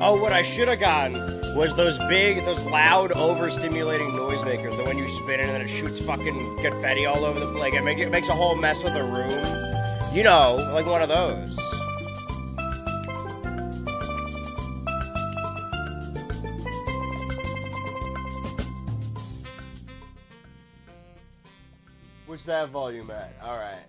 Oh, what I should have gotten was those loud, overstimulating noisemakers that when you spin it and then it shoots fucking confetti all over the place. Like, it makes a whole mess of the room. You know, like one of those. What's that volume at? All right.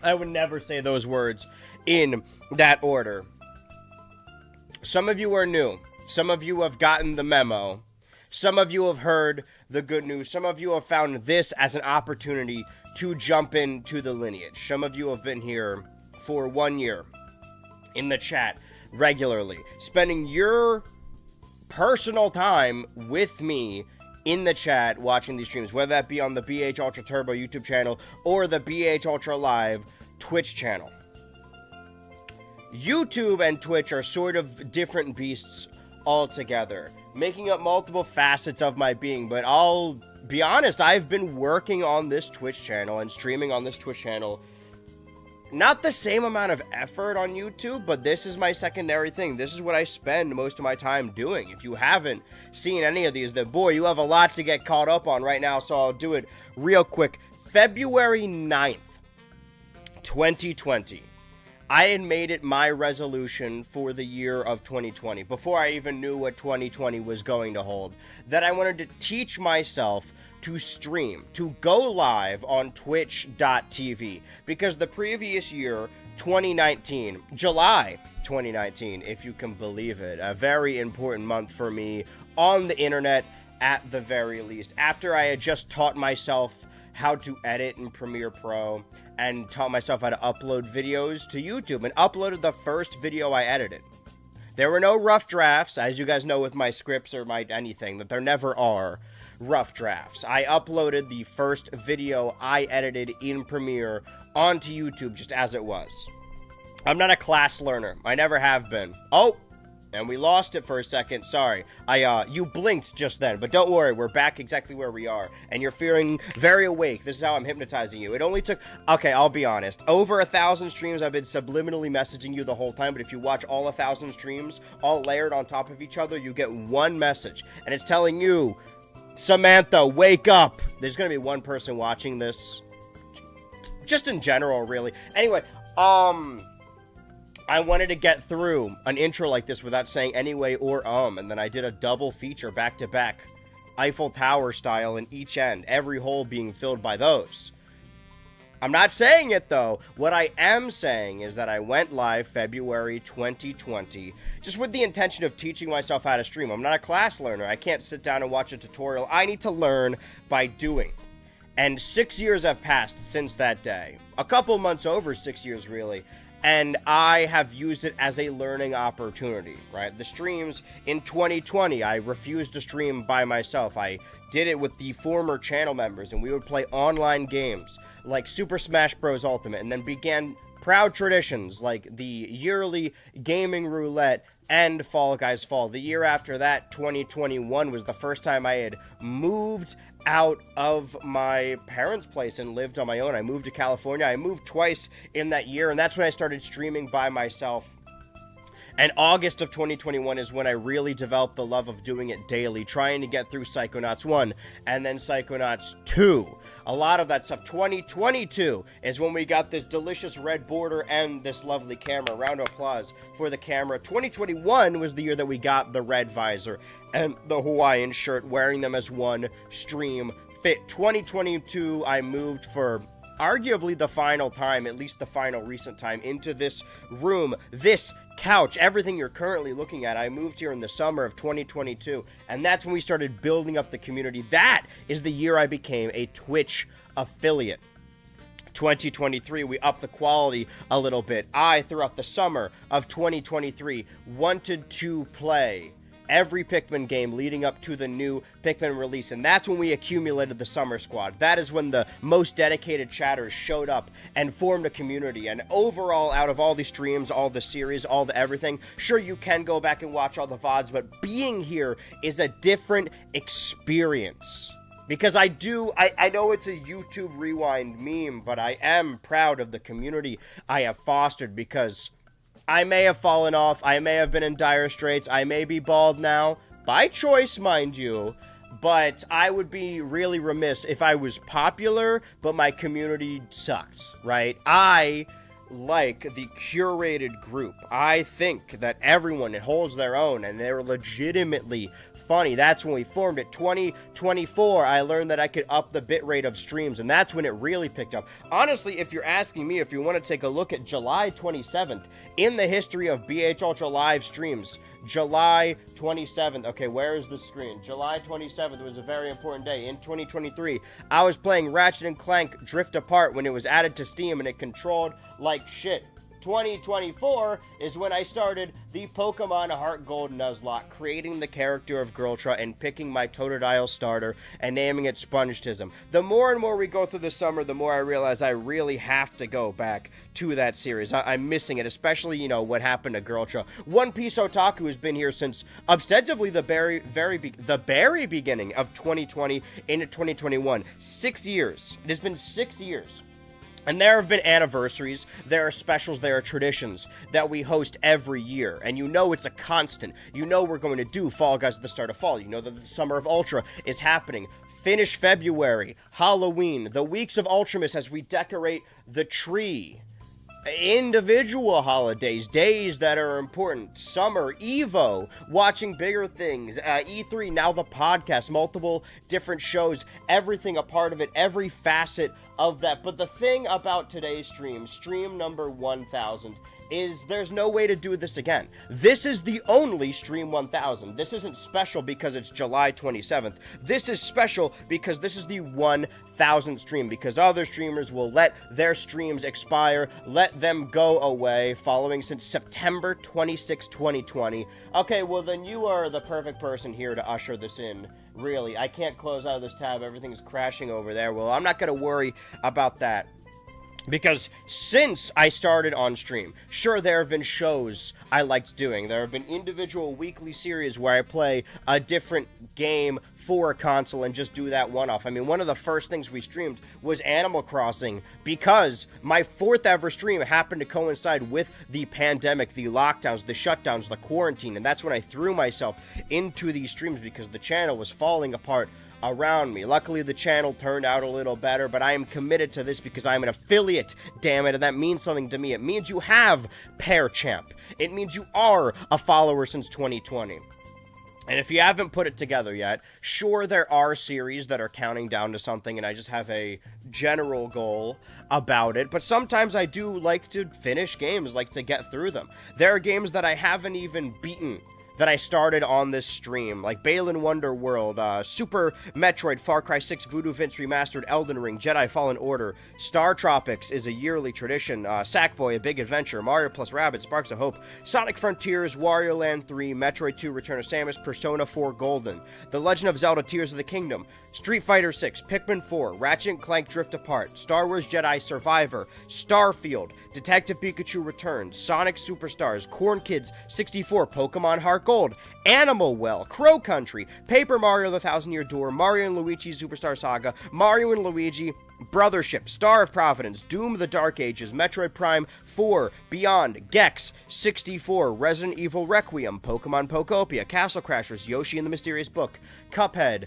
I would never say those words in that order. Some of you are new. Some of you have gotten the memo. Some of you have heard the good news. Some of you have found this as an opportunity to jump into the lineage. Some of you have been here for 1 year in the chat regularly, spending your personal time with me in the chat watching these streams, whether that be on the BHultra Turbo YouTube channel or the BHultra Live Twitch channel. YouTube and Twitch are sort of different beasts altogether, making up multiple facets of my being, but I'll be honest, I've been working on this Twitch channel and streaming on this Twitch channel. Not the same amount of effort on YouTube, but this is my secondary thing. This is what I spend most of my time doing. If you haven't seen any of these, then boy, you have a lot to get caught up on right now, so I'll do it real quick. February 9th, 2020. I had made it my resolution for the year of 2020, before I even knew what 2020 was going to hold, that I wanted to teach myself to stream, to go live on twitch.tv, because the previous year, 2019, July 2019, if you can believe it, a very important month for me on the internet at the very least, after I had just taught myself how to edit in Premiere Pro and taught myself how to upload videos to YouTube, and uploaded the first video I edited. There were no rough drafts, as you guys know with my scripts or my anything, that there never are rough drafts. I uploaded the first video I edited in Premiere onto YouTube just as it was. I'm not a class learner. I never have been. Oh, and we lost it for a second. Sorry. You blinked just then, but don't worry. We're back exactly where we are, and you're feeling very awake. This is how I'm hypnotizing you. It only took, okay, I'll be honest. Over 1,000 streams, I've been subliminally messaging you the whole time, but if you watch all 1,000 streams, all layered on top of each other, you get one message, and it's telling you, Samantha, wake up. There's going to be one person watching this. Just in general, really. Anyway, I wanted to get through an intro like this without saying anyway or and then I did a double feature back-to-back, Eiffel Tower style in each end, every hole being filled by those. I'm not saying it, though. What I am saying is that I went live February 2020, just with the intention of teaching myself how to stream. I'm not a class learner. I can't sit down and watch a tutorial. I need to learn by doing. And 6 years have passed since that day. A couple months over 6 years, really. And I have used it as a learning opportunity, right? The streams in 2020, I refused to stream by myself. I did it with the former channel members, and we would play online games like Super Smash Bros. Ultimate, and then began proud traditions like the yearly gaming roulette and Fall Guys Fall. The year after that, 2021, was the first time I had moved out of my parents' place and lived on my own. I moved to California. I moved twice in that year, and that's when I started streaming by myself. And August of 2021 is when I really developed the love of doing it daily, trying to get through Psychonauts 1 and then Psychonauts 2. A lot of that stuff. 2022 is when we got this delicious red border and this lovely camera. Round of applause for the camera. 2021 was the year that we got the red visor and the Hawaiian shirt, wearing them as one stream fit. 2022, I moved for arguably the final time, at least the final recent time, into this room, this couch, everything you're currently looking at. I moved here in the summer of 2022, and that's when we started building up the community. That is the year I became a Twitch affiliate. 2023, we upped the quality a little bit. I, throughout the summer of 2023, wanted to play every Pikmin game leading up to the new Pikmin release, and that's when we accumulated the Summer Squad. That is when the most dedicated chatters showed up and formed a community. And overall, out of all the streams, all the series, all the everything, sure, you can go back and watch all the VODs, but being here is a different experience. Because I know it's a YouTube Rewind meme, but I am proud of the community I have fostered, because I may have fallen off, I may have been in dire straits, I may be bald now, by choice, mind you, but I would be really remiss if I was popular, but my community sucked, right? I like the curated group. I think that everyone holds their own, and they're legitimately funny. That's when we formed it. 2024, I learned that I could up the bitrate of streams, and that's when it really picked up. Honestly, if you're asking me, if you want to take a look at July 27th in the history of BHultra live streams, July 27th. Okay, where is the screen? July 27th was a very important day. In 2023, I was playing Ratchet & Clank Drift Apart when it was added to Steam, and it controlled like shit. 2024 is when I started the Pokemon Heart Gold Nuzlocke, creating the character of Girltra and picking my Totodile starter and naming it Spongetism. The more and more we go through the summer, the more I realize I really have to go back to that series. I'm missing it, especially, you know, what happened to Girltra. One Piece Otaku has been here since ostensibly the very beginning of 2020 into 2021. 6 years. It has been 6 years. And there have been anniversaries, there are specials, there are traditions that we host every year. And you know it's a constant. You know we're going to do Fall Guys at the start of fall. You know that the Summer of Ultra is happening. Finish February, Halloween, the weeks of Ultramas as we decorate the tree. Individual holidays, days that are important, summer, Evo, watching bigger things, E3, now the podcast, multiple different shows, everything a part of it, every facet of that. But the thing about today's stream number 1000, is there's no way to do this again. This is the only stream 1000. This isn't special because it's July 27th. This is special because this is the 1000th stream, because other streamers will let their streams expire, let them go away, following since September 26, 2020. Okay, well then you are the perfect person here to usher this in. Really, I can't close out of this tab. Everything's crashing over there. Well, I'm not going to worry about that. Because since I started on stream, sure, there have been shows I liked doing. There have been individual weekly series where I play a different game for a console and just do that one-off. I mean, one of the first things we streamed was Animal Crossing, because my 4th ever stream happened to coincide with the pandemic, the lockdowns, the shutdowns, the quarantine, and that's when I threw myself into these streams because the channel was falling apart around me. Luckily, the channel turned out a little better, but I am committed to this because I'm an affiliate, damn it, and that means something to me. It means you have Pair Champ. It means you are a follower since 2020. And if you haven't put it together yet, sure, there are series that are counting down to something, and I just have a general goal about it, but sometimes I do like to finish games, like to get through them. There are games that I haven't even beaten that I started on this stream, like Balan Wonderworld, Super Metroid, Far Cry 6, Voodoo Vince Remastered, Elden Ring, Jedi Fallen Order, Star Tropics is a yearly tradition, Sackboy, A Big Adventure, Mario plus Rabbids, Sparks of Hope, Sonic Frontiers, Wario Land 3, Metroid 2, Return of Samus, Persona 4 Golden, The Legend of Zelda Tears of the Kingdom, Street Fighter 6, Pikmin 4, Ratchet & Clank Drift Apart, Star Wars Jedi Survivor, Starfield, Detective Pikachu Returns, Sonic Superstars, Corn Kids 64, Pokemon Heart Gold, Animal Well, Crow Country, Paper Mario The Thousand Year Door, Mario & Luigi Superstar Saga, Mario & Luigi Brothership, Star of Providence, Doom the Dark Ages, Metroid Prime 4, Beyond, Gex 64, Resident Evil Requiem, Pokemon Pokopia, Castle Crashers, Yoshi and the Mysterious Book, Cuphead,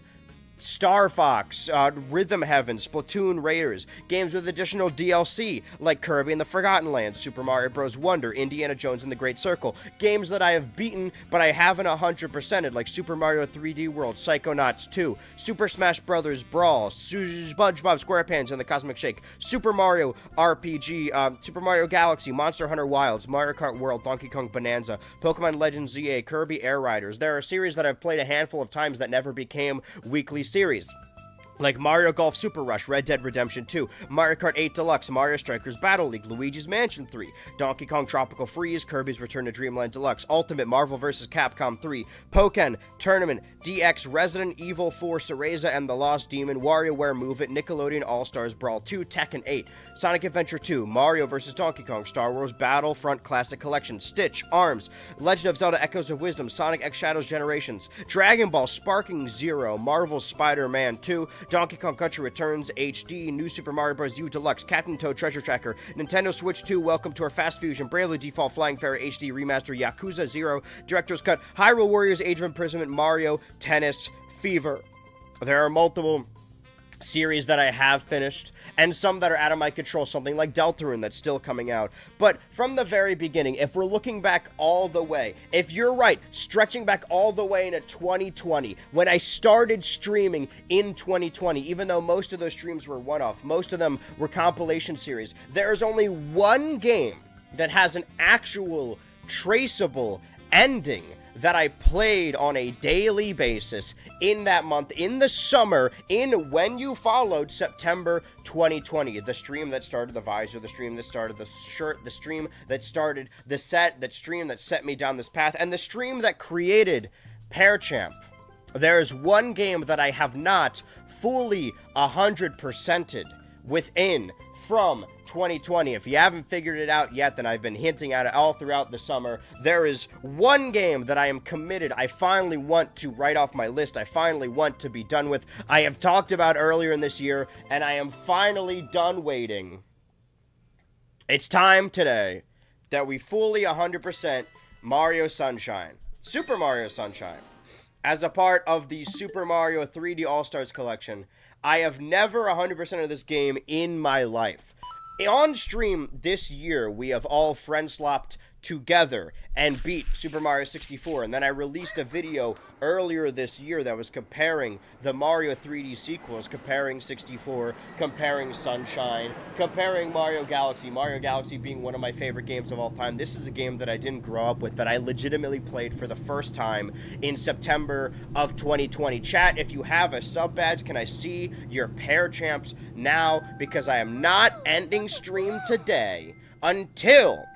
Star Fox, Rhythm Heaven, Splatoon Raiders, games with additional DLC like Kirby and the Forgotten Lands, Super Mario Bros. Wonder, Indiana Jones and the Great Circle, games that I have beaten but I haven't 100%ed like Super Mario 3D World, Psychonauts 2, Super Smash Bros. Brawl, SpongeBob SquarePants and the Cosmic Shake, Super Mario RPG, Super Mario Galaxy, Monster Hunter Wilds, Mario Kart World, Donkey Kong Bonanza, Pokemon Legends ZA, Kirby Air Riders. There are series that I've played a handful of times that never became weekly series. like Mario Golf Super Rush, Red Dead Redemption 2, Mario Kart 8 Deluxe, Mario Strikers Battle League, Luigi's Mansion 3, Donkey Kong Tropical Freeze, Kirby's Return to Dreamland Deluxe, Ultimate Marvel vs. Capcom 3, Pokken Tournament, DX, Resident Evil 4, Cereza and the Lost Demon, WarioWare Move It, Nickelodeon All-Stars Brawl 2, Tekken 8, Sonic Adventure 2, Mario vs. Donkey Kong, Star Wars Battlefront Classic Collection, Stitch, ARMS, Legend of Zelda Echoes of Wisdom, Sonic X Shadows Generations, Dragon Ball Sparking Zero, Marvel's Spider-Man 2, Donkey Kong Country Returns HD, New Super Mario Bros. U Deluxe, Captain Toad Treasure Tracker, Nintendo Switch 2, Welcome to our Fast Fusion, Bravely Default Flying Fairy HD Remaster, Yakuza 0, Director's Cut, Hyrule Warriors Age of Imprisonment, Mario Tennis Fever. There are multiple series that I have finished, and some that are out of my control, something like Deltarune that's still coming out. But from the very beginning, if we're looking back all the way, if you're right, stretching back all the way into 2020, when I started streaming in 2020, even though most of those streams were one-off, most of them were compilation series, there's only one game that has an actual traceable ending that I played on a daily basis in that month, in the summer, in when you followed September 2020. The stream that started the visor, the stream that started the shirt, the stream that started the set, that stream that set me down this path, and the stream that created Pair Champ. There's one game that I have not fully 100%ed within from 2020. If you haven't figured it out yet, then I've been hinting at it all throughout the summer. There is one game that I am committed, I finally want to write off my list, I finally want to be done with, I have talked about earlier in this year, and I am finally done waiting. It's time today that we fully 100% Mario Sunshine, Super Mario Sunshine, as a part of the Super Mario 3D All-Stars collection. I have never 100% of this game in my life. On stream this year, we have all friend-slopped together and beat Super Mario 64, and then I released a video earlier this year that was comparing the Mario 3D sequels, comparing 64, comparing Sunshine, comparing Mario Galaxy being one of my favorite games of all time. This is a game that I didn't grow up with, that I legitimately played for the first time in September of 2020. Chat, if you have a sub badge, can I see your Pair Champs now? Because I am not ending stream today until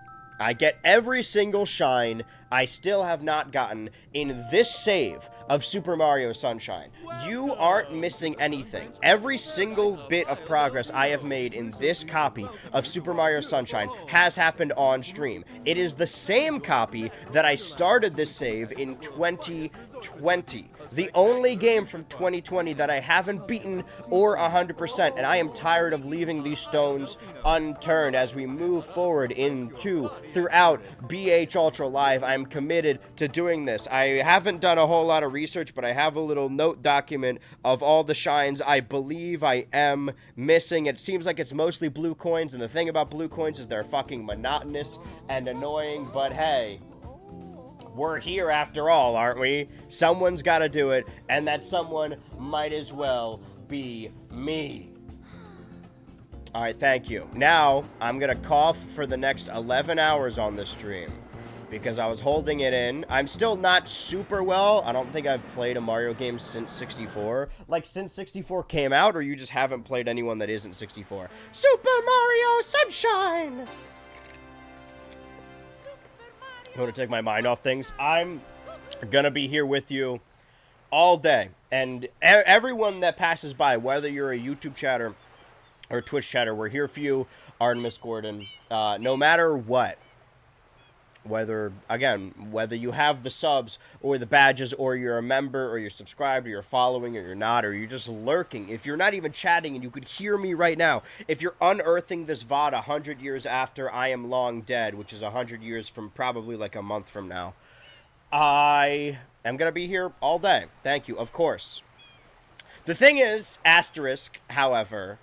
I get every single shine I still have not gotten in this save of Super Mario Sunshine. You aren't missing anything. Every single bit of progress I have made in this copy of Super Mario Sunshine has happened on stream. It is the same copy that I started this save in 2020. The only game from 2020 that I haven't beaten or 100%, and I am tired of leaving these stones unturned as we move forward throughout BHultra Live. I'm committed to doing this. I haven't done a whole lot of research, but I have a little note document of all the shines I believe I am missing. It seems like it's mostly blue coins, and the thing about blue coins is they're fucking monotonous and annoying, but hey, we're here after all, aren't we? Someone's got to do it, and that someone might as well be me. All right, thank you. Now, I'm going to cough for the next 11 hours on this stream because I was holding it in. I'm still not super well. I don't think I've played a Mario game since 64. Like, since 64 came out, or you just haven't played anyone that isn't 64? Super Mario Sunshine! I want to take my mind off things. I'm gonna be here with you all day, and everyone that passes by, whether you're a YouTube chatter or Twitch chatter, we're here for you, Artemis Gordon. No matter what, whether you have the subs or the badges, or you're a member, or you're subscribed, or you're following, or you're not, or you're just lurking, if you're not even chatting and you could hear me right now, if you're unearthing this VOD 100 years after I am long dead, which is 100 years from probably like a month from now, I am going to be here all day. Thank you, of course. The thing is, asterisk, however,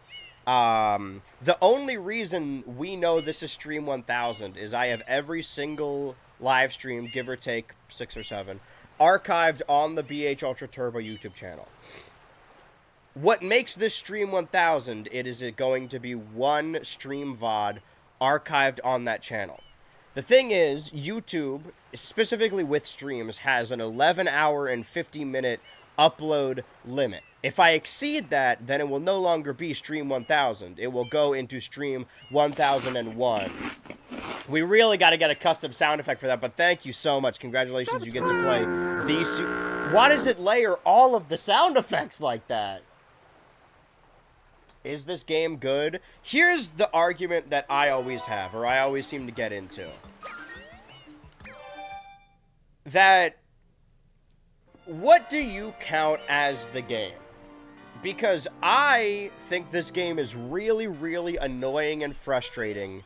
the only reason we know this is Stream 1000 is I have every single live stream, give or take 6 or 7, archived on the BHultra Turbo YouTube channel. What makes this Stream 1000, it is going to be one stream VOD archived on that channel. The thing is, YouTube, specifically with streams, has an 11-hour and 50-minute upload limit. If I exceed that, then it will no longer be stream 1000. It will go into stream 1001. We really got to get a custom sound effect for that, but thank you so much. Congratulations, you get to play these. Why does it layer all of the sound effects like that? Is this game good? Here's the argument that I always have, or I always seem to get into. That, what do you count as the game? Because I think this game is really, really annoying and frustrating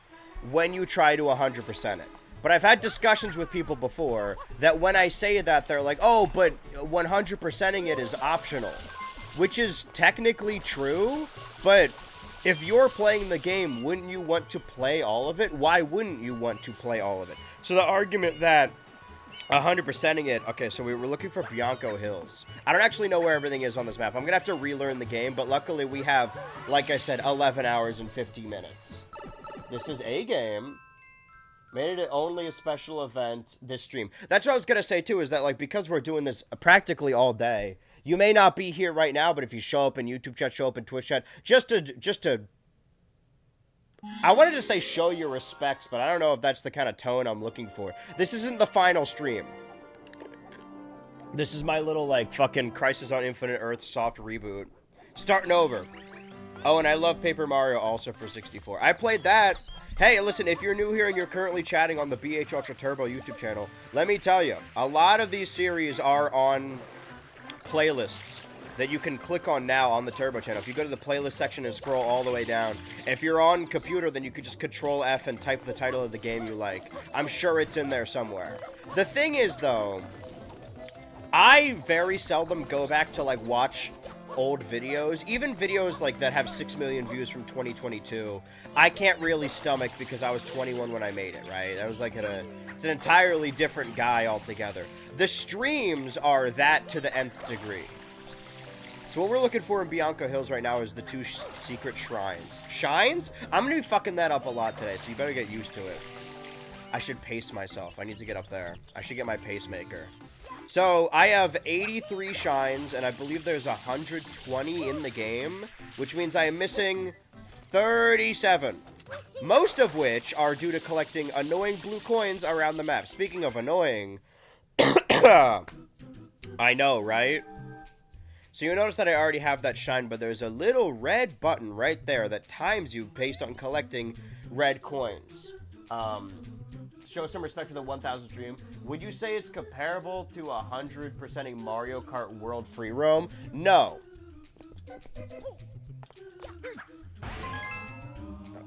when you try to 100% it. But I've had discussions with people before that when I say that, they're like, oh, but 100%ing it is optional. Which is technically true, but if you're playing the game, wouldn't you want to play all of it? Why wouldn't you want to play all of it? So the argument that 100%ing it. Okay, so we were looking for Bianco Hills. I don't actually know where everything is on this map. I'm going to have to relearn the game, but luckily we have, like I said, 11 hours and 50 minutes. This is a game. Made it only a special event this stream. That's what I was going to say, too, is that, like, because we're doing this practically all day, you may not be here right now, but if you show up in YouTube chat, show up in Twitch chat, just to I wanted to say show your respects, but I don't know if that's the kind of tone I'm looking for. This isn't the final stream. This is my little, like, fucking Crisis on Infinite Earth soft reboot. Starting over. Oh, and I love Paper Mario also for 64. I played that. Hey, listen, if you're new here and you're currently chatting on the BHultra Turbo YouTube channel, let me tell you, a lot of these series are on playlists that you can click on now on the Turbo channel. If you go to the playlist section and scroll all the way down, if you're on computer, then you could just Control F and type the title of the game you like. I'm sure it's in there somewhere. The thing is, though, I very seldom go back to, like, watch old videos, even videos like that have 6 million views from 2022. I can't really stomach because I was 21 when I made it, right? I was like it's an entirely different guy altogether. The streams are that to the nth degree. So what we're looking for in Bianco Hills right now is the 2 secret shrines. Shines? I'm gonna be fucking that up a lot today, so you better get used to it. I should pace myself. I need to get up there. I should get my pacemaker. So, I have 83 shines, and I believe there's 120 in the game, which means I am missing 37. Most of which are due to collecting annoying blue coins around the map. Speaking of annoying, I know, right? So you'll notice that I already have that shine, but there's a little red button right there that times you based on collecting red coins. Show some respect for the 1000 stream. Would you say it's comparable to 100%ing Mario Kart World Free Roam? No.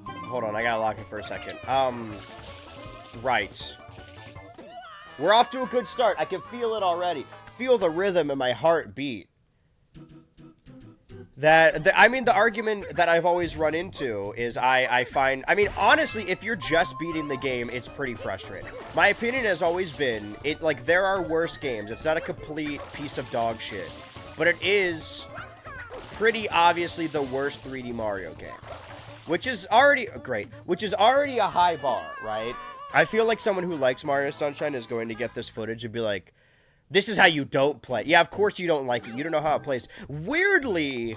Hold on, I gotta lock it for a second. Right. We're off to a good start. I can feel it already. Feel the rhythm in my heartbeat. The argument that I've always run into is I find, honestly, if you're just beating the game, it's pretty frustrating. My opinion has always been, there are worse games. It's not a complete piece of dog shit. But it is pretty obviously the worst 3D Mario game. Which is already, great, which is already a high bar, right? I feel like someone who likes Mario Sunshine is going to get this footage and be like, this is how you don't play. Yeah, of course you don't like it. You don't know how it plays. Weirdly,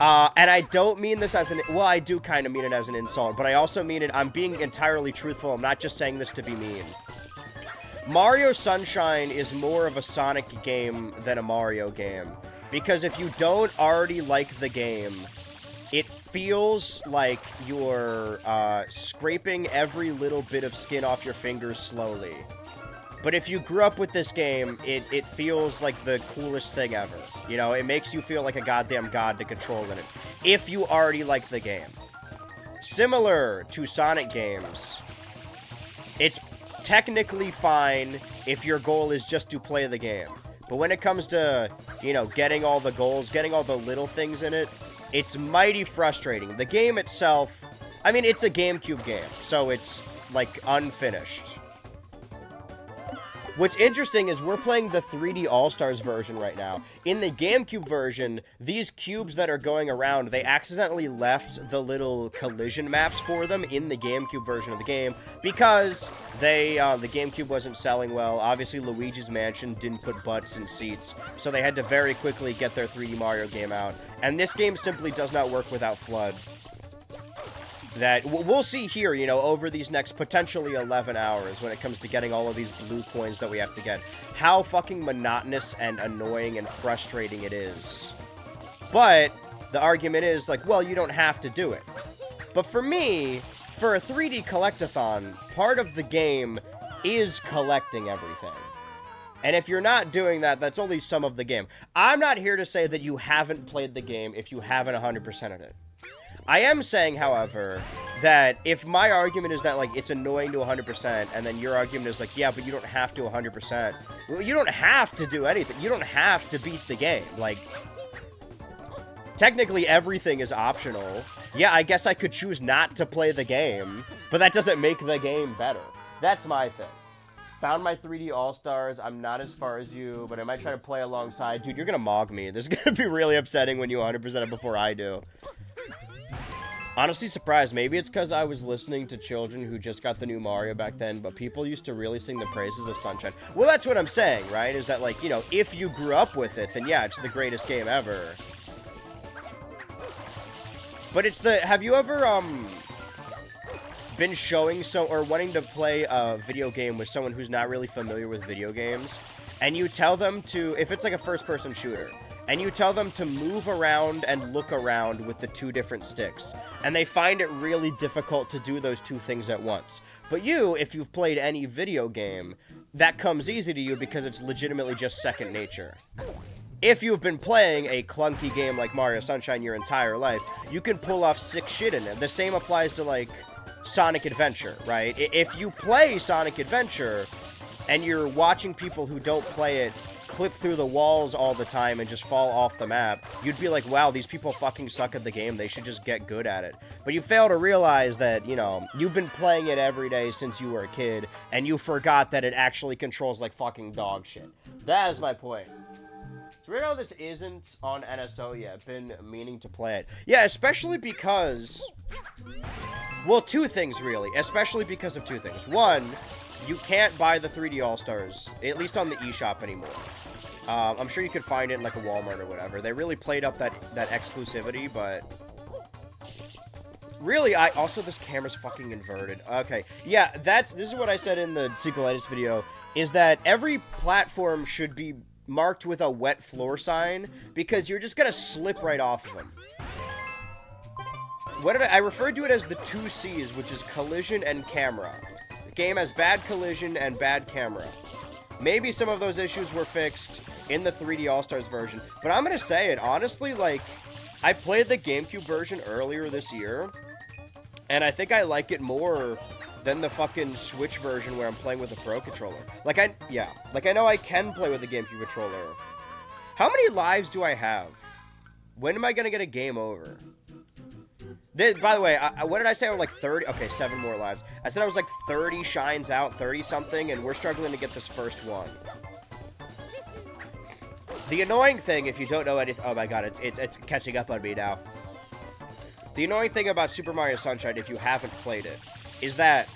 and I don't mean this as well, I do kind of mean it as an insult, but I also mean it, I'm being entirely truthful. I'm not just saying this to be mean. Mario Sunshine is more of a Sonic game than a Mario game. Because if you don't already like the game, it feels like you're scraping every little bit of skin off your fingers slowly. But if you grew up with this game, it feels like the coolest thing ever. You know, it makes you feel like a goddamn god to control in it. If you already like the game. Similar to Sonic games, it's technically fine if your goal is just to play the game. But when it comes to, you know, getting all the goals, getting all the little things in it, it's mighty frustrating. The game itself, it's a GameCube game, so it's, like, unfinished. What's interesting is we're playing the 3D All-Stars version right now. In the GameCube version, these cubes that are going around, they accidentally left the little collision maps for them in the GameCube version of the game because the GameCube wasn't selling well. Obviously, Luigi's Mansion didn't put butts in seats, so they had to very quickly get their 3D Mario game out. And this game simply does not work without FLUDD. That we'll see here, you know, over these next potentially 11 hours when it comes to getting all of these blue coins that we have to get. How fucking monotonous and annoying and frustrating it is. But the argument is, like, well, you don't have to do it. But for me, for a 3D collectathon, part of the game is collecting everything. And if you're not doing that, that's only some of the game. I'm not here to say that you haven't played the game if you haven't 100%ed it. I am saying, however, that if my argument is that, like, it's annoying to 100%, and then your argument is like, yeah, but you don't have to 100%. Well, you don't have to do anything. You don't have to beat the game. Like, technically everything is optional. Yeah, I guess I could choose not to play the game, but that doesn't make the game better. That's my thing. Found my 3D All-Stars. I'm not as far as you, but I might try to play alongside. Dude, you're gonna mog me. This is gonna be really upsetting when you 100% it before I do. Honestly surprised. Maybe it's because I was listening to children who just got the new Mario back then, but people used to really sing the praises of Sunshine. Well, that's what I'm saying, right? Is that, like, you know, if you grew up with it, then yeah, it's the greatest game ever. But it's the... Have you ever, been showing or wanting to play a video game with someone who's not really familiar with video games, and you tell them to... If it's like a first-person shooter... And you tell them to move around and look around with the two different sticks. And they find it really difficult to do those two things at once. But you, if you've played any video game, that comes easy to you because it's legitimately just second nature. If you've been playing a clunky game like Mario Sunshine your entire life, you can pull off sick shit in it. The same applies to, like, Sonic Adventure, right? If you play Sonic Adventure and you're watching people who don't play it clip through the walls all the time and just fall off the map, you'd be like, wow, these people fucking suck at the game. They should just get good at it. But you fail to realize that, you know, you've been playing it every day since you were a kid, and you forgot that it actually controls like fucking dog shit. That is my point. So right now this isn't on NSO yet. Been meaning to play it. Yeah, especially because... Well, two things, really. Especially because of two things. One, you can't buy the 3D All-Stars, at least on the eShop anymore. I'm sure you could find it in, like, a Walmart or whatever. They really played up that exclusivity, but... Really, also, this camera's fucking inverted. Okay, yeah, this is what I said in the sequelitis video, is that every platform should be marked with a wet floor sign, because you're just gonna slip right off of them. I referred to it as the two C's, which is collision and camera. The game has bad collision and bad camera. Maybe some of those issues were fixed in the 3D All-Stars version, but I'm gonna say it, honestly, like, I played the GameCube version earlier this year, and I think I like it more than the fucking Switch version where I'm playing with a Pro Controller. Like, I know I can play with a GameCube controller. How many lives do I have? When am I gonna get a game over? By the way, what did I say? I was like 30? Okay, 7 more lives. I said I was like 30 shines out, 30-something, and we're struggling to get this first one. The annoying thing, if you don't know anything... Oh my god, it's catching up on me now. The annoying thing about Super Mario Sunshine, if you haven't played it, is that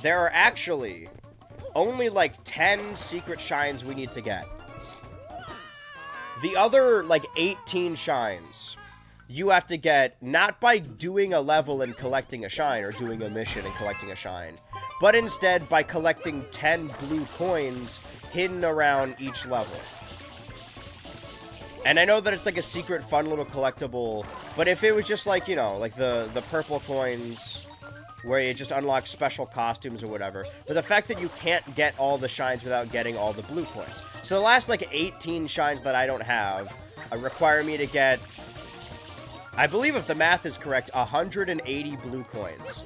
there are actually only like 10 secret shines we need to get. The other, like, 18 shines... you have to get, not by doing a level and collecting a shine, or doing a mission and collecting a shine, but instead by collecting 10 blue coins hidden around each level. And I know that it's like a secret, fun little collectible, but if it was just like, you know, like the purple coins, where you just unlock special costumes or whatever, but the fact that you can't get all the shines without getting all the blue coins. So the last, like, 18 shines that I don't have require me to get... I believe, if the math is correct, 180 blue coins.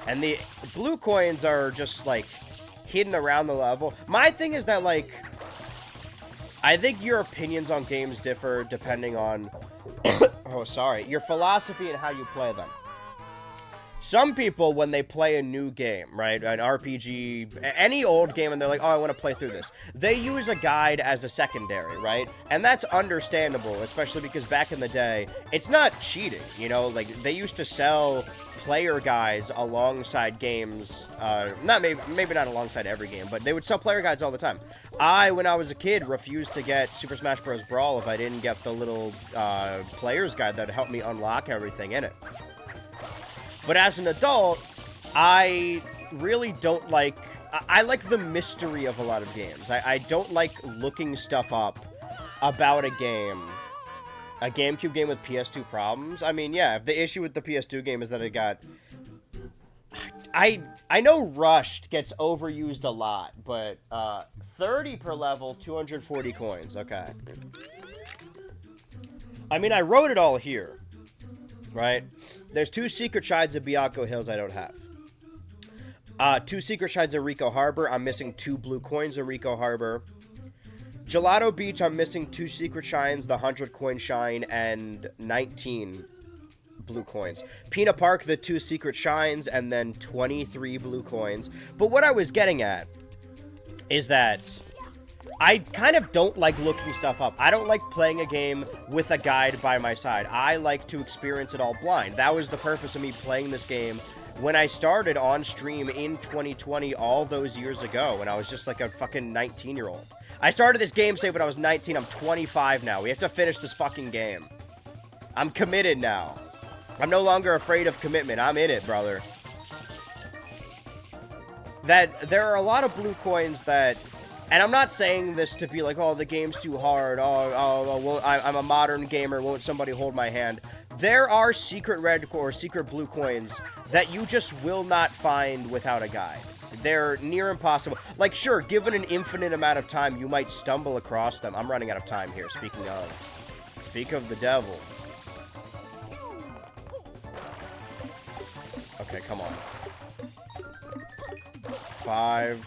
And the blue coins are just, like, hidden around the level. My thing is that, like, I think your opinions on games differ depending on, oh, sorry, your philosophy and how you play them. Some people, when they play a new game, right, an RPG, any old game, and they're like, oh, I want to play through this, they use a guide as a secondary, right? And that's understandable, especially because back in the day, it's not cheating, you know? Like, they used to sell player guides alongside games, maybe not alongside every game, but they would sell player guides all the time. When I was a kid, refused to get Super Smash Bros. Brawl if I didn't get the little player's guide that helped me unlock everything in it. But as an adult, I really don't like... I like the mystery of a lot of games. I don't like looking stuff up about a game. A GameCube game with PS2 problems? I mean, yeah, if the issue with the PS2 game is that it got... I know Rushed gets overused a lot, but 30 per level, 240 coins. Okay. I mean, I wrote it all here. Right? There's 2 secret shrines of Byakko Hills I don't have. 2 secret shrines of Rico Harbor. I'm missing 2 blue coins of Rico Harbor. Gelato Beach, I'm missing 2 secret shrines, the 100 coin shine, and 19 blue coins. Pina Park, the 2 secret shrines, and then 23 blue coins. But what I was getting at is that I kind of don't like looking stuff up. I don't like playing a game with a guide by my side. I like to experience it all blind. That was the purpose of me playing this game when I started on stream in 2020 all those years ago when I was just like a fucking 19-year-old. I started this game, say, when I was 19. I'm 25 now. We have to finish this fucking game. I'm committed now. I'm no longer afraid of commitment. I'm in it, brother. That there are a lot of blue coins that... And I'm not saying this to be like, oh, the game's too hard. I'm a modern gamer. Won't somebody hold my hand? There are secret red or secret blue coins that you just will not find without a guide. They're near impossible. Like, sure, given an infinite amount of time, you might stumble across them. I'm running out of time here, speaking of. Speak of the devil. Okay, come on. 5,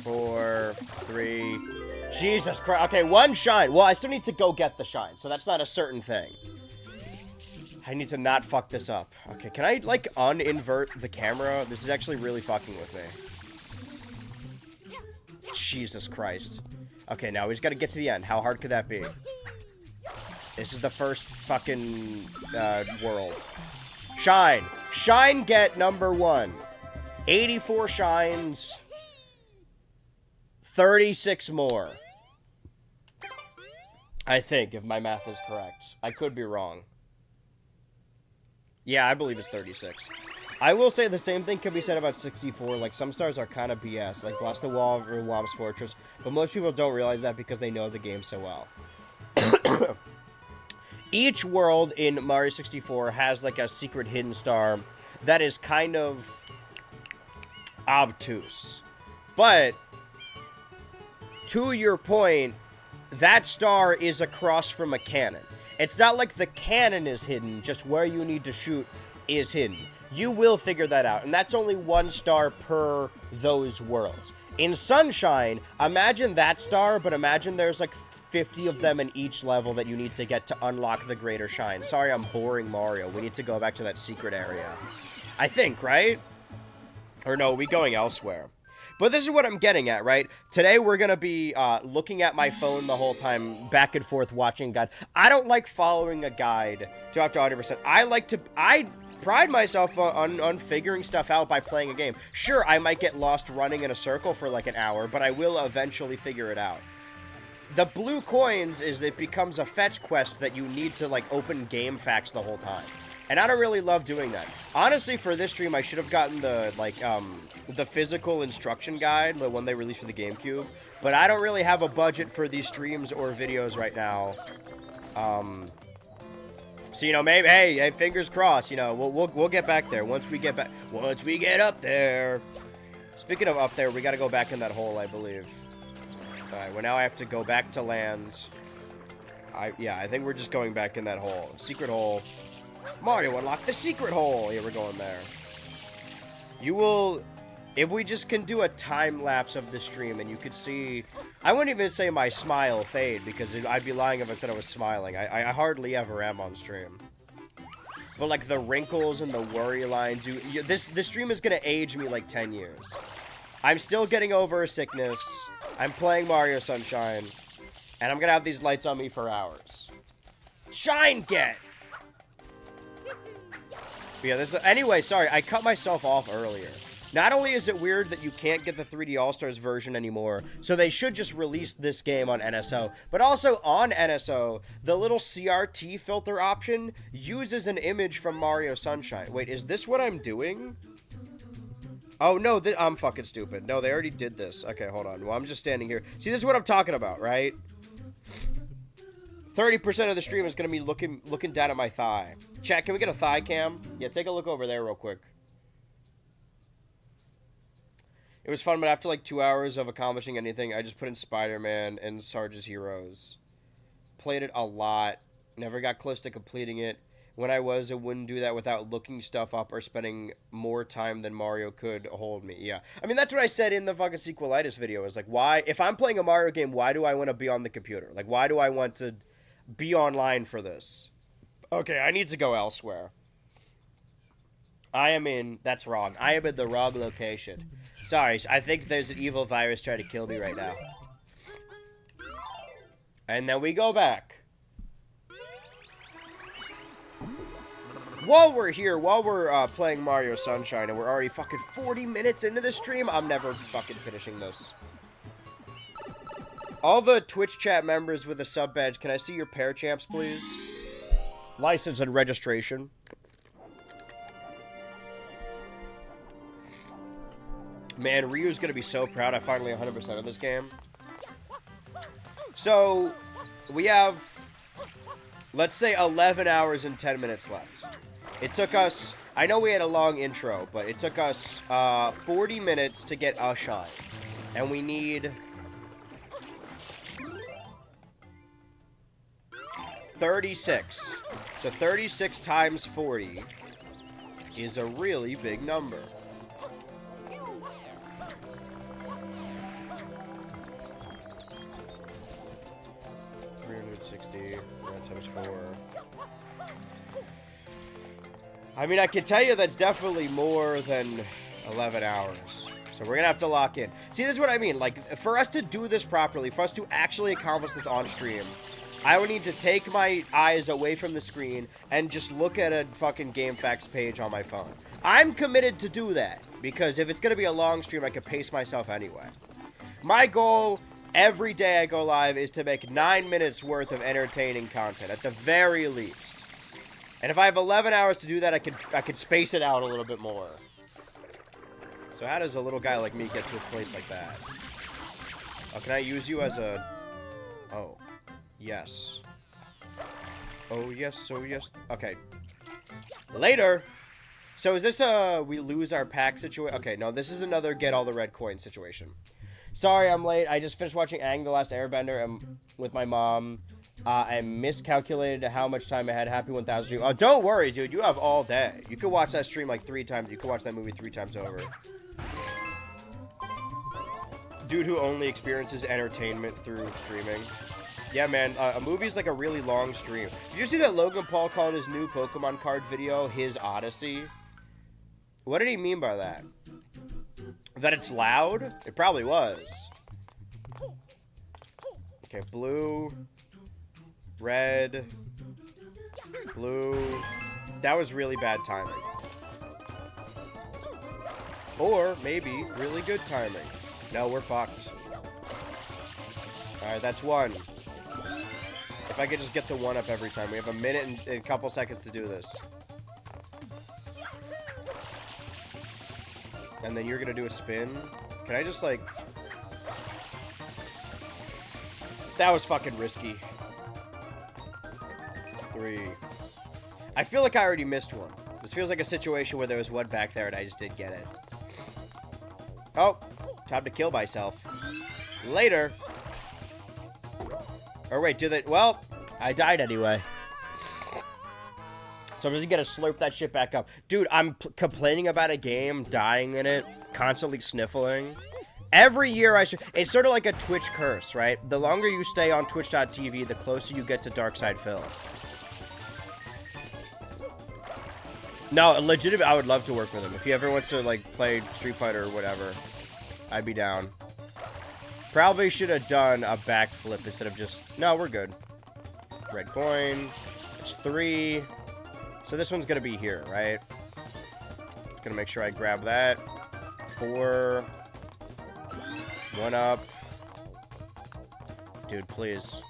4, 3. Jesus Christ. Okay, 1 shine. Well, I still need to go get the shine, so that's not a certain thing. I need to not fuck this up. Okay, can I, like, uninvert the camera? This is actually really fucking with me. Jesus Christ. Okay, now we just gotta get to the end. How hard could that be? This is the first fucking world. Shine. Shine get number 1. 84 shines. 36 more. I think, if my math is correct. I could be wrong. Yeah, I believe it's 36. I will say the same thing can be said about 64. Like, some stars are kind of BS, like Bless the Wall or Wom's Fortress, but most people don't realize that because they know the game so well. Each world in Mario 64 has, like, a secret hidden star that is kind of obtuse. But, to your point, that star is across from a cannon. It's not like the cannon is hidden, just where you need to shoot is hidden. You will figure that out, and that's only 1 star per those worlds. In Sunshine, imagine that star, but imagine there's like 50 of them in each level that you need to get to unlock the greater shine. Sorry, I'm boring Mario. We need to go back to that secret area. I think, right? Or no, are we going elsewhere? But this is what I'm getting at, right? Today we're going to be looking at my phone the whole time, back and forth watching a guide. I don't like following a guide to up to 100%. I pride myself on figuring stuff out by playing a game. Sure, I might get lost running in a circle for like an hour, but I will eventually figure it out. The blue coins is it becomes a fetch quest that you need to like open game facts the whole time. And I don't really love doing that. Honestly, for this stream, I should have gotten the, like, the physical instruction guide, the one they released for the GameCube. But I don't really have a budget for these streams or videos right now. So, you know, maybe, hey, fingers crossed, you know, we'll get back there once we get up there. Speaking of up there, we got to go back in that hole, I believe. All right, well, now I have to go back to land. Yeah, I think we're just going back in that hole. Secret hole. Mario unlocked the secret hole. Yeah, we're going there. You will, if we just can do a time lapse of the stream and you could see, I wouldn't even say my smile fade because I'd be lying if I said I was smiling. I hardly ever am on stream. But, like, the wrinkles and the worry lines, this stream is gonna age me, like, 10 years. I'm still getting over a sickness. I'm playing Mario Sunshine. And I'm gonna have these lights on me for hours. Shine get! But yeah, anyway, sorry, I cut myself off earlier. Not only is it weird that you can't get the 3D All-Stars version anymore, so they should just release this game on NSO, but also on NSO, the little CRT filter option uses an image from Mario Sunshine. Wait, is this what I'm doing? Oh, no, I'm fucking stupid. No, they already did this. Okay, hold on. Well, I'm just standing here. See, this is what I'm talking about, right? 30% of the stream is going to be looking down at my thigh. Chat, can we get a thigh cam? Yeah, take a look over there real quick. It was fun, but after like 2 hours of accomplishing anything, I just put in Spider-Man and Sarge's Heroes. Played it a lot. Never got close to completing it. When I wouldn't do that without looking stuff up or spending more time than Mario could hold me. Yeah. I mean, that's what I said in the fucking sequelitis video. Is like, why, if I'm playing a Mario game, why do I want to be on the computer? Like, why do I want to be online for this? Okay, I need to go elsewhere. That's wrong. I am in the wrong location. Sorry, I think there's an evil virus trying to kill me right now. And then we go back. While we're playing Mario Sunshine, and we're already fucking 40 minutes into the stream, I'm never fucking finishing this. All the Twitch chat members with a sub badge, can I see your pair champs, please? License and registration. Man, Ryu's gonna be so proud I finally 100% of this game. So, we have, let's say, 11 hours and 10 minutes left. It took us, I know we had a long intro, but it took us 40 minutes to get a shine. And we need 36. So 36 times 40 is a really big number. Times 4. I mean, I can tell you that's definitely more than 11 hours. So we're gonna have to lock in. See, this is what I mean. Like, for us to do this properly, for us to actually accomplish this on stream, I would need to take my eyes away from the screen and just look at a fucking GameFAQs page on my phone. I'm committed to do that, because if it's gonna be a long stream, I can pace myself anyway. My goal every day I go live is to make 9 minutes worth of entertaining content, at the very least. And if I have 11 hours to do that, I could space it out a little bit more. So how does a little guy like me get to a place like that? Oh, can I use you as a... Oh. Yes. Oh, yes. Oh, yes. Okay. Later! So is this a we lose our pack situation? Okay, no, this is another get all the red coins situation. Sorry, I'm late. I just finished watching Aang the Last Airbender with my mom. I miscalculated how much time I had. Happy 1000 stream. Oh, don't worry, dude. You have all day. You could watch that stream like 3 times. You could watch that movie 3 times over. Dude who only experiences entertainment through streaming. Yeah, man. A movie's like a really long stream. Did you see that Logan Paul called his new Pokemon card video his Odyssey? What did he mean by that? That it's loud? It probably was. Okay, blue, red, blue. That was really bad timing. Or maybe really good timing. No, we're fucked. Alright, that's 1. If I could just get the 1 up every time. We have a minute and a couple seconds to do this. And then you're gonna do a spin. Can I just, like... That was fucking risky. 3. I feel like I already missed one. This feels like a situation where there was one back there and I just didn't get it. Oh, time to kill myself. Later. Or wait, well, I died anyway. So I'm just gonna slurp that shit back up. Dude, I'm complaining about a game, dying in it, constantly sniffling. Every year it's sort of like a Twitch curse, right? The longer you stay on Twitch.tv, the closer you get to Dark Side Phil. No, legitimate. I would love to work with him. If he ever wants to, like, play Street Fighter or whatever, I'd be down. Probably should have done a backflip instead of just... No, we're good. Red coin. It's 3. So this one's going to be here, right? Going to make sure I grab that. 4. 1 up. Dude, please.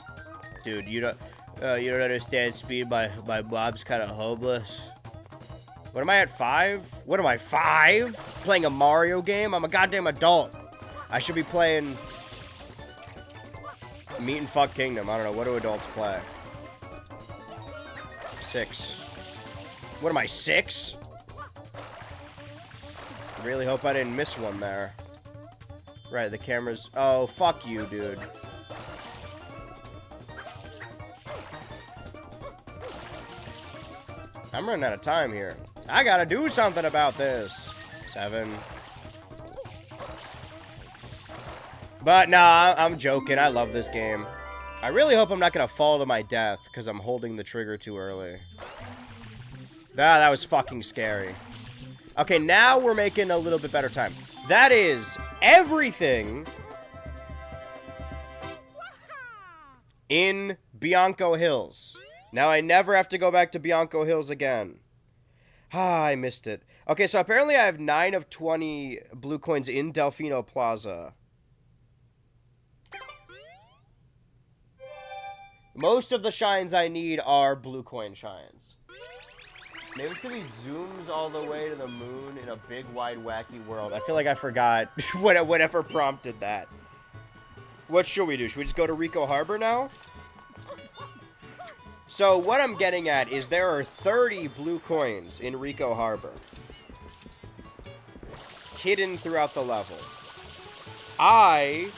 Dude, you don't understand speed. My mob's kind of homeless. What am I at, 5? What am I, 5? Playing a Mario game? I'm a goddamn adult. I should be playing Meat and Fuck Kingdom. I don't know. What do adults play? 6. What am I, 6? I really hope I didn't miss one there. Right, the camera's... Oh, fuck you, dude. I'm running out of time here. I gotta do something about this. 7. But, nah, I'm joking. I love this game. I really hope I'm not gonna fall to my death because I'm holding the trigger too early. That was fucking scary. Okay, now we're making a little bit better time. That is everything in Bianco Hills. Now I never have to go back to Bianco Hills again. Ah, I missed it. Okay, so apparently I have 9 of 20 blue coins in Delfino Plaza. Most of the shines I need are blue coin shines. Maybe it's because he zooms all the way to the moon in a big, wide, wacky world. I feel like I forgot whatever prompted that. What should we do? Should we just go to Rico Harbor now? So what I'm getting at is there are 30 blue coins in Rico Harbor. Hidden throughout the level. I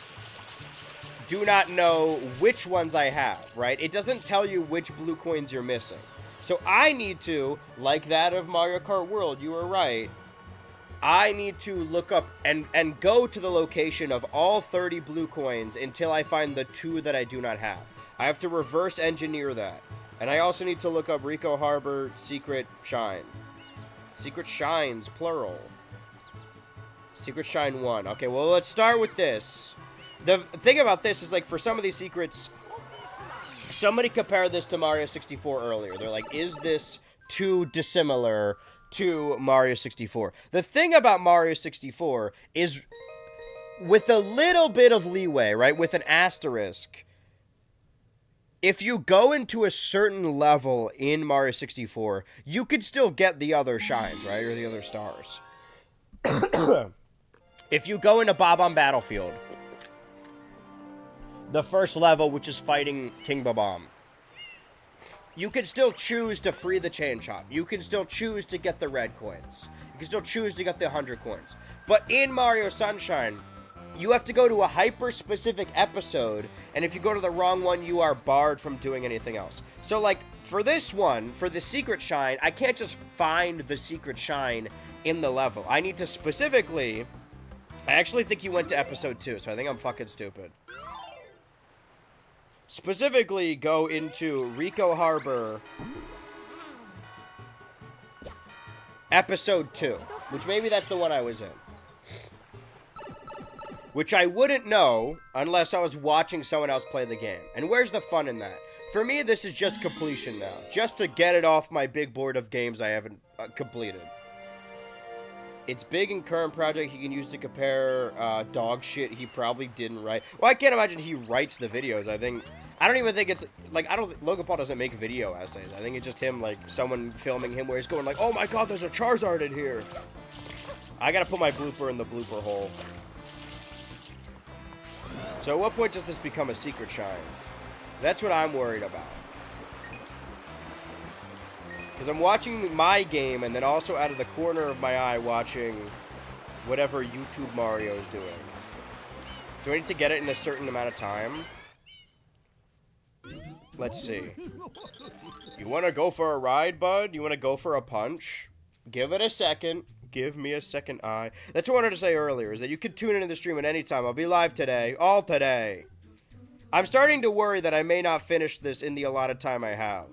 do not know which ones I have, right? It doesn't tell you which blue coins you're missing. So I need to, like that of Mario Kart World, you were right, I need to look up and go to the location of all 30 blue coins until I find the 2 that I do not have. I have to reverse engineer that. And I also need to look up Rico Harbor Secret Shine. Secret Shines, plural. Secret Shine 1. Okay, well, let's start with this. The thing about this is, like, for some of these secrets, somebody compared this to Mario 64 earlier. They're like, is this too dissimilar to Mario 64? The thing about Mario 64 is, with a little bit of leeway, right, with an asterisk, if you go into a certain level in Mario 64, you could still get the other shines, right, or the other stars. If you go into Bob-omb Battlefield, the first level, which is fighting King Bob-omb, you can still choose to free the chain shop. You can still choose to get the red coins. You can still choose to get the 100 coins. But in Mario Sunshine, you have to go to a hyper-specific episode, and if you go to the wrong one, you are barred from doing anything else. So, like, for this one, for the secret shine, I can't just find the secret shine in the level. I need to specifically... I actually think you went to episode 2, so I think I'm fucking stupid. Specifically, go into Rico Harbor episode 2, which maybe that's the one I was in. Which I wouldn't know unless I was watching someone else play the game. And where's the fun in that? For me, this is just completion now. Just to get it off my big board of games I haven't completed. It's big in current project he can use to compare dog shit he probably didn't write. Well, I can't imagine he writes the videos. I don't even think it's, like, Logan Paul doesn't make video essays. I think it's just him, like, someone filming him where he's going like, oh my god, there's a Charizard in here. I gotta put my blooper in the blooper hole. So at what point does this become a secret shine? That's what I'm worried about. Because I'm watching my game and then also out of the corner of my eye watching whatever YouTube Mario is doing. Do I need to get it in a certain amount of time? Let's see. You want to go for a ride, bud? You want to go for a punch? Give it a second. Give me a second eye. That's what I wanted to say earlier, is that you could tune into the stream at any time. I'll be live today. All today. I'm starting to worry that I may not finish this in the allotted time I have.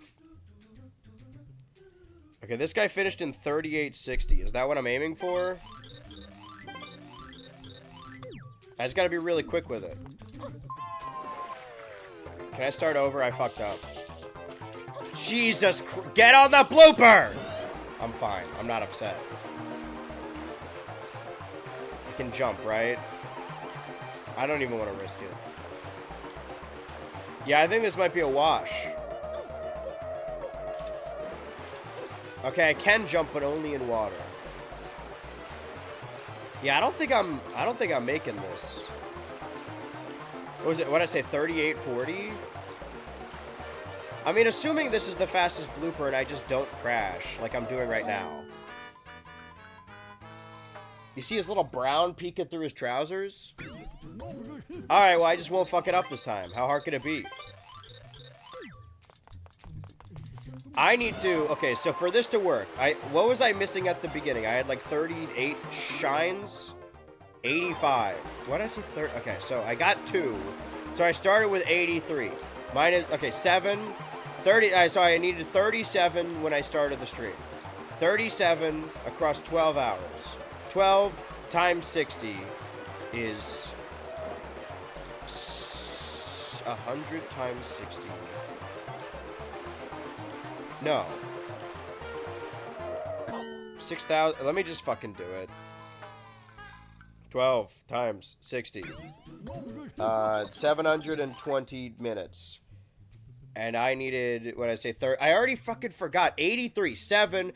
Okay, this guy finished in 38:60. Is that what I'm aiming for? I just gotta be really quick with it. Can I start over? I fucked up. Jesus Christ. Get on the blooper! I'm fine. I'm not upset. I can jump, right? I don't even want to risk it. Yeah, I think this might be a wash. Okay, I can jump, but only in water. Yeah, I don't think I'm making this. What was it? What did I say? 38:40? I mean, assuming this is the fastest blooper and I just don't crash like I'm doing right now. You see his little brown peeking through his trousers? Alright, well, I just won't fuck it up this time. How hard can it be? I need to... Okay, so for this to work, what was I missing at the beginning? I had like 38 shines. 85. What did I say? Okay, so I got 2. So I started with 83. Minus... Okay, 7. 30... So I needed 37 when I started the stream. 37 across 12 hours. 12 times 60 is... 100 times 60. No. 6,000. Let me just fucking do it. 12 times 60. 720 minutes. And I needed, what did I say, 30. I already fucking forgot. 83. 37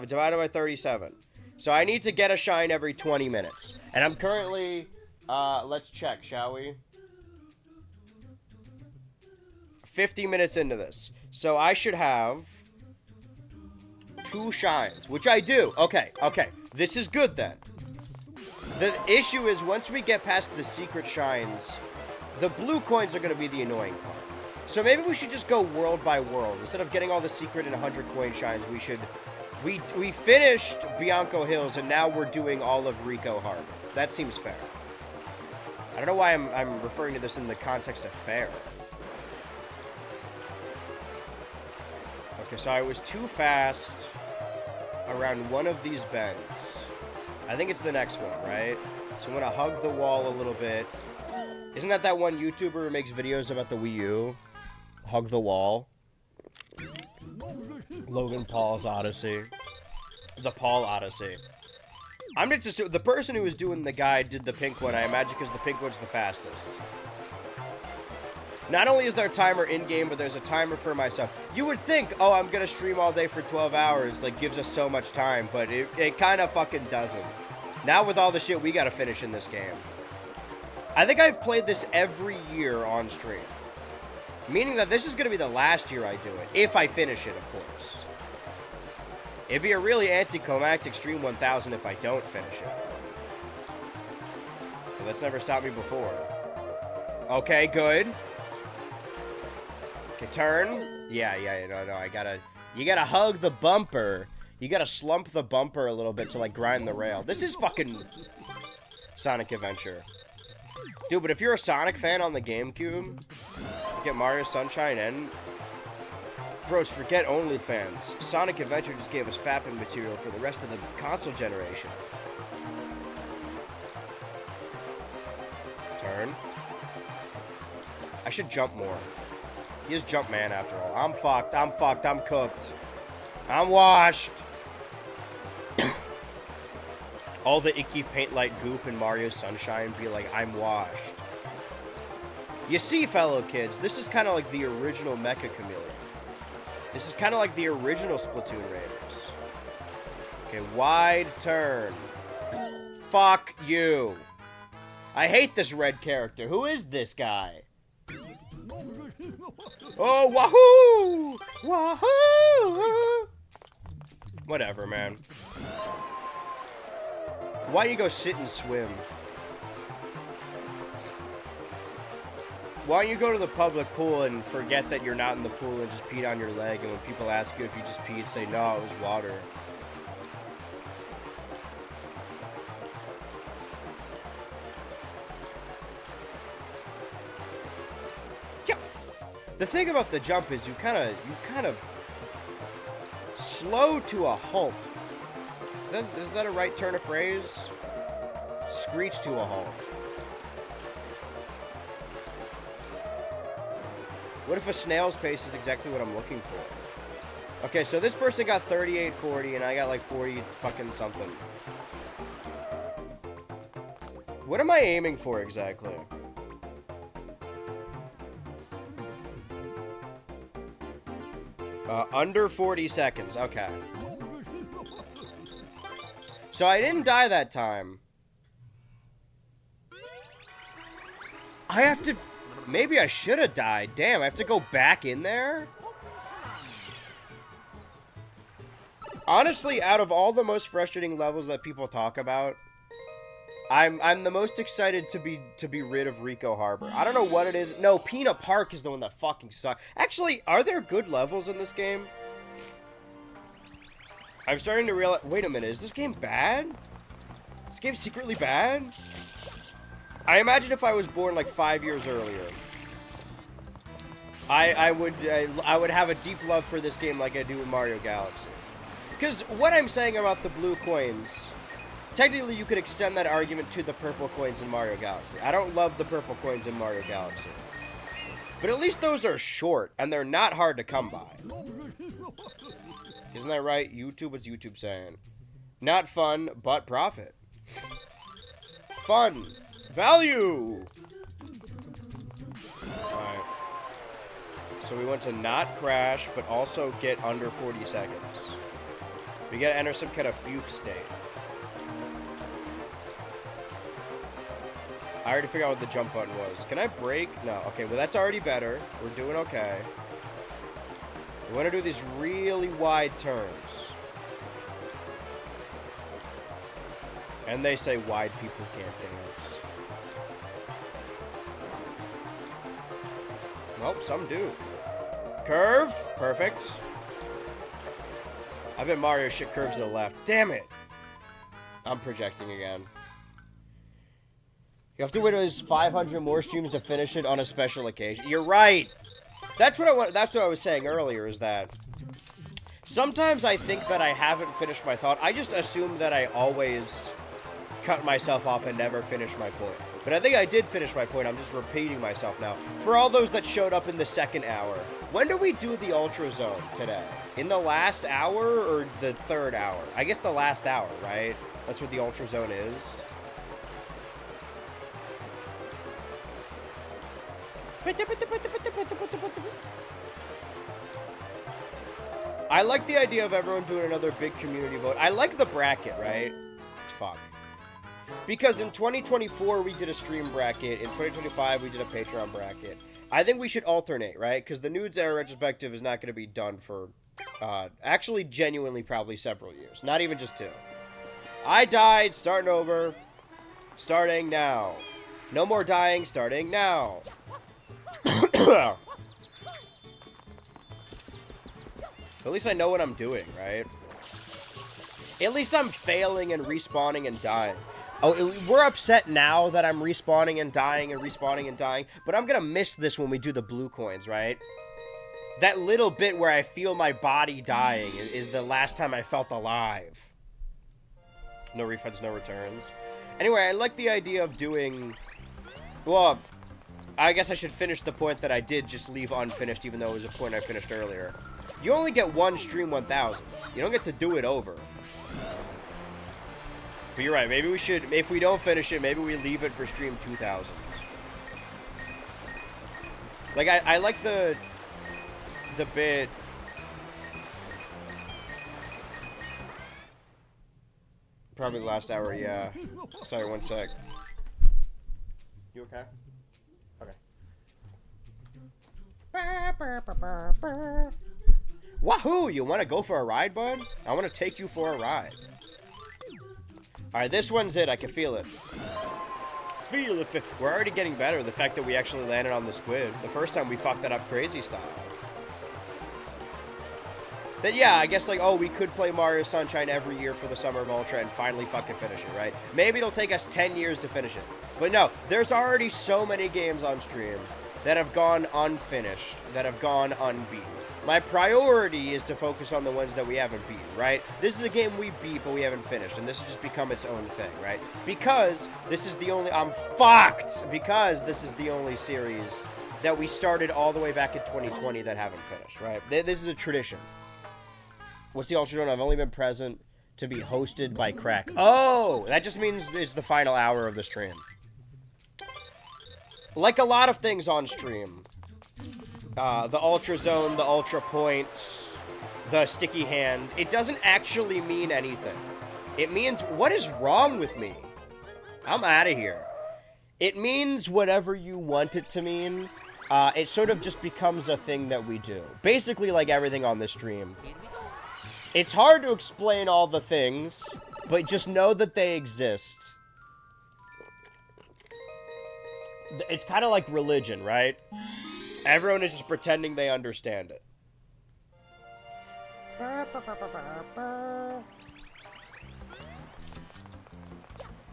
divided by 37. So I need to get a shine every 20 minutes. And I'm currently, let's check, shall we? 50 minutes into this. So I should have 2 shines, which I do. Okay. This is good then. The issue is once we get past the secret shines, the blue coins are going to be the annoying part. So maybe we should just go world by world. Instead of getting all the secret and 100 coin shines, we should... We finished Bianco Hills, and now we're doing all of Rico Harbor. That seems fair. I don't know why I'm referring to this in the context of fair. Okay, so I was too fast around one of these bends. I think it's the next one, right? So I'm going to hug the wall a little bit. Isn't that one YouTuber who makes videos about the Wii U? Hug the wall. Logan Paul's Odyssey. The Paul Odyssey. I'm just assuming the person who was doing the guide did the pink one, I imagine, because the pink one's the fastest. Not only is there a timer in-game, but there's a timer for myself. You would think, oh, I'm going to stream all day for 12 hours, like, gives us so much time, but it kind of fucking doesn't. Now with all the shit we got to finish in this game. I think I've played this every year on stream. Meaning that this is going to be the last year I do it, if I finish it, of course. It'd be a really anticlimactic stream 1000 if I don't finish it. But that's never stopped me before. Okay, good. Okay, turn. Yeah, no, you gotta hug the bumper. You gotta slump the bumper a little bit to, like, grind the rail. This is fucking Sonic Adventure. Dude, but if you're a Sonic fan on the GameCube, get Mario Sunshine and... Bros, forget OnlyFans. Sonic Adventure just gave us fapping material for the rest of the console generation. Turn. I should jump more. He is Jumpman after all. I'm fucked. I'm cooked. I'm washed. All the icky paint light goop in Mario Sunshine be like, I'm washed. You see, fellow kids, this is kind of like the original Mecha Chameleon. This is kind of like the original Splatoon Raiders. Okay, wide turn. Fuck you. I hate this red character. Who is this guy? Oh, wahoo! Wahoo! Whatever, man. Why don't you go sit and swim? Why don't you go to the public pool and forget that you're not in the pool and just pee on your leg, and when people ask you if you just peed, say, no, it was water. The thing about the jump is you kind of Slow to a halt. Is that a right turn of phrase? Screech to a halt. What if a snail's pace is exactly what I'm looking for? Okay, so this person got 38.40 and I got like 40 fucking something. What am I aiming for exactly? Under 40 seconds. Okay. So I didn't die that time. I have to... Maybe I should have died. Damn, I have to go back in there? Honestly, out of all the most frustrating levels that people talk about, I'm the most excited to be rid of Rico Harbor. I don't know what it is. No, Peanut Park is the one that fucking sucks. Actually, are there good levels in this game? I'm starting to realize... Wait a minute, is this game bad? This game's secretly bad? I imagine if I was born like 5 years earlier, I would have a deep love for this game like I do in Mario Galaxy. Because what I'm saying about the blue coins, technically you could extend that argument to the purple coins in Mario Galaxy. I don't love the purple coins in Mario Galaxy. But at least those are short, and they're not hard to come by. Isn't that right? YouTube, what's YouTube saying? Not fun, but profit. Fun. Value! Alright. So we want to not crash, but also get under 40 seconds. We gotta enter some kind of fugue state. I already figured out what the jump button was. Can I brake? No. Okay, well that's already better. We're doing okay. We want to do these really wide turns. And they say wide people can't dance. Well, some do. Curve. Perfect. I bet Mario shit curves to the left. Damn it. I'm projecting again. You have to wait till there's 500 more streams to finish it on a special occasion. You're right. That's what I want. That's what I was saying earlier, is that sometimes I think that I haven't finished my thought. I just assume that I always cut myself off and never finish my point. But I think I did finish my point. I'm just repeating myself now. For all those that showed up in the second hour, when do we do the Ultra Zone today? In the last hour or the third hour? I guess the last hour, right? That's what the Ultra Zone is. I like the idea of everyone doing another big community vote. I like the bracket, right? Fuck. Because in 2024, we did a stream bracket. In 2025, we did a Patreon bracket. I think we should alternate, right? Because the Nudes Era retrospective is not going to be done for, actually, genuinely, probably several years. Not even just 2. I died. Starting over. Starting now. No more dying. Starting now. At least I know what I'm doing, right? At least I'm failing and respawning and dying. Oh, we're upset now that I'm respawning and dying and respawning and dying, but I'm gonna miss this when we do the blue coins, right? That little bit where I feel my body dying is the last time I felt alive. No refunds, no returns. Anyway, I like the idea of doing... Well, I guess I should finish the point that I did just leave unfinished, even though it was a point I finished earlier. You only get one stream 1000s. You don't get to do it over. But you're right, maybe we should, if we don't finish it, maybe we leave it for stream 2000s. Like, I like the bit... Probably the last hour, yeah. Sorry, one sec. You okay? Okay. Wahoo! You want to go for a ride, bud? I want to take you for a ride. Alright, this one's it. I can feel it. Feel it. We're already getting better. The fact that we actually landed on the squid. The first time we fucked that up crazy style. Then yeah, I guess like, oh, we could play Mario Sunshine every year for the Summer of Ultra and finally fucking finish it, right? Maybe it'll take us 10 years to finish it. But no, there's already so many games on stream that have gone unfinished, that have gone unbeaten. My priority is to focus on the ones that we haven't beaten, right? This is a game we beat, but we haven't finished, and this has just become its own thing, right? Because this is the only... I'm fucked! Because this is the only series that we started all the way back in 2020 that haven't finished, right? This is a tradition. What's the Ultra Zone? I've only been present to be hosted by Crack. Oh! That just means it's the final hour of the stream. Like a lot of things on stream... the Ultra Zone, the Ultra Point, the Sticky Hand, it doesn't actually mean anything. It means, what is wrong with me? I'm out of here. It means whatever you want it to mean. It sort of just becomes a thing that we do. Basically like everything on this stream. It's hard to explain all the things, but just know that they exist. It's kind of like religion, right? Everyone is just pretending they understand it.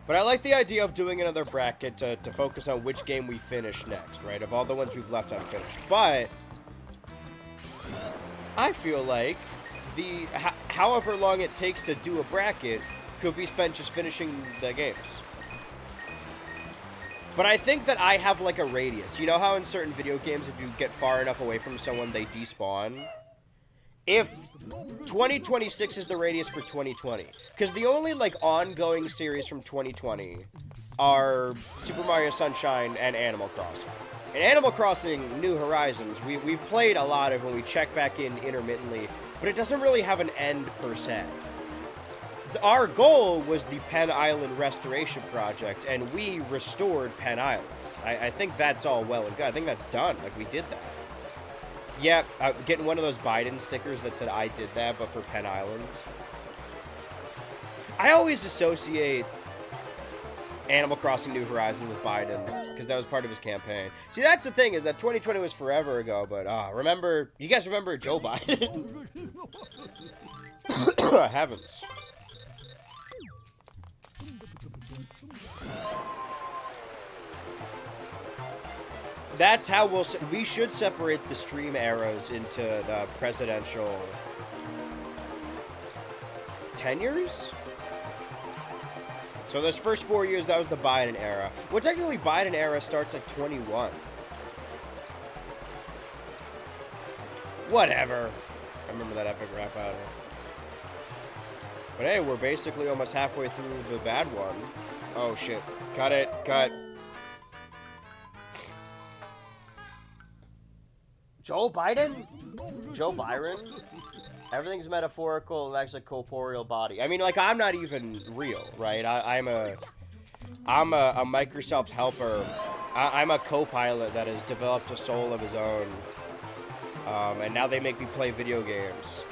But I like the idea of doing another bracket to focus on which game we finish next, right? Of all the ones we've left unfinished. But I feel like however long it takes to do a bracket could be spent just finishing the games. But I think that I have, like, a radius. You know how in certain video games, if you get far enough away from someone, they despawn? If 2026 is the radius for 2020. Because the only, like, ongoing series from 2020 are Super Mario Sunshine and Animal Crossing. In Animal Crossing New Horizons, we've played a lot of when we check back in intermittently, but it doesn't really have an end, per se. Our goal was the Penn Island Restoration Project, and we restored Penn Island. I think that's all well and good. I think that's done. Like, we did that. Yeah, getting one of those Biden stickers that said I did that, but for Penn Island. I always associate Animal Crossing New Horizons with Biden, because that was part of his campaign. See, that's the thing, is that 2020 was forever ago, but you guys remember Joe Biden? Heavens. That's how we should separate the stream eras into the presidential tenures. So those first 4 years, that was the Biden era. Well, technically, Biden era starts at 21. Whatever. I remember that epic rap battle. But hey, we're basically almost halfway through the bad one. Oh shit. Cut it. Cut. Joe Biden? Joe Byron? Everything's metaphorical, that's a corporeal body. I mean, like, I'm not even real, right? I'm a Microsoft helper. I'm a co-pilot that has developed a soul of his own. And now they make me play video games.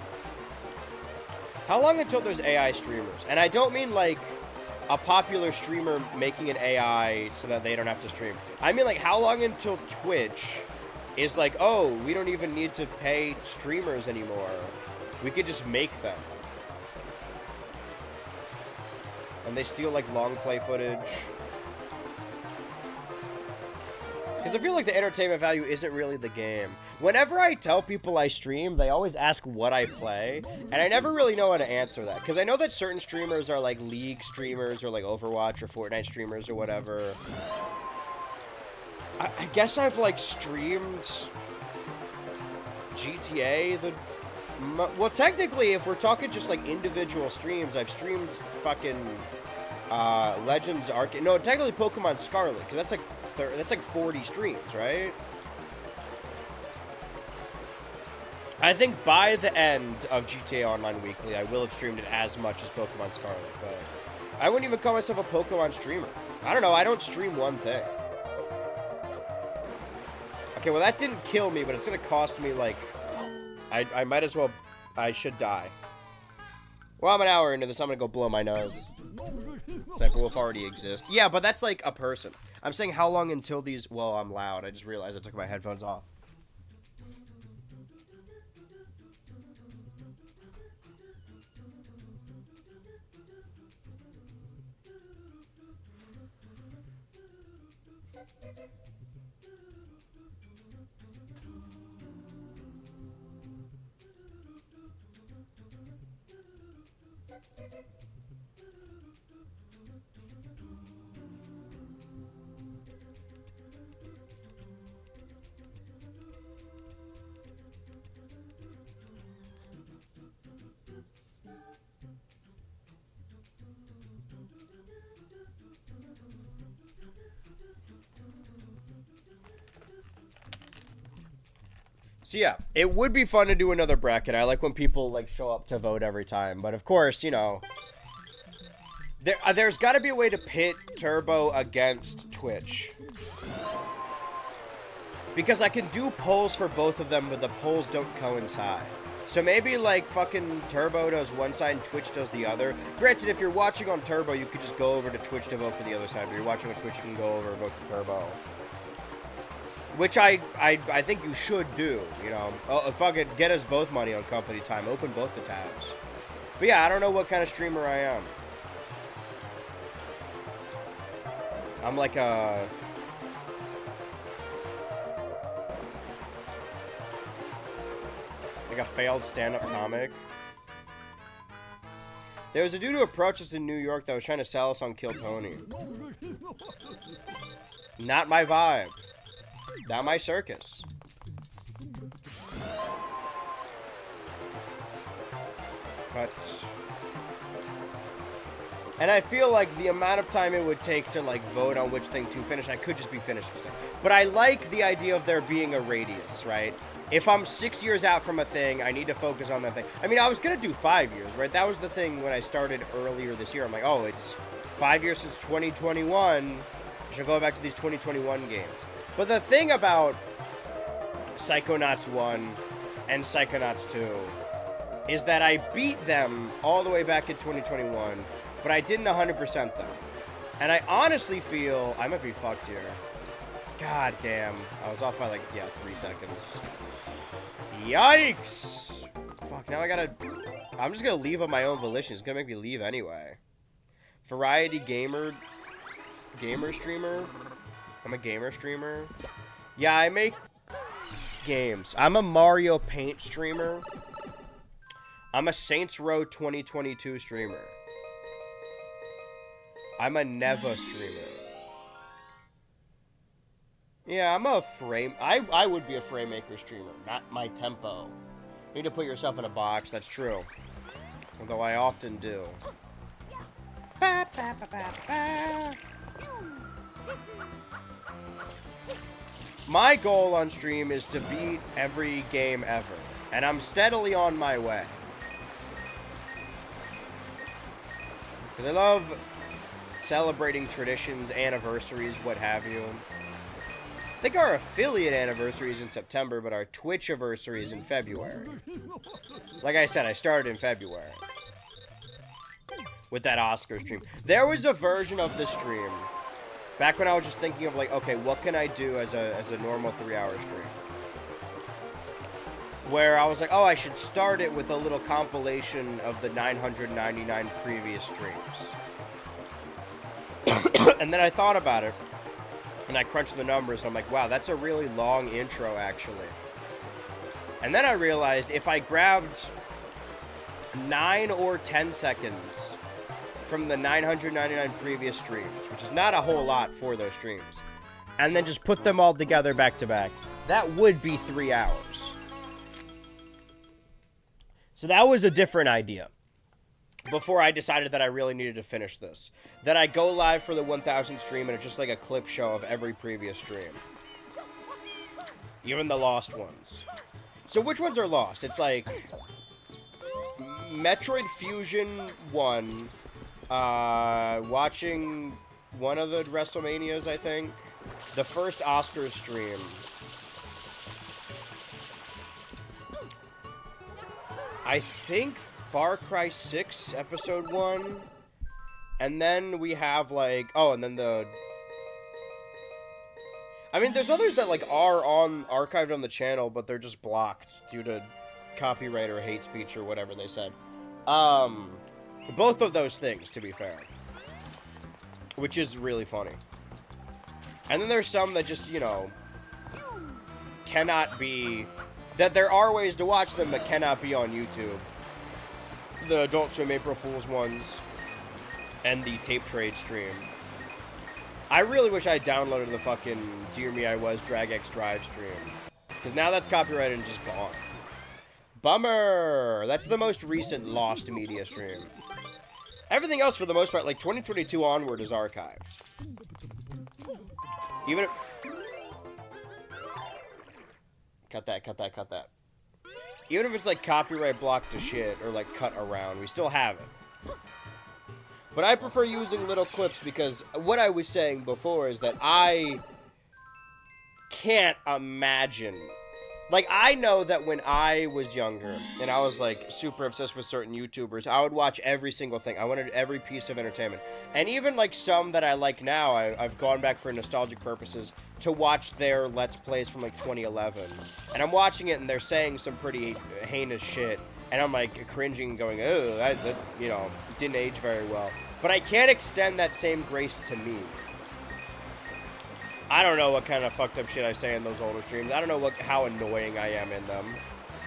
How long until there's AI streamers? And I don't mean, like, a popular streamer making an AI so that they don't have to stream. I mean, like, how long until Twitch is like, oh, we don't even need to pay streamers anymore. We could just make them. And they steal, like, long play footage. Because I feel like the entertainment value isn't really the game. Whenever I tell people I stream, they always ask what I play, and I never really know how to answer that. Because I know that certain streamers are, like, League streamers, or, like, Overwatch, or Fortnite streamers, or whatever. I guess I've, like, streamed GTA, well, technically, if we're talking just, like, individual streams, I've streamed fucking Legends Arcade. No, technically Pokemon Scarlet, because that's like 40 streams, right? I think by the end of GTA Online Weekly, I will have streamed it as much as Pokemon Scarlet, but I wouldn't even call myself a Pokemon streamer. I don't know, I don't stream one thing. Okay, well, that didn't kill me, but it's gonna cost me, like... I might as well... I should die. Well, I'm an hour into this. I'm gonna go blow my nose. Sniper Wolf already exists. Yeah, but that's, like, a person. I'm saying how long until these... Well, I'm loud. I just realized I took my headphones off. So yeah, it would be fun to do another bracket. I like when people like show up to vote every time, but of course, you know, there's got to be a way to pit Turbo against Twitch. Because I can do polls for both of them, but the polls don't coincide. So maybe, like, fucking Turbo does one side and Twitch does the other. Granted, if you're watching on Turbo, you could just go over to Twitch to vote for the other side. But if you're watching on Twitch, you can go over and vote for Turbo. Which I think you should do, you know. Oh, fucking get us both money on company time. Open both the tabs. But yeah, I don't know what kind of streamer I am. I'm like a... like a failed stand-up comic. There was a dude who approached us in New York that was trying to sell us on Kill Tony. Not my vibe. Not my circus. Cut. And I feel like the amount of time it would take to, like, vote on which thing to finish, I could just be finishing stuff. But I like the idea of there being a radius, right? If I'm 6 years out from a thing, I need to focus on that thing. I mean, I was going to do 5 years, right? That was the thing when I started earlier this year. I'm like, oh, it's 5 years since 2021. I should go back to these 2021 games. But the thing about Psychonauts 1 and Psychonauts 2 is that I beat them all the way back in 2021, but I didn't 100% them. And I honestly feel I might be fucked here. God damn. I was off by, like, yeah, 3 seconds. Yikes! Fuck, now I gotta... I'm just gonna leave on my own volition. It's gonna make me leave anyway. Variety gamer... gamer streamer? I'm a gamer streamer. Yeah, I make games. I'm a Mario Paint streamer. I'm a Saints Row 2022 streamer. I'm a Neva streamer. Yeah, I'm a frame... I would be a frame maker streamer, not my tempo. You need to put yourself in a box, that's true. Although I often do. My goal on stream is to beat every game ever. And I'm steadily on my way. Because I love celebrating traditions, anniversaries, what have you. I think our affiliate anniversary is in September, but our Twitch anniversary is in February. Like I said, I started in February. With that Oscar stream. There was a version of the stream, back when I was just thinking of like, okay, what can I do as a normal 3-hour stream? Where I was like, oh, I should start it with a little compilation of the 999 previous streams. And then I thought about it. And I crunched the numbers, and I'm like, wow, that's a really long intro, actually. And then I realized if I grabbed 9 or 10 seconds from the 999 previous streams, which is not a whole lot for those streams, and then just put them all together back to back, that would be 3 hours. So that was a different idea. Before I decided that I really needed to finish this. That I go live for the 1000 stream and it's just like a clip show of every previous stream. Even the lost ones. So which ones are lost? It's like... Metroid Fusion 1. Watching one of the WrestleManias, I think. The first Oscars stream. I think... Far Cry 6, Episode 1. And then we have, like... Oh, and then the... I mean, there's others that, like, are archived on the channel, but they're just blocked due to copyright or hate speech or whatever they said. Both of those things, to be fair. Which is really funny. And then there's some that just, you know... cannot be... That there are ways to watch them, but cannot be on YouTube. The Adult Swim April Fool's ones, and the tape trade stream. I really wish I downloaded the fucking Dear Me I Was Drag X Drive stream. Because now that's copyrighted and just gone. Bummer! That's the most recent lost media stream. Everything else, for the most part, like 2022 onward, is archived. Even if... Cut that, cut that, cut that. Even if it's like copyright blocked to shit or like cut around, we still have it. But I prefer using little clips because what I was saying before is that I can't imagine. Like, I know that when I was younger and I was like super obsessed with certain YouTubers, I would watch every single thing. I wanted every piece of entertainment. And even like some that I like now, I've gone back for nostalgic purposes to watch their Let's Plays from like 2011. And I'm watching it and they're saying some pretty heinous shit. And I'm like cringing and going, oh, that you know, it didn't age very well. But I can't extend that same grace to me. I don't know what kind of fucked up shit I say in those older streams. I don't know how annoying I am in them.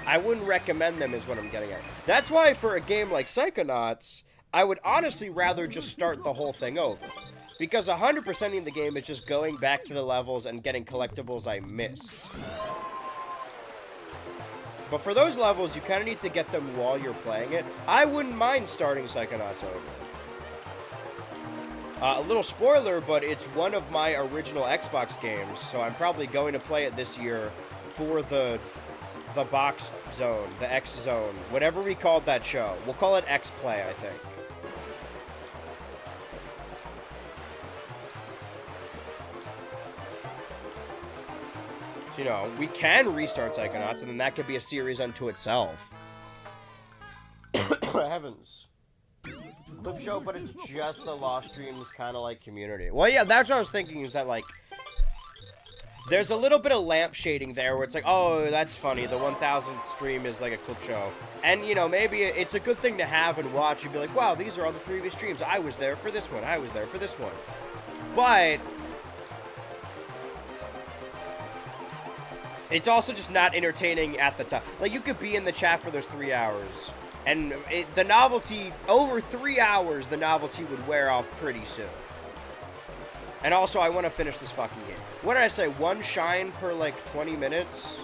I wouldn't recommend them is what I'm getting at. That's why for a game like Psychonauts, I would honestly rather just start the whole thing over. Because 100%ing the game is just going back to the levels and getting collectibles I missed. But for those levels, you kind of need to get them while you're playing it. I wouldn't mind starting Psychonauts over. A little spoiler, but it's one of my original Xbox games, so I'm probably going to play it this year for the box zone, the X zone, whatever we called that show. We'll call it X Play, I think. So, you know, we can restart Psychonauts, and then that could be a series unto itself. Heavens. Clip show, but it's just the Lost Streams kind of like community. Well, yeah, that's what I was thinking, is that, like, there's a little bit of lamp shading there where it's like, oh, that's funny, the 1000th stream is like a clip show. And, you know, maybe it's a good thing to have and watch and be like, wow, these are all the previous streams. I was there for this one. I was there for this one. But it's also just not entertaining at the time. Like, you could be in the chat for those 3 hours. And the novelty, over 3 hours, the novelty would wear off pretty soon. And also, I want to finish this fucking game. What did I say? 1 shine per, like, 20 minutes?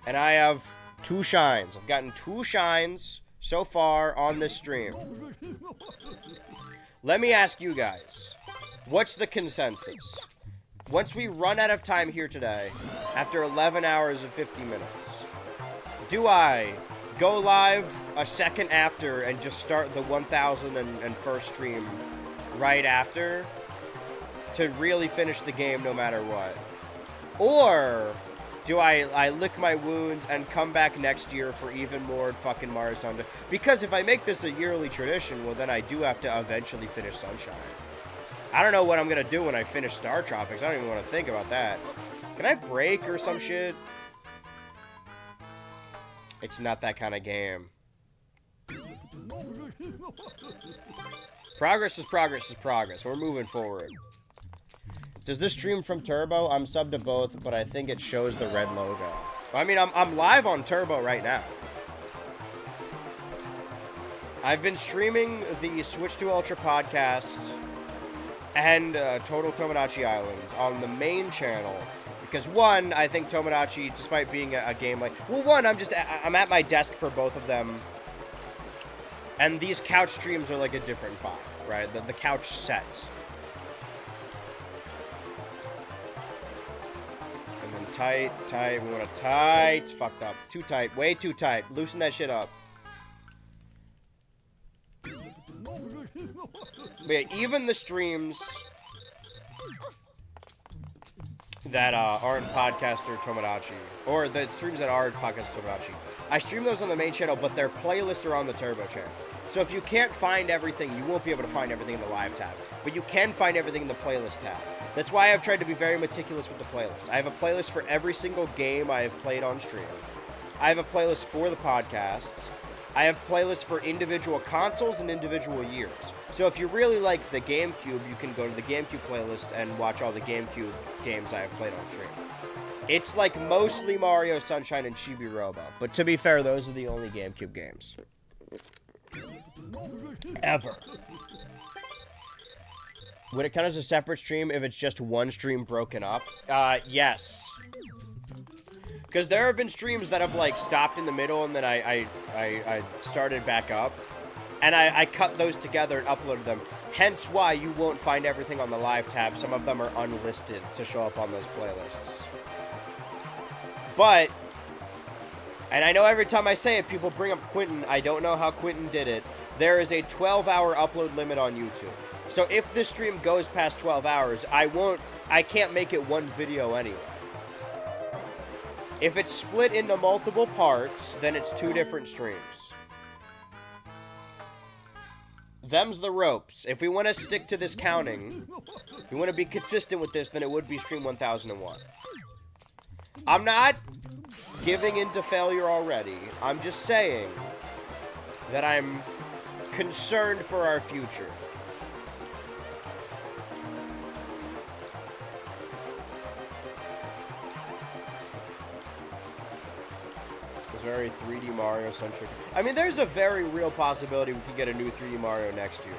And I have 2 shines. I've gotten 2 shines so far on this stream. Let me ask you guys. What's the consensus? Once we run out of time here today, after 11 hours and 50 minutes... do I go live a second after and just start the 1001st stream right after to really finish the game no matter what? Or do I lick my wounds and come back next year for even more fucking Mario Sunshine? Because if I make this a yearly tradition, well, then I do have to eventually finish Sunshine. I don't know what I'm going to do when I finish Star Tropics. I don't even want to think about that. Can I break or some shit? It's not that kind of game. Progress is progress is progress. We're moving forward. Does this stream from Turbo? I'm subbed to both, but I think it shows the red logo. I mean, I'm live on Turbo right now. I've been streaming the Switch to Ultra podcast and Total Tomodachi Island on the main channel. Because one, I think Tomodachi, despite being a game like... well, one, I'm at my desk for both of them. And these couch streams are like a different vibe, right? The couch set. And then tight. We want to tight. It's fucked up. Too tight. Way too tight. Loosen that shit up. But yeah, even the streams that aren't podcaster Tomodachi, or the streams that aren't podcaster Tomodachi, I stream those on the main channel, but their playlists are on the Turbo channel. So if you can't find everything, you won't be able to find everything in the live tab, but you can find everything in the playlist tab. That's why I've tried to be very meticulous with the playlist. I have a playlist for every single game I have played on stream. I have a playlist for the podcasts. I have playlists for individual consoles and individual years. So if you really like the GameCube, you can go to the GameCube playlist and watch all the GameCube games I have played on stream. It's like mostly Mario, Sunshine, and Chibi Robo. But to be fair, those are the only GameCube games. Ever. Would it count as a separate stream if it's just one stream broken up? Yes. Because there have been streams that have, like, stopped in the middle and then I started back up. And I cut those together and uploaded them. Hence why you won't find everything on the live tab. Some of them are unlisted to show up on those playlists. But, and I know every time I say it, people bring up Quentin. I don't know how Quentin did it. There is a 12-hour upload limit on YouTube. So if this stream goes past 12 hours, I can't make it one video anyway. If it's split into multiple parts, then it's 2 different streams. Them's the ropes. If we want to stick to this counting, if we want to be consistent with this, then it would be stream 1001. I'm not giving into failure already. I'm just saying that I'm concerned for our future. It's very 3D Mario centric. I mean, there's a very real possibility we could get a new 3D Mario next year.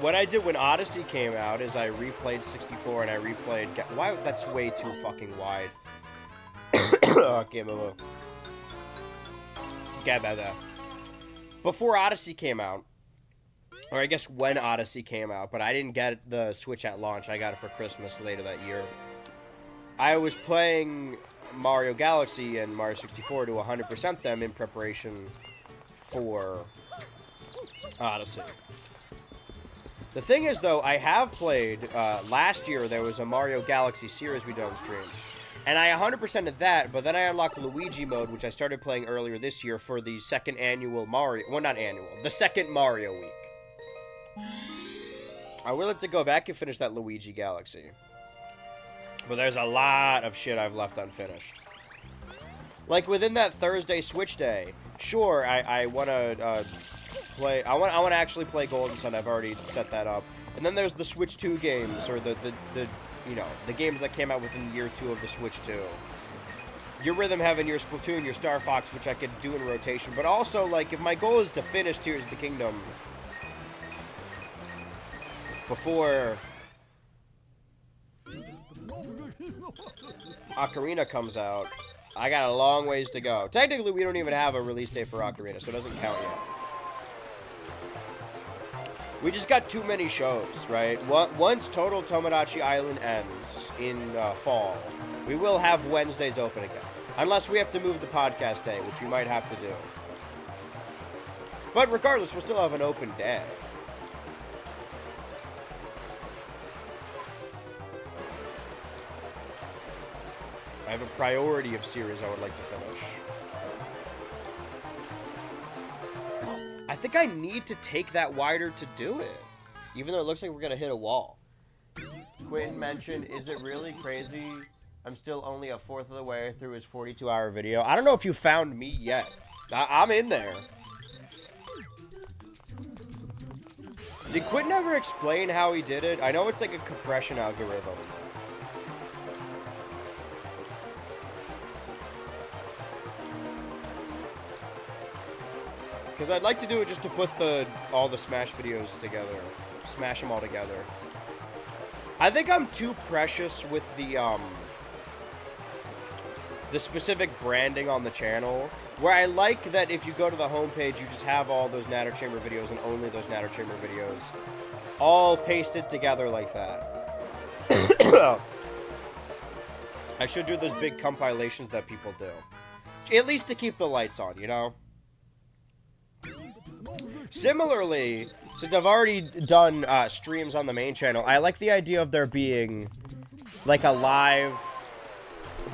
What I did when Odyssey came out is I replayed 64 and I replayed... Why? That's way too fucking wide. Okay, move. Get that. Before Odyssey came out, or I guess when Odyssey came out, but I didn't get the Switch at launch. I got it for Christmas later that year. I was playing Mario Galaxy and Mario 64 to 100% them in preparation for Odyssey. The thing is, though, I have played, last year there was a Mario Galaxy series we did on stream. And I 100%ed that, but then I unlocked Luigi mode, which I started playing earlier this year for the second annual Mario... Well, not annual. The second Mario week. I will have to go back and finish that Luigi Galaxy. But there's a lot of shit I've left unfinished. Like, within that Thursday Switch Day, sure, I want to play... I want to actually play Golden Sun. I've already set that up. And then there's the Switch 2 games, or the you know, the games that came out within year 2 of the Switch 2. Your Rhythm Heaven, your Splatoon, your Star Fox, which I could do in rotation. But also, like, if my goal is to finish Tears of the Kingdom before Ocarina comes out, I got a long ways to go. Technically, we don't even have a release date for Ocarina, so it doesn't count yet. We just got too many shows, right? Once Total Tomodachi Island ends in fall, we will have Wednesdays open again. Unless we have to move the podcast day, which we might have to do. But regardless, we'll still have an open day. I have a priority of series I would like to finish. I think I need to take that wider to do it. Even though it looks like we're going to hit a wall. Quentin mentioned, is it really crazy? I'm still only a fourth of the way through his 42-hour video. I don't know if you found me yet. I'm in there. Did Quentin ever explain how he did it? I know it's like a compression algorithm. Because I'd like to do it just to put all the Smash videos together. Smash them all together. I think I'm too precious with the specific branding on the channel. Where I like that if you go to the homepage, you just have all those Natter Chamber videos and only those Natter Chamber videos. All pasted together like that. I should do those big compilations that people do. At least to keep the lights on, you know? Similarly, since I've already done streams on the main channel, I like the idea of there being like a live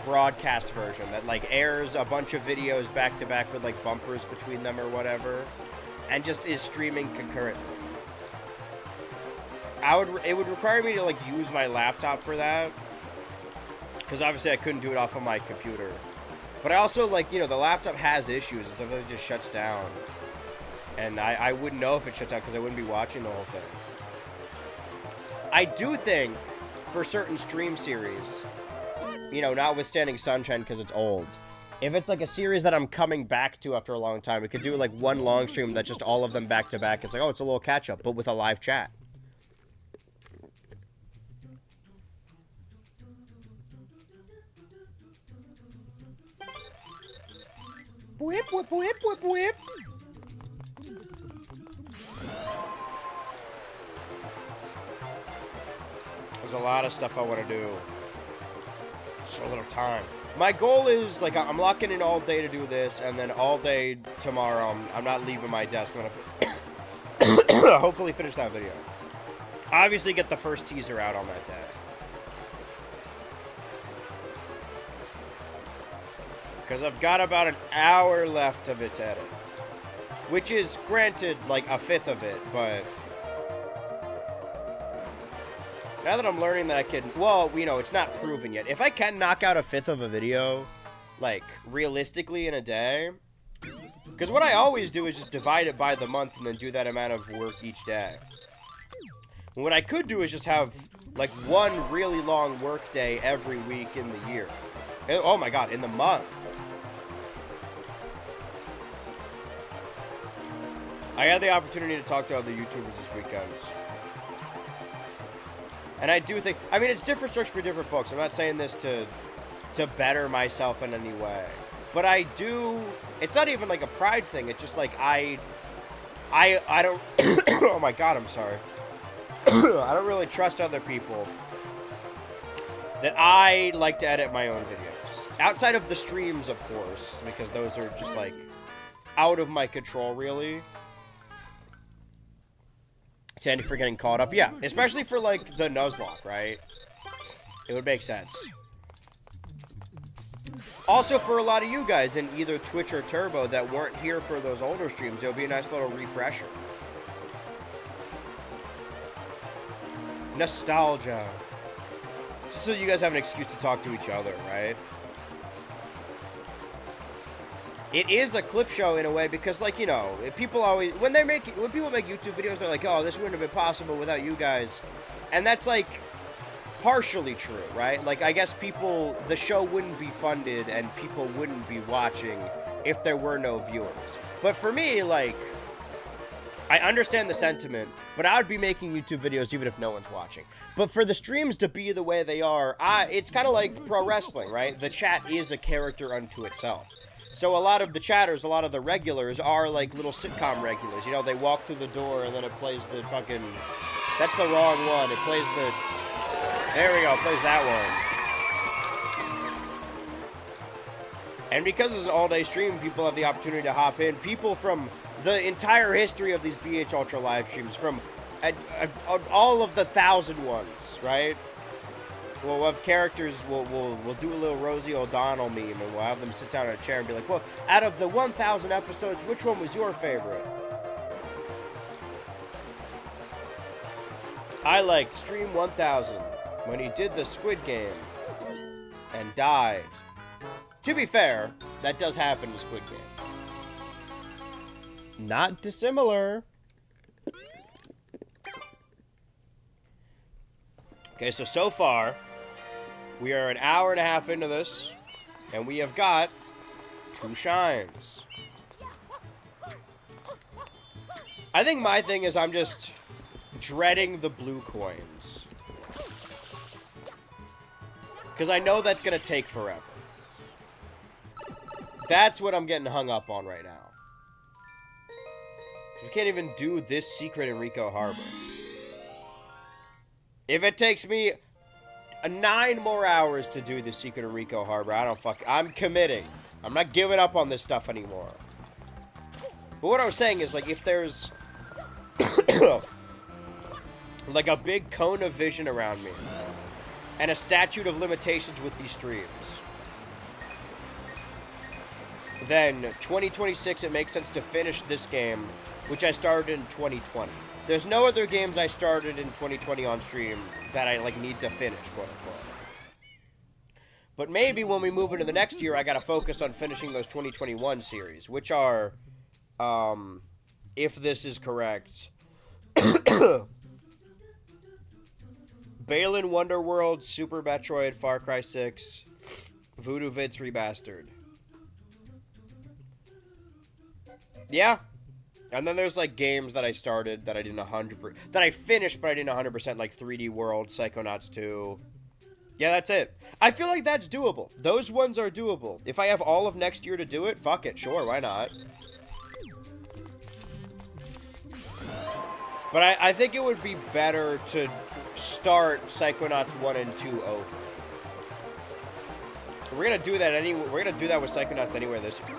broadcast version that like airs a bunch of videos back to back with like bumpers between them or whatever, and just is streaming concurrently. It would require me to like use my laptop for that, because obviously I couldn't do it off of my computer. But I also, like, you know, the laptop has issues. It sometimes just shuts down. And I wouldn't know if it shuts down because I wouldn't be watching the whole thing. I do think, for certain stream series, you know, notwithstanding Sunshine because it's old, if it's like a series that I'm coming back to after a long time, we could do like one long stream that's just all of them back to back. It's like, oh, it's a little catch-up, but with a live chat. Whip, whip, whip, whip, whip. There's a lot of stuff I want to do. So little time. My goal is, like, I'm locking in all day to do this, and then all day tomorrow, I'm not leaving my desk. I'm gonna hopefully finish that video. Obviously get the first teaser out on that day. Because I've got about an hour left of it to edit. Which is, granted, like a fifth of it, but... Now that I'm learning that I can... Well, you know, it's not proven yet. If I can knock out a fifth of a video, like, realistically in a day... Because what I always do is just divide it by the month and then do that amount of work each day. What I could do is just have, like, one really long work day every week in the year. Oh my god, in the month. I had the opportunity to talk to other YouTubers this weekend. And I do think, I mean, it's different strokes for different folks. I'm not saying this to better myself in any way. But I do, it's not even like a pride thing. It's just like I don't, oh my god, I'm sorry. I don't really trust other people that I like to edit my own videos. Outside of the streams, of course, because those are just like out of my control, really. Sandy for getting caught up. Yeah, especially for, like, the Nuzlocke, right? It would make sense. Also, for a lot of you guys in either Twitch or Turbo that weren't here for those older streams, it would be a nice little refresher. Nostalgia. Just so you guys have an excuse to talk to each other, right? It is a clip show in a way because, like, you know, people always, when people make YouTube videos, they're like, oh, this wouldn't have been possible without you guys. And that's, like, partially true, right? Like, I guess the show wouldn't be funded and people wouldn't be watching if there were no viewers. But for me, like, I understand the sentiment, but I would be making YouTube videos even if no one's watching. But for the streams to be the way they are, it's kind of like pro wrestling, right? The chat is a character unto itself. So a lot of the chatters, a lot of the regulars are like little sitcom regulars. You know, they walk through the door and then it plays the fucking... That's the wrong one. It plays the... There we go. It plays that one. And because it's an all-day stream, people have the opportunity to hop in. People from the entire history of these BHultra live streams, from all of the 1,000 ones, right? We'll have characters, we'll do a little Rosie O'Donnell meme, and we'll have them sit down in a chair and be like, well, out of the 1,000 episodes, which one was your favorite? I liked Stream 1000, when he did the Squid Game, and died. To be fair, that does happen in Squid Game. Not dissimilar. Okay, so far... We are an hour and a half into this, and we have got 2 shines. I think my thing is I'm just dreading the blue coins. Because I know that's going to take forever. That's what I'm getting hung up on right now. We can't even do this secret in Rico Harbor. If it takes me... 9 more hours to do the secret of Rico Harbor. I'm committing. I'm not giving up on this stuff anymore. But what I was saying is, like, if there's like a big cone of vision around me and a statute of limitations with these streams, then 2026 it makes sense to finish this game, which I started in 2020. There's no other games I started in 2020 on stream that I, like, need to finish, quote-unquote. But maybe when we move into the next year, I gotta focus on finishing those 2021 series, which are, if this is correct, Balan Wonderworld, Super Metroid, Far Cry 6, Voodoo Vids Remastered. Yeah. And then there's, like, games that I started that I didn't 100%... That I finished, but I didn't 100%, like 3D World, Psychonauts 2. Yeah, that's it. I feel like that's doable. Those ones are doable. If I have all of next year to do it, fuck it. Sure, why not? But I think it would be better to start Psychonauts 1 and 2 over. We're gonna do that we're gonna do that with Psychonauts anywhere this year.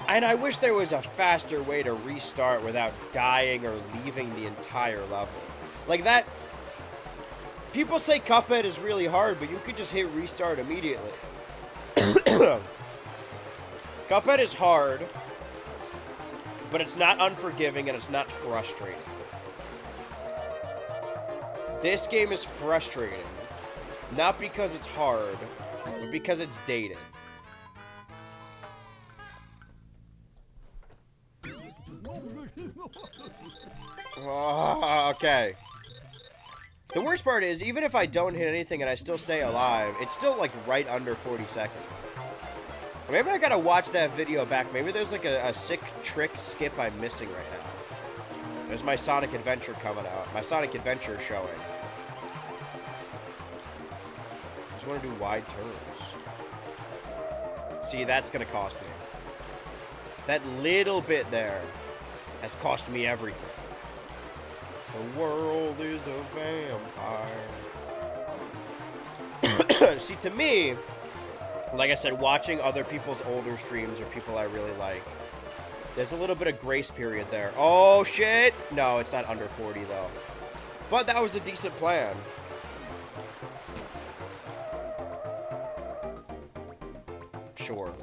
And I wish there was a faster way to restart without dying or leaving the entire level. Like that. People say Cuphead is really hard, but you could just hit restart immediately. Cuphead is hard, but it's not unforgiving and it's not frustrating. This game is frustrating. Not because it's hard, but because it's dated. Oh, okay. The worst part is, even if I don't hit anything and I still stay alive, it's still, like, right under 40 seconds. Maybe I gotta watch that video back. Maybe there's, like, a sick trick skip I'm missing right now. There's my Sonic Adventure coming out. My Sonic Adventure showing. I just want to do wide turns. See, that's gonna cost me. That little bit there has cost me everything. The world is a vampire. See, to me, like I said, watching other people's older streams or people I really like, there's a little bit of grace period there. Oh, shit! No, it's not under 40, though. But that was a decent plan. Sure.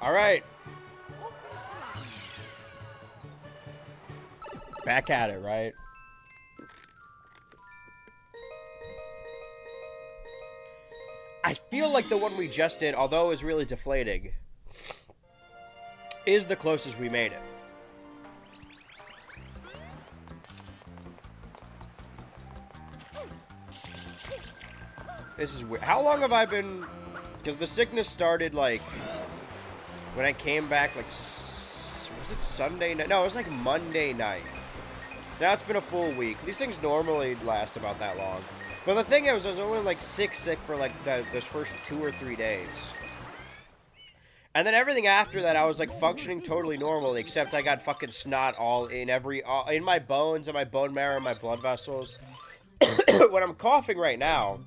All right. Back at it, right? I feel like the one we just did, although it was really deflating, is the closest we made it. This is weird. How long have I been... Because the sickness started, like... When I came back, like... Was it Sunday night? No, it was like Monday night. Now it's been a full week. These things normally last about that long. But the thing is, I was only like sick for like those first 2 or 3 days. And then everything after that, I was like functioning totally normally, except I got fucking snot all in in my bones and my bone marrow and my blood vessels. When I'm coughing right now,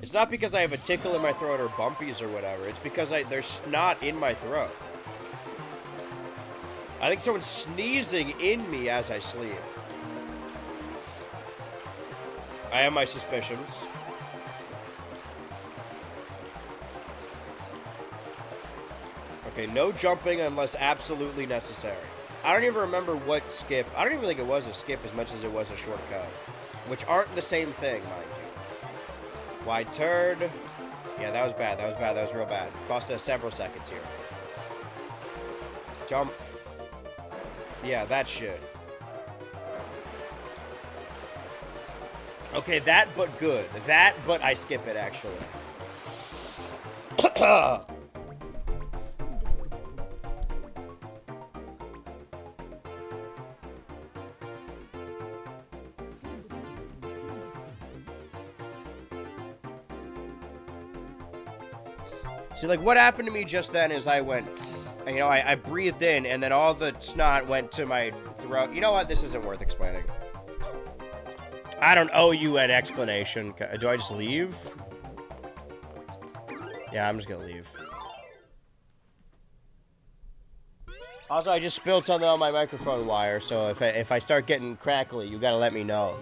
it's not because I have a tickle in my throat or bumpies or whatever. It's because there's snot in my throat. I think someone's sneezing in me as I sleep. I have my suspicions. Okay, no jumping unless absolutely necessary. I don't even remember what skip. I don't even think it was a skip as much as it was a shortcut. Which aren't the same thing, mind you. Wide turn. Yeah, that was bad. That was bad. That was real bad. Cost us several seconds here. Jump. Yeah, that shit. Okay, that but good. That but I skip it, actually. See, like, what happened to me just then is I went... You know, I breathed in, and then all the snot went to my throat. You know what? This isn't worth explaining. I don't owe you an explanation. Do I just leave? Yeah, I'm just gonna leave. Also, I just spilled something on my microphone wire, so if I start getting crackly, you gotta let me know.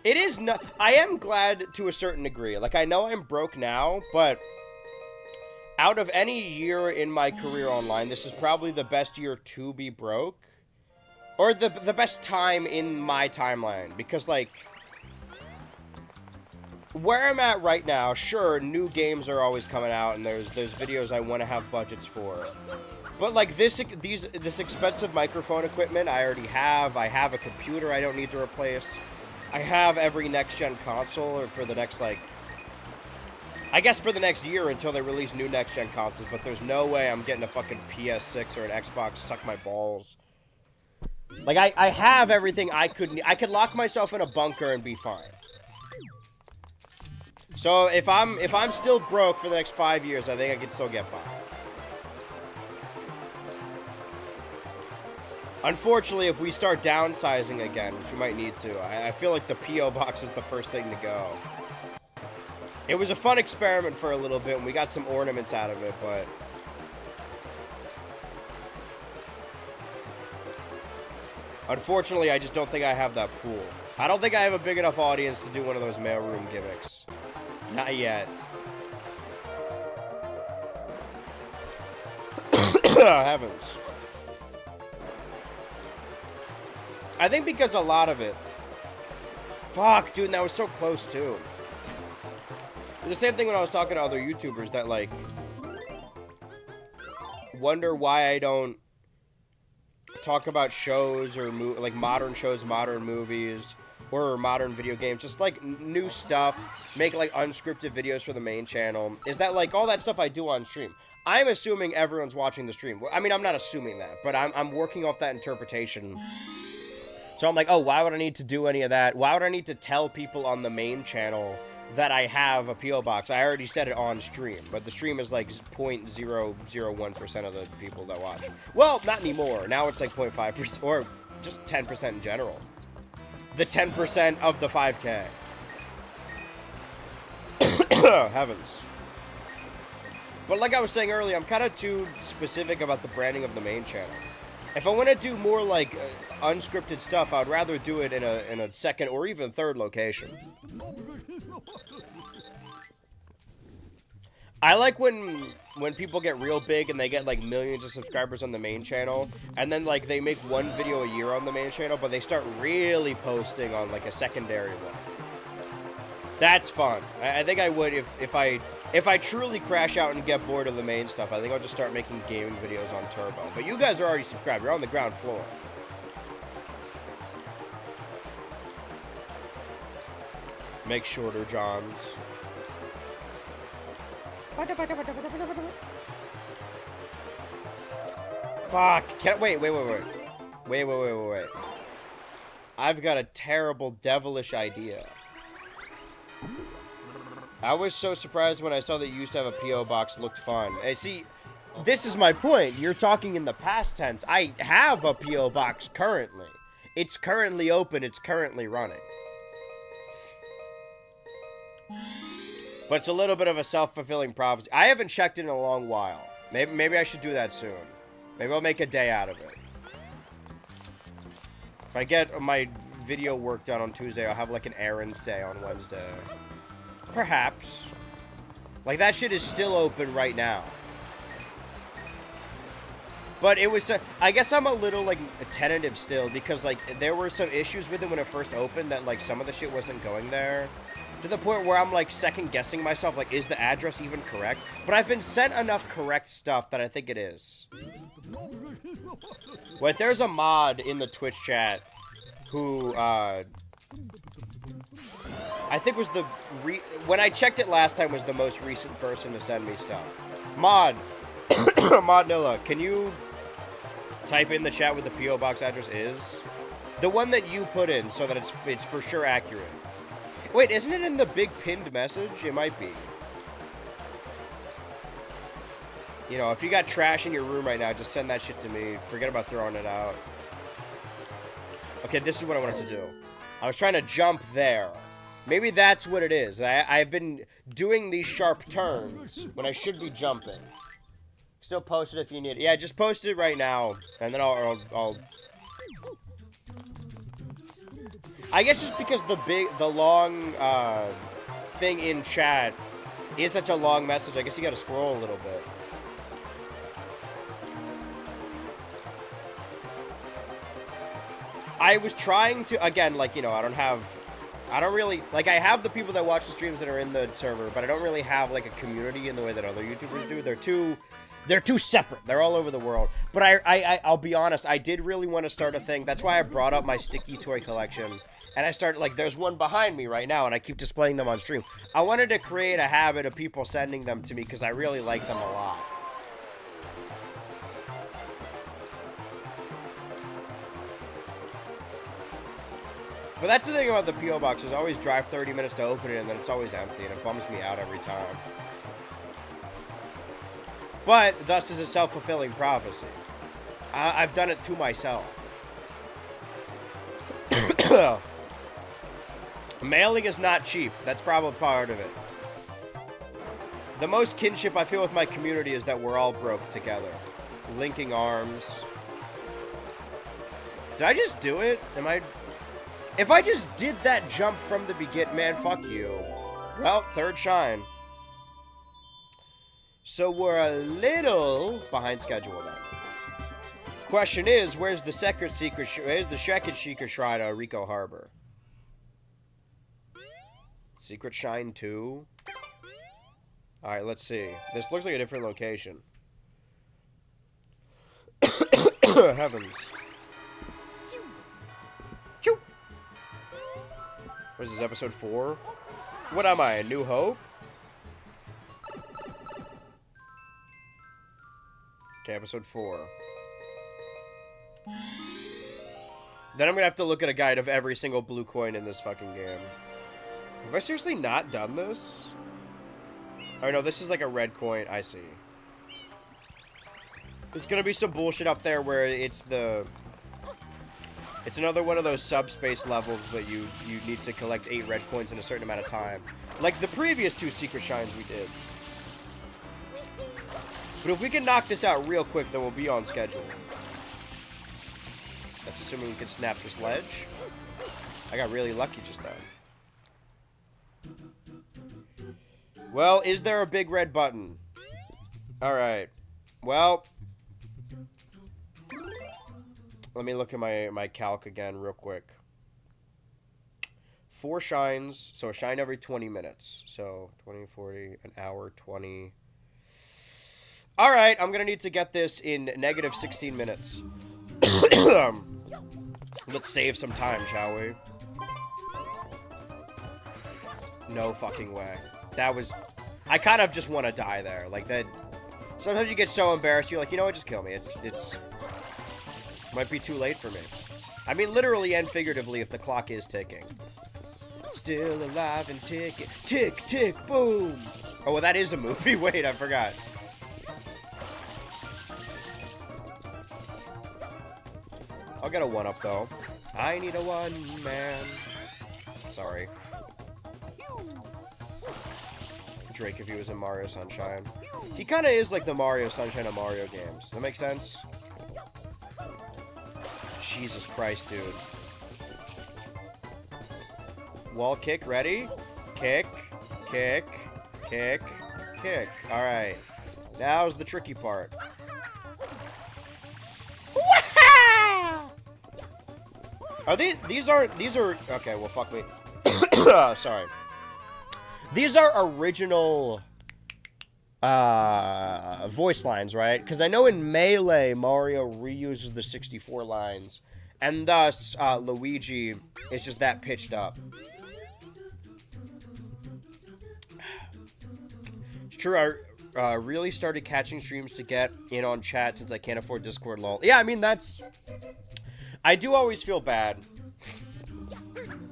It is not... I am glad to a certain degree. Like, I know I'm broke now, but... Out of any year in my career online, this is probably the best year to be broke. Or the best time in my timeline. Because, like... where I'm at right now, sure, new games are always coming out, and there's videos I want to have budgets for. But like this expensive microphone equipment I already have. I have a computer I don't need to replace. I have every next-gen console, or for the next, like, I guess for the next year until they release new next-gen consoles, but there's no way I'm getting a fucking PS6 or an Xbox suck my balls. Like, I have everything I could lock myself in a bunker and be fine. So if I'm still broke for the next 5 years, I think I can still get by. Unfortunately, if we start downsizing again, which we might need to, I feel like the P.O. box is the first thing to go. It was a fun experiment for a little bit, and we got some ornaments out of it, but... unfortunately, I just don't think I have that pool. I don't think I have a big enough audience to do one of those mailroom gimmicks. Not yet. Heavens. I think because a lot of it... fuck, dude, that was so close, too. It's the same thing when I was talking to other YouTubers that, like... wonder why I don't talk about shows or, like, modern shows, modern movies, or modern video games. Just, like, new stuff. Make, like, unscripted videos for the main channel. Is that, like, all that stuff I do on stream. I'm assuming everyone's watching the stream. I mean, I'm not assuming that, but I'm working off that interpretation. So I'm like, oh, why would I need to do any of that? Why would I need to tell people on the main channel that I have a P.O. box? I already said it on stream, but the stream is like 0.001% of the people that watch. Well, not anymore. Now it's like 0.5%, or just 10% in general. The 10% of the 5K. Heavens. But like I was saying earlier, I'm kind of too specific about the branding of the main channel. If I want to do more, like, unscripted stuff, I'd rather do it in a second or even third location. I like when people get real big and they get, like, millions of subscribers on the main channel, and then, like, they make one video a year on the main channel, but they start really posting on, like, a secondary one. That's fun. I think I would if I truly crash out and get bored of the main stuff. I think I'll just start making gaming videos on Turbo. But you guys are already subscribed. You're on the ground floor. Make shorter johns. Fuck. Wait. I've got a terrible, devilish idea. I was so surprised when I saw that you used to have a P.O. box. Looked fun. Hey, see, this is my point. You're talking in the past tense. I have a P.O. box currently. It's currently open. It's currently running. But it's a little bit of a self-fulfilling prophecy. I haven't checked in a long while. Maybe I should do that soon. Maybe I'll make a day out of it. If I get my video work done on Tuesday, I'll have like an errand day on Wednesday. Perhaps. Like, that shit is still open right now. But it was, I guess I'm a little, like, tentative still, because, like, there were some issues with it when it first opened that, like, some of the shit wasn't going there. To the point where I'm, like, second-guessing myself, like, is the address even correct? But I've been sent enough correct stuff that I think it is. Wait, there's a mod in the Twitch chat who, I think was when I checked it last time, was the most recent person to send me stuff. Mod. Mod Nilla, can you type in the chat what the P.O. box address is? The one that you put in so that it's for sure accurate. Wait, isn't it in the big pinned message? It might be. You know, if you got trash in your room right now, just send that shit to me. Forget about throwing it out. Okay, this is what I wanted to do. I was trying to jump there. Maybe that's what it is. I've been doing these sharp turns when I should be jumping. Still post it if you need it. Yeah, just post it right now, and then I'll... I guess just because the long thing in chat is such a long message, I guess you gotta scroll a little bit. I was trying to, again, like, you know, I don't have I don't really, like, I have the people that watch the streams that are in the server, but I don't really have, like, a community in the way that other YouTubers do. They're too separate. They're all over the world. But I'll be honest, I did really want to start a thing. That's why I brought up my sticky toy collection. And I started, like, there's one behind me right now, and I keep displaying them on stream. I wanted to create a habit of people sending them to me because I really like them a lot. But that's the thing about the P.O. Box, is I always drive 30 minutes to open it, and then it's always empty, and it bums me out every time. But, thus is a self-fulfilling prophecy. I've done it to myself. Mailing is not cheap. That's probably part of it. The most kinship I feel with my community is that we're all broke together. Linking arms. Did I just do it? If I just did that jump from the beginning, man, fuck you. Well, third shine. So we're a little behind schedule then. Question is, where's the second secret shrine at Rico Harbor? Secret Shine 2? Alright, let's see. This looks like a different location. Heavens. Choo! What is this, episode 4? What am I, A New Hope? Okay, episode 4. Then I'm gonna have to look at a guide of every single blue coin in this fucking game. Have I seriously not done this? Oh no, this is like a red coin. I see. It's gonna be some bullshit up there where it's another one of those subspace levels, but you need to collect 8 red coins in a certain amount of time. Like the previous 2 secret shines we did. But if we can knock this out real quick, then we'll be on schedule. That's assuming we can snap this ledge. I got really lucky just then. Well, is there a big red button? Alright. Well, let me look at my calc again real quick. 4 shines, so a shine every 20 minutes. So 20, 40, an hour, 20. Alright, I'm gonna need to get this in negative 16 minutes. Let's save some time, shall we? No fucking way. That was... I kind of just want to die there. Like, that... Sometimes you get so embarrassed, you're like, you know what, just kill me. It's... Might be too late for me. I mean, literally and figuratively, if the clock is ticking. Still alive and ticking. Tick, tick, boom! Oh, well, that is a movie. Wait, I forgot. I'll get a 1-up, though. I need a 1, man. Sorry. Drake if he was in Mario Sunshine. He kind of is like the Mario Sunshine of Mario games. Does that make sense? Jesus Christ, dude. Wall kick, ready? Kick, kick, kick, kick. Alright. Now's the tricky part. Are these are, okay, well, fuck me. Sorry. These are original, voice lines, right? Because I know in Melee, Mario reuses the 64 lines, and thus, Luigi is just that pitched up. It's true, I really started catching streams to get in on chat since I can't afford Discord, lol. Yeah, I mean, that's... I do always feel bad,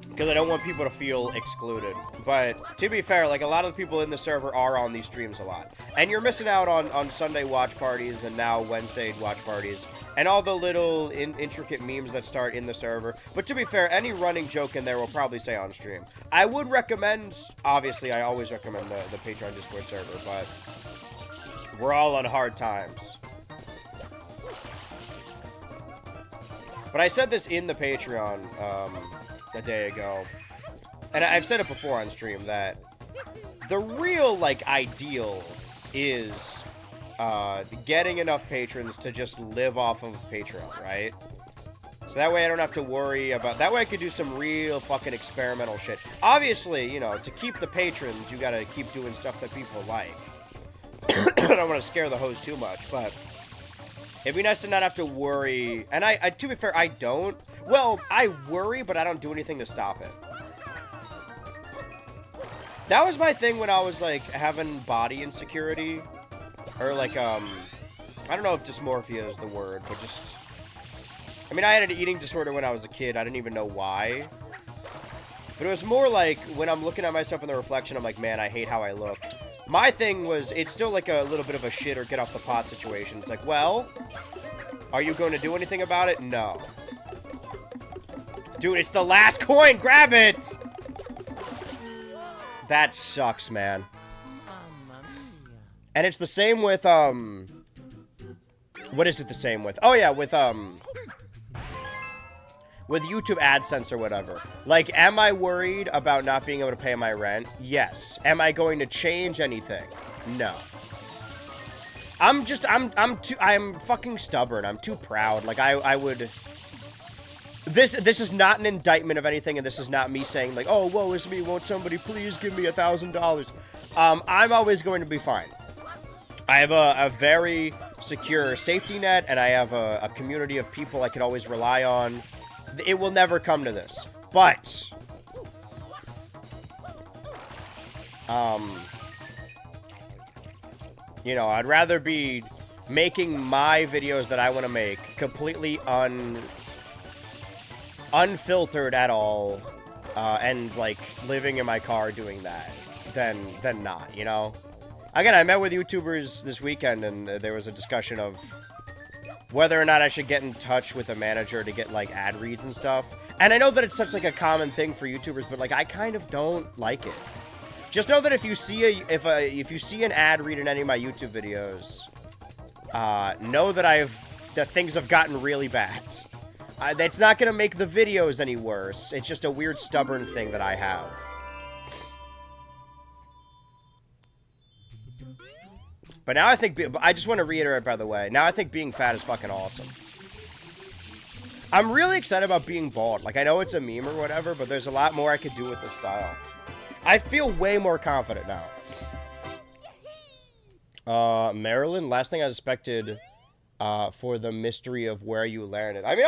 because I don't want people to feel excluded. But, to be fair, like, a lot of the people in the server are on these streams a lot. And you're missing out on Sunday watch parties and now Wednesday watch parties. And all the little intricate memes that start in the server. But to be fair, any running joke in there will probably stay on stream. I would recommend, obviously, I always recommend the Patreon Discord server, but we're all on hard times. But I said this in the Patreon a day ago, and I've said it before on stream, that the real, like, ideal is getting enough patrons to just live off of Patreon, right? So that way I don't have to worry about... That way I could do some real fucking experimental shit. Obviously, you know, to keep the patrons, you gotta keep doing stuff that people like. I don't want to scare the host too much, but... It'd be nice to not have to worry... And I to be fair, I don't. Well, I worry, but I don't do anything to stop it. That was my thing when I was, like, having body insecurity. Or, like, I don't know if dysmorphia is the word, but just... I mean, I had an eating disorder when I was a kid. I didn't even know why. But it was more like, when I'm looking at myself in the reflection, I'm like, man, I hate how I look. My thing was, it's still like a little bit of a shit or get off the pot situation. It's like, well, are you going to do anything about it? No. Dude, it's the last coin! Grab it! That sucks, man. And it's the same with, what is it the same with? Oh, yeah, with YouTube AdSense or whatever. Like, am I worried about not being able to pay my rent? Yes. Am I going to change anything? No. I'm fucking stubborn. I'm too proud. Like, I would... This is not an indictment of anything, and this is not me saying, like, oh, woe is me, won't somebody please give me $1,000? I'm always going to be fine. I have a very secure safety net, and I have a community of people I can always rely on. It will never come to this. But, you know, I'd rather be making my videos that I want to make completely unfiltered at all, and, like, living in my car doing that than not, you know? Again, I met with YouTubers this weekend, and there was a discussion of whether or not I should get in touch with a manager to get, like, ad reads and stuff. And I know that it's such, like, a common thing for YouTubers, but, like, I kind of don't like it. Just know that if you see if you see an ad read in any of my YouTube videos, know that things have gotten really bad. That's not gonna make the videos any worse. It's just a weird, stubborn thing that I have. But now I think... I just want to reiterate, by the way. Now I think being fat is fucking awesome. I'm really excited about being bald. Like, I know it's a meme or whatever, but there's a lot more I could do with this style. I feel way more confident now. Maryland, last thing I expected for the mystery of where you landed. I mean,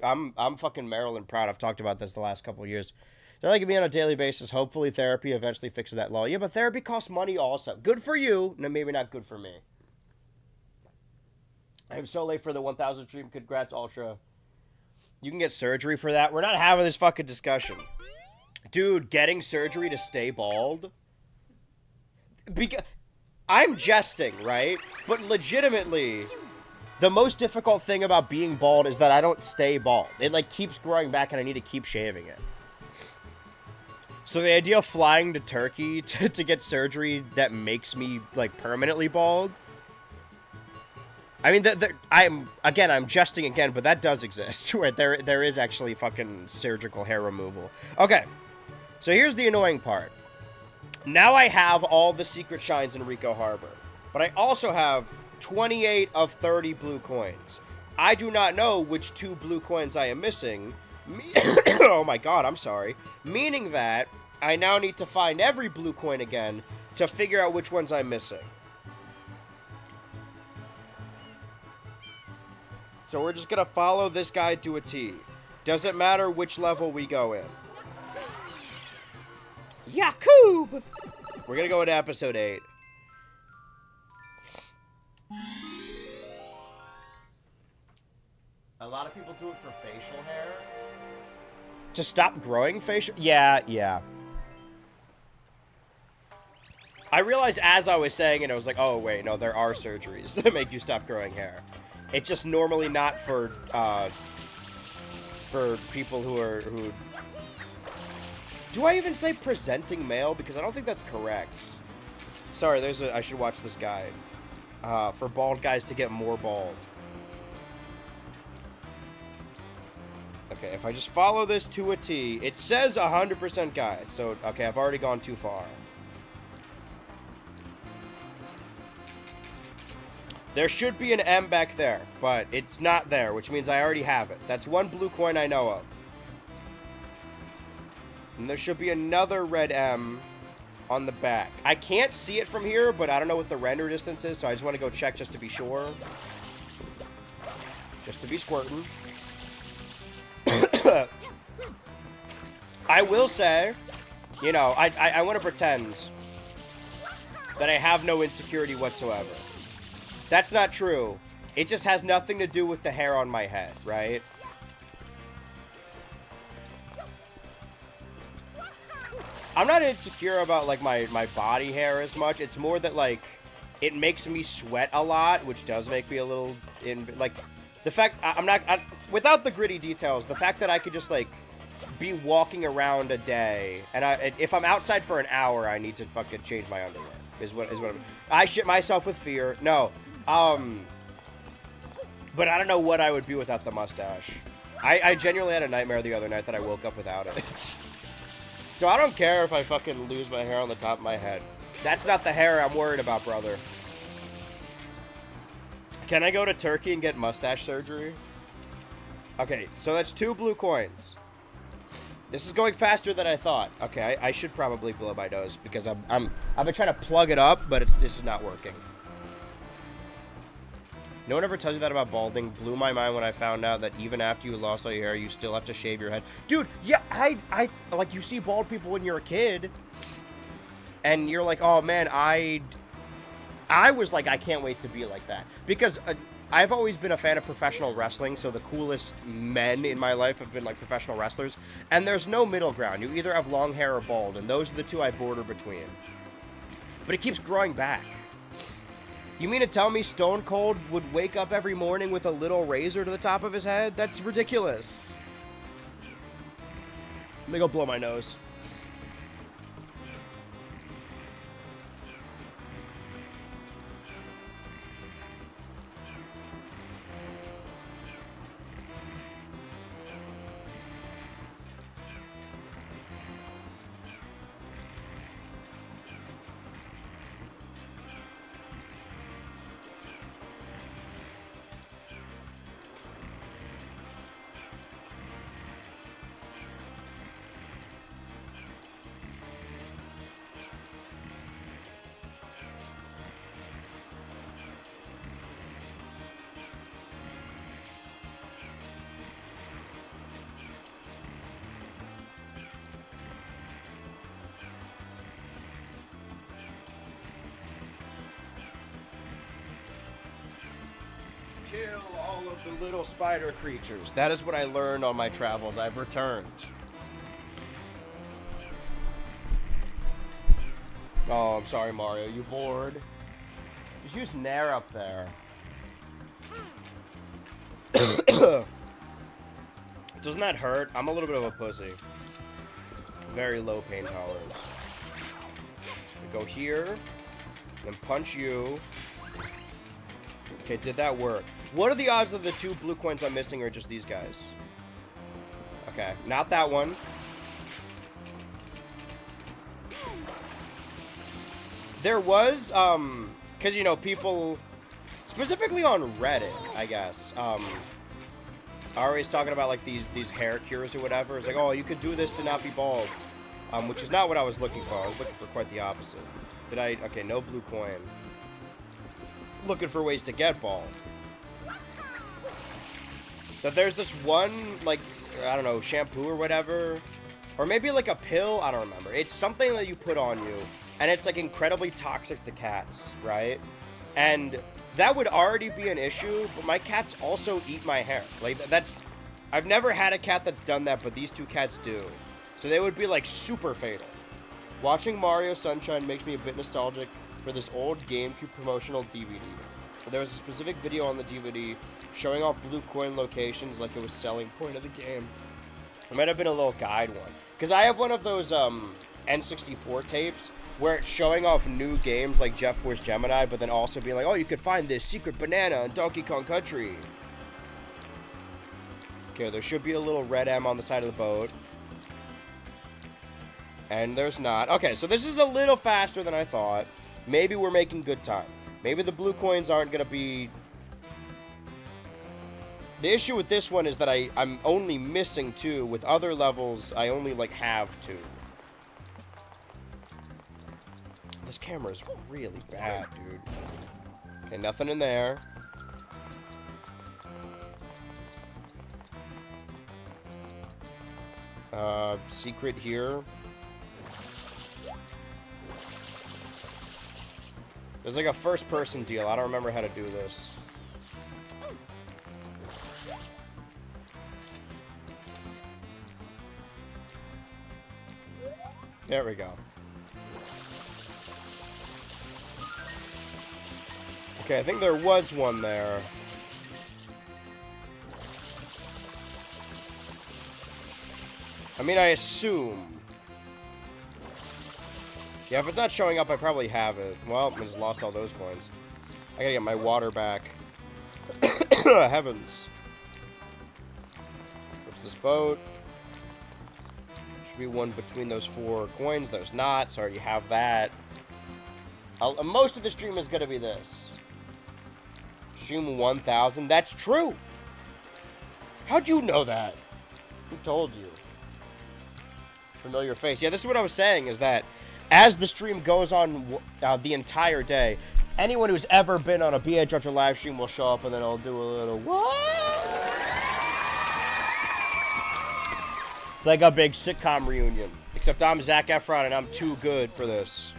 I'm fucking Maryland proud. I've talked about this the last couple of years. They're like me on a daily basis. Hopefully therapy eventually fixes that law. Yeah, but therapy costs money also. Good for you. No, maybe not good for me. I'm so late for the 1,000 stream. Congrats, Ultra. You can get surgery for that. We're not having this fucking discussion. Dude, getting surgery to stay bald? I'm jesting, right? But legitimately, the most difficult thing about being bald is that I don't stay bald. It, like, keeps growing back and I need to keep shaving it. So the idea of flying to Turkey to get surgery that makes me, like, permanently bald... I mean, I'm jesting again, but that does exist. Where there is actually fucking surgical hair removal. Okay, so here's the annoying part. Now I have all the secret shines in Rico Harbor, but I also have 28 of 30 blue coins. I do not know which 2 blue coins I am missing. Oh my god, I'm sorry. Meaning that I now need to find every blue coin again to figure out which ones I'm missing. So we're just gonna follow this guy to a T. Doesn't matter which level we go in. Yakub! We're gonna go into episode 8. A lot of people do it for facial hair. To stop growing facial? Yeah. I realized as I was saying it, I was like, oh wait, no, there are surgeries that make you stop growing hair. It's just normally not for people who... Do I even say presenting male? Because I don't think that's correct. Sorry, I should watch this guide. For bald guys to get more bald. Okay, if I just follow this to a T, it says 100% guide. So, okay, I've already gone too far. There should be an M back there, but it's not there, which means I already have it. That's one blue coin I know of. And there should be another red M on the back. I can't see it from here, but I don't know what the render distance is, so I just want to go check just to be sure. Just to be squirting. I will say, you know, I want to pretend that I have no insecurity whatsoever. That's not true. It just has nothing to do with the hair on my head, right? I'm not insecure about, like, my body hair as much. It's more that, like, it makes me sweat a lot, which does make me a little, like, the fact, without the gritty details, the fact that I could just, like, be walking around a day, and if I'm outside for an hour, I need to fucking change my underwear, is what I shit myself with fear. No. But I don't know what I would be without the mustache. I genuinely had a nightmare the other night that I woke up without it. So I don't care if I fucking lose my hair on the top of my head. That's not the hair I'm worried about, brother. Can I go to Turkey and get mustache surgery? Okay, so that's 2 blue coins. This is going faster than I thought. Okay, I should probably blow my nose because I've been trying to plug it up, but this is not working. No one ever tells you that about balding. Blew my mind when I found out that even after you lost all your hair, you still have to shave your head. Dude, yeah, I like, you see bald people when you're a kid, and you're like, oh man, I was like, I can't wait to be like that. Because I've always been a fan of professional wrestling, so the coolest men in my life have been like professional wrestlers, and there's no middle ground. You either have long hair or bald, and those are the two I border between. But it keeps growing back. You mean to tell me Stone Cold would wake up every morning with a little razor to the top of his head? That's ridiculous. Let me go blow my nose. Kill all of the little spider creatures. That is what I learned on my travels. I've returned. Oh, I'm sorry, Mario. You bored? Just use Nair up there. Doesn't that hurt? I'm a little bit of a pussy. Very low pain tolerance. We go here, then punch you. Okay, did that work? What are the odds that the 2 blue coins I'm missing are just these guys? Okay, not that one. There was, because, you know, people, specifically on Reddit, I guess, are always talking about, like, these hair cures or whatever. It's like, oh, you could do this to not be bald, which is not what I was looking for. I was looking for quite the opposite. Okay, no blue coin. Looking for ways to get bald. That there's this one, like, I don't know, shampoo or whatever, or maybe like a pill, I don't remember. It's something that you put on you, and it's like incredibly toxic to cats, right? And that would already be an issue, but my cats also eat my hair. Like, I've never had a cat that's done that, but these 2 cats do. So they would be like super fatal. Watching Mario Sunshine makes me a bit nostalgic for this old GameCube promotional DVD. There was a specific video on the DVD showing off blue coin locations like it was selling point of the game. It might have been a little guide one. Because I have one of those N64 tapes where it's showing off new games like Jet Force Gemini, but then also being like, oh, you could find this secret banana in Donkey Kong Country. Okay, there should be a little red M on the side of the boat. And there's not. Okay, so this is a little faster than I thought. Maybe we're making good time. Maybe the blue coins aren't going to be... The issue with this one is that I'm only missing 2. With other levels, I only, like, have 2. This camera is really bad, dude. Okay, nothing in there. Secret here. There's like a first-person deal. I don't remember how to do this. There we go. Okay, I think there was one there. I mean, I assume. Yeah, if it's not showing up, I probably have it. Well, I just lost all those coins. I gotta get my water back. Heavens. What's this boat? Should be one between those 4 coins. There's not, so I already have that. Most of the stream is gonna be this. Stream 1000. That's true! How'd you know that? Who told you? Familiar face. Yeah, this is what I was saying, is that as the stream goes on the entire day, anyone who's ever been on a BHultra live stream will show up, and then I'll do a little what? It's like a big sitcom reunion. Except I'm Zac Efron, and I'm too good for this.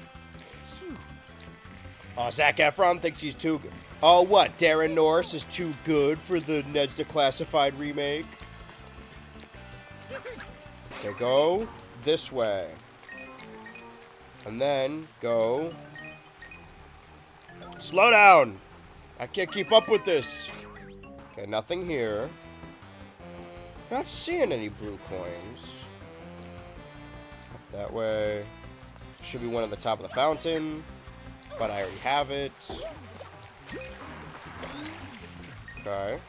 Oh, Zac Efron thinks he's too good. Oh, what? Darren Norris is too good for the Ned's Declassified remake? Okay, go this way. And then go... Slow down! I can't keep up with this. Okay, nothing here. Not seeing any blue coins. Up that way. Should be one at the top of the fountain. But I already have it. Okay.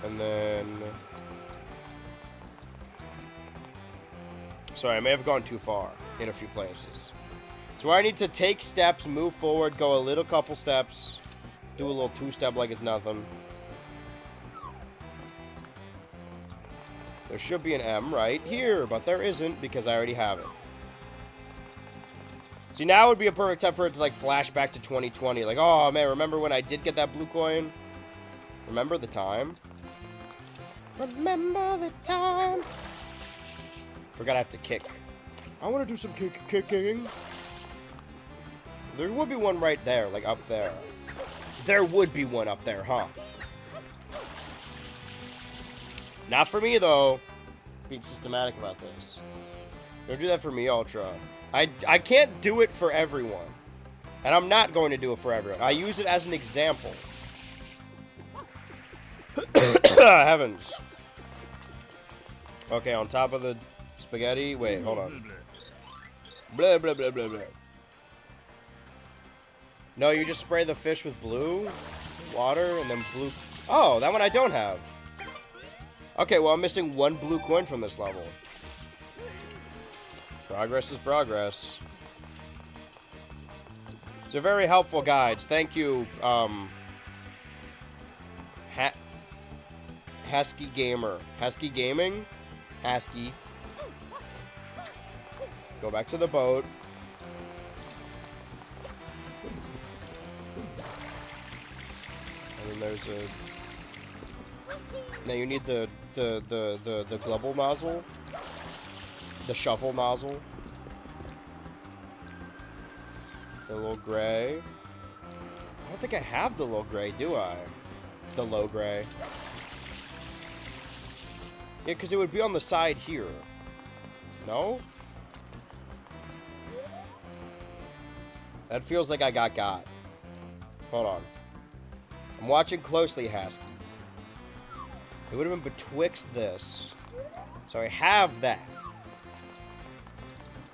And then... Sorry, I may have gone too far in a few places. So I need to take steps, move forward, go a little couple steps, do a little 2-step like it's nothing. There should be an M right here, but there isn't because I already have it. See, now would be a perfect time for it to, like, flash back to 2020. Like, oh, man, remember when I did get that blue coin? Remember the time? Remember the time? Forgot I have to kick. I want to do some kicking. There would be one right there, like, up there. There would be one up there, huh? Not for me, though. Being systematic about this. Don't do that for me, Ultra. I can't do it for everyone. And I'm not going to do it for everyone. I use it as an example. Heavens. Okay, on top of the spaghetti. Wait, hold on. Blah, blah, blah, blah, blah. No, you just spray the fish with blue water and then blue. Oh, that one I don't have. Okay, well, I'm missing 1 blue coin from this level. Progress is progress. So very helpful guides. Thank you, Husky Gamer. Husky Gaming? Husky. Go back to the boat. And then there's a... Now you need the global nozzle. The shovel nozzle. The little gray. I don't think I have the little gray, do I? The low gray. Yeah, because it would be on the side here. No? That feels like I got. Hold on. I'm watching closely, Husky. It would have been betwixt this. So I have that.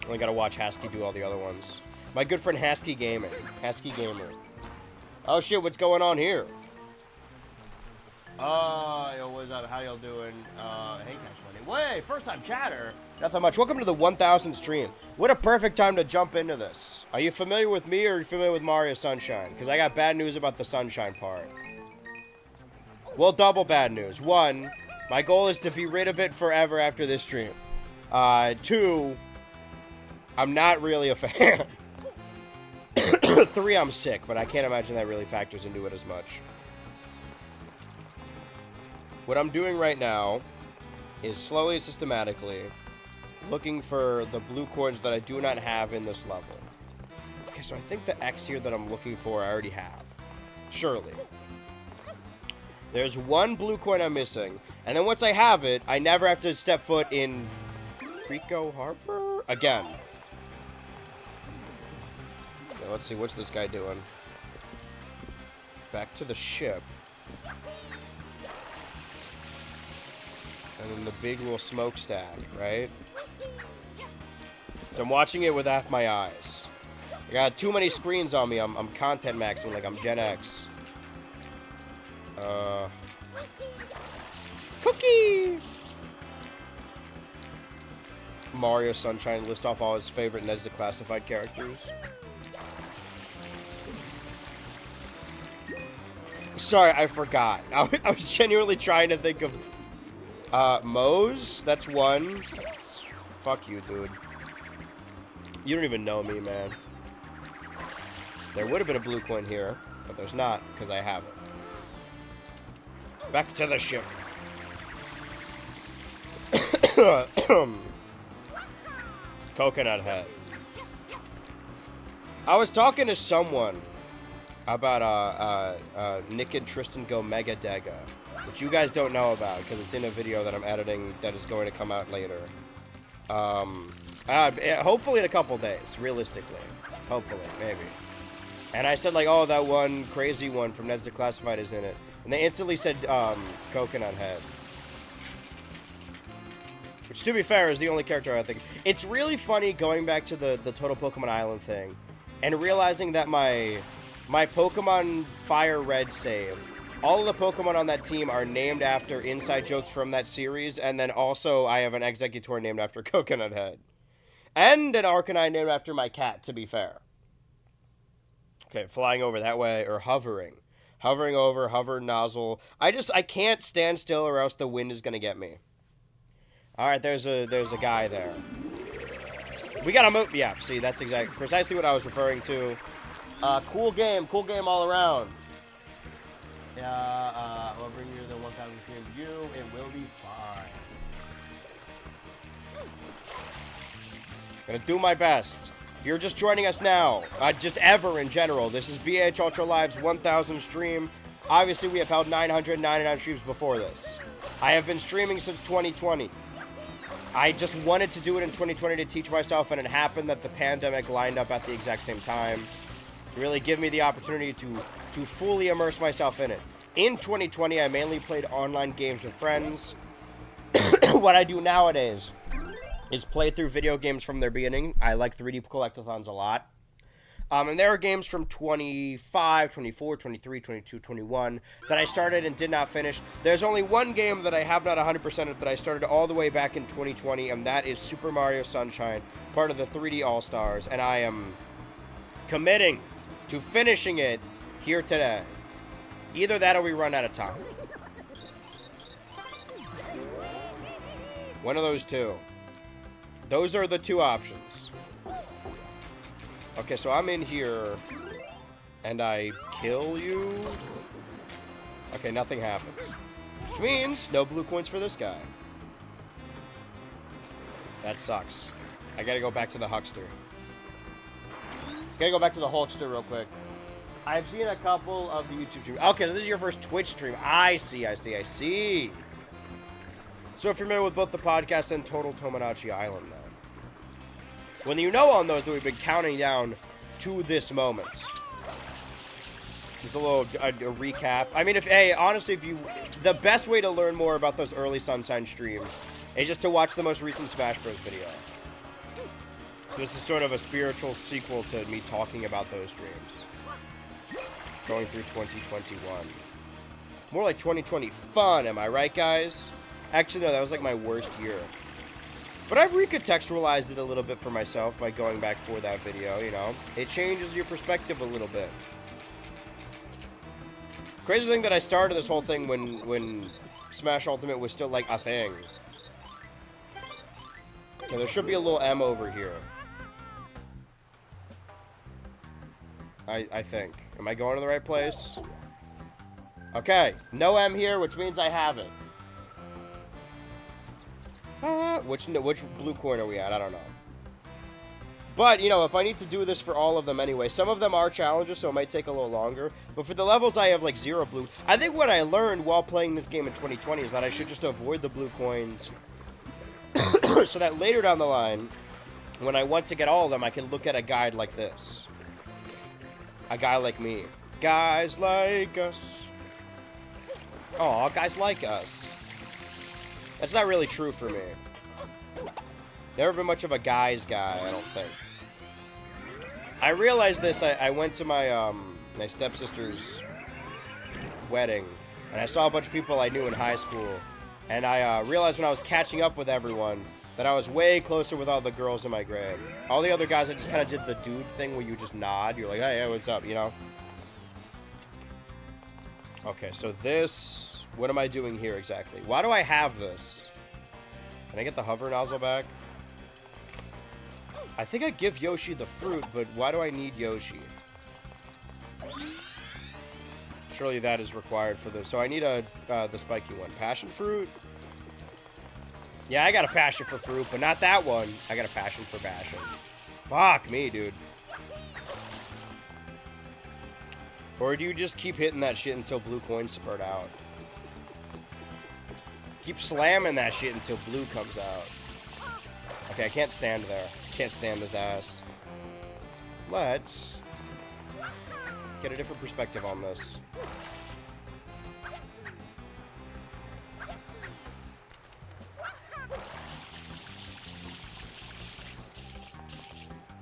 Only gotta watch Husky do all the other ones. My good friend Husky Gaming. Husky Gamer. Oh shit, what's going on here? Yo, what's up? How y'all doing? Hey, Cash Money. Wait, first time chatter. Nothing much. Welcome to the 1000th stream. What a perfect time to jump into this. Are you familiar with me or are you familiar with Mario Sunshine? Because I got bad news about the Sunshine part. Well, double bad news. One, my goal is to be rid of it forever after this stream. Two, I'm not really a fan. Three, I'm sick, but I can't imagine that really factors into it as much. What I'm doing right now is slowly and systematically looking for the blue coins that I do not have in this level. Okay, so I think the X here that I'm looking for I already have. Surely. There's one blue coin I'm missing, and then once I have it, I never have to step foot in Rico Harbor again. Okay, let's see, what's this guy doing? Back to the ship. And then the big little smokestack, right? So I'm watching it with half my eyes. I got too many screens on me. I'm content maxing like I'm Gen X. Cookie! Mario Sunshine, list off all his favorite Ned's the Classified characters. Sorry, I forgot. I was genuinely trying to think of... Moe's? That's one. Fuck you, dude. You don't even know me, man. There would have been a blue coin here, but there's not, because I have it. Back to the ship. Coconut Head. I was talking to someone about Nick and Tristan Go Mega Dega, which you guys don't know about because it's in a video that I'm editing that is going to come out later. Hopefully in a couple days, realistically. Hopefully, maybe. And I said, like, oh, that one crazy one from Ned's the Classified is in it. And they instantly said Coconut Head. Which, to be fair, is the only character I think. It's really funny going back to the Total Pokemon Island thing and realizing that my Pokemon Fire Red save, all of the Pokemon on that team are named after inside jokes from that series, and then also I have an Exeggutor named after Coconut Head. And an Arcanine named after my cat, to be fair. Okay, flying over that way, or hovering. Hovering over, hover, nozzle. I can't stand still or else the wind is going to get me. Alright, there's a guy there. We gotta move. Yeah, see, that's precisely what I was referring to. Cool game all around. Yeah, I'll bring you the 1000 stream to you. It will be fine. Gonna do my best. If you're just joining us now, just ever in general, this is BHultra Live's 1000 stream. Obviously, we have held 999 streams before this. I have been streaming since 2020. I just wanted to do it in 2020 to teach myself, and it happened that the pandemic lined up at the exact same time to really give me the opportunity to fully immerse myself in it. In 2020, I mainly played online games with friends. What I do nowadays is play through video games from their beginning. I like 3D collectathons a lot. And there are games from 25, 24, 23, 22, 21 that I started and did not finish. There's only one game that I have not 100%ed that I started all the way back in 2020, and that is Super Mario Sunshine, part of the 3D All-Stars, and I am committing to finishing it here today. Either that or we run out of time. One of those two. Those are the two options. Okay, so I'm in here, and I kill you. Okay, nothing happens. Which means no blue coins for this guy. That sucks. I gotta go back to the Huckster. Gotta go back to the Hulkster real quick. I've seen a couple of the YouTube streams. Okay, so this is your first Twitch stream. I see. So if you're familiar with both the podcast and Total Tomodachi Island, then. When you know on those that we've been counting down to this moment. Just a little a recap. I mean, honestly, the best way to learn more about those early Sunshine streams is just to watch the most recent Smash Bros. Video. So this is sort of a spiritual sequel to me talking about those streams. Going through 2021. More like 2020 fun, am I right, guys? Actually, no, that was like my worst year. But I've recontextualized it a little bit for myself by going back for that video, you know? It changes your perspective a little bit. Crazy thing that I started this whole thing when Smash Ultimate was still like a thing. Okay, there should be a little M over here. I think. Am I going to the right place? Okay, no M here, which means I have it. Which blue coin are we at? I don't know. But, you know, if I need to do this for all of them anyway, some of them are challenges, so it might take a little longer. But for the levels I have, like, 0 blue. I think what I learned while playing this game in 2020 is that I should just avoid the blue coins so that later down the line, when I want to get all of them, I can look at a guide like this. A guy like me. Guys like us. Aw, guys like us. That's not really true for me. Never been much of a guys guy, I don't think. I realized this, I went to my, my stepsister's wedding, and I saw a bunch of people I knew in high school, and I realized when I was catching up with everyone that I was way closer with all the girls in my grade. All the other guys, I just kind of did the dude thing where you just nod, you're like, hey, what's up, you know? Okay, so this, what am I doing here exactly? Why do I have this? Can I get the hover nozzle back? I think I give Yoshi the fruit, but why do I need Yoshi? Surely that is required for this. So I need the spiky one. Passion fruit? Yeah, I got a passion for fruit, but not that one. I got a passion for passion. Fuck me, dude. Or do you just keep hitting that shit until blue coins spurt out? Keep slamming that shit until blue comes out. Okay, I can't stand there. Can't stand his ass. Let's get a different perspective on this.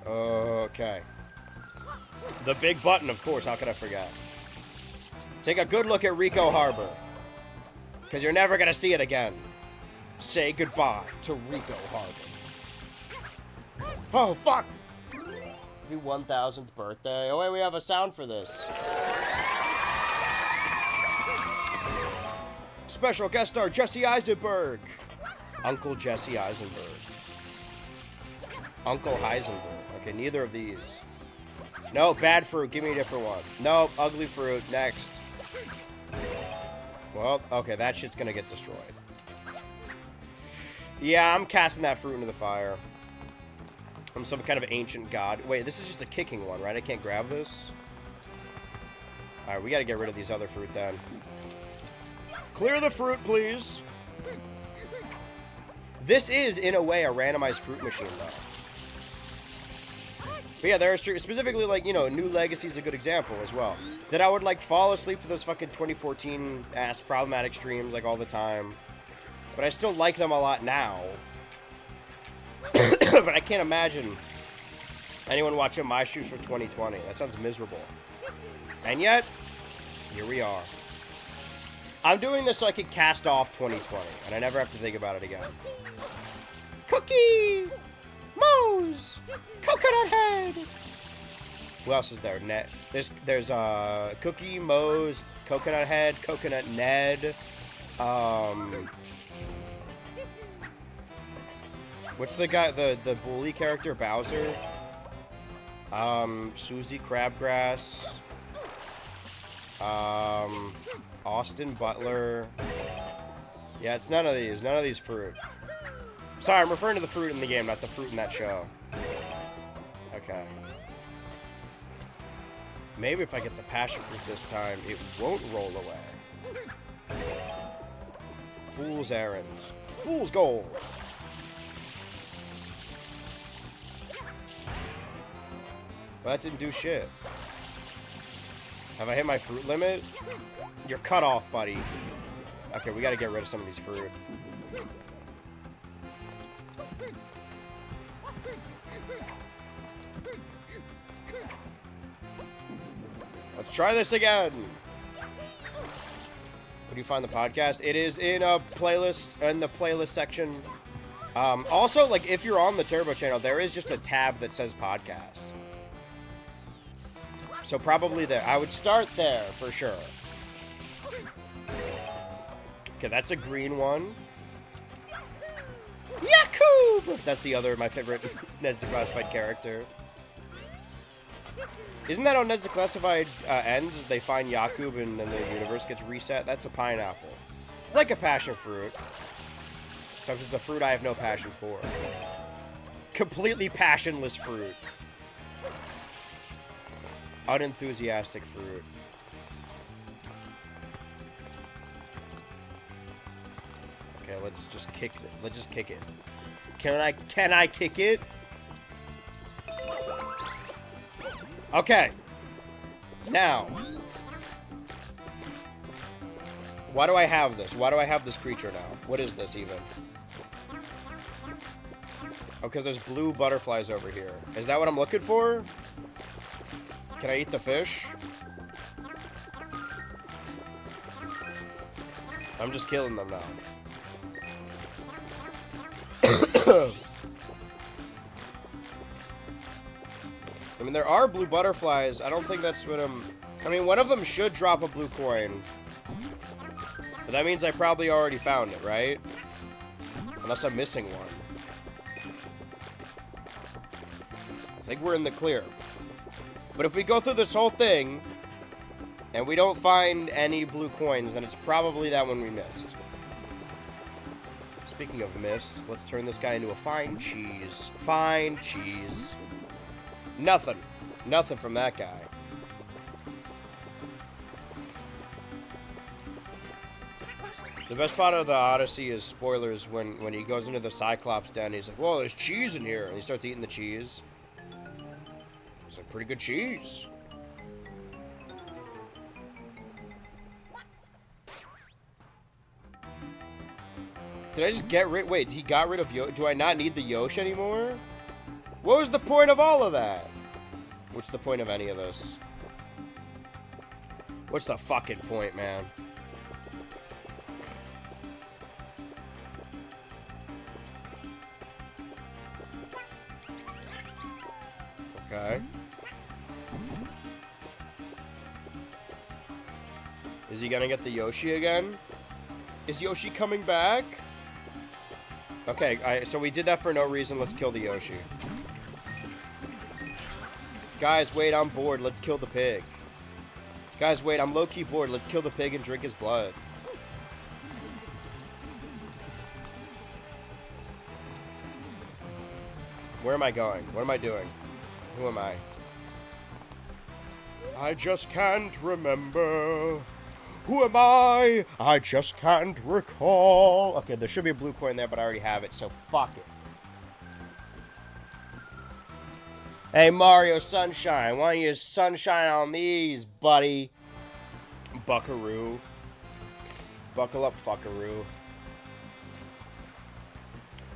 Okay. The big button, of course. How could I forget? Take a good look at Rico Harbor. Because you're never going to see it again. Say goodbye to Rico Harbor. Oh, fuck! Happy 1000th birthday. Oh, wait, we have a sound for this. Special guest star Jesse Eisenberg. Uncle Jesse Eisenberg. Uncle Heisenberg. Okay, neither of these. No, bad fruit. Give me a different one. No, ugly fruit. Next. Well, okay, that shit's gonna get destroyed. Yeah, I'm casting that fruit into the fire. I'm some kind of ancient god. Wait, this is just a kicking one, right? I can't grab this? Alright, we gotta get rid of these other fruit then. Clear the fruit, please. This is, in a way, a randomized fruit machine, though. But yeah, there are specifically, like, you know, New Legacy is a good example as well. That I would, like, fall asleep to those fucking 2014-ass problematic streams, like, all the time. But I still like them a lot now. But I can't imagine anyone watching my streams for 2020. That sounds miserable. And yet, here we are. I'm doing this so I can cast off 2020, and I never have to think about it again. Cookie! Mose! Coconut Head! Who else is there? There's Cookie, Mose, Coconut Head, Coconut Ned, what's the guy, the bully character, Bowser? Susie Crabgrass. Austin Butler. Yeah, it's none of these. None of these fruit. Sorry, I'm referring to the fruit in the game, not the fruit in that show. Okay. Maybe if I get the passion fruit this time, it won't roll away. Fool's errand. Fool's gold. Well, that didn't do shit. Have I hit my fruit limit? You're cut off, buddy. Okay, we gotta get rid of some of these fruit. Let's try this again. do you find the podcast? It is in a playlist, in the playlist section. Also, like, if you're on the Turbo channel, there is just a tab that says podcast. So probably there. I would start there for sure. Okay, that's a green one. Yakub! That's the other, my favorite Ned's Declassified character. Isn't that how Ned's Declassified ends? They find Yakub and then the universe gets reset? That's a pineapple. It's like a passion fruit. Except it's a fruit I have no passion for. Completely passionless fruit. Unenthusiastic fruit. Okay, let's just kick it. Let's just kick it. Can I kick it? Okay. Now. Why do I have this? Why do I have this creature now? What is this even? Okay, there's blue butterflies over here. Is that what I'm looking for? Can I eat the fish? I'm just killing them now. I mean, there are blue butterflies. I don't think that's what I'm... I mean, one of them should drop a blue coin. But that means I probably already found it, right? Unless I'm missing one. I think we're in the clear. But if we go through this whole thing, and we don't find any blue coins, then it's probably that one we missed. Speaking of missed, let's turn this guy into a fine cheese. Fine cheese. Nothing. Nothing from that guy. The best part of the Odyssey is spoilers when he goes into the Cyclops den. He's like, whoa, there's cheese in here. And he starts eating the cheese. It's like, pretty good cheese. Did I just get rid... Wait, he got rid of Yoshi? Do I not need the Yoshi anymore? What was the point of all of that? What's the point of any of this? What's the fucking point, man? Okay. Is he gonna get the Yoshi again? Is Yoshi coming back? Okay, so we did that for no reason. Let's kill the Yoshi. Guys, wait, I'm bored. Let's kill the pig. Guys, wait, I'm low-key bored. Let's kill the pig and drink his blood. Where am I going? What am I doing? Who am I? I just can't remember. Who am I? I just can't recall. Okay, there should be a blue coin there, but I already have it, so fuck it. Hey, Mario Sunshine, why don't you sunshine on these, buddy? Buckaroo. Buckle up, fuckaroo.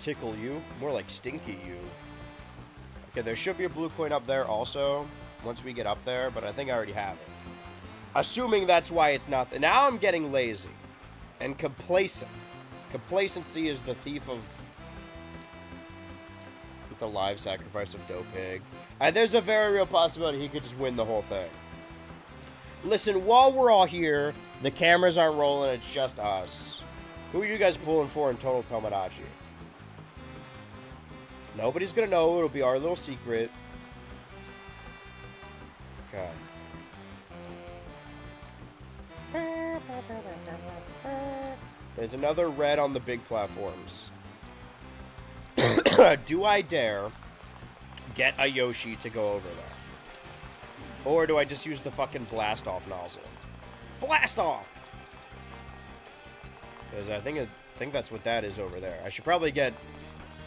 Tickle you? More like stinky you. Okay, there should be a blue coin up there also, once we get up there, but I think I already have it. Assuming that's why it's not there. Now I'm getting lazy and complacent. Complacency is the thief of the live sacrifice of Dope Pig. And there's a very real possibility he could just win the whole thing. Listen, while we're all here, the cameras aren't rolling, it's just us. Who are you guys pulling for in Total Tomodachi? Nobody's gonna know. It'll be our little secret. Okay. There's another red on the big platforms. Do I dare get a Yoshi to go over there? Or do I just use the fucking blast off nozzle? Blast off! Because I think that's what that is over there. I should probably get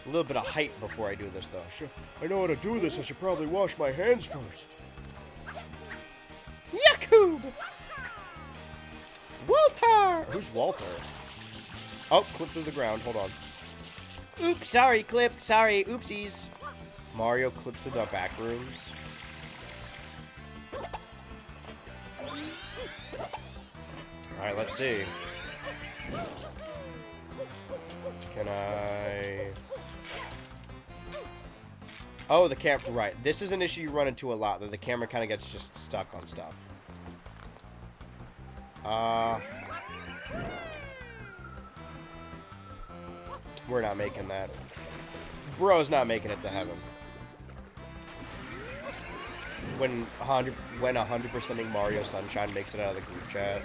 a little bit of height before I do this, though. I know how to do this. I should probably wash my hands first. Yakub! Walter! Who's Walter? Oh, clip through the ground. Hold on. Oops, sorry, clipped. Sorry, oopsies. Mario clips through the back rooms. Alright, let's see. Can I... Oh, the camera... Right. This is an issue you run into a lot, that the camera kind of gets just stuck on stuff. We're not making that. Bro's not making it to heaven. When 100%ing Mario Sunshine makes it out of the group chat.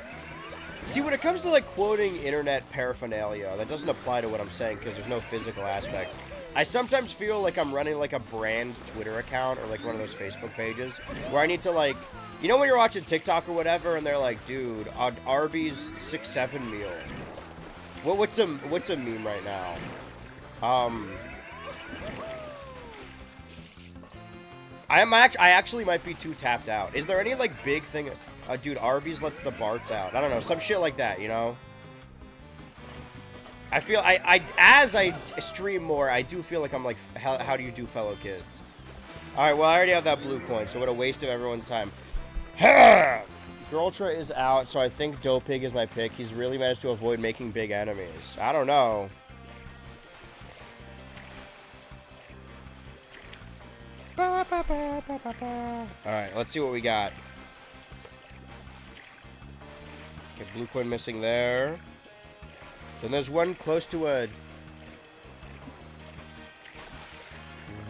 See, when it comes to, like, quoting internet paraphernalia, that doesn't apply to what I'm saying because there's no physical aspect. I sometimes feel like I'm running, like, a brand Twitter account or, like, one of those Facebook pages where I need to, like... You know when you're watching TikTok or whatever and they're like, dude, Arby's 6-7 meal. What's a meme right now? I actually might be too tapped out. Is there any, like, big thing... dude, Arby's lets the Barts out. I don't know, some shit like that, you know? I feel, as I stream more, I do feel like I'm like, how do you do, fellow kids? Alright, well, I already have that blue coin, so what a waste of everyone's time. BHultra is out, so I think Dope Pig is my pick. He's really managed to avoid making big enemies. I don't know. Alright, let's see what we got. Okay, blue coin missing there. Then there's one close to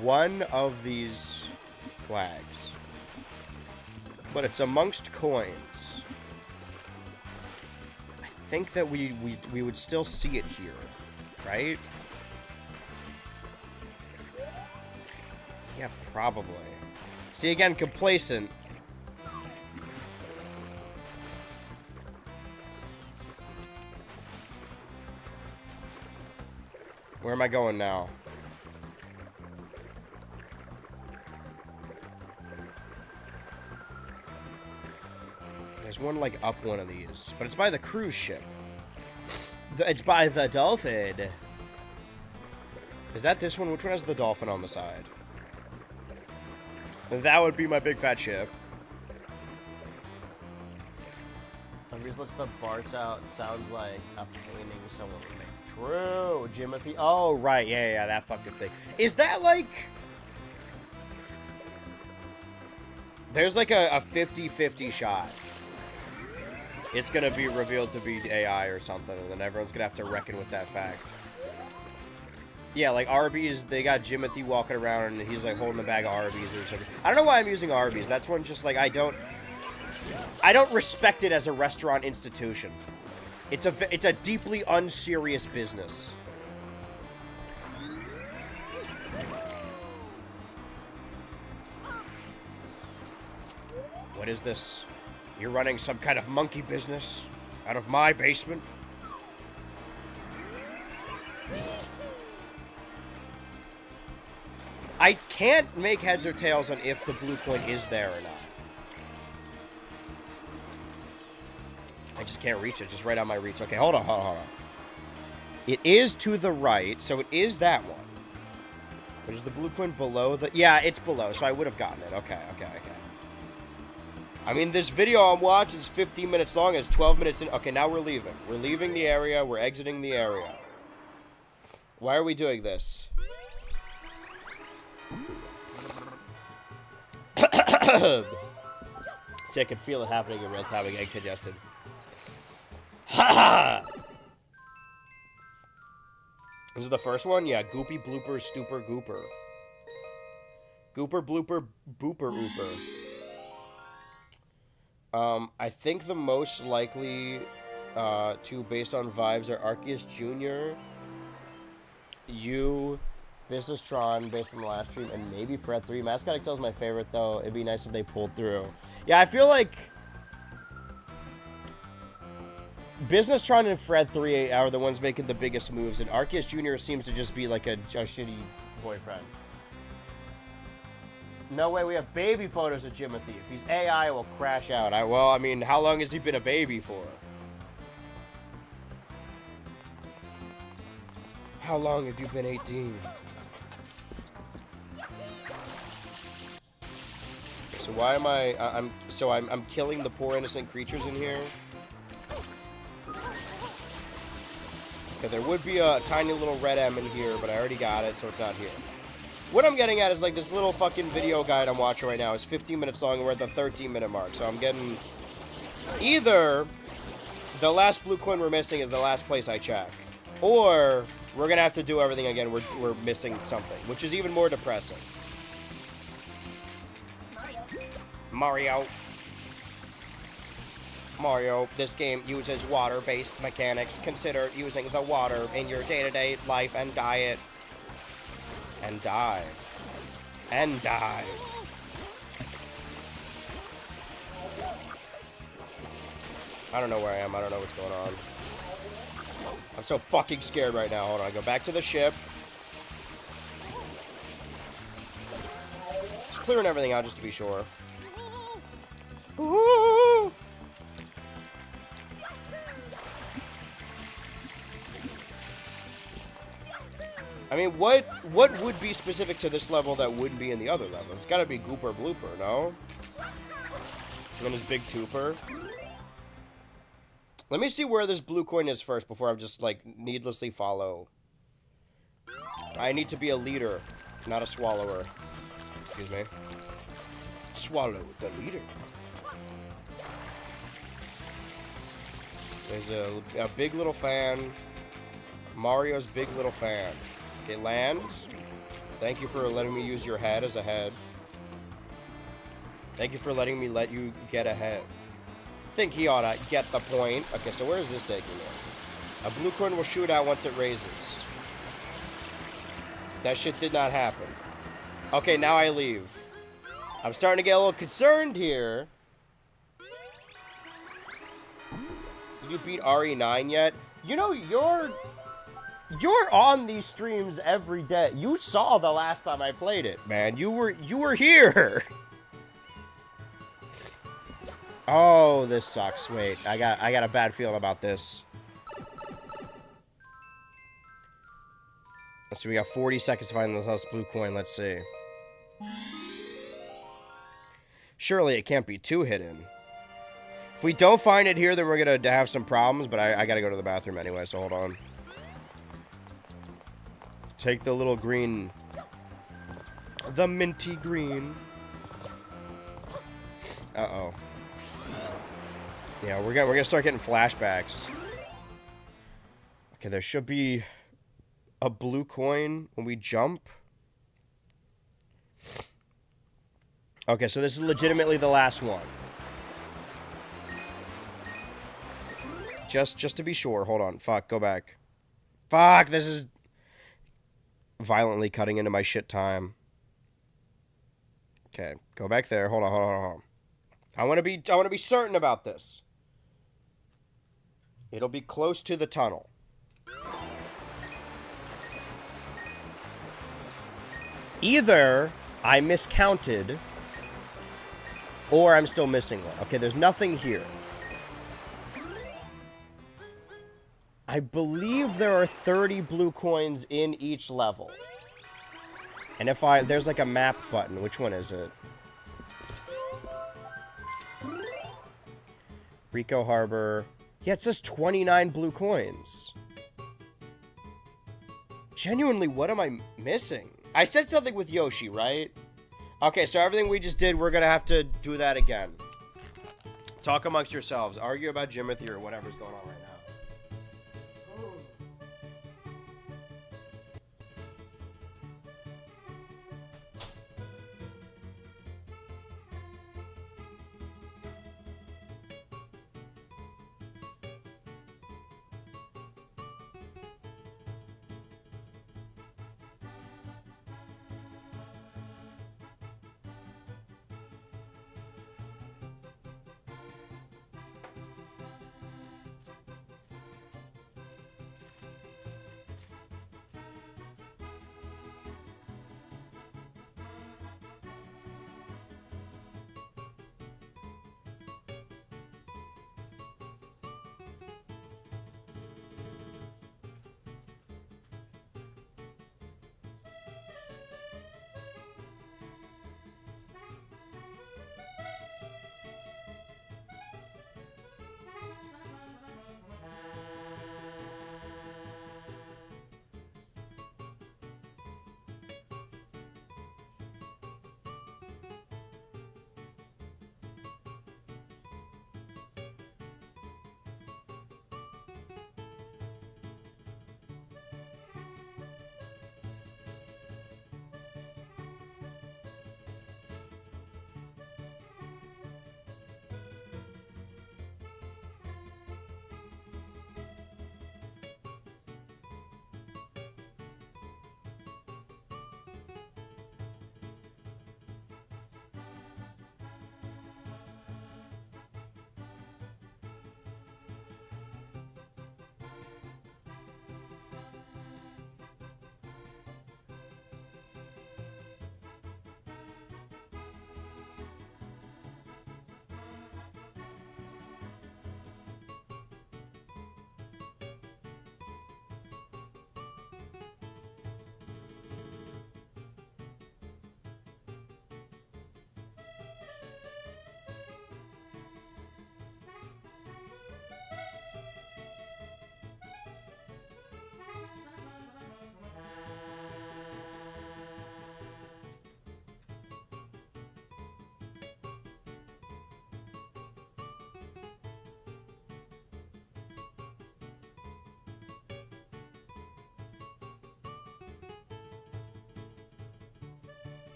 one of these flags. But it's amongst coins. I think that we would still see it here, right? Yeah, probably. See, again, complacent. Where am I going now? There's one, like, up one of these. But it's by the cruise ship. It's by the dolphin. Is that this one? Which one has the dolphin on the side? That would be my big fat ship. Somebody lets the Barts out. Sounds like a painting someone would make. True, Jimothy. Oh, right. Yeah, that fucking thing. Is that like... There's like a 50-50 shot. It's gonna be revealed to be AI or something, and then everyone's gonna have to reckon with that fact. Yeah, like Arby's, they got Jimothy walking around, and he's like holding the bag of Arby's or something. I don't know why I'm using Arby's. That's one just like I don't respect it as a restaurant institution. It's a deeply unserious business. What is this? You're running some kind of monkey business out of my basement? I can't make heads or tails on if the blue coin is there or not. I just can't reach it. Just right on my reach. Okay, hold on. It is to the right, so it is that one. But is the blue coin below the... Yeah, it's below, so I would have gotten it. Okay. I mean, this video I'm watching is 15 minutes long. It's 12 minutes in. Okay, now we're leaving. We're leaving the area. We're exiting the area. Why are we doing this? See, I can feel it happening in real time. I get congested. Ha! This is the first one? Yeah, Goopy, Blooper, Stooper, Gooper. Gooper, Blooper, Booper, Ooper. I think the most likely two based on vibes are Arceus Jr., you, Businesstron based on the last stream, and maybe Fred 3. Mascot XL is my favorite, though. It'd be nice if they pulled through. Yeah, I feel like Businesstron and Fred 3 are the ones making the biggest moves, and Arceus Jr. seems to just be like a shitty boyfriend. No way, we have baby photos of Jimothy. If he's AI, it will crash out. Well, I mean, how long has he been a baby for? How long have you been 18? So why am I'm killing the poor innocent creatures in here? Okay, there would be a tiny little red M in here, but I already got it, so it's not here. What I'm getting at is, like, this little fucking video guide I'm watching right now is 15 minutes long, and we're at the 13-minute mark. So I'm getting... Either the last blue coin we're missing is the last place I check, or we're going to have to do everything again. We're missing something, which is even more depressing. Mario. This game uses water-based mechanics. Consider using the water in your day-to-day life and diet. And dive. And dive. I don't know where I am. I don't know what's going on. I'm so fucking scared right now. Hold on. I go back to the ship. Just clearing everything out just to be sure. Ooh. I mean, what would be specific to this level that wouldn't be in the other level? It's gotta be Gooper Blooper, no? And then his big Tooper. Let me see where this blue coin is first before I just, like, needlessly follow. I need to be a leader, not a swallower. Excuse me. Swallow the leader. There's a big little fan. Mario's big little fan. Okay, lands. Thank you for letting me use your head as a head. Thank you for letting me let you get ahead. Think he ought to get the point. Okay, so where is this taking me? A blue coin will shoot out once it raises. That shit did not happen. Okay, now I leave. I'm starting to get a little concerned here. Did you beat RE9 yet? You know, you're on these streams every day. You saw the last time I played it, man. You were here. Oh, this sucks. Wait, I got a bad feeling about this. So we got 40 seconds to find this last blue coin. Let's see. Surely it can't be too hidden. If we don't find it here, then we're gonna have some problems, but I gotta go to the bathroom anyway, so hold on. Take the little green. The minty green. Uh-oh. Yeah, we're gonna start getting flashbacks. Okay, there should be a blue coin when we jump. Okay, so this is legitimately the last one. Just to be sure. Hold on. Fuck, go back. Fuck, this is violently cutting into my shit time. Okay, go back there. Hold on. I want to be certain about this. It'll be close to the tunnel. Either I miscounted or I'm still missing one. Okay, there's nothing here. I believe there are 30 blue coins in each level. And if there's like a map button. Which one is it? Rico Harbor. Yeah, it says 29 blue coins. Genuinely, what am I missing? I said something with Yoshi, right? Okay, so everything we just did, we're gonna have to do that again. Talk amongst yourselves. Argue about Jimothy or whatever's going on right now.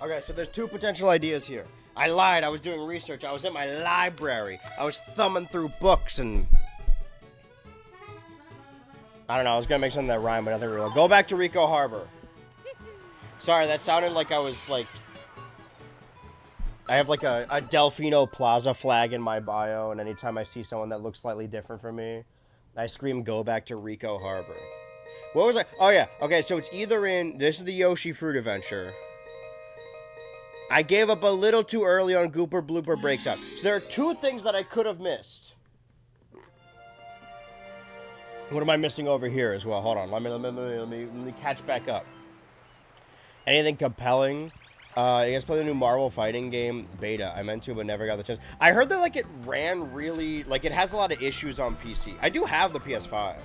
Okay, so there's two potential ideas here. I lied. I was doing research. I was in my library. I was thumbing through books and... I don't know. I was going to make something that rhymed, but nothing real. Go back to Rico Harbor. Sorry, that sounded like I was, like... I have, like, a Delfino Plaza flag in my bio, and anytime I see someone that looks slightly different from me, I scream, go back to Rico Harbor. What was I... Oh, yeah. Okay, so it's either in... This is the Yoshi Fruit Adventure. I gave up a little too early on Gooper Blooper Breaks Out. So there are two things that I could have missed. What am I missing over here as well? Hold on. Let me catch back up. Anything compelling? You guys play the new Marvel fighting game beta. I meant to, but never got the chance. I heard that, like, it ran really... Like, it has a lot of issues on PC. I do have the PS5.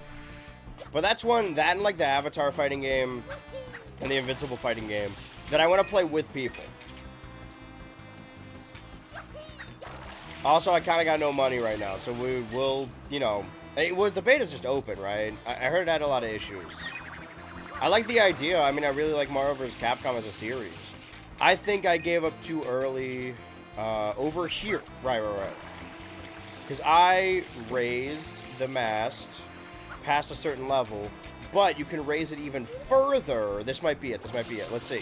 But that's one... That and, like, the Avatar fighting game and the Invincible fighting game that I want to play with people. Also, I kind of got no money right now, so we will, you know... the beta's just open, right? I heard it had a lot of issues. I like the idea. I mean, I really like Marvel vs. Capcom as a series. I think I gave up too early over here. Right. Because I raised the mast past a certain level, but you can raise it even further. This might be it. Let's see.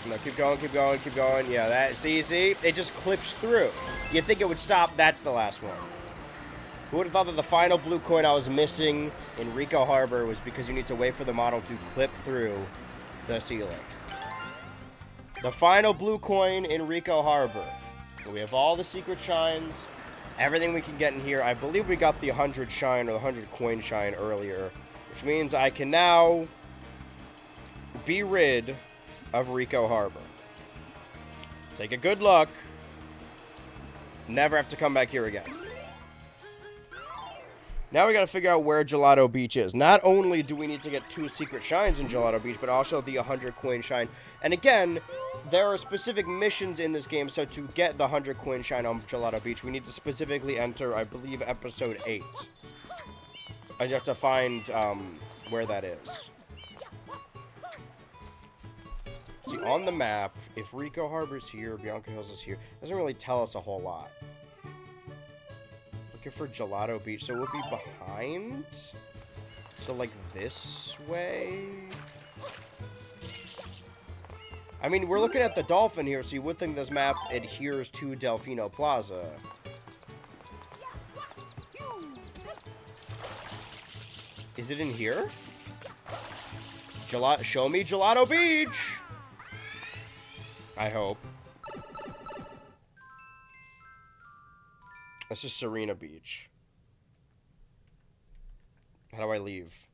No, keep going. Yeah, see? It just clips through. You'd think it would stop. That's the last one. Who would have thought that the final blue coin I was missing in Rico Harbor was because you need to wait for the model to clip through the ceiling. The final blue coin in Rico Harbor. So we have all the secret shines, everything we can get in here. I believe we got the 100 shine or the 100 coin shine earlier, which means I can now be rid of Rico Harbor. Take a good look. Never have to come back here again. Now we gotta figure out where Gelato Beach is. Not only do we need to get 2 secret shines in Gelato Beach, but also the 100 coin shine. And again, there are specific missions in this game, so to get the 100 coin shine on Gelato Beach, we need to specifically enter, I believe, episode 8. I just have to find where that is. See, on the map, if Rico Harbor's here, Bianca Hills is here, it doesn't really tell us a whole lot. Looking for Gelato Beach, so we'll be behind? So, like, this way? I mean, we're looking at the dolphin here, so you would think this map adheres to Delfino Plaza. Is it in here? Show me Gelato Beach! I hope. This is Serena Beach. How do I leave?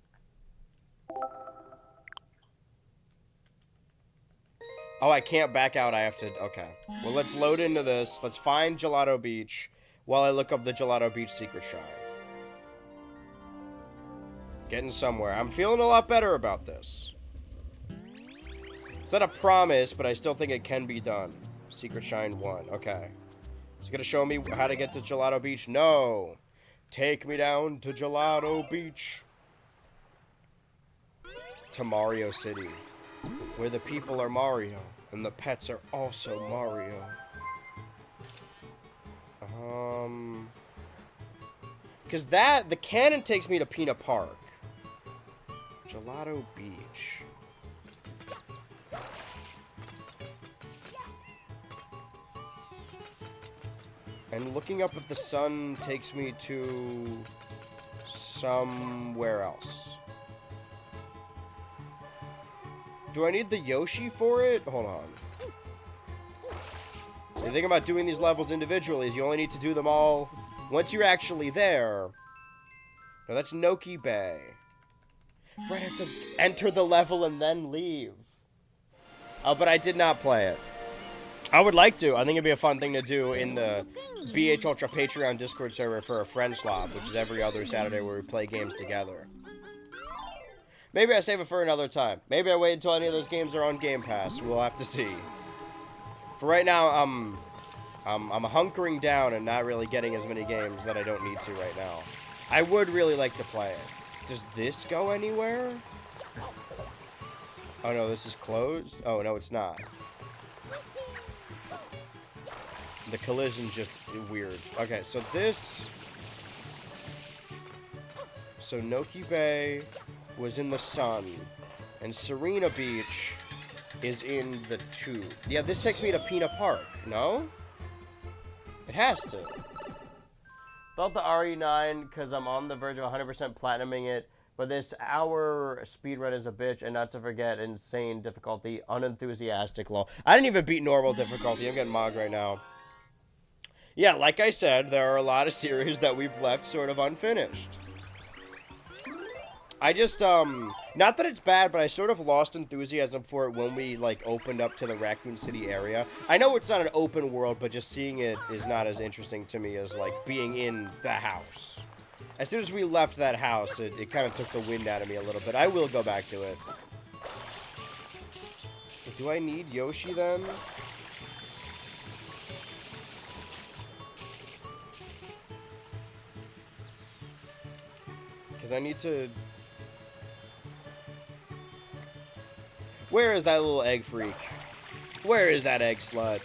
Oh, I can't back out. I have to... Okay. Well, let's load into this. Let's find Gelato Beach while I look up the Gelato Beach secret shrine. Getting somewhere. I'm feeling a lot better about this. It's not a promise, but I still think it can be done. Secret Shine 1. Okay. Is it going to show me how to get to Gelato Beach? No. Take me down to Gelato Beach. To Mario City. Where the people are Mario. And the pets are also Mario. Because the cannon takes me to Pina Park. Gelato Beach. And looking up at the sun takes me to somewhere else. Do I need the Yoshi for it? Hold on. The thing about doing these levels individually is you only need to do them all once you're actually there. No, that's Noki Bay. Right, I have to enter the level and then leave. Oh, but I did not play it. I would like to. I think it'd be a fun thing to do in the BHultra Patreon Discord server for a friend swap, which is every other Saturday where we play games together. Maybe I save it for another time. Maybe I wait until any of those games are on Game Pass. We'll have to see. For right now, I'm hunkering down and not really getting as many games that I don't need to right now. I would really like to play it. Does this go anywhere? Oh no, this is closed? Oh no, it's not. The collision's just weird. Okay, so this... So Noki Bay was in the sun, and Serena Beach is in the tube. Yeah, this takes me to Pina Park, no? It has to. Felt the RE9 because I'm on the verge of 100% platinuming it, but this hour speedrun is a bitch, and not to forget insane difficulty, unenthusiastic low. I didn't even beat normal difficulty. I'm getting mogged right now. Yeah, like I said, there are a lot of series that we've left sort of unfinished. I just, not that it's bad, but I sort of lost enthusiasm for it when we, like, opened up to the Raccoon City area. I know it's not an open world, but just seeing it is not as interesting to me as, like, being in the house. As soon as we left that house, it kind of took the wind out of me a little bit. I will go back to it. Do I need Yoshi, then? Because I need to... Where is that little egg freak? Where is that egg slut?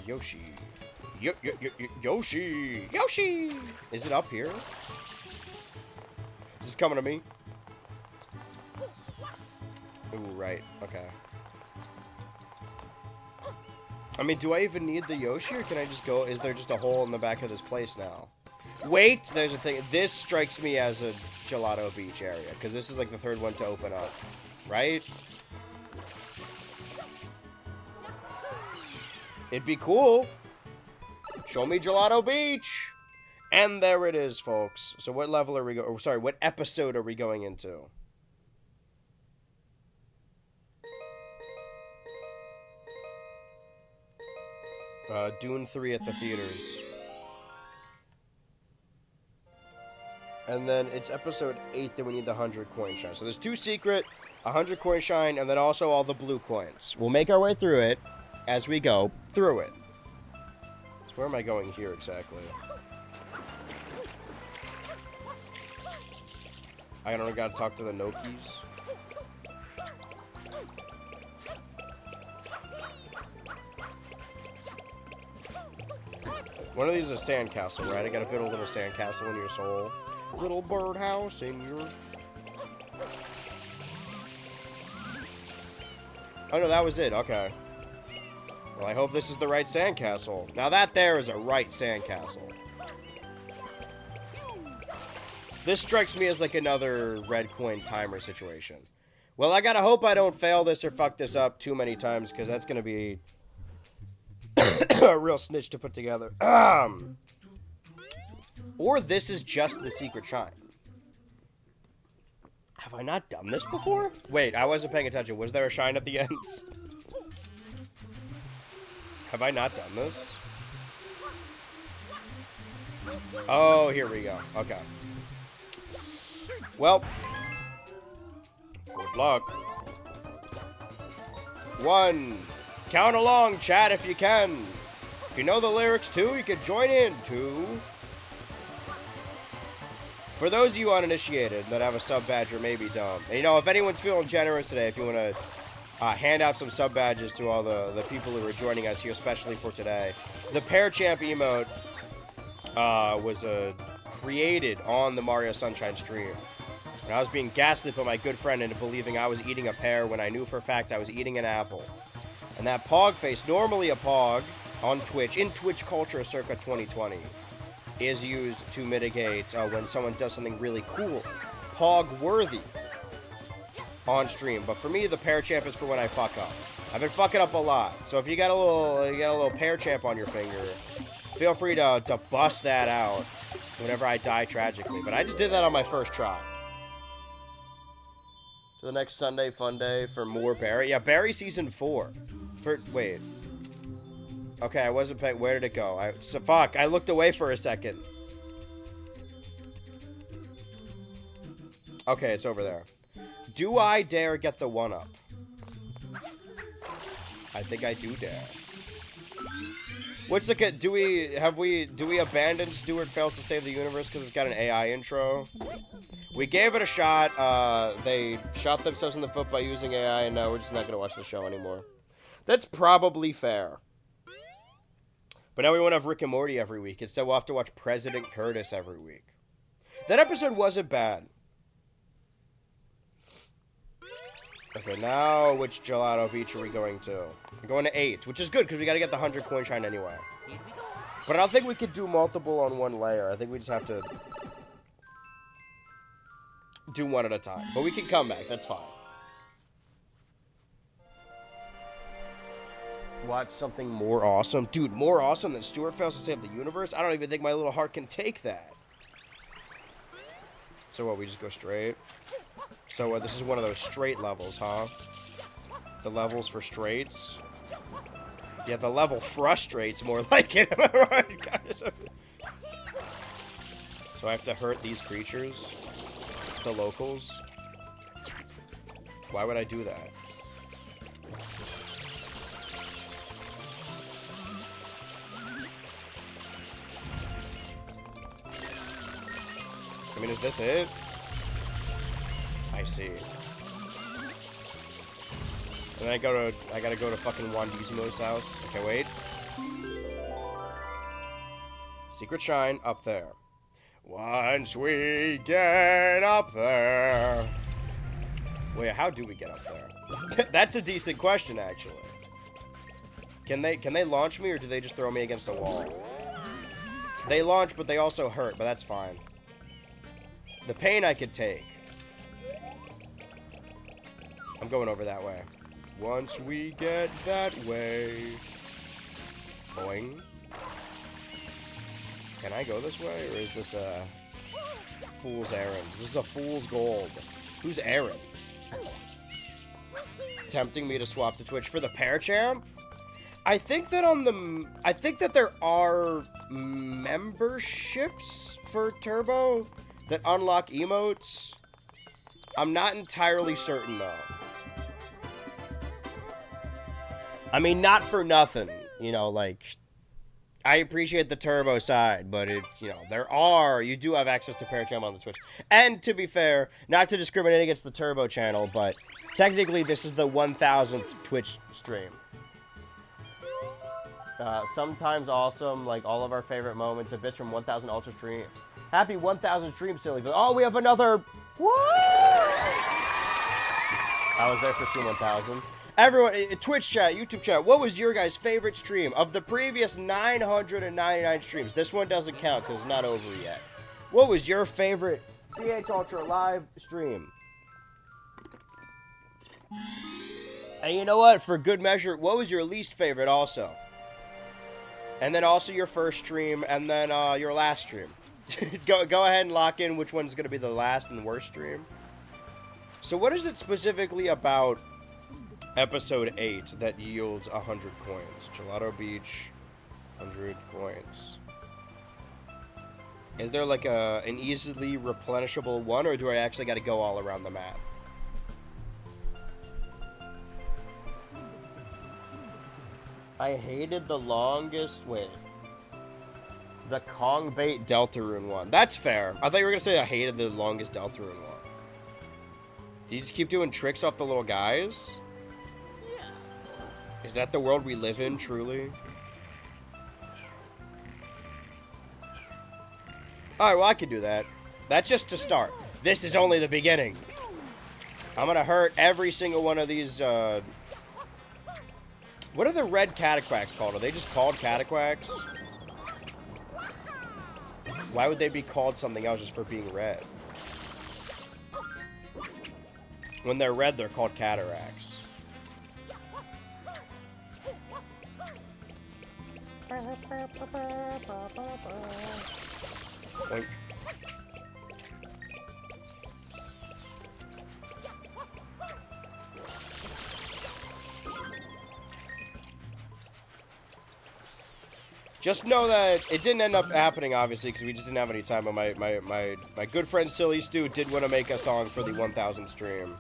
Yoshi. Yoshi! Yoshi! Is it up here? Is this coming to me? Ooh, right. Okay. I mean, do I even need the Yoshi, or can I just go... Is there just a hole in the back of this place now? Wait! There's a thing. This strikes me as a Gelato Beach area, because this is like the third one to open up. Right? It'd be cool. Show me Gelato Beach! And there it is, folks. So what level are we going... Sorry, what episode are we going into? Dune 3 at the theaters. And then it's episode 8 that we need the 100 coin shine. So there's 2 secret, 100 coin shine, and then also all the blue coins. We'll make our way through it as we go through it. So where am I going here exactly? I don't know, gotta talk to the Nokis. One of these is a sandcastle, right? I gotta build a little sandcastle in your soul. Little birdhouse in your... Oh, no, that was it. Okay. Well, I hope this is the right sandcastle. Now, that there is a right sandcastle. This strikes me as like another red coin timer situation. Well, I gotta hope I don't fail this or fuck this up too many times, because that's gonna be a real snitch to put together. Or this is just the secret shine. Have I not done this before? Wait, I wasn't paying attention. Was there a shine at the end? Have I not done this? Oh, here we go. Okay. Well, good luck. 1. Count along, chat, if you can. If you know the lyrics, 2, you can join in. 2. For those of you uninitiated that have a sub badge or maybe don't, and you know, if anyone's feeling generous today, if you want to hand out some sub badges to all the people who are joining us here, especially for today, the Pear Champ emote was created on the Mario Sunshine stream. And I was being gaslit by my good friend into believing I was eating a pear when I knew for a fact I was eating an apple. And that pog face, normally a pog on Twitch, in Twitch culture circa 2020, is used to mitigate when someone does something really cool, pog-worthy, on stream. But for me, the Pear Champ is for when I fuck up. I've been fucking up a lot, so if you got a little Pear Champ on your finger, feel free to bust that out whenever I die tragically. But I just did that on my first try. So the next Sunday fun day for more Barry. Yeah, Barry season 4. Wait. Okay, I wasn't paying. Where did it go? Fuck, I looked away for a second. Okay, it's over there. Do I dare get the 1-up? I think I do dare. What's the do we abandon Stuart Fails to Save the Universe because it's got an AI intro? We gave it a shot. They shot themselves in the foot by using AI, and now we're just not gonna watch the show anymore. That's probably fair. But now we want to have Rick and Morty every week. Instead, we'll have to watch President Curtis every week. That episode wasn't bad. Okay, now which Gelato Beach are we going to? We're going to 8, which is good because we got to get the 100 coin shine anyway. But I don't think we could do multiple on one layer. I think we just have to do one at a time. But we can come back. That's fine. Watch something more awesome. Dude, more awesome than Stuart Fails to Save the Universe? I don't even think my little heart can take that. So what, we just go straight? So this is one of those straight levels, huh? The levels for straights? Yeah, the level frustrates more like it. Am I right, guys? So I have to hurt these creatures? The locals? Why would I do that? I mean, is this it? I see. And then I gotta go to fucking Wandizimo's house. Okay, wait. Secret Shrine up there. Once we get up there. Wait, how do we get up there? That's a decent question, actually. Can they launch me, or do they just throw me against a wall? They launch, but they also hurt, but that's fine. The pain I could take. I'm going over that way. Once we get that way. Boing. Can I go this way, or is this a fool's errand? This is a fool's gold. Who's Aaron? Tempting me to swap to Twitch for the Parachamp? I think that there are memberships for Turbo that unlock emotes. I'm not entirely certain, though. I mean, not for nothing. You know, like, I appreciate the Turbo side, but you do have access to Paracham on the Twitch. And to be fair, not to discriminate against the Turbo channel, but technically this is the 1000th Twitch stream. Sometimes awesome, like all of our favorite moments, a bit from 1000 Ultra stream. Happy 1000 stream, silly. Oh, we have another. What? I was there for stream 1000. Everyone, Twitch chat, YouTube chat, what was your guys' favorite stream of the previous 999 streams? This one doesn't count because it's not over yet. What was your favorite BHultra live stream? And you know what? For good measure, what was your least favorite also? And then also your first stream, and then your last stream. Go ahead and lock in which one's going to be the last and worst stream. So what is it specifically about episode 8 that yields 100 coins? Gelato Beach, 100 coins. Is there like an easily replenishable one, or do I actually got to go all around the map? I hated the longest... Wait. The Kong Bait Deltarune one. That's fair. I thought you were going to say I hated the longest Deltarune one. Do you just keep doing tricks off the little guys? Yeah. Is that the world we live in, truly? Alright, well, I can do that. That's just to start. This is only the beginning. I'm going to hurt every single one of these, What are the red cataquacks called? Are they just called cataquacks? Why would they be called something else just for being red? When they're red, they're called cataracts. Oink. Just know that it didn't end up happening, obviously, because we just didn't have any time. But my good friend Silly Stu did want to make a song for the 1000 stream.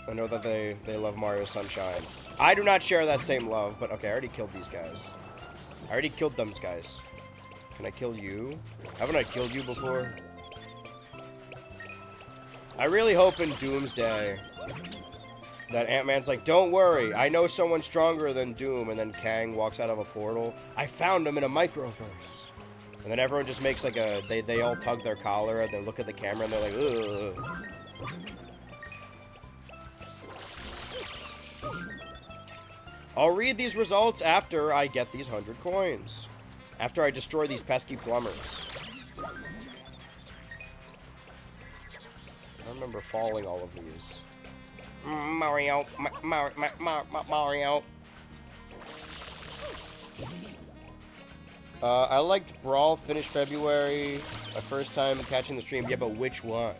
I know that they love Mario Sunshine. I do not share that same love, but okay, I already killed these guys. I already killed them guys. Can I kill you? Haven't I killed you before? I really hope in Doomsday that Ant-Man's like, don't worry, I know someone stronger than Doom, and then Kang walks out of a portal. I found him in a microverse. And then everyone just makes like a, they all tug their collar and they look at the camera and they're like, ugh. I'll read these results after I get these 100 coins. After I destroy these pesky plumbers. I remember falling all of these. Mario. Mario. I liked Brawl, finished February. My first time catching the stream. Yeah, but which one?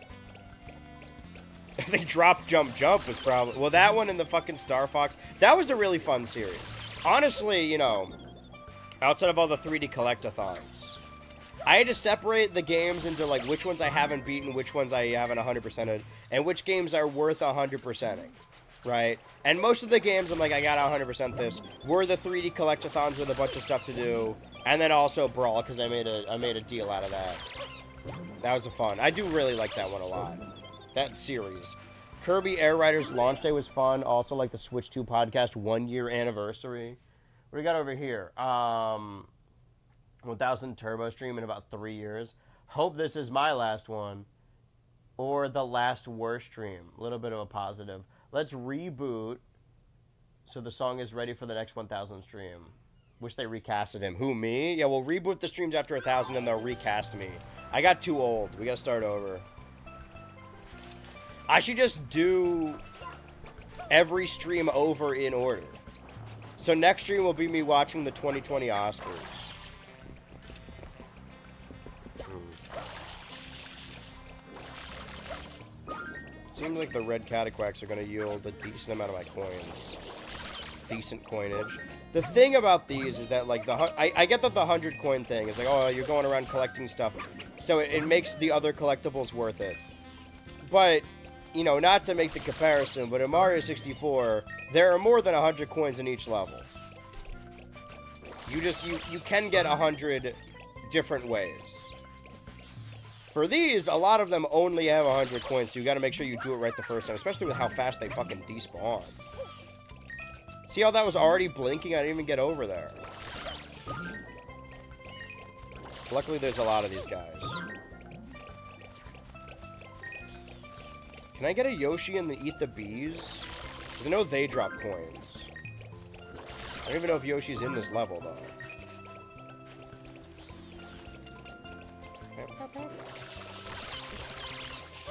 I think Drop, Jump, Jump was probably... Well, that one and the fucking Star Fox. That was a really fun series. Honestly, you know, outside of all the 3D collectathons, I had to separate the games into, like, which ones I haven't beaten, which ones I haven't 100%ed, and which games are worth 100%ing, right? And most of the games, I'm like, I got 100% this, were the 3D collectathons with a bunch of stuff to do, and then also Brawl, because I made a deal out of that. That was fun. I do really like that one a lot. That series. Kirby Air Riders launch day was fun. Also, like the Switch 2 podcast 1-year anniversary. What do we got over here? 1000 Turbo stream in about 3 years. Hope this is my last one. Or the last worst stream. A little bit of a positive. Let's reboot so the song is ready for the next 1000 stream. Wish they recasted him. Who, me? Yeah, we'll reboot the streams after 1000 and they'll recast me. I got too old. We gotta start over. I should just do every stream over in order. So next stream will be me watching the 2020 Oscars. It seems like the red cataquacks are going to yield a decent amount of my coins. Decent coinage. The thing about these is that, like, I get that the 100 coin thing is like, oh, you're going around collecting stuff. So it makes the other collectibles worth it. But... you know, not to make the comparison, but in Mario 64, there are more than 100 coins in each level. You can get 100 different ways. For these, a lot of them only have 100 coins, so you gotta make sure you do it right the first time, especially with how fast they fucking despawn. See how that was already blinking? I didn't even get over there. Luckily, there's a lot of these guys. Can I get a Yoshi and Eat the Bees? Because I know they drop coins. I don't even know if Yoshi's in this level, though.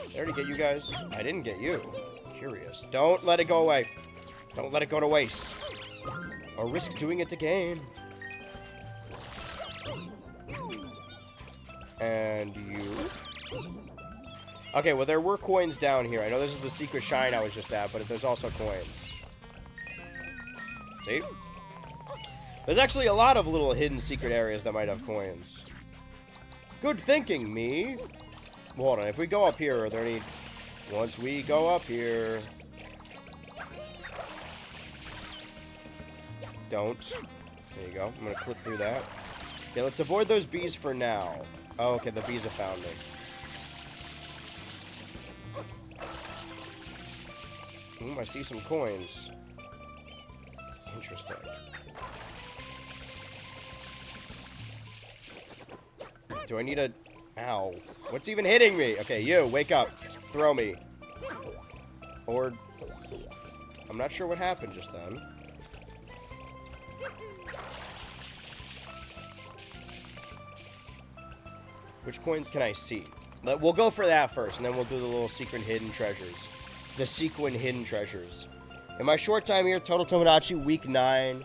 Did I already get you guys? I didn't get you. Curious. Don't let it go away. Don't let it go to waste. Or risk doing it again. And you... okay, well, there were coins down here. I know this is the secret shrine I was just at, but there's also coins. See? There's actually a lot of little hidden secret areas that might have coins. Good thinking, me. Well, hold on. If we go up here, are there any... once we go up here... don't. There you go. I'm going to click through that. Okay, let's avoid those bees for now. Oh, okay, the bees have found me. I see some coins. Interesting. Do I need a... ow. What's even hitting me? Okay, you, wake up. Throw me. Or... I'm not sure what happened just then. Which coins can I see? We'll go for that first, and then we'll do the little secret hidden treasures. The sequin hidden treasures. In my short time here, Total Tomodachi Week 9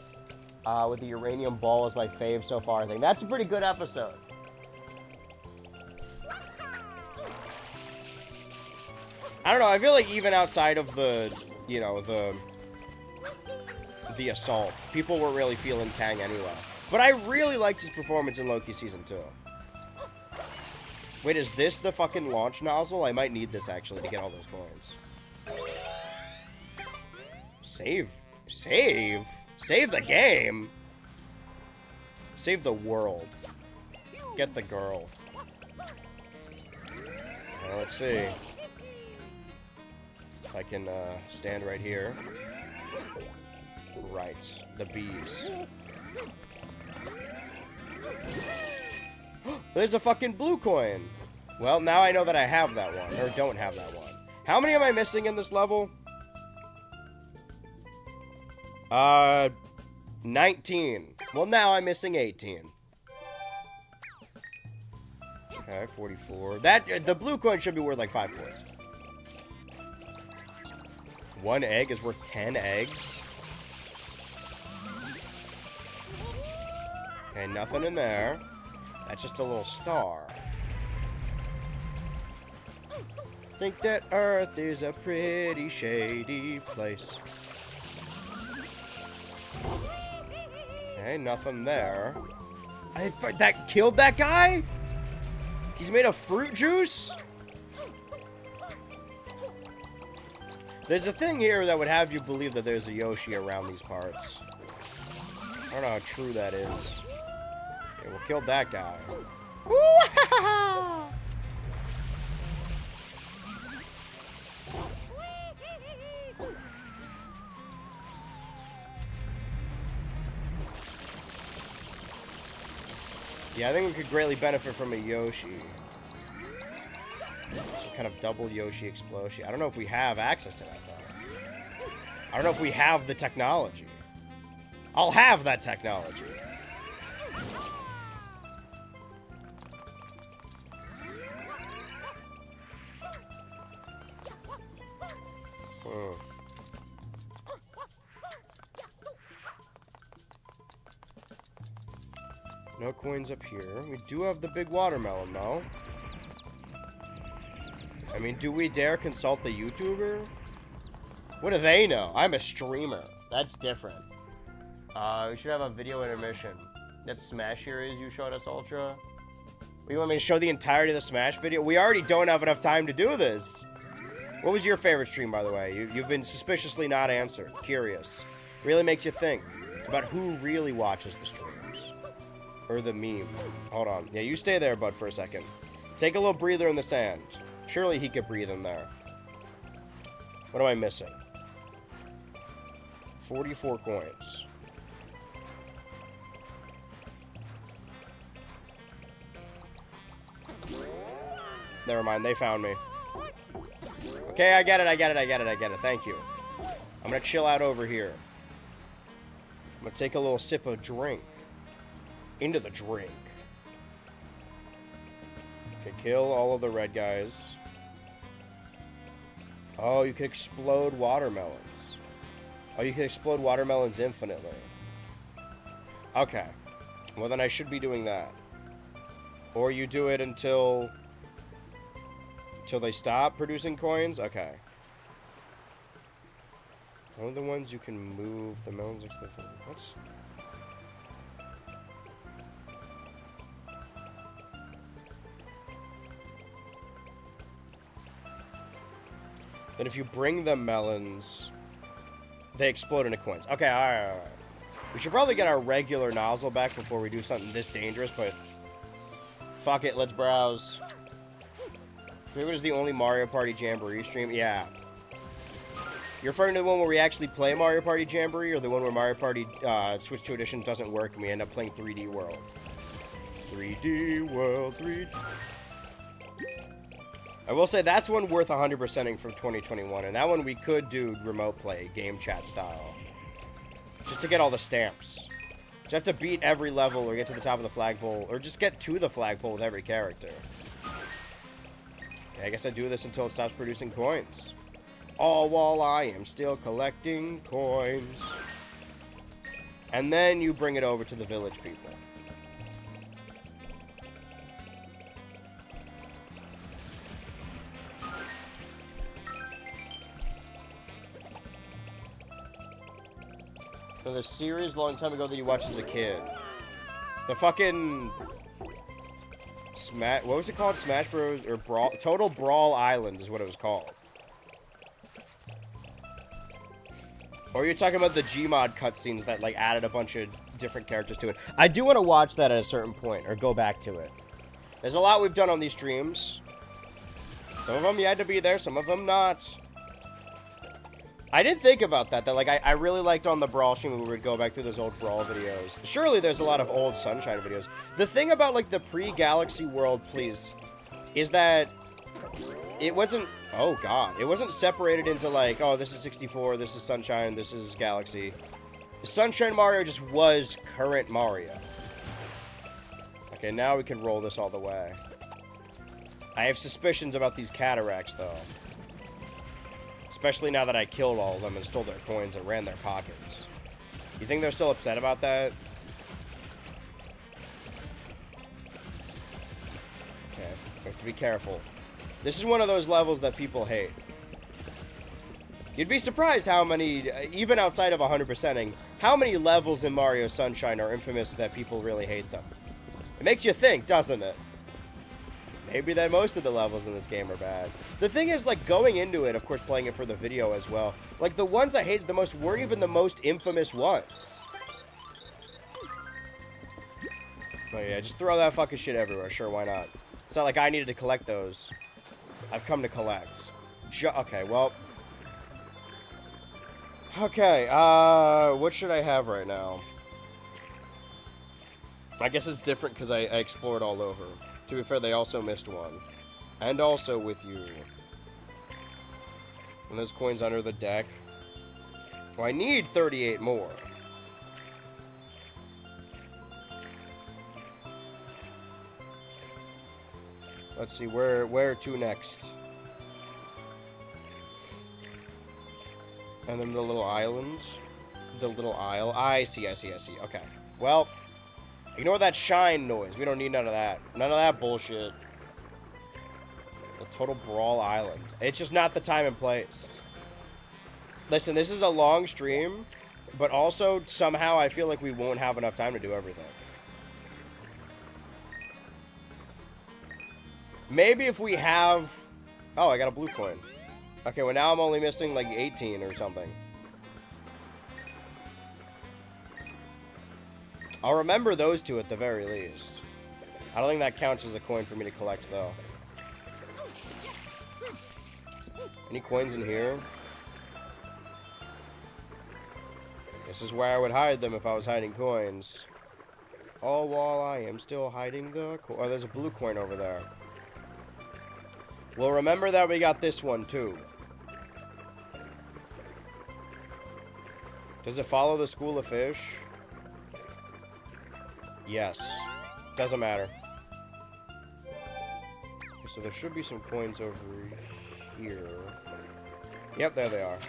with the Uranium Ball is my fave so far, I think. That's a pretty good episode. I don't know, I feel like even outside of the, you know, the assault, people were really feeling Kang anyway. But I really liked his performance in Loki Season 2. Wait, is this the fucking launch nozzle? I might need this, actually, to get all those coins. Save. Save? Save the game? Save the world. Get the girl. Now, let's see. If I can stand right here. Right. The bees. There's a fucking blue coin. Well, now I know that I have that one. Or don't have that one. How many am I missing in this level? 19. Well, now I'm missing 18. Okay, 44. The blue coin should be worth like 5 coins. 1 egg is worth 10 eggs. Okay, nothing in there. That's just a little star. Think that Earth is a pretty shady place. Okay, nothing there. That killed that guy? He's made of fruit juice? There's a thing here that would have you believe that there's a Yoshi around these parts. I don't know how true that is. Okay, we killed that guy. Yeah, I think we could greatly benefit from a Yoshi. Some kind of double Yoshi explosion. I don't know if we have access to that, though. I don't know if we have the technology. I'll have that technology. No coins up here. We do have the big watermelon, though. I mean, do we dare consult the YouTuber? What do they know? I'm a streamer. That's different. We should have a video intermission. That Smash series you showed us, Ultra. You want me to show the entirety of the Smash video? We already don't have enough time to do this. What was your favorite stream, by the way? You've been suspiciously not answered. Curious. Really makes you think about who really watches the streams. Or the meme. Hold on. Yeah, you stay there, bud, for a second. Take a little breather in the sand. Surely he could breathe in there. What am I missing? 44 coins. Never mind, they found me. Okay, I get it. Thank you. I'm gonna chill out over here. I'm gonna take a little sip of drink. Into the drink. Okay, kill all of the red guys. Oh, you can explode watermelons. Oh, you can explode watermelons infinitely. Okay. Well, then I should be doing that. Or you do it until they stop producing coins? Okay. One of the ones you can move. The melons are different. What? That if you bring them melons, they explode into coins. Okay, alright. We should probably get our regular nozzle back before we do something this dangerous, but fuck it, let's browse. Maybe it was the only Mario Party Jamboree stream? Yeah. You're referring to the one where we actually play Mario Party Jamboree, or the one where Mario Party Switch 2 Edition doesn't work and we end up playing 3D World? 3D World, 3D... I will say that's one worth 100%ing from 2021, and that one we could do remote play, game chat style. Just to get all the stamps. Just have to beat every level or get to the top of the flagpole, or just get to the flagpole with every character. Okay, I guess I do this until it stops producing coins. All while I am still collecting coins. And then you bring it over to the village people. The series a long time ago that you watched as a kid. The fucking Smash, what was it called? Smash Bros. Or Brawl, Total Brawl Island is what it was called. Or you're talking about the Gmod cutscenes that, like, added a bunch of different characters to it. I do want to watch that at a certain point, or go back to it. There's a lot we've done on these streams. Some of them you had to be there, some of them not. I did think about that, like, I really liked on the Brawl stream when we would go back through those old Brawl videos. Surely there's a lot of old Sunshine videos. The thing about, like, the pre-Galaxy world, please, is that it wasn't, oh god, it wasn't separated into, like, oh, this is 64, this is Sunshine, this is Galaxy. Sunshine Mario just was current Mario. Okay, now we can roll this all the way. I have suspicions about these cataracts, though. Especially now that I killed all of them and stole their coins and ran their pockets. You think they're still upset about that? Okay, we have to be careful. This is one of those levels that people hate. You'd be surprised how many, even outside of 100%ing, how many levels in Mario Sunshine are infamous that people really hate them. It makes you think, doesn't it? Maybe that most of the levels in this game are bad. The thing is, like, going into it, of course, playing it for the video as well, like, the ones I hated the most weren't even the most infamous ones. But yeah, just throw that fucking shit everywhere. Sure, why not? It's not like I needed to collect those. I've come to collect. Okay, well. Okay, what should I have right now? I guess it's different because I explored all over. To be fair, they also missed one. And also with you. And those coins under the deck. Well, I need 38 more. Let's see, where to next? And then the little island. The little isle. I see. Okay. Well, ignore that shine noise. We don't need none of that. None of that bullshit. The total Brawl Island. It's just not the time and place. Listen, this is a long stream, but also somehow I feel like we won't have enough time to do everything. Maybe if we have... Oh, I got a blue coin. Okay, well now I'm only missing like 18 or something. I'll remember those two at the very least. I don't think that counts as a coin for me to collect, though. Any coins in here? This is where I would hide them if I was hiding coins. All while I am still hiding the coin. Oh, there's a blue coin over there. Well, remember that we got this one, too. Does it follow the School of Fish? Yes. Doesn't matter. Okay, so there should be some coins over here. Yep, there they are.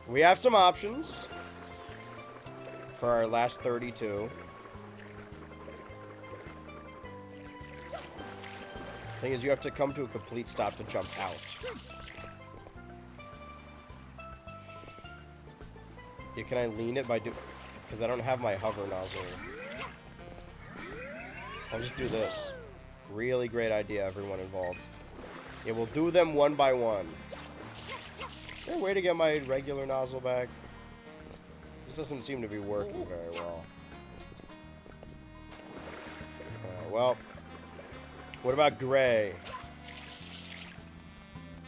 We have some options for our last 32. Thing is, you have to come to a complete stop to jump out. Yeah, can I lean it by because I don't have my hover nozzle. I'll just do this. Really great idea, everyone involved. Yeah, we'll do them one by one. Is there a way to get my regular nozzle back? This doesn't seem to be working very well. Well, what about gray?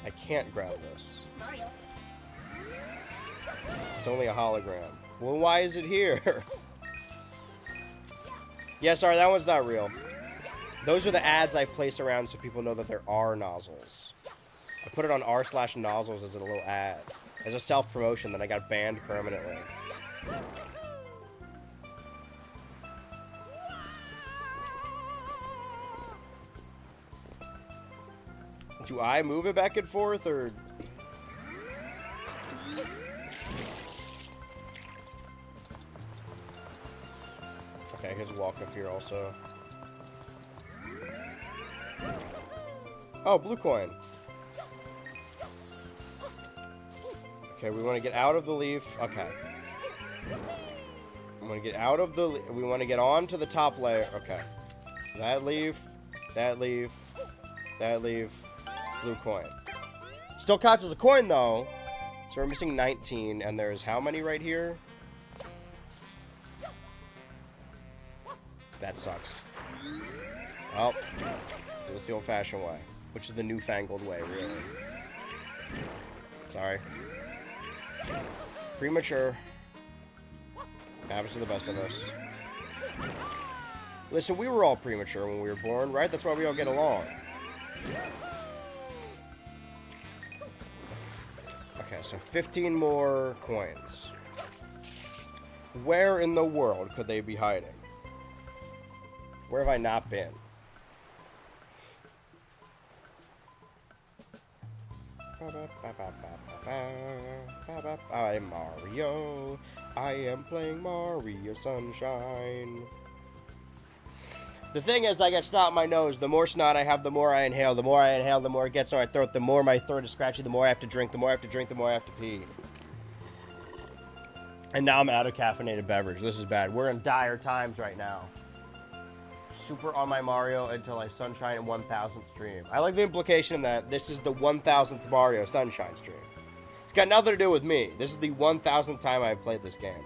I can't grab this. It's only a hologram. Well, why is it here? Yeah, sorry, that one's not real. Those are the ads I place around so people know that there are nozzles. I put it on r/nozzles as a little ad. As a self-promotion, then I got banned permanently. Do I move it back and forth, or... Okay, I can walk up here also. Oh, blue coin. Okay, we want to get out of the leaf. Okay. We want to get out of the... We want to get on to the top layer. Okay. That leaf. That leaf. That leaf. Blue coin. Still counts as a coin, though. So we're missing 19, and there's how many right here? That sucks. Oh. Do this the old-fashioned way. Which is the newfangled way, really. Sorry. Premature. Happens to the best of us. Listen, we were all premature when we were born, right? That's why we all get along. Okay, so 15 more coins. Where in the world could they be hiding? Where have I not been? I'm Mario. I am playing Mario Sunshine. The thing is, I get snot in my nose. The more snot I have, the more I inhale. The more I inhale, the more it gets in my throat. The more my throat is scratchy, the more I have to drink. The more I have to drink, the more I have to pee. And now I'm out of caffeinated beverage. This is bad. We're in dire times right now. Super on my Mario until I Sunshine in 1000th stream. I like the implication that this is the 1000th Mario Sunshine stream. It's got nothing to do with me. This is the 1000th time I've played this game.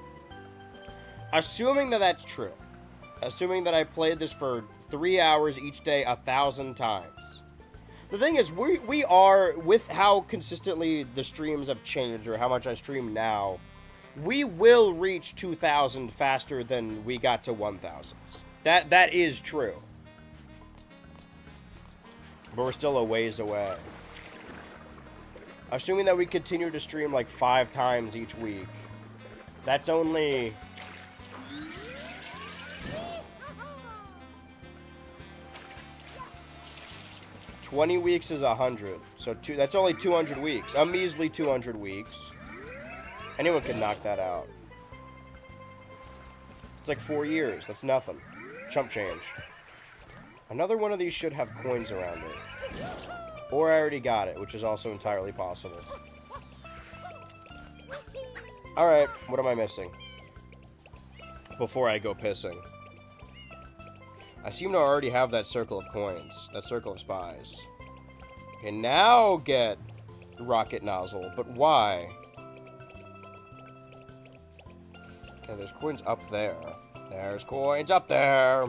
Assuming that that's true. Assuming that I played this for 3 hours each day 1,000 times. The thing is, we are, with how consistently the streams have changed, or how much I stream now, we will reach 2,000 faster than we got to 1,000s. That is true. But we're still a ways away. Assuming that we continue to stream like 5 times each week, that's only... $20 weeks is 100. So that's only 200 weeks. A measly 200 weeks. Anyone can knock that out. It's like 4 years. That's nothing. Chump change. Another one of these should have coins around it. Or I already got it, which is also entirely possible. Alright, what am I missing? Before I go pissing. I seem to already have that circle of coins. That circle of spies. Okay, now get rocket nozzle. But why? Okay, there's coins up there. There's coins up there.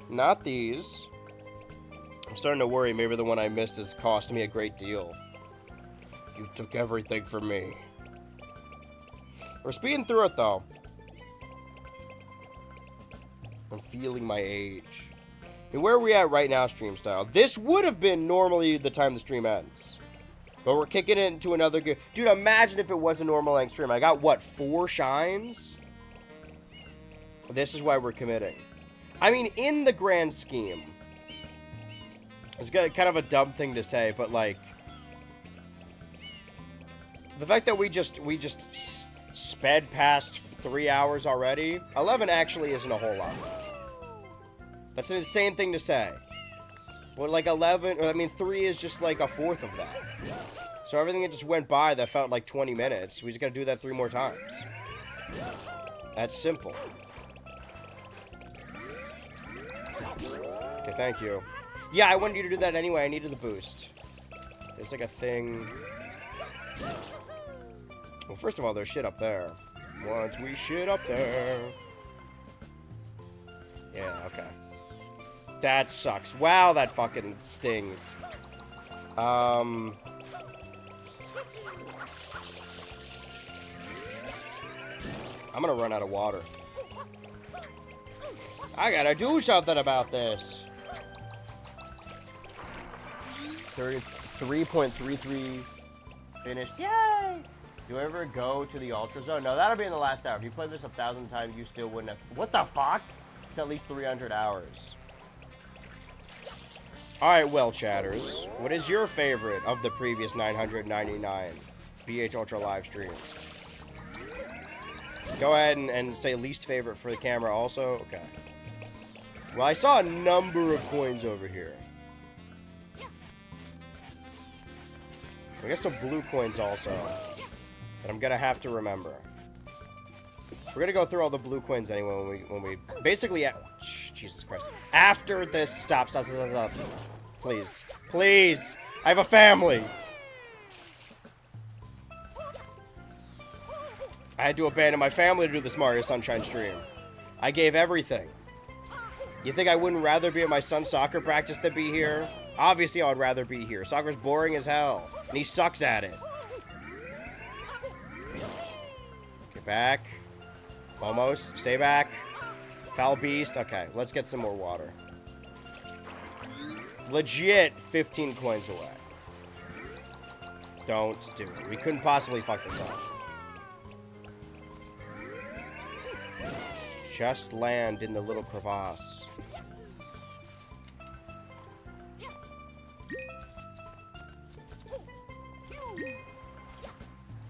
Not these. I'm starting to worry maybe the one I missed is costing me a great deal. You took everything from me. We're speeding through it, though. I'm feeling my age. And where are we at right now, stream style? This would have been normally the time the stream ends. But we're kicking it into another good... Dude, imagine if it was a normal length stream. I got, what, 4 shines? This is why we're committing. I mean, in the grand scheme... It's kind of a dumb thing to say, but, like... The fact that we just sped past 3 hours already. 11 actually isn't a whole lot. That's an insane thing to say. Well, like 11, or I mean 3 is just like a fourth of that. So everything that just went by that felt like 20 minutes, we just gotta do that 3 more times. That's simple. Okay, thank you. Yeah, I wanted you to do that anyway. I needed the boost. There's like a thing... Well, first of all, there's shit up there. Once we shit up there. Yeah, okay. That sucks. Wow, that fucking stings. I'm gonna run out of water. I gotta do something about this. 3.33 finished. Yay! Do you ever go to the Ultra Zone? No, that'll be in the last hour. If you played this 1,000 times, you still wouldn't have... What the fuck? It's at least 300 hours. Alright, well, chatters. What is your favorite of the previous 999 BHultra live streams? Go ahead and say least favorite for the camera also. Okay. Well, I saw a number of coins over here. I guess some blue coins also. That I'm gonna have to remember. We're gonna go through all the blue coins anyway when we basically... Jesus Christ. After this, stop. Please. Please. I have a family. I had to abandon my family to do this Mario Sunshine stream. I gave everything. You think I wouldn't rather be at my son's soccer practice than be here? Obviously, I would rather be here. Soccer's boring as hell, and he sucks at it. Get back. Almost. Stay back. Foul beast. Okay, let's get some more water. Legit 15 coins away. Don't do it. We couldn't possibly fuck this up. Just land in the little crevasse.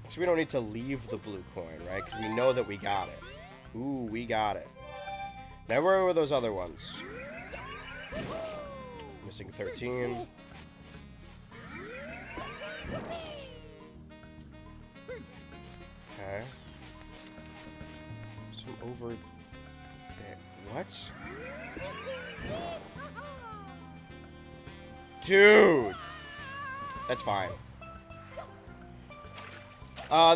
So we don't need to leave the blue coin, right? Because we know that we got it. Ooh, we got it. Now where were those other ones? Missing 13. Okay. Some over there. What? Dude! That's fine.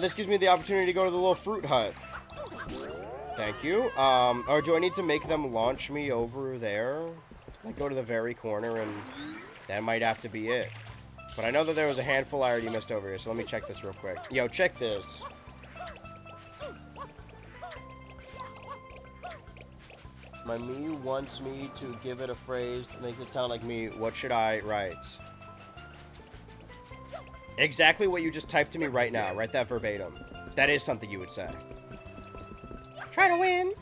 This gives me the opportunity to go to the little fruit hut. Thank you. Or do I need to make them launch me over there? Like, go to the very corner, and that might have to be it. But I know that there was a handful I already missed over here, so let me check this real quick. Yo, check this. My me wants me to give it a phrase that makes it sound like me. What should I write? Exactly what you just typed to me right now. Write that verbatim. That is something you would say. Try to win.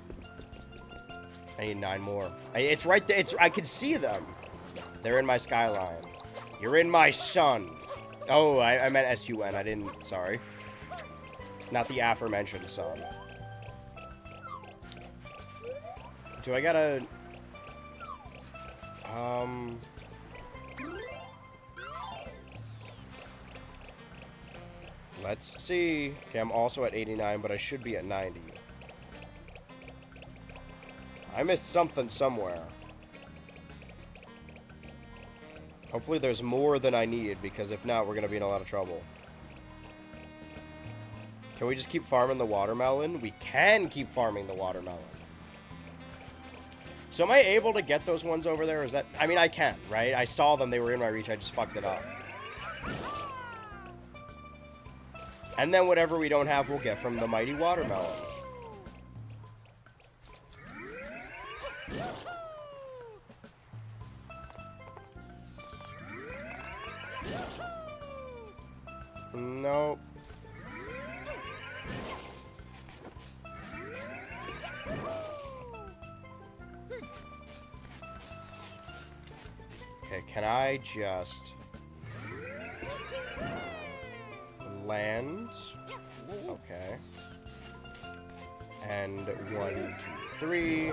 I need 9 more. It's right there. I can see them. They're in my skyline. You're in my sun. Oh, I meant S-U-N. I didn't. Sorry. Not the aforementioned sun. Do I gotta... Let's see. Okay, I'm also at 89, but I should be at 90. I missed something somewhere. Hopefully there's more than I need, because if not, we're going to be in a lot of trouble. Can we just keep farming the watermelon? We can keep farming the watermelon. So am I able to get those ones over there? Is that... I mean, I can, right? I saw them. They were in my reach. I just fucked it up. And then whatever we don't have, we'll get from the mighty watermelon. Nope. Okay, can I just... land? Okay. And 1, 2, 3.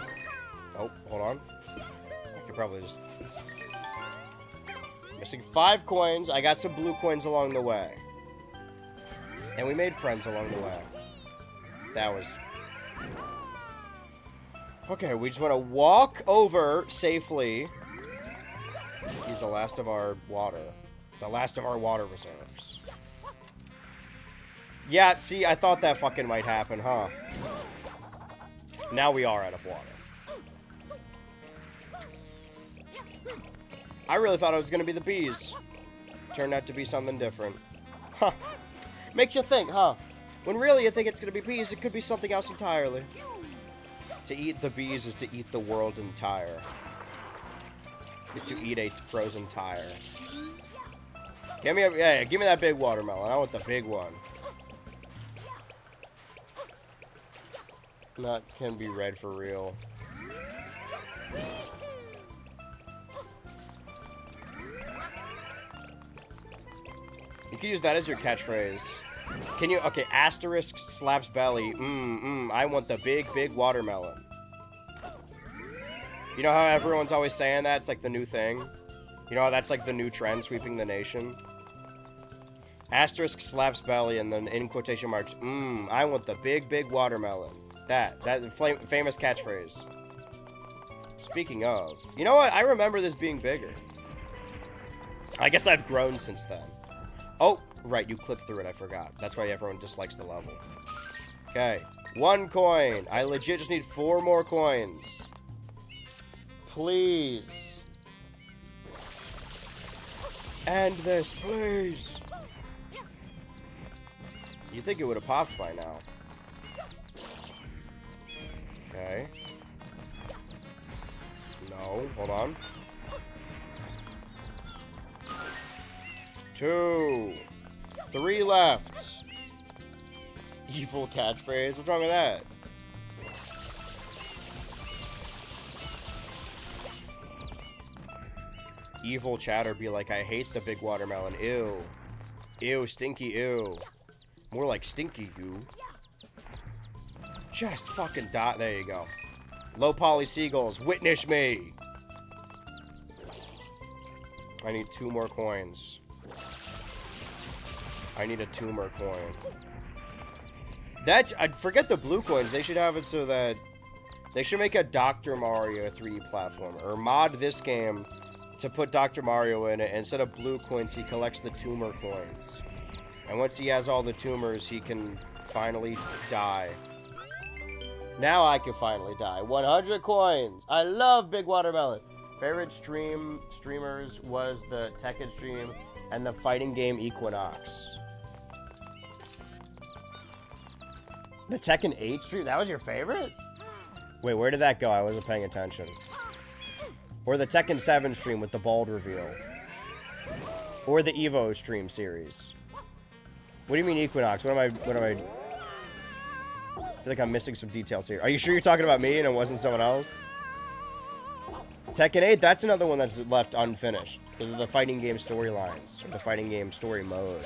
Oh, hold on. I could probably just... Missing 5 coins. I got some blue coins along the way. And we made friends along the way. That was... Okay, we just want to walk over safely. Use the last of our water. The last of our water reserves. Yeah, see, I thought that fucking might happen, huh? Now we are out of water. I really thought it was going to be the bees. Turned out to be something different. Huh. Makes you think, huh? When really you think it's going to be bees, it could be something else entirely. To eat the bees is to eat the world entire. Is to eat a frozen tire. Give me that big watermelon. I want the big one. That can be read for real. You can use that as your catchphrase. Can you? Okay, asterisk slaps belly. I want the big watermelon. You know how everyone's always saying that? It's like the new thing. You know how that's like the new trend sweeping the nation? Asterisk slaps belly and then in quotation marks, I want the big watermelon. That famous catchphrase. Speaking of, you know what? I remember this being bigger. I guess I've grown since then. Oh, right, you clip through it, I forgot. That's why everyone dislikes the level. Okay, 1 coin. I legit just need 4 more coins. Please. End this, please. You'd think it would have popped by now. Okay. No, hold on. 2. 3 left. Evil catchphrase. What's wrong with that? Evil chatter be like, I hate the big watermelon. Ew. Ew, stinky, ew. More like stinky, you. Just fucking die. There you go. Low poly seagulls, witness me. I need 2 more coins. I need a 2 more coin. I'd forget the blue coins. They should have it so that they should make a Dr. Mario 3D platformer, or mod this game to put Dr. Mario in it. Instead of blue coins, he collects the tumor coins. And once he has all the tumors, he can finally die. Now I can finally die. 100 coins. I love Big Watermelon. Favorite streamers was the Tekken stream and the fighting game Equinox. The Tekken 8 stream? That was your favorite? Wait, where did that go? I wasn't paying attention. Or the Tekken 7 stream with the bald reveal. Or the Evo stream series. What do you mean Equinox? What am I... I feel like I'm missing some details here. Are you sure you're talking about me and it wasn't someone else? Tekken 8, that's another one that's left unfinished. Because of the fighting game storylines. Or the fighting game story mode.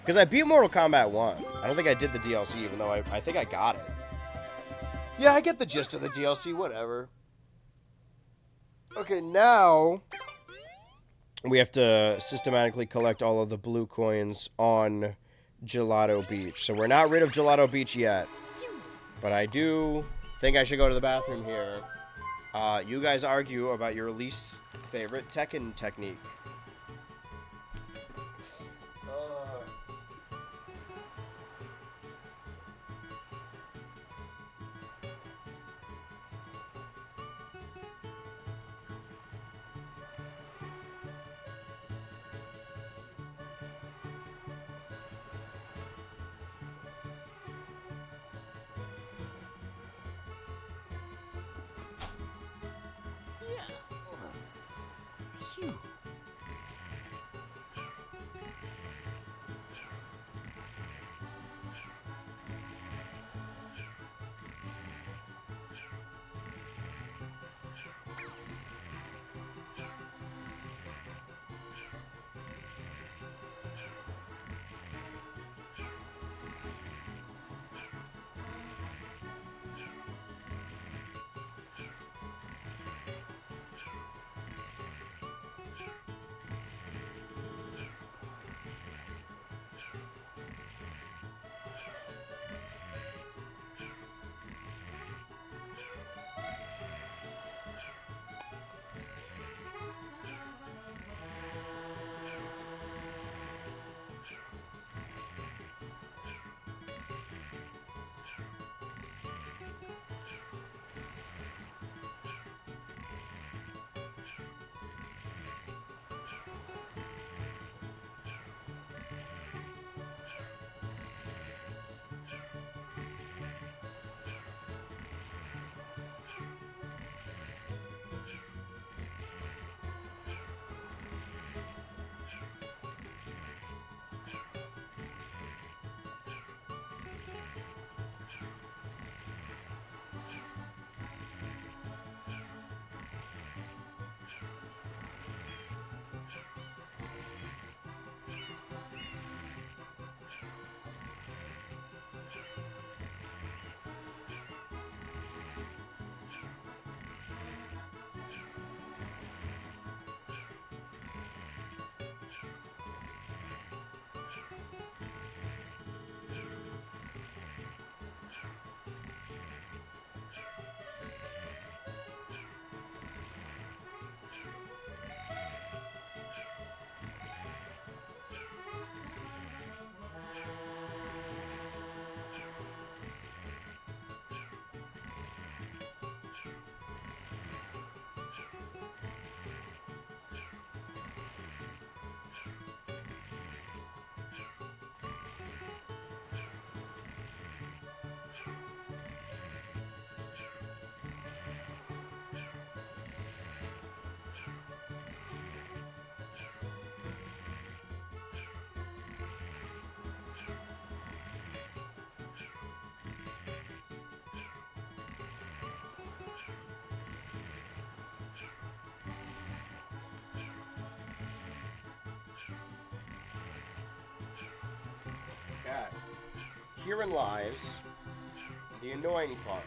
Because I beat Mortal Kombat 1. I don't think I did the DLC, even though I think I got it. Yeah, I get the gist of the DLC, whatever. Okay, now we have to systematically collect all of the blue coins on Gelato Beach. So we're not rid of Gelato Beach yet. But I do think I should go to the bathroom here. You guys argue about your least favorite Tekken technique. Okay. Herein lies the annoying part.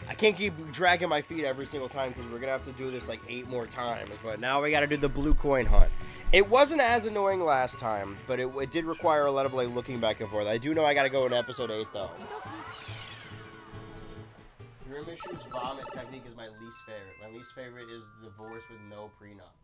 I can't keep dragging my feet every single time because we're going to have to do this like 8 more times. But now we got to do the blue coin hunt. It wasn't as annoying last time, but it did require a lot of like looking back and forth. I do know I got to go in episode 8 though. Your Mishu's vomit technique is my least favorite. My least favorite is divorce with no prenup.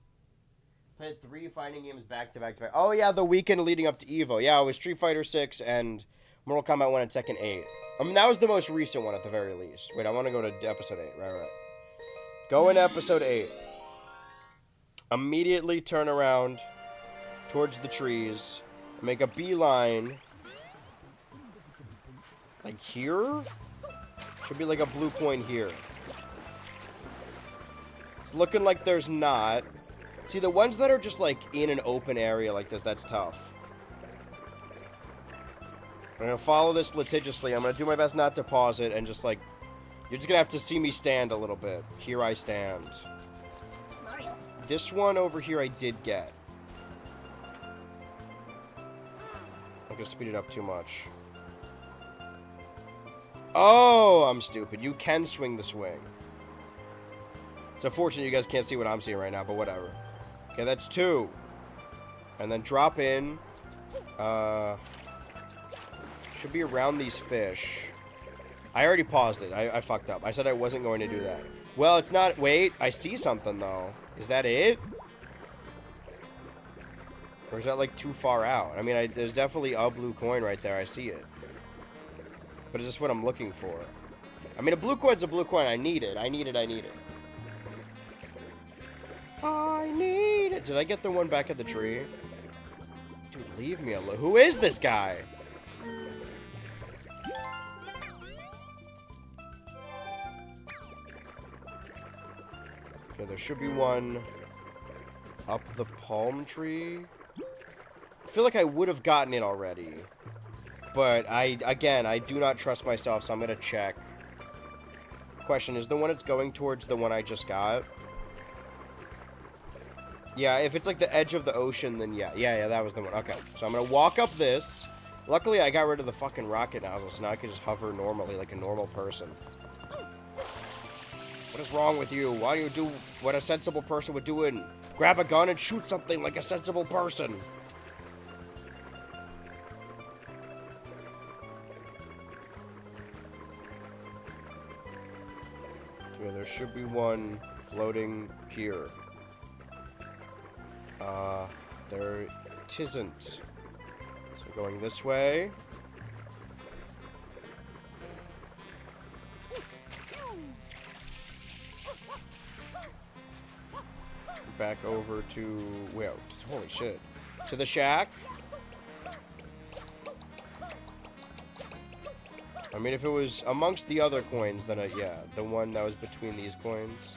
Played 3 fighting games back to back to back. Oh yeah, the weekend leading up to Evo. Yeah, it was Street Fighter 6 and Mortal Kombat 1 and Tekken 8. I mean, that was the most recent one at the very least. Wait, I want to go to episode 8. Right. Go in episode 8. Immediately turn around towards the trees. Make a beeline. Like here? Should be like a blue coin here. It's looking like there's not. See, the ones that are just like in an open area like this, that's tough. I'm going to follow this litigiously. I'm going to do my best not to pause it and just like... You're just going to have to see me stand a little bit. Here I stand. This one over here I did get. I'm going to speed it up too much. Oh, I'm stupid. You can swing the swing. It's unfortunate you guys can't see what I'm seeing right now, but whatever. Okay, that's 2. And then drop in. Should be around these fish. I already paused it. I fucked up. I said I wasn't going to do that. Well, it's not... Wait, I see something, though. Is that it? Or is that, like, too far out? I mean, there's definitely a blue coin right there. I see it. But is this what I'm looking for? I mean, a blue coin's a blue coin. I need it. I need it. I need it. I need it. Did I get the one back at the tree? Dude, leave me alone. Who is this guy? Okay, there should be one up the palm tree. I feel like I would have gotten it already. But again, I do not trust myself, so I'm going to check. Question, is the one it's going towards the one I just got? Yeah, if it's like the edge of the ocean, then yeah. Yeah, that was the one. Okay, so I'm going to walk up this. Luckily, I got rid of the fucking rocket nozzle, so now I can just hover normally like a normal person. What is wrong with you? Why do you do what a sensible person would do and grab a gun and shoot something like a sensible person? Okay, there should be one floating here. There tisn't. So going this way. Back over to... Wait, holy shit. To the shack. I mean, if it was amongst the other coins, then yeah, the one that was between these coins.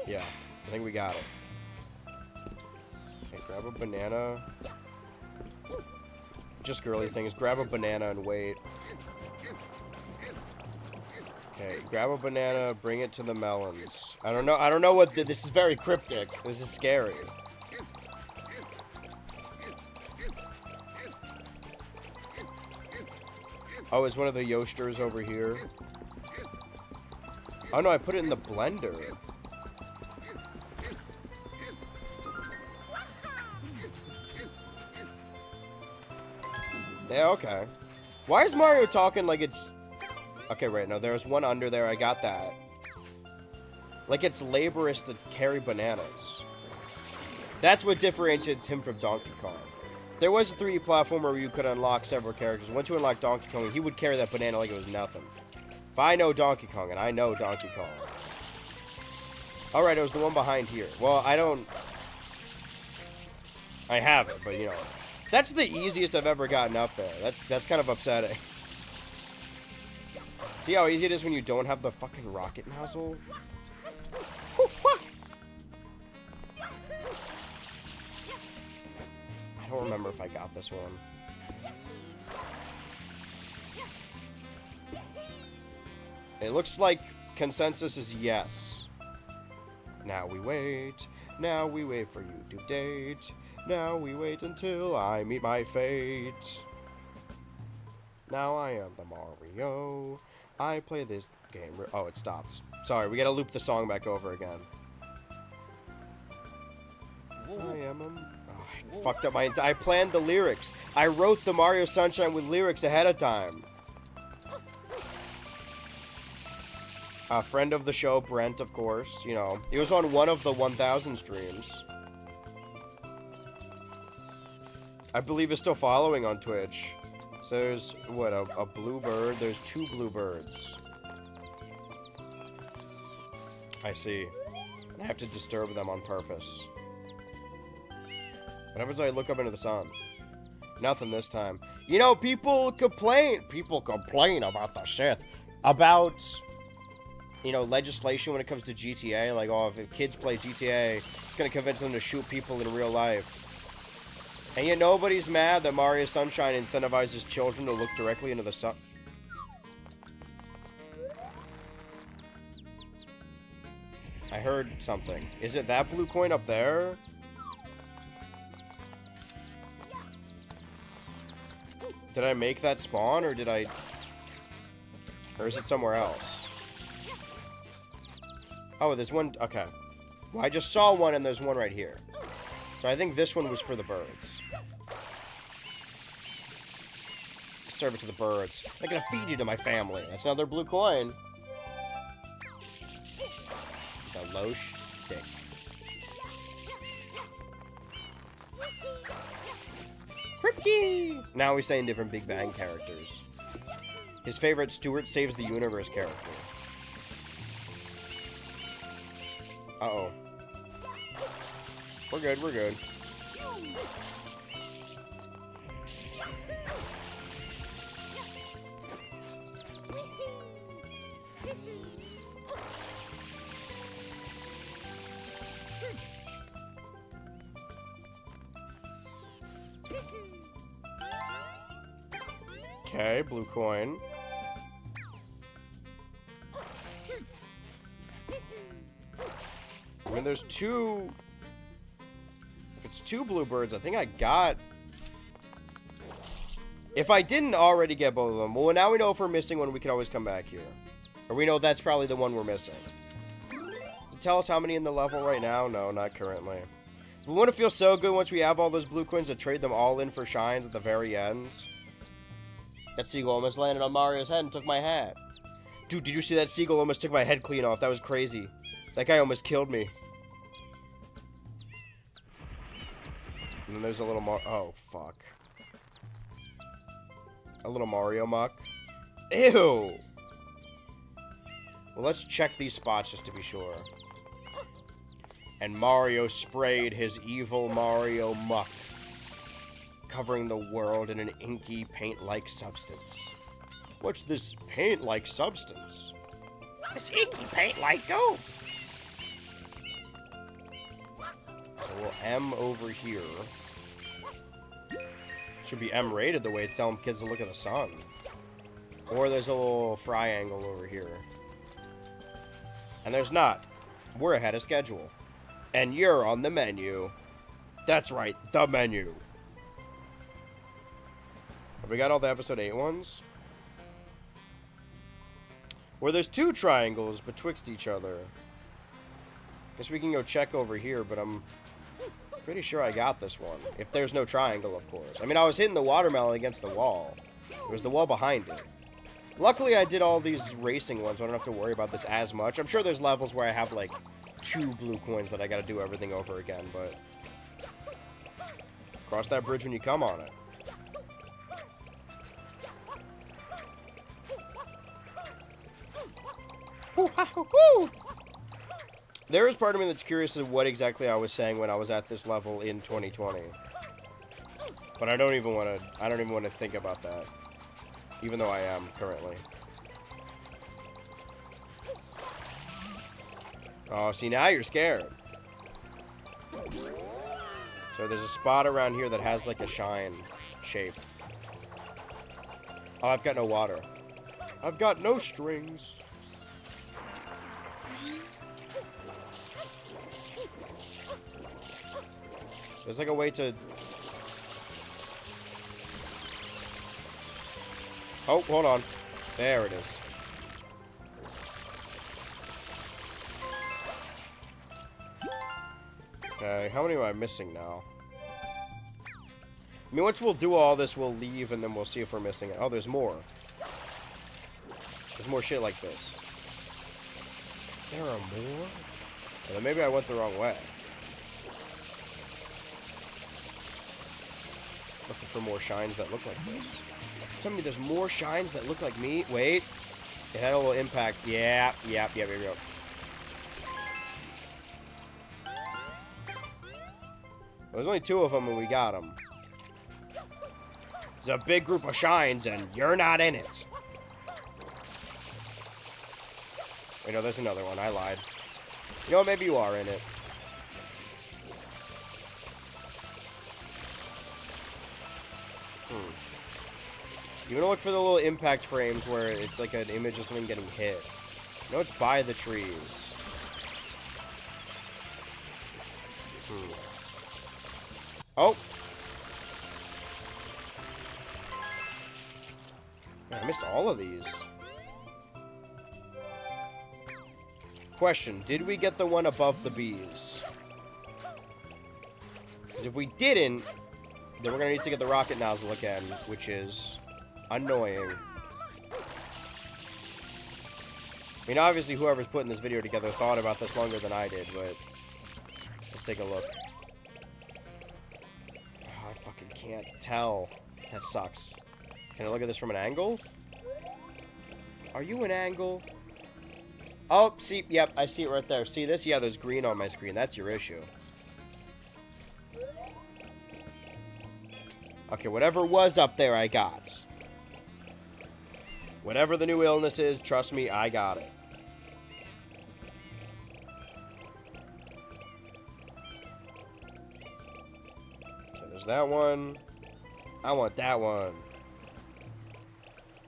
Yeah, I think we got it. Okay, grab a banana. Just girly things. Grab a banana and wait. Okay, grab a banana, bring it to the melons. I don't know what this is. Very cryptic. This is scary. Oh, is one of the Yoasters over here? Oh no, I put it in the blender. Yeah, okay. Why is Mario talking like it's... Okay, right, no, there's one under there, I got that. Like it's laborious to carry bananas. That's what differentiates him from Donkey Kong. There was a 3D platformer where you could unlock several characters. Once you unlock Donkey Kong, he would carry that banana like it was nothing. If I know Donkey Kong, and I know Donkey Kong. Alright, it was the one behind here. Well, I have it, but you know. That's the easiest I've ever gotten up there. That's kind of upsetting. See how easy it is when you don't have the fucking rocket nozzle? I don't remember if I got this one. It looks like consensus is yes. Now we wait. Now we wait for you to date. Now we wait until I meet my fate. Now I am the Mario. I play this game. Oh, it stops. Sorry, we gotta loop the song back over again. I am a... Oh, I fucked up my... I planned the lyrics. I wrote the Mario Sunshine with lyrics ahead of time. A friend of the show, Brent, of course. You know, he was on one of the 1,000 streams. I believe he's still following on Twitch. So there's, what, a blue bird? There's 2 blue birds. I see. I have to disturb them on purpose. What happens when I look up into the sun? Nothing this time. You know, people complain. People complain about the Sith. About... you know, legislation when it comes to GTA, like, oh, if kids play GTA, it's gonna convince them to shoot people in real life. And yet nobody's mad that Mario Sunshine incentivizes children to look directly into the sun. I heard something. Is it that blue coin up there? Did I make that spawn, or did I... or is it somewhere else? Oh, there's one... okay. Well, I just saw one, and there's one right here. So I think this one was for the birds. Serve it to the birds. They're gonna feed you to my family. That's another blue coin. The Loesch dick. Kripke! Now he's saying different Big Bang characters. His favorite Stuart Saves the Universe character. Uh-oh. We're good, we're good. Okay, blue coin. I mean, there's 2... if it's 2 bluebirds, I think I got... if I didn't already get both of them, well, now we know if we're missing one, we can always come back here. Or we know that's probably the one we're missing. Does it tell us how many in the level right now? No, not currently. But wouldn't it feel so good once we have all those blue coins to trade them all in for shines at the very end? That seagull almost landed on Mario's head and took my hat. Dude, did you see that seagull almost took my head clean off? That was crazy. That guy almost killed me. And then there's a little oh, fuck. A little Mario muck. Ew! Well, let's check these spots just to be sure. And Mario sprayed his evil Mario muck, covering the world in an inky paint-like substance. What's this paint-like substance? This inky paint-like goop! There's a little M over here. Should be M-rated the way it's telling kids to look at the sun. Or there's a little triangle over here. And there's not. We're ahead of schedule. And you're on the menu. That's right, the menu. Have we got all the episode 8 ones? Where there's 2 triangles betwixt each other. Guess we can go check over here, but I'm pretty sure I got this one. If there's no triangle, of course. I mean, I was hitting the watermelon against the wall. It was the wall behind it. Luckily, I did all these racing ones, so I don't have to worry about this as much. I'm sure there's levels where I have, like, 2 blue coins that I gotta do everything over again, but... cross that bridge when you come on it. Woo! There is part of me that's curious of what exactly I was saying when I was at this level in 2020. But I don't even want to think about that. Even though I am currently. Oh, see, now you're scared. So there's a spot around here that has like a shine shape. Oh, I've got no water. I've got no strings. There's like a way to... Oh, hold on. There it is. Okay, how many am I missing now? I mean, once we'll do all this, we'll leave, and then we'll see if we're missing it. Oh, there's more. There's more shit like this. There are more? Well, then maybe I went the wrong way. Looking for more shines that look like this. Tell me there's more shines that look like me? Wait. It had a little impact. Yeah, here we go. There's only 2 of them, and we got them. There's a big group of shines, and you're not in it. Wait, no, there's another one. I lied. You know what? Maybe you are in it. You want to look for the little impact frames where it's like an image of something getting hit. You know, it's by the trees. Oh! Man, I missed all of these. Question, did we get the one above the bees? Because if we didn't, then we're going to need to get the rocket nozzle again, which is annoying. I mean, obviously, whoever's putting this video together thought about this longer than I did, but let's take a look. Oh, I fucking can't tell. That sucks. Can I look at this from an angle? Are you an angle? Oh, see, yep, I see it right there. See this? Yeah, there's green on my screen. That's your issue. Okay, whatever was up there, I got. Whatever the new illness is, trust me, I got it. Okay, there's that one. I want that one.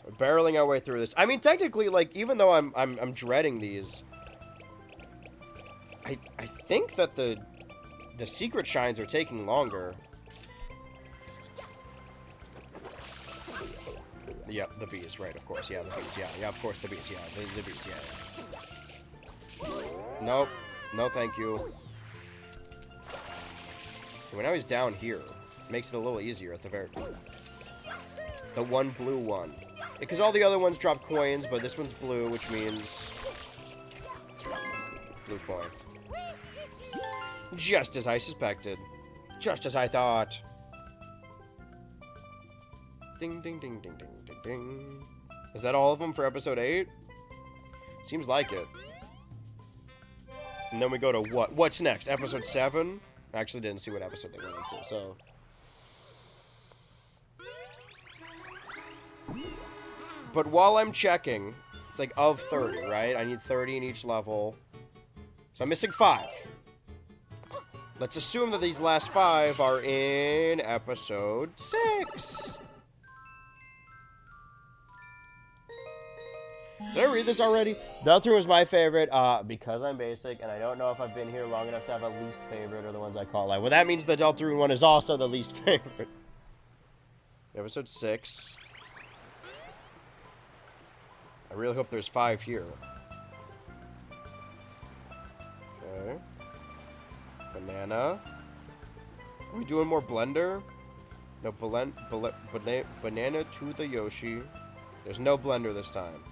We're barreling our way through this. I mean, technically, like, even though I'm dreading these, I think that the secret shines are taking longer. Yeah, the bees, right, of course. Yeah, the bees, yeah, of course, the bees, yeah, the bees, yeah. Nope. No, thank you. Okay, well, now he's down here. Makes it a little easier at the very... The one blue one. Because all the other ones drop coins, but this one's blue, which means... Blue coin. Just as I suspected. Just as I thought. Ding, ding, ding, ding, ding, ding, ding. Is that all of them for episode 8? Seems like it. And then we go to what? What's next? Episode 7? I actually didn't see what episode they went into, so... But while I'm checking, it's like of 30, right? I need 30 in each level. So I'm missing 5. Let's assume that these last 5 are in episode 6. Did I read this already? Deltarune was my favorite because I'm basic, and I don't know if I've been here long enough to have a least favorite or the ones I call like. Well, that means the Deltarune one is also the least favorite. Episode 6. I really hope there's 5 here. Okay. Banana. Are we doing more blender? No, banana to the Yoshi. There's no blender this time.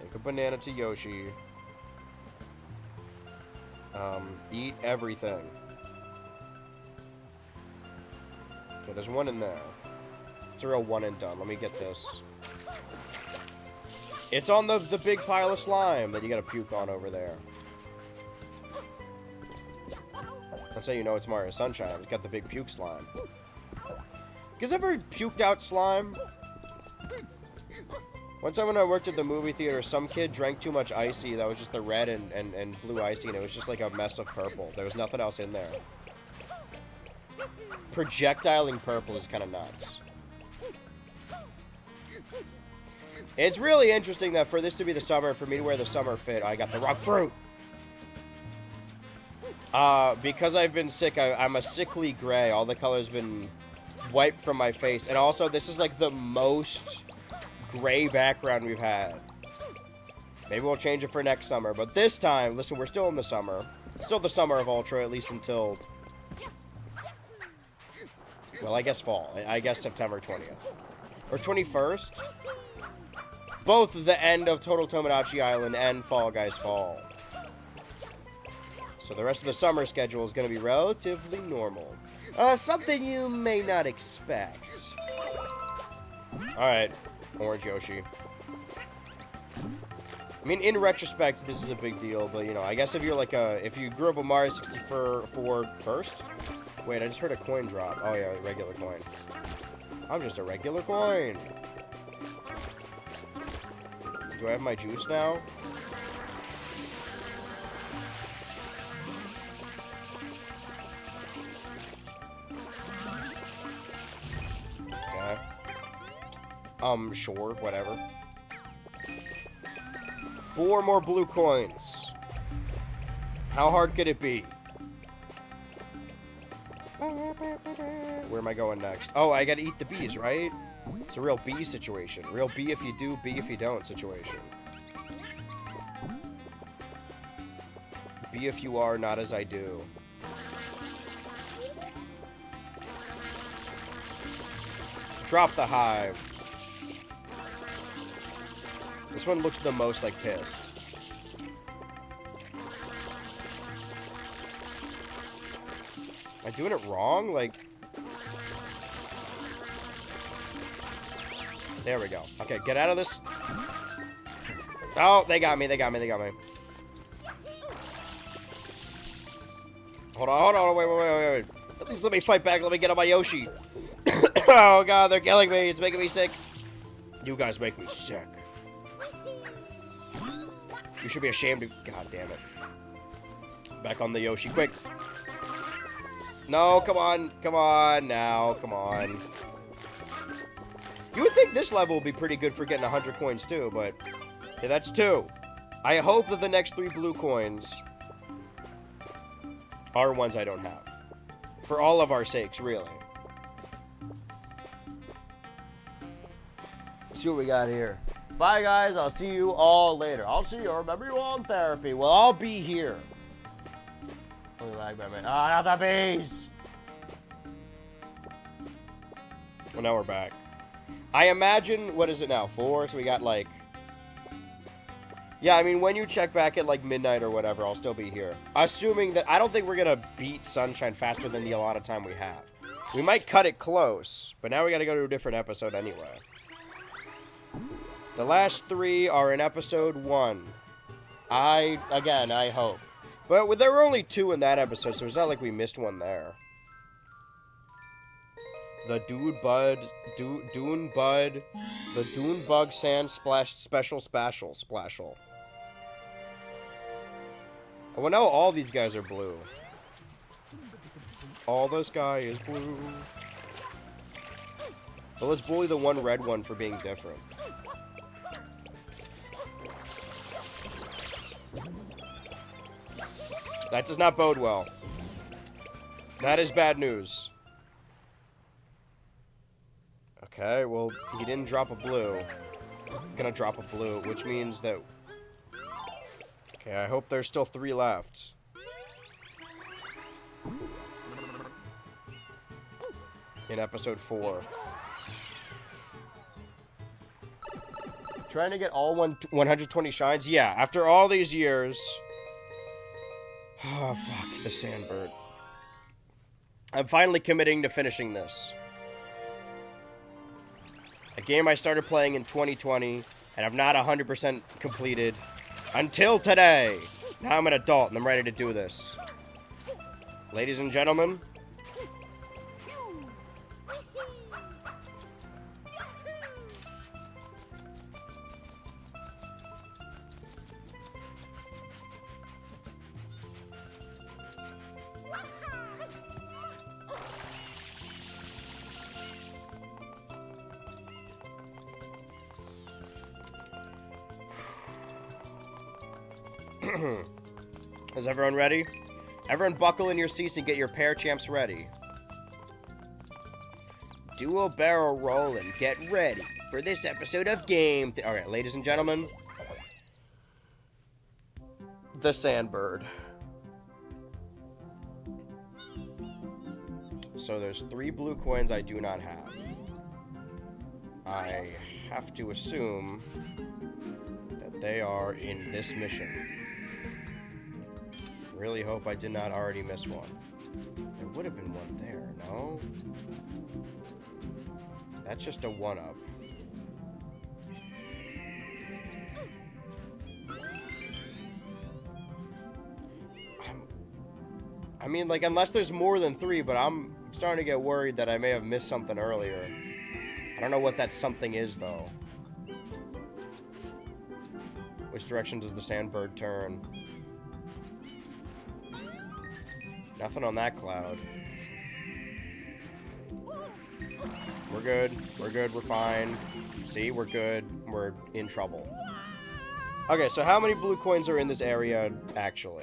Take a banana to Yoshi. Eat everything. Okay, there's one in there. It's a real one and done. Let me get this. It's on the big pile of slime that you gotta puke on over there. That's how you know it's Mario Sunshine. It's got the big puke slime. You guys ever puked out slime? One time when I worked at the movie theater, some kid drank too much icy. That was just the red and blue icy, and it was just like a mess of purple. There was nothing else in there. Projectiling purple is kind of nuts. It's really interesting that for this to be the summer, for me to wear the summer fit, I got the rock fruit. Because I've been sick, I'm a sickly gray. All the color's been wiped from my face. And also, this is like the most gray background we've had. Maybe we'll change it for next summer. But this time, listen, we're still in the summer. Still the summer of Ultra, at least until... Well, I guess fall. I guess September 20th. Or 21st. Both the end of Total Tomodachi Island and Fall Guys Fall. So the rest of the summer schedule is going to be relatively normal. Something you may not expect. Alright, Orange Yoshi. I mean, in retrospect, this is a big deal, but, you know, I guess if you're like if you grew up with Mario 64 first? Wait, I just heard a coin drop. Oh, yeah, regular coin. I'm just a regular coin. Do I have my juice now? Okay. Sure, whatever. 4 more blue coins. How hard could it be? Where am I going next? Oh, I gotta eat the bees, right? It's a real bee situation. Real bee if you do, bee if you don't situation. Be if you are, not as I do. Drop the hive. This one looks the most like piss. Am I doing it wrong? Like... There we go. Okay, get out of this. Oh, they got me, they got me, they got me. Hold on, wait. At least let me fight back, let me get on my Yoshi. Oh god, they're killing me, it's making me sick. You guys make me sick. You should be ashamed of... God damn it. Back on the Yoshi, quick. No, come on now, come on. You would think this level would be pretty good for getting 100 coins too, but... Yeah, that's 2. I hope that the next 3 blue coins are ones I don't have. For all of our sakes, really. Let's see what we got here. Bye, guys. I'll see you all later. I'll see you. Remember you all in therapy. Well, I'll be here. Holy lag, Batman. Ah, not the bees! Well, now we're back. I imagine, what is it now? 4? So we got like... Yeah, I mean, when you check back at like midnight or whatever, I'll still be here. Assuming that... I don't think we're gonna beat Sunshine faster than the allotted time we have. We might cut it close, but now we gotta go to a different episode anyway. The last 3 are in episode 1. Again, I hope. But there were only 2 in that episode, so it's not like we missed one there. The Dune Bug Sand Special Splashel. Well, now all these guys are blue. All the sky is blue. Well, let's bully the one red one for being different. That does not bode well. That is bad news. Okay, well, he didn't drop a blue. I'm gonna drop a blue, which means that... Okay, I hope there's still 3 left. In episode 4. Trying to get all 120 shines? Yeah, after all these years... Oh, fuck, the Sandbird. I'm finally committing to finishing this. A game I started playing in 2020, and I've not 100% completed until today. Now I'm an adult, and I'm ready to do this. Ladies and gentlemen. Is everyone ready? Everyone buckle in your seats and get your pair champs ready. Do a barrel roll and get ready for this episode of Game... Alright, ladies and gentlemen. The Sandbird. So there's 3 blue coins I do not have. I have to assume that they are in this mission. Really hope I did not already miss one. There would have been one there, no? That's just a 1-up. I mean, like, unless there's more than 3, but I'm starting to get worried that I may have missed something earlier. I don't know what that something is, though. Which direction does the Sandbird turn? Nothing on that cloud. We're good. We're good. We're fine. See, we're good. We're in trouble. Okay, so how many blue coins are in this area, actually?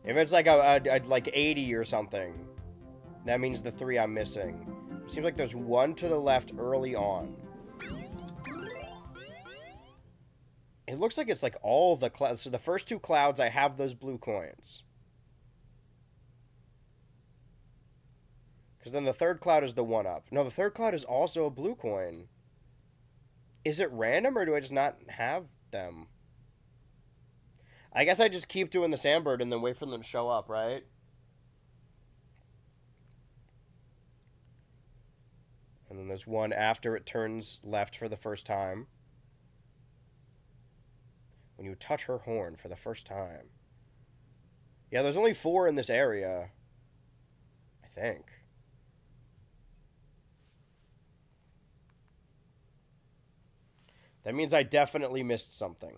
If it's like like 80 or something, that means the 3 I'm missing. It seems like there's 1 to the left early on. It looks like it's like all the clouds. So the first 2 clouds, I have those blue coins. Because then the 3rd cloud is the 1-up. No, the 3rd cloud is also a blue coin. Is it random, or do I just not have them? I guess I just keep doing the Sandbird and then wait for them to show up, right? And then there's 1 after it turns left for the first time. When you touch her horn for the first time. Yeah, there's only 4 in this area. I think. That means I definitely missed something.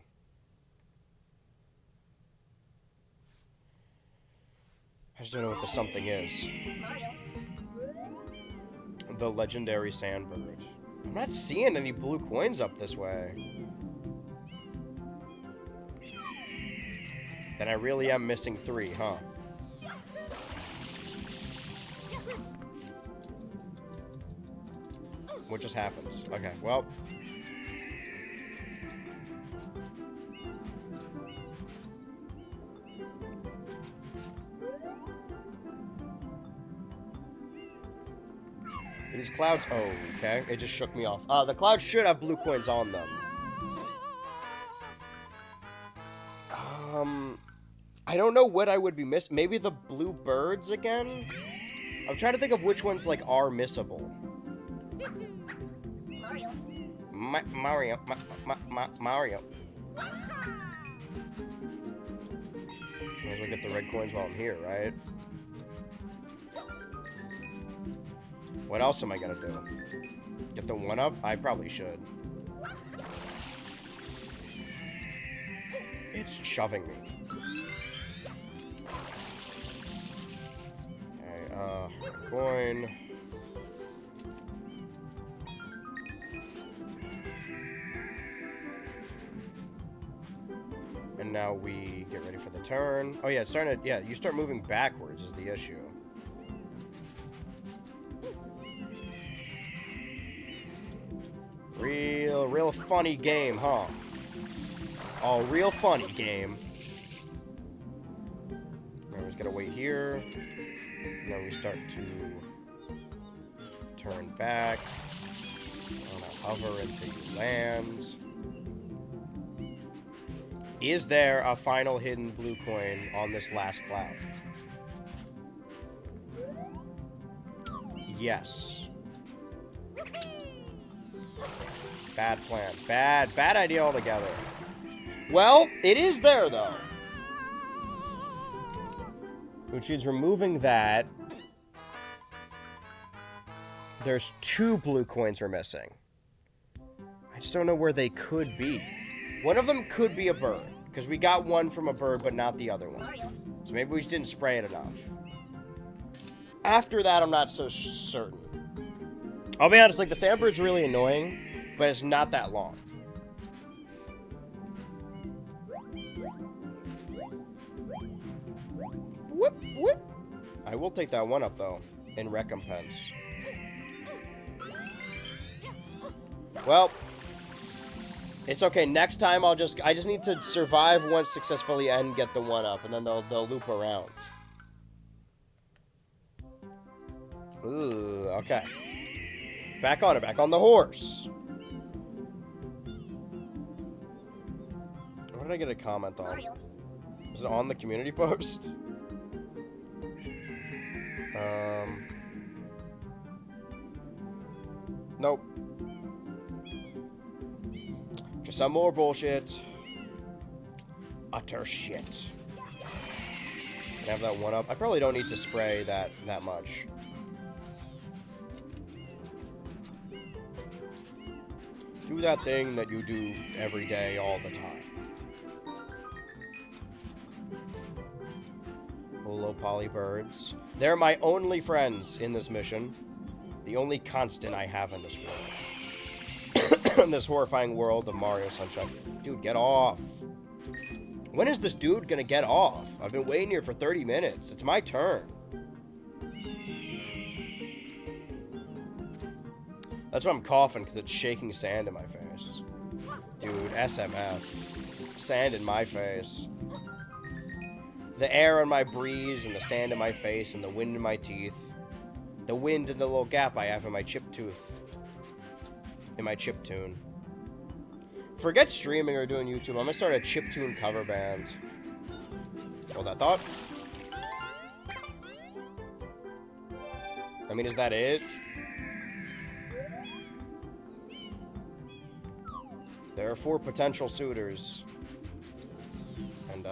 I just don't know what the something is. The legendary Sandbird. I'm not seeing any blue coins up this way. Then I really am missing 3, huh? What just happened? Okay, well. These clouds... Oh, okay. It just shook me off. The clouds should have blue coins on them. I don't know what I would be missing. Maybe the blue birds again? I'm trying to think of which ones, like, are missable. Mario. Mario. Might as well get the red coins while I'm here, right? What else am I gonna do? Get the 1-up? I probably should. It's shoving me. Okay, coin. And now we get ready for the turn. Oh yeah, it's starting to, yeah, you start moving backwards is the issue. Real funny game, huh? Oh, real funny game. We're just gonna wait here. And then we start to turn back. I'm gonna hover until you land. Is there a final hidden blue coin on this last cloud? Yes. Bad plan. Bad idea altogether. Well, it is there, though. Which means removing that, there's 2 blue coins we're missing. I just don't know where they could be. One of them could be a bird, because we got one from a bird, but not the other one. So maybe we just didn't spray it enough. After that, I'm not so certain. I'll be honest, like, the Sandbird's really annoying, but it's not that long. Whoop, whoop. I will take that one up, though, in recompense. Well, it's okay. Next time, I just need to survive once successfully and get the one up, and then they'll loop around. Ooh, okay. Back on it. Back on the horse. What did I get a comment on? Was it on the community post? Nope. Just some more bullshit. Utter shit. Can I have that one up? I probably don't need to spray that much. Do that thing that you do every day, all the time. Hello, polybirds. They're my only friends in this mission. The only constant I have in this world. In this horrifying world of Mario Sunshine. Dude, get off. When is this dude gonna get off? I've been waiting here for 30 minutes. It's my turn. That's why I'm coughing, because it's shaking sand in my face. Dude, SMF. Sand in my face. The air on my breeze, and the sand in my face, and the wind in my teeth. The wind in the little gap I have in my chip tooth. In my chip tune. Forget streaming or doing YouTube. I'm gonna start a chiptune cover band. Hold that thought. I mean, is that it? There are 4 potential suitors. And,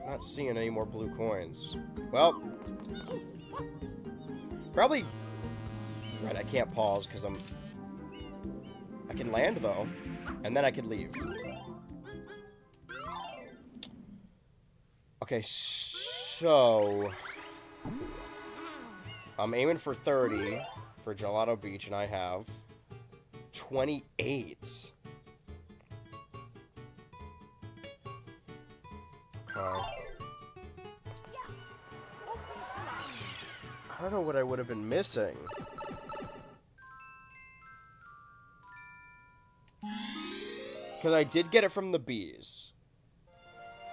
not seeing any more blue coins. Well, probably... Right, I can't pause because I can land, though. And then I can leave. Okay, so... I'm aiming for 30 for Gelato Beach, and I have 28. I don't know what I would have been missing. Because I did get it from the bees.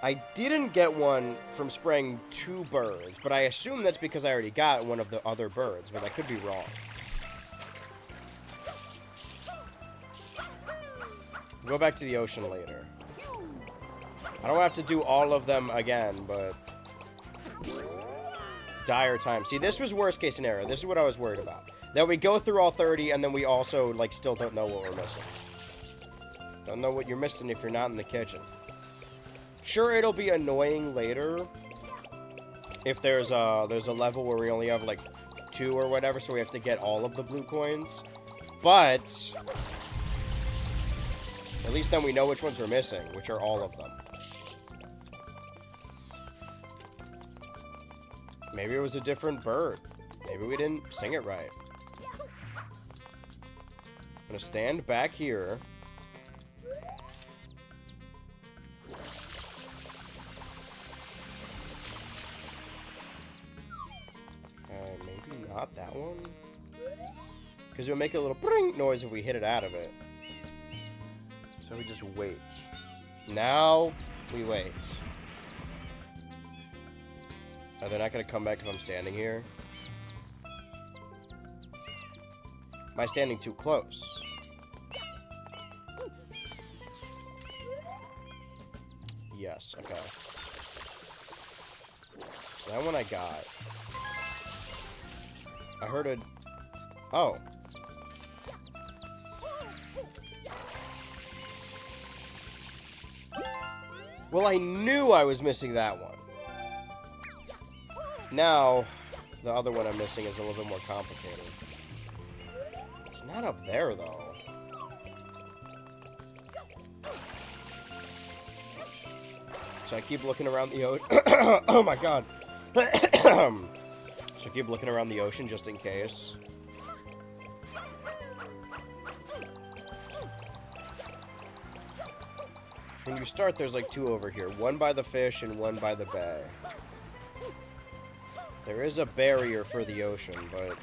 I didn't get one from spraying 2 birds, but I assume that's because I already got one of the other birds, but I could be wrong. Go back to the ocean later. I don't have to do all of them again, but... Dire time. See, this was worst case scenario. This is what I was worried about. That we go through all 30, and then we also, like, still don't know what we're missing. Don't know what you're missing if you're not in the kitchen. Sure, it'll be annoying later if there's a level where we only have, like, 2 or whatever, so we have to get all of the blue coins. But... at least then we know which ones we're missing, which are all of them. Maybe it was a different bird. Maybe we didn't sing it right. I'm gonna stand back here. Maybe not that one. Because it would make a little bring noise if we hit it out of it. So we just wait. Now we wait. Are they not going to come back if I'm standing here? Am I standing too close? Yes, okay. That one I got. I heard a... oh. Well, I knew I was missing that one. Now, the other one I'm missing is a little bit more complicated. It's not up there, though. So I keep looking around the ocean. Oh my god. So I keep looking around the ocean just in case. When you start, there's like 2 over here. 1 by the fish and 1 by the bay. There is a barrier for the ocean, but...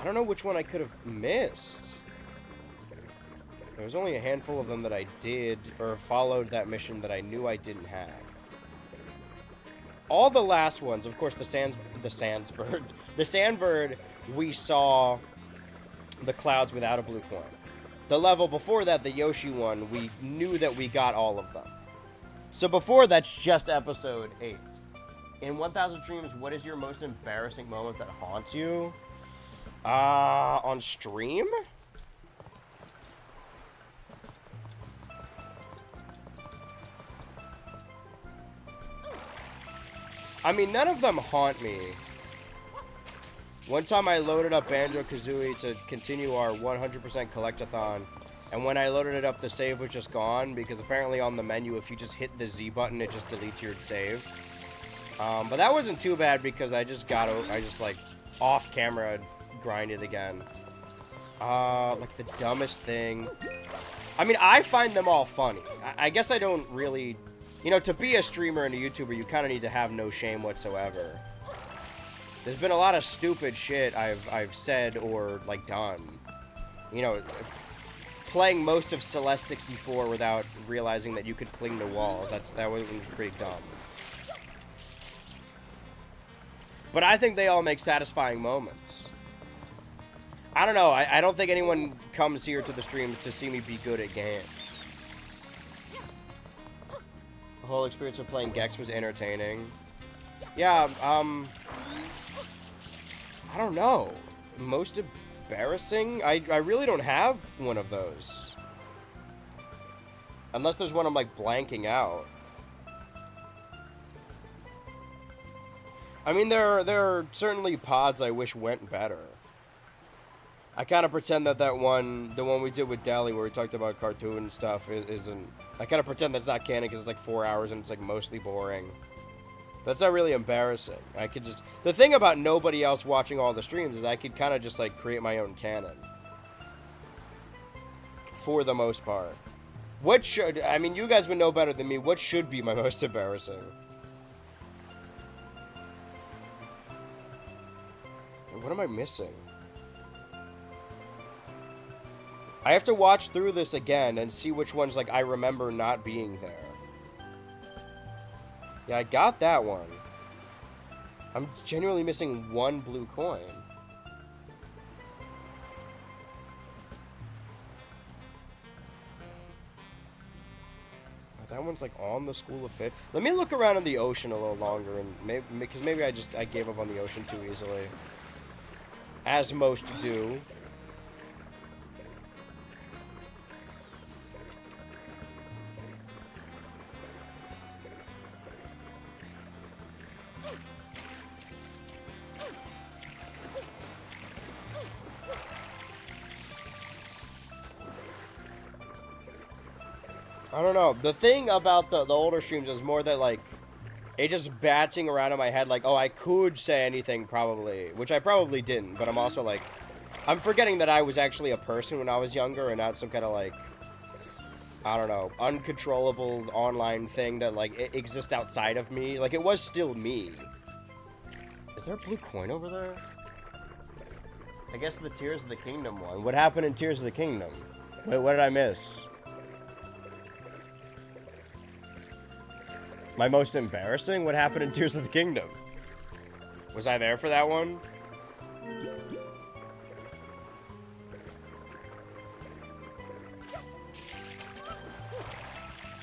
I don't know which one I could have missed. There was only a handful of them that I did, or followed that mission that I knew I didn't have. All the last ones, of course, the Sandbird, we saw the clouds without a blue coin. The level before that, the Yoshi one, we knew that we got all of them. So before, that's just episode 8. In 1000 Streams, what is your most embarrassing moment that haunts you? On stream? I mean, none of them haunt me. One time I loaded up Banjo-Kazooie to continue our 100% collectathon, and when I loaded it up, the save was just gone, because apparently on the menu, if you just hit the Z button, it just deletes your save. But that wasn't too bad, because I just like, off-camera grinded again. Like, the dumbest thing. I mean, I find them all funny. I guess I don't really... You know, to be a streamer and a YouTuber, you kind of need to have no shame whatsoever. There's been a lot of stupid shit I've said or, like, done. You know, playing most of Celeste 64 without realizing that you could cling to walls. That was pretty dumb. But I think they all make satisfying moments. I don't know. I don't think anyone comes here to the streams to see me be good at games. The whole experience of playing Gex was entertaining. Yeah, I don't know. Most embarrassing? I really don't have one of those. Unless there's one I'm, like, blanking out. I mean, there are certainly pods I wish went better. I kind of pretend that the one we did with Deli, where we talked about cartoon stuff, isn't... I kind of pretend that's not canon because it's like 4 hours and it's like mostly boring. That's not really embarrassing. I could just... The thing about nobody else watching all the streams is I could kind of just like create my own canon. For the most part. What should... I mean, you guys would know better than me. What should be my most embarrassing? What am I missing? I have to watch through this again and see which ones, like, I remember not being there. Yeah, I got that one. I'm genuinely missing 1 blue coin. Oh, that one's, like, on the School of Fish. Let me look around in the ocean a little longer, and because maybe I gave up on the ocean too easily. As most do. I don't know. The thing about the older streams is more that, like, it just batching around in my head, like, oh, I could say anything, probably. Which I probably didn't, but I'm also, like... I'm forgetting that I was actually a person when I was younger, and not some kind of, like... I don't know, uncontrollable online thing that, like, it exists outside of me. Like, it was still me. Is there a blue coin over there? I guess the Tears of the Kingdom one. What happened in Tears of the Kingdom? Wait, what did I miss? My most embarrassing? What happened in Tears of the Kingdom? Was I there for that one?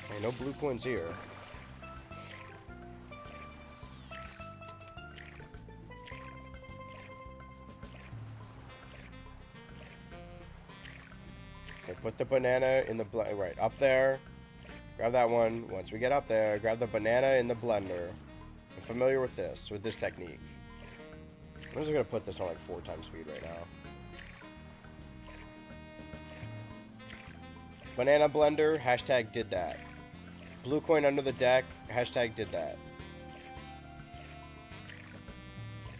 Hey, no blue coins here. Okay, put the banana in the right up there. Grab that one. Once we get up there, grab the banana in the blender. I'm familiar with this technique. I'm just gonna put this on like 4 times speed right now. Banana blender, hashtag did that. Blue coin under the deck, hashtag did that.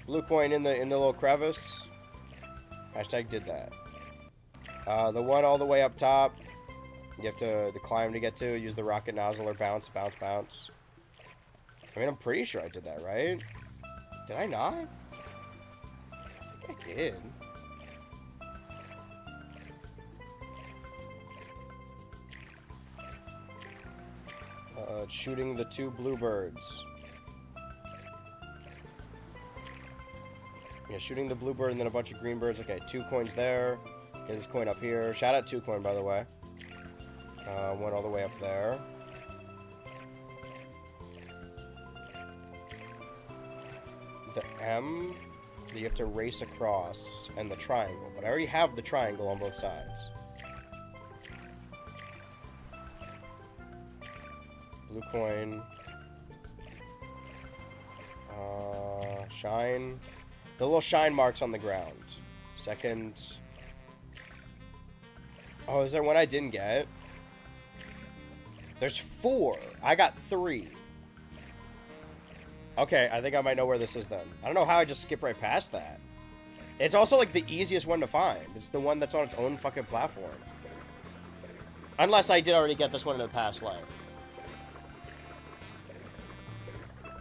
Blue coin in the little crevice, hashtag did that. The one all the way up top. You have to climb to get to. Use the rocket nozzle or bounce, bounce, bounce. I mean, I'm pretty sure I did that, right? Did I not? I think I did. Shooting the 2 bluebirds. Yeah, shooting the bluebird and then a bunch of green birds. Okay, 2 coins there. Get this coin up here. Shout out 2 coin, by the way. One all the way up there. The M that you have to race across, and the triangle. But I already have the triangle on both sides. Blue coin. Shine. The little shine marks on the ground. Second. Oh, is there one I didn't get? There's 4. I got 3. Okay, I think I might know where this is then. I don't know how I just skip right past that. It's also like the easiest one to find. It's the one that's on its own fucking platform. Unless I did already get this one in a past life.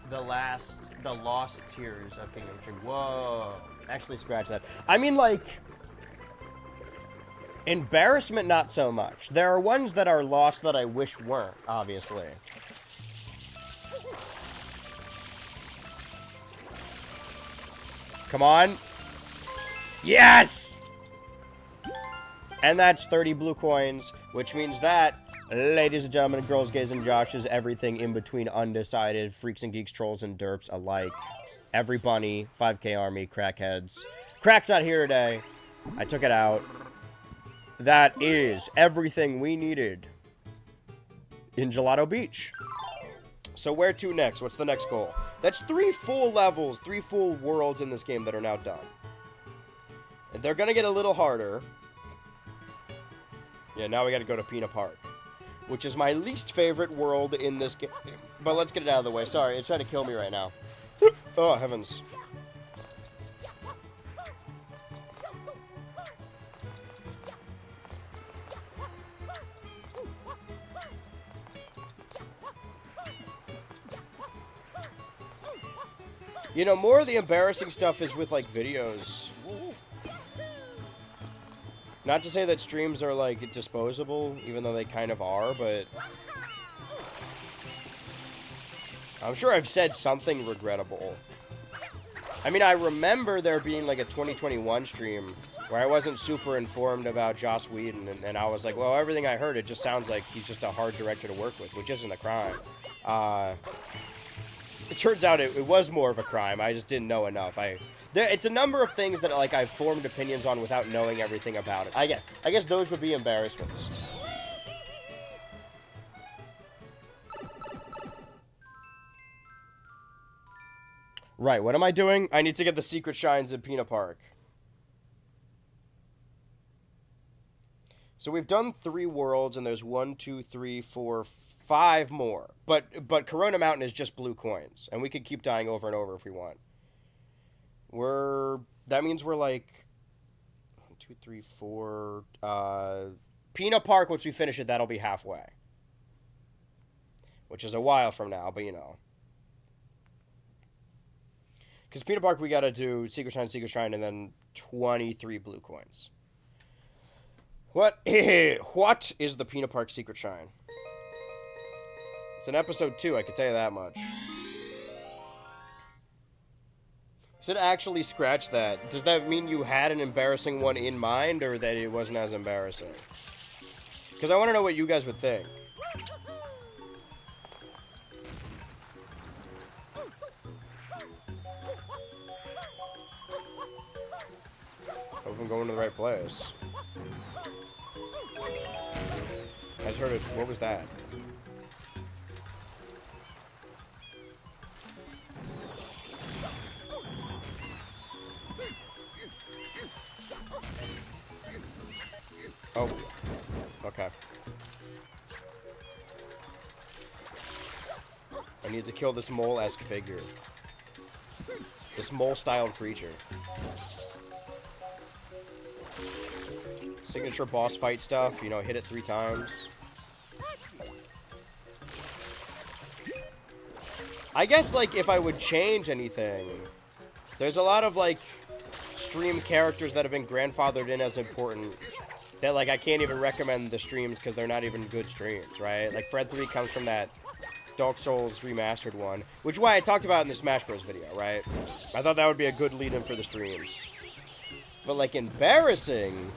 The Lost Tears of Kingdom Stream. Whoa. Actually, scratch that. I mean, like, embarrassment, not so much. There are ones that are lost that I wish weren't, obviously. Come on. Yes! And that's 30 blue coins, which means that, ladies and gentlemen, girls, gays, and Joshes, everything in between undecided, freaks and geeks, trolls, and derps alike, every bunny, 5K army, crackheads. Crack's not here today. I took it out. That is everything we needed in Gelato Beach. So where to next? What's the next goal? That's 3 full levels, 3 full worlds in this game that are now done. And they're gonna get a little harder. Yeah, now we gotta go to Peanut Park, which is my least favorite world in this game. But let's get it out of the way. Sorry, it's trying to kill me right now. Oh, heavens. You know, more of the embarrassing stuff is with, like, videos. Not to say that streams are, like, disposable, even though they kind of are, but I'm sure I've said something regrettable. I mean, I remember there being, like, a 2021 stream where I wasn't super informed about Joss Whedon, and I was like, well, everything I heard, it just sounds like he's just a hard director to work with, which isn't a crime. It turns out it was more of a crime. I just didn't know enough. It's a number of things that, like, I've formed opinions on without knowing everything about it. I guess those would be embarrassments. Right, what am I doing? I need to get the secret shines in Peanut Park. So we've done 3 worlds, and there's 1, 2, 3, 4, 5 more. But Corona Mountain is just blue coins, and we could keep dying over and over if we want. That means we're like 1, 2, 3, 4. Peanut Park, once we finish it, that'll be halfway. Which is a while from now, but you know. Because Peanut Park, we gotta do Secret Shrine, and then 23 blue coins. What is the Peanut Park Secret Shrine? It's in episode 2, I can tell you that much. Should actually scratch that. Does that mean you had an embarrassing one in mind, or that it wasn't as embarrassing? Because I want to know what you guys would think. Hope I'm going to the right place. I just heard it. What was that? Oh. Okay. I need to kill this mole-esque figure. This mole-styled creature. signature boss fight stuff, you know, hit it 3 times. I guess, like, if I would change anything, there's a lot of, like, stream characters that have been grandfathered in as important that, like, I can't even recommend the streams because they're not even good streams, right? Like, Fred 3 comes from that Dark Souls Remastered one, which is why I talked about in the Smash Bros. Video, right? I thought that would be a good lead-in for the streams. But, like, embarrassing...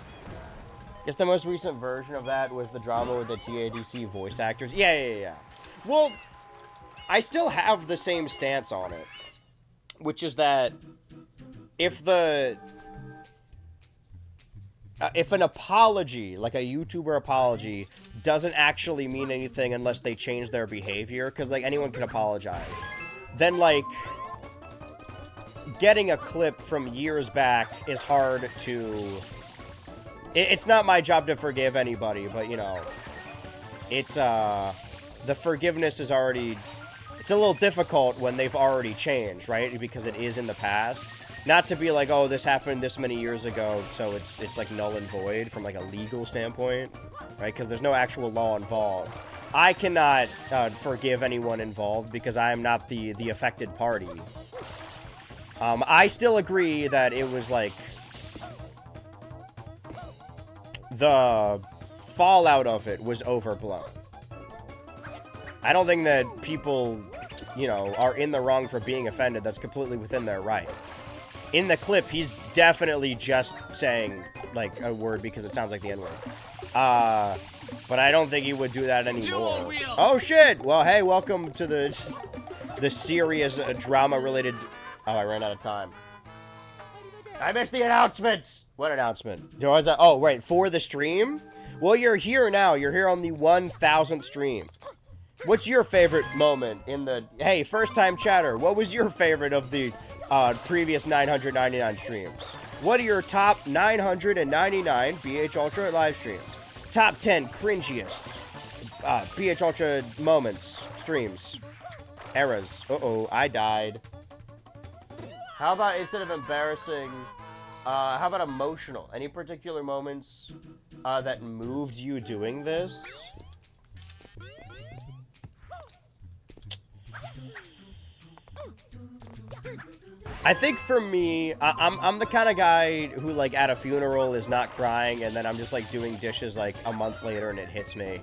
I guess the most recent version of that was the drama with the TADC voice actors. Yeah. Well, I still have the same stance on it, which is that if an apology, like a YouTuber apology, doesn't actually mean anything unless they change their behavior, because, like, anyone can apologize, then, like, getting a clip from years back is hard to... It's not my job to forgive anybody, but, you know, it's, the forgiveness is already... It's a little difficult when they've already changed, right? Because it is in the past. Not to be like, oh, this happened this many years ago, so it's like null and void from like a legal standpoint, right? Because there's no actual law involved. I cannot forgive anyone involved because I am not the affected party. I still agree that it was like the fallout of it was overblown. I don't think that people, you know, are in the wrong for being offended. That's completely within their right. In the clip, he's definitely just saying, like, a word because it sounds like the N-word. But I don't think he would do that anymore. Oh, shit! Well, hey, welcome to the serious drama-related... Oh, I ran out of time. I missed the announcements! What announcement? Oh, right, for the stream? Well, you're here now. You're here on the 1,000th stream. What's your favorite moment in the... Hey, first-time chatter, what was your favorite of the... previous 999 streams? What are your top 999 BHultra live streams? Top 10 cringiest BHultra moments, streams, eras. Uh-oh, I died. How about, instead of embarrassing, how about emotional? Any particular moments that moved you doing this? I think for me, I'm the kind of guy who, like, at a funeral is not crying, and then I'm just, like, doing dishes, like, a month later, and it hits me.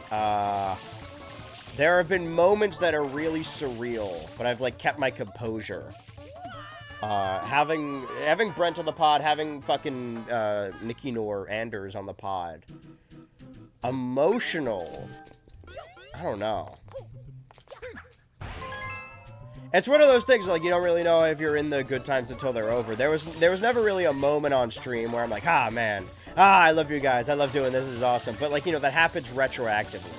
There have been moments that are really surreal, but I've, like, kept my composure. Having Brent on the pod, having fucking Nikki Nor Anders on the pod. Emotional. I don't know. It's one of those things, like, you don't really know if you're in the good times until they're over. There was never really a moment on stream where I'm like, ah, man. Ah, I love you guys. I love doing this. This is awesome. But, like, you know, that happens retroactively.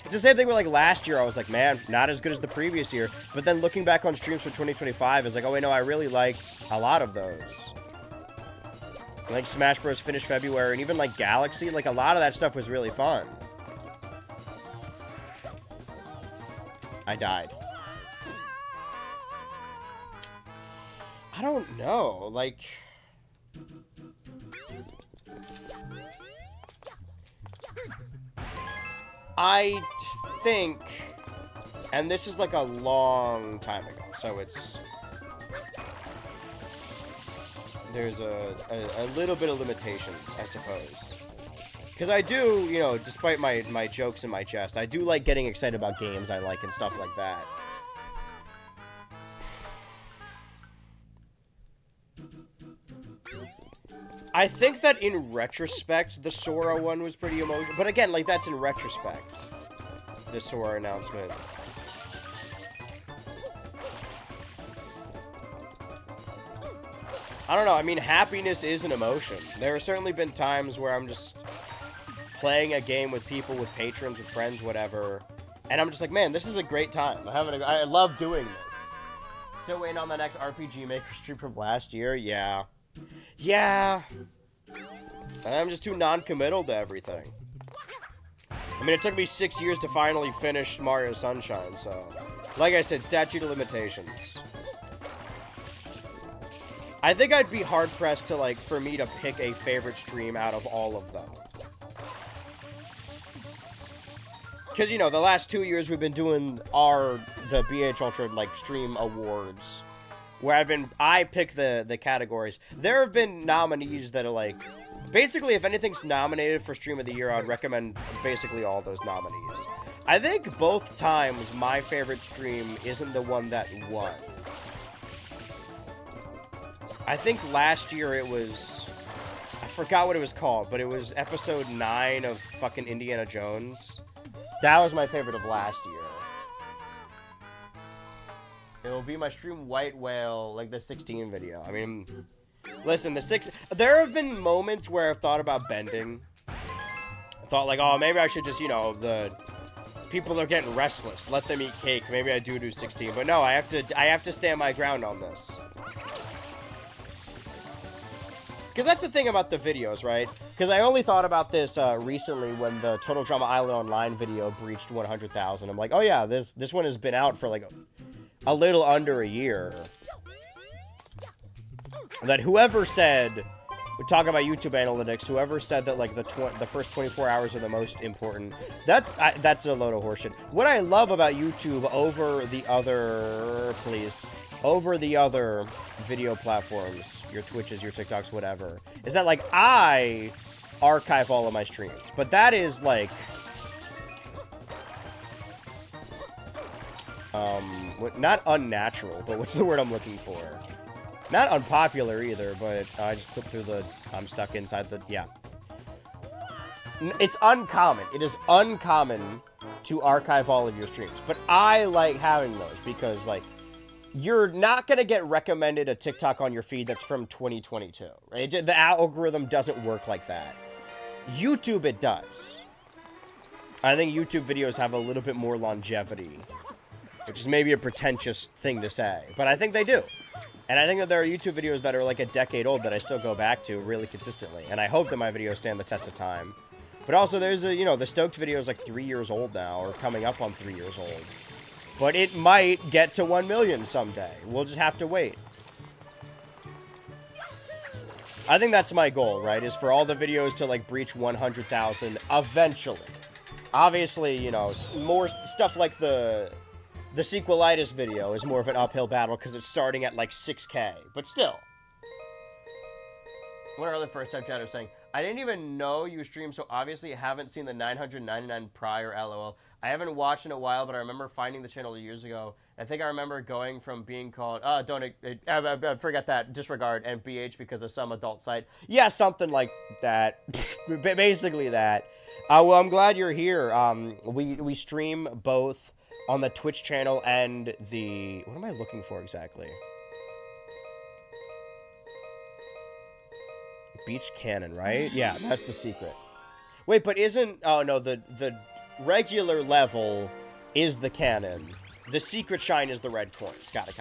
It's the same thing with, like, last year. I was like, man, not as good as the previous year. But then looking back on streams for 2025, it's like, oh, wait, no, I really liked a lot of those. Like, Smash Bros. Finished February, and even, like, Galaxy. Like, a lot of that stuff was really fun. I died. I don't know, like... I think... And this is like a long time ago, so it's... There's a little bit of limitations, I suppose. Because I do, you know, despite my jokes in my chest, I do like getting excited about games I like and stuff like that. I think that in retrospect, the Sora one was pretty emotional. But again, like, that's in retrospect. The Sora announcement. I don't know, I mean, happiness is an emotion. There have certainly been times where I'm just playing a game with people, with patrons, with friends, whatever. And I'm just like, man, this is a great time. I love doing this. Still waiting on the next RPG Maker stream from last year? Yeah. Yeah. I'm just too non-committal to everything. I mean, it took me 6 years to finally finish Mario Sunshine, so... Like I said, statute of limitations. I think I'd be hard-pressed to, like, for me to pick a favorite stream out of all of them. Because, you know, the last 2 years we've been doing the BHultra, like, stream awards. Where I pick the categories. There have been nominees that are, like, basically, if anything's nominated for Stream of the Year, I'd recommend basically all those nominees. I think both times my favorite stream isn't the one that won. I think last year it was... I forgot what it was called, but it was episode 9 of fucking Indiana Jones. That was my favorite of last year. It'll be my stream White Whale, like the 16 video. I mean, listen, there have been moments where I've thought about bending. I thought like, oh, maybe I should just, you know, the people are getting restless. Let them eat cake. Maybe I do 16. But no, I have to stand my ground on this. Because that's the thing about the videos, right? Because I only thought about this recently when the Total Drama Island Online video breached 100,000. I'm like, oh yeah, this one has been out for like a little under a year. That whoever said, we talk about YouTube analytics, whoever said that like the first 24 hours are the most important, that's a load of horseshit. What I love about YouTube over the other video platforms, your Twitches, your TikToks, whatever, is that like I archive all of my streams, but that is like not unnatural, but what's the word I'm looking for? Not unpopular either, but I just clicked through I'm stuck inside yeah. It's uncommon. It is uncommon to archive all of your streams, but I like having those because, like, you're not going to get recommended a TikTok on your feed that's from 2022, right? The algorithm doesn't work like that. YouTube, it does. I think YouTube videos have a little bit more longevity, which is maybe a pretentious thing to say, but I think they do. And I think that there are YouTube videos that are like a decade old that I still go back to really consistently, and I hope that my videos stand the test of time. But also there's the Stoked video is like 3 years old now, or coming up on 3 years old. But it might get to 1 million someday. We'll just have to wait. I think that's my goal, right? Is for all the videos to, like, breach 100,000 eventually. Obviously, you know, more stuff like the Sequelitis video is more of an uphill battle because it's starting at, like, 6K. But still. What are other first-time chatters saying? I didn't even know you streamed, so obviously haven't seen the 999 prior LOL. I haven't watched in a while, but I remember finding the channel years ago. I think I remember going from being called, forget that, disregard, and BH because of some adult site. Yeah, something like that. Basically that. Well, I'm glad you're here. We stream both on the Twitch channel and the... What am I looking for exactly? Beach Cannon, right? Yeah, that's the secret. Wait, but isn't... Oh, no, the regular level is the cannon. The secret shine is the red coins. Got it.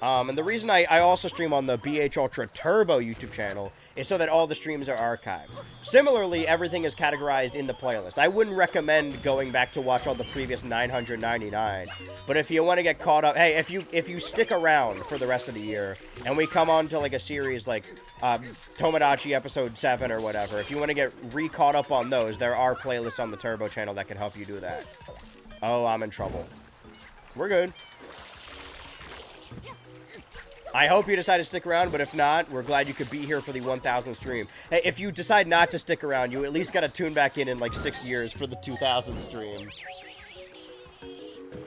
And the reason I also stream on the BHultra Turbo YouTube channel is so that all the streams are archived. Similarly, everything is categorized in the playlist. I wouldn't recommend going back to watch all the previous 999, but if you want to get caught up, hey, if you stick around for the rest of the year, and we come on to like a series like Tomodachi episode 7 or whatever, if you want to get re-caught up on those, there are playlists on the Turbo channel that can help you do that. Oh, I'm in trouble. We're good. I hope you decide to stick around, but if not, we're glad you could be here for the 1,000th stream. Hey, if you decide not to stick around, you at least got to tune back in like 6 years for the 2,000th stream.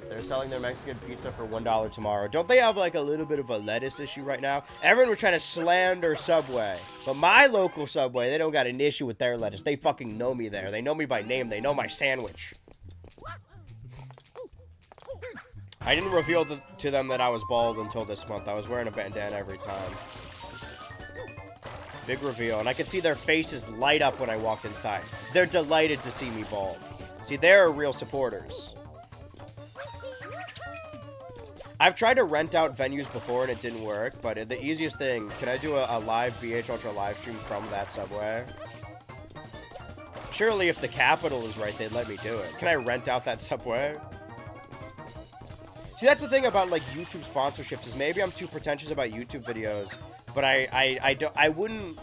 They're selling their Mexican pizza for $1 tomorrow. Don't they have like a little bit of a lettuce issue right now? Everyone was trying to slander Subway, but my local Subway, they don't got an issue with their lettuce. They fucking know me there. They know me by name. They know my sandwich. I didn't reveal to them that I was bald until this month. I was wearing a bandana every time. Big reveal. And I could see their faces light up when I walked inside. They're delighted to see me bald. See, they're real supporters. I've tried to rent out venues before and it didn't work, but the easiest thing, can I do a live BHultra live stream from that Subway? Surely if the capital is right, they'd let me do it. Can I rent out that Subway? See, that's the thing about, like, YouTube sponsorships is maybe I'm too pretentious about YouTube videos, but I wouldn't...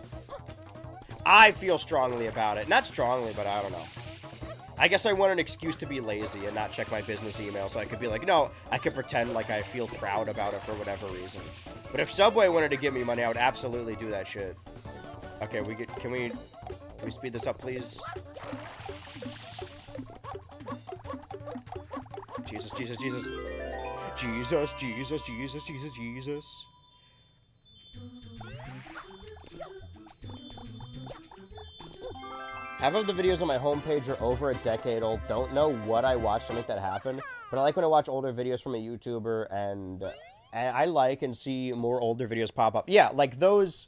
I feel strongly about it. Not strongly, but I don't know. I guess I want an excuse to be lazy and not check my business email, so I could be like, no, I could pretend like I feel proud about it for whatever reason. But if Subway wanted to give me money, I would absolutely do that shit. Okay, can we speed this up, please? Jesus, Jesus, Jesus. Jesus, Jesus, Jesus, Jesus, Jesus. Half of the videos on my homepage are over a decade old. Don't know what I watched to make that happen, but I like when I watch older videos from a YouTuber, and I like and see more older videos pop up. Yeah, like those...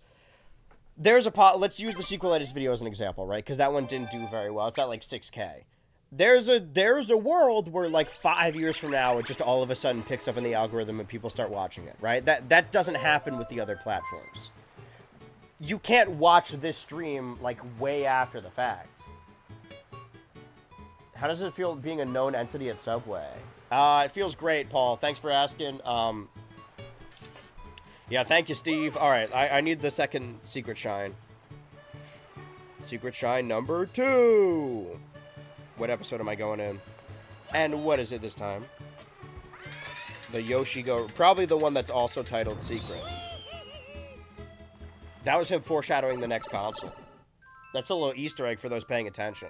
Let's use the sequelitis video as an example, right? Because that one didn't do very well. It's at like 6K. There's a world where like 5 years from now, it just all of a sudden picks up in the algorithm and people start watching it, right? That doesn't happen with the other platforms. You can't watch this stream, like, way after the fact. How does it feel being a known entity at Subway? It feels great, Paul. Thanks for asking. Yeah, thank you, Steve. All right, I need the second Secret Shine. Secret Shine number 2. What episode am I going in? And what is it this time? The Yoshi Go... Probably the one that's also titled Secret. That was him foreshadowing the next console. That's a little Easter egg for those paying attention.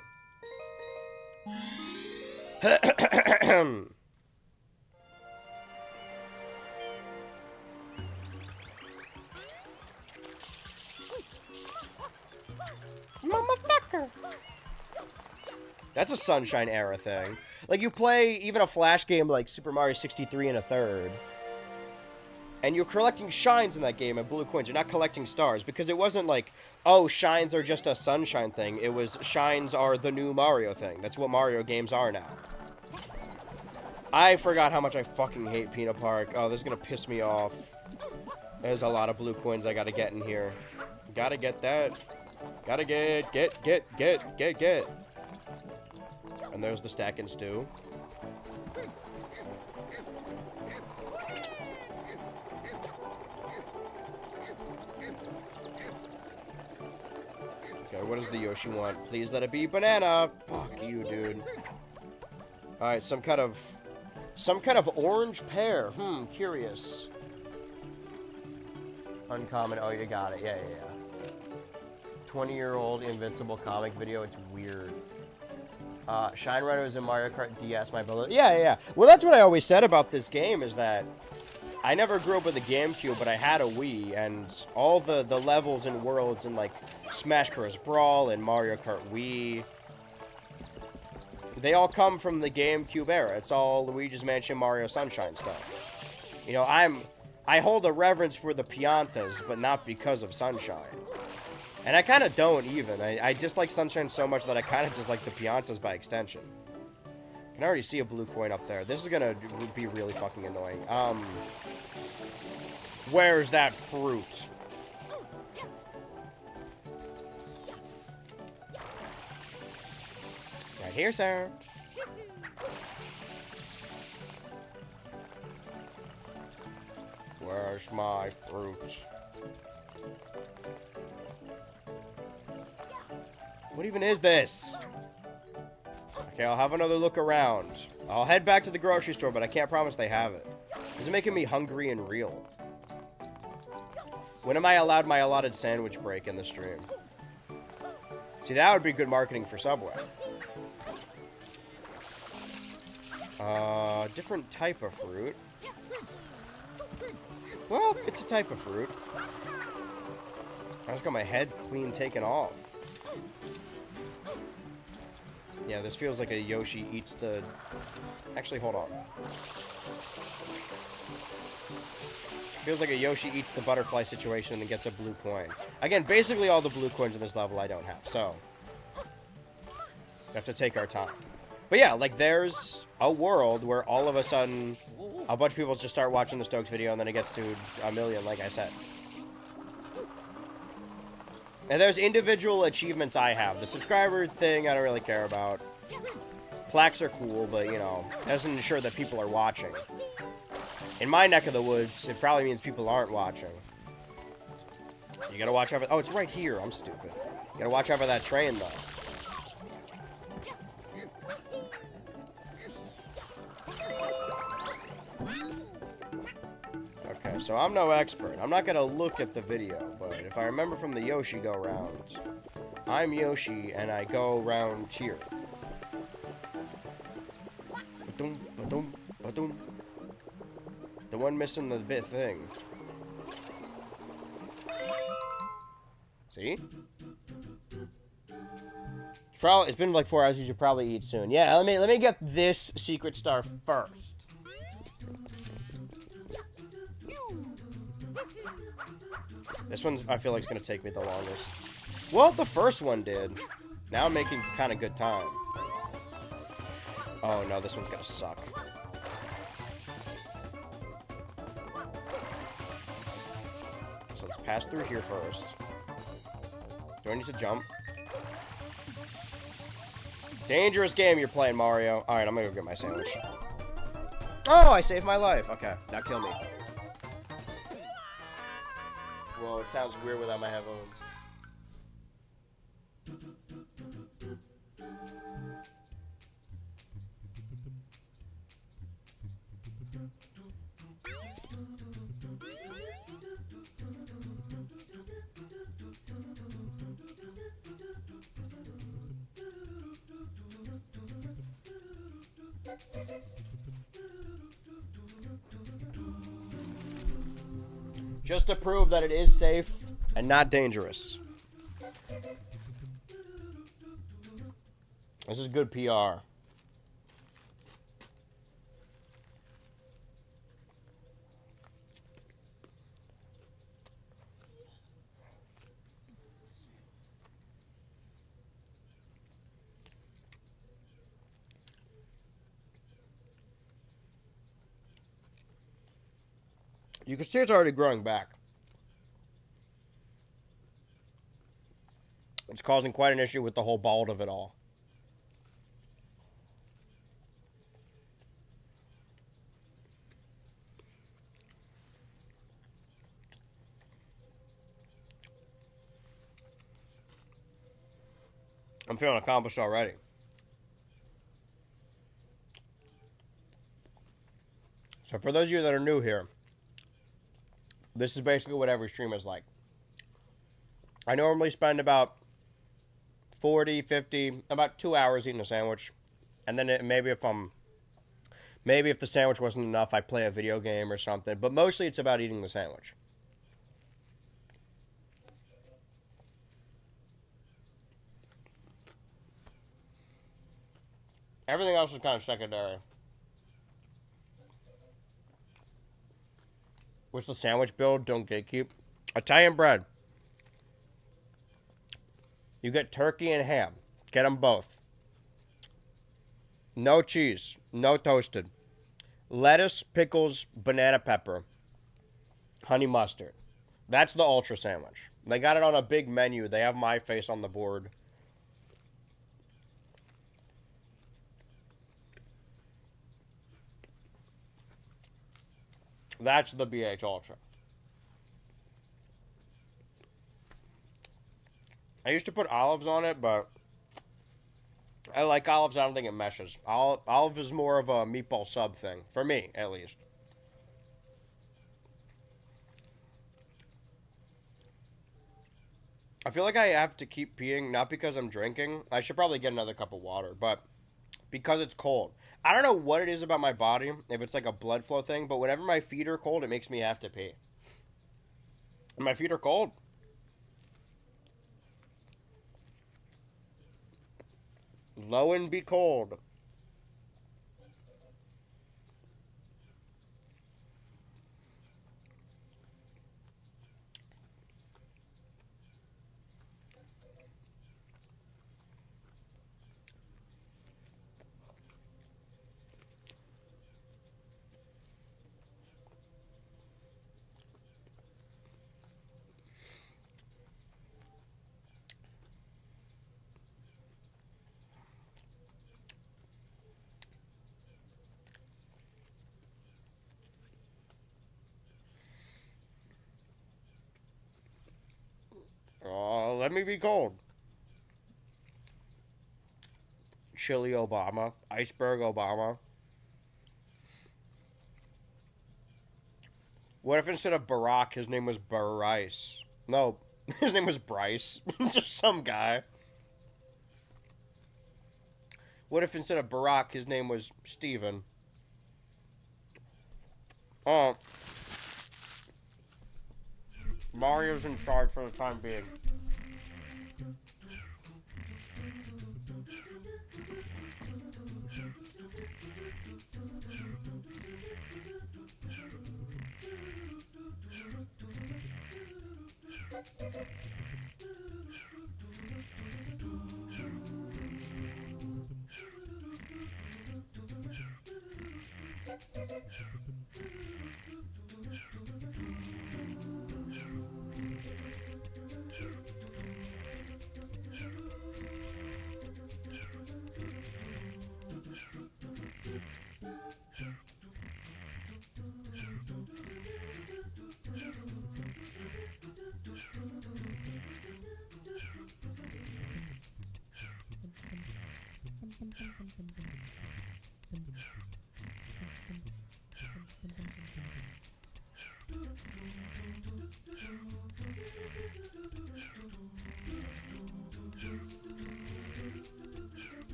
Motherfucker. That's a Sunshine era thing. Like, you play even a Flash game like Super Mario 63 and a third, and you're collecting shines in that game and blue coins. You're not collecting stars, because it wasn't like, oh, shines are just a Sunshine thing. It was, shines are the new Mario thing. That's what Mario games are now. I forgot how much I fucking hate Peanut Park. Oh, this is gonna piss me off. There's a lot of blue coins I gotta get in here. Gotta get that. Gotta get. And there's the stack and stew. Okay, what does the Yoshi want? Please let it be banana. Fuck you, dude. Alright, some kind of orange pear. Curious. Uncommon. Oh, you got it. Yeah. 20-year-old invincible comic video. It's weird. Shine Runner is in Mario Kart DS, my brother. Yeah. Well, that's what I always said about this game, is that I never grew up with a GameCube, but I had a Wii, and all the levels and worlds in, like, Smash Bros. Brawl and Mario Kart Wii, they all come from the GameCube era. It's all Luigi's Mansion, Mario Sunshine stuff. You know, I hold a reverence for the Piantas, but not because of Sunshine. And I kind of don't, even. I dislike Sunshine so much that I kind of dislike the Piantas by extension. I can already see a blue coin up there. This is gonna be really fucking annoying. Where's that fruit? Right here, sir. Where's my fruit? What even is this? Okay, I'll have another look around. I'll head back to the grocery store, but I can't promise they have it. This is making me hungry and real. When am I allowed my allotted sandwich break in the stream? See, that would be good marketing for Subway. Different type of fruit. Well, it's a type of fruit. I just got my head clean taken off. Yeah, this feels like a Yoshi eats the... Actually, hold on. Feels like a Yoshi eats the butterfly situation and gets a blue coin. Again, basically all the blue coins in this level I don't have, so... We have to take our time. But yeah, like, there's a world where all of a sudden a bunch of people just start watching the Stokes video and then it gets to 1 million, like I said. And there's individual achievements I have. The subscriber thing I don't really care about. Plaques are cool, but, you know, doesn't ensure that people are watching. In my neck of the woods, it probably means people aren't watching. You gotta watch out for... Oh, it's right here. I'm stupid. You gotta watch out for that train, though. Okay, so I'm no expert. I'm not gonna look at the video, but if I remember from the Yoshi go-round, I'm Yoshi, and I go around here. Ba-dum, ba-dum, ba-dum. The one missing the bit thing. See? It's been like 4 hours. You should probably eat soon. Yeah, let me get this secret star first. This one I feel like is gonna take me the longest. Well, the first one did. Now I'm making kind of good time. Oh no, this one's gonna suck. So let's pass through here first. Do I need to jump? Dangerous game you're playing, Mario. Alright, I'm gonna go get my sandwich. Oh, I saved my life. Okay, now kill me. Whoa, it sounds weird without my headphones. Just to prove that it is safe and not dangerous. This is good PR. You can see it's already growing back. It's causing quite an issue with the whole bald of it all. I'm feeling accomplished already. So for those of you that are new here, this is basically what every stream is like. I normally spend about 40, 50, about 2 hours eating a sandwich. And then maybe if the sandwich wasn't enough, I play a video game or something. But mostly it's about eating the sandwich. Everything else is kind of secondary. What's the sandwich build? Don't gatekeep. Italian bread. You get turkey and ham. Get them both. No cheese. No toasted. Lettuce, pickles, banana pepper. Honey mustard. That's the ultra sandwich. They got it on a big menu. They have my face on the board. That's the BHultra. I used to put olives on it, but I like olives. I don't think it meshes. Olive is more of a meatball sub thing. For me, at least. I feel like I have to keep peeing, not because I'm drinking. I should probably get another cup of water, but because it's cold. I don't know what it is about my body, if it's like a blood flow thing, but whenever my feet are cold, it makes me have to pee. And my feet are cold. Lo and behold. Let me be cold. Chili Obama. Iceberg Obama. What if instead of Barack, his name was Bryce? No, his name was Bryce. Just some guy. What if instead of Barack, his name was Steven? Oh. Mario's in charge for the time being.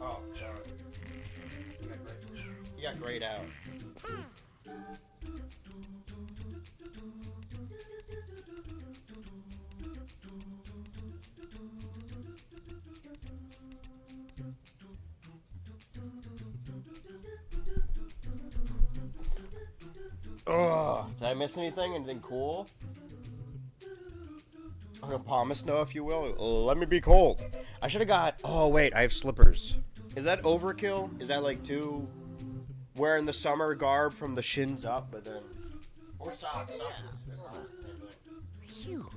Oh, sorry. You got grayed out. Ugh. Did I miss anything? Anything cool? I'm gonna palm snow, if you will. Let me be cold. I should have got. Oh wait, I have slippers. Is that overkill? Is that like too wearing the summer garb from the shins up, but then or socks? Phew.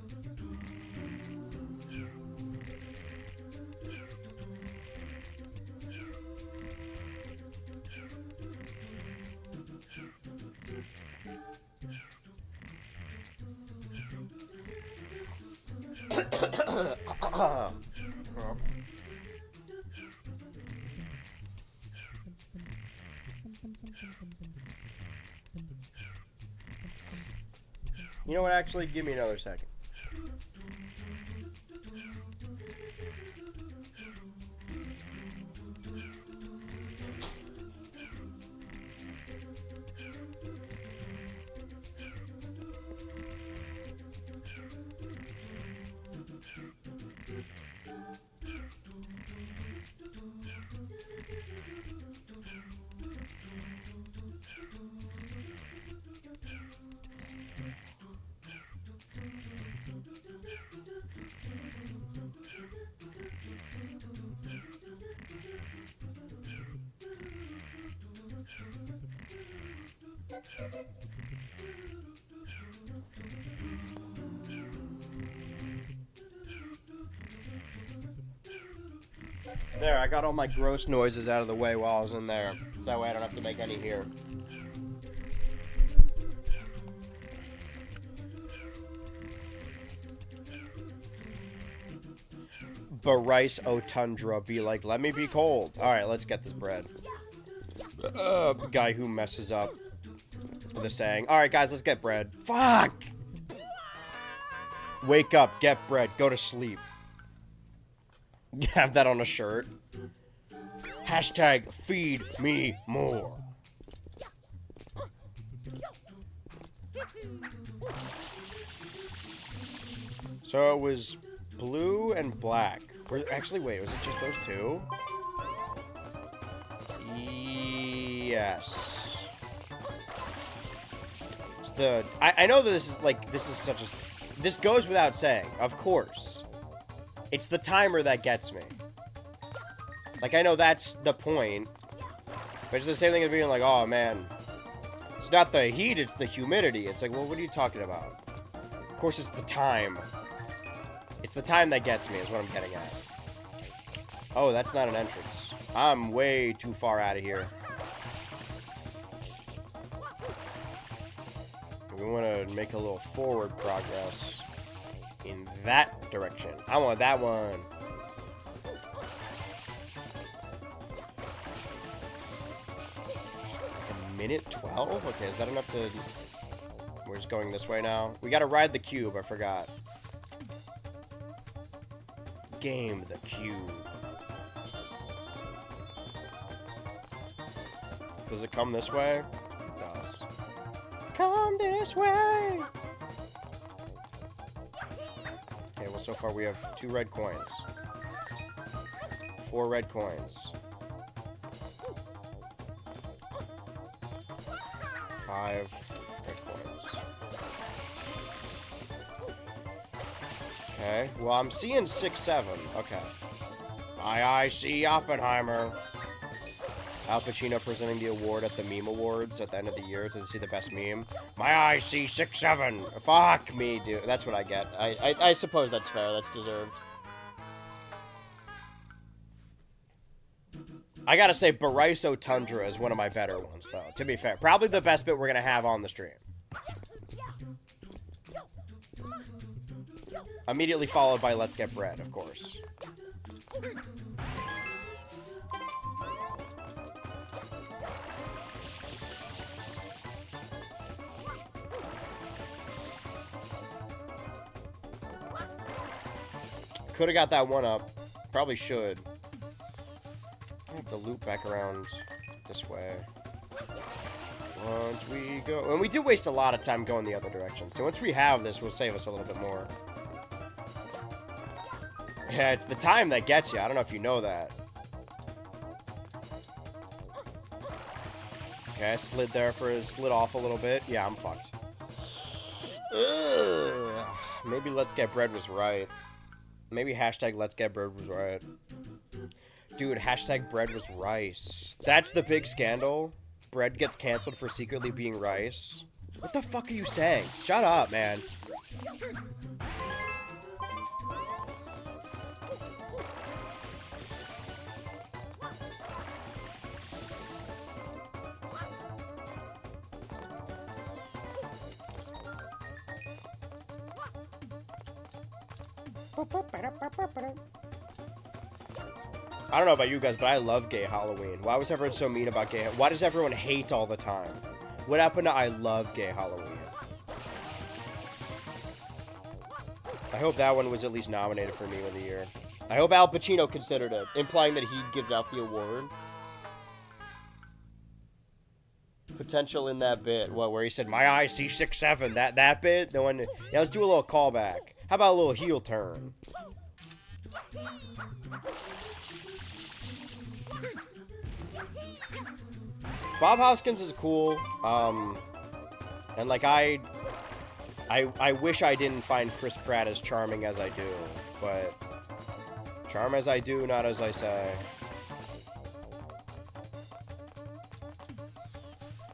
You know what? Actually, give me another second. There, I got all my gross noises out of the way while I was in there. So that way I don't have to make any here. Bryce O'Tundra be like, let me be cold. Alright, let's get this bread. Guy who messes up the saying. Alright, guys, let's get bread. Fuck! Wake up, get bread, go to sleep. Have that on a shirt. Hashtag feed me more. So it was blue and black. Actually, wait, was it just those two? Yes. It's I know that this is such a... This goes without saying, of course. It's the timer that gets me. Like, I know that's the point. But it's the same thing as being like, oh, man. It's not the heat, it's the humidity. It's like, well, what are you talking about? Of course, it's the time. It's the time that gets me, is what I'm getting at. Oh, that's not an entrance. I'm way too far out of here. We want to make a little forward progress in that direction. I want that one. A minute 12? Okay, is that enough to... We're just going this way now. We gotta ride the cube, I forgot. Game the cube. Does it come this way? It does. Come this way! Okay, well, so far we have 2 red coins. 4 red coins. 5 red coins. Okay, well, I'm seeing 6, 7. Okay. I see Oppenheimer. Al Pacino presenting the award at the Meme Awards at the end of the year to see the best meme. My eyes see 6, 7. Fuck me, dude. That's what I get. I suppose that's fair. That's deserved. I gotta say, Bryce O'Tundra is one of my better ones, though, to be fair. Probably the best bit we're gonna have on the stream. Immediately followed by Let's Get Bread, of course. Could have got that one up. Probably should. I have to loop back around this way. Once we go... And we do waste a lot of time going the other direction. So once we have this, we'll save us a little bit more. Yeah, it's the time that gets you. I don't know if you know that. Okay, I slid there slid off a little bit. Yeah, I'm fucked. Ugh. Maybe Let's Get Bread was right. Maybe hashtag Let's Get Bread was right. Dude, hashtag bread was rice. That's the big scandal. Bread gets canceled for secretly being rice. What the fuck are you saying? Shut up, man. I don't know about you guys, but I love gay Halloween. Why was everyone so mean about gay? Why does everyone hate all the time? What happened to I love gay Halloween? I hope that one was at least nominated for Meme of the Year. I hope Al Pacino considered it, implying that he gives out the award. Potential in that bit. What, where he said, my eyes see 6, 7. That bit? The one... Yeah, let's do a little callback. How about a little heel turn? Bob Hoskins is cool. And like I wish I didn't find Chris Pratt as charming as I do, but charm as I do, not as I say.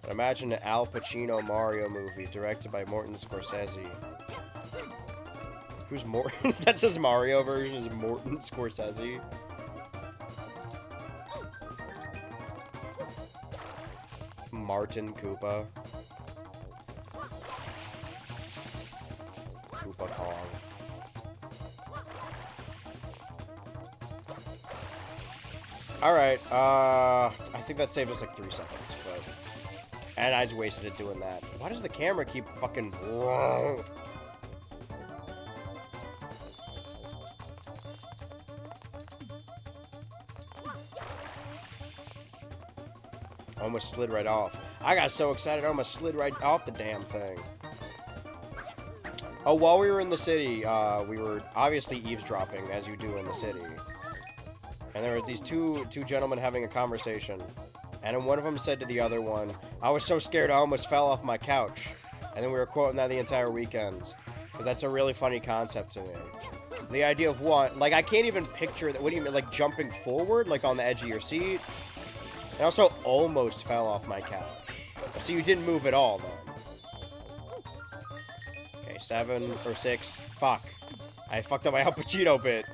But imagine an Al Pacino Mario movie directed by Martin Scorsese. Who's Morton? That says Mario version is Martin Scorsese. Martin Koopa. Koopa Kong. Alright, I think that saved us like 3 seconds, but... And I just wasted it doing that. Why does the camera keep fucking... Almost slid right off. I got so excited I almost slid right off the damn thing. Oh, while we were in the city, we were obviously eavesdropping, as you do in the city. And there were these two gentlemen having a conversation. And then one of them said to the other one, I was so scared I almost fell off my couch. And then we were quoting that the entire weekend. But that's a really funny concept to me. The idea of what? Like, I can't even picture that. What do you mean? Like, jumping forward? Like, on the edge of your seat? And also almost fell off my couch. So you didn't move at all, then. Okay, 7 or 6. Fuck. I fucked up my Al Pacino bit.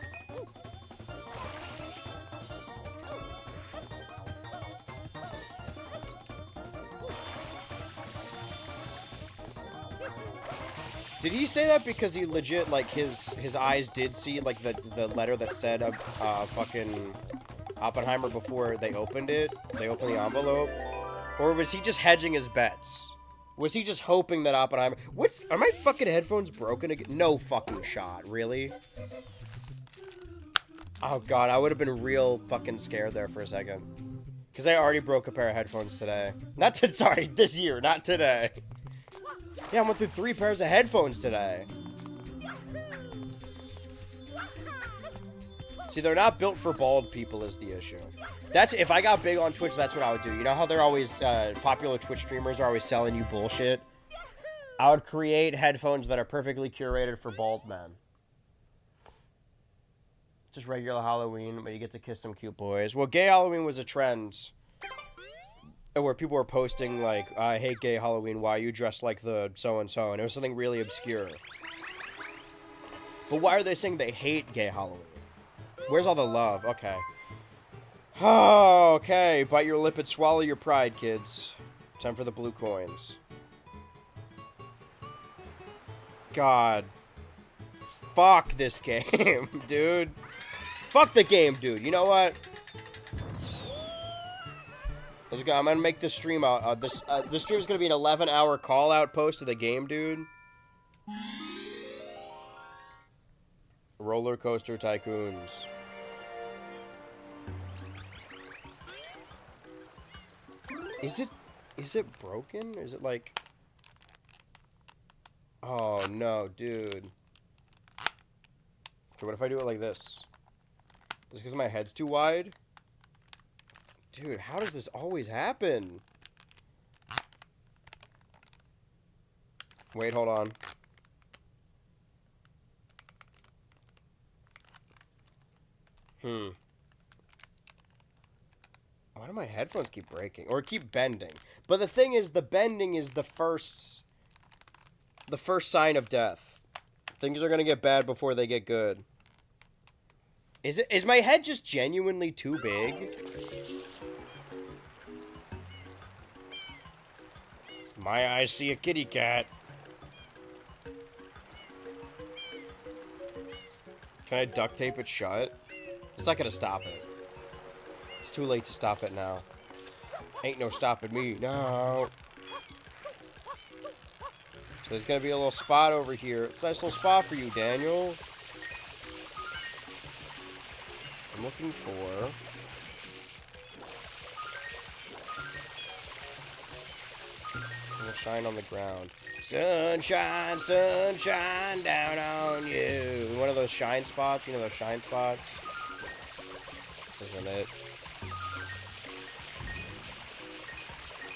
Did he say that because he legit, like, his eyes did see, like, the letter that said, fucking Oppenheimer before they opened it? They opened the envelope? Or was he just hedging his bets? Was he just hoping that Oppenheimer... Are my fucking headphones broken again? No fucking shot. Really? Oh, God. I would have been real fucking scared there for a second. Because I already broke a pair of headphones today. Sorry, this year. Not today. Yeah, I went through 3 pairs of headphones today. See, they're not built for bald people is the issue. If I got big on Twitch, that's what I would do. You know how they're always, popular Twitch streamers are always selling you bullshit? I would create headphones that are perfectly curated for bald men. Just regular Halloween, but you get to kiss some cute boys. Well, gay Halloween was a trend. Where people were posting, like, I hate gay Halloween, why are you dressed like the so-and-so? And it was something really obscure. But why are they saying they hate gay Halloween? Where's all the love? Okay. Oh, okay. Bite your lip and swallow your pride, kids. Time for the blue coins. God. Fuck this game, dude. Fuck the game, dude. You know what? I'm gonna make this stream out. This stream is gonna be an 11-hour call-out post to the game, dude. Roller Coaster Tycoons. Is it broken? Is it like... Oh, no, dude. Okay, what if I do it like this? Is it because my head's too wide? Dude, how does this always happen? Wait, hold on. Why do my headphones keep breaking? Or keep bending? But the thing is, the bending is the first sign of death. Things are gonna get bad before they get good. Is my head just genuinely too big? My eyes see a kitty cat. Can I duct tape it shut? It's not gonna stop it. It's too late to stop it now. Ain't no stopping me. No. So there's gonna be a little spot over here. It's a nice little spot for you, Daniel. I'm looking for... shine on the ground. Sunshine, sunshine down on you. One of those shine spots. You know those shine spots? This isn't it.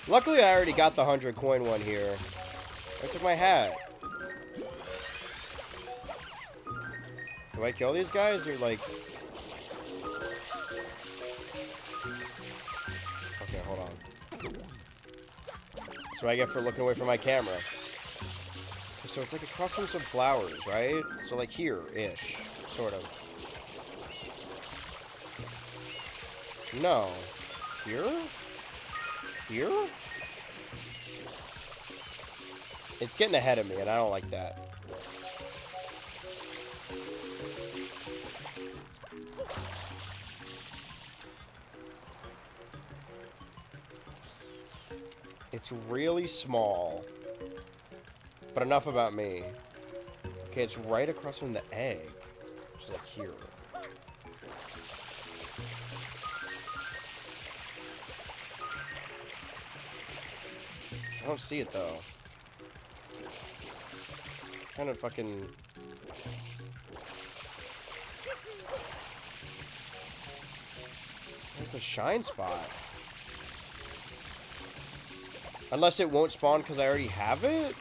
Luckily, I already got the 100 coin one here. I took my hat. Do I kill these guys or like... Okay, hold on. That's what I get for looking away from my camera. So it's like across from some flowers, right? So like here-ish, sort of. No. Here? Here? It's getting ahead of me, and I don't like that. It's really small. But enough about me. Okay, it's right across from the egg. Which is like here. I don't see it though. I'm trying to fucking... Where's the shine spot? Unless it won't spawn because I already have it?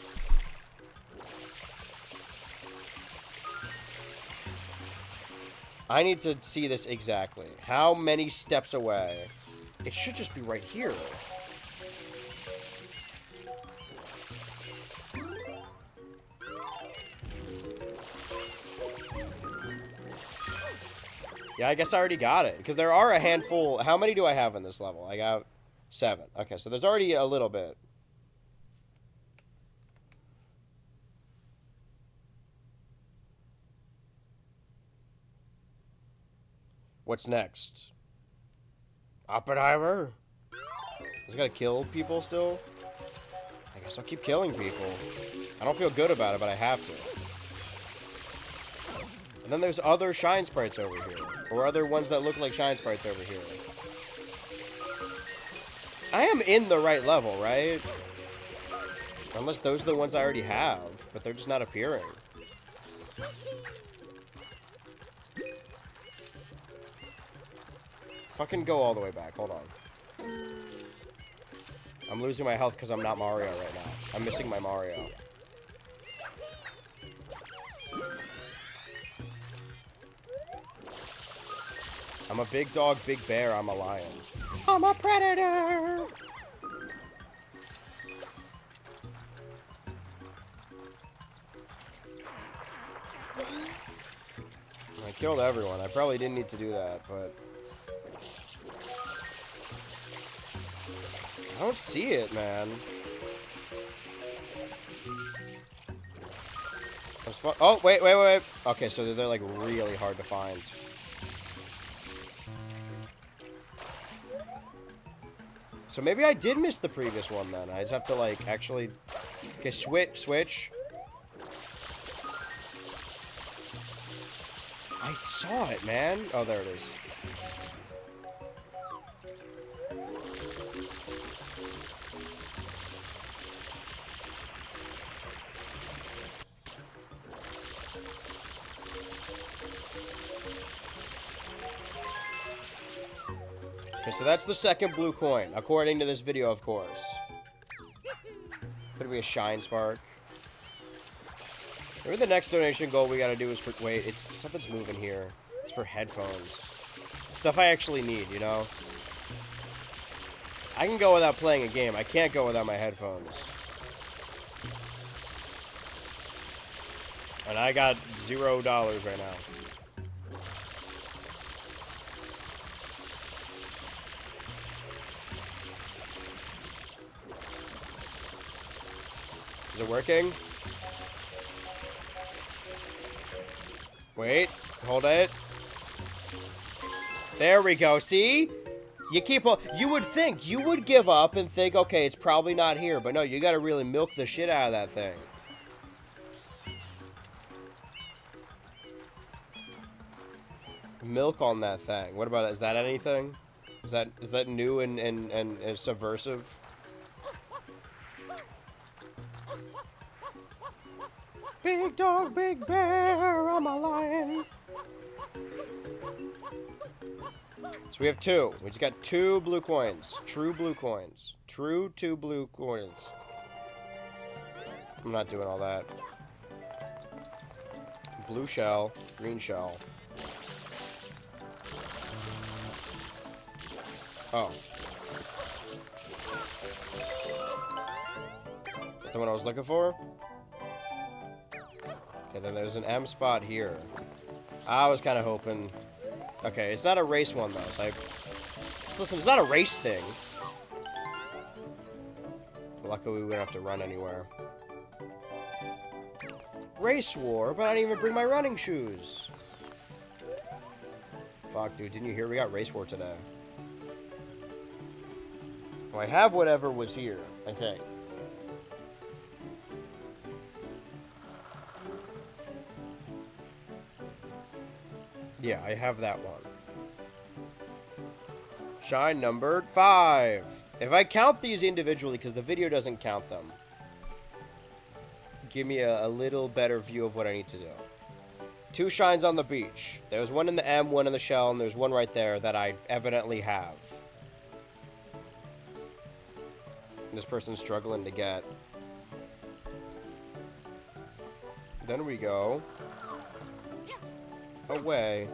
I need to see this exactly. How many steps away? It should just be right here. Yeah, I guess I already got it. Because there are a handful. How many do I have in this level? I got 7. Okay, so there's already a little bit. What's next? Oppenheimer? Is it gotta kill people still? I guess I'll keep killing people. I don't feel good about it, but I have to. And then there's other shine sprites over here. Or other ones that look like shine sprites over here. I am in the right level, right? Unless those are the ones I already have, but they're just not appearing. Fucking go all the way back. Hold on. I'm losing my health because I'm not Mario right now. I'm missing my Mario. I'm a big dog, big bear. I'm a lion. I'm a predator! I killed everyone. I probably didn't need to do that, but... I don't see it, man. Oh, wait. Okay, so they're like really hard to find. So maybe I did miss the previous one then. I just have to like actually... Okay, switch. I saw it, man. Oh, there it is. Okay, so that's the second blue coin, according to this video, of course. Could it be a shine spark? Maybe the next donation goal we gotta do is for... Wait, it's... Something's moving here. It's for headphones. Stuff I actually need, you know? I can go without playing a game. I can't go without my headphones. And I got $0 right now. Is it working? Wait, hold it. There we go. See? You would think, you would give up and think, okay, it's probably not here. But no, you gotta really milk the shit out of that thing. Milk on that thing. What about it? Is that anything? Is that new and subversive? Big dog, big bear, I'm a lion. So we have 2. We just got 2 blue coins. True blue coins. True 2 blue coins. I'm not doing all that. Blue shell, green shell. Oh. Is the one I was looking for? Okay, then there's an M spot here. I was kind of hoping... Okay, it's not a race one, though. So listen, it's not a race thing. Luckily, we wouldn't have to run anywhere. Race war, but I didn't even bring my running shoes. Fuck, dude, didn't you hear we got race war today? Well, I have whatever was here, I think. Yeah, I have that one. Shine numbered 5. If I count these individually, because the video doesn't count them, give me a little better view of what I need to do. 2 shines on the beach. There's one in the M, one in the shell, and there's one right there that I evidently have. This person's struggling to get. Then we go away.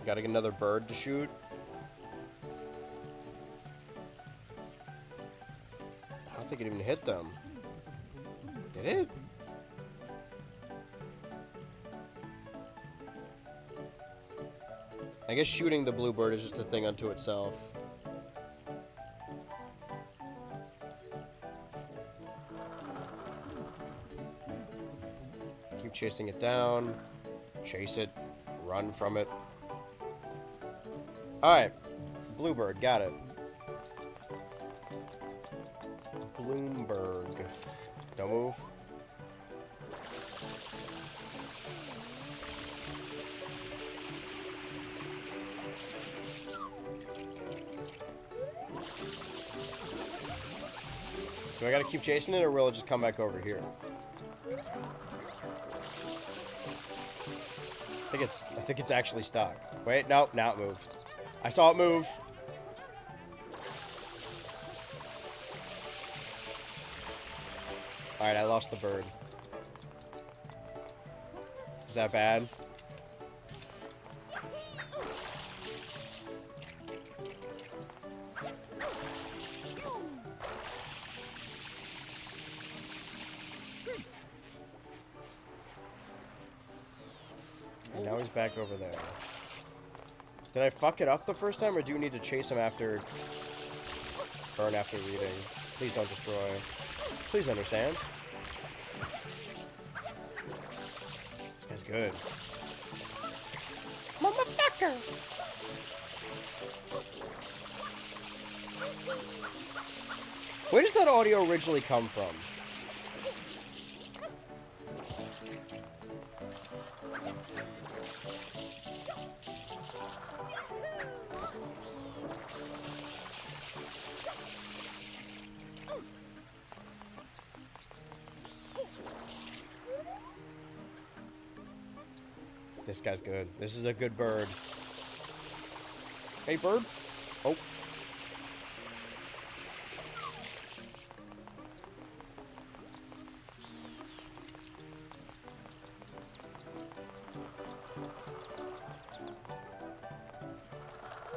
Gotta get another bird to shoot. I don't think it even hit them. Did it? I guess shooting the bluebird is just a thing unto itself. Keep chasing it down. Chase it. Run from it. Alright. Bluebird. Got it. Bloomberg. Don't move. Do I gotta keep chasing it, or will it just come back over here? I think it's actually stuck. Wait, no, now it moved. I saw it move. Alright, I lost the bird. Is that bad? And now he's back over there. Did I fuck it up the first time, or do you need to chase him after... burn after reading? Please don't destroy. Please understand. This guy's good. Motherfucker! Where does that audio originally come from? This guy's good. This is a good bird. Hey, bird. Oh.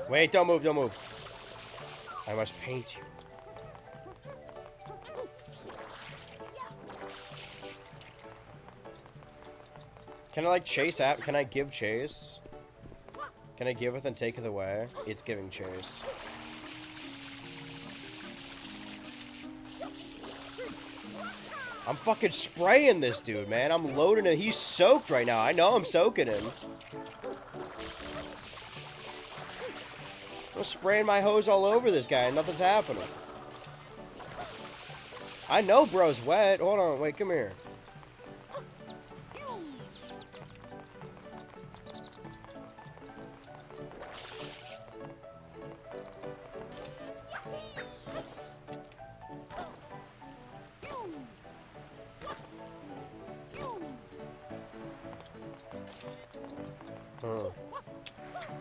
Wait, don't move, don't move. I must paint you. Can I, like, chase at? Can I give chase? Can I give it and take it away? It's giving chase. I'm fucking spraying this dude, man. I'm loading it. He's soaked right now. I know I'm soaking him. I'm spraying my hose all over this guy and nothing's happening. I know bro's wet. Hold on. Wait, come here.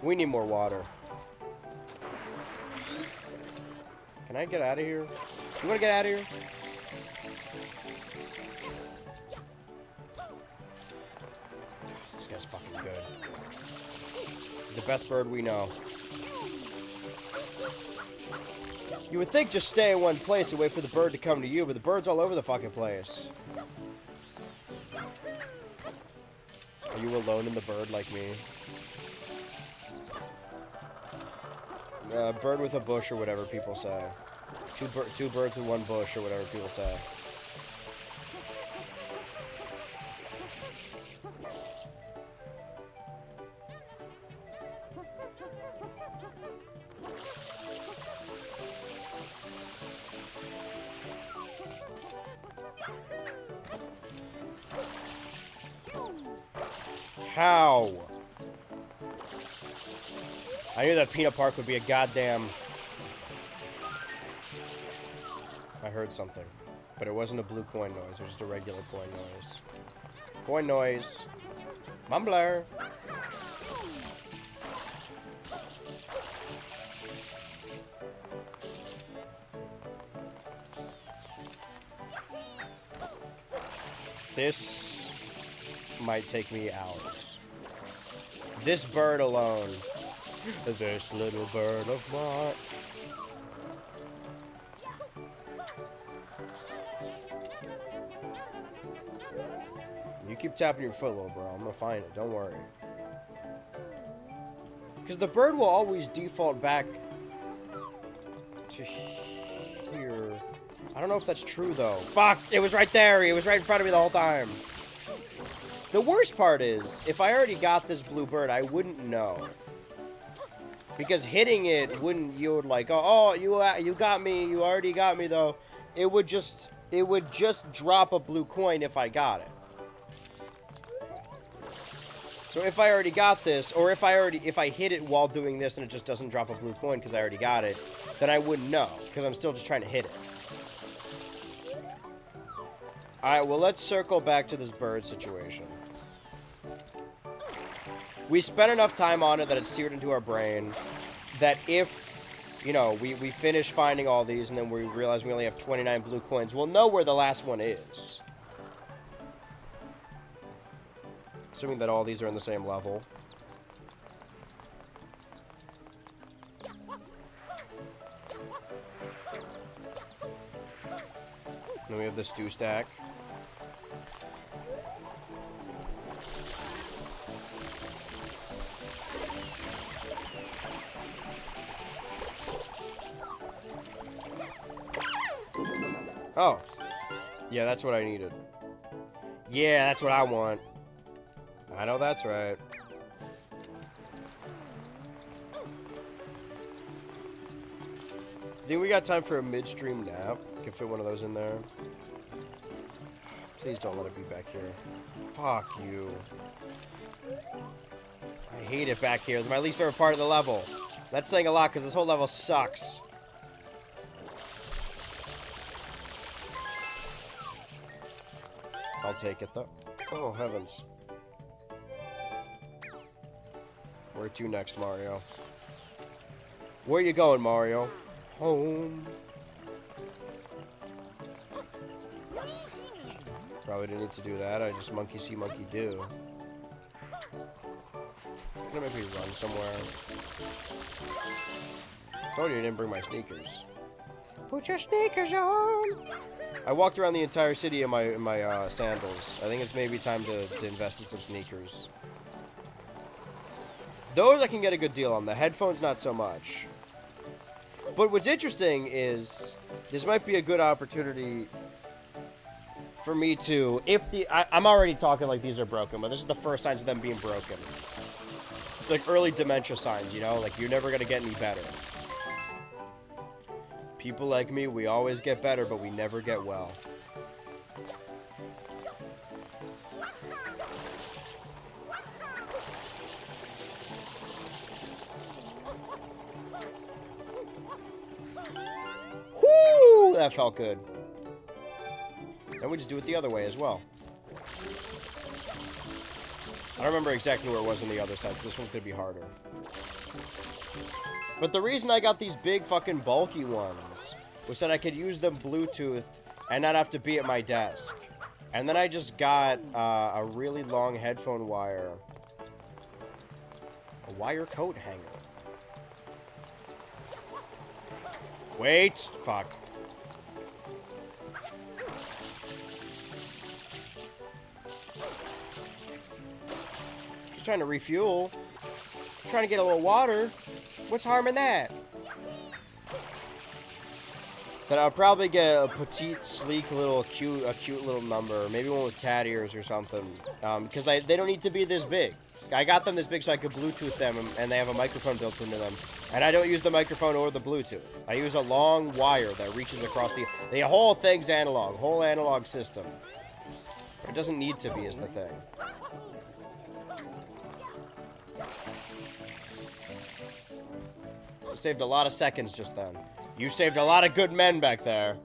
We need more water. Can I get out of here? You want to get out of here? This guy's fucking good. The best bird we know. You would think just stay in one place and wait for the bird to come to you, but the bird's all over the fucking place. Are you alone in the bird like me? Bird with a bush or whatever people say. Two birds with one bush, or whatever people say. How? I knew that Peanut Park would be a goddamn... I heard something. But it wasn't a blue coin noise. It was just a regular coin noise. Coin noise. Mumbler. This might take me hours. This bird alone. This little bird of mine. You keep tapping your foot, little bro. I'm gonna find it. Don't worry. Because the bird will always default back to here. I don't know if that's true, though. Fuck! It was right there! It was right in front of me the whole time. The worst part is, if I already got this blue bird, I wouldn't know. Because hitting it wouldn't yield like, oh, you got me, you already got me, though. It would just drop a blue coin if I got it. So if I already got this, or if I hit it while doing this and it just doesn't drop a blue coin because I already got it, then I wouldn't know, because I'm still just trying to hit it. Alright, well, let's circle back to this bird situation. We spent enough time on it that it's seared into our brain that if, you know, we finish finding all these and then we realize we only have 29 blue coins, we'll know where the last one is. Assuming that all these are in the same level. Then we have the stew stack. Oh. Yeah, that's what I needed. Yeah, that's what I want. I know that's right. Think we got time for a midstream nap? Can fit one of those in there. Please don't let it be back here. Fuck you. I hate it back here. It's my least favorite part of the level. That's saying a lot because this whole level sucks. I'll take it though. Oh heavens. Where to next, Mario? Where you going, Mario? Home. Probably didn't need to do that. I just monkey see, monkey do. I'm gonna maybe run somewhere. Told you I didn't bring my sneakers. Put your sneakers on! I walked around the entire city in my sandals. I think it's maybe time to invest in some sneakers. Those I can get a good deal on. The headphones, not so much. But what's interesting is this might be a good opportunity for me to, I'm already talking like these are broken, but this is the first signs of them being broken. It's like early dementia signs, you know? Like, you're never gonna get any better. People like me, we always get better, but we never get well. Whoo! That felt good. Then we just do it the other way as well. I don't remember exactly where it was on the other side, so this one's gonna be harder. But the reason I got these big fucking bulky ones was that I could use them Bluetooth and not have to be at my desk. And then I just got a really long headphone wire. A wire coat hanger. Wait! Fuck. Just trying to refuel. Trying to get a little water. What's harm in that? Then I'll probably get a petite, sleek, a cute little number. Maybe one with cat ears or something. Because they don't need to be this big. I got them this big so I could Bluetooth them, and they have a microphone built into them. And I don't use the microphone or the Bluetooth. I use a long wire that reaches across the whole thing's analog, whole analog system. It doesn't need to be is the thing. I saved a lot of seconds just then. You saved a lot of good men back there.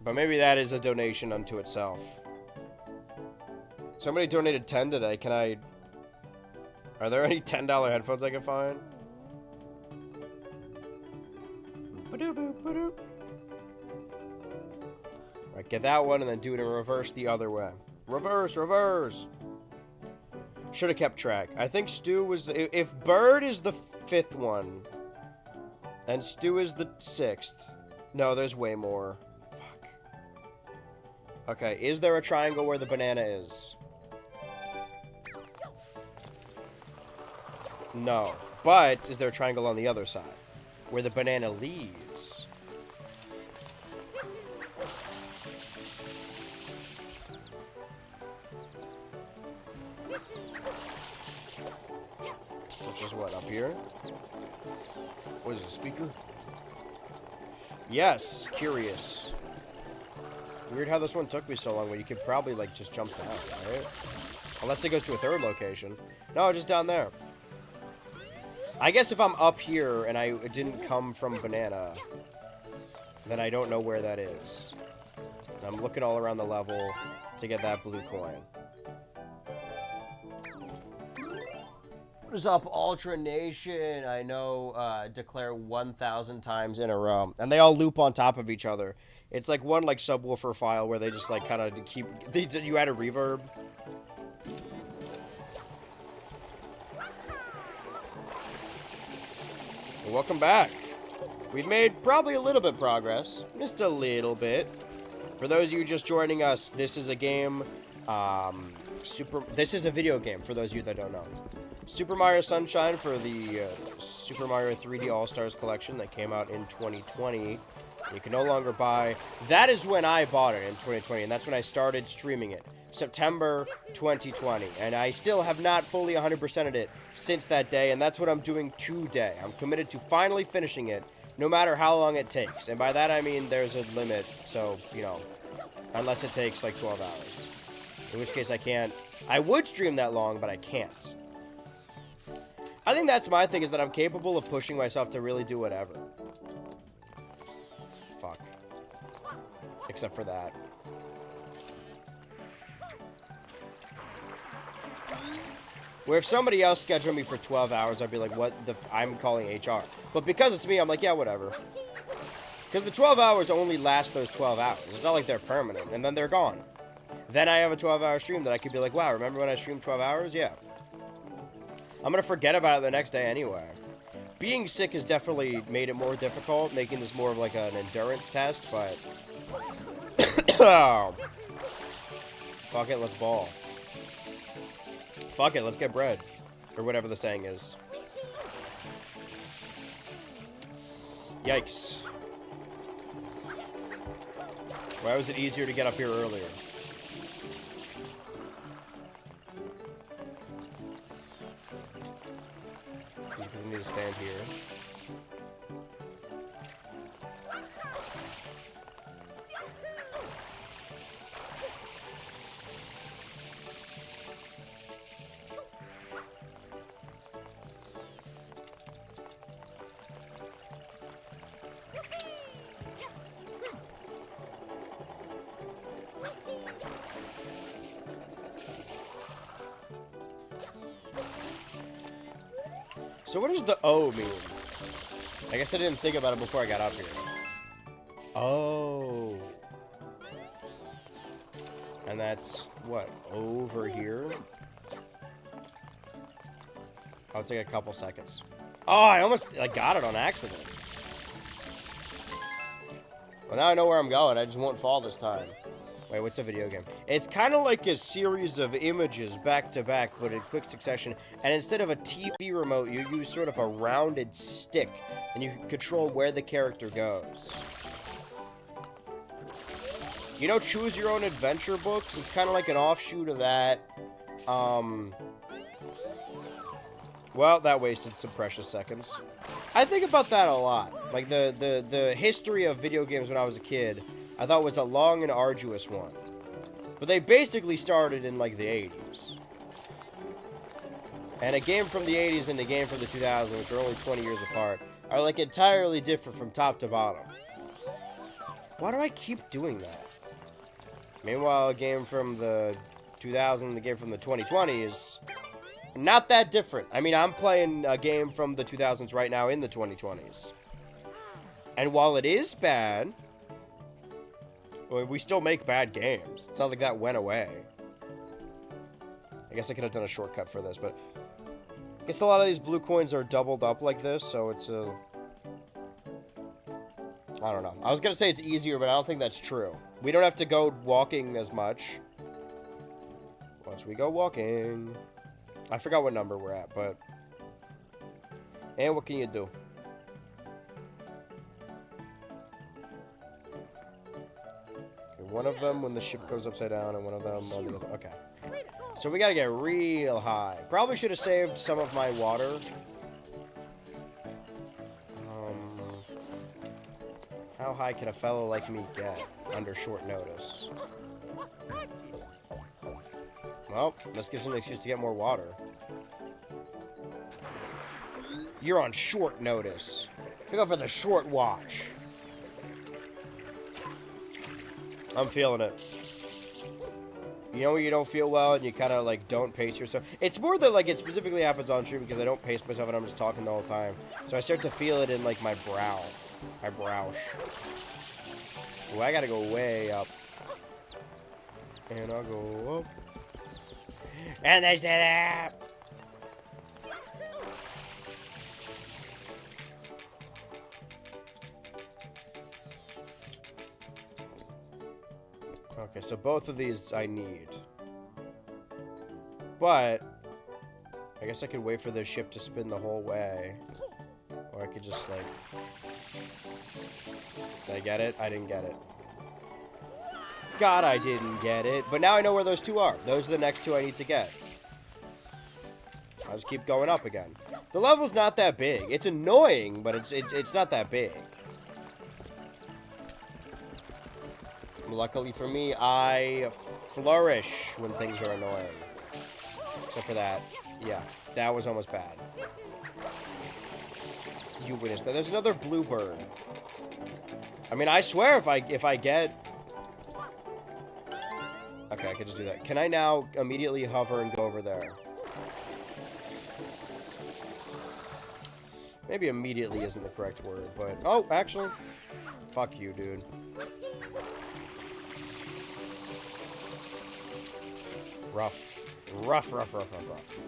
But maybe that is a donation unto itself. Somebody donated 10 today. Can I... Are there any $10 headphones I can find? Right, get that one and then do it in reverse the other way. Reverse, reverse! Should have kept track. I think Stu was... If Bird is the 5th one, and Stu is the 6th... No, there's way more. Fuck. Okay, is there a triangle where the banana is? No. But, is there a triangle on the other side? Where the banana leaves? Which is what, up here? What is it, a speaker? Yes, curious. Weird how this one took me so long, when you could probably, like, just jump down, right? Unless it goes to a 3rd location. No, just down there. I guess if I'm up here and I didn't come from banana, then I don't know where that is. I'm looking all around the level to get that blue coin. What is up, Ultra Nation? I know, declare 1,000 times in a row. And they all loop on top of each other. It's like one, like, subwoofer file where they just, like, kind of keep... You add a reverb. Welcome back. We've made probably a little bit of progress. Just a little bit. For those of you just joining us, this is a game, this is a video game, for those of you that don't know. Super Mario Sunshine for the Super Mario 3D All-Stars collection that came out in 2020. You can no longer buy... That is when I bought it in 2020, and that's when I started streaming it. September 2020, and I still have not fully 100%ed it since that day, and that's what I'm doing today. I'm committed to finally finishing it, no matter how long it takes. And by that I mean there's a limit, so, you know, unless it takes like 12 hours. In which case I can't. I would stream that long, but I can't. I think that's my thing, is that I'm capable of pushing myself to really do whatever. Fuck. Except for that. Where if somebody else scheduled me for 12 hours, I'd be like, what the I'm calling HR. But because it's me, I'm like, yeah, whatever. Because the 12 hours only last those 12 hours. It's not like they're permanent, and then they're gone. Then I have a 12-hour stream that I could be like, wow, remember when I streamed 12 hours? Yeah. I'm going to forget about it the next day anyway. Being sick has definitely made it more difficult, making this more of like an endurance test, but... Fuck it, let's ball. Fuck it, let's get bread. Or whatever the saying is. Yikes. Why was it easier to get up here earlier? Because I need to stand here. So what does the O mean? I guess I didn't think about it before I got up here. Oh. And that's, what, over here? I'll take a couple seconds. Oh, I almost got it on accident. Well, now I know where I'm going. I just won't fall this time. Wait, what's a video game? It's kind of like a series of images back to back, but in quick succession. And instead of a TV remote, you use sort of a rounded stick, and you can control where the character goes. You know, Choose Your Own Adventure books? It's kind of like an offshoot of that. Well, that wasted some precious seconds. I think about that a lot. Like, the history of video games when I was a kid, I thought was a long and arduous one. But they basically started in, like, the 80s. And a game from the 80s and a game from the 2000s, which are only 20 years apart, are, like, entirely different from top to bottom. Why do I keep doing that? Meanwhile, a game from the 2000s and the game from the 2020s... not that different. I mean, I'm playing a game from the 2000s right now in the 2020s. And while it is bad, well, we still make bad games. It's not like that went away. I guess I could have done a shortcut for this, but... I guess a lot of these blue coins are doubled up like this, so it's a... I don't know. I was going to say it's easier, but I don't think that's true. We don't have to go walking as much. Once we go walking... I forgot what number we're at, but... And what can you do? Okay, one of them when the ship goes upside down, and one of them on the other... Okay. So we gotta get real high. Probably should have saved some of my water. How high can a fellow like me get under short notice? Well, this gives him an excuse to get more water. You're on short notice. Go for the short watch. I'm feeling it. You know when you don't feel well and you kind of, like, don't pace yourself? It's more that, like, it specifically happens on stream because I don't pace myself and I'm just talking the whole time. So I start to feel it in, like, my brow. My brow. Ooh, I gotta go way up. And I'll go up. And they say that. Okay, so both of these I need. But I guess I could wait for the ship to spin the whole way. Or I could just, like... Did I get it? I didn't get it. God, I didn't get it. But now I know where those two are. Those are the next two I need to get. I'll just keep going up again. The level's not that big. It's annoying, but it's not that big. Luckily for me, I flourish when things are annoying. Except for that. Yeah, that was almost bad. You witnessed that. There's another bluebird. I mean, I swear if I get... Okay, I can just do that. Can I now immediately hover and go over there? Maybe immediately isn't the correct word, but... Oh, actually... Fuck you, dude. Rough. Rough, rough, rough, rough, rough.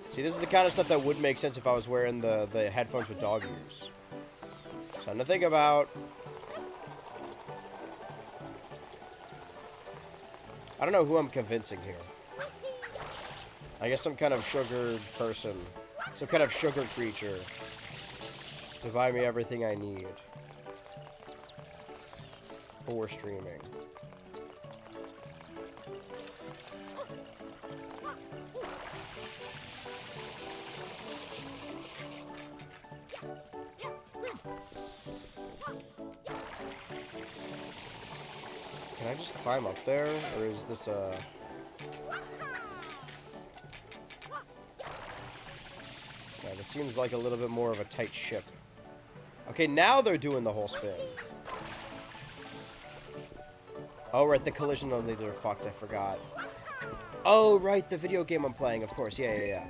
See, this is the kind of stuff that would make sense if I was wearing the headphones with dog ears. Something to think about. I don't know who I'm convincing here. I guess some kind of sugared person. Some kind of sugar creature. To buy me everything I need. For streaming. Can I just climb up there, or is this a... Yeah, this seems like a little bit more of a tight ship. Okay, now they're doing the whole spin. Oh, right, the collision only, they're fucked, I forgot. Oh, right, the video game I'm playing, of course, yeah.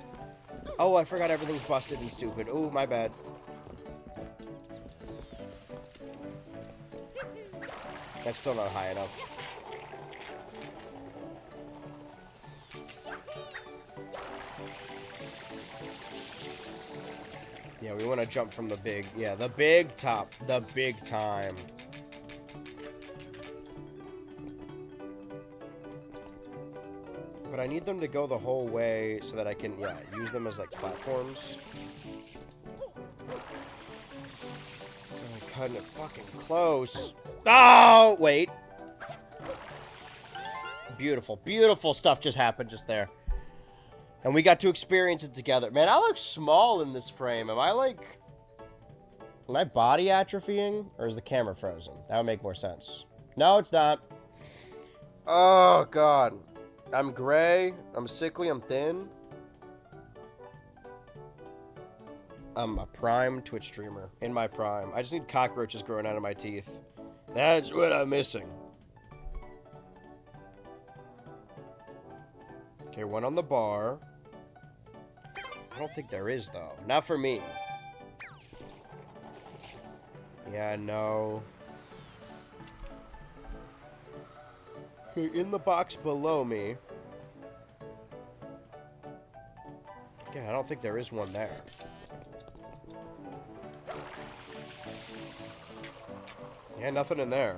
Oh, I forgot everything's busted and stupid. Oh, my bad. That's still not high enough. Yeah, we want to jump from the big... Yeah, the big top. The big time. I need them to go the whole way so that I can, yeah, use them as, like, platforms. I'm cutting it fucking close. Oh, wait. Beautiful, beautiful stuff just happened just there. And we got to experience it together. Man, I look small in this frame. Am I body atrophying? Or is the camera frozen? That would make more sense. No, it's not. Oh, God. I'm gray. I'm sickly. I'm thin. I'm a prime Twitch streamer. In my prime. I just need cockroaches growing out of my teeth. That's what I'm missing. Okay, one on the bar. I don't think there is, though. Not for me. Yeah, no. Okay, in the box below me. Yeah, I don't think there is one there. Yeah, nothing in there.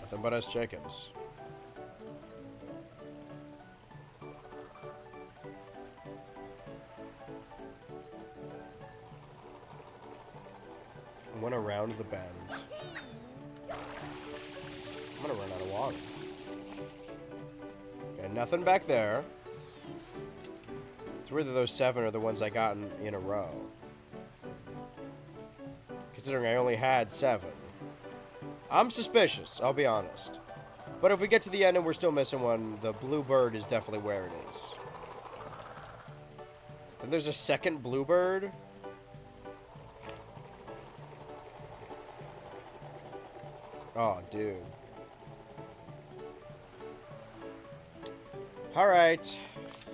Nothing but us chickens. I went around the bend. I'm gonna run out of water. Okay, nothing back there. It's weird that those 7 are the ones I got in a row. Considering I only had 7. I'm suspicious, I'll be honest. But if we get to the end and we're still missing one, the blue bird is definitely where it is. And there's a second bluebird. Oh, dude. Alright.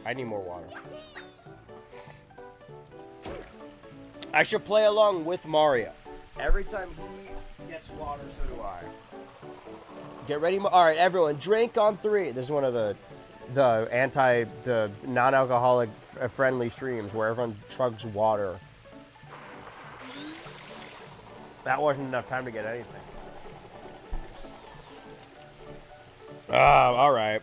I need more water. I should play along with Mario. Every time he gets water, so do I. Get ready. Alright, everyone, drink on 3. This is one of the non-alcoholic friendly streams where everyone chugs water. That wasn't enough time to get anything. Alright.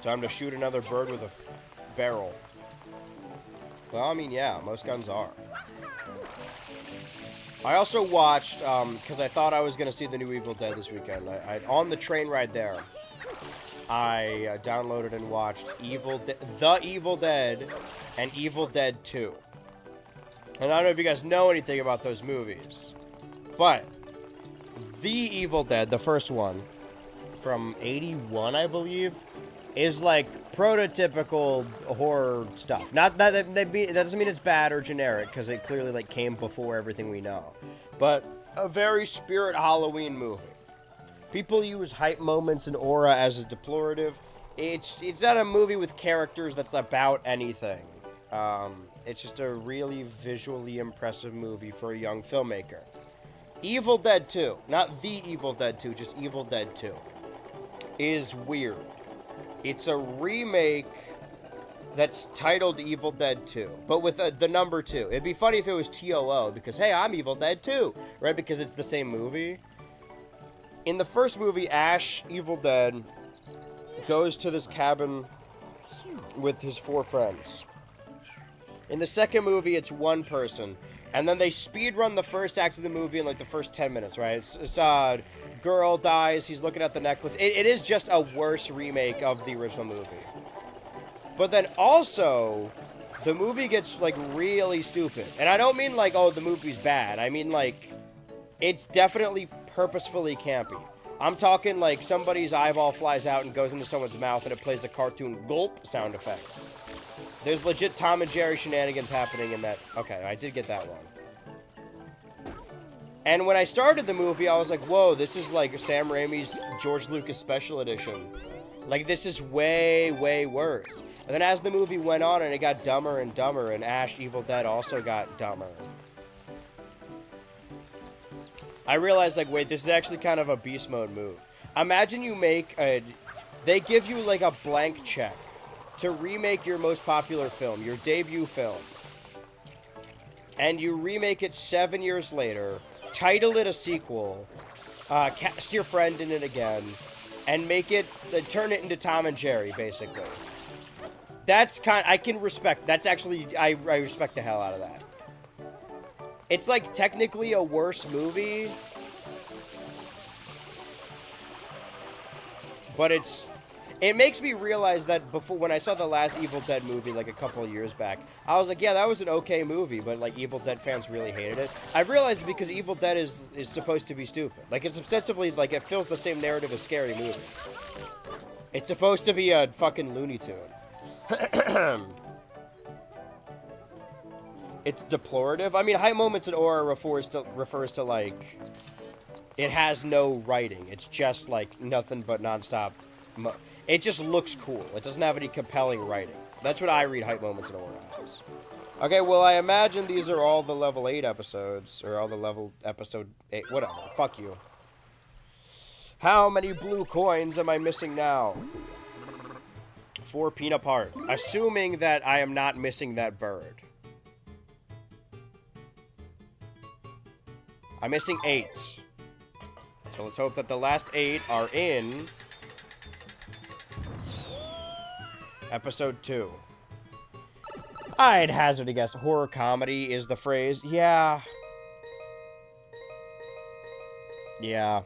Time to shoot another bird with a barrel. Well, I mean, yeah, most guns are. I also watched, because I thought I was going to see the new Evil Dead this weekend. On the train ride there, I downloaded and watched The Evil Dead and Evil Dead 2. And I don't know if you guys know anything about those movies, but The Evil Dead, the first one, from 81, I believe, is like prototypical horror stuff. Not that that doesn't mean it's bad or generic, because it clearly like came before everything we know. But a very spirit Halloween movie. People use hype moments and aura as a deplorative. It's not a movie with characters that's about anything. It's just a really visually impressive movie for a young filmmaker. Evil Dead 2, not The Evil Dead 2, just Evil Dead 2, is weird. It's a remake that's titled Evil Dead 2, but with the number 2. It'd be funny if it was TOO, because, hey, I'm Evil Dead 2, right? Because it's the same movie. In the first movie, Ash, Evil Dead, goes to this cabin with his 4 friends. In the second movie, it's one person, and then they speedrun the first act of the movie in, like, the first 10 minutes, right? It's girl dies, he's looking at the necklace. It is just a worse remake of the original movie. But then also, the movie gets, like, really stupid. And I don't mean, like, oh, the movie's bad. I mean, like, it's definitely purposefully campy. I'm talking, like, somebody's eyeball flies out and goes into someone's mouth and it plays the cartoon gulp sound effects. There's legit Tom and Jerry shenanigans happening in that. Okay, I did get that one. And when I started the movie, I was like, whoa, this is like Sam Raimi's George Lucas Special Edition. Like, this is way, way worse. And then as the movie went on and it got dumber and dumber, and Ash Evil Dead also got dumber, I realized, like, wait, this is actually kind of a beast mode move. Imagine you make they give you, like, a blank check to remake your most popular film, your debut film. And you remake it 7 years later, title it a sequel, Cast your friend in it again, and make it, turn it into Tom and Jerry, basically. That's I can respect, that's actually, I respect the hell out of that. It's like technically a worse movie, but it makes me realize that before, when I saw the last Evil Dead movie like a couple of years back, I was like, yeah, that was an okay movie, but like Evil Dead fans really hated it. I've realized because Evil Dead is supposed to be stupid. Like it's ostensibly, like it fills the same narrative as Scary Movie. It's supposed to be a fucking Looney Tune. It's deplorative. I mean, High Moments in Aura refers to like, it has no writing. It's just like nothing but nonstop. It just looks cool. It doesn't have any compelling writing. That's what I read Hype Moments in Aura as. Okay, well, I imagine these are all the level 8 episodes, or all the level episode 8, whatever. Fuck you. How many blue coins am I missing now? 4 Peanut Park. Assuming that I am not missing that bird. I'm missing 8. So let's hope that the last 8 are in episode 2. I'd hazard a guess. Horror comedy is the phrase. Yeah. Yeah.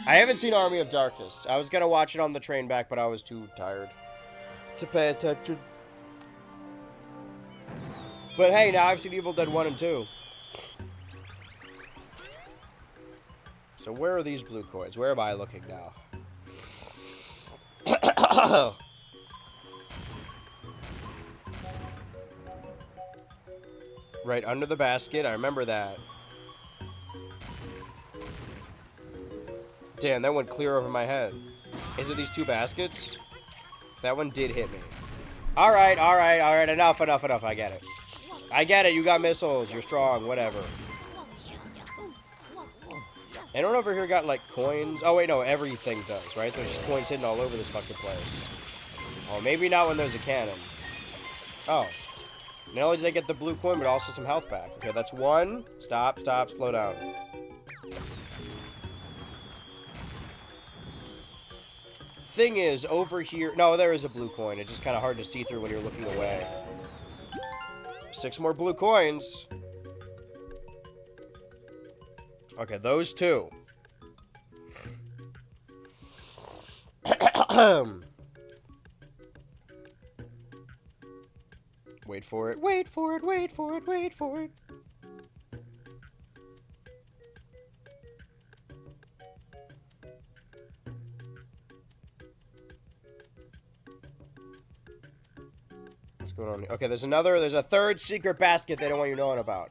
I haven't seen Army of Darkness. I was gonna watch it on the train back, but I was too tired to pay attention. But hey, now I've seen Evil Dead 1 and 2. So where are these blue coins? Where am I looking now? Right under the basket. I remember that. Damn, that went clear over my head. Is it these 2 baskets? That one did hit me. Alright, alright, alright. Enough, enough, enough. I get it. I get it. You got missiles. You're strong. Whatever. Anyone over here got, like, coins? Oh, wait, no. Everything does, right? There's just coins hidden all over this fucking place. Oh, maybe not when there's a cannon. Oh. Not only did I get the blue coin, but also some health back. Okay, that's 1. Stop, stop, slow down. Thing is, over here... No, there is a blue coin. It's just kind of hard to see through when you're looking away. 6 more blue coins. Okay, those 2. Wait for it, wait for it, wait for it, wait for it. What's going on here? Okay, there's a 3rd secret basket they don't want you knowing about.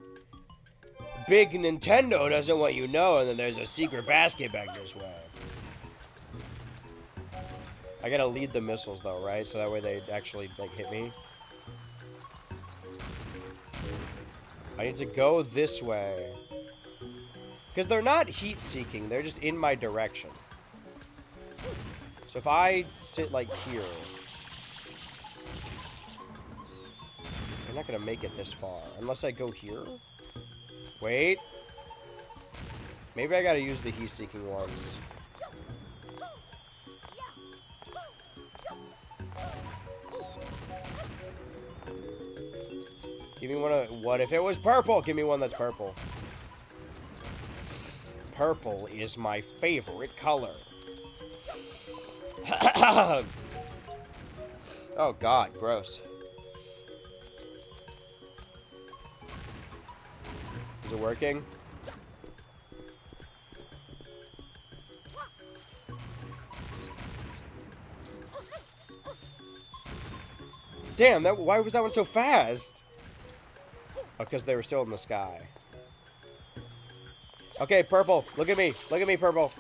Big Nintendo doesn't want you know, and then there's a secret basket back this way. I gotta lead the missiles though, right? So that way they actually, like, hit me. I need to go this way. Because they're not heat-seeking, they're just in my direction. So if I sit, like, here... I'm not gonna make it this far. Unless I go here? Wait. Maybe I gotta use the heat-seeking ones. Give me one of... What if it was purple? Give me one that's purple. Purple is my favorite color. Oh, God. Gross. Is it working? Damn, why was that one so fast? Oh, because they were still in the sky. Okay, purple. Look at me. Look at me, purple.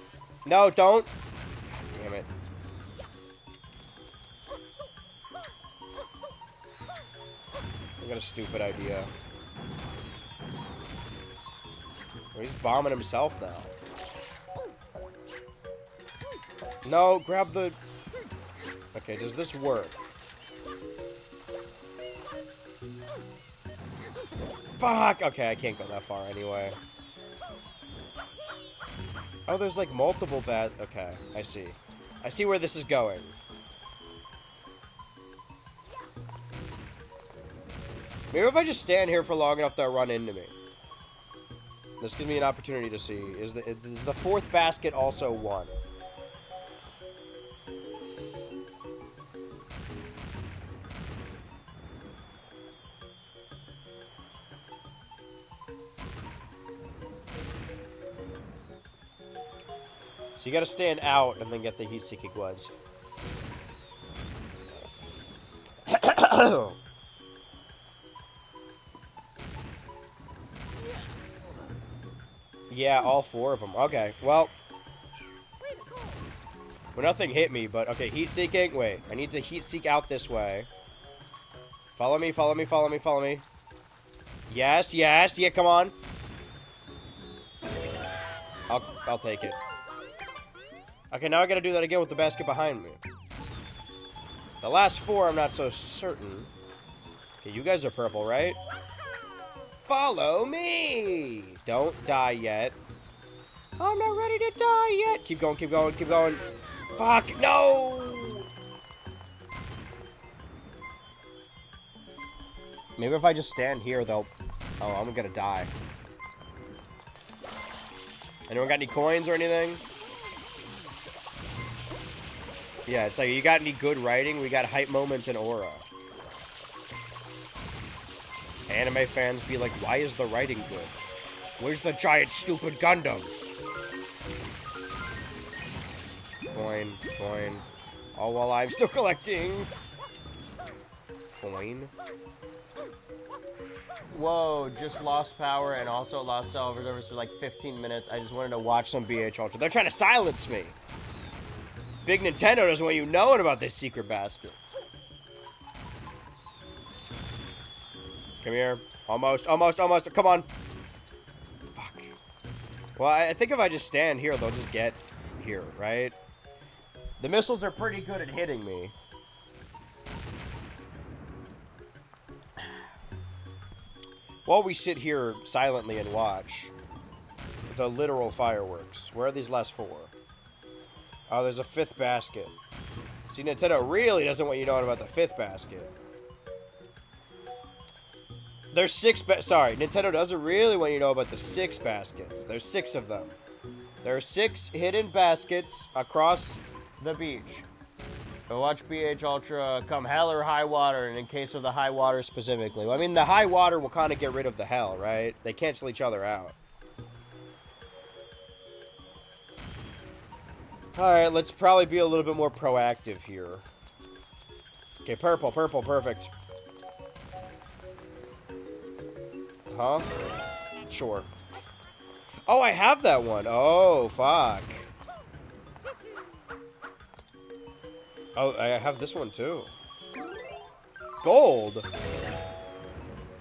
No, don't. God damn it. I got a stupid idea. Oh, he's bombing himself now. No, grab the... Okay, does this work? Fuck! Okay, I can't go that far anyway. Oh, there's like multiple bad. Okay, I see. I see where this is going. Maybe if I just stand here for long enough, they'll run into me. This gives me an opportunity to see. Is the fourth basket also one? So you gotta stand out and then get the heat-seeking ones. Yeah, all 4 of them. Okay, well, nothing hit me, but okay, heat-seeking. Wait, I need to heat-seek out this way. Follow me, follow me, follow me, follow me. Yes, yes, yeah, come on. I'll take it. Okay, now I gotta do that again with the basket behind me. The last 4, I'm not so certain. Okay, you guys are purple, right? Follow me! Don't die yet. I'm not ready to die yet. Keep going, keep going, keep going. Fuck, no! Maybe if I just stand here, they'll... Oh, I'm gonna die. Anyone got any coins or anything? Yeah, it's like, you got any good writing? We got hype moments and aura. Anime fans be like, why is the writing good? Where's the giant stupid Gundams? Coin, coin. All while I'm still collecting. Coin. Whoa, just lost power and also lost servers for like 15 minutes. I just wanted to watch some BHultra. They're trying to silence me. Big Nintendo doesn't want you knowing about this secret basket. Come here. Almost, almost, almost. Come on. Fuck. Well, I think if I just stand here, they'll just get here, right? The missiles are pretty good at hitting me. While we sit here silently and watch the literal fireworks. Where are these last 4? Oh, there's a 5th basket. See, Nintendo really doesn't want you knowing about the 5th basket. There's 6 sorry, Nintendo doesn't really want you to know about the 6 baskets. There's 6 of them. There are 6 hidden baskets across the beach. So watch BHultra come hell or high water, and in case of the high water specifically. Well, I mean, the high water will kind of get rid of the hell, right? They cancel each other out. Alright, let's probably be a little bit more proactive here. Okay, purple, purple, perfect. Huh? Sure. Oh, I have that one. Oh, fuck. Oh, I have this one too. Gold?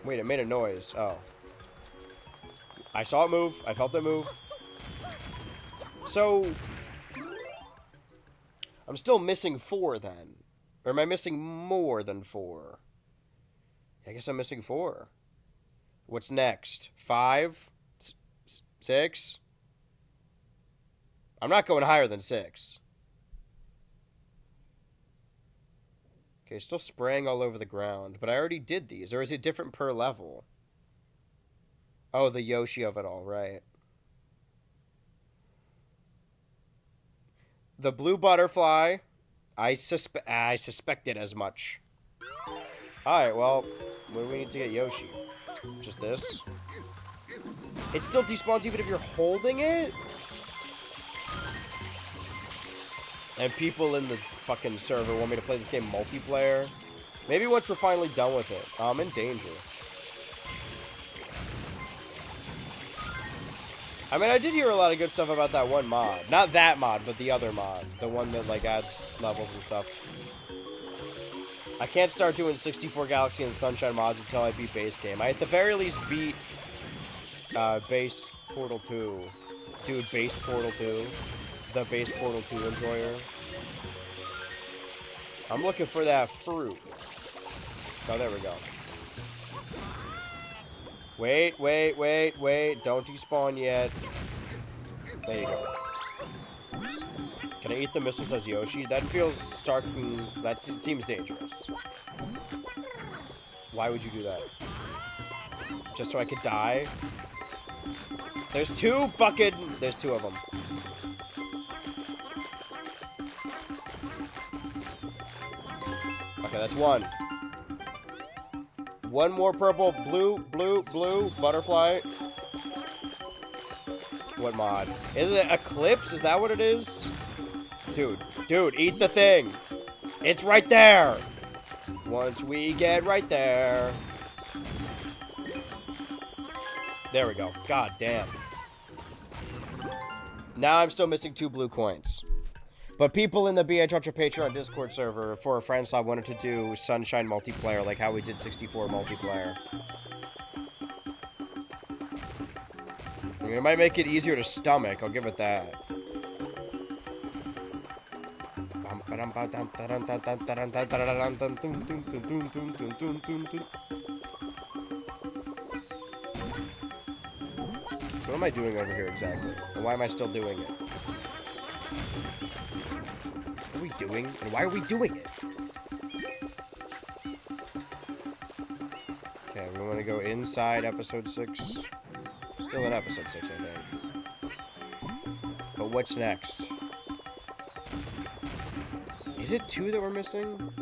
Wait, it made a noise. Oh. I saw it move. I felt it move. So... I'm still missing 4 then. Or am I missing more than 4? I guess I'm missing 4. What's next? 5? 6? I'm not going higher than 6. Okay, still spraying all over the ground. But I already did these. Or is it different per level? Oh, the Yoshi of it all, right. The blue butterfly. I suspected as much. Alright, well, what do we need to get Yoshi? Just this? It still despawns even if you're holding it? And people in the fucking server want me to play this game multiplayer. Maybe once we're finally done with it. I'm in danger. I mean, I did hear a lot of good stuff about that one mod. Not that mod, but the other mod. The one that, like, adds levels and stuff. I can't start doing 64 Galaxy and Sunshine mods until I beat base game. I at the very least beat base Portal 2. Dude, base Portal 2. The base Portal 2 enjoyer. I'm looking for that fruit. Oh, there we go. Wait, wait, wait, wait. Don't despawn yet. There you go. Can I eat the missiles as Yoshi? That feels starting... That seems dangerous. Why would you do that? Just so I could die? There's two fucking... There's two of them. Okay, that's one. One more purple. Blue, blue, blue. Butterfly. What mod? Is it Eclipse? Is that what it is? Dude, eat the thing. It's right there. Once we get right there. There we go. God damn. Now I'm still missing 2 blue coins. But people in the BHultra Patreon Discord server for a friend slot wanted to do Sunshine multiplayer like how we did 64 multiplayer. I mean, it might make it easier to stomach, I'll give it that. So what am I doing over here exactly? And why am I still doing it? What are we doing? And why are we doing it? Okay, we want to go inside episode 6. Still in episode 6, I think. But what's next? Is it 2 that we're missing?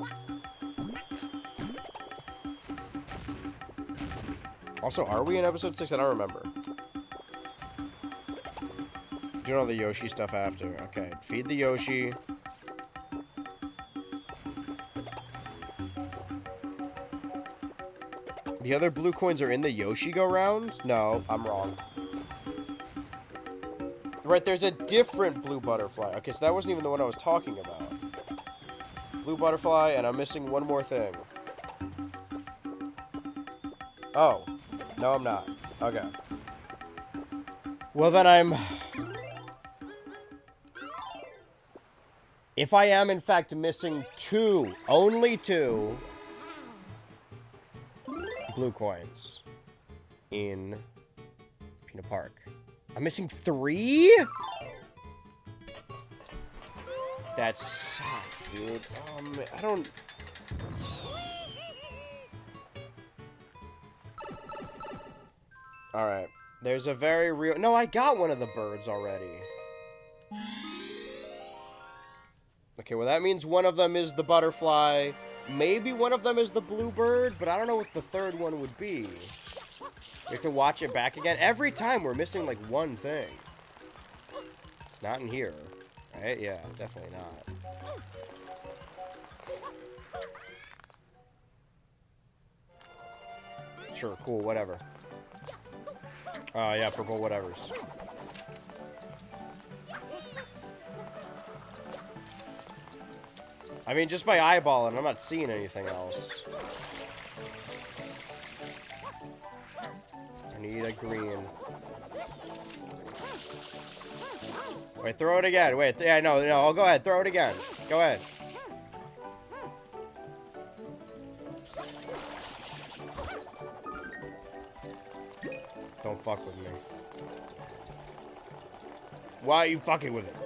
Also, are we in episode 6? I don't remember. Doing all the Yoshi stuff after. Okay, feed the Yoshi. The other blue coins are in the Yoshi go-round? No, I'm wrong. Right, there's a different blue butterfly. Okay, so that wasn't even the one I was talking about. Blue butterfly, and I'm missing one more thing. Oh. No, I'm not. Okay. Well, then I'm... If I am, in fact, missing 2, only 2... blue coins in Peanut Park. I'm missing 3? That sucks, dude. I don't... Alright. There's a very real... No, I got one of the birds already. Okay, well that means one of them is the butterfly... Maybe one of them is the bluebird, but I don't know what the third one would be. We have to watch it back again. Every time we're missing, like, one thing. It's not in here, right? Yeah, definitely not. Sure, cool, whatever. Yeah, purple whatevers. I mean, just by eyeballing, I'm not seeing anything else. I need a green. Wait, throw it again. Wait, yeah, no, I'll go ahead. Throw it again. Go ahead. Don't fuck with me. Why are you fucking with it?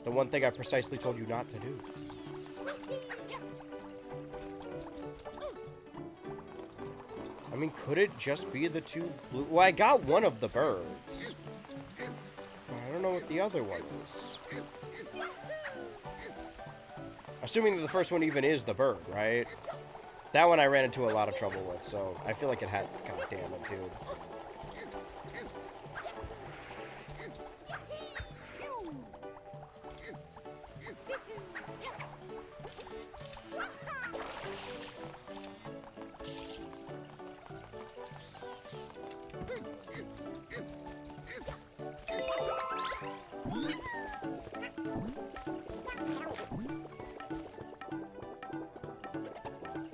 The one thing I precisely told you not to do. I mean, could it just be the 2 blue... Well, I got one of the birds. But I don't know what the other one is. Assuming that the first one even is the bird, right? That one I ran into a lot of trouble with, so I feel like it had... God damn it, dude.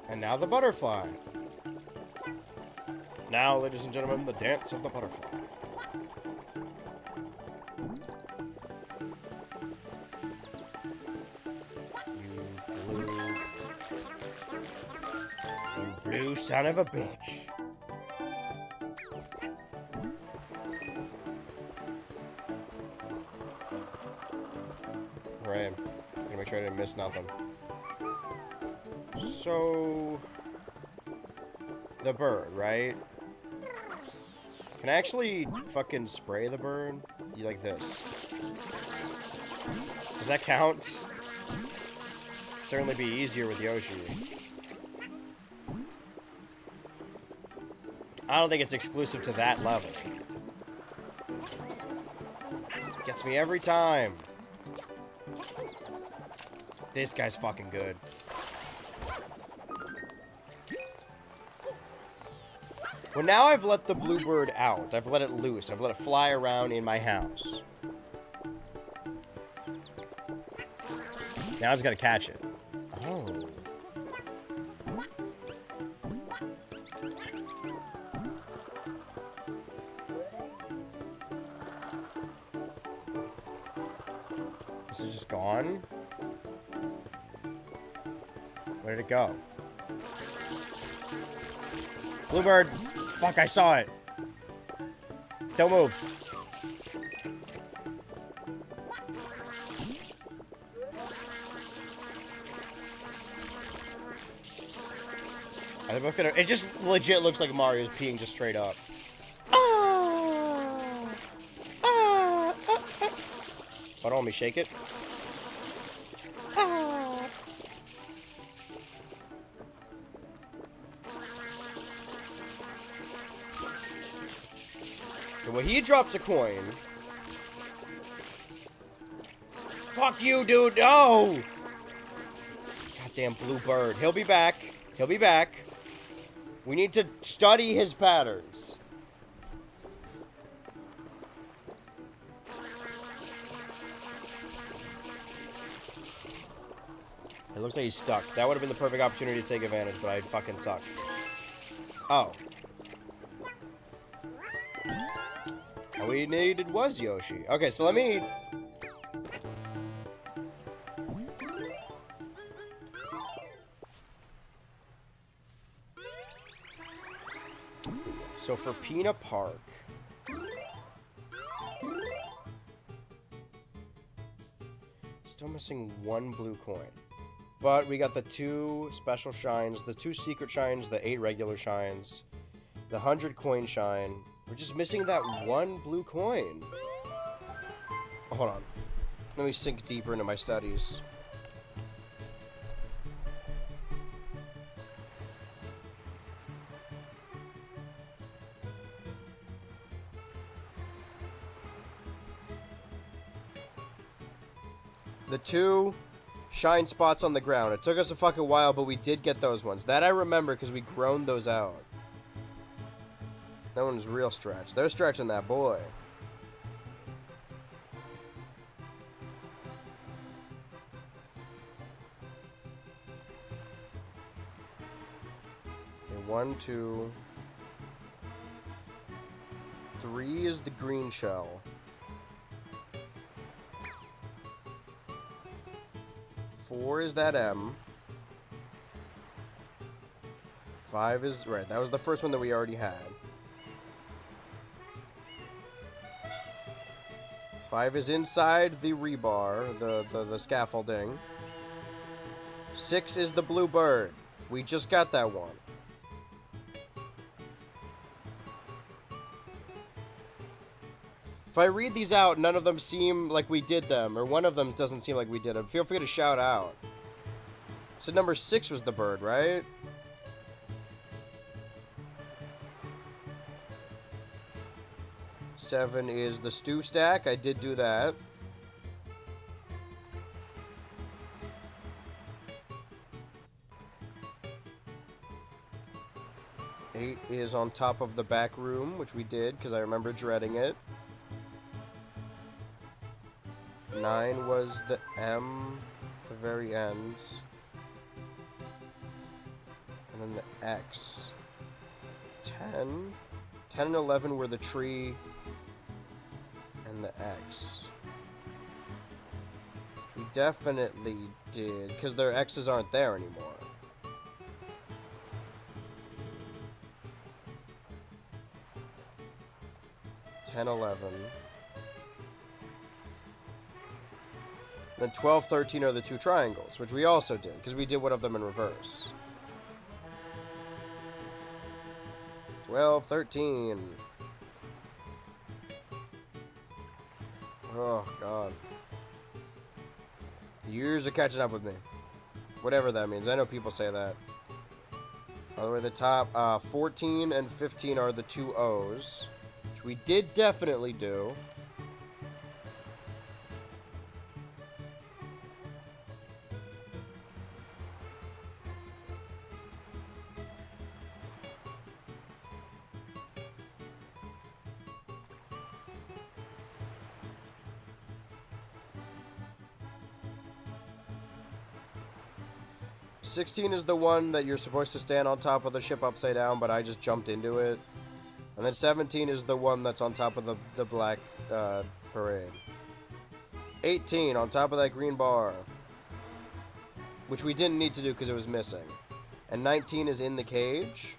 And now the butterfly. Now, ladies and gentlemen, the dance of the butterfly. You blue son of a bitch. fucking miss nothing. So... the bird, right? Can I actually fucking spray the bird? You like this? Does that count? Certainly be easier with Yoshi. I don't think it's exclusive to that level. Gets me every time. This guy's fucking good. Well, now I've let the bluebird out. I've let it loose. I've let it fly around in my house. Now I just gotta catch it. Oh. Is it just gone? Where did it go? Bluebird! Fuck, I saw it! Don't move. Are they both gonna... It just legit looks like Mario's peeing just straight up. Hold on, let me shake it. Well, he drops a coin. Fuck you, dude. No! Goddamn blue bird. He'll be back. He'll be back. We need to study his patterns. It looks like he's stuck. That would have been the perfect opportunity to take advantage, but I fucking suck. Oh. All we needed was Yoshi. Okay, so let me... So for Peanut Park... Still missing one blue coin. But we got the 2 special shines, the 2 secret shines, the 8 regular shines, the 100 coin shine. We're just missing that one blue coin. Oh, hold on. Let me sink deeper into my studies. The 2 shine spots on the ground. It took us a fucking while, but we did get those ones. That I remember because we groaned those out. That one's real stretch. They're stretching that boy. Okay, 1, 2. 3 is the green shell. 4 is that M. 5 is... Right, that was the first one that we already had. 5 is inside the rebar, the scaffolding. 6 is the blue bird. We just got that one. If I read these out, none of them seem like we did them, or one of them doesn't seem like we did them. Feel free to shout out. So number 6 was the bird, right? Seven is the stew stack. I did do that. Eight is on top of the back room, which we did because I remember dreading it. 9 was the M, the very end. And then the X. 10. 10 and 11 were the tree and the X. We definitely did, because their X's aren't there anymore. Then 12, 13 are the two triangles, which we also did, because we did one of them in reverse. 12, 13. Oh, God. Years are catching up with me. Whatever that means. I know people say that. All the way to the top. 14 and 15 are the two O's, which we did definitely do. $16 is the one that you're supposed to stand on top of the ship upside down, but I just jumped into it. And then 17 is the one that's on top of the black parade. 18 on top of that green bar, which we didn't need to do because it was missing. And 19 is in the cage.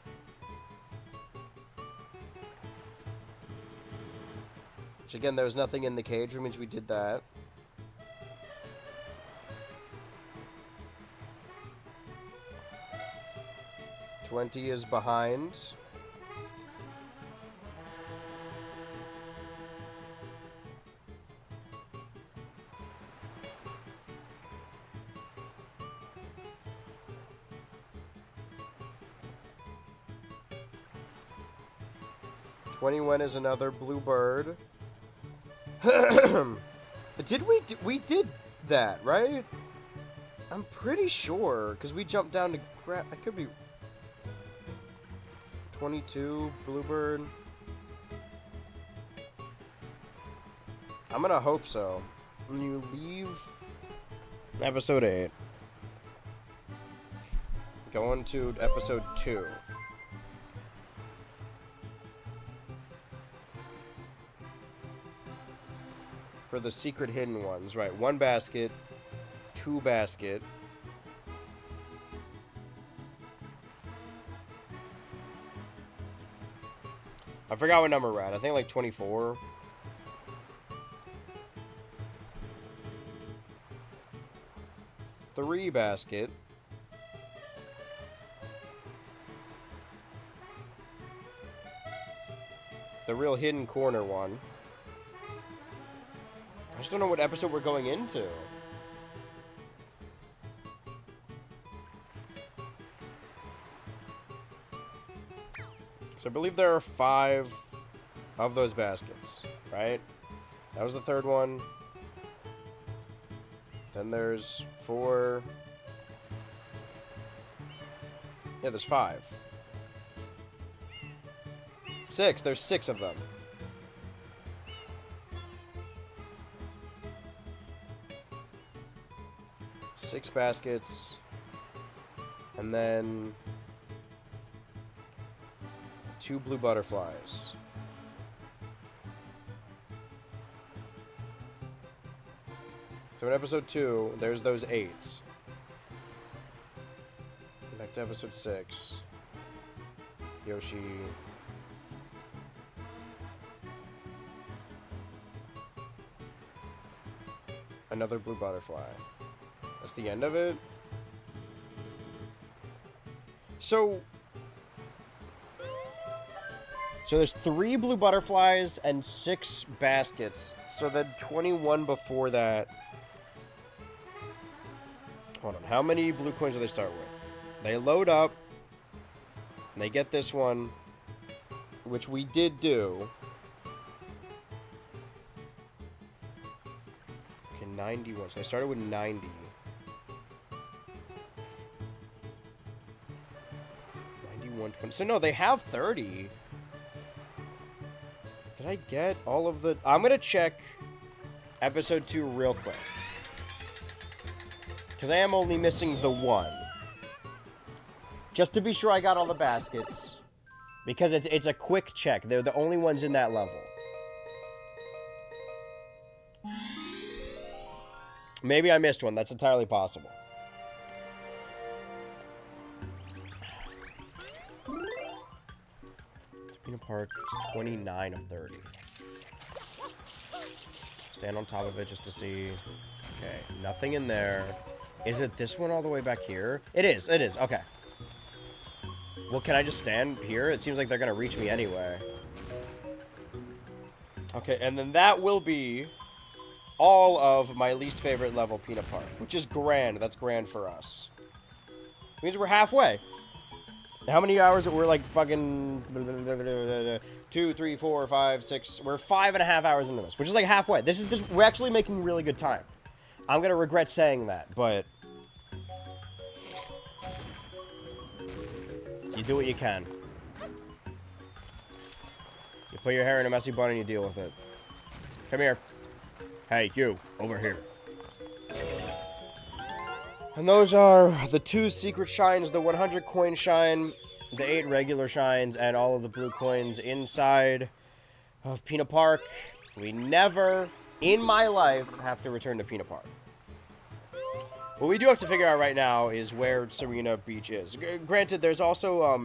Which again, there was nothing in the cage, which means we did that. $20 is behind. $21 is another blue bird. We did that, right? I'm pretty sure, because we jumped down to grab. I could be. 22 bluebird. I'm gonna hope so. When you leave episode 8, going to episode 2. For the secret hidden ones, right? 1 basket, 2 basket. I forgot what number we're at. I think like 24. Three basket. The real hidden corner one. I just don't know what episode we're going into. So I believe there are 5 of those baskets, right? That was the third one. Then there's 4. Yeah, there's 5. 6. There's 6 of them. Six baskets. And then 2 blue butterflies. So in episode 2, there's those 8. Back to episode 6. Yoshi. Another blue butterfly. That's the end of it. So there's 3 blue butterflies and 6 baskets. So then 21 before that. Hold on. How many blue coins do they start with? They load up. And they get this one, which we did do. Okay, 91. So they started with 90. 91, 20. So no, they have 30. Did I get all of the... I'm going to check episode 2 real quick. Because I am only missing the 1. Just to be sure I got all the baskets. Because it's a quick check. They're the only ones in that level. Maybe I missed one. That's entirely possible. Sabina Park is 29 of 30. Stand on top of it just to see. Okay, nothing in there. Is it this one all the way back here? It is, okay. Well, can I just stand here? It seems like they're gonna reach me anyway. Okay, and then that will be all of my least favorite level, Peanut Park, which is grand. That's grand for us. Means we're halfway. How many hours? We're like fucking 2, 3, 4, 5, 6. We're 5.5 hours into this, which is like halfway. We're actually making really good time. I'm gonna regret saying that, but you do what you can. You put your hair in a messy bun and you deal with it. Come here. Hey, you, over here. And those are the 2 secret shines, the 100 coin shine, the 8 regular shines, and all of the blue coins inside of Peanut Park. We never, in my life, have to return to Peanut Park. What we do have to figure out right now is where Serena Beach is. Granted, there's also,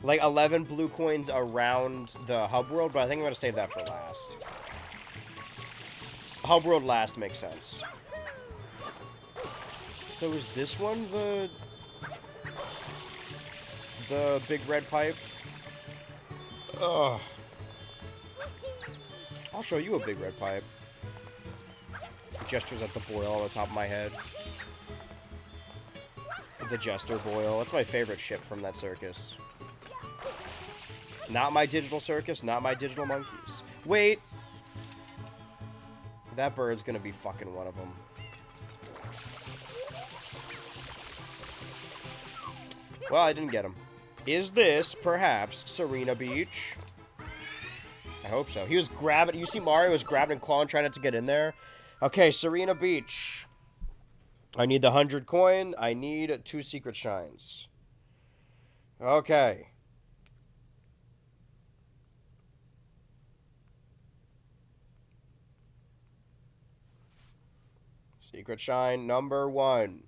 like 11 blue coins around the hub world, but I think I'm going to save that for last. Hub world last makes sense. So is this one the big red pipe? Ugh. I'll show you a big red pipe. Gestures at the boil on the top of my head. The Jester boil. That's my favorite ship from that circus. Not my digital circus, not my digital monkeys. Wait. That bird's gonna be fucking one of them. Well, I didn't get him. Is this, perhaps, Serena Beach? I hope so. He was grabbing... You see Mario was grabbing and clawing, trying not to get in there? Okay, Serena Beach. I need the 100 coin. I need 2 secret shines. Okay. Secret shine number 1.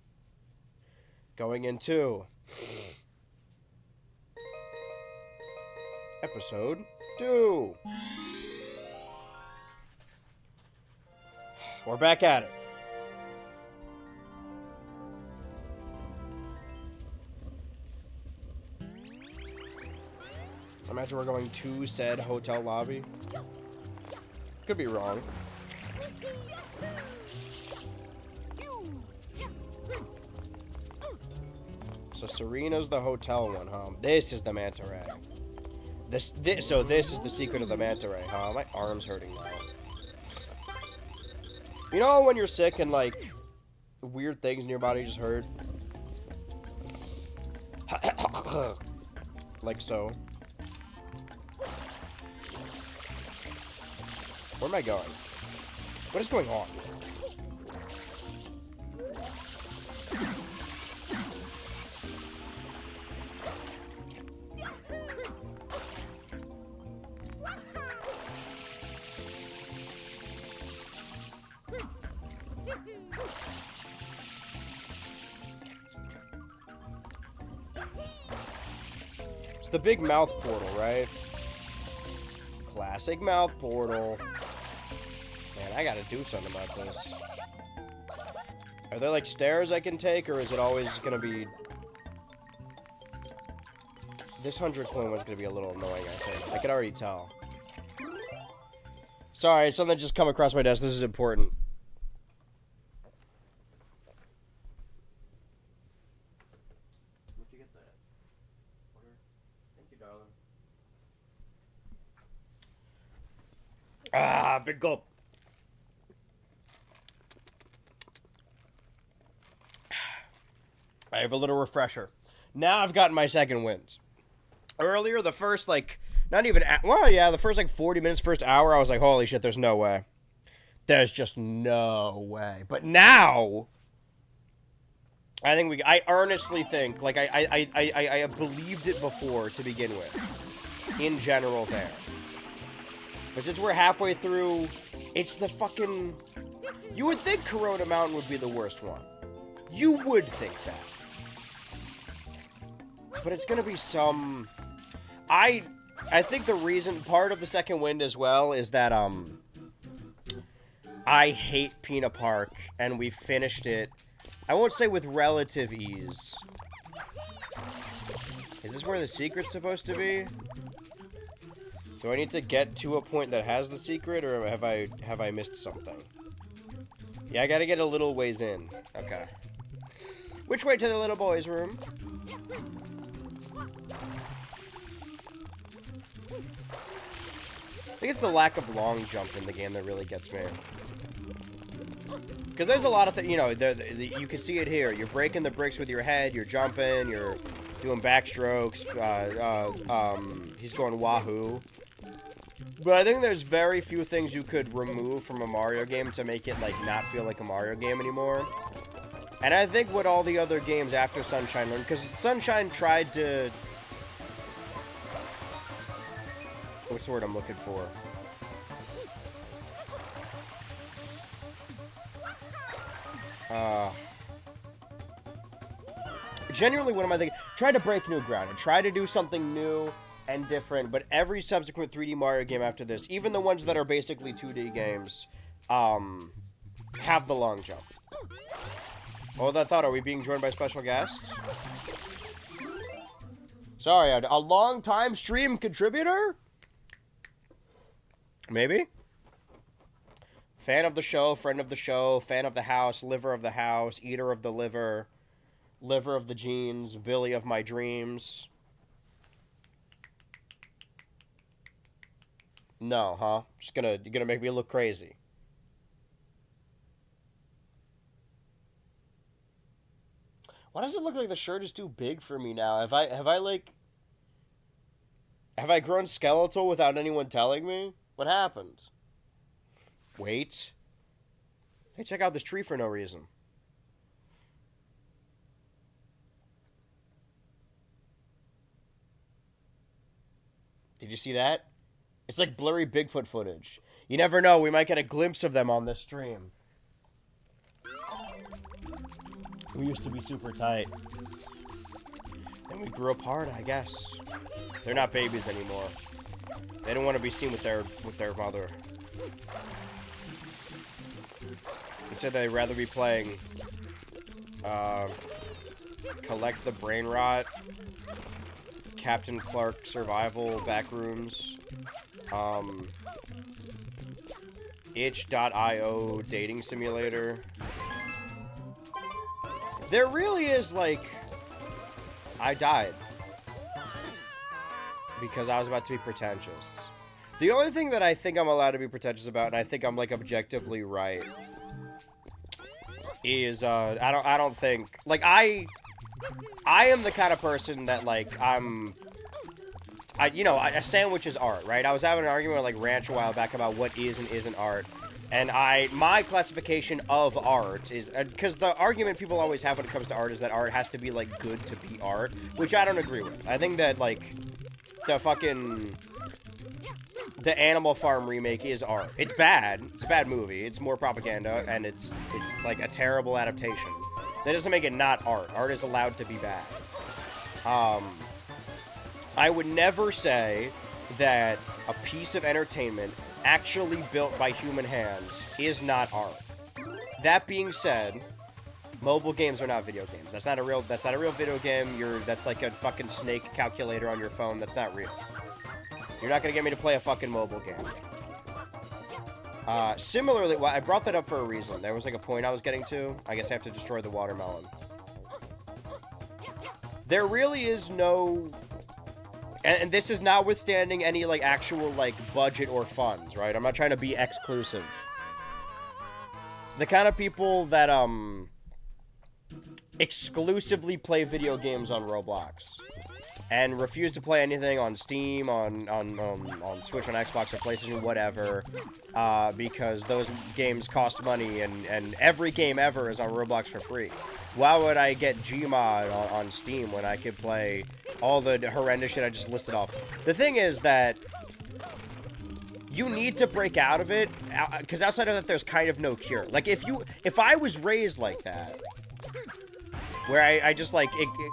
Going into... Episode 2. We're back at it. Imagine we're going to said hotel lobby. Could be wrong. So Serena's the hotel one, huh? This is the manta ray. So this is the secret of the manta ray, huh? My arm's hurting now. You know when you're sick and, like, weird things in your body just hurt? Like so. Where am I going? What is going on? It's the big mouth portal, right? Classic mouth portal. Man, I gotta do something about this. Are there, like, stairs I can take, or is it always gonna be... This 100 coin one's gonna be a little annoying, I think. I can already tell. Sorry, something just come across my desk. This is important. Where'd you get that? Order? Thank you, darling. Ah, big gulp. I have a little refresher. Now I've gotten my second wind. Earlier, the first, like, not even, well, yeah, the first, like, 40 minutes, first hour, I was like, holy shit, there's no way. There's just no way. But now, I earnestly think, like, I believed it before to begin with. In general there. But since we're halfway through, it's the fucking... You would think Corona Mountain would be the worst one. You would think that. But it's gonna be some... I think the reason, part of the second wind as well, is that, I hate Pina Park, and we finished it, I won't say with relative ease. Is this where the secret's supposed to be? Do I need to get to a point that has the secret, or have I missed something? Yeah, I gotta get a little ways in. Okay. Which way to the little boy's room? I think it's the lack of long jump in the game that really gets me. Because there's a lot of things, you know, you can see it here. You're breaking the bricks with your head, you're jumping, you're doing backstrokes, he's going wahoo. But I think there's very few things you could remove from a Mario game to make it, like, not feel like a Mario game anymore. And I think what all the other games after Sunshine learned, because Sunshine tried to... What's the word I'm looking for? Genuinely, what am I thinking? Try to break new ground and try to do something new and different, but every subsequent 3D Mario game after this, even the ones that are basically 2D games, have the long jump. Hold that thought, are we being joined by special guests? Sorry, a long-time stream contributor? Maybe? Fan of the show, friend of the show, fan of the house, liver of the house, eater of the liver, liver of the jeans, Billy of my dreams. No, huh? You're gonna make me look crazy. Why does it look like the shirt is too big for me now? Have I grown skeletal without anyone telling me? What happened? Wait. Hey, check out this tree for no reason. Did you see that? It's like blurry Bigfoot footage. You never know, we might get a glimpse of them on this stream. We used to be super tight. Then we grew apart, I guess. They're not babies anymore. They don't want to be seen with their mother. They said they'd rather be playing Collect the Brain Rot, Captain Clark Survival Backrooms, itch.io dating simulator. There really is, like, I died because I was about to be pretentious. The only thing that I think I'm allowed to be pretentious about, and I think I'm, like, objectively right, is, I don't think, like, I am the kind of person that, like, a sandwich is art, right? I was having an argument with, like, Ranch a while back about what is and isn't art. And my classification of art is, because the argument people always have when it comes to art is that art has to be, like, good to be art, which I don't agree with. I think that, like, the Animal Farm remake is art. It's bad. It's a bad movie. It's more propaganda, and it's like, a terrible adaptation. That doesn't make it not art. Art is allowed to be bad. I would never say that a piece of entertainment actually built by human hands is not art. That being said, mobile games are not video games. That's not a real video game. That's like a fucking snake calculator on your phone. That's not real. You're not gonna get me to play a fucking mobile game. Similarly, well, I brought that up for a reason. There was like a point I was getting to. I guess I have to destroy the watermelon. There really is no... And this is notwithstanding any, like, actual, like, budget or funds, right? I'm not trying to be exclusive. The kind of people that, exclusively play video games on Roblox and refuse to play anything on Steam, on Switch, on Xbox, or PlayStation, whatever, because those games cost money, and every game ever is on Roblox for free. Why would I get Gmod on Steam when I could play all the horrendous shit I just listed off? The thing is that you need to break out of it, because outside of that, there's kind of no cure. Like, if I was raised like that, where I just, like,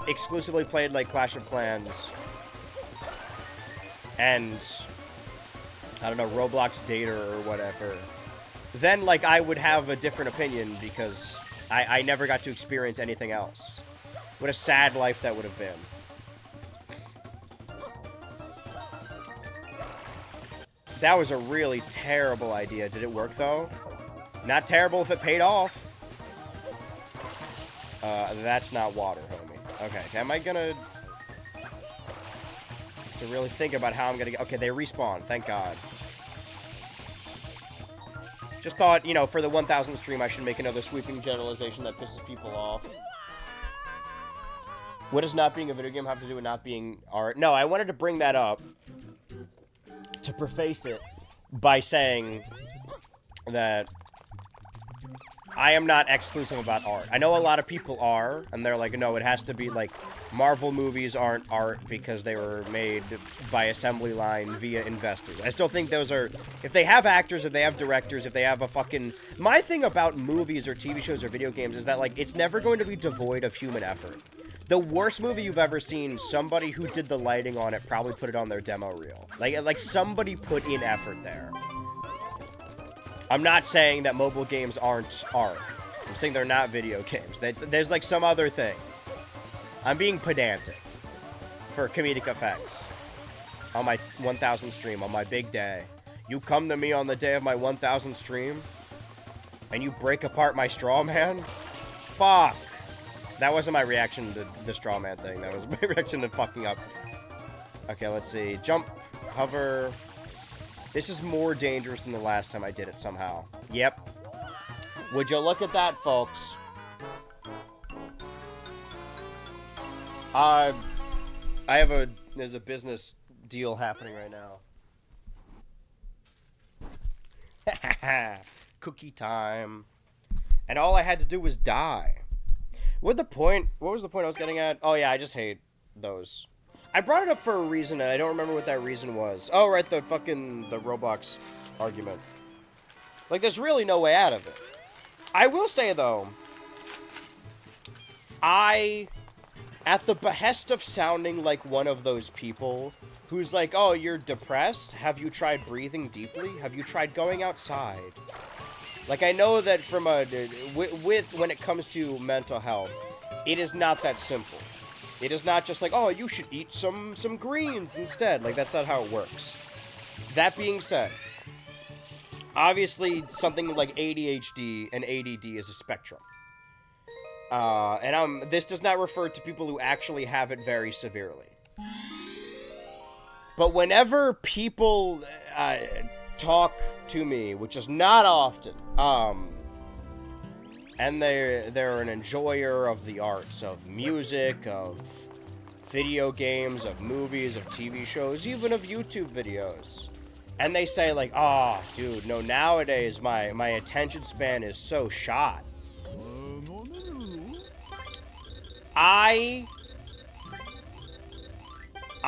exclusively played, like, Clash of Clans, and, I don't know, Roblox Data or whatever, then, like, I would have a different opinion because I never got to experience anything else. What a sad life that would have been. That was a really terrible idea. Did it work, though? Not terrible if it paid off. That's not water, homie. Okay, am I gonna... to really think about how I'm gonna get... Okay, they respawn. Thank God. Just thought, you know, for the 1000th stream, I should make another sweeping generalization that pisses people off. What does not being a video game have to do with not being art? No, I wanted to bring that up to preface it by saying that I am not exclusive about art. I know a lot of people are, and they're like, no, it has to be, like, Marvel movies aren't art because they were made by assembly line via investors. I still think those are... If they have actors, if they have directors, if they have a fucking... My thing about movies or TV shows or video games is that, like, it's never going to be devoid of human effort. The worst movie you've ever seen, somebody who did the lighting on it probably put it on their demo reel. Like somebody put in effort there. I'm not saying that mobile games aren't art. I'm saying they're not video games. There's like some other thing. I'm being pedantic for comedic effects. On my 1000th stream, on my big day. You come to me on the day of my 1000th stream, and you break apart my straw man? Fuck. That wasn't my reaction to the straw man thing. That was my reaction to fucking up. Okay, let's see. Jump, hover... This is more dangerous than the last time I did it somehow. Yep. Would you look at that, folks? There's a business deal happening right now. Cookie time. And all I had to do was die. What was the point I was getting at? Oh yeah, I just hate those. I brought it up for a reason, and I don't remember what that reason was. Oh, right, the Roblox argument. Like, there's really no way out of it. I will say, though, at the behest of sounding like one of those people who's like, oh, you're depressed? Have you tried breathing deeply? Have you tried going outside? Like, I know that from when it comes to mental health, it is not that simple. It is not just like, oh, you should eat some greens instead. Like, that's not how it works. That being said, obviously, something like ADHD and ADD is a spectrum. This does not refer to people who actually have it very severely. But whenever people talk to me, which is not often, and they're an enjoyer of the arts, of music, of video games, of movies, of TV shows, even of YouTube videos. And they say like, oh, dude, no, nowadays my attention span is so shot. I'm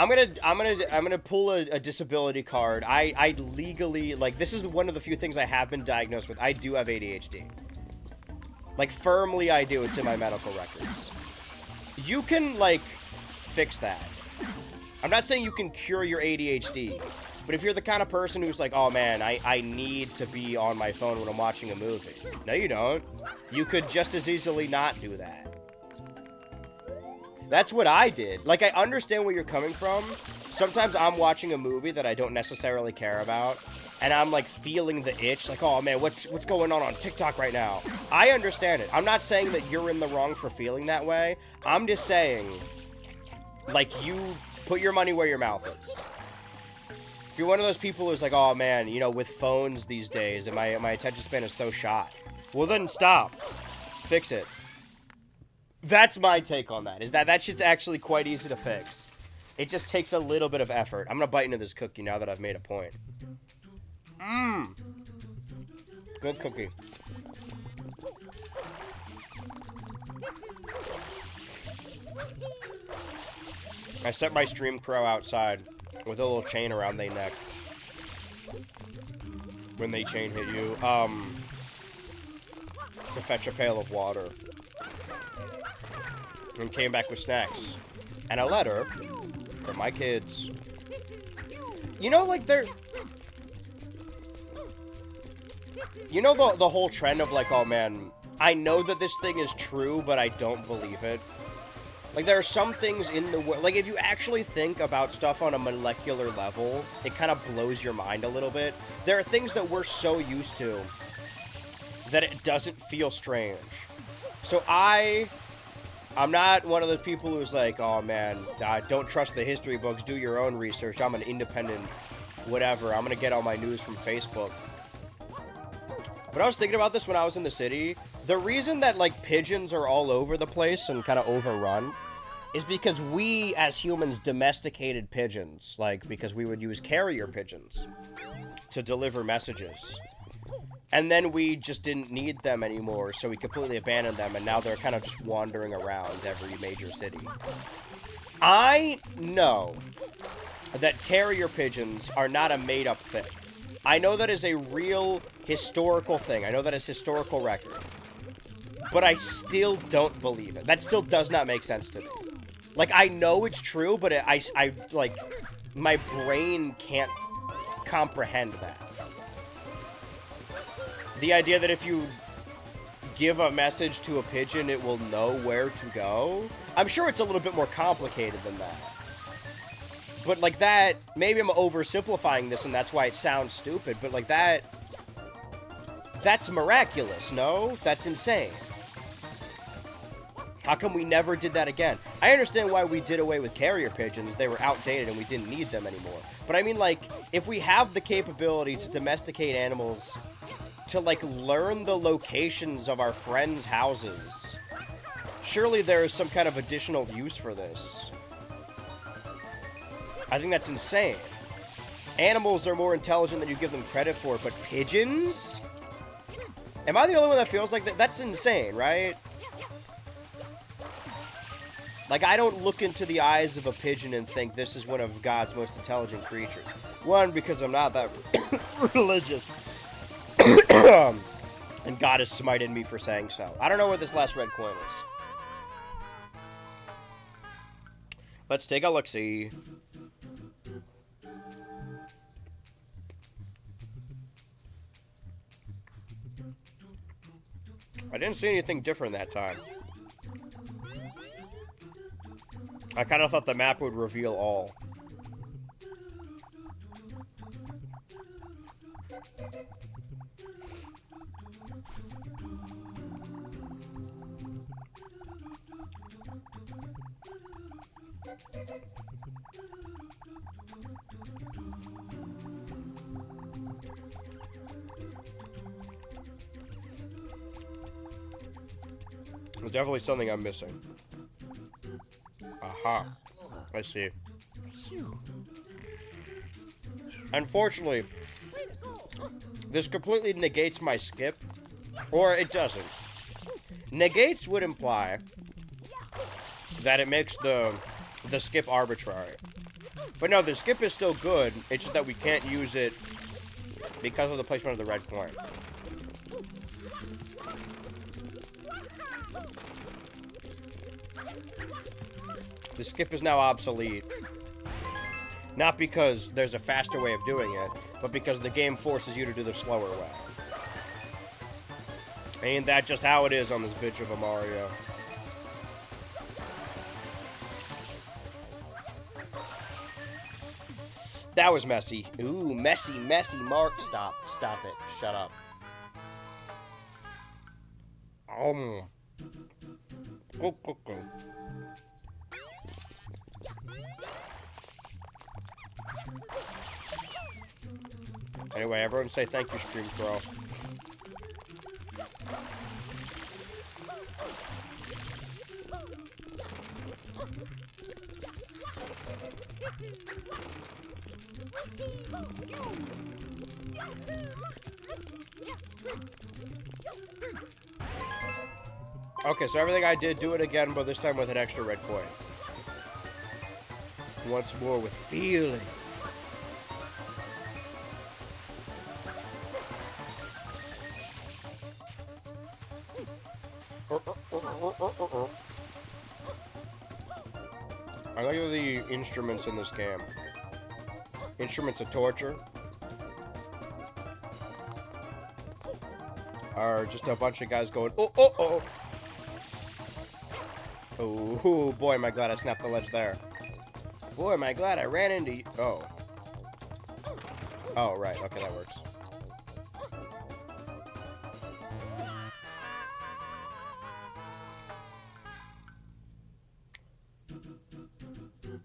gonna pull a disability card. I legally, like, this is one of the few things I have been diagnosed with. I do have ADHD. Like, firmly I do. It's in my medical records. You can, like, fix that. I'm not saying you can cure your ADHD, but if you're the kind of person who's like, oh man, I need to be on my phone when I'm watching a movie. No, you don't. You could just as easily not do that. That's what I did. Like, I understand where you're coming from. Sometimes I'm watching a movie that I don't necessarily care about, and I'm, like, feeling the itch, like, oh, man, what's going on TikTok right now? I understand it. I'm not saying that you're in the wrong for feeling that way. I'm just saying, like, you put your money where your mouth is. If you're one of those people who's like, oh, man, you know, with phones these days, and my attention span is so shot, well, then stop. Fix it. That's my take on that, is that shit's actually quite easy to fix. It just takes a little bit of effort. I'm gonna bite into this cookie now that I've made a point. Mmm. Good cookie. I set my stream crow outside with a little chain around their neck. When they chain hit you, to fetch a pail of water. And came back with snacks. And a letter for my kids. You know, like, You know the whole trend of like, oh man, I know that this thing is true, but I don't believe it. Like, there are some things in the world, like, if you actually think about stuff on a molecular level, it kind of blows your mind a little bit. There are things that we're so used to that it doesn't feel strange. So I'm not one of those people who's like, oh man, don't trust the history books, do your own research. I'm an independent whatever. I'm gonna get all my news from Facebook. But I was thinking about this when I was in the city. The reason that, like, pigeons are all over the place and kind of overrun is because we, as humans, domesticated pigeons. Like, because we would use carrier pigeons to deliver messages. And then we just didn't need them anymore, so we completely abandoned them, and now they're kind of just wandering around every major city. I know that carrier pigeons are not a made-up thing. I know that is a real historical thing. I know that is historical record. But I still don't believe it. That still does not make sense to me. Like, I know it's true, but I like, my brain can't comprehend that. The idea that if you give a message to a pigeon, it will know where to go. I'm sure it's a little bit more complicated than that. But, like, that, maybe I'm oversimplifying this and that's why it sounds stupid, but, like, that's miraculous, no? That's insane. How come we never did that again? I understand why we did away with carrier pigeons. They were outdated and we didn't need them anymore. But I mean, like, if we have the capability to domesticate animals, to, like, learn the locations of our friends' houses, surely there is some kind of additional use for this. I think that's insane. Animals are more intelligent than you give them credit for, but pigeons? Am I the only one that feels like that? That's insane, right? Like, I don't look into the eyes of a pigeon and think this is one of God's most intelligent creatures. One, because I'm not that religious. And God has smited me for saying so. I don't know where this last red coin is. Let's take a look-see. I didn't see anything different that time. I kind of thought the map would reveal all. There's definitely something I'm missing. Aha. I see. Unfortunately, this completely negates my skip. Or it doesn't. Negates would imply that it makes the skip arbitrary. But no, the skip is still good. It's just that we can't use it because of the placement of the red coin. The skip is now obsolete. Not because there's a faster way of doing it, but because the game forces you to do the slower way. Ain't that just how it is on this bitch of a Mario? That was messy. Ooh, messy, messy, Mark. Stop it. Shut up. Go. Anyway, everyone say thank you, Stream Crow. Okay, so everything I did, do it again, but this time with an extra red coin. Once more with feeling. I like the instruments in this game. Instruments of torture. are just a bunch of guys going, oh, oh, oh. Oh, boy, am I glad I snapped the ledge there. Boy, am I glad I ran into you. Oh. Oh, right. Okay, that works.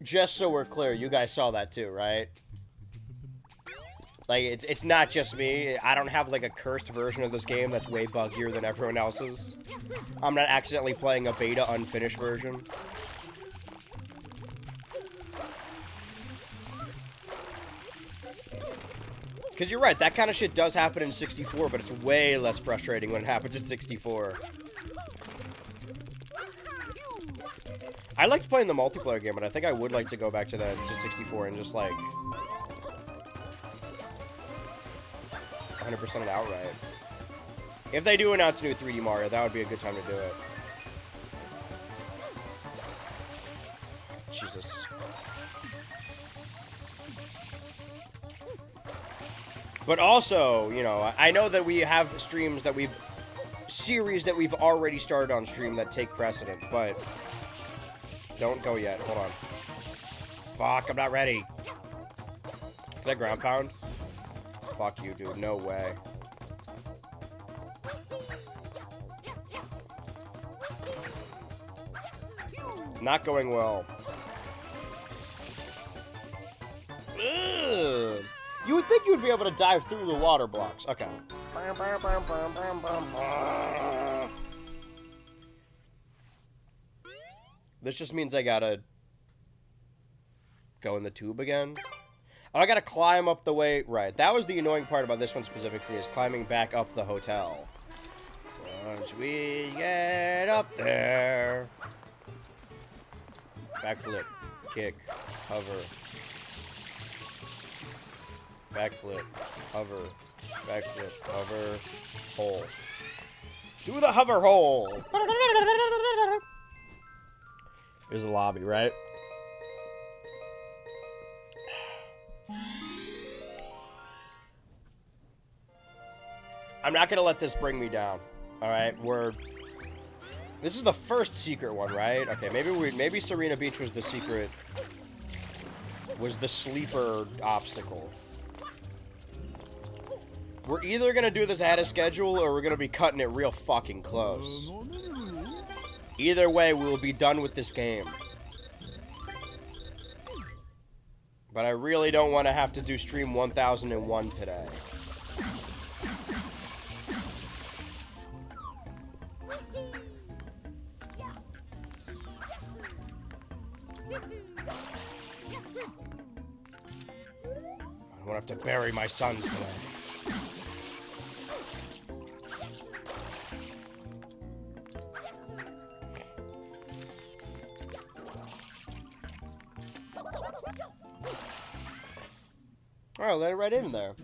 Just so we're clear, you guys saw that too, right? Like, it's not just me. I don't have, like, a cursed version of this game that's way buggier than everyone else's. I'm not accidentally playing a beta unfinished version. Because you're right, that kind of shit does happen in 64, but it's way less frustrating when it happens in 64. I liked playing the multiplayer game, but I think I would like to go back to 64 and just, like, 100% it outright. If they do announce a new 3D Mario, that would be a good time to do it. Jesus. But also, you know, I know that we have series that we've already started on stream that take precedent, but don't go yet. Hold on. Fuck, I'm not ready. Can I ground pound? Fuck you, dude. No way. Not going well. Ugh. You would think you would be able to dive through the water blocks. Okay. This just means I gotta go in the tube again. Oh, I gotta climb up the way. Right. That was the annoying part about this one specifically, is climbing back up the hotel. Once we get up there. Backflip. Kick. Hover. Backflip, hover, backflip, hover, hole. Do the hover hole! There's a lobby, right? I'm not gonna let this bring me down. Alright, this is the first secret one, right? Okay, maybe Serena Beach was the secret. Was the sleeper obstacle. We're either gonna do this ahead of schedule, or we're gonna be cutting it real fucking close. Either way, we will be done with this game. But I really don't want to have to do stream 1001 today. I don't have to bury my sons today. Alright, let it right in there.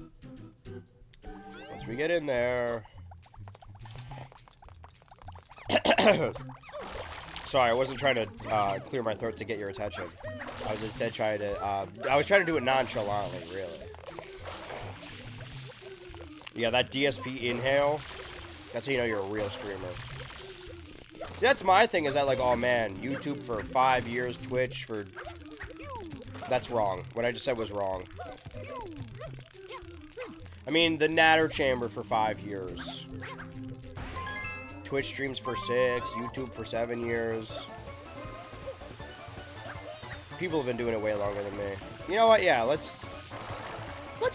Once we get in there... Sorry, I wasn't trying to clear my throat to get your attention. I was instead trying to... I was trying to do it nonchalantly, really. Yeah, that DSP inhale, that's how you know you're a real streamer. See, that's my thing, is that, like, oh man, YouTube for 5 years, Twitch for... That's wrong. What I just said was wrong. I mean, the Natter Chamber for 5 years. Twitch streams for 6, YouTube for 7 years. People have been doing it way longer than me. You know what? Yeah, let's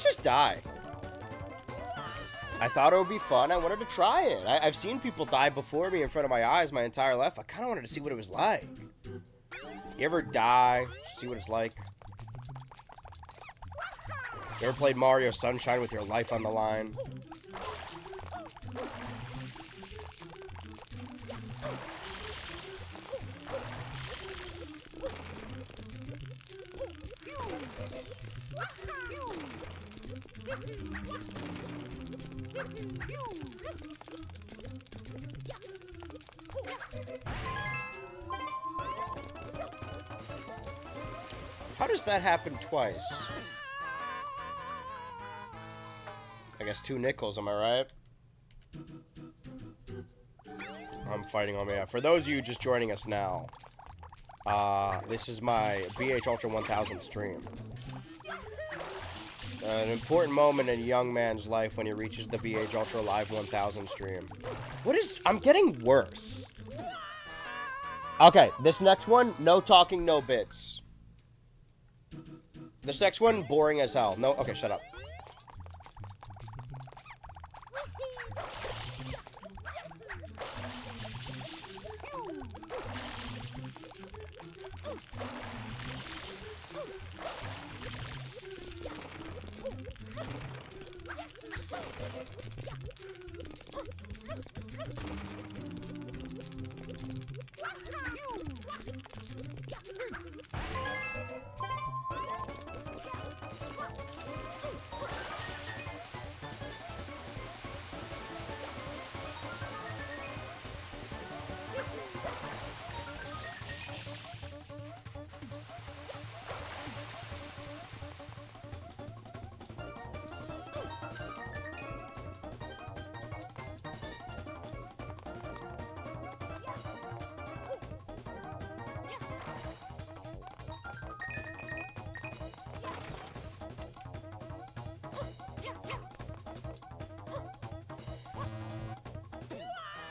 just die. I thought it would be fun. I wanted to try it. I've seen people die before me in front of my eyes my entire life. I kind of wanted to see what it was like. You ever die? See what it's like? You ever played Mario Sunshine with your life on the line? How does that happen twice? I guess 2 nickels, am I right? I'm fighting on my app. For those of you just joining us now, this is my BHultra 1000 stream. An important moment in a young man's life when he reaches the BHultra Live 1000 stream. What is... I'm getting worse. Okay, this next one, no talking, no bits. This next one, boring as hell. No, okay, shut up.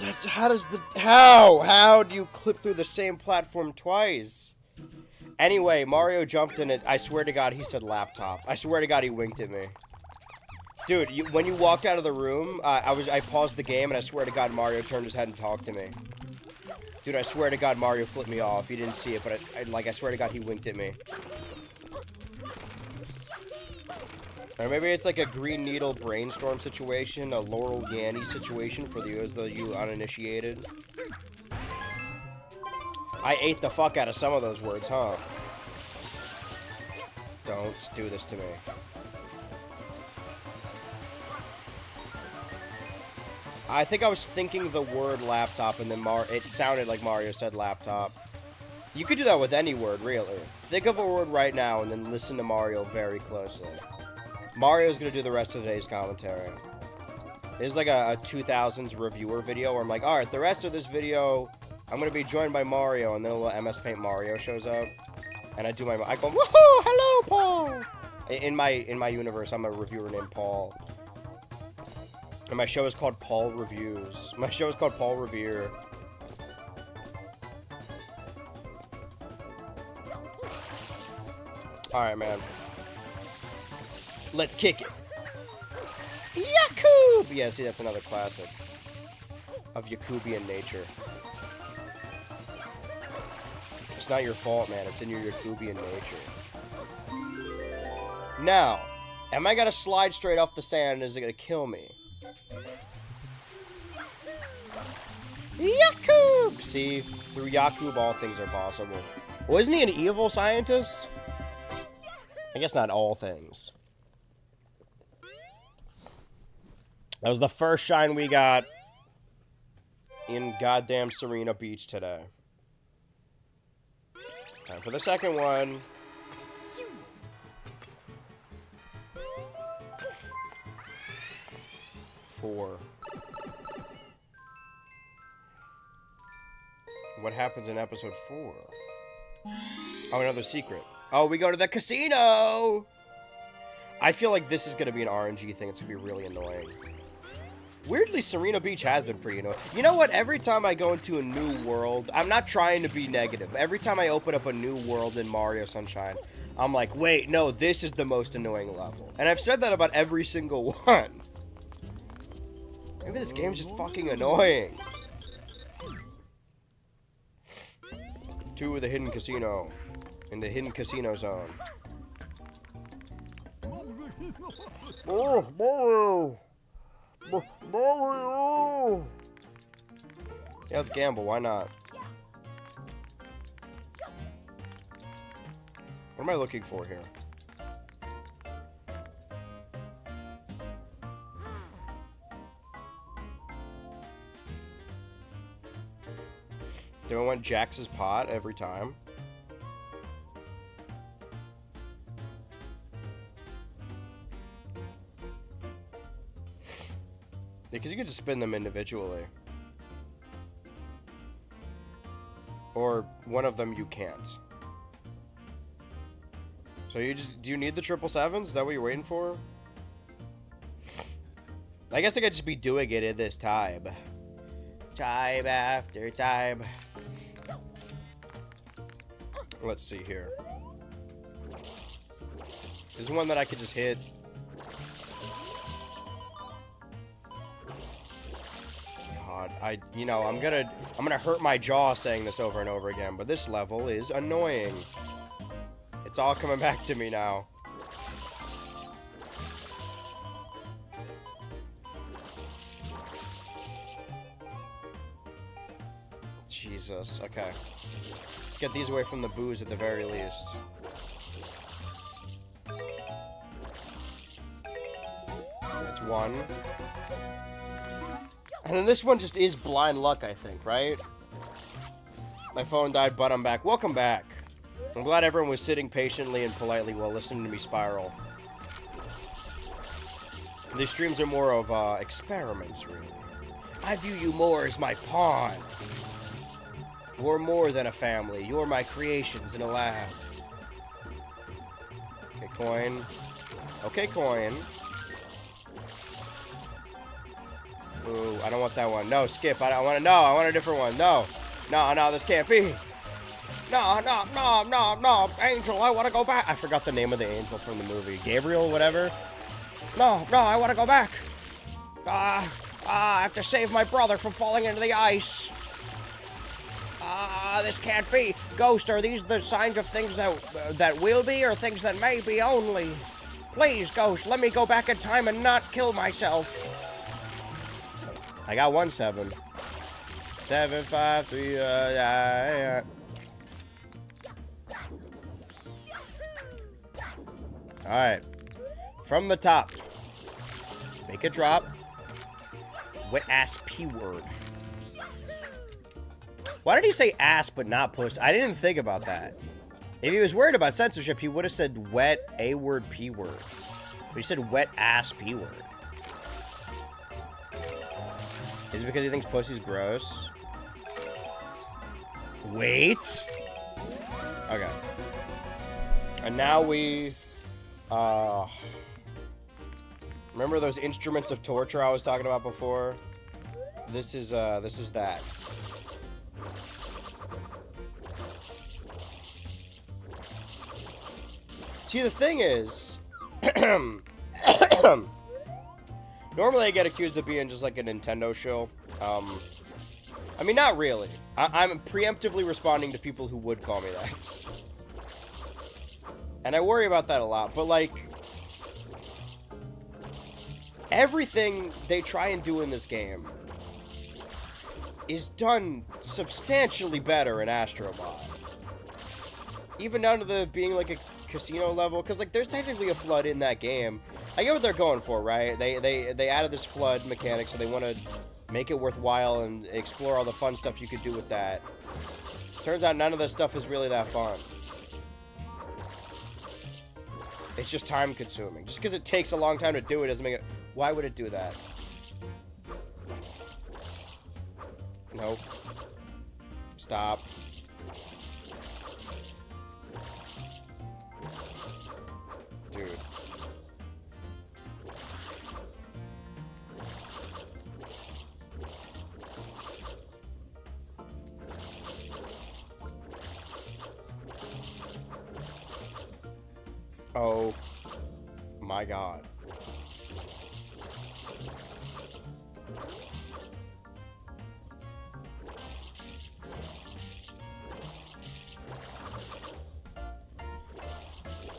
That's, how do you clip through the same platform twice? Anyway, Mario jumped in it. I swear to God, he said laptop. I swear to God, he winked at me. Dude, when you walked out of the room, I paused the game, and I swear to God, Mario turned his head and talked to me. Dude, I swear to God, Mario flipped me off. You didn't see it, but I swear to God, he winked at me. Or maybe it's like a Green Needle brainstorm situation, a Laurel Yanny situation for you uninitiated. I ate the fuck out of some of those words, huh? Don't do this to me. I think I was thinking the word laptop, and then it sounded like Mario said laptop. You could do that with any word, really. Think of a word right now, and then listen to Mario very closely. Mario's gonna do the rest of today's commentary. This is like a 2000s reviewer video where I'm like, alright, the rest of this video, I'm gonna be joined by Mario, and then a little MS Paint Mario shows up. And I go, woohoo, hello, Paul! In my universe, I'm a reviewer named Paul. And my show is called Paul Reviews. My show is called Paul Revere. Alright, man. Let's kick it. Yakub! Yeah, see, that's another classic of Yakubian nature. It's not your fault, man. It's in your Yakubian nature. Now, am I gonna slide straight off the sand? Is it gonna kill me? Yakub! See, through Yakub, all things are possible. Well, isn't he an evil scientist? I guess not all things. That was the first shine we got in goddamn Serena Beach today. Time for the second one. Four. What happens in episode 4? Oh, another secret. Oh, we go to the casino! I feel like this is going to be an RNG thing. It's going to be really annoying. Weirdly, Serena Beach has been pretty annoying. You know what? Every time I go into a new world, I'm not trying to be negative. Every time I open up a new world in Mario Sunshine, I'm like, wait, no, this is the most annoying level. And I've said that about every single one. Maybe this game's just fucking annoying. 2 of the hidden casino. In the hidden casino zone. Oh, Mario! Mario! Yeah, let's gamble. Why not? What am I looking for here? Do I want Jax's pot every time? Because you can just spin them individually. Or one of them you can't. So do you need the 777s? Is that what you're waiting for? I guess I could just be doing it in this time. Time after time. Let's see here. There's one that I could just hit. God, I'm gonna hurt my jaw saying this over and over again, but this level is annoying. It's all coming back to me now. Jesus, okay. Let's get these away from the booze at the very least. That's one. And then this one just is blind luck, I think, right? My phone died, but I'm back. Welcome back. I'm glad everyone was sitting patiently and politely while listening to me spiral. These streams are more of experiments, really. I view you more as my pawn. You're more than a family. You're my creations in a lab. Okay, coin. Okay, coin. Ooh, I don't want that one. No, skip. I want a different one. No. No, this can't be. No. Angel, I want to go back. I forgot the name of the angel from the movie. Gabriel, whatever. No, I want to go back. I have to save my brother from falling into the ice. This can't be. Ghost, are these the signs of things that will be or things that may be only? Please, Ghost, let me go back in time and not kill myself. I got 1 7. 7 5 3 Alright. From the top. Make a drop. Wet ass P word. Why did he say ass but not puss? I didn't think about that. If he was worried about censorship, he would have said wet A word P word. But he said wet ass P word. Is it because he thinks pussy's gross? Wait. Okay. And now we... remember those instruments of torture I was talking about before? This is that. See, the thing is... Normally I get accused of being just like a Nintendo show. I mean, not really. I'm preemptively responding to people who would call me that. And I worry about that a lot, but like... Everything they try and do in this game is done substantially better in Astro Bot. Even down to the being like a casino level, because like there's technically a flood in that game. I get what they're going for, right? They added this flood mechanic, so they want to make it worthwhile and explore all the fun stuff you could do with that. Turns out none of this stuff is really that fun. It's just time consuming. Just because it takes a long time to do it doesn't make it... Why would it do that? Nope. Stop. Dude. Oh my God.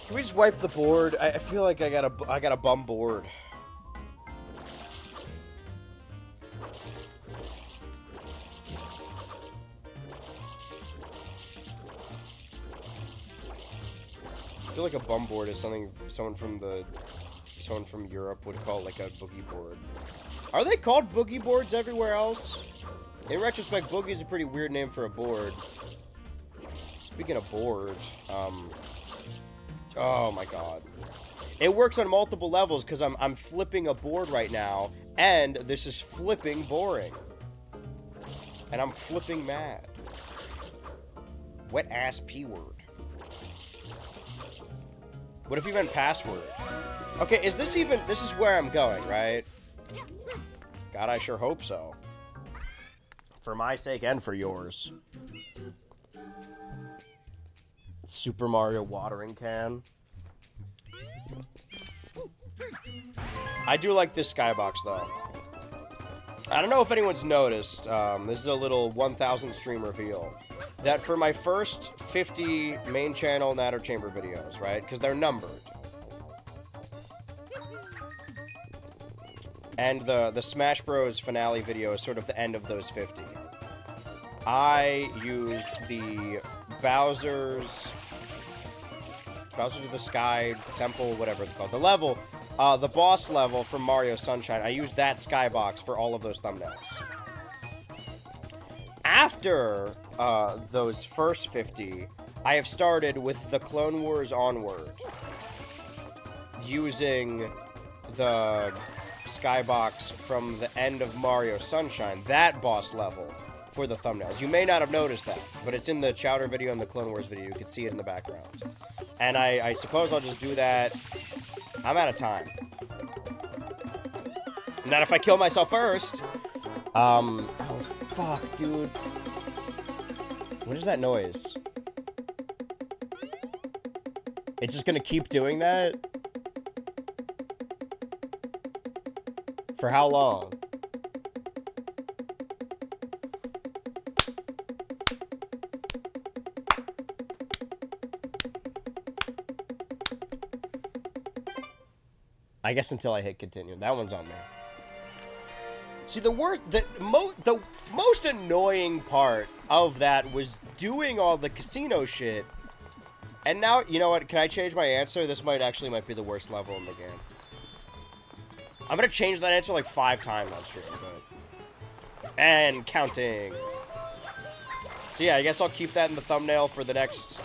Can we just wipe the board? I feel like I got a bum board. I feel like a bum board is something someone from Europe would call like a boogie board. Are they called boogie boards everywhere else? In retrospect, boogie is a pretty weird name for a board. Speaking of boards, oh my God. It works on multiple levels because I'm flipping a board right now, and this is flipping boring. And I'm flipping mad. Wet ass P word. What if you meant password? Okay, is this even... This is where I'm going, right? God, I sure hope so. For my sake and for yours. Super Mario watering can. I do like this skybox, though. I don't know if anyone's noticed, this is a little 1,000 stream reveal, that for my first 50 main channel Natter Chamber videos, right, because they're numbered, and the Smash Bros. Finale video is sort of the end of those 50, I used the Bowser's of the Sky Temple, whatever it's called, the level... the boss level from Mario Sunshine, I used that skybox for all of those thumbnails. After those first 50, I have started with the Clone Wars onward, using the skybox from the end of Mario Sunshine, that boss level, for the thumbnails. You may not have noticed that, but it's in the Chowder video and the Clone Wars video. You can see it in the background. And I suppose I'll just do that. I'm out of time. Not if I kill myself first. Oh, fuck, dude. What is that noise? It's just gonna keep doing that? For how long? I guess until I hit continue. That one's on me. See, the most annoying part of that was doing all the casino shit. And now, you know what? Can I change my answer? This might be the worst level in the game. I'm gonna change that answer like 5 times on stream, but... And counting. So yeah, I guess I'll keep that in the thumbnail for the next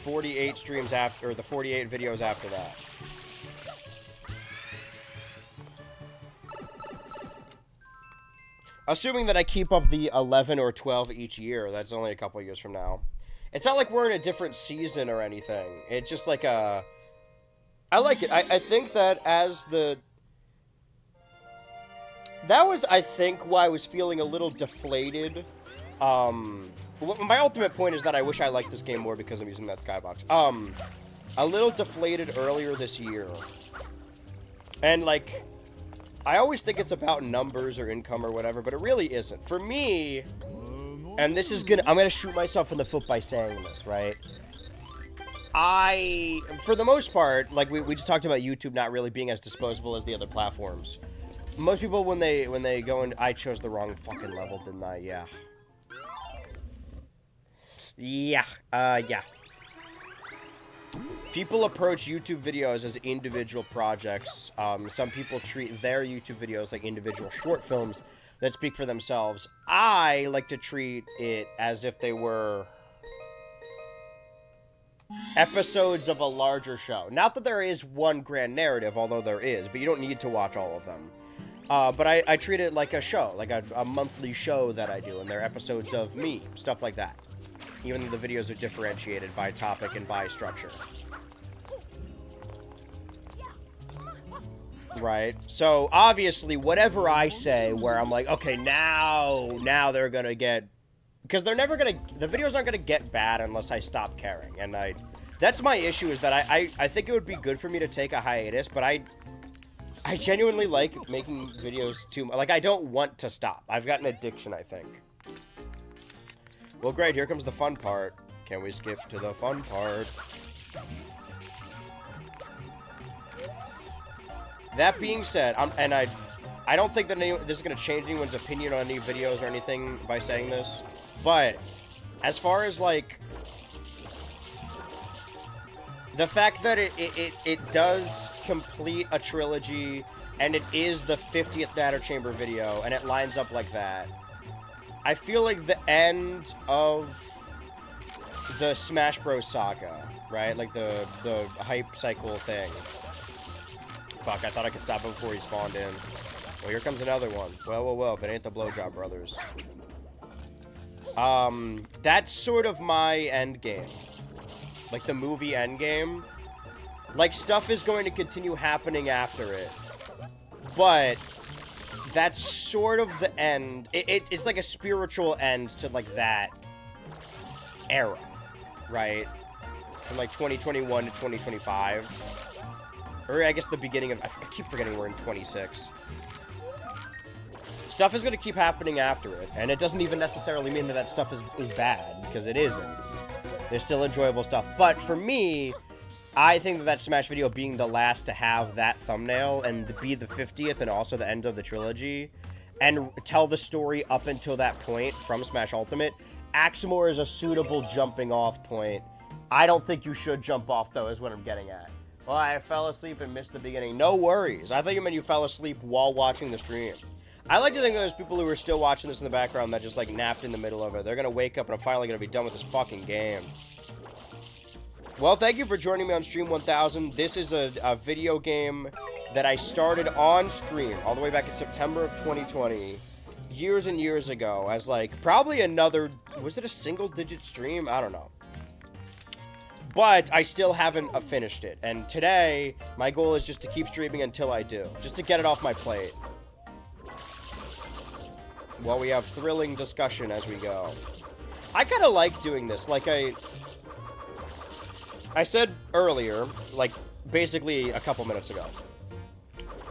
48 streams after, or the 48 videos after that. Assuming that I keep up the 11 or 12 each year, that's only a couple years from now. It's not like we're in a different season or anything. It's just like a... I like it. I think that as the... That was, I think, why I was feeling a little deflated. My ultimate point is that I wish I liked this game more because I'm using that skybox. A little deflated earlier this year. And, like... I always think it's about numbers or income or whatever, but it really isn't. For me, and this is I'm gonna shoot myself in the foot by saying this, right? For the most part, like we just talked about YouTube not really being as disposable as the other platforms. Most people, when they go in, I chose the wrong fucking level, didn't I? Yeah. Yeah. People approach YouTube videos as individual projects. Some people treat their YouTube videos like individual short films that speak for themselves. I like to treat it as if they were episodes of a larger show. Not that there is one grand narrative, although there is, but you don't need to watch all of them. But I treat it like a show, like a monthly show that I do, and they're episodes of me, stuff like that. Even though the videos are differentiated by topic and by structure. Right? So, obviously, whatever I say where I'm like, okay, now they're gonna get... Because they're never gonna... The videos aren't gonna get bad unless I stop caring. And that's my issue, is that I think it would be good for me to take a hiatus, but I genuinely like making videos too much. Like, I don't want to stop. I've got an addiction, I think. Well, great, here comes the fun part. Can we skip to the fun part? That being said, I don't think that this is going to change anyone's opinion on any videos or anything by saying this, but as far as, like, the fact that it does complete a trilogy, and it is the 50th Natter Chamber video, and it lines up like that, I feel like the end of the Smash Bros. Saga, right? Like the hype cycle thing. Fuck, I thought I could stop him before he spawned in. Well, here comes another one. Well, if it ain't the Blowjob Brothers. That's sort of my end game. Like, the movie end game. Like, stuff is going to continue happening after it. But that's sort of the end. It's like a spiritual end to, like, that era, right? From, like, 2021 to 2025. Or, I guess, the beginning of... I keep forgetting we're in 26. Stuff is going to keep happening after it, and it doesn't even necessarily mean that that stuff is bad, because it isn't. There's still enjoyable stuff. But for me, I think that Smash video being the last to have that thumbnail and be the 50th and also the end of the trilogy and tell the story up until that point from Smash Ultimate, Axamore is a suitable jumping off point. I don't think you should jump off, though, is what I'm getting at. Well, I fell asleep and missed the beginning. No worries. I thought you meant you fell asleep while watching the stream. I like to think there's people who are still watching this in the background that just, like, napped in the middle of it. They're gonna wake up and I'm finally gonna be done with this fucking game. Well, thank you for joining me on Stream 1000. This is a video game that I started on stream all the way back in September of 2020. Years and years ago as, like, probably another... Was it a single-digit stream? I don't know. But I still haven't finished it. And today, my goal is just to keep streaming until I do. Just to get it off my plate. While we have thrilling discussion as we go. I kind of like doing this. Like, I said earlier, like, basically a couple minutes ago,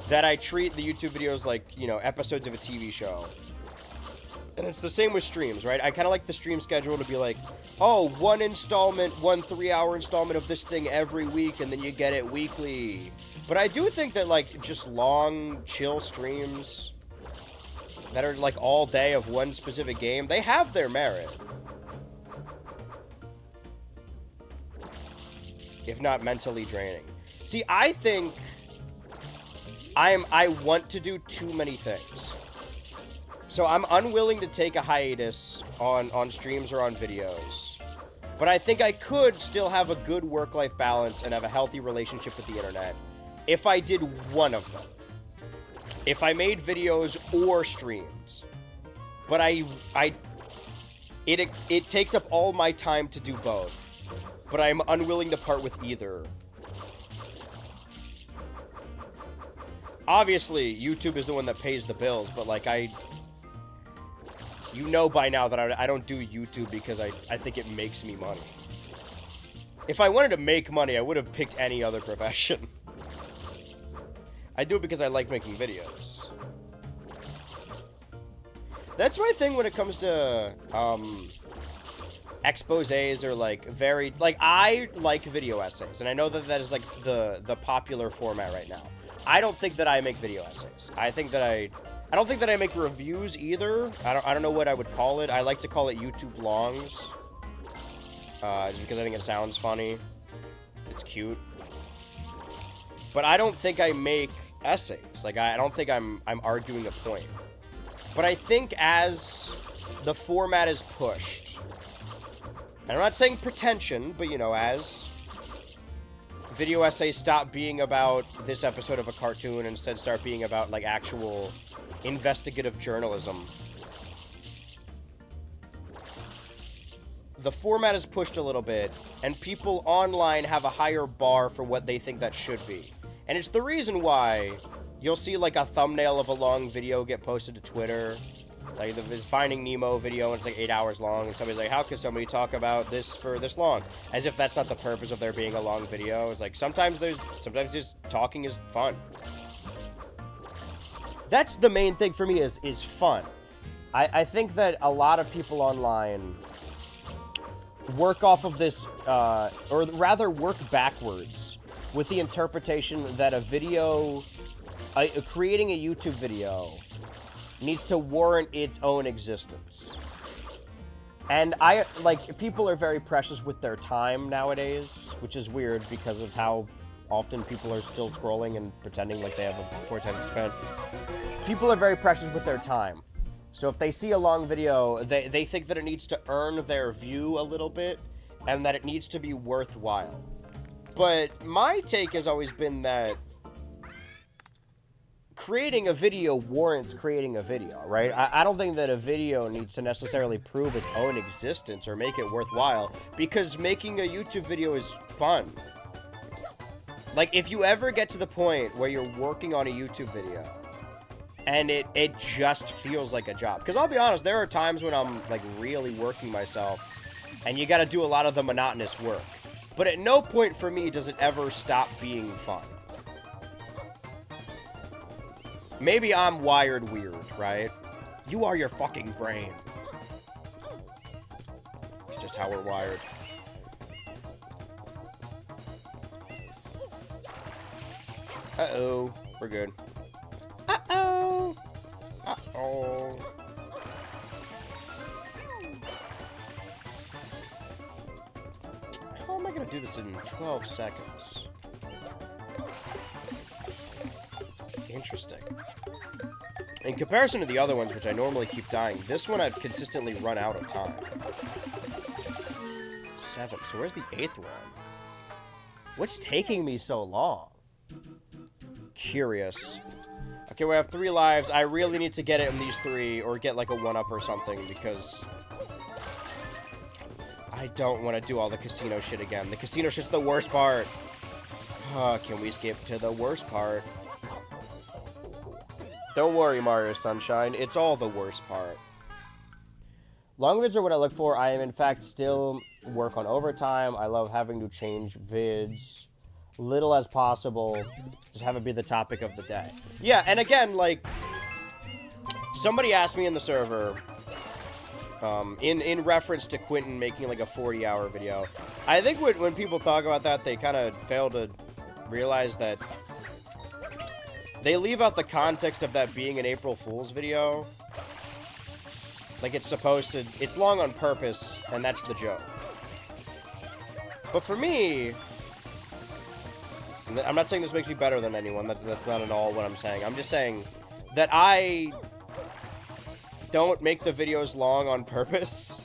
that I treat the YouTube videos like, you know, episodes of a TV show. And it's the same with streams, right? I kind of like the stream schedule to be like, oh, one 3-hour installment of this thing every week, and then you get it weekly. But I do think that, like, just long, chill streams that are, like, all day of one specific game, they have their merit. If not mentally draining. See, I think I want to do too many things. So I'm unwilling to take a hiatus on streams or on videos. But I think I could still have a good work-life balance and have a healthy relationship with the internet if I did one of them. If I made videos or streams. But it takes up all my time to do both. But I'm unwilling to part with either. Obviously, YouTube is the one that pays the bills, but, like, you know by now that I don't do YouTube because I think it makes me money. If I wanted to make money, I would have picked any other profession. I do it because I like making videos. That's my thing when it comes to, exposés or, like, very... Like, I like video essays, and I know that is, like, the popular format right now. I don't think that I make video essays. I don't think that I make reviews either. I don't know what I would call it. I like to call it YouTube longs. Just because I think it sounds funny. It's cute. But I don't think I make essays. Like, I don't think I'm arguing a point. But I think as the format is pushed, and I'm not saying pretension, but, you know, as video essays stop being about this episode of a cartoon and instead start being about, like, actual investigative journalism, the format is pushed a little bit, and people online have a higher bar for what they think that should be. And it's the reason why you'll see, like, a thumbnail of a long video get posted to Twitter. Like, the Finding Nemo video, and it's, like, 8 hours long, and somebody's like, how could somebody talk about this for this long? As if that's not the purpose of there being a long video. It's like, sometimes just talking is fun. That's the main thing for me, is fun. I think that a lot of people online work off of this, or rather work backwards with the interpretation that a video, creating a YouTube video needs to warrant its own existence. And people are very precious with their time nowadays, which is weird because of how often people are still scrolling and pretending like they have more time to spend. People are very precious with their time. So if they see a long video, they think that it needs to earn their view a little bit, and that it needs to be worthwhile. But my take has always been that creating a video warrants creating a video, right? I don't think that a video needs to necessarily prove its own existence or make it worthwhile, because making a YouTube video is fun. Like, if you ever get to the point where you're working on a YouTube video and it just feels like a job, because I'll be honest, there are times when I'm like really working myself and you got to do a lot of the monotonous work, but at no point for me does it ever stop being fun. Maybe I'm wired weird, right? You are your fucking brain. Just how we're wired. Uh-oh. We're good. Uh-oh. Uh-oh. How am I gonna do this in 12 seconds? Interesting. In comparison to the other ones, which I normally keep dying, this one I've consistently run out of time. 7. So where's the 8th one? What's taking me so long? Curious. Okay, we have 3 lives. I really need to get it in these 3 or get like a 1-up or something, because I don't want to do all the casino shit again. The casino shit's the worst part. Can we skip to the worst part? Don't worry, Mario Sunshine. It's all the worst part. Long vids are what I look for. I am, in fact, still work on overtime. I love having to change vids. Little as possible. Just have it be the topic of the day. Yeah, and again, like, somebody asked me in the server, in reference to Quentin making, like, a 40-hour video. I think when people talk about that, they kind of fail to realize that they leave out the context of that being an April Fool's video. Like, it's supposed to... It's long on purpose, and that's the joke. But for me... I'm not saying this makes me better than anyone. That's not at all what I'm saying. I'm just saying that I don't make the videos long on purpose.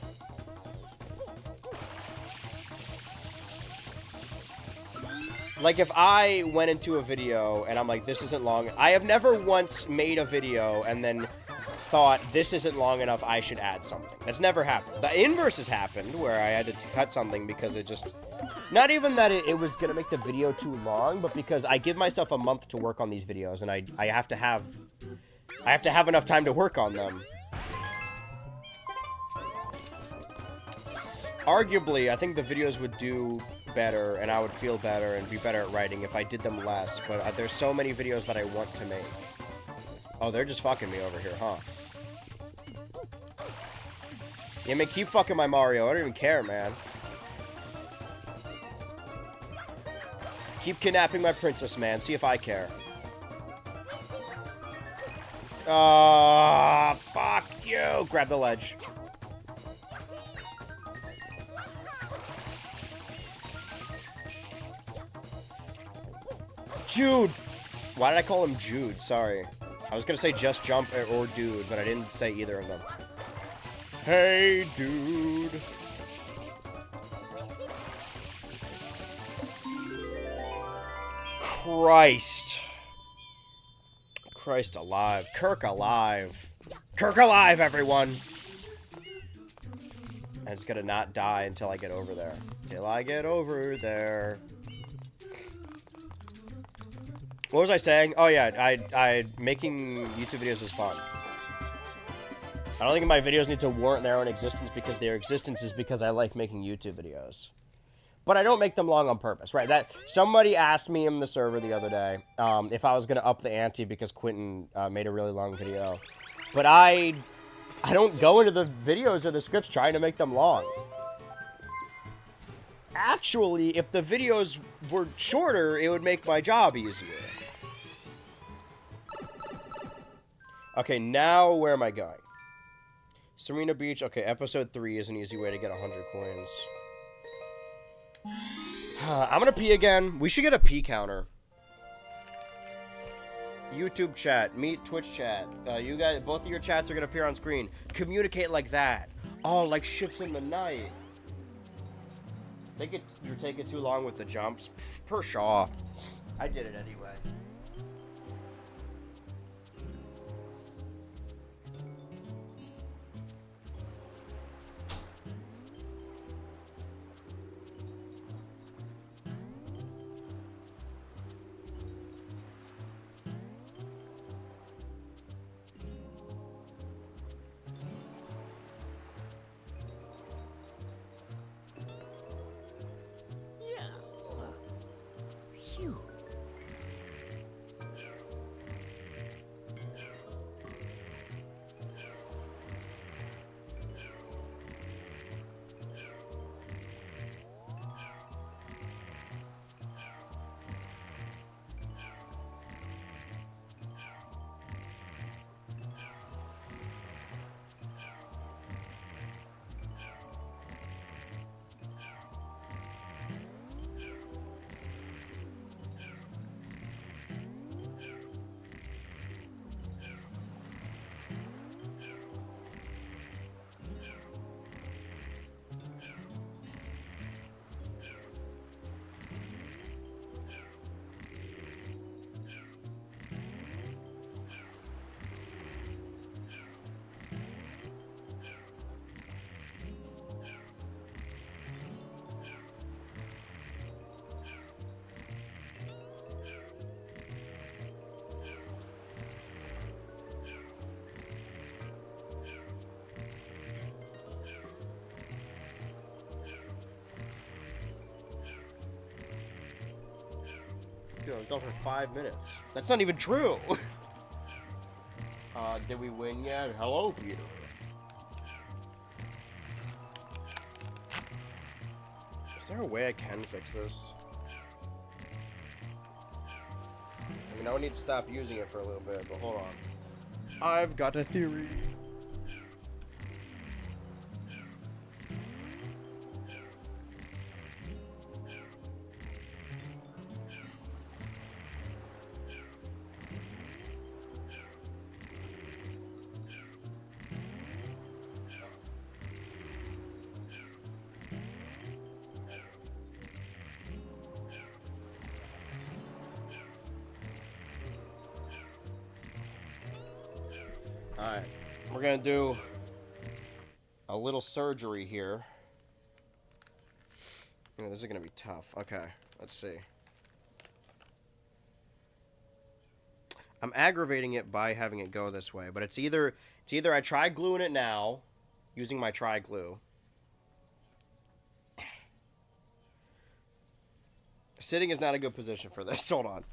Like, if I went into a video and I'm like, this isn't long... I have never once made a video and then thought, this isn't long enough, I should add something. That's never happened. The inverse has happened, where I had to cut something because it just... Not even that it was going to make the video too long, but because I give myself a month to work on these videos, and I have to have... I have to have enough time to work on them. Arguably, I think the videos would do better, and I would feel better and be better at writing if I did them less, but there's so many videos that I want to make. Oh, they're just fucking me over here, huh? Yeah, man, keep fucking my Mario. I don't even care, man. Keep kidnapping my princess, man. See if I care. Fuck you. Grab the ledge. Jude! Why did I call him Jude? Sorry. I was gonna say just jump or dude, but I didn't say either of them. Hey, dude. Christ. Christ alive. Kirk alive. Kirk alive, everyone! I'm just gonna not die until I get over there. Till I get over there. What was I saying? Oh yeah, I making YouTube videos is fun. I don't think my videos need to warrant their own existence because their existence is because I like making YouTube videos. But I don't make them long on purpose, right? That somebody asked me in the server the other day if I was gonna up the ante because Quentin made a really long video. But I don't go into the videos or the scripts trying to make them long. Actually, if the videos were shorter, it would make my job easier. Okay, now where am I going? Serena Beach. Okay, episode 3 is an easy way to get 100 coins. I'm gonna pee again. We should get a pee counter. YouTube chat, meet Twitch chat. You guys, both of your chats are gonna appear on screen. Communicate like that. Oh, like ships in the night. You're taking too long with the jumps. Per Shaw. I did it anyway. Dude, I was gone for 5 minutes. That's not even true. Did we win yet? Hello, Peter. Is there a way I can fix this? I mean, I would need to stop using it for a little bit, but hold on. I've got a theory. Alright, we're gonna do a little surgery here. Yeah, this is gonna be tough. Okay, let's see. I'm aggravating it by having it go this way, but it's either I try gluing it now, using my tri-glue. Sitting is not a good position for this. Hold on.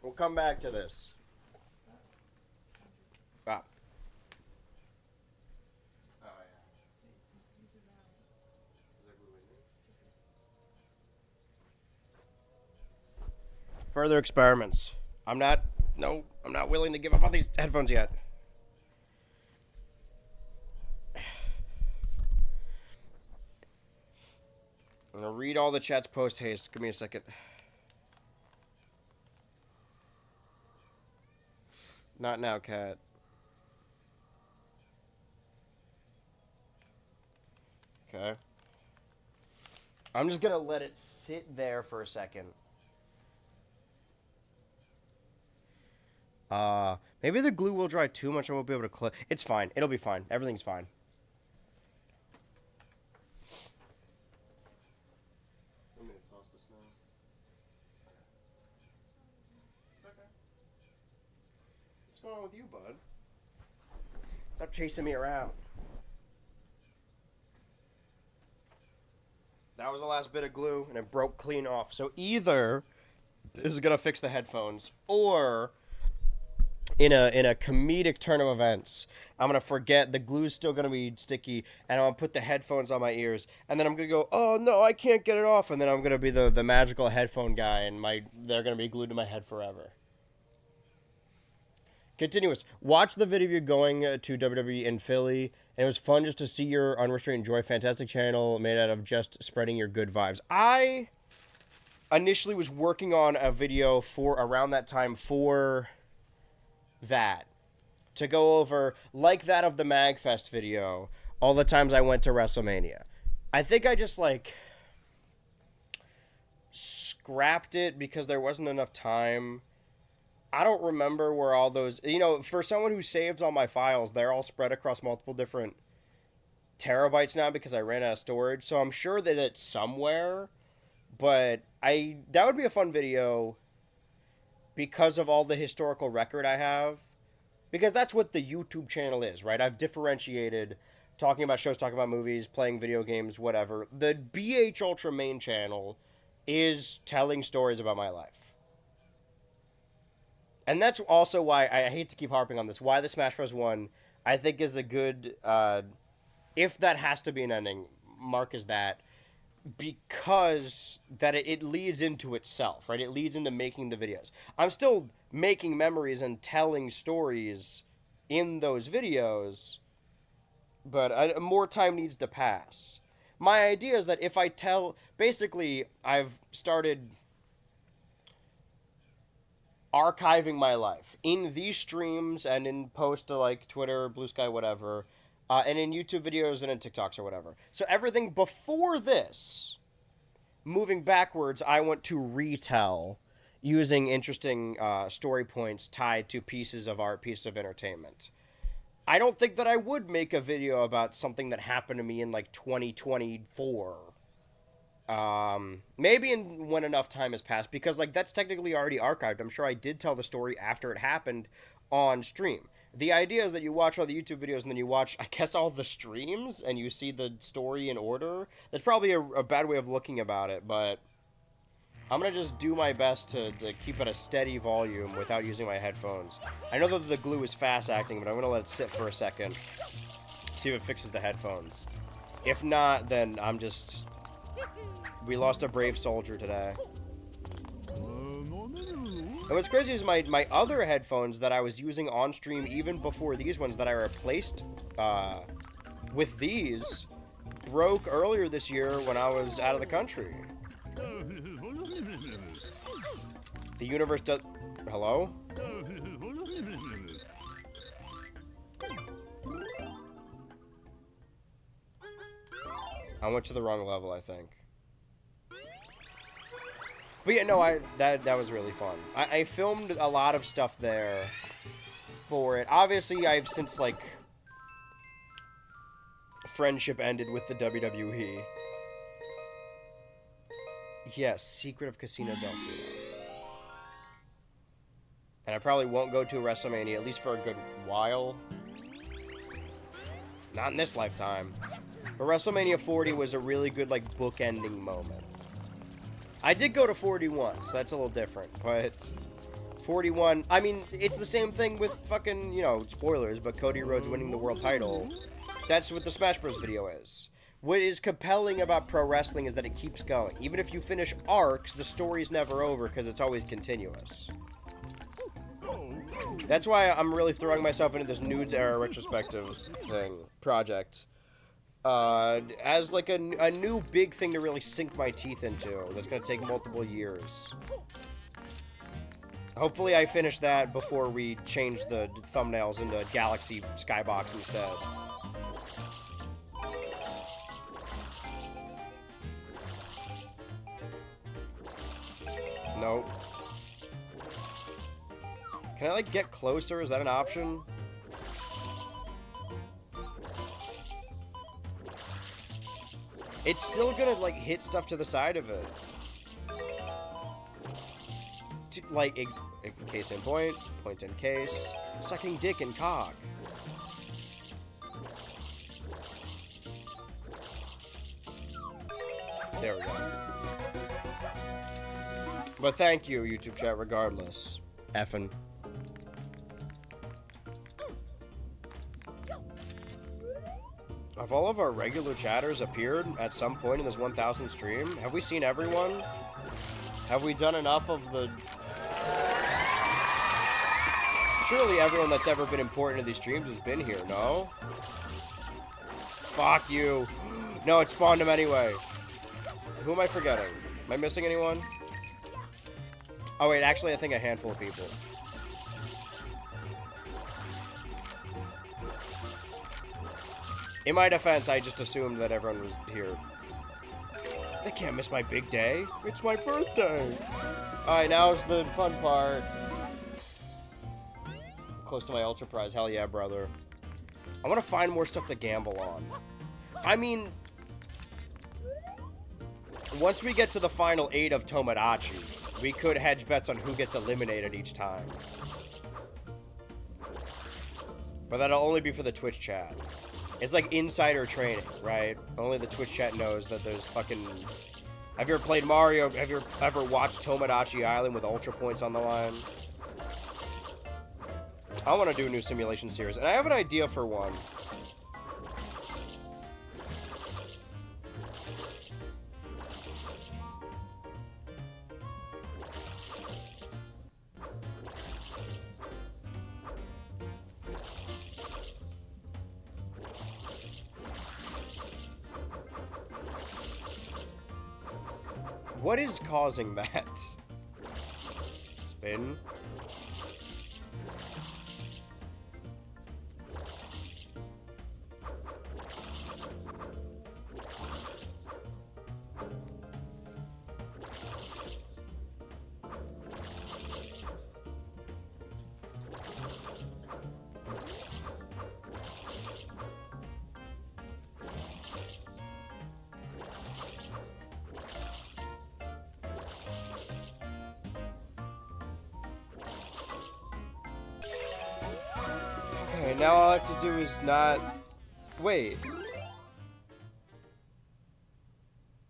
We'll come back to this. Ah. Oh, yeah. Further experiments. I'm not willing to give up on these headphones yet. I'm gonna read all the chats post haste. Give me a second. Not now, Cat. Okay. I'm just gonna let it sit there for a second. Maybe the glue will dry too much. I won't be able to close. It's fine. It'll be fine. Everything's fine. I'm gonna toss this now. What's going on with you, bud? Stop chasing me around. That was the last bit of glue, and it broke clean off. So either this is gonna fix the headphones, or in a comedic turn of events, I'm gonna forget the glue's still gonna be sticky, and I'm gonna put the headphones on my ears, and then I'm gonna go, oh no, I can't get it off, and then I'm gonna be the magical headphone guy, and they're gonna be glued to my head forever. Continuous. Watch the video of you going to WWE in Philly, and it was fun just to see your unrestrained joy. Fantastic channel made out of just spreading your good vibes. I initially was working on a video for around that time for that, to go over, like that of the MagFest video, all the times I went to WrestleMania. I think I just, like, scrapped it because there wasn't enough time. I don't remember where all those, you know, for someone who saved all my files, they're all spread across multiple different terabytes now because I ran out of storage. So I'm sure that it's somewhere, but that would be a fun video because of all the historical record I have, because that's what the YouTube channel is, right? I've differentiated talking about shows, talking about movies, playing video games, whatever. The BHultra main channel is telling stories about my life. And that's also why, I hate to keep harping on this, why the Smash Bros. 1, I think, is a good, if that has to be an ending, mark as that, because that it leads into itself, right? It leads into making the videos. I'm still making memories and telling stories in those videos, but more time needs to pass. My idea is that if I basically, I've started archiving my life in these streams and in posts to like Twitter, Blue Sky, whatever, and in YouTube videos and in TikToks or whatever. So everything before this, moving backwards, I want to retell using interesting story points tied to pieces of art, pieces of entertainment. I don't think that I would make a video about something that happened to me in like 2024. Maybe when enough time has passed, because like that's technically already archived. I'm sure I did tell the story after it happened on stream. The idea is that you watch all the YouTube videos and then you watch, I guess, all the streams and you see the story in order. That's probably a bad way of looking about it, but I'm going to just do my best to keep it a steady volume without using my headphones. I know that the glue is fast acting, but I'm going to let it sit for a second, see if it fixes the headphones. If not, then I'm just... We lost a brave soldier today. And what's crazy is my other headphones that I was using on stream even before these ones that I replaced with these broke earlier this year when I was out of the country. The universe does... Hello? I went to the wrong level, I think. But yeah, no, that was really fun. I filmed a lot of stuff there for it. Obviously, I've since, like, friendship ended with the WWE. Yes, Secret of Casino Del Fuego. And I probably won't go to a WrestleMania, at least for a good while. Not in this lifetime. But WrestleMania 40 was a really good, like, bookending moment. I did go to 41, so that's a little different, but 41, I mean, it's the same thing with fucking, you know, spoilers, but Cody Rhodes winning the world title. That's what the Smash Bros. Video is. What is compelling about pro wrestling is that it keeps going. Even if you finish arcs, the story's never over because it's always continuous. That's why I'm really throwing myself into this Nudes Era retrospective project. As like a new big thing to really sink my teeth into. That's going to take multiple years. Hopefully I finish that before we change the thumbnails into Galaxy Skybox instead. Nope. Can I, like, get closer? Is that an option? It's still gonna, like, hit stuff to the side of it. like, case in point, point in case, sucking dick and cock. There we go. But thank you, YouTube chat, regardless. Effin'. Have all of our regular chatters appeared at some point in this 1,000 stream? Have we seen everyone? Have we done enough of the... Surely everyone that's ever been important in these streams has been here, no? Fuck you. No, it spawned him anyway. Who am I forgetting? Am I missing anyone? Oh wait, actually I think a handful of people. In my defense, I just assumed that everyone was here. They can't miss my big day. It's my birthday. Alright, now's the fun part. Close to my Ultra Prize. Hell yeah, brother. I want to find more stuff to gamble on. I mean... Once we get to the final 8 of Tomodachi, we could hedge bets on who gets eliminated each time. But that'll only be for the Twitch chat. It's like insider training, right? Only the Twitch chat knows that there's fucking... Have you ever played Mario? Have you ever watched Tomodachi Island with Ultra Points on the line? I want to do a new simulation series, and I have an idea for one. What is causing that? Spin. Okay, now all I have to do is not... Wait.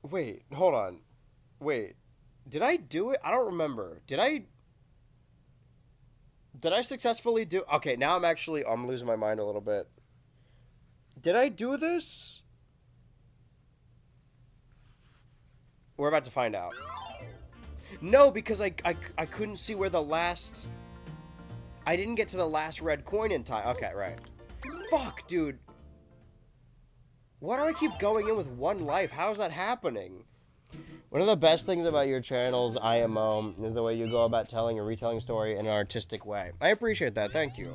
Wait, hold on. Wait. Did I do it? I don't remember. Did I successfully do... Okay, now I'm losing my mind a little bit. Did I do this? We're about to find out. No, because I couldn't see where the last... I didn't get to the last red coin in time. Okay, right. Fuck, dude. Why do I keep going in with one life? How's that happening? One of the best things about your channel's IMO is the way you go about telling and retelling a story in an artistic way. I appreciate that. Thank you.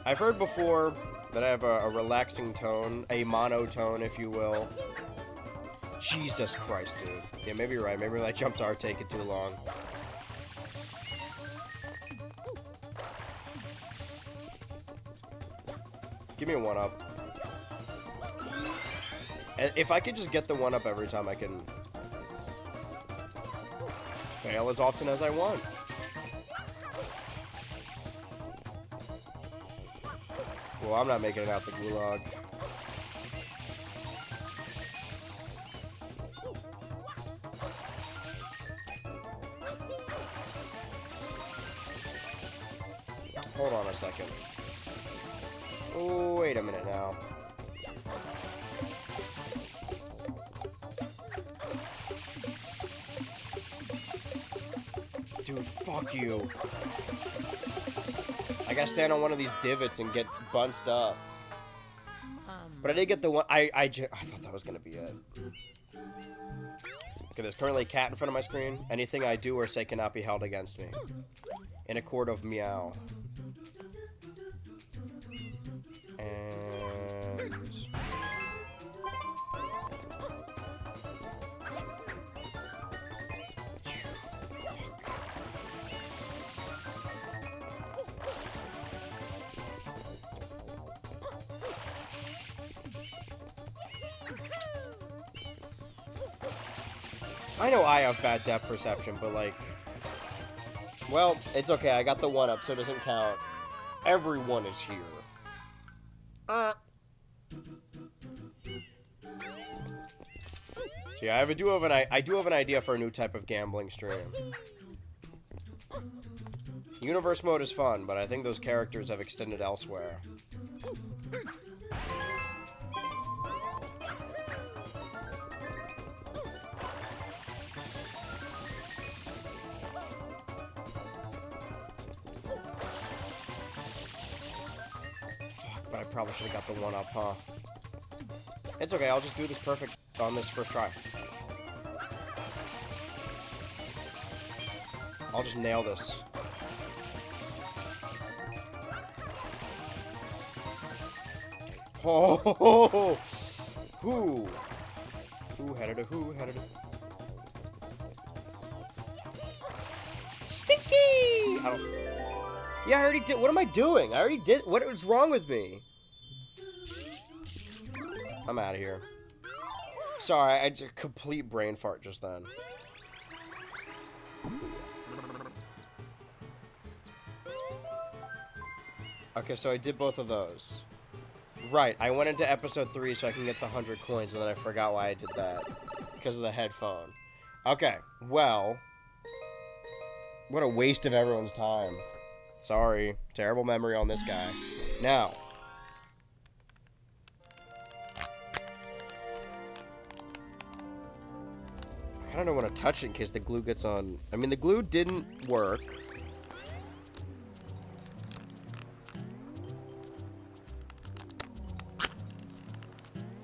I've heard before that I have a relaxing tone, a monotone, if you will. Jesus Christ, dude. Yeah, maybe you're right. Maybe my jumps are taking too long. Give me a 1-up. If I could just get the 1-up every time, I can fail as often as I want. Well, I'm not making it out the gulag. Hold on a second. Oh, wait a minute now. Dude, fuck you. I gotta stand on one of these divots and get bunched up. But I did get the one. I thought that was gonna be it. Okay, there's currently a cat in front of my screen. Anything I do or say cannot be held against me. In a court of meow. And... I know I have bad depth perception, but like... Well, it's okay. I got the 1-up, so it doesn't count. Everyone is here. So yeah, I do have an idea for a new type of gambling stream. Universe mode is fun, but I think those characters have extended elsewhere. But I probably should have got the 1-up, huh? It's okay, I'll just do this perfect on this first try. I'll just nail this. Oh! Who? Who had it? Who had it? Sticky! I don't... Yeah, I already did. What am I doing? I already did. What is wrong with me? I'm out of here. Sorry, I just complete brain fart just then. Okay, so I did both of those. Right, I went into episode 3 so I can get the 100 coins, and then I forgot why I did that. Because of the headphone. Okay, well... What a waste of everyone's time. Sorry. Terrible memory on this guy. Now. I kind of don't want to touch it in case the glue gets on. I mean, the glue didn't work.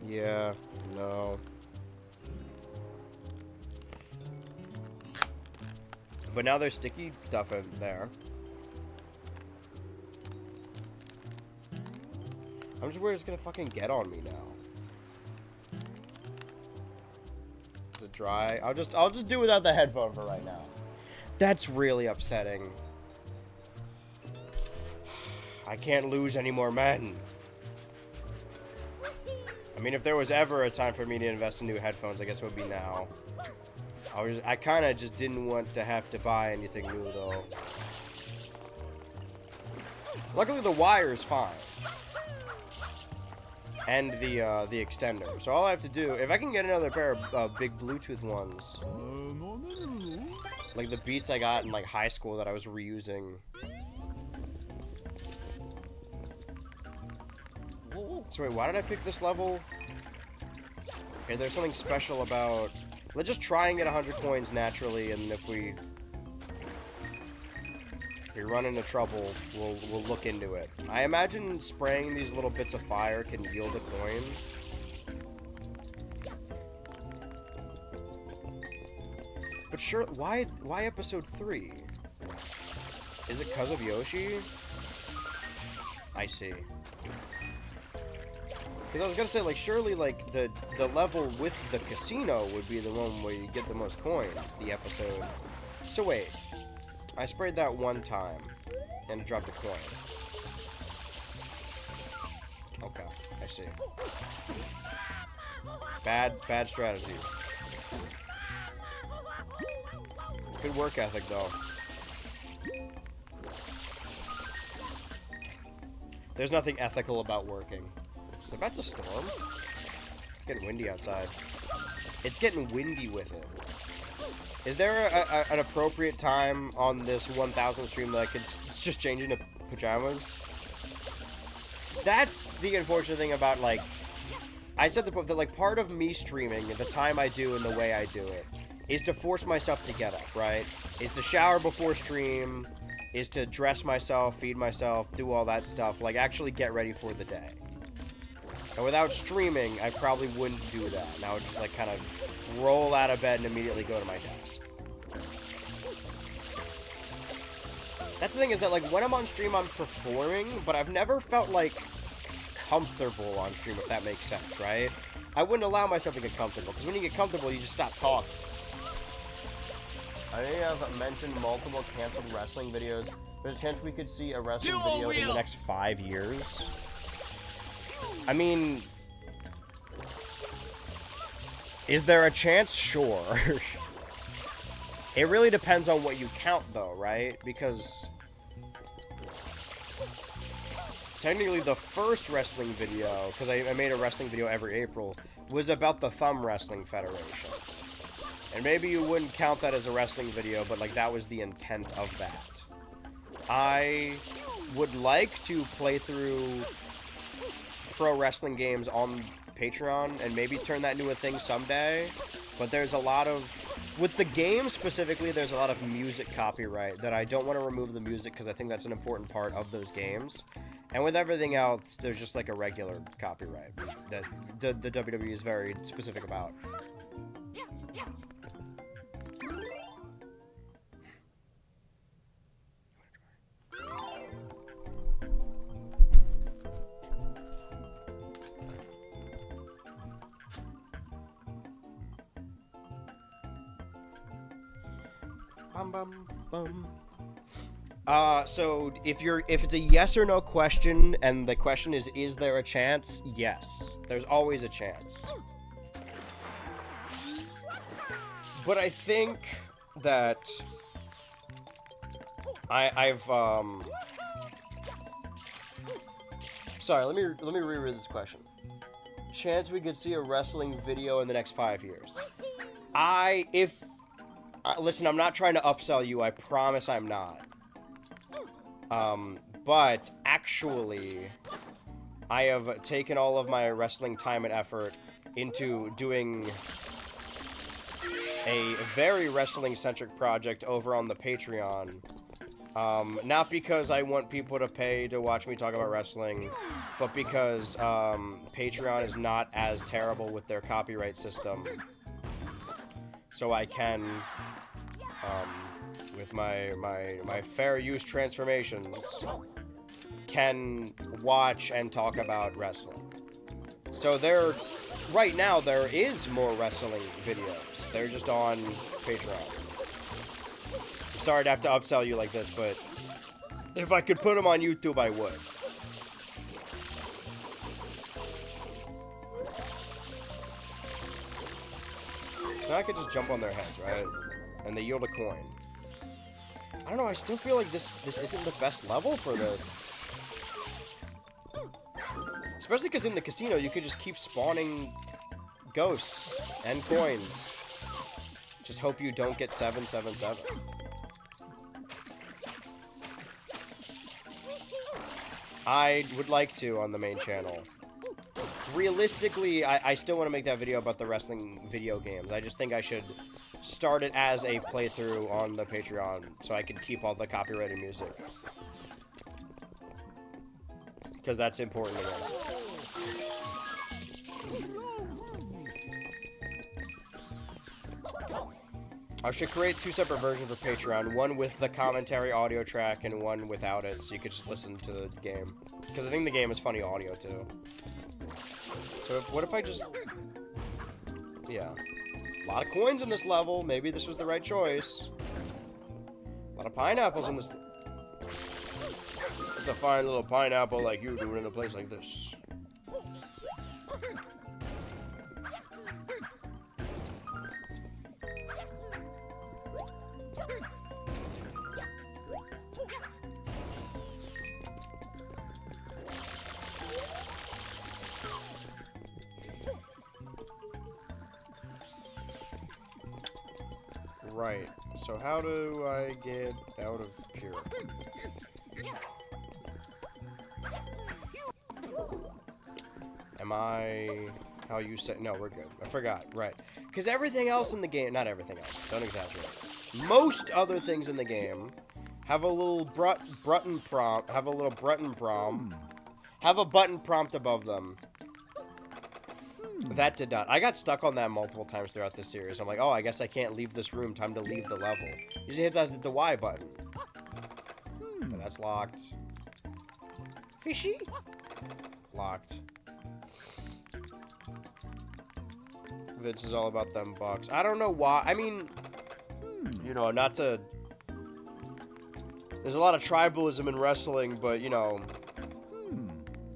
Yeah, no. But now there's sticky stuff in there. I'm just worried it's gonna fucking get on me now. Is it dry? I'll just do without the headphone for right now. That's really upsetting. I can't lose any more men. I mean, if there was ever a time for me to invest in new headphones, I guess it would be now. I kind of just didn't want to have to buy anything new, though. Luckily, the wire is fine. And the extender. So all I have to do, if I can get another pair of big Bluetooth ones, like the Beats I got in like high school that I was reusing. So wait, why did I pick this level? Okay, there's something special about... Let's just try and get 100 coins naturally, and if we run into trouble, we'll look into it. I imagine spraying these little bits of fire can yield a coin. But sure, why episode 3? Is it because of Yoshi? I see. Because I was gonna say, like, surely, like, the level with the casino would be the one where you get the most coins, the episode. So wait, I sprayed that one time, and it dropped a coin. Okay, I see. Bad strategy. Good work ethic, though. There's nothing ethical about working. Is it about to storm? It's getting windy outside. It's getting windy with it. Is there an appropriate time on this 1000 stream that I could just change into pajamas? That's the unfortunate thing about, like... I said that, like, part of me streaming, the time I do and the way I do it, is to force myself to get up, right? Is to shower before stream, is to dress myself, feed myself, do all that stuff, like, actually get ready for the day. And without streaming, I probably wouldn't do that. And I would just, like, kind of roll out of bed and immediately go to my desk. That's the thing, is that, like, when I'm on stream, I'm performing, but I've never felt, like, comfortable on stream, if that makes sense, right? I wouldn't allow myself to get comfortable, because when you get comfortable, you just stop talking. I think I've mentioned multiple canceled wrestling videos. There's a chance we could see a wrestling video in the next 5 years. I mean, is there a chance? Sure. It really depends on what you count, though, right? Because technically the first wrestling video, because I made a wrestling video every April, was about the Thumb Wrestling Federation. And maybe you wouldn't count that as a wrestling video, but, like, that was the intent of that. I would like to play through pro wrestling games on Patreon and maybe turn that into a thing someday, but there's a lot of, with the game specifically, there's a lot of music copyright that I don't want to remove the music because I think that's an important part of those games. And with everything else, there's just like a regular copyright that the WWE is very specific about. Bum, bum, bum. So if it's a yes or no question, and the question is there a chance? Yes. There's always a chance. But I think that I've sorry, let me reread this question. Chance we could see a wrestling video in the next 5 years. Listen, I'm not trying to upsell you. I promise I'm not. But actually, I have taken all of my wrestling time and effort into doing a very wrestling-centric project over on the Patreon. Not because I want people to pay to watch me talk about wrestling, but because Patreon is not as terrible with their copyright system. So I can, with my fair use transformations, can watch and talk about wrestling. So right now there is more wrestling videos. They're just on Patreon. I'm sorry to have to upsell you like this, but if I could put them on YouTube, I would. So I could just jump on their heads, right? And they yield a coin. I don't know, I still feel like this isn't the best level for this. Especially because in the casino, you could just keep spawning ghosts and coins. Just hope you don't get 777. I would like to on the main channel. Realistically, I still want to make that video about the wrestling video games. I just think I should start it as a playthrough on the Patreon so I can keep all the copyrighted music. Because that's important to me. I should create 2 separate versions for Patreon. One with the commentary audio track and one without it, so you could just listen to the game. Because I think the game is funny audio, too. So what if I just... Yeah. A lot of coins in this level. Maybe this was the right choice. A lot of pineapples in this... It's a fine little pineapple like you do in a place like this. Right, so how do I get out of here? Am I... How you say... No, we're good. I forgot, right. Because everything else in the game... Not everything else, don't exaggerate. Most other things in the game have a little button prompt... Have a little button prompt... Have a button prompt above them. That did not. I got stuck on that multiple times throughout this series. I'm like, oh, I guess I can't leave this room. Time to leave the level. You just hit the Y button. But that's locked. Fishy? Locked. Vince is all about them bucks. I don't know why. I mean, you know, not to... There's a lot of tribalism in wrestling, but, you know,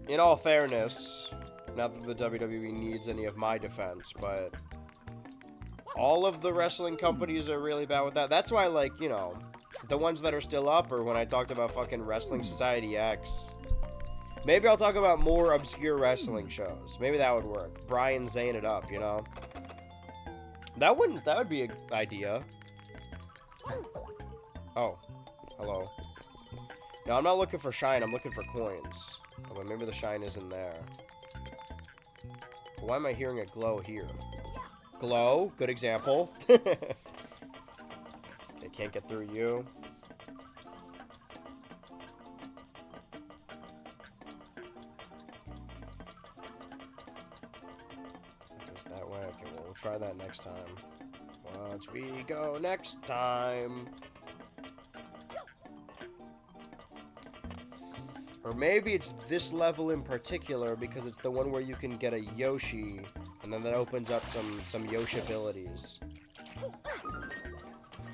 in all fairness... Not that the WWE needs any of my defense, but all of the wrestling companies are really bad with that. That's why, like, you know, the ones that are still up, or when I talked about fucking Wrestling Society X. Maybe I'll talk about more obscure wrestling shows. Maybe that would work. Brian Zane it up, you know? That would be an idea. Oh. Hello. No, I'm not looking for shine. I'm looking for coins. Oh, but maybe the shine isn't there. Why am I hearing a glow here? Glow. Good example. Okay, can't get through you. That way. Okay, well, we'll try that next time. Once we go next time. Or maybe it's this level in particular because it's the one where you can get a Yoshi, and then that opens up some Yoshi abilities.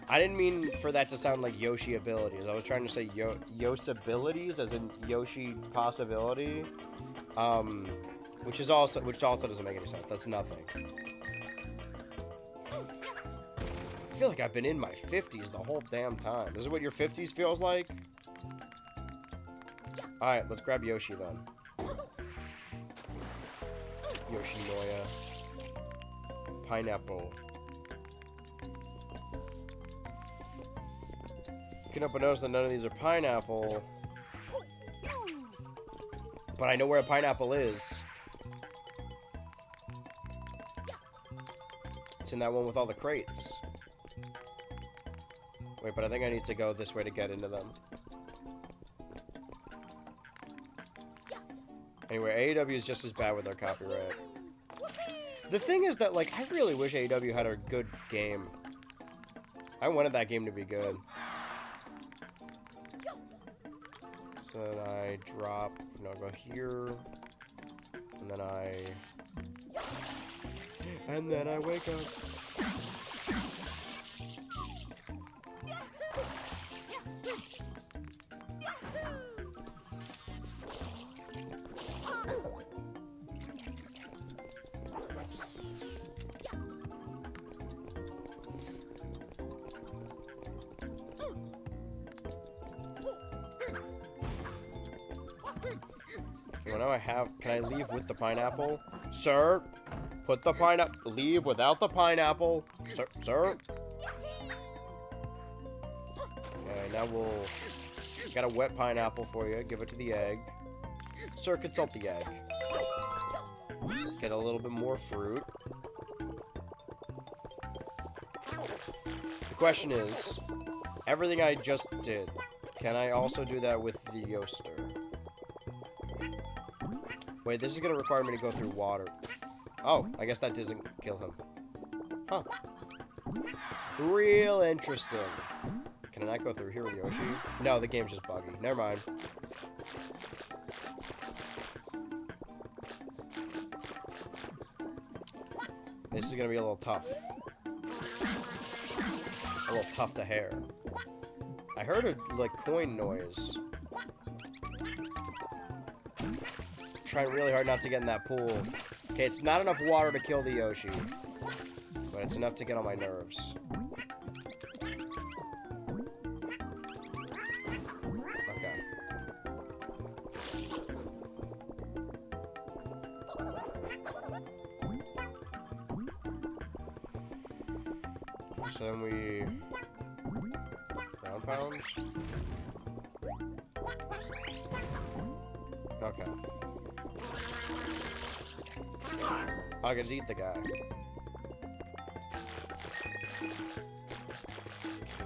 I didn't mean for that to sound like Yoshi abilities. I was trying to say Yoshi abilities, as in Yoshi possibility. Which also doesn't make any sense. That's nothing. I feel like I've been in my 50s the whole damn time. This is what your 50s feels like? Alright, let's grab Yoshi then. Yoshinoya. Pineapple. You can help but notice that none of these are pineapple. But I know where a pineapple is. It's in that one with all the crates. Wait, but I think I need to go this way to get into them. Anyway, AEW is just as bad with their copyright. The thing is that, like, I really wish AEW had a good game. I wanted that game to be good. So then I drop, you know, go here. And then I wake up. Well, now I have... Can I leave with the pineapple? Sir? Put the pineapple... Leave without the pineapple. Sir? Okay, now we'll... Got a wet pineapple for you. Give it to the egg. Sir, consult the egg. Let's get a little bit more fruit. The question is... Everything I just did, can I also do that with the Yoster? Wait, this is gonna require me to go through water. Oh, I guess that doesn't kill him. Huh. Real interesting. Can I not go through here with Yoshi? No, the game's just buggy. Never mind. This is gonna be a little tough. A little tough to hair. I heard a, like, coin noise. Trying really hard not to get in that pool. Okay, it's not enough water to kill the Yoshi. But it's enough to get on my nerves. Okay. So then we... Ground pounds? Okay. I can just eat the guy.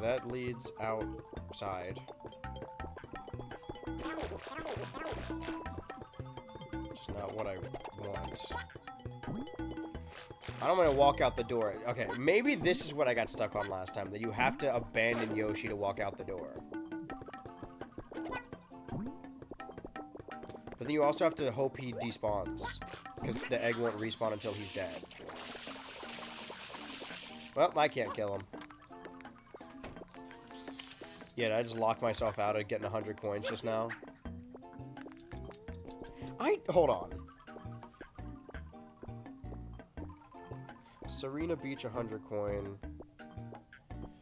That leads outside. Which is not what I want. I don't want to walk out the door. Okay, maybe this is what I got stuck on last time. That you have to abandon Yoshi to walk out the door. But then you also have to hope he despawns. Because the egg won't respawn until he's dead. Well, I can't kill him. Yeah, I just locked myself out of getting 100 coins just now. Hold on. Serena Beach 100 coin.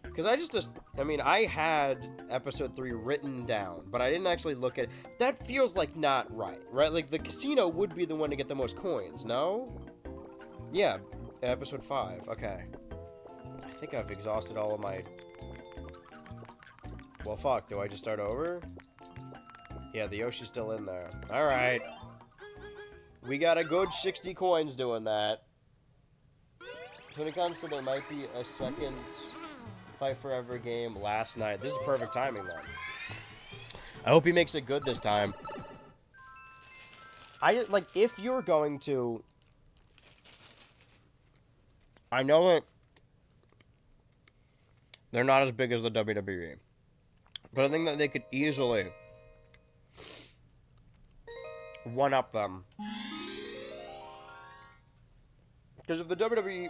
Because I had episode 3 written down, but I didn't actually look at it. That feels like not right? Like, the casino would be the one to get the most coins, no? Yeah, episode 5, okay. I think I've exhausted all of my... Well, fuck, do I just start over? Yeah, the Yoshi's still in there. Alright. We got a good 60 coins doing that. When it comes to there might be a second Fight Forever game last night. This is perfect timing, then. I hope he makes it good this time. If you're going to... I know it... They're not as big as the WWE. But I think that they could easily one-up them. Because if the WWE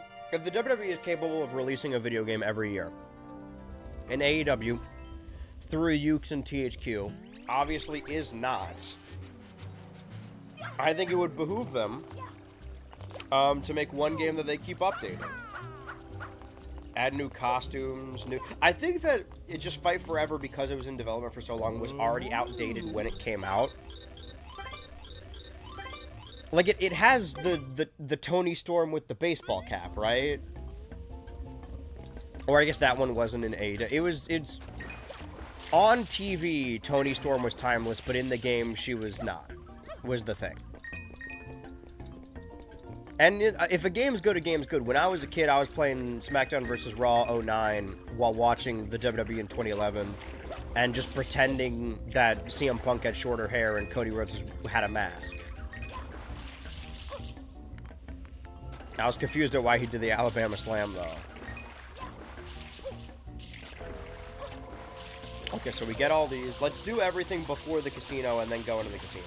is capable of releasing a video game every year, and AEW, through Ukes and THQ, obviously is not, I think it would behoove them to make one game that they keep updating. Add new costumes, I think that it just Fight Forever, because it was in development for so long, was already outdated when it came out. Like, it has the Tony Storm with the baseball cap, right? Or I guess that one wasn't in AEW. It's... On TV, Tony Storm was timeless, but in the game, she was not. Was the thing. And if a game's good, a game's good. When I was a kid, I was playing SmackDown vs. Raw 09 while watching the WWE in 2011 and just pretending that CM Punk had shorter hair and Cody Rhodes had a mask. I was confused at why he did the Alabama Slam, though. Okay, so we get all these. Let's do everything before the casino and then go into the casino.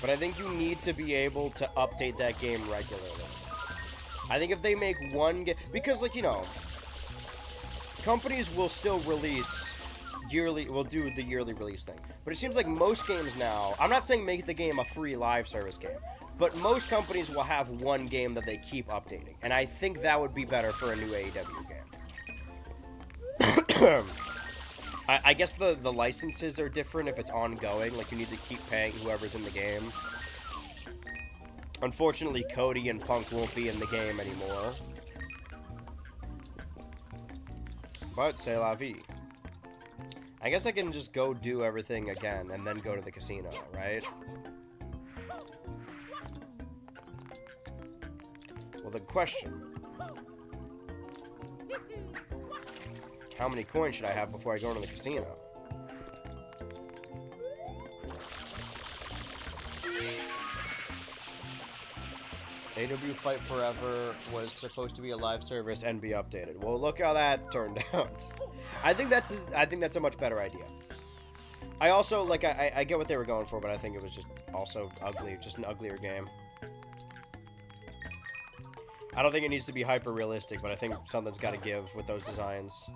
But I think you need to be able to update that game regularly. I think if they make one game... Because, like, you know... Companies will still release yearly... Will do the yearly release thing. But it seems like most games now... I'm not saying make the game a free live service game. But most companies will have one game that they keep updating. And I think that would be better for a new AEW game. I guess the licenses are different if it's ongoing. Like, you need to keep paying whoever's in the game. Unfortunately, Cody and Punk won't be in the game anymore. But, c'est la vie. I guess I can just go do everything again and then go to the casino, right? Well, the question... How many coins should I have before I go into the casino? AEW Fight Forever was supposed to be a live service and be updated. Well, look how that turned out. I think that's a much better idea. I also, like, I get what they were going for, but I think it was just also ugly. Just an uglier game. I don't think it needs to be hyper-realistic, but I think something's got to give with those designs.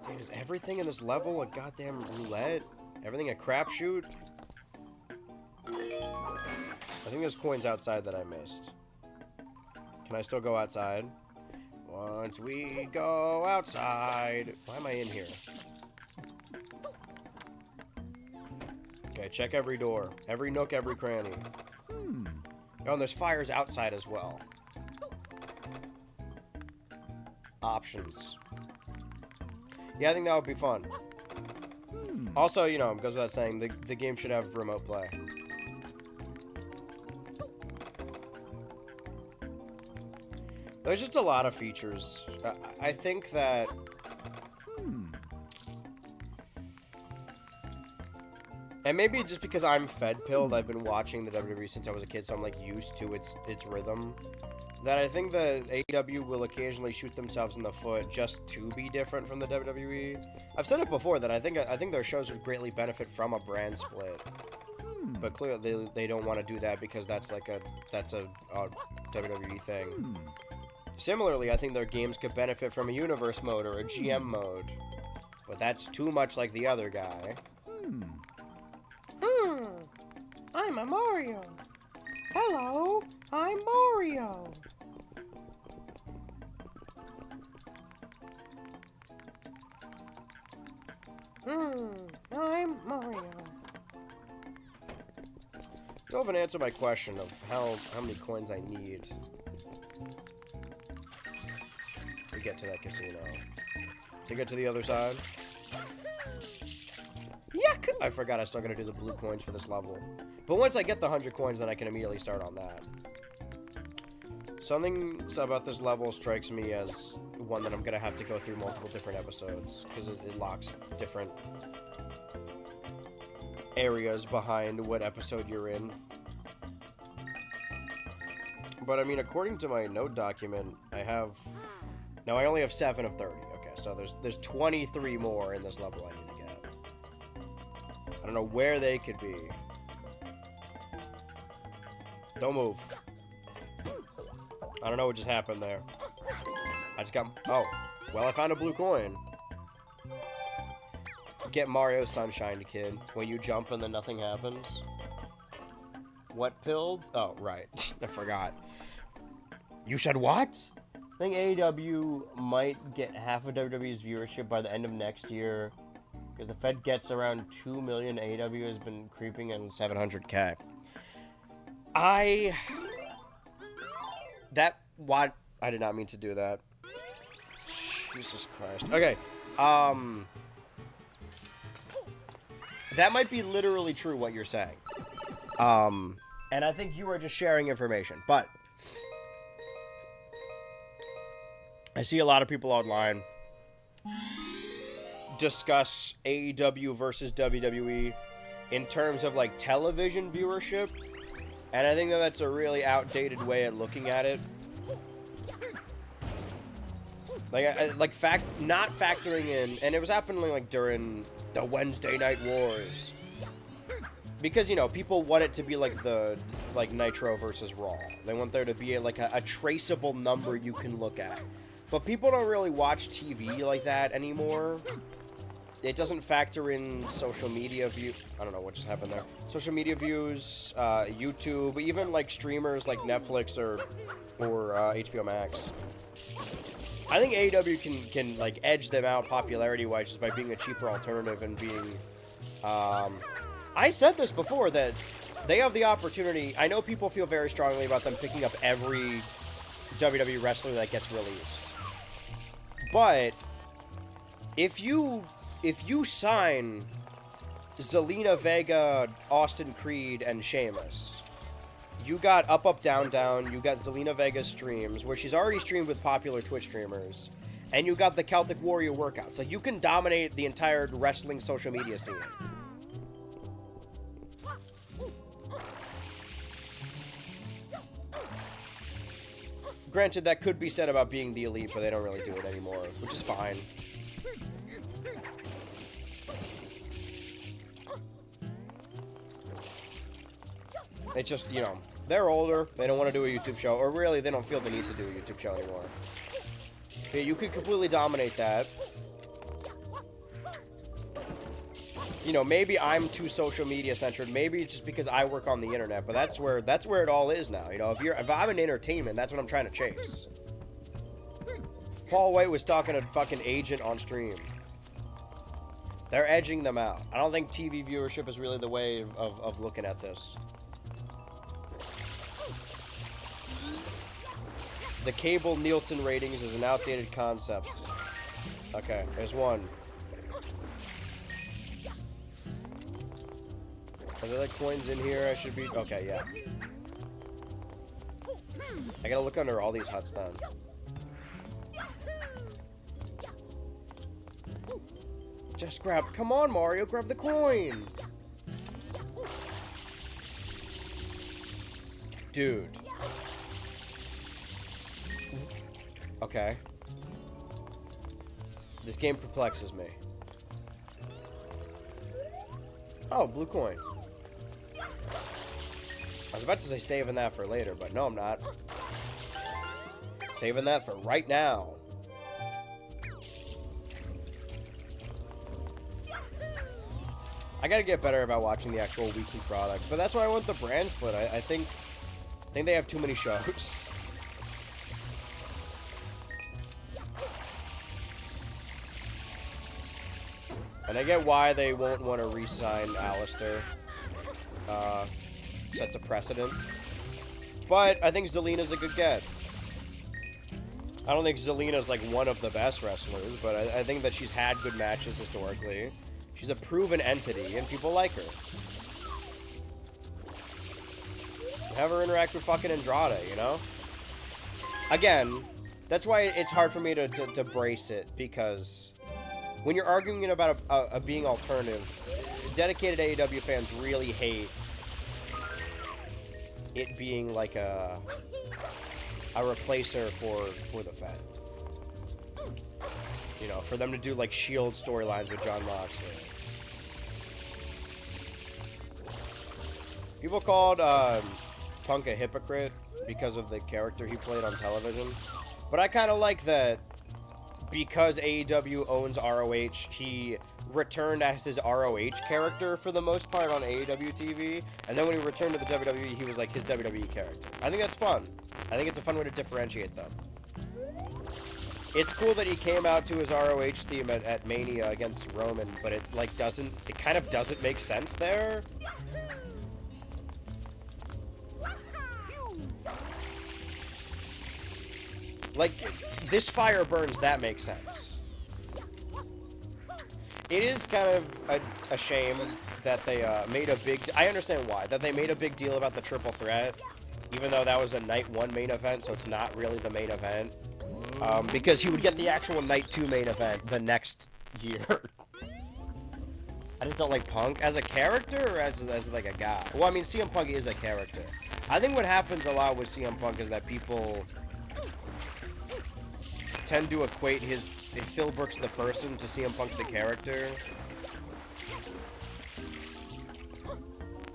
Dude, is everything in this level a goddamn roulette? Everything a crapshoot? I think there's coins outside that I missed. Can I still go outside? Once we go outside... Why am I in here? Okay, check every door. Every nook, every cranny. Oh, and there's fires outside as well. Options. Yeah, I think that would be fun. Also, you know, it goes without saying, the game should have remote play. There's just a lot of features. I think that... And maybe just because I'm fed-pilled, I've been watching the WWE since I was a kid, so I'm, like, used to its rhythm. That I think that AEW will occasionally shoot themselves in the foot just to be different from the WWE. I've said it before that I think their shows would greatly benefit from a brand split. but clearly they don't want to do that because that's like a WWE thing. Similarly, I think their games could benefit from a universe mode or a GM mode, but that's too much like the other guy. I'm a Mario. Hello, I'm Mario. I'm Mario. Still haven't answered my question of how many coins I need to get to that casino. To get to the other side. Yuck! I forgot I still gotta do the blue coins for this level. But once I get the 100 coins, then I can immediately start on that. Something about this level strikes me as one that I'm gonna have to go through multiple different episodes, because it locks different areas behind what episode you're in. But I mean, according to my note document, I only have 7 of 30. Okay, so there's 23 more in this level I need to get. I don't know where they could be. Don't move. I don't know what just happened there. I just got... Oh. Well, I found a blue coin. Get Mario Sunshine, kid. When you jump and then nothing happens. What pilled? Oh, right. I forgot. You said what? I think AEW might get half of WWE's viewership by the end of next year. Because the Fed gets around 2 million. AEW has been creeping in 700K. What? I did not mean to do that. Jesus Christ. Okay. That might be literally true what you're saying. And I think you are just sharing information. But I see a lot of people online discuss AEW versus WWE in terms of like television viewership. And I think that that's a really outdated way of looking at it. Not factoring in, and it was happening like during the Wednesday Night Wars, because you know people want it to be like Nitro versus Raw. They want there to be a traceable number you can look at, but people don't really watch TV like that anymore. It doesn't factor in social media view. I don't know what just happened there. Social media views, YouTube, even like streamers like Netflix or HBO Max. I think AEW can like edge them out popularity-wise just by being a cheaper alternative and being... I said this before, that they have the opportunity... I know people feel very strongly about them picking up every WWE wrestler that gets released. But if you sign Zelina Vega, Austin Creed, and Sheamus... You got Up Up Down Down, you got Zelina Vega's streams, where she's already streamed with popular Twitch streamers, and you got the Celtic Warrior workouts. Like, you can dominate the entire wrestling social media scene. Granted, that could be said about being the elite, but they don't really do it anymore, which is fine. It's just, you know, they're older, they don't want to do a YouTube show, or really, they don't feel the need to do a YouTube show anymore. Yeah, you could completely dominate that. You know, maybe I'm too social media centered, maybe it's just because I work on the internet, but that's where it all is now. You know, if I'm in entertainment, that's what I'm trying to chase. Paul White was talking to a fucking agent on stream. They're edging them out. I don't think TV viewership is really the way of looking at this. The cable Nielsen ratings is an outdated concept. Okay, there's one. Are there like coins in here I should be... Okay, yeah. I gotta look under all these huts then. Just grab... Come on, Mario, grab the coin! Dude. Okay. This game perplexes me. Oh, blue coin. I was about to say saving that for later, but no, I'm not. Saving that for right now. I gotta get better about watching the actual weekly product, but that's why I want the brand split. I think they have too many shows. And I get why they won't want to re-sign Alistair. Sets a precedent. But I think Zelina's a good get. I don't think Zelina's like one of the best wrestlers, but I think that she's had good matches historically. She's a proven entity, and people like her. Have her interact with fucking Andrade, you know? Again, that's why it's hard for me to brace it, because when you're arguing about a being alternative, dedicated AEW fans really hate it being like a replacer for the Fed. You know, for them to do like Shield storylines with Jon Moxley. People called Punk a hypocrite because of the character he played on television. But I kind of like that because AEW owns ROH, he returned as his ROH character for the most part on AEW TV. And then when he returned to the WWE, he was like his WWE character. I think that's fun. I think it's a fun way to differentiate them. It's cool that he came out to his ROH theme at Mania against Roman, but it like doesn't, it kind of doesn't make sense there. Like, this fire burns, that makes sense. It is kind of a shame that they made a big... I understand why. That they made a big deal about the triple threat, even though that was a night 1 main event, so it's not really the main event. Because he would get the actual night 2 main event the next year. I just don't like Punk as a character or as like a guy. Well, I mean, CM Punk is a character. I think what happens a lot with CM Punk is that people tend to equate Phil Brooks the person to CM Punk the character.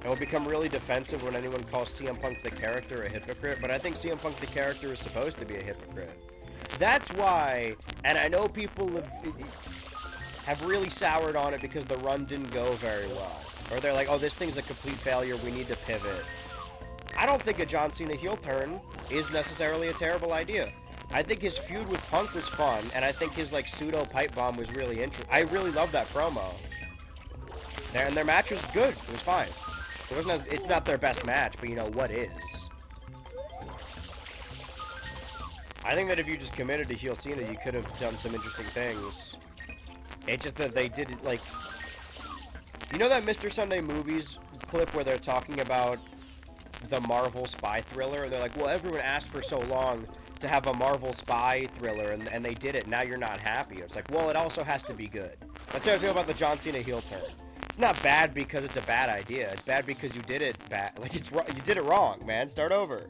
And will become really defensive when anyone calls CM Punk the character a hypocrite, but I think CM Punk the character is supposed to be a hypocrite. That's why, and I know people have really soured on it because the run didn't go very well. Or they're like, oh, this thing's a complete failure, we need to pivot. I don't think a John Cena heel turn is necessarily a terrible idea. I think his feud with Punk was fun, and I think his like pseudo pipe bomb was really interesting. I really loved that promo. And their match was good. It was fine. It's not their best match, but you know what is. I think that if you just committed to heel Cena, you could have done some interesting things. It's just that they did it like, you know that Mr. Sunday Movies clip where they're talking about the Marvel spy thriller, and they're like, well, everyone asked for so long to have a Marvel spy thriller, and they did it. Now you're not happy. It's like, well, it also has to be good. That's how I feel about the John Cena heel turn. It's not bad because it's a bad idea. It's bad because you did it bad. Like, you did it wrong, man. Start over.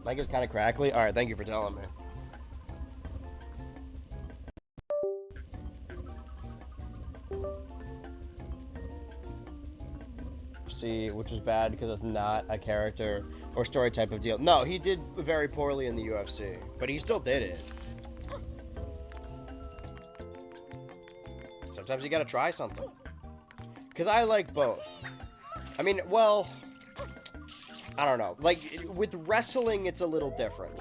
Mic is kind of crackly. All right, thank you for telling me. See, which is bad because it's not a character or story type of deal. No, he did very poorly in the UFC, but he still did it. Sometimes you gotta try something. Because I like both. I mean, well, I don't know. Like, with wrestling, it's a little different.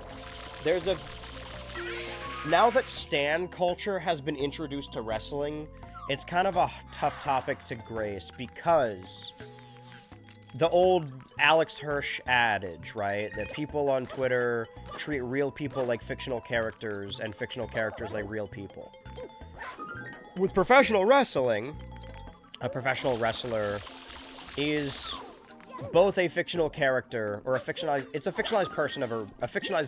Now that stan culture has been introduced to wrestling, it's kind of a tough topic to grace because the old Alex Hirsch adage, right? That people on Twitter treat real people like fictional characters and fictional characters like real people. With professional wrestling, a professional wrestler is both a fictional character or a fictionalized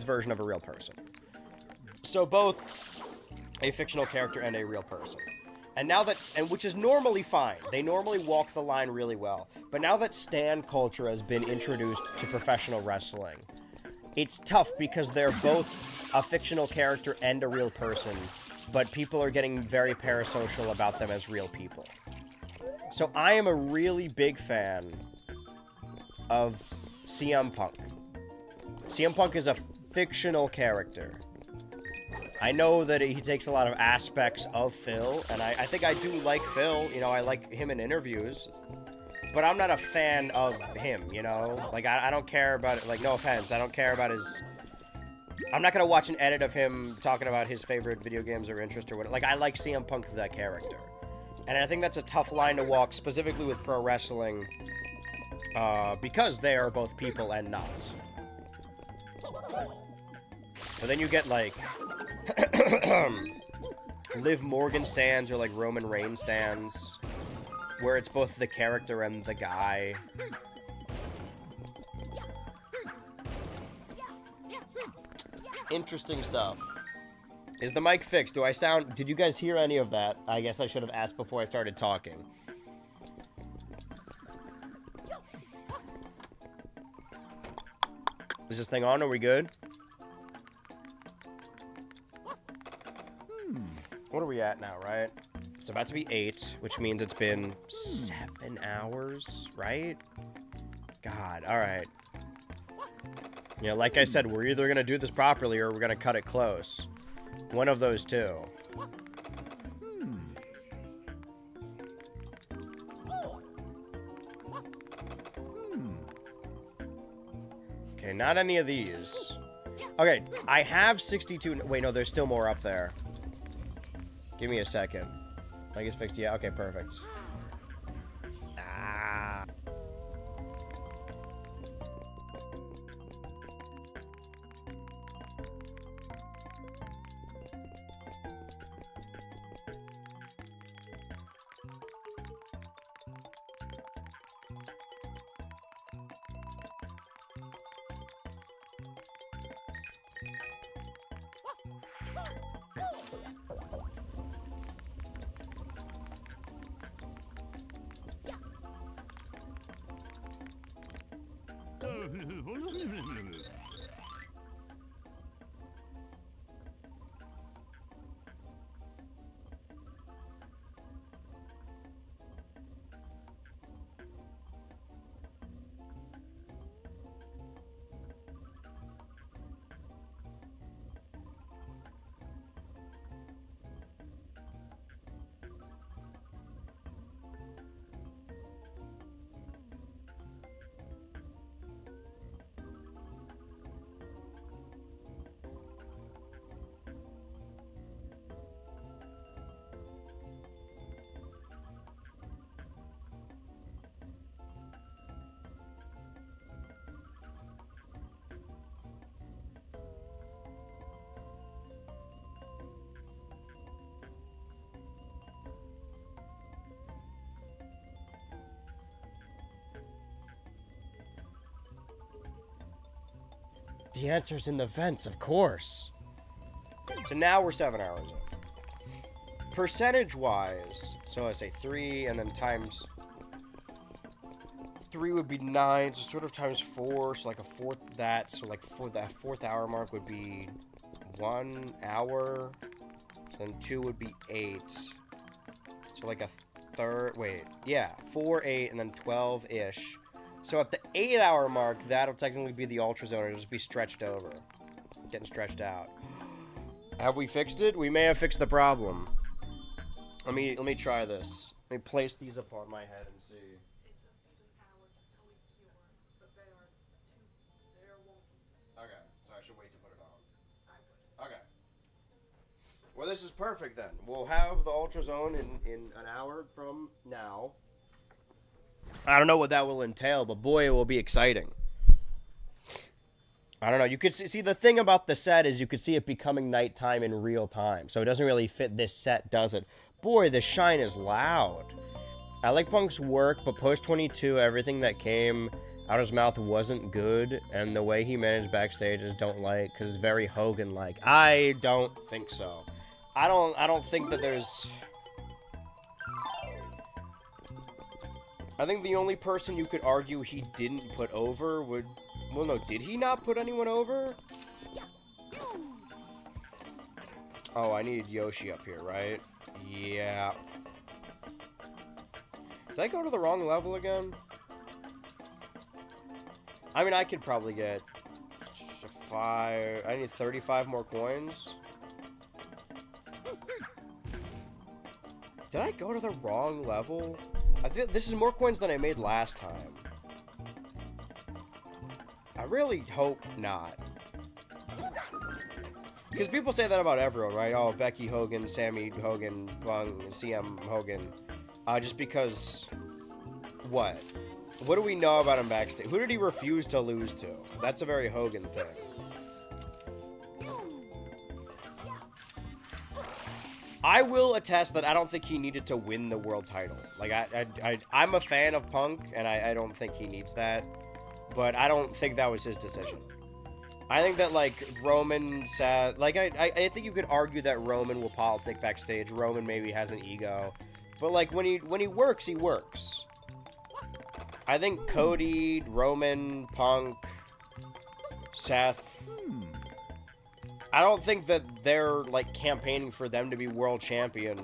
version of a real person. So both a fictional character and a real person. And now which is normally fine. They normally walk the line really well. But now that stan culture has been introduced to professional wrestling, it's tough because they're both a fictional character and a real person, but people are getting very parasocial about them as real people. So I am a really big fan of CM Punk. CM Punk is a fictional character. I know that he takes a lot of aspects of Phil, and I think I do like Phil. You know, I like him in interviews. But I'm not a fan of him, you know? Like, I don't care about it. Like, no offense. I don't care about his... I'm not going to watch an edit of him talking about his favorite video games or interest or whatever. Like, I like CM Punk, the character. And I think that's a tough line to walk, specifically with pro wrestling, because they are both people and not. But then you get, like... Liv Morgan stands or, like, Roman Reigns stands, where it's both the character and the guy. Interesting stuff. Is the mic fixed? Do I sound... Did you guys hear any of that? I guess I should have asked before I started talking. Is this thing on? Are we good? What are we at now, right? It's about to be 8, which means it's been 7 hours, right? God, alright. Yeah, like I said, we're either going to do this properly or we're going to cut it close. One of those two. Okay, not any of these. Okay, I have 62... Wait, no, there's still more up there. Give me a second. I guess fixed. Yeah, okay, perfect. Ah. The answer's in the vents, of course. So now we're 7 hours in. Percentage-wise, so I say 3, and then times... 3 would be 9, so sort of times 4, so like a fourth that, so like for that 4th hour mark would be 1 hour, so then 2 would be 8, so like a third, wait, yeah, 4, 8, and then 12-ish. So at the 8 hour mark, that'll technically be the Ultra Zone. It'll just be stretched over. Getting stretched out. Have we fixed it? We may have fixed the problem. Let me try this. Let me place these upon my head and see. Okay, so I should wait to put it on. Okay. Well, this is perfect then. We'll have the Ultra Zone in an hour from now. I don't know what that will entail, but boy, it will be exciting. I don't know. You could see the thing about the set is you could see it becoming nighttime in real time. So it doesn't really fit this set, does it? Boy, the shine is loud. I like Punk's work, but post-22, everything that came out of his mouth wasn't good. And the way he managed backstage I just don't like, because it's very Hogan-like. I don't think so. I don't think that there's... I think the only person you could argue he didn't put over would... Well, no, did he not put anyone over? Oh, I need Yoshi up here, right? Yeah. Did I go to the wrong level again? I mean, I could probably get 5... I need 35 more coins. Did I go to the wrong level? I think this is more coins than I made last time. I really hope not. Because people say that about everyone, right? Oh, Becky Hogan, Sammy Hogan, Bung, CM Hogan. Just because... What? What do we know about him backstage? Who did he refuse to lose to? That's a very Hogan thing. I will attest that I don't think he needed to win the world title. Like, I'm a fan of Punk, and I don't think he needs that. But I don't think that was his decision. I think that, like, Roman said... Like, I think you could argue that Roman will politic backstage. Roman maybe has an ego. But, like, when he works, he works. I think Cody, Roman, Punk, Seth... I don't think that they're, like, campaigning for them to be world champion.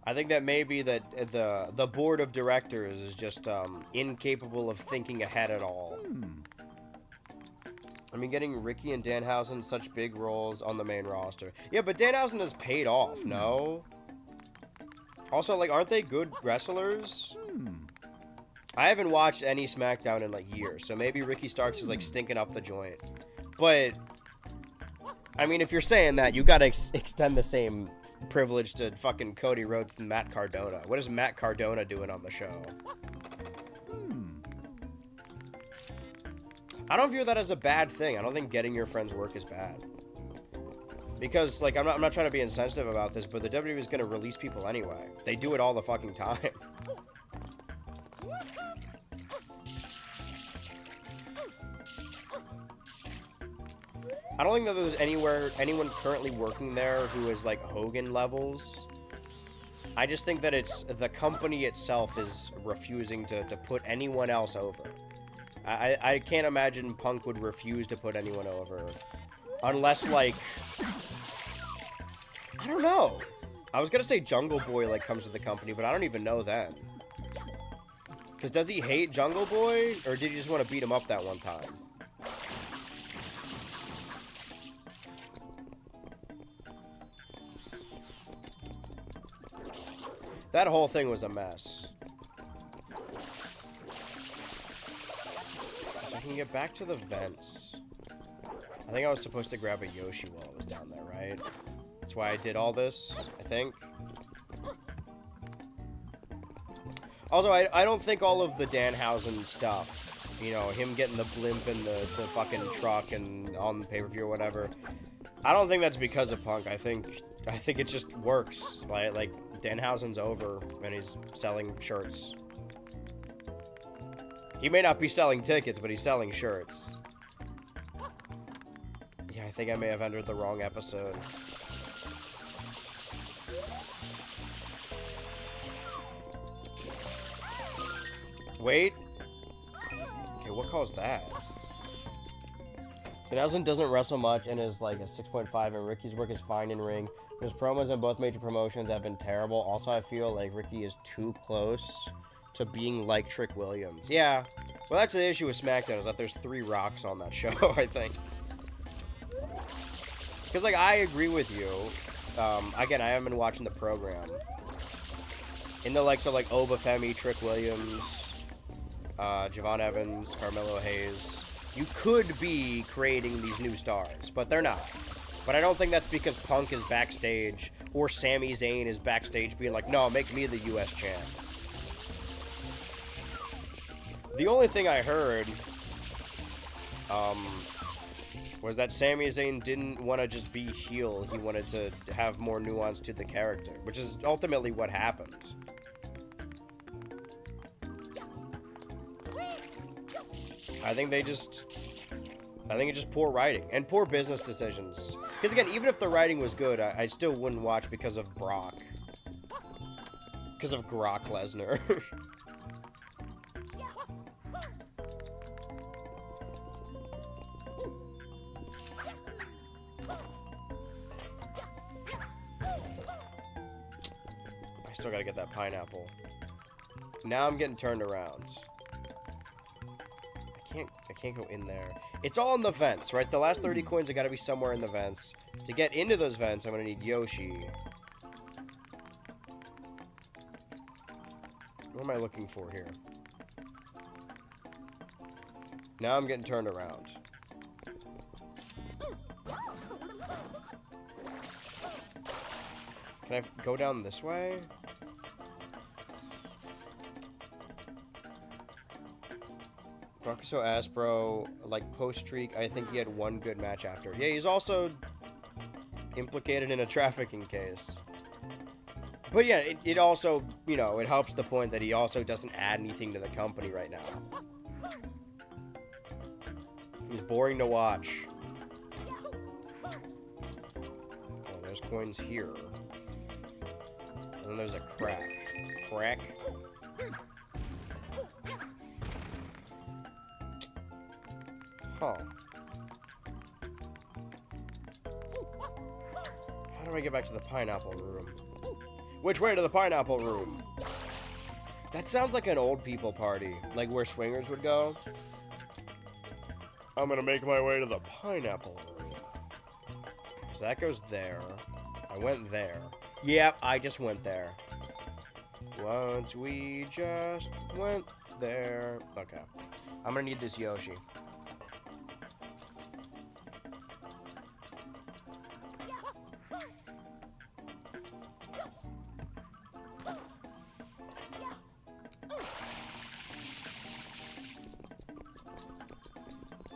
I think that maybe that the board of directors is just incapable of thinking ahead at all. I mean, getting Ricky and Danhausen such big roles on the main roster. Yeah, but Danhausen has paid off, no? Also, like, aren't they good wrestlers? I haven't watched any SmackDown in, like, years, so maybe Ricky Starks is, like, stinking up the joint. But... I mean, if you're saying that, you gotta extend the same privilege to fucking Cody Rhodes and Matt Cardona. What is Matt Cardona doing on the show? I don't view that as a bad thing. I don't think getting your friends work is bad. Because, like, I'm not trying to be insensitive about this, but the WWE is gonna release people anyway. They do it all the fucking time. I don't think that there's anyone currently working there who is like Hogan levels. I just think that it's the company itself is refusing to put anyone else over. I can't imagine Punk would refuse to put anyone over. Unless, like... I don't know. I was gonna say Jungle Boy, like, comes to the company, but I don't even know then. Because does he hate Jungle Boy? Or did he just want to beat him up that one time? That whole thing was a mess. So I can get back to the vents. I think I was supposed to grab a Yoshi while I was down there, right? That's why I did all this, I think. Also, I don't think all of the Danhausen stuff, you know, him getting the blimp in the fucking truck and on the pay-per-view or whatever, I don't think that's because of Punk. I think it just works. Like Danhausen's over and he's selling shirts. He may not be selling tickets, but he's selling shirts. Yeah, I think I may have entered the wrong episode. Wait. Okay, what caused that? Danhausen doesn't wrestle much and is like a 6.5, and Ricky's work is fine in ring. His promos in both major promotions have been terrible. Also, I feel like Ricky is too close to being like Trick Williams. Yeah. Well, that's the issue with SmackDown, is that there's 3 Rocks on that show, I think. Because, like, I agree with you. Again, I haven't been watching the program. In the likes of, like, Oba Femi, Trick Williams, Javon Evans, Carmelo Hayes, you could be creating these new stars, but they're not. But I don't think that's because Punk is backstage or Sami Zayn is backstage being like, no, make me the US champ. The only thing I heard was that Sami Zayn didn't want to just be heel. He wanted to have more nuance to the character, which is ultimately what happened. I think it's just poor writing and poor business decisions. Because again, even if the writing was good, I still wouldn't watch because of Brock. Because of Brock Lesnar. I still gotta get that pineapple. Now I'm getting turned around. I can't go in there. It's all in the vents, right? The last 30 coins have got to be somewhere in the vents. To get into those vents, I'm going to need Yoshi. What am I looking for here? Now I'm getting turned around. Can I go down this way? Bakuso Aspro, like post-streak, I think he had one good match after. Yeah, he's also implicated in a trafficking case. But yeah, it also, you know, it helps the point that he also doesn't add anything to the company right now. He's boring to watch. Oh, there's coins here. And then there's a crack. Crack. Huh. How do I get back to the pineapple room? Which way to the pineapple room? That sounds like an old people party. Like where swingers would go. I'm gonna make my way to the pineapple room. So that goes there. I went there. Yep, I just went there. Once we just went there. Okay. I'm gonna need this Yoshi.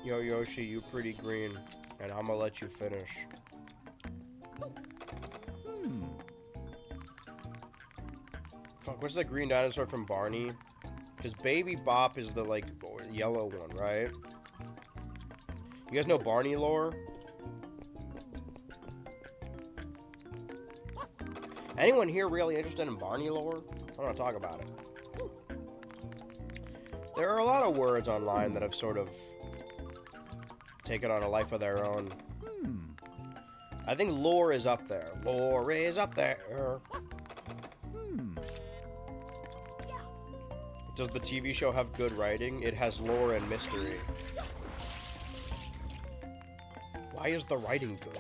Yo, Yoshi, you pretty green. And I'm gonna let you finish. Fuck, what's the green dinosaur from Barney? Because Baby Bop is the, like, yellow one, right? You guys know Barney lore? Anyone here really interested in Barney lore? I want to talk about it. There are a lot of words online that have sort of taken on a life of their own. I think lore is up there. Lore is up there. Does the TV show have good writing? It has lore and mystery. Why is the writing good?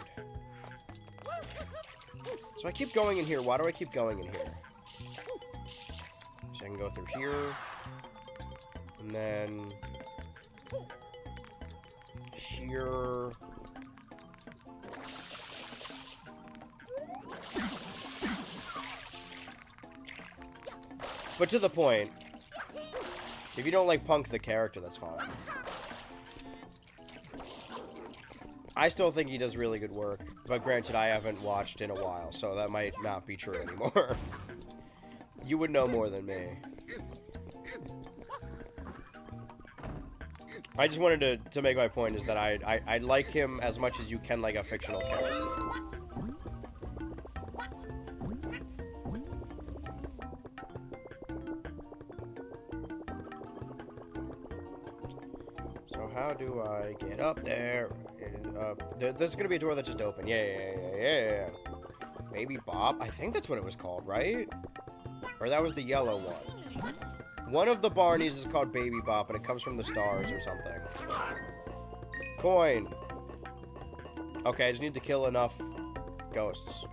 So I keep going in here. Why do I keep going in here? So I can go through here. And then... here... But to the point, if you don't like Punk the character, that's fine. I still think he does really good work, but granted, I haven't watched in a while, so that might not be true anymore. You would know more than me. I just wanted to make my point is that I like him as much as you can like a fictional character. So how do I get up there? There's gonna be a door that just opened. Yeah. Baby Bop? I think that's what it was called, right? Or that was the yellow one. One of the Barneys is called Baby Bop, and it comes from the stars or something. Coin. Okay, I just need to kill enough ghosts.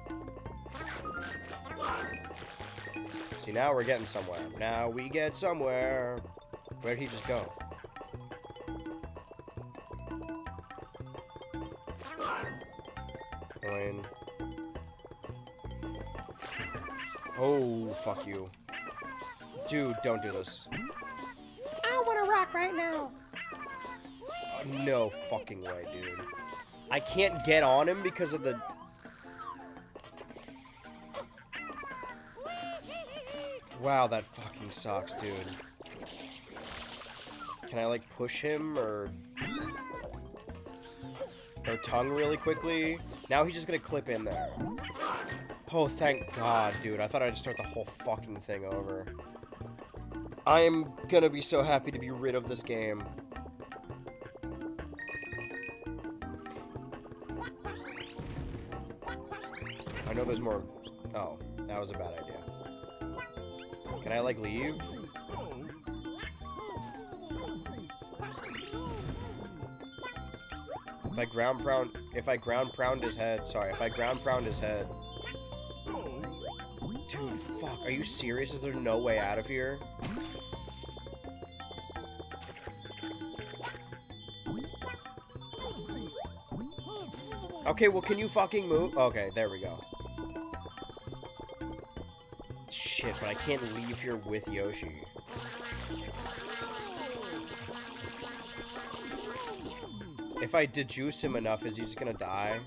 See, now we're getting somewhere. Now we get somewhere. Where'd he just go? Coin. Oh, fuck you. Dude, don't do this. I want to rock right now. No fucking way, dude. I can't get on him because of the... Wow, that fucking sucks, dude. Can I, like, push him, or tongue really quickly? Now he's just gonna clip in there. Oh, thank God, dude. I thought I'd start the whole fucking thing over. I am gonna be so happy to be rid of this game. I know there's more... Oh, that was a bad idea. Can I, like, leave? If I ground pound his head, sorry, if I ground pound his head. Dude, fuck, are you serious? Is there no way out of here? Okay, well, can you fucking move? Okay, there we go. Shit, but I can't leave here with Yoshi. If I dejuice him enough, is he just gonna die?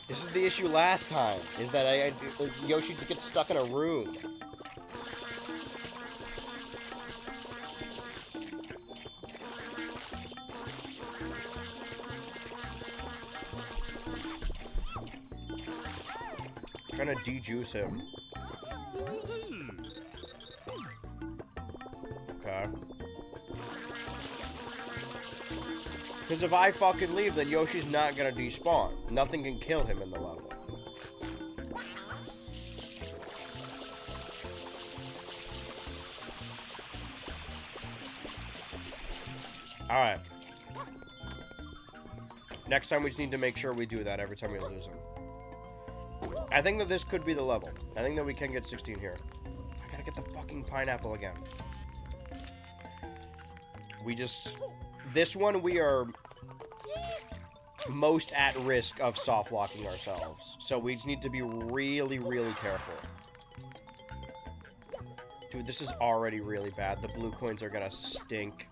This is the issue last time, is that Yoshi gets stuck in a room. I'm trying to dejuice him. Okay. Because if I fucking leave, then Yoshi's not gonna despawn. Nothing can kill him in the level. Alright. Next time we just need to make sure we do that every time we lose him. I think that this could be the level. I think that we can get 16 here. I gotta get the fucking pineapple again. This one we are most at risk of soft locking ourselves. So we just need to be really, really careful. Dude, this is already really bad. The blue coins are gonna stink.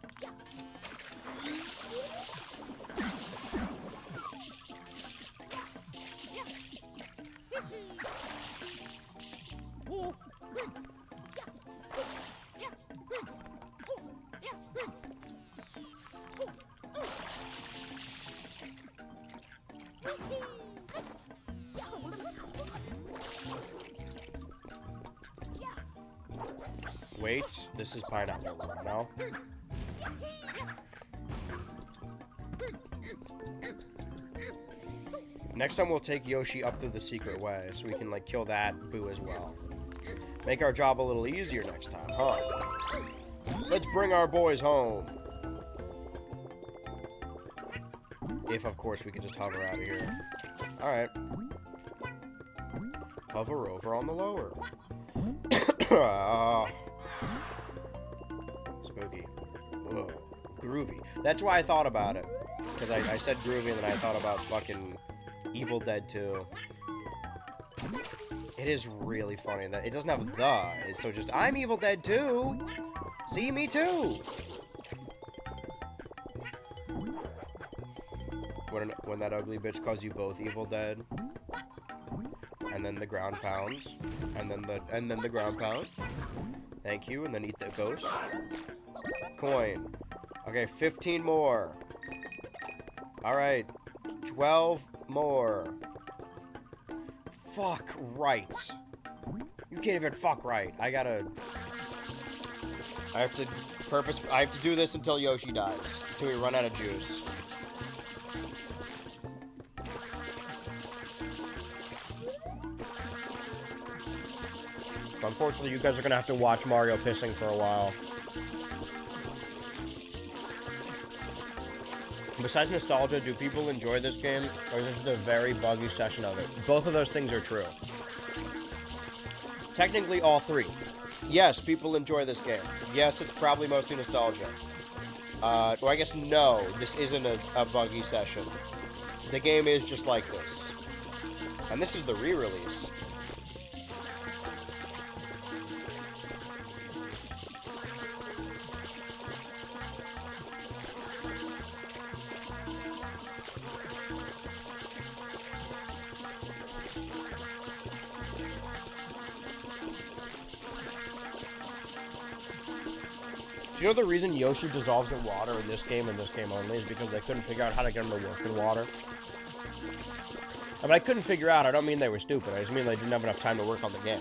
Wait, this is pineapple, no? Next time we'll take Yoshi up through the secret way, so we can, like, kill that Boo as well. Make our job a little easier next time, huh? Let's bring our boys home. If, of course, we could just hover out of here. Alright. Hover over on the lower. Spooky. Whoa. Groovy. That's why I thought about it. Because I said groovy and then I thought about fucking Evil Dead 2. It is really funny that it doesn't have the. It's so just, I'm Evil Dead 2. See, me too. When that ugly bitch calls you both Evil Dead. And then the ground pound. And then the ground pound. Thank you. And then eat the ghost. Coin. Okay, 15 more. Alright. 12 more. Fuck right. You can't even fuck right. I have to do this until Yoshi dies. Until we run out of juice. Unfortunately, you guys are gonna have to watch Mario pissing for a while. Besides nostalgia, do people enjoy this game, or is this just a very buggy session of it? Both of those things are true. Technically, all three. Yes, people enjoy this game. Yes, it's probably mostly nostalgia. Well, I guess no, this isn't a buggy session. The game is just like this. And this is the re-release. Do you know the reason Yoshi dissolves in water in this game and this game only is because they couldn't figure out how to get him to work in water? I mean, I couldn't figure out. I don't mean they were stupid. I just mean they didn't have enough time to work on the game.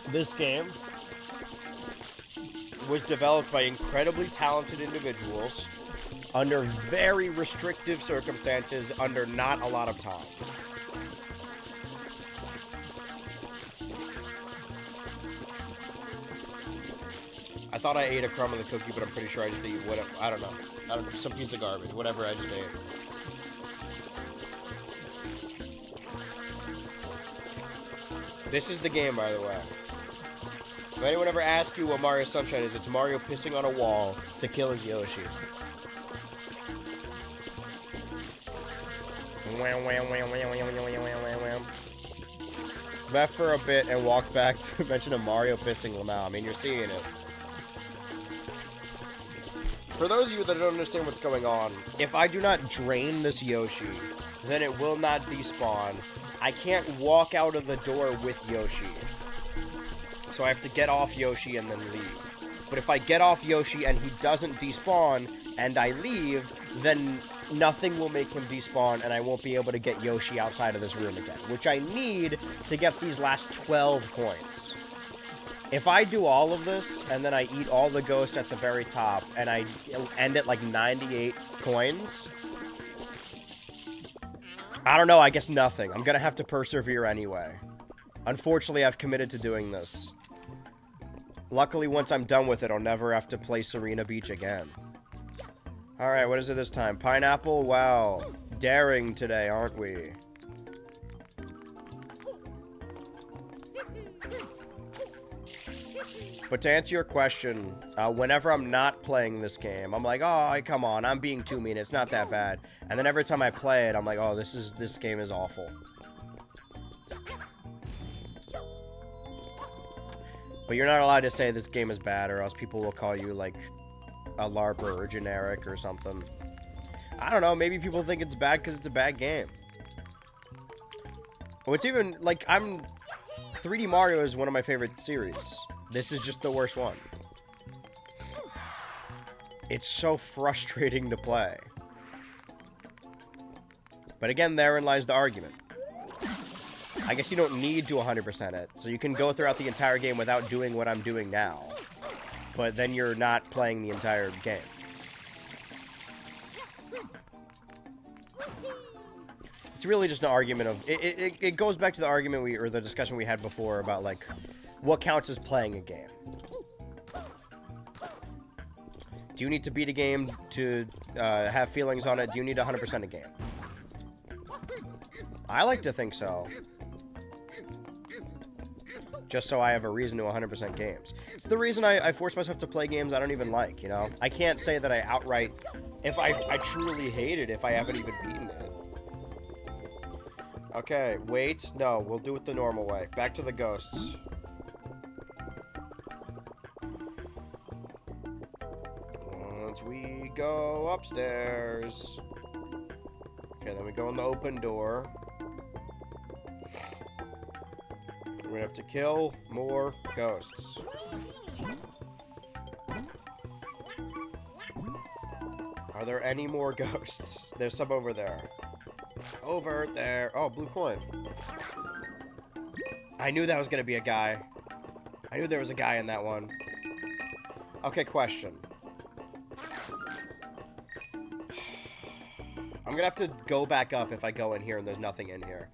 This game was developed by incredibly talented individuals under very restrictive circumstances under not a lot of time. thought I ate a crumb of the cookie, but I'm pretty sure I just ate whatever. I don't know. Some piece of garbage. Whatever I just ate. This is the game, by the way. If anyone ever asks you what Mario Sunshine is, it's Mario pissing on a wall to kill his Yoshi. Left for a bit and walked back to mention a Mario pissing Lamau. I mean, you're seeing it. For those of you that don't understand what's going on, if I do not drain this Yoshi, then it will not despawn. I can't walk out of the door with Yoshi. So I have to get off Yoshi and then leave. But if I get off Yoshi and he doesn't despawn and I leave, then nothing will make him despawn and I won't be able to get Yoshi outside of this room again, which I need to get these last 12 coins. If I do all of this and then I eat all the ghosts at the very top and I end at like 98 coins, I don't know, I guess nothing. I'm gonna have to persevere anyway. Unfortunately, I've committed to doing this. Luckily, once I'm done with it, I'll never have to play Serena Beach again. Alright, what is it this time? Pineapple? Wow. Daring today, aren't we? But to answer your question, whenever I'm not playing this game, I'm like, oh, come on, I'm being too mean, it's not that bad. And then every time I play it, I'm like, oh, this game is awful. But you're not allowed to say this game is bad, or else people will call you, like, a LARPer or generic or something. I don't know, maybe people think it's bad because it's a bad game. Well, it's even, like, 3D Mario is one of my favorite series. This is just the worst one. It's so frustrating to play. But again, therein lies the argument. I guess you don't need to 100% it, so you can go throughout the entire game without doing what I'm doing now. But then you're not playing the entire game. It's really just an argument of... It goes back to the argument or the discussion we had before about, like, what counts as playing a game. Do you need to beat a game to have feelings on it? Do you need 100% a game? I like to think so. Just so I have a reason to 100% games. It's the reason I force myself to play games I don't even like, you know? I can't say that I outright... If I truly hate it if I haven't even beaten it. Okay, wait. No, we'll do it the normal way. Back to the ghosts. Once we go upstairs. Okay, then we go in the open door. We're gonna have to kill more ghosts. Are there any more ghosts? There's some over there. Over there. Oh, blue coin. I knew that was gonna be a guy. I knew there was a guy in that one. Okay, question. I'm gonna have to go back up if I go in here and there's nothing in here.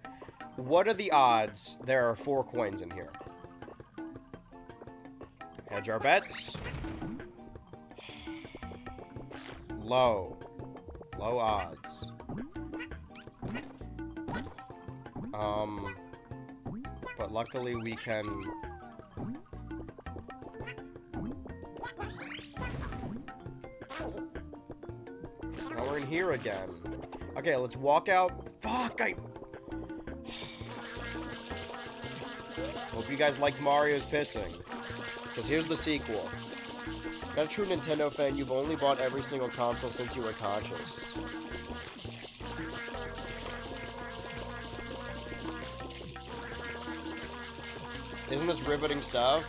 What are the odds there are 4 coins in here? Hedge our bets. Low. Low odds. But luckily we can... Now we're in here again. Okay, let's walk out. Fuck, Hope you guys liked Mario's pissing. Because here's the sequel. Not a true Nintendo fan, you've only bought every single console since you were conscious. Isn't this riveting stuff?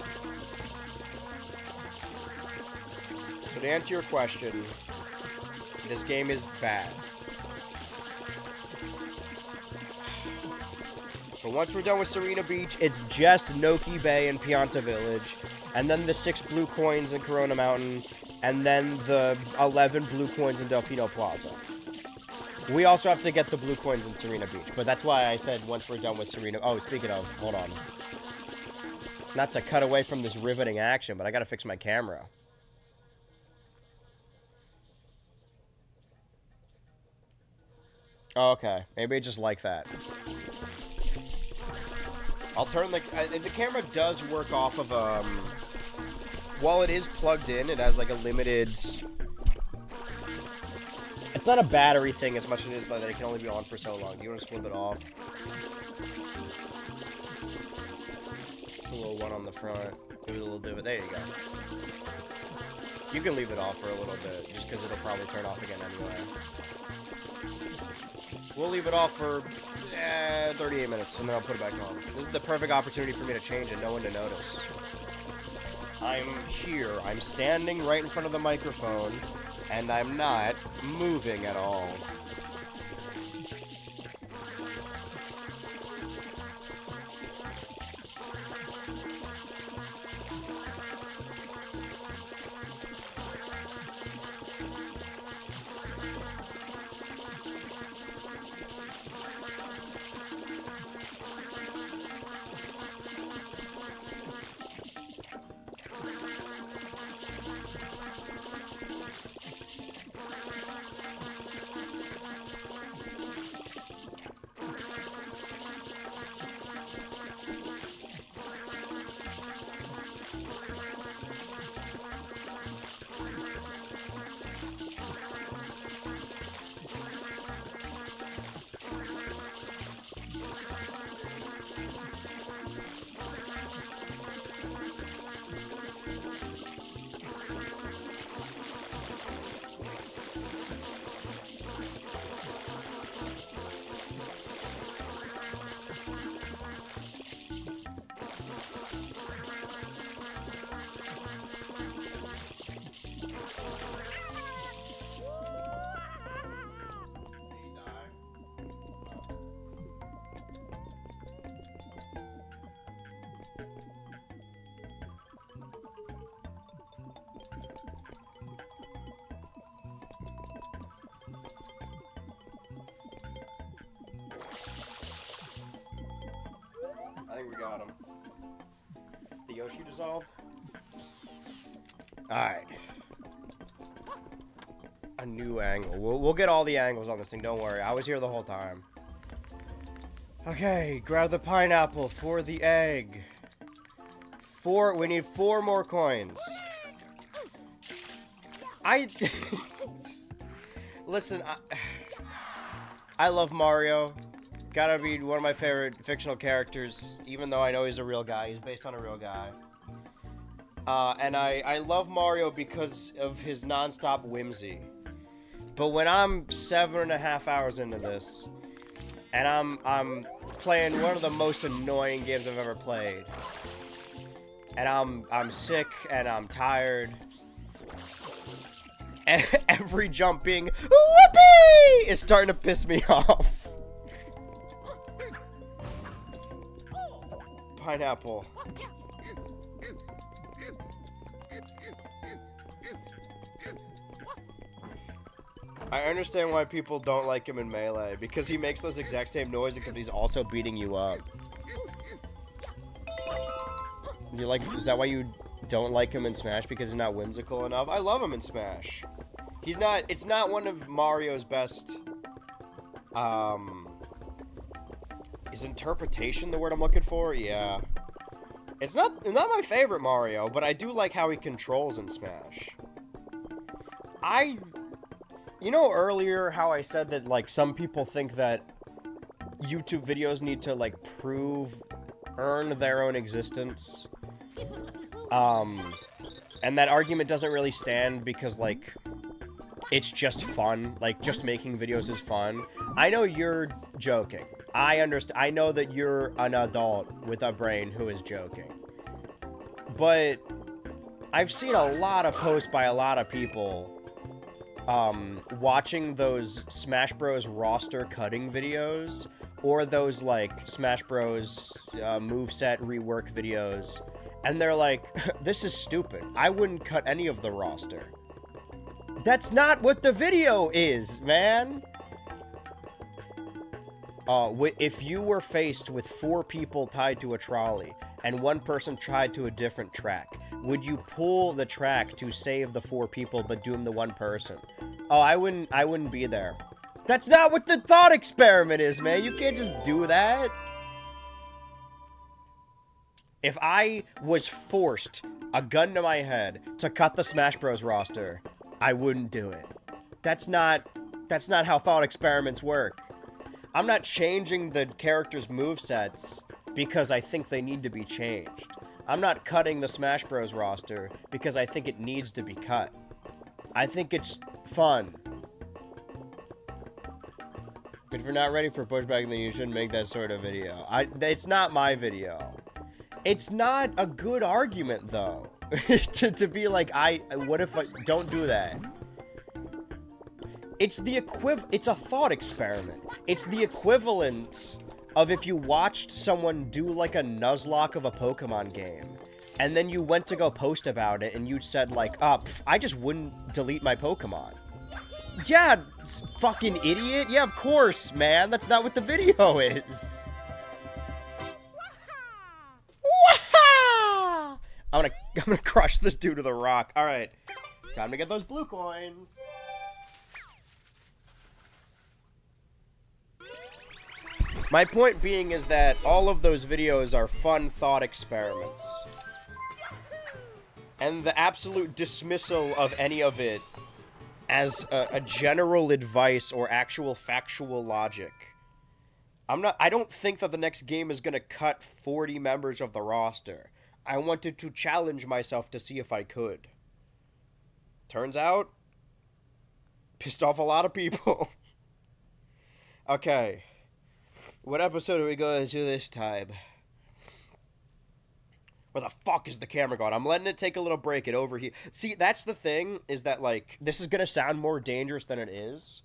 So to answer your question, this game is bad. But once we're done with Serena Beach, it's just Noki Bay and Pianta Village, and then the 6 blue coins in Corona Mountain, and then the 11 blue coins in Delfino Plaza. We also have to get the blue coins in Serena Beach, but that's why I said once we're done with Serena... Oh, speaking of, hold on. Not to cut away from this riveting action, but I gotta fix my camera. Oh, okay. Maybe I just like that. I'll turn the camera does work off of while it is plugged in, it has like a limited. It's not a battery thing as much as it is that it can only be on for so long. Do you want to flip it off? It's a little one on the front. Give it a little divot. There you go. You can leave it off for a little bit, just because it'll probably turn off again anyway. We'll leave it off for 38 minutes, and then I'll put it back on. This is the perfect opportunity for me to change and no one to notice. I'm here. I'm standing right in front of the microphone, and I'm not moving at all. I think we got him. The Yoshi dissolved? Alright. A new angle. We'll get all the angles on this thing, don't worry. I was here the whole time. Okay, grab the pineapple for the egg. We need 4 more coins. Listen, I love Mario. Gotta be one of my favorite fictional characters, even though I know he's a real guy. He's based on a real guy. And I love Mario because of his non-stop whimsy. But when I'm 7.5 hours into this, and I'm playing one of the most annoying games I've ever played, and I'm sick and I'm tired, and every jump being whoopee is starting to piss me off. Pineapple. I understand why people don't like him in Melee, because he makes those exact same noise except he's also beating you up. Is that why you don't like him in Smash? Because he's not whimsical enough? I love him in Smash. It's not one of Mario's best, is interpretation the word I'm looking for? Yeah. It's not my favorite Mario, but I do like how he controls in Smash. You know earlier how I said that, like, some people think that YouTube videos need to, like, earn their own existence? And that argument doesn't really stand because, like, it's just fun. Like, just making videos is fun. I know you're joking. I understand. I know that you're an adult with a brain who is joking. But I've seen a lot of posts by a lot of people watching those Smash Bros. Roster cutting videos, or those, like, Smash Bros. Moveset rework videos, and they're like, this is stupid. I wouldn't cut any of the roster. That's not what the video is, man! If you were faced with 4 people tied to a trolley, and one person tied to a different track, would you pull the track to save the 4 people but doom the one person? Oh, I wouldn't be there. That's not what the thought experiment is, man. You can't just do that. If I was forced, a gun to my head, to cut the Smash Bros. Roster, I wouldn't do it. That's not how thought experiments work. I'm not changing the characters' movesets because I think they need to be changed. I'm not cutting the Smash Bros. Roster because I think it needs to be cut. I think it's fun. If you're not ready for pushback, then you shouldn't make that sort of video. It's not my video. It's not a good argument, though. to be like, what if I don't do that? It's a thought experiment. It's the equivalent of if you watched someone do like a Nuzlocke of a Pokemon game, and then you went to go post about it, and you said like, I just wouldn't delete my Pokemon. Yeah, fucking idiot. Yeah, of course, man. That's not what the video is. I'm gonna crush this dude with a rock. All right, time to get those blue coins. My point being is that all of those videos are fun thought experiments. And the absolute dismissal of any of it as a general advice or actual factual logic. I don't think that the next game is gonna cut 40 members of the roster. I wanted to challenge myself to see if I could. Turns out, pissed off a lot of people. Okay. What episode are we going to this time? Where the fuck is the camera going? I'm letting it take a little break. It overheat. See, that's the thing, is that, like, this is going to sound more dangerous than it is.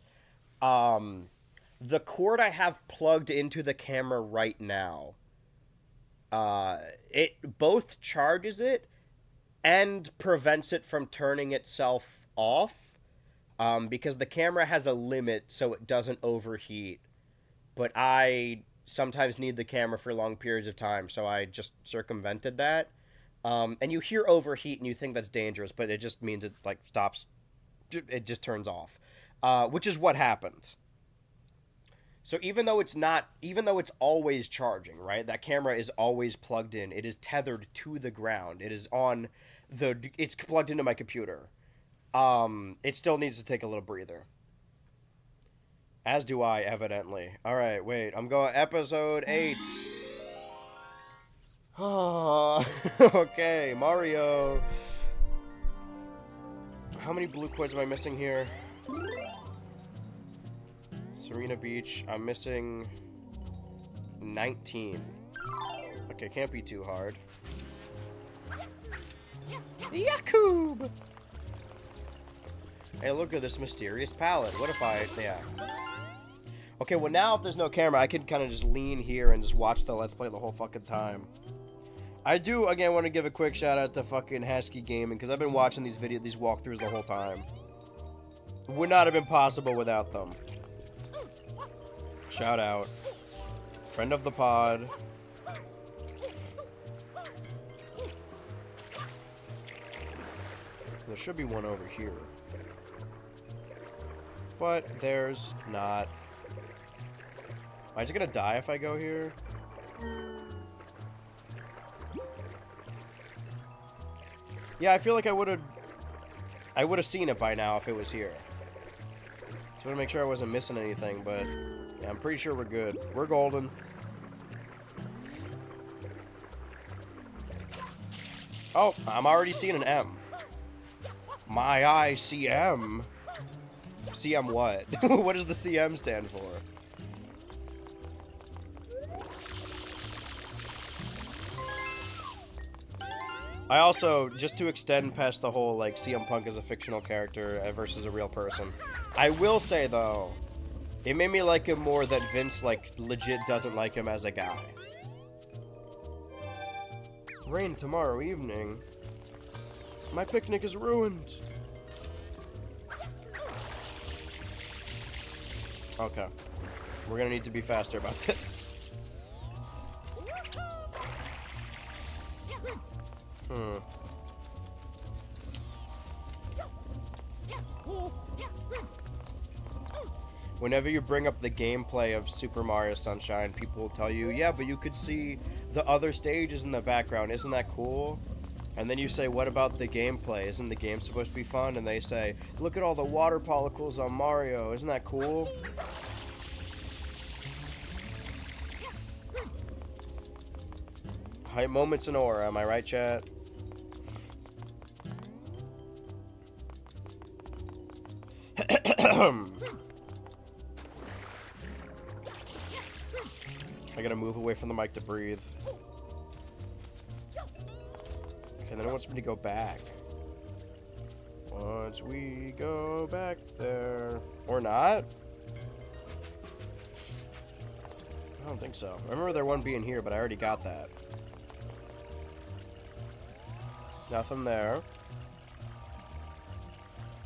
The cord I have plugged into the camera right now, it both charges it and prevents it from turning itself off, because the camera has a limit so it doesn't overheat. But I sometimes need the camera for long periods of time, so I just circumvented that. And you hear overheat and you think that's dangerous, but it just means it, like, stops. It just turns off, which is what happens. So even though it's always charging, right? That camera is always plugged in. It is tethered to the ground. It is it's plugged into my computer. It still needs to take a little breather. As do I, evidently. Alright, wait. I'm going episode 8. Oh, okay, Mario. How many blue coins am I missing here? Serena Beach. I'm missing 19. Okay, can't be too hard. Yakub! Hey, look at this mysterious palette. What if yeah. Okay, well now if there's no camera, I can kind of just lean here and just watch the Let's Play the whole fucking time. I do, again, want to give a quick shout out to fucking Hesky Gaming, because I've been watching these walkthroughs the whole time. Would not have been possible without them. Shout out. Friend of the pod. There should be one over here. But there's not. Am I just gonna die if I go here? Yeah, I feel like I would have seen it by now if it was here. Just want to make sure I wasn't missing anything, but yeah, I'm pretty sure we're good. We're golden. Oh, I'm already seeing an M. My eye, CM. CM what? What does the CM stand for? I also, just to extend past the whole, like, CM Punk as a fictional character versus a real person, I will say, though, it made me like him more that Vince, like, legit doesn't like him as a guy. Rain tomorrow evening. My picnic is ruined. Okay. We're gonna need to be faster about this. Whenever you bring up the gameplay of Super Mario Sunshine, people will tell you, yeah, but you could see the other stages in the background. Isn't that cool? And then you say, what about the gameplay? Isn't the game supposed to be fun? And they say, look at all the water particles on Mario. Isn't that cool? Hype moments in aura, am I right, chat? I gotta move away from the mic to breathe. Okay, then it wants me to go back. Once we go back there. Or not? I don't think so. I remember there one being here, but I already got that. Nothing there.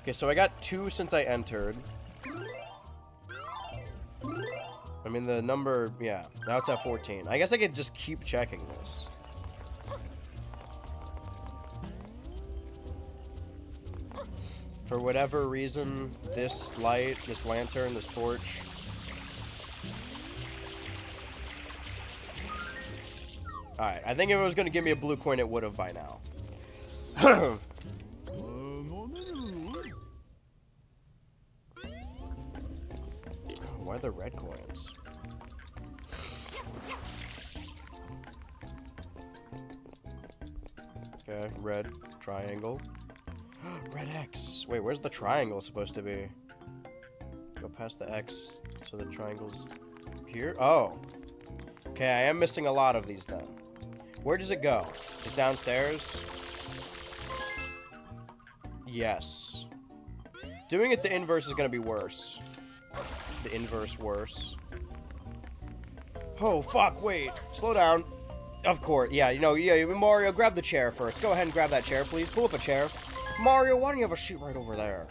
Okay, so I got 2 since I entered. I mean, the number, yeah. Now it's at 14. I guess I could just keep checking this. For whatever reason, this light, this lantern, this torch... Alright, I think if it was going to give me a blue coin, it would have by now. Why are there red coins? Okay, red triangle. Red X. Wait, where's the triangle supposed to be? Go past the X so the triangle's here? Oh. Okay, I am missing a lot of these then. Where does it go? Is it downstairs? Yes. Doing it the inverse is gonna be worse. The inverse worse. Oh, fuck, wait. Slow down. Of course. Yeah, Mario, grab the chair first. Go ahead and grab that chair, please. Pull up a chair. Mario, why don't you have a seat right over there?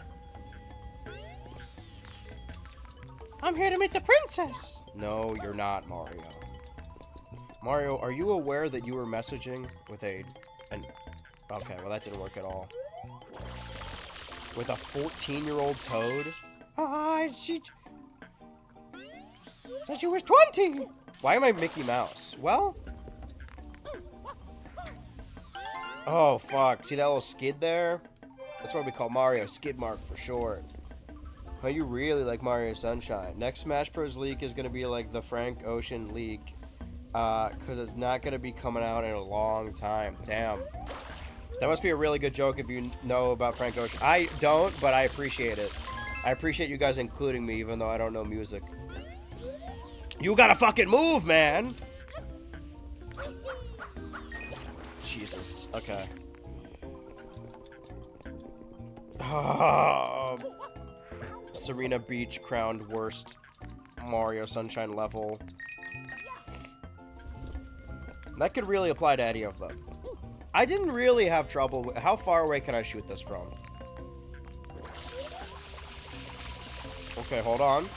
I'm here to meet the princess. No, you're not, Mario. Mario, are you aware that you were messaging with okay, well, that didn't work at all. With a 14-year-old Toad? She said she was 20! Why am I Mickey Mouse? Well... Oh, fuck. See that little skid there? That's what we call Mario. Skid mark for short. Oh, you really like Mario Sunshine. Next Smash Bros. Leak is going to be like the Frank Ocean leak. Because it's not going to be coming out in a long time. Damn. That must be a really good joke if you know about Frank Ocean. I don't, but I appreciate it. I appreciate you guys including me, even though I don't know music. You gotta fucking move, man! Jesus. Okay. Serena Beach crowned worst Mario Sunshine level. That could really apply to any of them. I didn't really have trouble with... How far away can I shoot this from? Okay, hold on.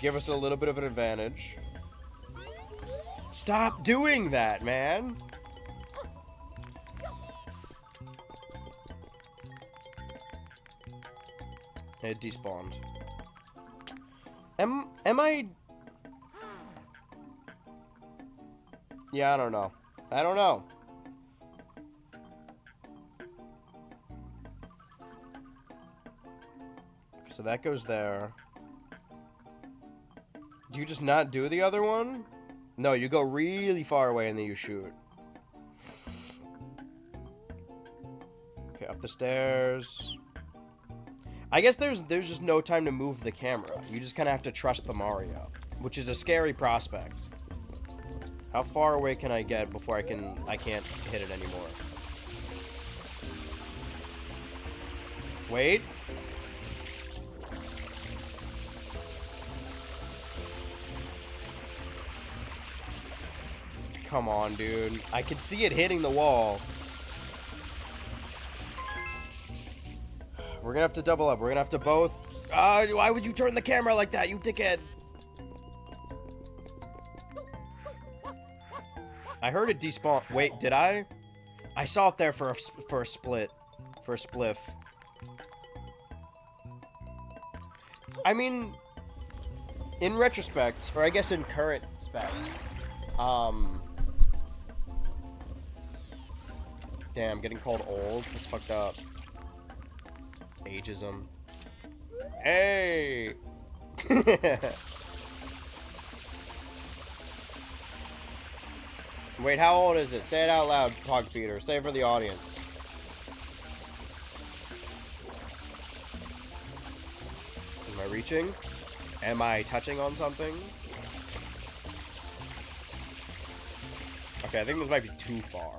Give us a little bit of an advantage. Stop doing that, man! It despawned. Am I... Yeah, I don't know. I don't know. So that goes there. Do you just not do the other one? No, you go really far away and then you shoot. Okay, up the stairs. I guess there's just no time to move the camera. You just kind of have to trust the Mario, which is a scary prospect. How far away can I get before I can't hit it anymore? Wait. Come on, dude. I can see it hitting the wall. We're gonna have to double up. We're gonna have to both... why would you turn the camera like that, you dickhead? I heard it despawn. Wait, did I? I saw it there for a split. For a spliff. I mean, in retrospect, or I guess in current specs, damn, getting called old. That's fucked up. Ageism. Hey! Wait, how old is it? Say it out loud, Pog Peter. Say it for the audience. Am I reaching? Am I touching on something? Okay, I think this might be too far.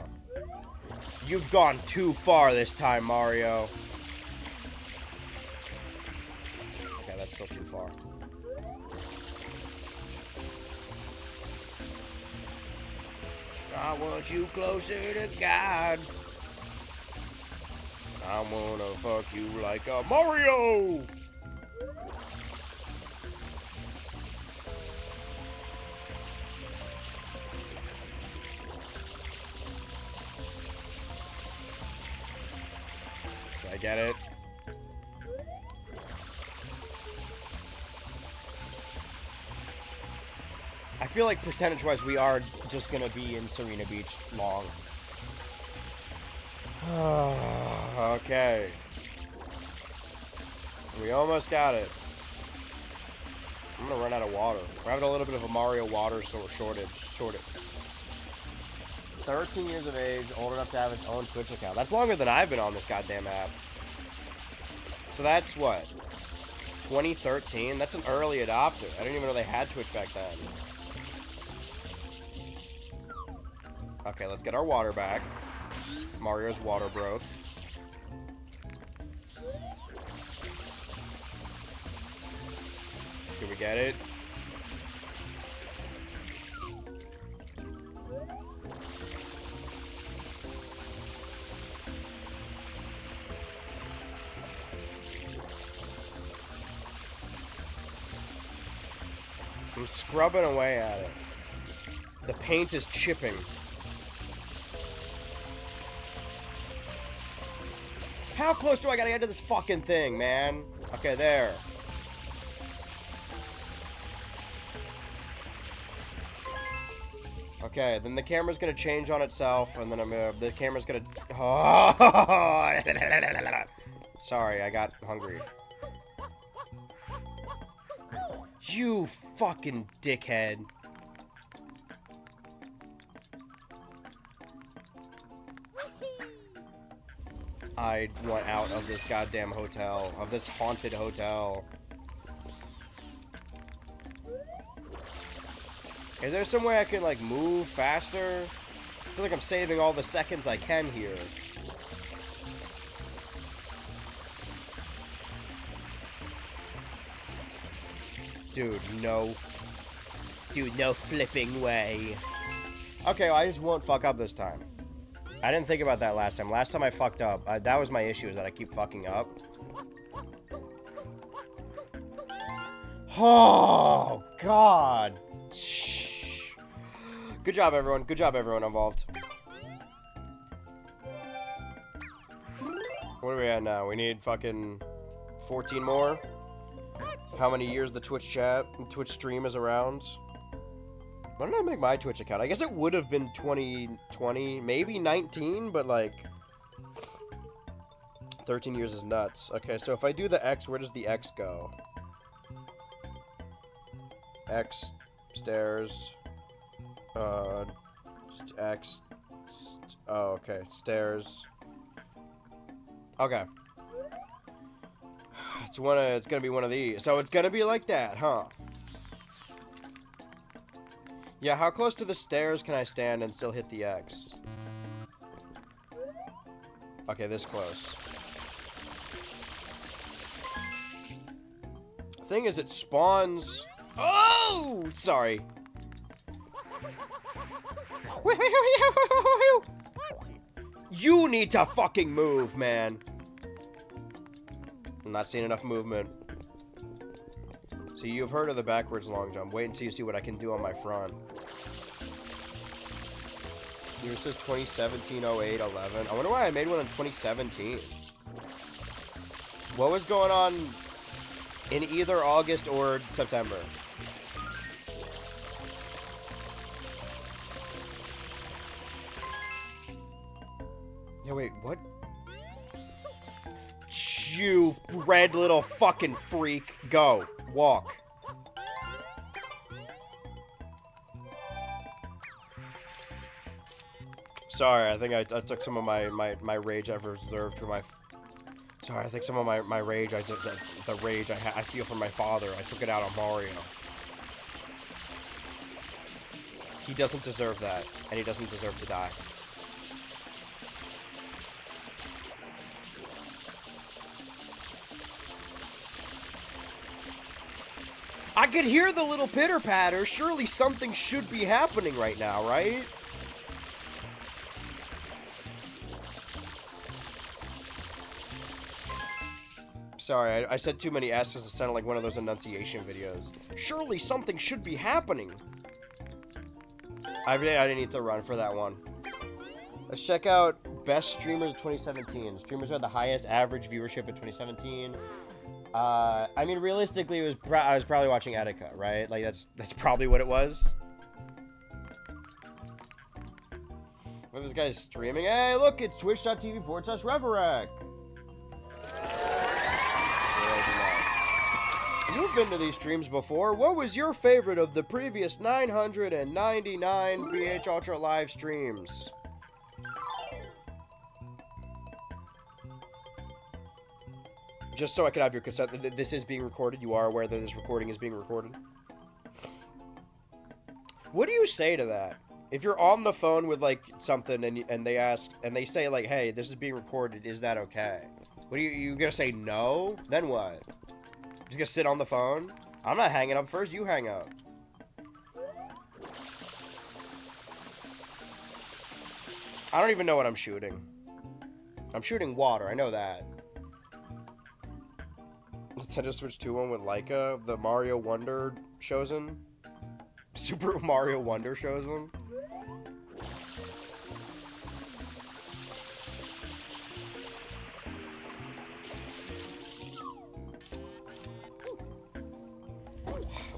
You've gone too far this time, Mario. Okay, that's still too far. I want you closer to God. I wanna fuck you like a Mario! I get it. I feel like percentage-wise we are just gonna be in Serena Beach long. Okay. We almost got it. I'm gonna run out of water. We're having a little bit of a Mario water shortage. 13 years of age, old enough to have its own Twitch account. That's longer than I've been on this goddamn app. So that's what? 2013? That's an early adopter. I didn't even know they had Twitch back then. Okay, let's get our water back. Mario's water broke. Can we get it? I'm scrubbing away at it. The paint is chipping. How close do I gotta get to this fucking thing, man? Okay, there. Okay, then the camera's gonna change on itself, and then the camera's gonna... Oh! Sorry, I got hungry. You fucking dickhead. I want out of this goddamn hotel, of this haunted hotel. Is there some way I can, like, move faster? I feel like I'm saving all the seconds I can here. Dude, no. Dude, no flipping way. Okay, well, I just won't fuck up this time. I didn't think about that last time. Last time I fucked up. That was my issue, is that I keep fucking up. Oh, God. Shh. Good job, everyone. Good job, everyone involved. What are we at now? We need fucking 14 more. How many years the Twitch stream is around? When did I make my Twitch account? I guess it would have been 2020, maybe 19, but like 13 years is nuts. Okay, so if I do the X, where does the X go? X, stairs, X, oh, okay, stairs. Okay. It's gonna be one of these. So it's gonna be like that, huh? Yeah, how close to the stairs can I stand and still hit the X? Okay, this close. Thing is, it spawns... Oh! Sorry. You need to fucking move, man. I'm not seeing enough movement. So you've heard of the backwards long jump. Wait until you see what I can do on my front. Here it says 2017, 08, 11. I wonder why I made one in 2017. What was going on In either August or September. Yeah, wait, what? You red little fucking freak. Go. Walk. Sorry, I think I took some of my rage I've reserved for my... Sorry, I think some of my rage, the rage I feel for my father, I took it out on Mario. He doesn't deserve that, and he doesn't deserve to die. I could hear the little pitter-patter. Surely something should be happening right now, right? Sorry, I said too many S's. It sounded like one of those enunciation videos. Surely something should be happening. I didn't need to run for that one. Let's check out best streamers of 2017. Streamers who had the highest average viewership in 2017. I mean, realistically, I was probably watching Etika, right? Like, that's probably what it was. When this guy's streaming, hey, look, it's twitch.tv/Reverek. You've been to these streams before. What was your favorite of the previous 999 BHultra live streams? Just so I can have your consent, this is being recorded. You are aware that this recording is being recorded? What do you say to that? If you're on the phone with, like, something and they ask, and they say, like, hey, this is being recorded, is that okay? What are you gonna say no? Then what? Just gonna sit on the phone? I'm not hanging up first, you hang up. I don't even know what I'm shooting. I'm shooting water, I know that. Nintendo Switch 2 with Leica, the Mario Wonder Shozen. Super Mario Wonder Shozen.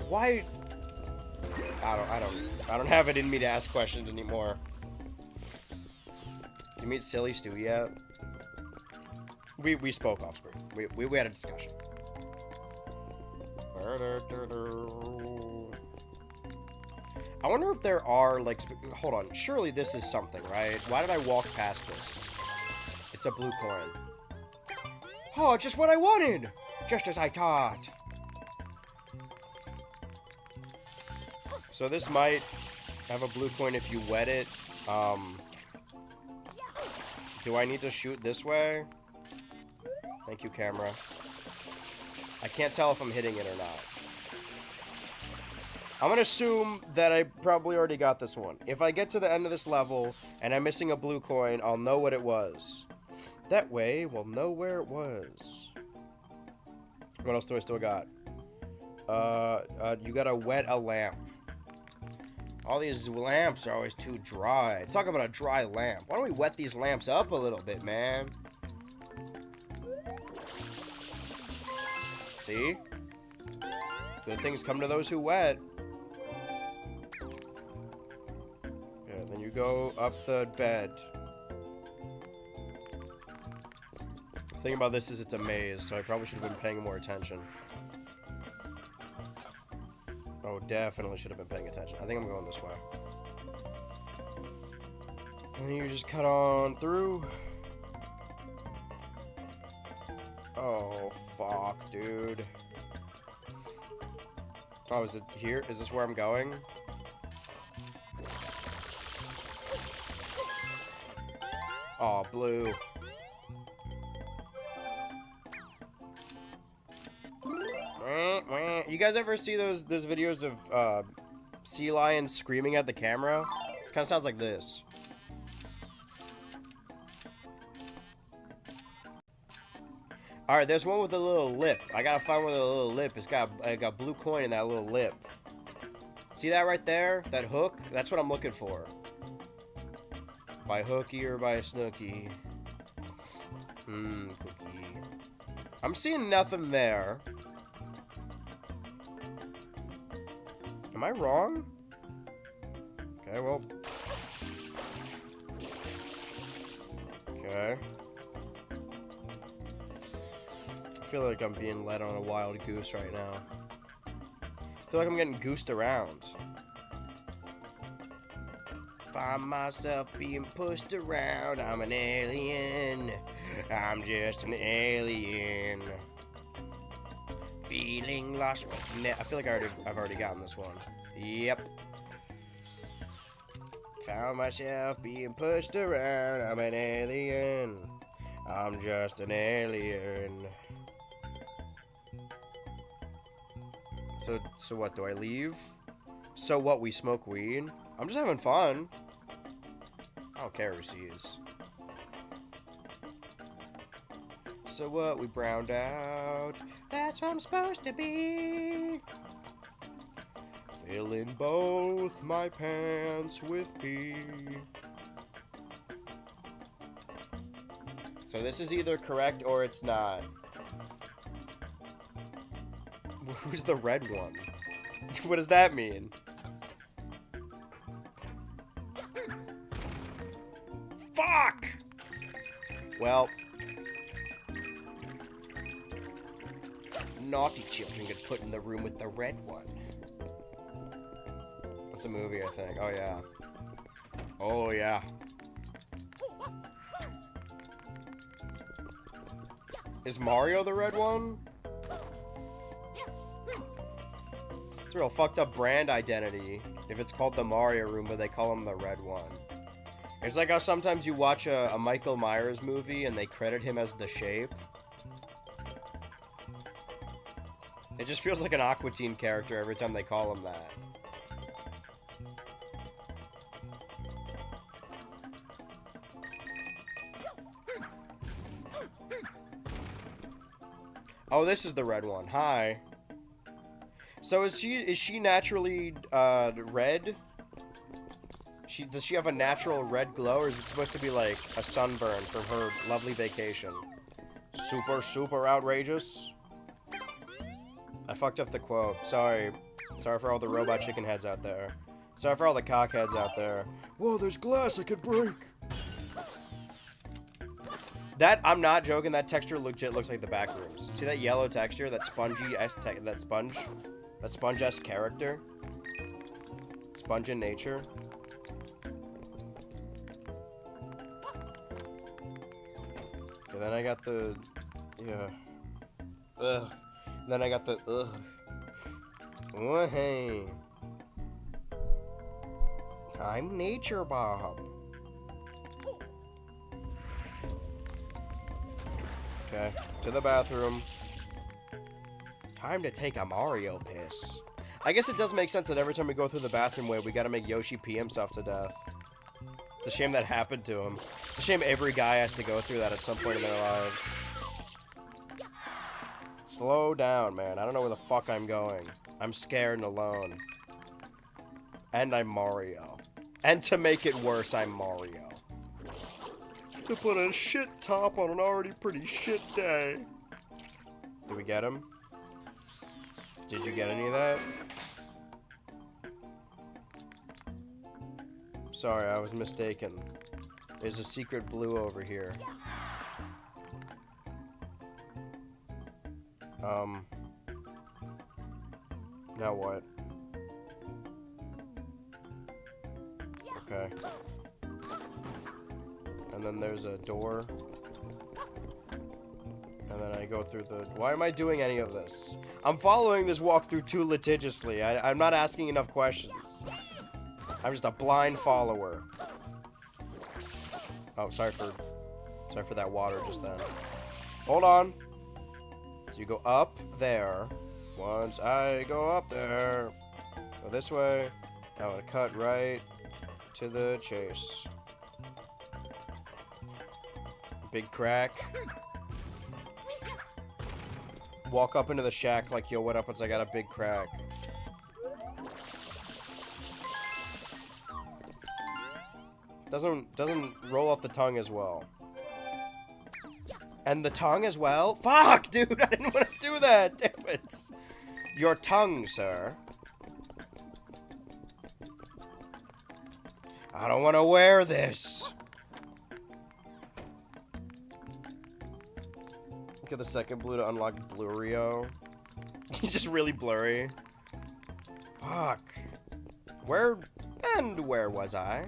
Why? I don't have it in me to ask questions anymore. Did you meet Silly Stu yet? We spoke off screen. We had a discussion. I wonder if there are, like, hold on. Surely this is something, right? Why did I walk past this? It's a blue coin. Oh, just what I wanted! Just as I thought. So this might have a blue coin if you wet it. Do I need to shoot this way? Thank you, camera. I can't tell if I'm hitting it or not. I'm gonna assume that I probably already got this one. If I get to the end of this level and I'm missing a blue coin, I'll know what it was. That way, we'll know where it was. What else do I still got? You gotta wet a lamp. All these lamps are always too dry. Talk about a dry lamp. Why don't we wet these lamps up a little bit, man? See? Good things come to those who wet. Yeah, then you go up the bed. The thing about this is it's a maze, so I probably should have been paying more attention. Oh, definitely should have been paying attention. I think I'm going this way. And then you just cut on through. Oh, fuck, dude. Oh, is it here? Is this where I'm going? Oh, blue. You guys ever see those videos of sea lions screaming at the camera? It kind of sounds like this. Alright, there's one with a little lip. I gotta find one with a little lip. I got blue coin in that little lip. See that right there? That hook? That's what I'm looking for. By hooky or by snooky? Cookie. I'm seeing nothing there. Am I wrong? Okay, well. Okay. I feel like I'm being led on a wild goose right now. I feel like I'm getting goosed around. Find myself being pushed around. I'm an alien. I'm just an alien. Feeling lost. I feel like I've already gotten this one. Yep. Found myself being pushed around. I'm an alien. I'm just an alien. So what, do I leave? So what, we smoke weed? I'm just having fun. I don't care who sees. So what, we browned out. That's what I'm supposed to be. Filling both my pants with pee. So this is either correct or it's not. Who's the red one? What does that mean? Fuck! Well, naughty children get put in the room with the red one. That's a movie, I think. Oh, yeah. Oh, yeah. Is Mario the red one? It's a real fucked up brand identity if it's called the Mario room, but they call him the red one. It's like how sometimes you watch a Michael Myers movie and they credit him as the Shape. It just feels like an Aqua Teen character every time they call him that. Oh, this is the red one. Hi. So is she naturally red? Does she have a natural red glow, or is it supposed to be like a sunburn from her lovely vacation? Super outrageous. I fucked up the quote. Sorry for all the robot chicken heads out there. Sorry for all the cockheads out there. Whoa, there's glass I could break. That, I'm not joking, that texture legit looks like the back rooms. See that yellow texture, that sponge-esque character? Sponge in nature. Okay, then I got the, yeah. Ugh. Then I got the, ugh. Oh, hey. I'm Nature Bob. Okay, to the bathroom. Time to take a Mario piss. I guess it does make sense that every time we go through the bathroom way, we gotta make Yoshi pee himself to death. It's a shame that happened to him. It's a shame every guy has to go through that at some point in their lives. Slow down, man. I don't know where the fuck I'm going. I'm scared and alone. And I'm Mario. And to make it worse, I'm Mario. To put a shit top on an already pretty shit day. Did we get him? Did you get any of that? Sorry, I was mistaken. There's a secret blue over here. Now what? Okay. And then there's a door. And then I go through the... Why am I doing any of this? I'm following this walkthrough too litigiously. I'm not asking enough questions. I'm just a blind follower. Oh, sorry for that water just then. Hold on. So you go up there. Once I go up there, go this way. I'm gonna cut right to the chase. Big crack. Walk up into the shack like, yo, what up? Once I got a big crack. Doesn't roll off the tongue as well. And the tongue as well? Fuck, dude, I didn't want to do that. Damn it. Your tongue, sir. I don't want to wear this. Get the second blue to unlock Blurio. He's just really blurry. Fuck. Where was I?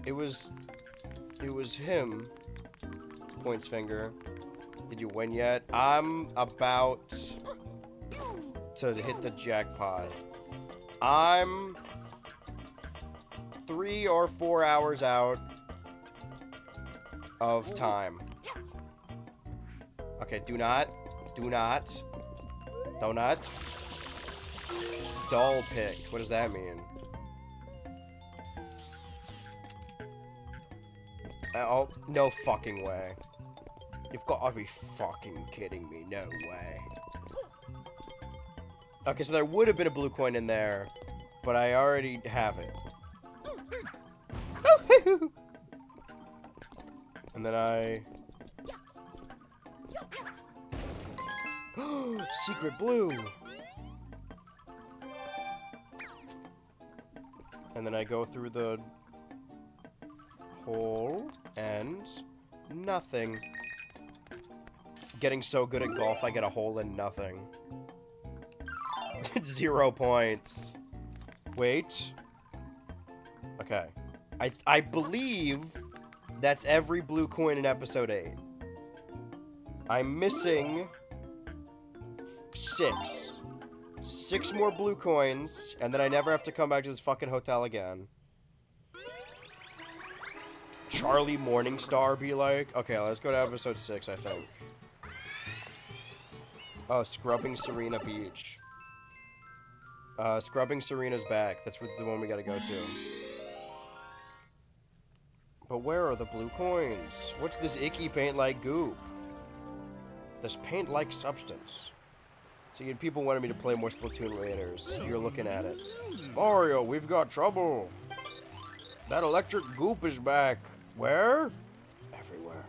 It was him. Points finger. Did you win yet? I'm about to hit the jackpot. I'm 3 or 4 hours out of time. Okay, donut. Doll picked. What does that mean? Oh, no fucking way. You've got to be fucking kidding me. No way. Okay, so there would have been a blue coin in there, but I already have it. And then I... Secret blue! And then I go through the hole, and nothing. Getting so good at golf, I get a hole in nothing. 0 points. Wait. Okay. I believe that's every blue coin in episode 8. I'm missing 6. 6 more blue coins, and then I never have to come back to this fucking hotel again. Charlie Morningstar be like? Okay, let's go to episode 6, I think. Oh, Scrubbing Serena Beach. Scrubbing Serena's back. That's the one we gotta go to. But where are the blue coins? What's this icky paint-like goop? This paint-like substance. So people wanted me to play more Splatoon Raiders. You're looking at it. Mario, we've got trouble. That electric goop is back. Where? Everywhere.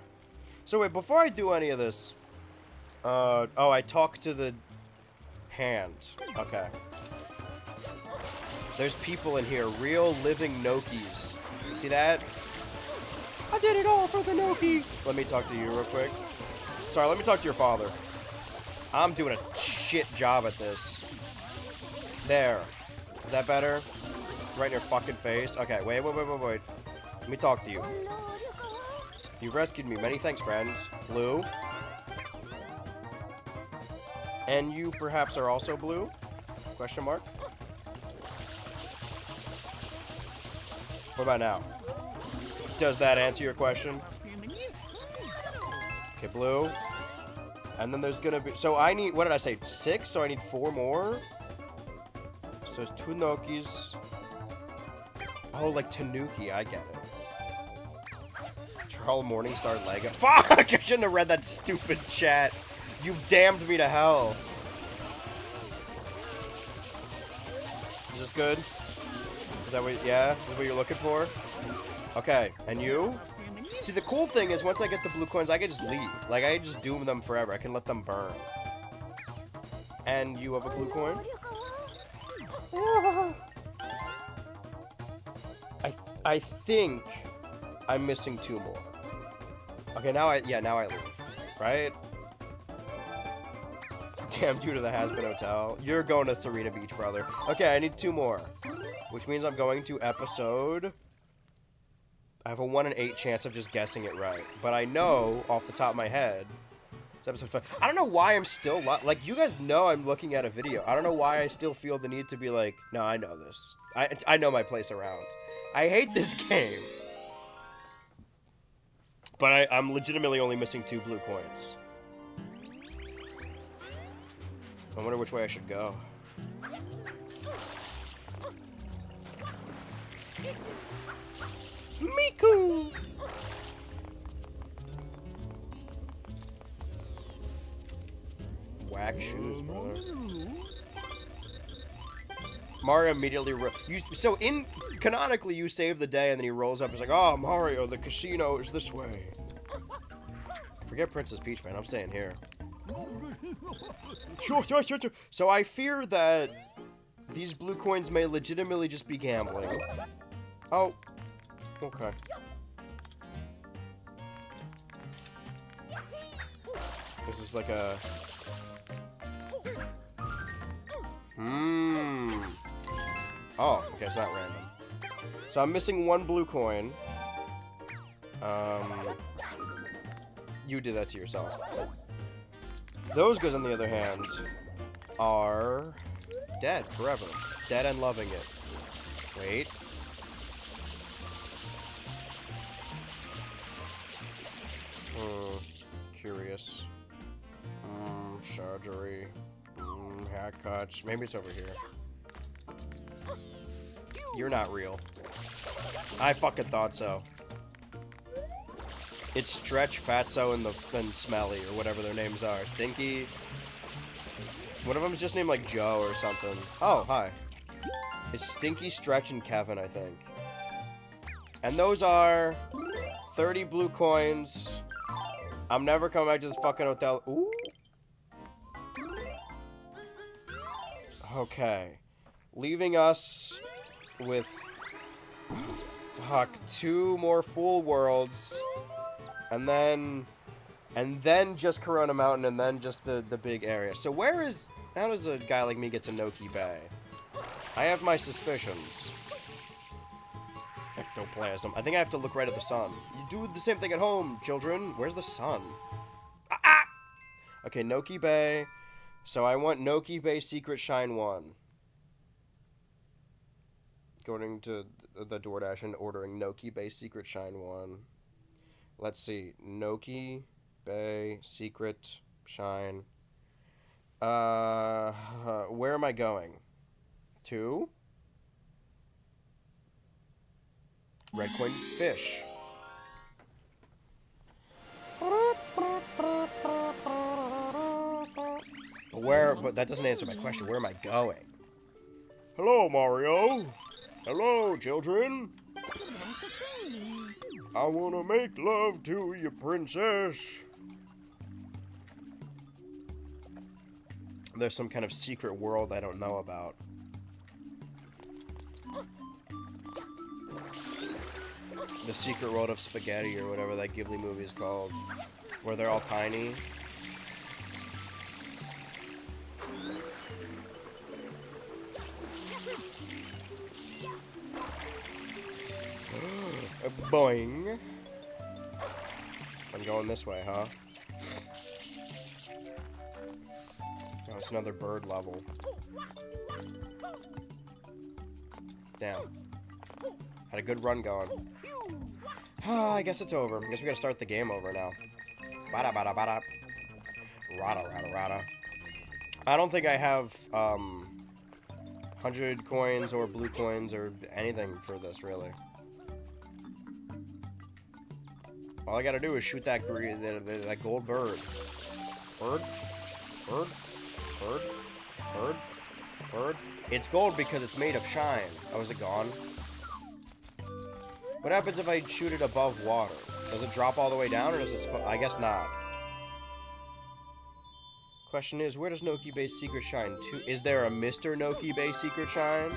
So wait, before I do any of this... oh, I talk to the hand. Okay. There's people in here. Real living Nokis. You see that? I did it all for the Noki. Let me talk to you real quick. Sorry, let me talk to your father. I'm doing a shit job at this. There. Is that better? Right in your fucking face? Okay, wait. Let me talk to you. You rescued me. Many thanks, friends. Blue. And you perhaps are also blue? Question mark? What about now? Does that answer your question? Okay, blue. And then there's gonna be... So I need... What did I say? 6? So I need 4 more? So it's 2 Nokis. Oh, like Tanuki. I get it. Charles Morningstar Lego. Fuck! I shouldn't have read that stupid chat. You've damned me to hell. Is this good? Is that what... Yeah? Is this what you're looking for? Okay. And you? See, the cool thing is, once I get the blue coins, I can just leave. Like, I can just doom them forever. I can let them burn. And you have a blue coin? I think I'm missing 2 more. Okay, now I leave. Right? Damn, due to the Has-Been Hotel. You're going to Serena Beach, brother. Okay, I need 2 more. Which means I'm going to episode... I have a 1 in 8 chance of just guessing it right. But I know, off the top of my head, it's episode 5. I don't know why I'm still... Like, you guys know I'm looking at a video. I don't know why I still feel the need to be like, no, I know this. I know my place around. I hate this game. But I'm legitimately only missing 2 blue coins. I wonder which way I should go. Miku! Whack shoes, brother. Mario immediately canonically you save the day and then he rolls up and is like, oh, Mario, the casino is this way. Forget Princess Peach, man. I'm staying here. So I fear that These blue coins may legitimately just be gambling. Oh. Okay. This is like a... Oh, okay, it's not random. So I'm missing one blue coin. You did that to yourself. Those guys, on the other hand, are dead forever. Dead and loving it. Wait. Curious. Surgery. Haircuts. Maybe it's over here. You're not real. I fucking thought so. It's Stretch, Fatso, and Smelly, or whatever their names are. Stinky. One of them is just named like Joe or something. Oh, hi. It's Stinky, Stretch, and Kevin, I think. And those are 30 blue coins. I'm never coming back to this fucking hotel. Ooh. Okay. Leaving us with... Fuck. 2 more full worlds. And then just Corona Mountain, and then just the big area. So where is... How does a guy like me get to Noki Bay? I have my suspicions. Ectoplasm. I think I have to look right at the sun. You do the same thing at home, children. Where's the sun? Ah! Okay, Noki Bay. So I want Noki Bay Secret Shine 1. Going to the DoorDash and ordering Noki Bay Secret Shine 1. Let's see. Noki Bay Secret Shine. Where am I going? To? Red Coin Fish. But that doesn't answer my question. Where am I going? Hello, Mario. Hello, children. I want to make love to you, princess. There's some kind of secret world I don't know about. The Secret World of Spaghetti, or whatever that Ghibli movie is called. Where they're all tiny. Boing. I'm going this way, huh? Oh, it's another bird level. Damn. Had a good run going. I guess it's over. I guess we gotta start the game over now. Bada bada bada. Rada rada rada. I don't think I have 100 coins or blue coins or anything for this, really. All I gotta do is shoot that gold bird. Bird? Bird? Bird? Bird? Bird? It's gold because it's made of shine. Oh, is it gone? What happens if I shoot it above water? Does it drop all the way down, or does it... I guess not. Question is, where does Noki Bay Secret Shine to? Is there a Mr. Noki Bay Secret Shine?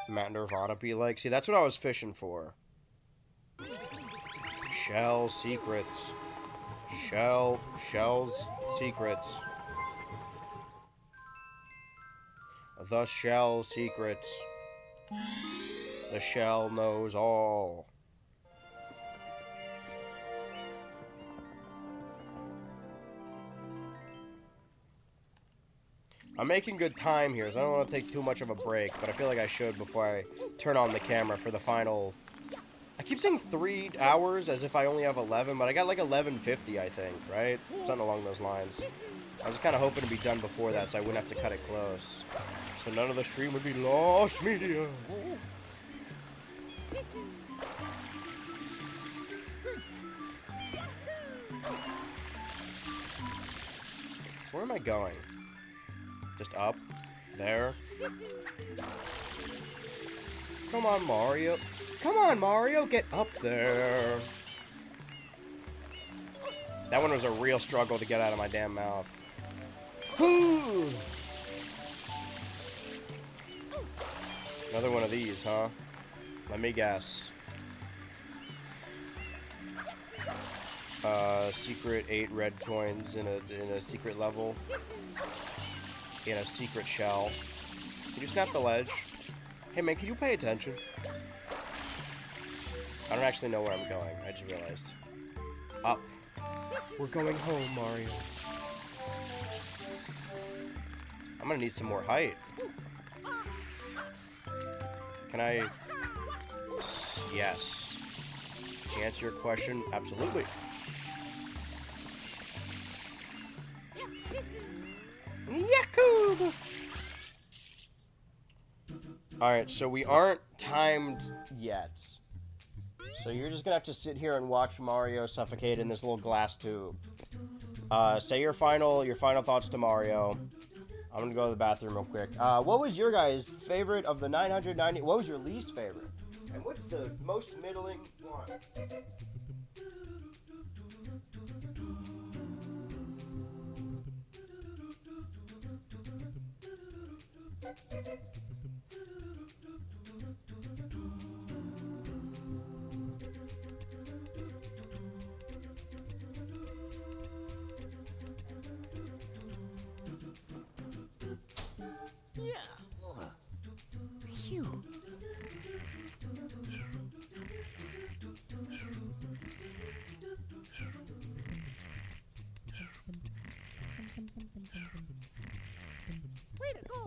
Matt Nirvana be like? See, that's what I was fishing for. Shell secrets. Shell's secrets. The shell secrets. The shell knows all. I'm making good time here, so I don't want to take too much of a break, but I feel like I should before I turn on the camera for the final... I keep saying 3 hours as if I only have 11, but I got like 11:50, I think, right? Something along those lines. I was kind of hoping to be done before that, so I wouldn't have to cut it close. So none of the stream would be lost media. So where am I going? Just up? There? Come on, Mario. Come on, Mario, get up there. That one was a real struggle to get out of my damn mouth. Another one of these, huh? Let me guess. Secret 8 red coins in a secret level. In a secret shell. Can you snap the ledge? Hey man, can you pay attention? I don't actually know where I'm going. I just realized. Up. We're going home, Mario. I'm gonna need some more height. Can I... Yes. To answer your question, absolutely. Yakub! Alright, so we aren't timed yet. So you're just gonna have to sit here and watch Mario suffocate in this little glass tube. Say your final thoughts to Mario. I'm gonna go to the bathroom real quick. What was your guys' favorite of the 990? What was your least favorite? And what's the most middling one? Yeah. Phew. Way to go.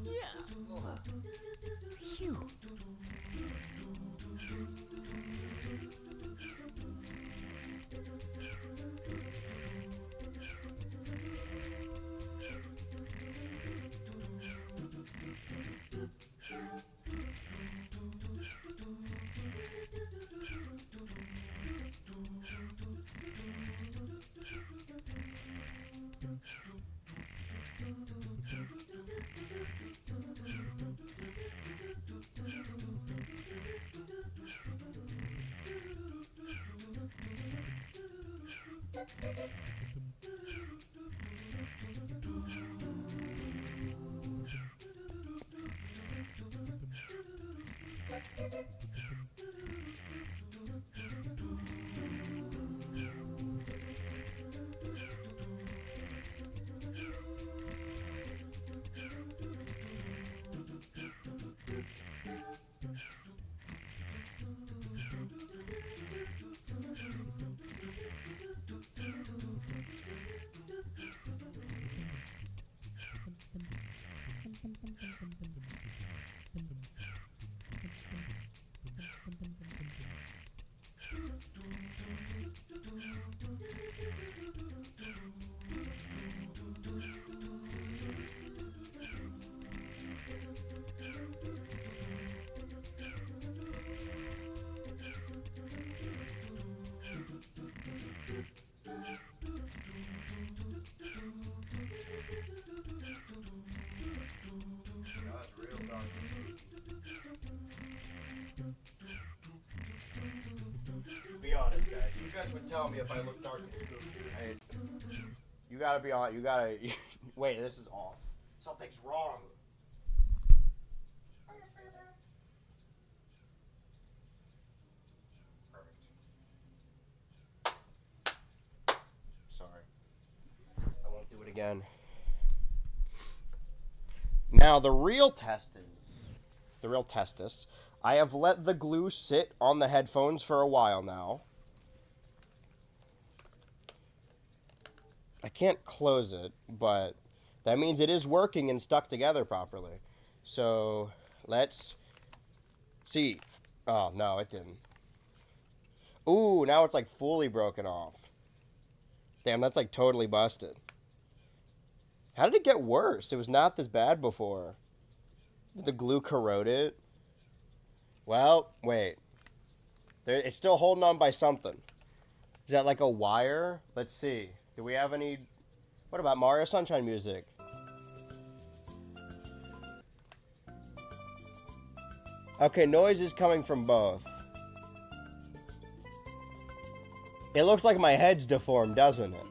Yeah. Phew. guys would tell me if I look dark and spooky, right? You gotta be on. You gotta. Wait, this is off. Something's wrong. Perfect. Sorry. I won't do it again. Now the real test is, I have let the glue sit on the headphones for a while now. I can't close it, but that means it is working and stuck together properly. So let's see. Oh, no, it didn't. Ooh, now it's like fully broken off. Damn, that's like totally busted. How did it get worse? It was not this bad before. Did the glue corrode it? Well, wait. It's still holding on by something. Is that like a wire? Let's see. Do we have any... What about Mario Sunshine music? Okay, noise is coming from both. It looks like my head's deformed, doesn't it?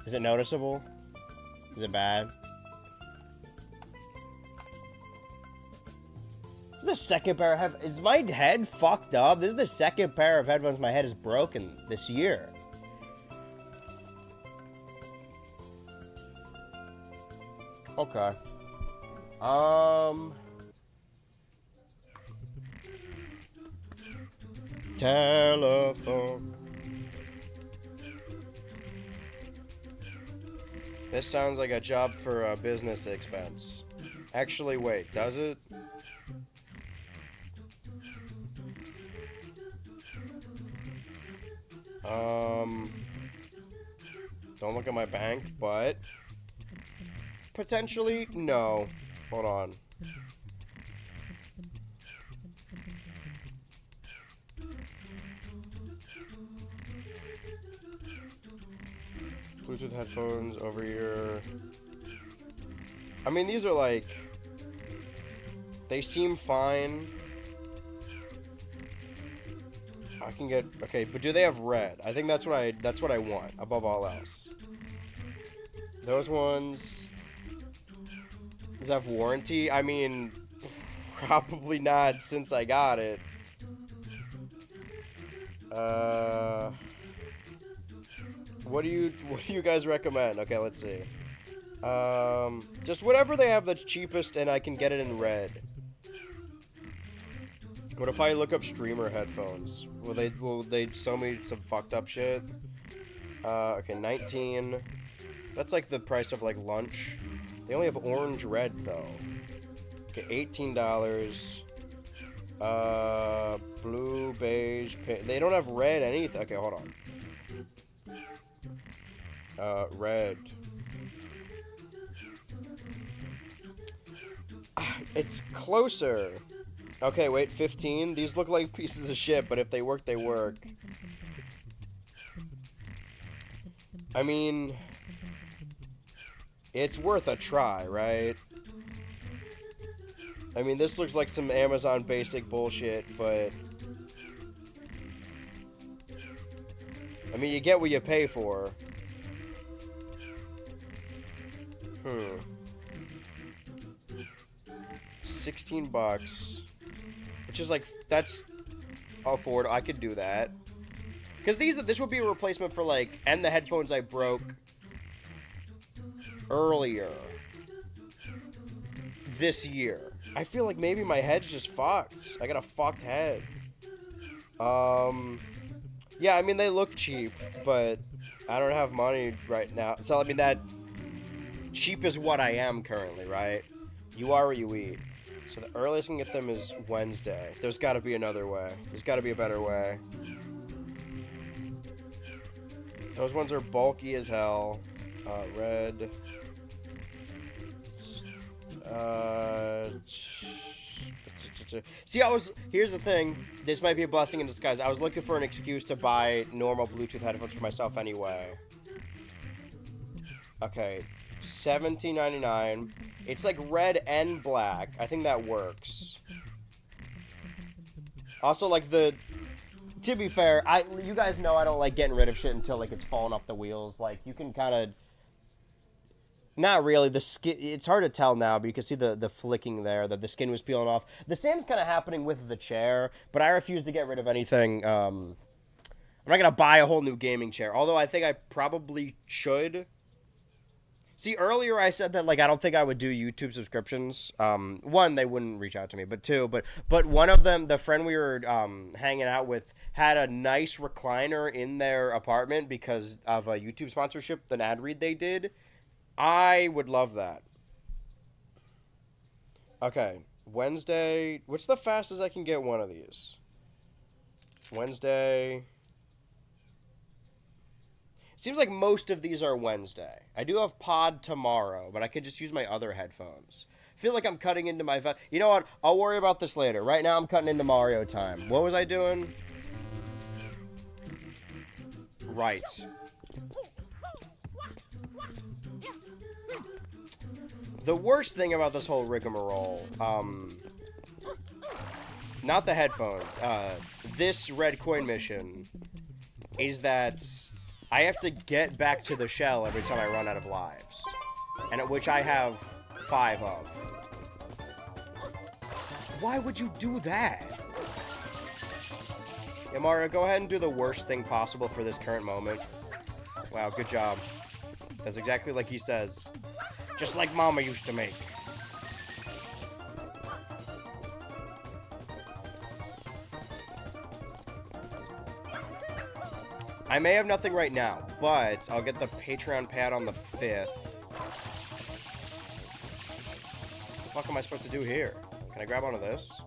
Is it noticeable? Is it bad? This is the second pair of headphones. Is my head fucked up? This is the second pair of headphones my head is broken this year. Okay. Telephone. This sounds like a job for a business expense. Actually, wait, does it? Don't look at my bank, but potentially, no. Hold on. Bluetooth headphones over here. I mean, these are like, they seem fine. I can get, okay, but do they have red? I think that's what I want above all else. Those ones, does it have warranty? I mean, probably not since I got it. What do you guys recommend? Okay, let's see. Just whatever they have that's cheapest and I can get it in red. What if I look up streamer headphones? Will they show me some fucked up shit? Okay, 19. That's like the price of like lunch. They only have orange red though. Okay, $18. Blue, beige, pink. They don't have red anything. Okay, hold on. Red. It's closer. Okay, wait, 15? These look like pieces of shit, but if they work, they work. I mean, it's worth a try, right? I mean, this looks like some Amazon basic bullshit, but... I mean, you get what you pay for. 16 bucks. Which is like, that's affordable. I could do that. Because this would be a replacement for like, and the headphones I broke earlier this year. I feel like maybe my head's just fucked. I got a fucked head. Yeah, I mean, they look cheap, but I don't have money right now. So, I mean, that cheap is what I am currently, right? You are what you eat. So the earliest I can get them is Wednesday. There's got to be another way. There's got to be a better way. Those ones are bulky as hell. Red. See, here's the thing. This might be a blessing in disguise. I was looking for an excuse to buy normal Bluetooth headphones for myself anyway. Okay. $17.99. It's like red and black. I think that works. Also, like the To be fair, you guys know I don't like getting rid of shit until like it's falling off the wheels. Like you can kind of, not really. The skin, it's hard to tell now, but you can see the flicking there that the skin was peeling off. The same's kind of happening with the chair, but I refuse to get rid of anything. I'm not gonna buy a whole new gaming chair, although I think I probably should. See, earlier I said that, like, I don't think I would do YouTube subscriptions. One, they wouldn't reach out to me, but two, but one of them, the friend we were hanging out with, had a nice recliner in their apartment because of a YouTube sponsorship, an ad read they did. I would love that. Okay, Wednesday. What's the fastest I can get one of these? Wednesday. Seems like most of these are Wednesday. I do have pod tomorrow, but I could just use my other headphones. I feel like I'm cutting into my... You know what? I'll worry about this later. Right now, I'm cutting into Mario time. What was I doing? Right. The worst thing about this whole rigmarole, not the headphones, this red coin mission, is that I have to get back to the shell every time I run out of lives, and which I have 5 of. Why would you do that? Yeah, Mario, go ahead and do the worst thing possible for this current moment. Wow, good job. That's exactly like he says. Just like Mama used to make. I may have nothing right now, but I'll get the Patreon pad on the 5th. What the fuck am I supposed to do here? Can I grab onto this?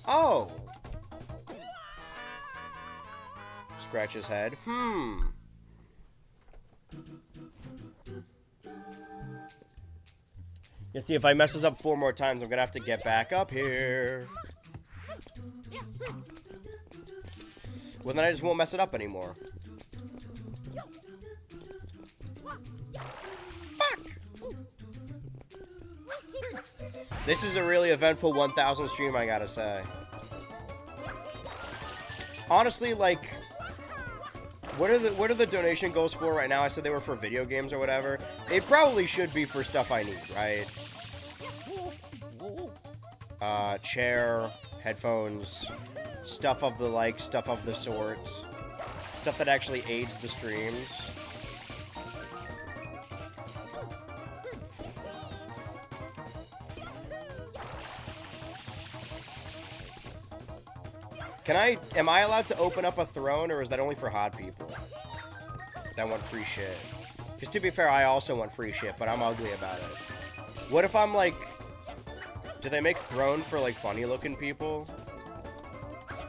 Oh! Scratch his head. You see, if I mess this up 4 more times, I'm gonna have to get back up here. Well, then I just won't mess it up anymore. Fuck! This is a really eventful 1,000 stream, I gotta say. Honestly, like, what are the donation goals for right now? I said they were for video games or whatever. They probably should be for stuff I need, right? Chair, headphones, stuff of the like, stuff of the sort. Stuff that actually aids the streams. Am I allowed to open up a throne, or is that only for hot people that want free shit? Because to be fair, I also want free shit, but I'm ugly about it. What if I'm like, do they make throne for like funny looking people?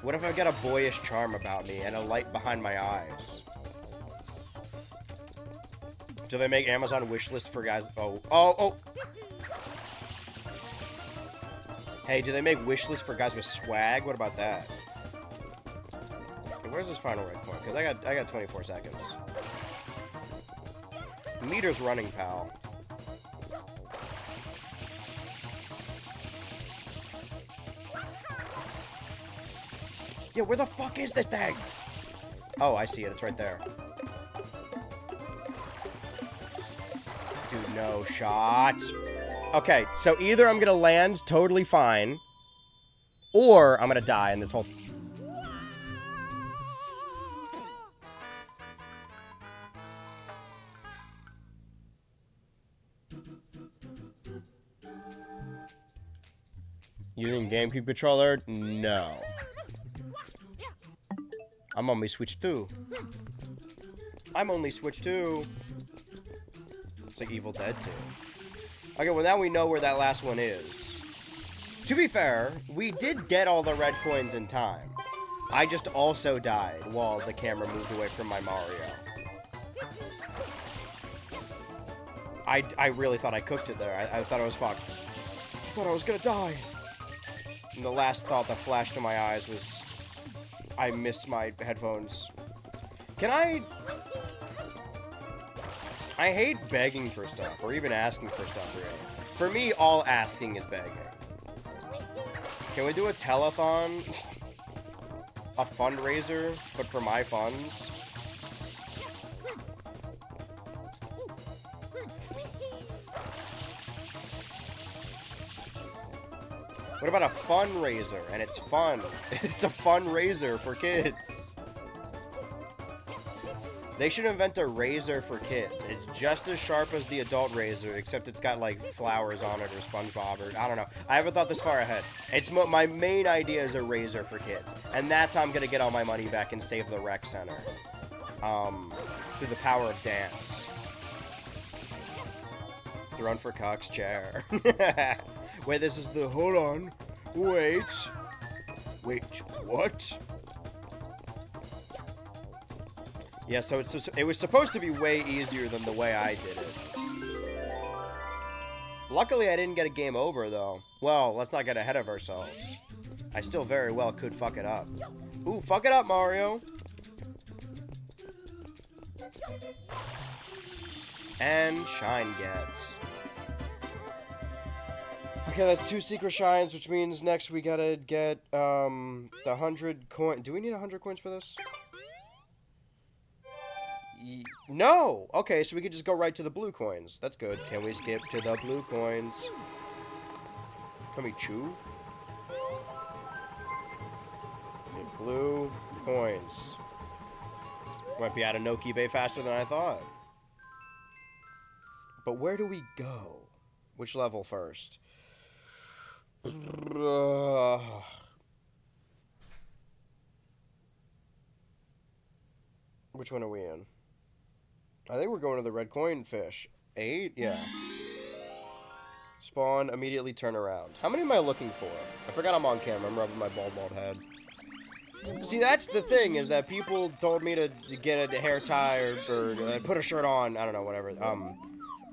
What if I've got a boyish charm about me and a light behind my eyes? Do they make Amazon wishlist for guys? Oh. Hey, do they make wishlist for guys with swag? What about that? Where's this final red coin? Because I got 24 seconds. Meter's running, pal. Yeah, where the fuck is this thing? Oh, I see it. It's right there. Dude, no shot. Okay, so either I'm gonna land totally fine, or I'm gonna die in this whole... Using GameCube controller? No. I'm only Switch 2. I'm only Switch 2. It's like Evil Dead 2. Okay, well now we know where that last one is. To be fair, we did get all the red coins in time. I just also died while the camera moved away from my Mario. I really thought I cooked it there. I thought I was fucked. I thought I was gonna die. And the last thought that flashed in my eyes was, I missed my headphones. I hate begging for stuff, or even asking for stuff, really. For me, all asking is begging. Can we do a telethon? a fundraiser, but for my funds. What about a fundraiser? And it's fun. It's a fundraiser for kids. They should invent a razor for kids. It's just as sharp as the adult razor, except it's got like flowers on it or SpongeBob or I don't know. I haven't thought this far ahead. It's my main idea is a razor for kids, and that's how I'm gonna get all my money back and save the rec center. Through the power of dance. Throne for Cock's chair. Wait, this is the... Hold on. Wait. Wait, what? Yeah, so it was supposed to be way easier than the way I did it. Luckily, I didn't get a game over, though. Well, let's not get ahead of ourselves. I still very well could fuck it up. Ooh, fuck it up, Mario. And shine gets. Okay, that's 2 secret shines, which means next we gotta get, the 100 coin. Do we need 100 coins for this? No! Okay, so we could just go right to the blue coins. That's good. Can we skip to the blue coins? Can we chew? Okay, blue coins. Might be out of Noki Bay faster than I thought. But where do we go? Which level first? Which one are we in? I think we're going to the red coin fish. 8? Yeah. Spawn, immediately turn around. How many am I looking for? I forgot I'm on camera. I'm rubbing my bald head. See, that's the thing, is that people told me to get a hair tie or put a shirt on. I don't know, whatever.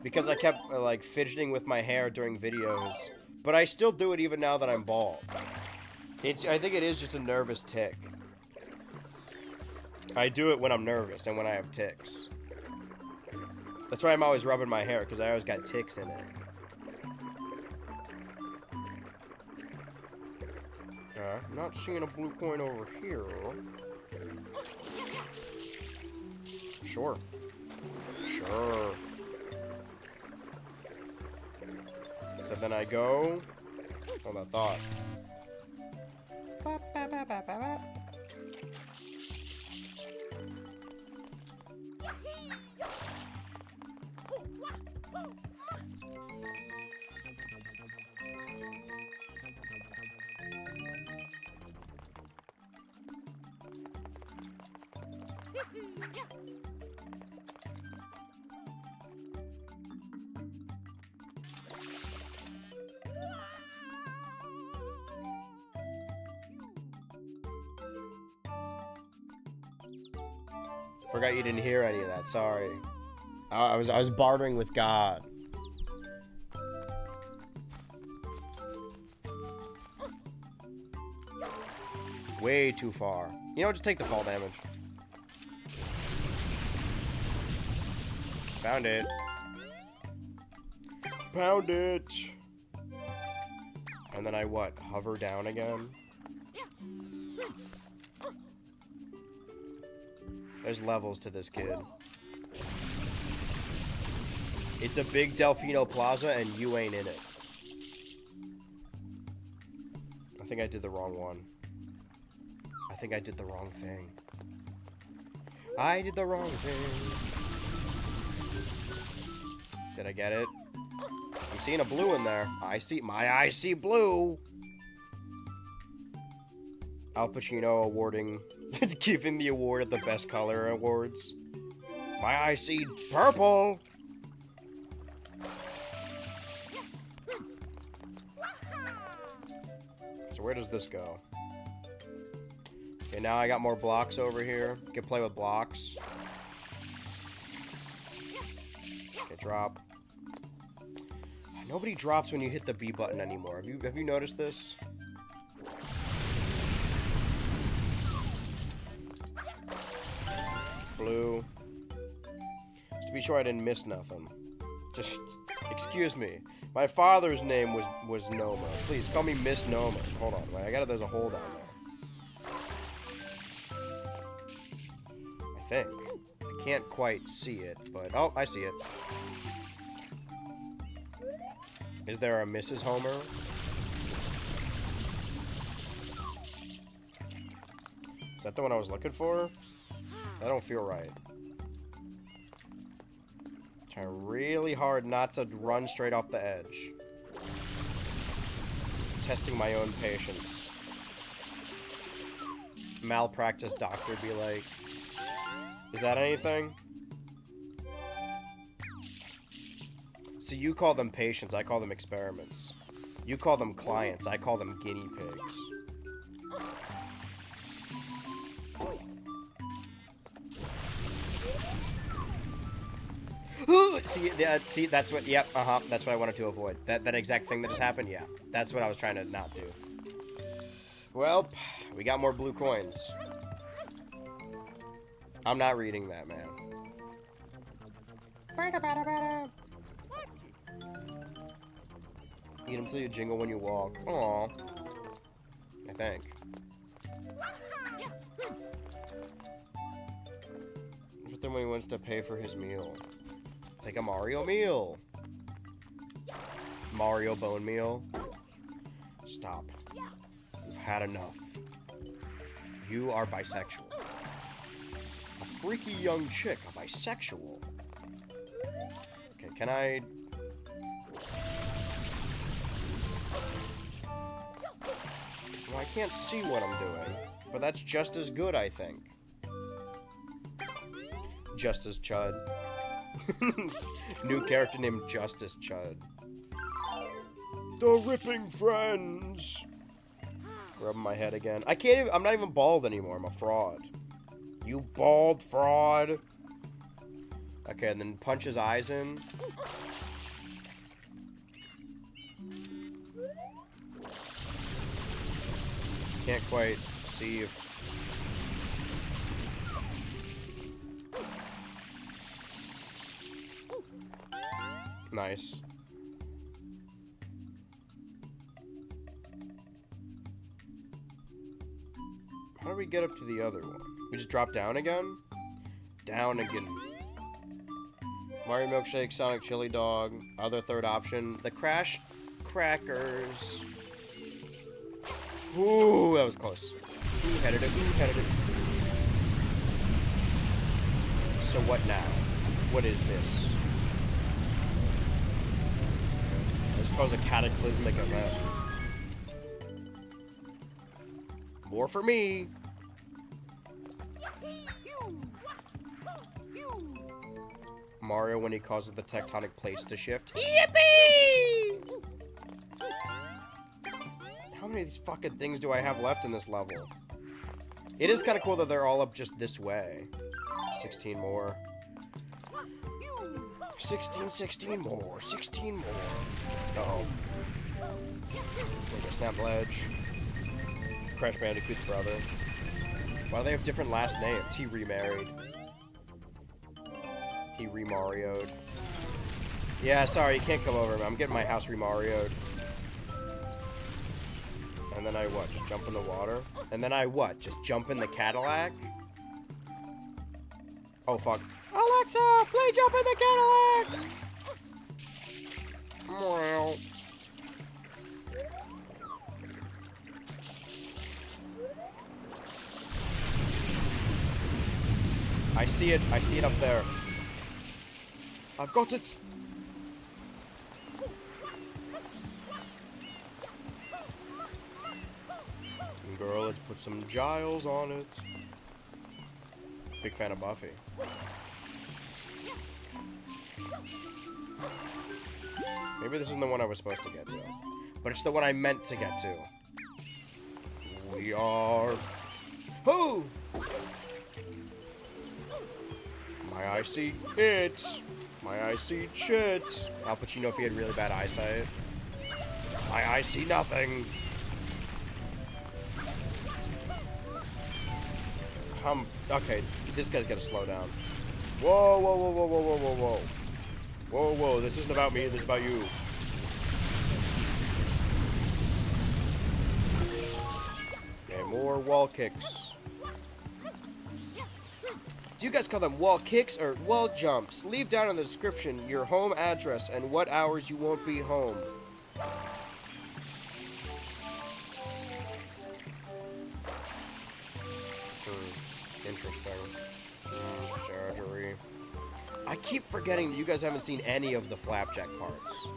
Because I kept, like, fidgeting with my hair during videos. But I still do it even now that I'm bald. I think it is just a nervous tick. I do it when I'm nervous and when I have ticks. That's why I'm always rubbing my hair, because I always got ticks in it. Not seeing a blue coin over here. Sure. Sure. So then I go on that thought. Forgot you didn't hear any of that. Sorry. I was bartering with God. Way too far. You know what? Just take the fall damage. Found it. Found it. And then I what? Hover down again? There's levels to this kid. It's a big Delfino Plaza and you ain't in it. I think I did the wrong one. I think I did the wrong thing. I did the wrong thing. Did I get it? I'm seeing a blue in there. I see blue. Al Pacino awarding, giving the award at the best color awards. My eyes see purple. So where does this go? Okay, now I got more blocks over here. Can play with blocks. Okay, drop. Nobody drops when you hit the B button anymore. Have you noticed this? Blue. Just to be sure I didn't miss nothing. Just, excuse me. My father's name was Noma. Please, call me Miss Noma. Hold on, wait, there's a hole down there. think. I can't quite see it, but... Oh, I see it. Is there a Mrs. Homer? Is that the one I was looking for? That don't feel right. Trying really hard not to run straight off the edge. Testing my own patience. Malpractice doctor be like, is that anything? So you call them patients, I call them experiments. You call them clients, I call them guinea pigs. See, that's what, yep, that's what I wanted to avoid. That exact thing that just happened, yeah. That's what I was trying to not do. Well, we got more blue coins. I'm not reading that, man. Eat them till you jingle when you walk. Aw. I think. But then when he wants to pay for his meal. Take a Mario meal. Mario bone meal. Stop. You've had enough. You are bisexual. A freaky young chick, a bisexual. Okay, can I... Well, I can't see what I'm doing. But that's just as good, I think. Justice Chud. New character named Justice Chud. The Ripping Friends. Rubbing my head again. I can't even, I'm not even bald anymore. I'm a fraud. You bald fraud. Okay, and then punch his eyes in. Can't quite see if... Nice. How do we get up to the other one? We just drop down again? Down again. Mario Milkshake, Sonic Chili Dog, other third option. The Crash Crackers. Ooh, that was close. Who headed it? Who headed it? So what now? What is this? This caused a cataclysmic event. More for me. Mario when he causes the tectonic plates to shift. Yippee! How many of these fucking things do I have left in this level? It is kind of cool that they're all up just this way. 16 more. 16 more. 16 more. Uh-oh. Take a snap ledge. Crash Bandicoot's brother. Why do they have different last names? He remarried. He re-Mario'd. Yeah, sorry, you can't come over. I'm getting my house re-Mario'd. And then I what? Just jump in the water? And then I what? Just jump in the Cadillac? Oh, fuck. Alexa, play Jump in the Cadillac! Meow. I see it up there. I've got it. Girl, let's put some Giles on it. Big fan of Buffy. Maybe this isn't the one I was supposed to get to. But it's the one I meant to get to. We are... Who? My eye see it. My eye see shit. Al Pacino if he had really bad eyesight. My eye see nothing. Okay, this guy's gotta slow down. Whoa, whoa, whoa, whoa, whoa, whoa, whoa, whoa. Whoa, whoa, this isn't about me, this is about you. Okay, more wall kicks. Do you guys call them wall kicks or wall jumps? Leave down in the description your home address and what hours you won't be home. Interesting. Surgery. I keep forgetting that you guys haven't seen any of the flapjack parts.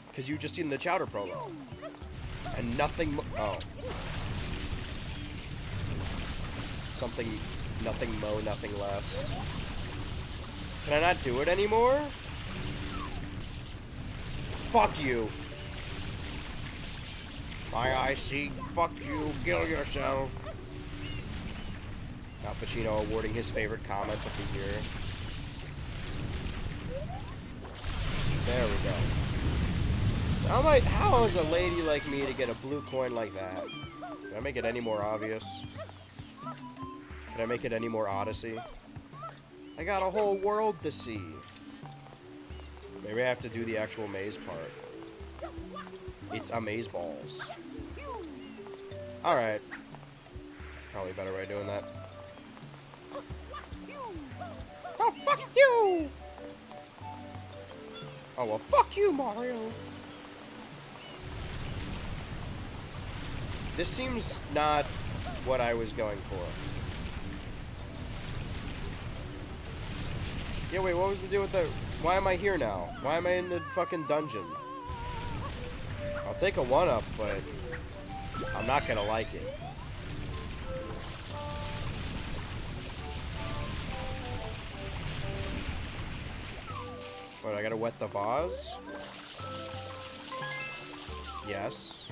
Because you've just seen the Chowder prolo. And nothing oh. Something, nothing mo, nothing less. Can I not do it anymore? Fuck you. My eyes see. Fuck you. Kill yourself. Al Pacino awarding his favorite comment of the year. There we go. How is a lady like me to get a blue coin like that? Can I make it any more obvious? Can I make it any more Odyssey? I got a whole world to see. Maybe I have to do the actual maze part. It's amaze balls. Alright. Probably a better way of doing that. Oh, fuck you! Oh, well, fuck you, Mario. This seems not what I was going for. Yeah, wait, what was the deal with the... Why am I here now? Why am I in the fucking dungeon? I'll take a 1-up, but I'm not gonna like it. What, I gotta wet the vase? Yes.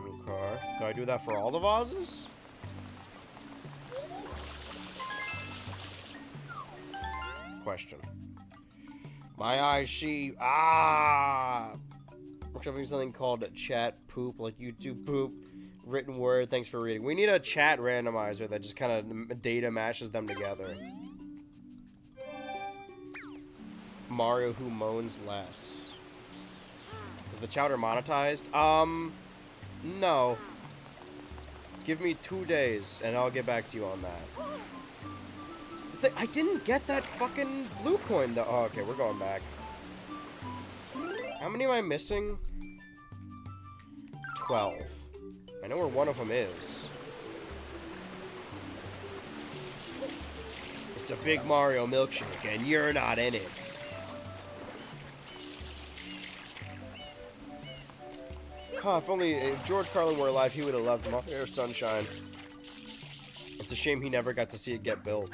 Okay. Do I do that for all the vases? Question. My eyes see. We're having something called chat poop, like YouTube poop. Written word, thanks for reading. We need a chat randomizer that just kind of data mashes them together. Mario who moans less. Is the chowder monetized? No. Give me 2 days and I'll get back to you on that. I didn't get that fucking blue coin though. Oh, okay, we're going back. How many am I missing? 12. I know where one of them is. It's a big Mario milkshake and you're not in it. Huh, if George Carlin were alive, he would have loved Mario Sunshine. It's a shame he never got to see it get built.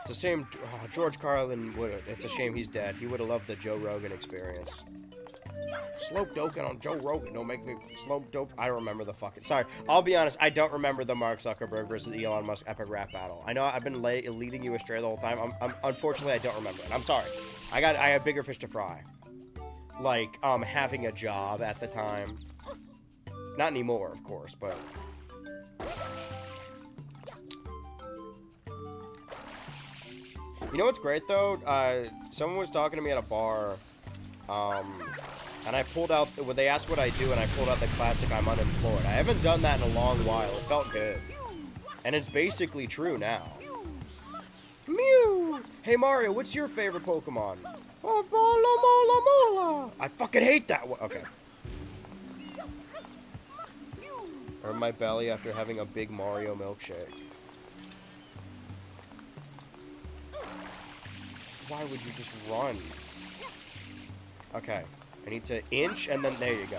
It's a shame George Carlin would. It's a shame he's dead. He would have loved the Joe Rogan experience. Slope doking on Joe Rogan. Don't make me slope dope. I don't remember the fucking. Sorry, I'll be honest. I don't remember the Mark Zuckerberg versus Elon Musk epic rap battle. I know I've been leading you astray the whole time. Unfortunately, I don't remember it. I'm sorry. I have bigger fish to fry. Like having a job at the time. Not anymore, of course, but. You know what's great though? Someone was talking to me at a bar, and I pulled out, when they asked what I do, and I pulled out the classic I'm unemployed. I haven't done that in a long while. It felt good. And it's basically true now. Mew! Hey Mario, what's your favorite Pokemon? Oh, mola, mola, mola. I fucking hate that one. Okay. Or my belly after having a big Mario milkshake. Why would you just run? Okay. I need to inch, and then there you go.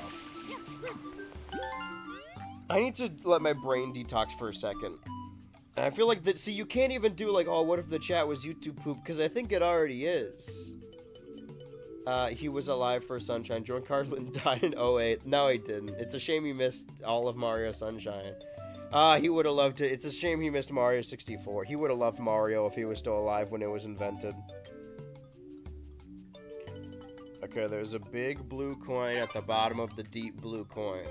I need to let my brain detox for a second. And I feel like that, see, you can't even do like, oh, what if the chat was YouTube poop? Because I think it already is. He was alive for Sunshine. George Carlin died in 08. No, he didn't. It's a shame he missed all of Mario Sunshine. He would have loved it. It's a shame he missed Mario 64. He would have loved Mario if he was still alive when it was invented. Okay, there's a big blue coin at the bottom of the deep blue coin.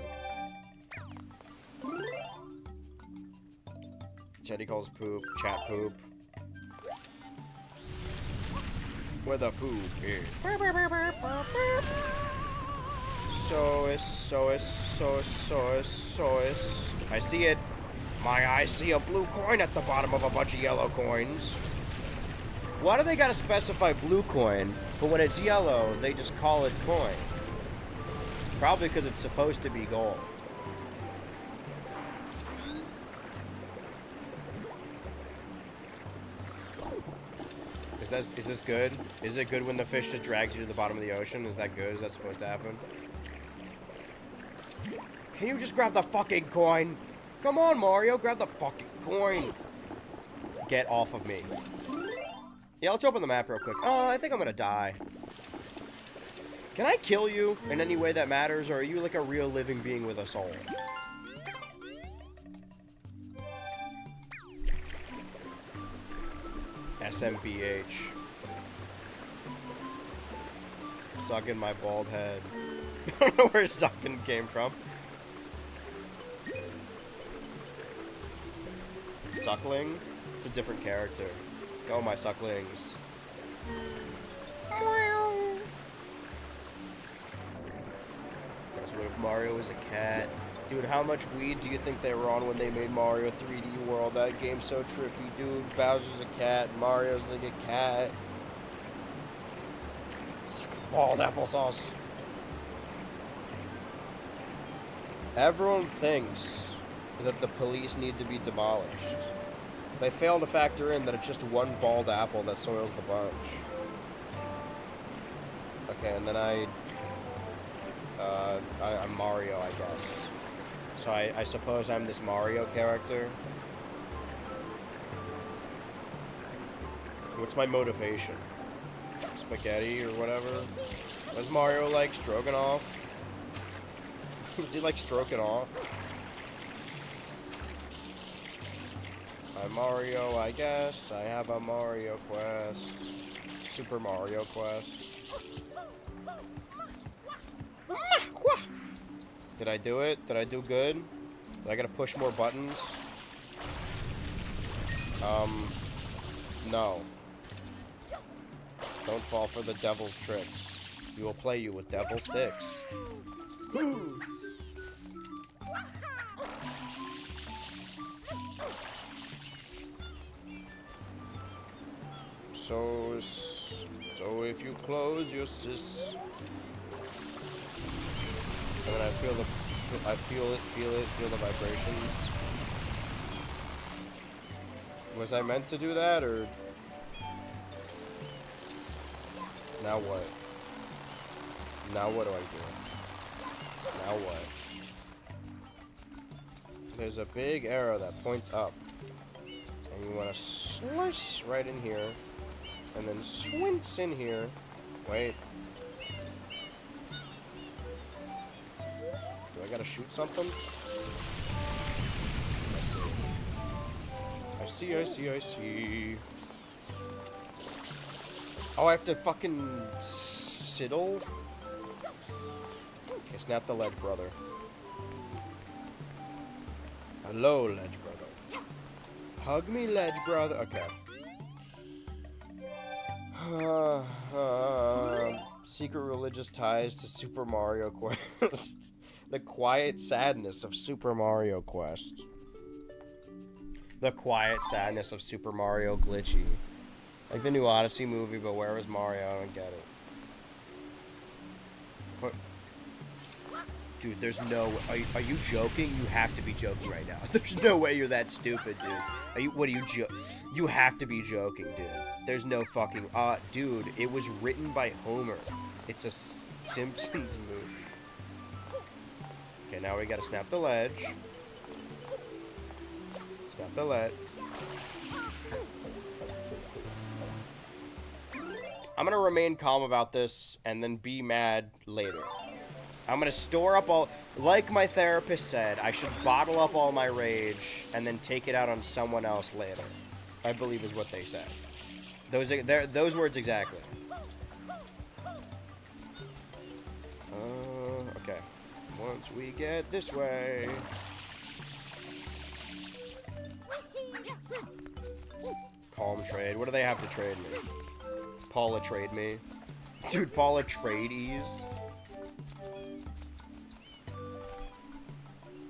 Chatty calls poop, chat poop. where the poop is. Sois. I see it. My eyes see a blue coin at the bottom of a bunch of yellow coins. Why do they gotta specify blue coin, but when it's yellow, they just call it coin? Probably because it's supposed to be gold. Is this good? Is it good when the fish just drags you to the bottom of the ocean? Is that good? Is that supposed to happen? Can you just grab the fucking coin? Come on, Mario, grab the fucking coin. Get off of me. Yeah, let's open the map real quick. Oh, I think I'm gonna die. Can I kill you in any way that matters, or are you like a real living being with a soul? SMBH. Sucking my bald head. I don't know where sucking came from. Suckling? It's a different character. Go, my sucklings. Guess what if Mario is a cat? Dude, how much weed do you think they were on when they made Mario 3D World? That game's so trippy, dude. Bowser's a cat, Mario's like a cat. Suck bald applesauce. Everyone thinks that the police need to be demolished. They fail to factor in that it's just one bald apple that soils the bunch. Okay, and then I'm Mario, I guess. So I suppose I'm this Mario character. What's my motivation? Spaghetti or whatever? Does Mario like stroganoff? Does he like stroking off? I'm Mario, I guess. I have a Mario Quest. Super Mario Quest. Did I do it? Did I do good? Did I gotta push more buttons? No. Don't fall for the devil's tricks. He will play you with devil sticks. So if you close your sis, and then I feel the vibrations. Was I meant to do that, or now what? Now what do I do? Now what? There's a big arrow that points up, and you want to slice right in here. And then swints in here. Wait. Do I gotta shoot something? I see. Oh, I have to fucking siddle? Okay, snap the ledge, brother. Hello, ledge brother. Hug me, ledge brother. Okay. Secret religious ties to Super Mario Quest. The quiet sadness of Super Mario Quest. The quiet sadness of Super Mario Glitchy. Like the new Odyssey movie, but where was Mario? I don't get it. What? Dude, there's no... Are you joking? You have to be joking right now. There's no way you're that stupid, dude. You have to be joking, dude. There's no fucking... dude, it was written by Homer. It's a Simpsons movie. Okay, now we gotta snap the ledge. Snap the ledge. I'm gonna remain calm about this and then be mad later. I'm gonna store up all... Like my therapist said, I should bottle up all my rage and then take it out on someone else later. I believe is what they said. Those words exactly. Okay. Once we get this way... Calm trade. What do they have to trade me? Paula trade me. Dude, Paula trade ease.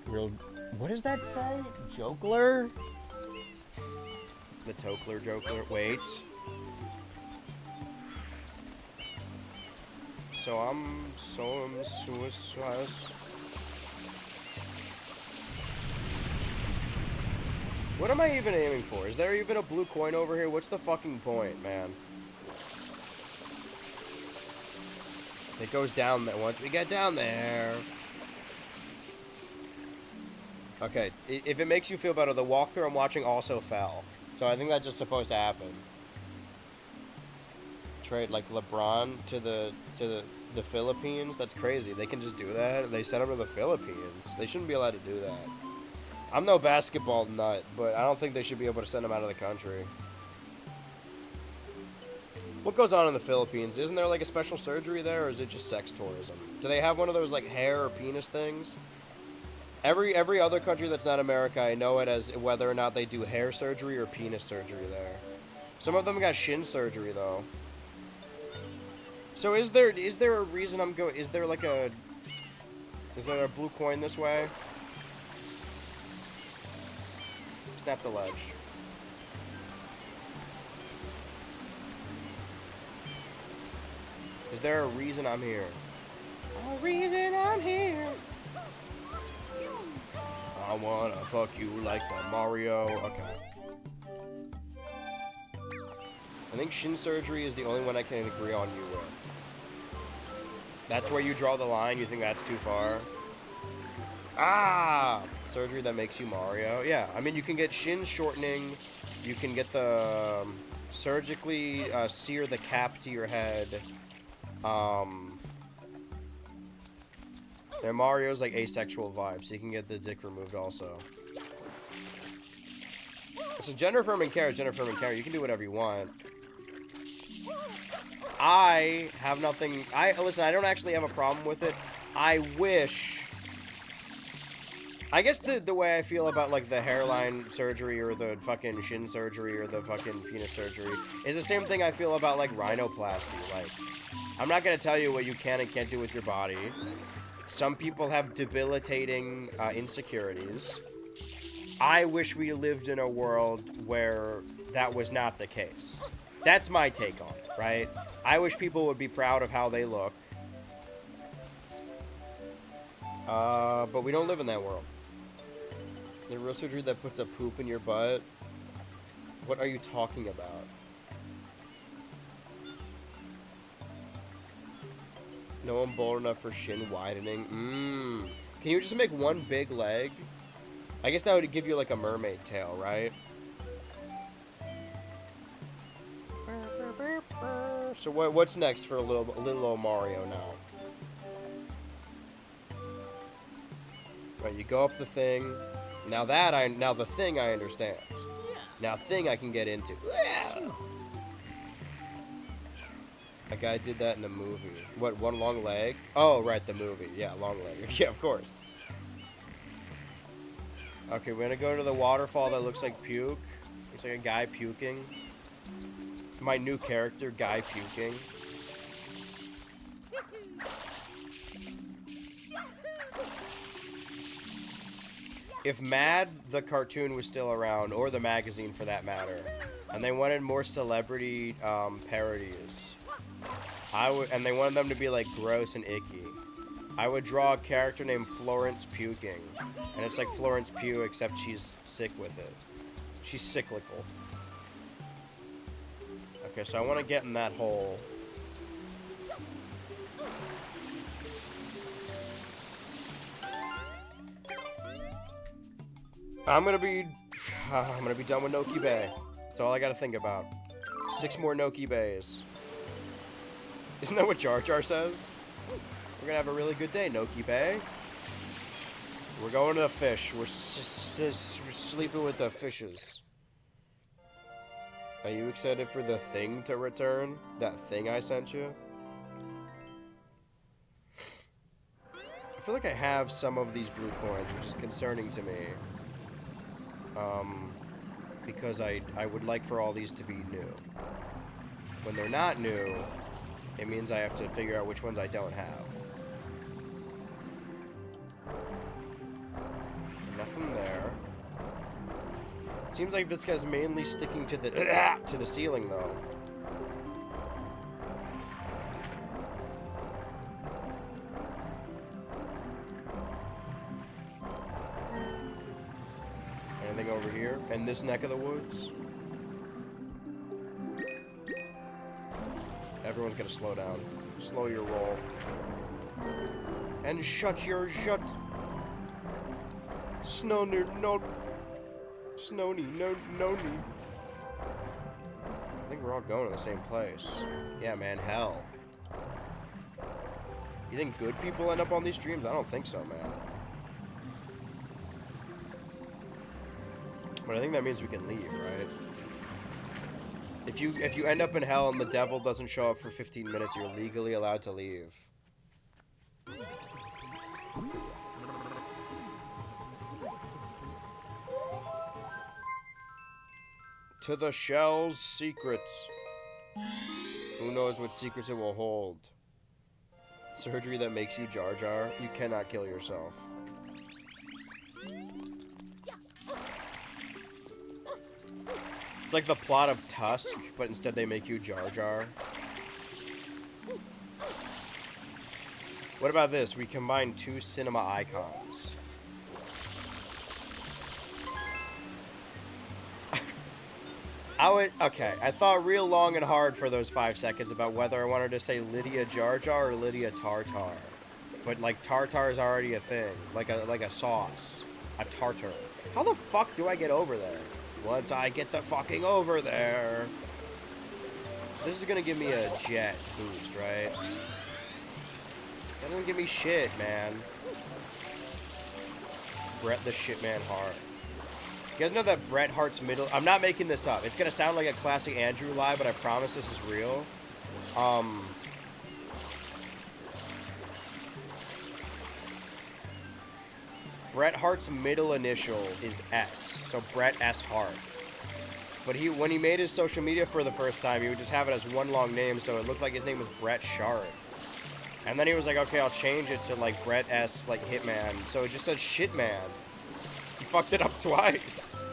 Real. What does that say? Jokler? The Tokler Jokler. Wait. So I'm suicide. What am I even aiming for? Is there even a blue coin over here? What's the fucking point, man? It goes down there once we get down there. Okay, if it makes you feel better, the walkthrough I'm watching also fell. So I think that's just supposed to happen. Trade like LeBron to the Philippines? That's crazy. They can just do that? They sent him to the Philippines. They shouldn't be allowed to do that. I'm no basketball nut, but I don't think they should be able to send him out of the country. What goes on in the Philippines? Isn't there like a special surgery there, or is it just sex tourism? Do they have one of those like hair or penis things? Every other country that's not America, I know it as whether or not they do hair surgery or penis surgery there. Some of them got shin surgery though. So is there a reason I'm going? Is there a blue coin this way? Snap the ledge. Is there a reason I'm here? A reason I'm here. I wanna fuck you like the Mario. Okay. I think shin surgery is the only one I can agree on you with. That's where you draw the line? You think that's too far? Ah! Surgery that makes you Mario? Yeah, I mean, you can get shin shortening. You can get the surgically sear the cap to your head. And Mario's like asexual vibe, so you can get the dick removed also. So gender affirming care is gender affirming care. You can do whatever you want. I have nothing. Listen, I don't actually have a problem with it. I wish. I guess the way I feel about like the hairline surgery or the fucking shin surgery or the fucking penis surgery is the same thing I feel about like rhinoplasty. Like, I'm not gonna tell you what you can and can't do with your body. Some people have debilitating insecurities. I wish we lived in a world where that was not the case. That's my take on it, right? I wish people would be proud of how they look. But we don't live in that world. The real surgery that puts a poop in your butt? What are you talking about? No one bold enough for shin widening. Can you just make one big leg? I guess that would give you like a mermaid tail, right? So what's next for a little old Mario now? Right, you go up the thing. Now the thing I understand. Now thing I can get into. A guy did that in the movie. What, one long leg? Oh, right, the movie. Yeah, long leg. Yeah, of course. Okay, we're gonna go to the waterfall that looks like puke. Looks like a guy puking. My new character, guy puking. If Mad, the cartoon, was still around, or the magazine for that matter, and they wanted more celebrity parodies, and they wanted them to be like gross and icky, I would draw a character named Florence Puking, and it's like Florence Pugh except she's sick with it. She's cyclical. Okay, so I want to get in that hole. I'm gonna be done with Noki Bay. That's all I gotta think about. 6 more Noki Bays. Isn't that what Jar Jar says? We're gonna have a really good day, Noki Bay. We're going to the fish. We're sleeping with the fishes. Are you excited for the thing to return? That thing I sent you? I feel like I have some of these blue coins, which is concerning to me. Because I would like for all these to be new. When they're not new, it means I have to figure out which ones I don't have. Nothing there. It seems like this guy's mainly sticking to the to the ceiling, though. Anything over here? In this neck of the woods? Everyone's gonna slow down. Slow your roll. And shut your shut. Snowny, no. Snowny, no need. I think we're all going to the same place. Yeah, man, hell. You think good people end up on these streams? I don't think so, man. But I think that means we can leave, right? If you end up in hell and the devil doesn't show up for 15 minutes, you're legally allowed to leave. To the shell's secrets. Who knows what secrets it will hold? Surgery that makes you Jar Jar. You cannot kill yourself. It's like the plot of Tusk, but instead they make you Jar Jar. What about this? We combine two cinema icons. Okay, I thought real long and hard for those 5 seconds about whether I wanted to say Lydia Jar Jar or Lydia Tartar. But, like, tartar is already a thing. Like a sauce. A tartar. How the fuck do I get over there? Once I get the fucking over there. So this is gonna give me a jet boost, right? That doesn't give me shit, man. Bret the Shitman Hart. You guys know that Bret Hart's middle... I'm not making this up. It's going to sound like a classic Andrew lie, but I promise this is real. Bret Hart's middle initial is S. So Bret S. Hart. But when he made his social media for the first time, he would just have it as one long name, so it looked like his name was Bret Shard. And then he was like, okay, I'll change it to, like, Bret S. like Hitman. So it just said Shitman. He fucked it up twice.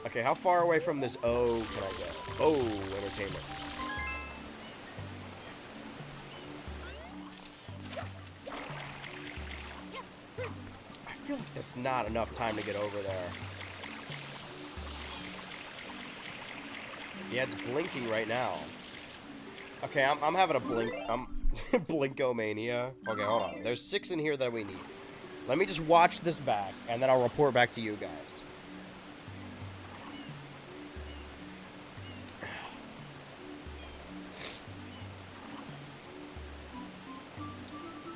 Okay, how far away from this O can I get? Oh, entertainment. I feel like that's not enough time to get over there. Yeah, it's blinking right now. Okay, I'm having a blink. I'm Blinkomania. Okay, hold on. There's 6 in here that we need. Let me just watch this back, and then I'll report back to you guys.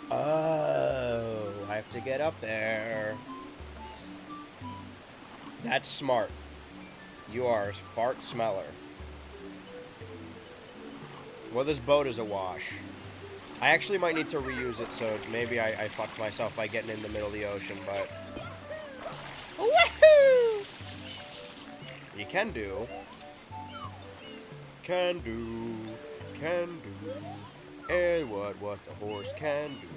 Oh, I have to get up there. That's smart. You are a fart smeller. Well, this boat is awash. I actually might need to reuse it, so maybe I fucked myself by getting in the middle of the ocean, but... Woohoo! You can do. Can do. Can do. And what the horse can do.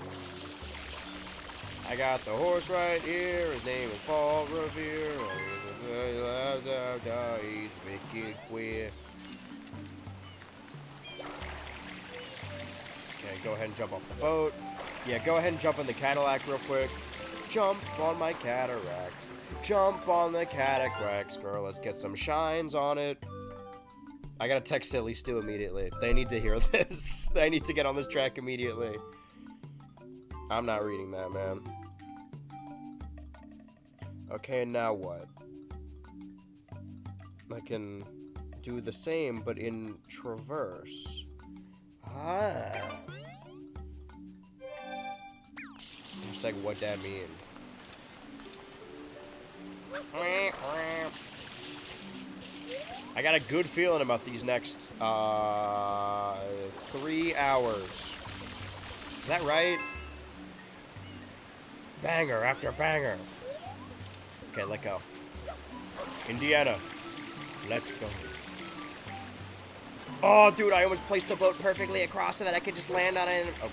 I got the horse right here. His name is Paul Revere. He's wicked queer. Okay, go ahead and jump off the boat. Yeah, go ahead and jump in the Cadillac real quick. Jump on my cataract. Jump on the cataract, girl. Let's get some shines on it. I gotta text Silly Stu immediately. They need to hear this. They need to get on this track immediately. I'm not reading that, man. Okay, now what? I can do the same, but in traverse. Ah. Hashtag what that mean. I got a good feeling about these next 3 hours. Is that right? Banger after banger. Okay, let go. Indiana, let's go. Oh, dude, I almost placed the boat perfectly across so that I could just land on it. Oh.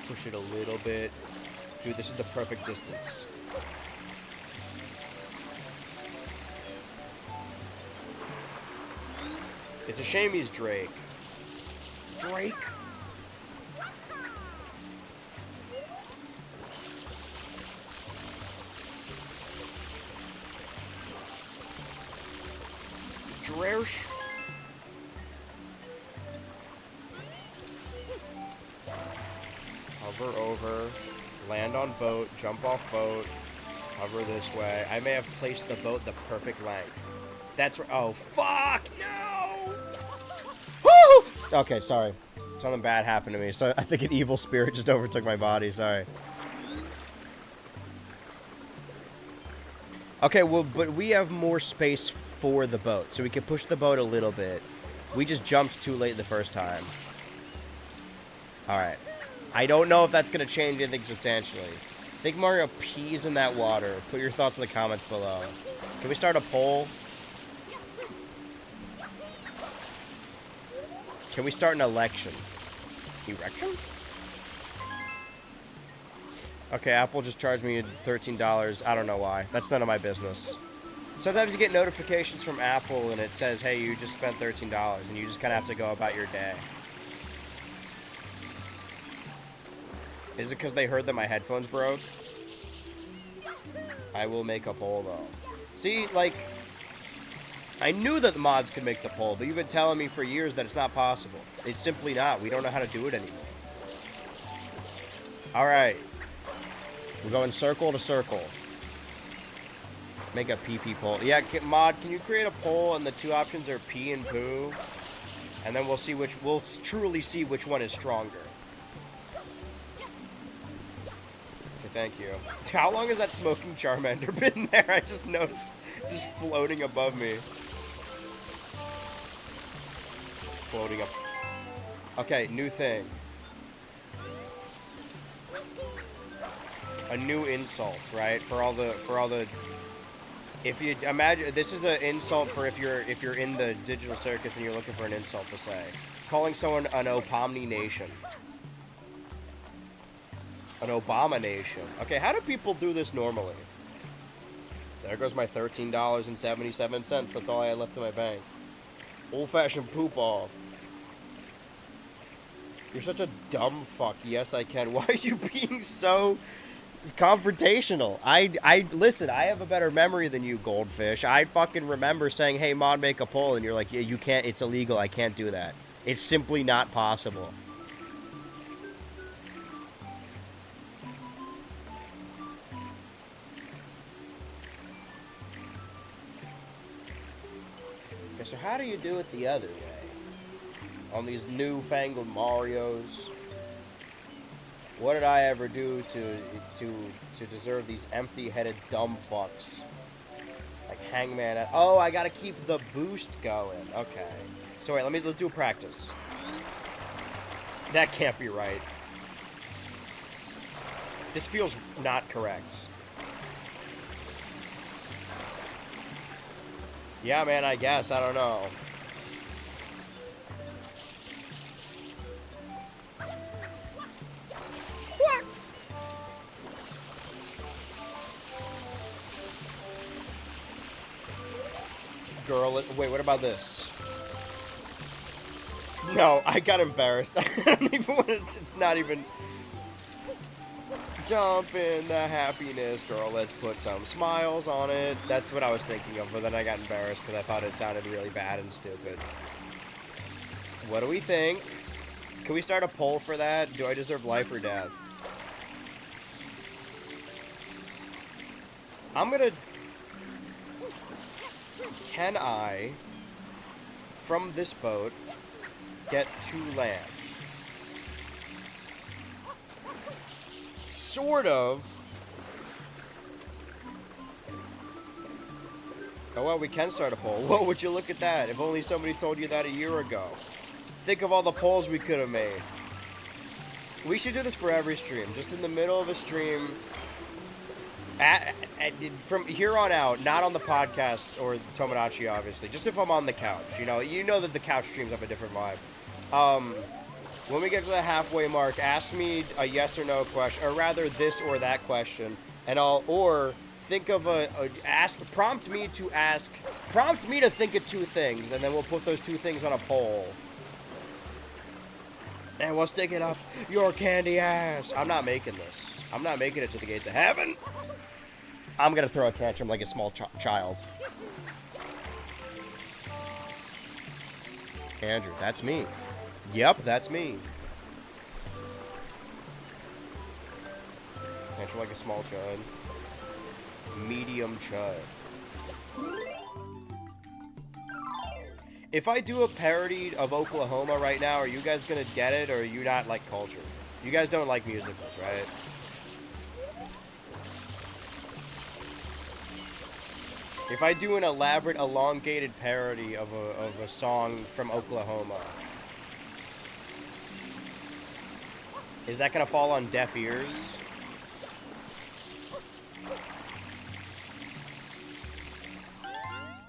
Push it a little bit. Dude, this is the perfect distance. It's a shame he's Drake. Drake? Drersh? Hover over, land on boat, jump off boat, hover this way. I may have placed the boat the perfect length. That's right. Oh, fuck! No! Woo! Okay, sorry. Something bad happened to me. So I think an evil spirit just overtook my body. Sorry. Okay, well, but we have more space for the boat, so we can push the boat a little bit. We just jumped too late the first time. Alright. I don't know if that's going to change anything substantially. I think Mario pees in that water. Put your thoughts in the comments below. Can we start a poll? Can we start an election? Erection? Okay, Apple just charged me $13. I don't know why. That's none of my business. Sometimes you get notifications from Apple and it says, hey, you just spent $13, and you just kind of have to go about your day. Is it because they heard that my headphones broke? I will make a poll, though. See, like, I knew that the mods could make the poll, but you've been telling me for years that it's not possible. It's simply not. We don't know how to do it anymore. Alright. We're going circle to circle. Make a pee-pee poll. Yeah, mod, can you create a poll and the two options are pee and poo? And then we'll see which, we'll truly see which one is stronger. Okay, thank you. How long has that smoking Charmander been there? I just noticed, just floating above me. Floating up. Okay, new thing. A new insult, right? For all the if you imagine, this is an insult for if you're in the digital circus and you're looking for an insult to say. Calling someone an Opomination. An abomination. Okay, how do people do this normally? There goes my $13.77. That's all I had left in my bank. Old-fashioned poop off. You're such a dumb fuck. Yes, I can. Why are you being so confrontational? I listen, I have a better memory than you, Goldfish. I fucking remember saying, hey, mod, make a poll, and you're like, yeah, you can't, it's illegal, I can't do that. It's simply not possible. Okay, so how do you do it the other way? On these newfangled Marios? What did I ever do to deserve these empty-headed dumb fucks? Like Hangman at... Oh, I gotta keep the boost going. Okay. So wait, let's do a practice. That can't be right. This feels not correct. Yeah, man, I guess. I don't know. Girl, wait, what about this? No, I got embarrassed. I don't even want to, it's not even... Jump in the happiness, girl, let's put some smiles on it. That's what I was thinking of, but then I got embarrassed because I thought it sounded really bad and stupid. What do we think? Can we start a poll for that? Do I deserve life or death? I'm gonna... Can I, from this boat, get to land? Sort of. Oh, well, we can start a poll. Whoa, would you look at that? If only somebody told you that a year ago. Think of all the polls we could have made. We should do this for every stream. Just in the middle of a stream. From here on out, not on the podcast or Tomodachi, obviously. Just if I'm on the couch. You know that the couch streams have a different vibe. When we get to the halfway mark, ask me a yes or no question, or rather this or that question, and or think of prompt me to think of two things, and then we'll put those two things on a poll. And we'll stick it up your candy ass. I'm not making this. I'm not making it to the gates of heaven. I'm gonna throw a tantrum like a small child. Andrew, that's me. Yep, that's me. Tantrum like a small chud. Medium chud. If I do a parody of Oklahoma right now, are you guys gonna get it, or are you not like culture? You guys don't like musicals, right? If I do an elaborate, elongated parody of a song from Oklahoma, is that gonna fall on deaf ears?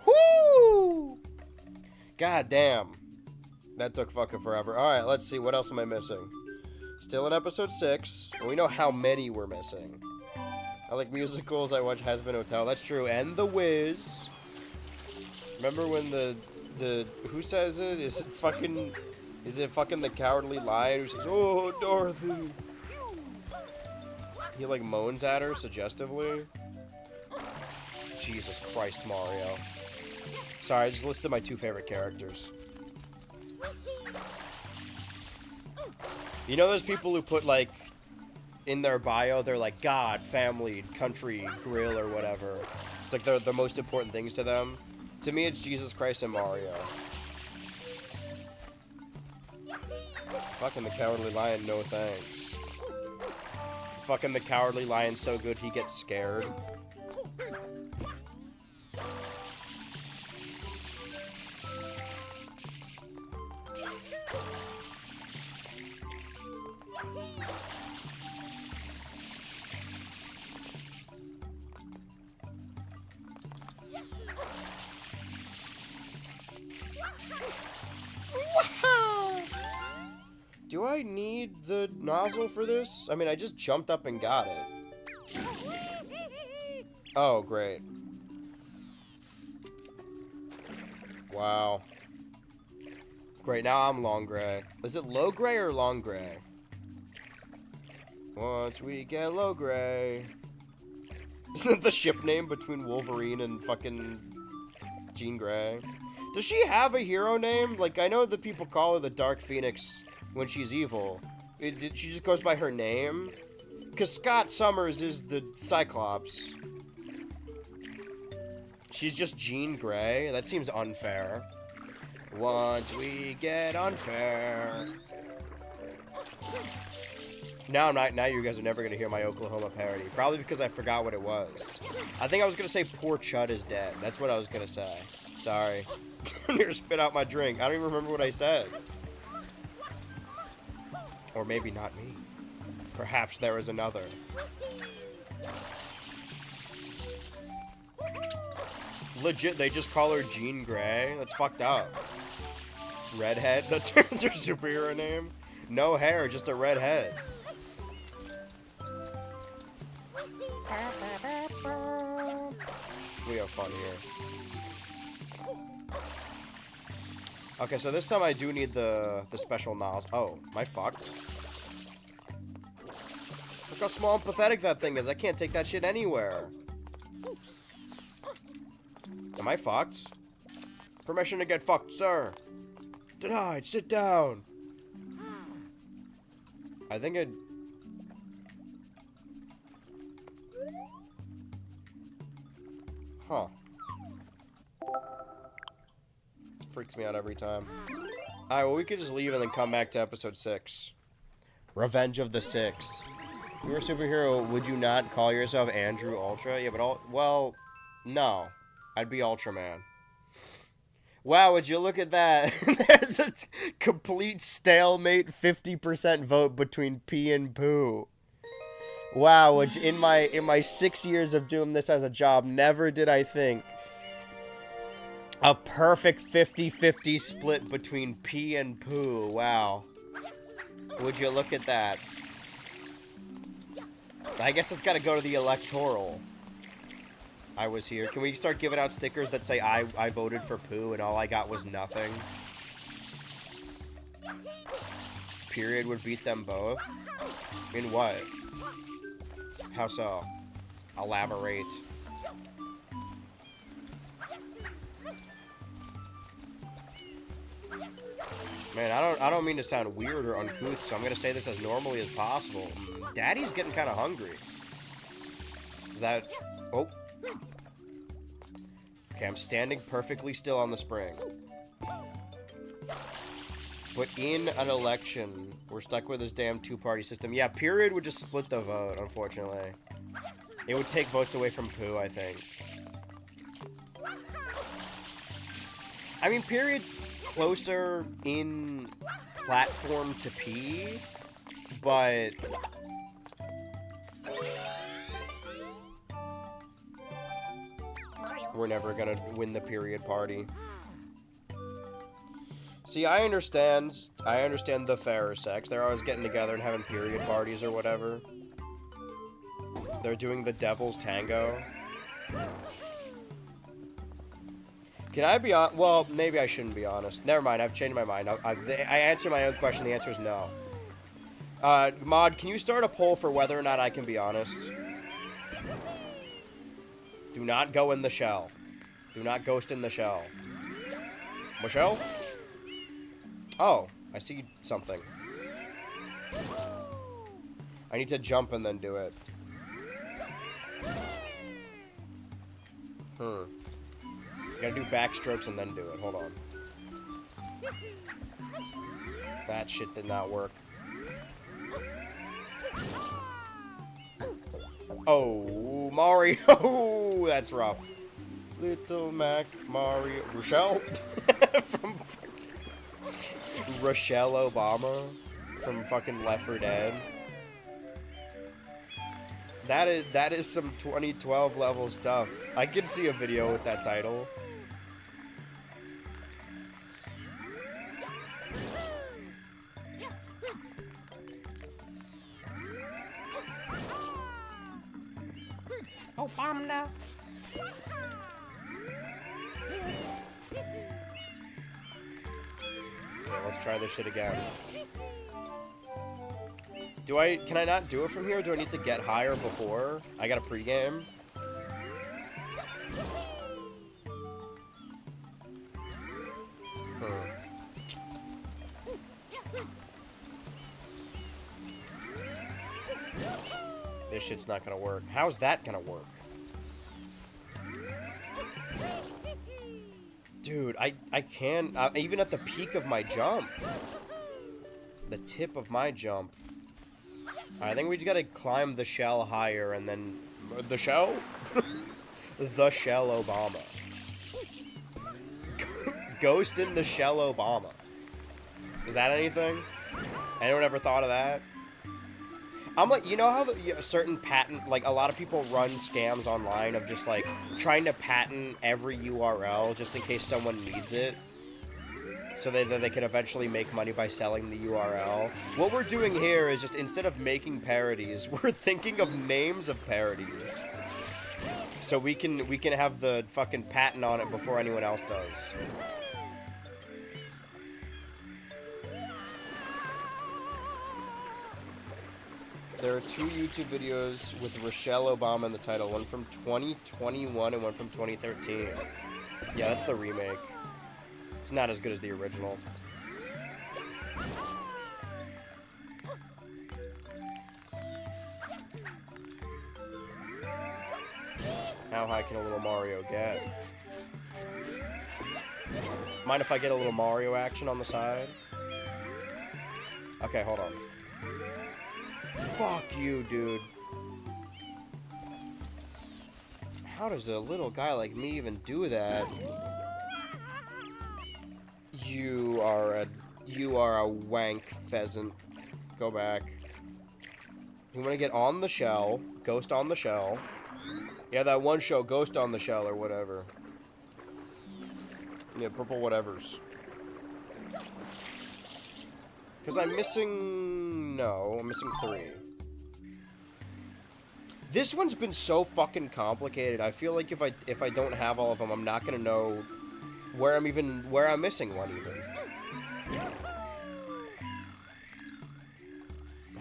Whoo! God damn. That took fucking forever. Alright, let's see. What else am I missing? Still in episode 6. And we know how many we're missing. I like musicals. I watch Hazbin Hotel. That's true. And The Wiz. Remember when the who says it? Is it fucking the Cowardly Lion who says, "Oh, Dorothy"? He like moans at her suggestively. Jesus Christ, Mario. Sorry, I just listed my two favorite characters. You know those people who put like in their bio, they're like God, family, country, grill, or whatever. It's like the most important things to them. To me, it's Jesus Christ and Mario. Fucking the Cowardly Lion, no thanks. Fucking the Cowardly Lion's so good he gets scared. Do I need the nozzle for this? I mean, I just jumped up and got it. Oh, great. Wow. Great, now I'm long gray. Is it low gray or long gray? Once we get low gray. Isn't that the ship name between Wolverine and fucking Jean Grey? Does she have a hero name? Like, I know that people call her the Dark Phoenix when she's evil. She just goes by her name? Because Scott Summers is the Cyclops. She's just Jean Grey? That seems unfair. Once we get unfair. Now you guys are never going to hear my Oklahoma parody. Probably because I forgot what it was. I think I was going to say poor Chud is dead. That's what I was going to say. Sorry. I near spit out my drink. I don't even remember what I said. Or maybe not me. Perhaps there is another. Legit, they just call her Jean Grey? That's fucked up. Redhead? That's her superhero name? No hair, just a redhead. We have fun here. Okay, so this time I do need the special nozzle. Oh, am I fucked? Look how small and pathetic that thing is. I can't take that shit anywhere. Am I fucked? Permission to get fucked, sir. Denied. Sit down. I think it... Huh. It freaks me out every time. Alright, well, we could just leave and then come back to episode 6. Revenge of the Six. If you were a superhero, would you not call yourself Andrew Ultra? Yeah, but well, no. I'd be Ultraman. Wow, would you look at that? There's a complete stalemate 50% vote between P and Pooh. Wow, which in my 6 years of doing this as a job, never did I think a perfect 50-50 split between P and Pooh. Wow. Would you look at that? I guess it's got to go to the electoral. I was here. Can we start giving out stickers that say I voted for Pooh and all I got was nothing? Period would beat them both? In what? How so? Elaborate. Man, I don't mean to sound weird or uncouth, so I'm gonna say this as normally as possible. Daddy's getting kind of hungry. Is that... Oh. Okay, I'm standing perfectly still on the spring. But in an election, we're stuck with this damn two-party system. Yeah, period would just split the vote, unfortunately. It would take votes away from Pooh, I think. I mean, period's closer in platform to P, but... we're never gonna win the period party. See, I understand the fairer sex. They're always getting together and having period parties or whatever. They're doing the devil's tango. Can I be on? Well, maybe I shouldn't be honest. Never mind, I've changed my mind. I answered my own question. The answer is no. Mod, can you start a poll for whether or not I can be honest? Do not go in the shell. Do not ghost in the shell. Michelle? Oh, I see something. I need to jump and then do it. You gotta do backstrokes and then do it. Hold on. That shit did not work. Oh, Mario. That's rough. Little Mac Mario. Rochelle? From Rochelle Obama from fucking Left 4 Dead. That is some 2012 level stuff. I could see a video with that title. Obama. Okay, let's try this shit again. Can I not do it from here? Do I need to get higher before? I got a pregame. This shit's not gonna work. How's that gonna work? Dude, I can't, even at the peak of my jump. The tip of my jump. I think we just gotta climb the shell higher and then... The shell? The shell Obama. Ghost in the shell Obama. Is that anything? Anyone ever thought of that? I'm like, you know how certain patent, like a lot of people run scams online of just like trying to patent every URL just in case someone needs it? So that they can eventually make money by selling the URL. What we're doing here is just, instead of making parodies, we're thinking of names of parodies. So we can have the fucking patent on it before anyone else does. There are 2 YouTube videos with Rochelle Obama in the title, one from 2021 and one from 2013. Yeah, that's the remake. It's not as good as the original. How high can a little Mario get? Mind if I get a little Mario action on the side? Okay, hold on. Fuck you, dude. How does a little guy like me even do that? You are a wank pheasant. Go back. You want to get on the shell. Ghost on the shell. Yeah, that one show, Ghost on the Shell or whatever. Yeah, purple whatevers. Because I'm missing... No, I'm missing 3. This one's been so fucking complicated. I feel like if I don't have all of them, I'm not gonna know where I'm missing one even.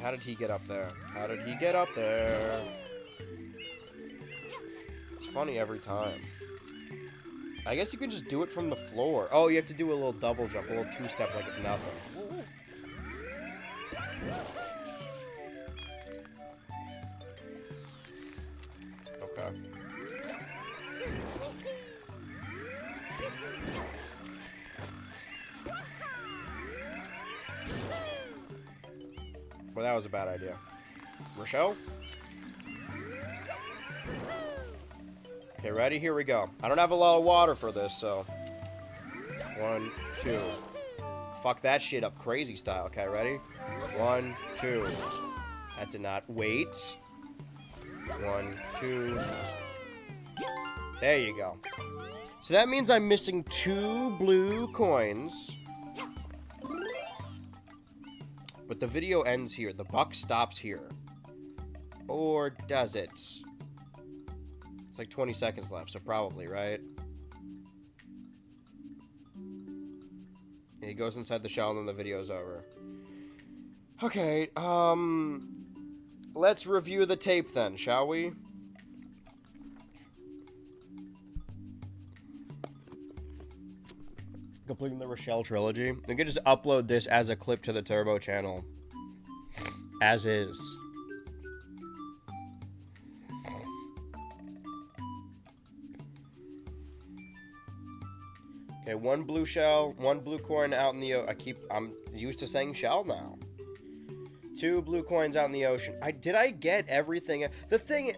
How did he get up there? How did he get up there? It's funny every time. I guess you can just do it from the floor. Oh, you have to do a little double jump, a little two-step like it's nothing. Okay. Well, that was a bad idea. Rochelle? Okay, ready? Here we go. I don't have a lot of water for this, so... 1, 2. Fuck that shit up crazy style. Okay, ready? 1, 2. That did not... Wait. 1, 2. There you go. So that means I'm missing 2 blue coins. But the video ends here. The buck stops here. Or does it? It's like 20 seconds left, so probably, right? He goes inside the shell and then the video's over. Okay, let's review the tape then, shall we? Completing the Rochelle trilogy. We can just upload this as a clip to the Turbo channel. As is. Okay, 1 blue shell, 1 blue coin out in the I'm used to saying shell now. 2 blue coins out in the ocean. Did I get everything? The thing,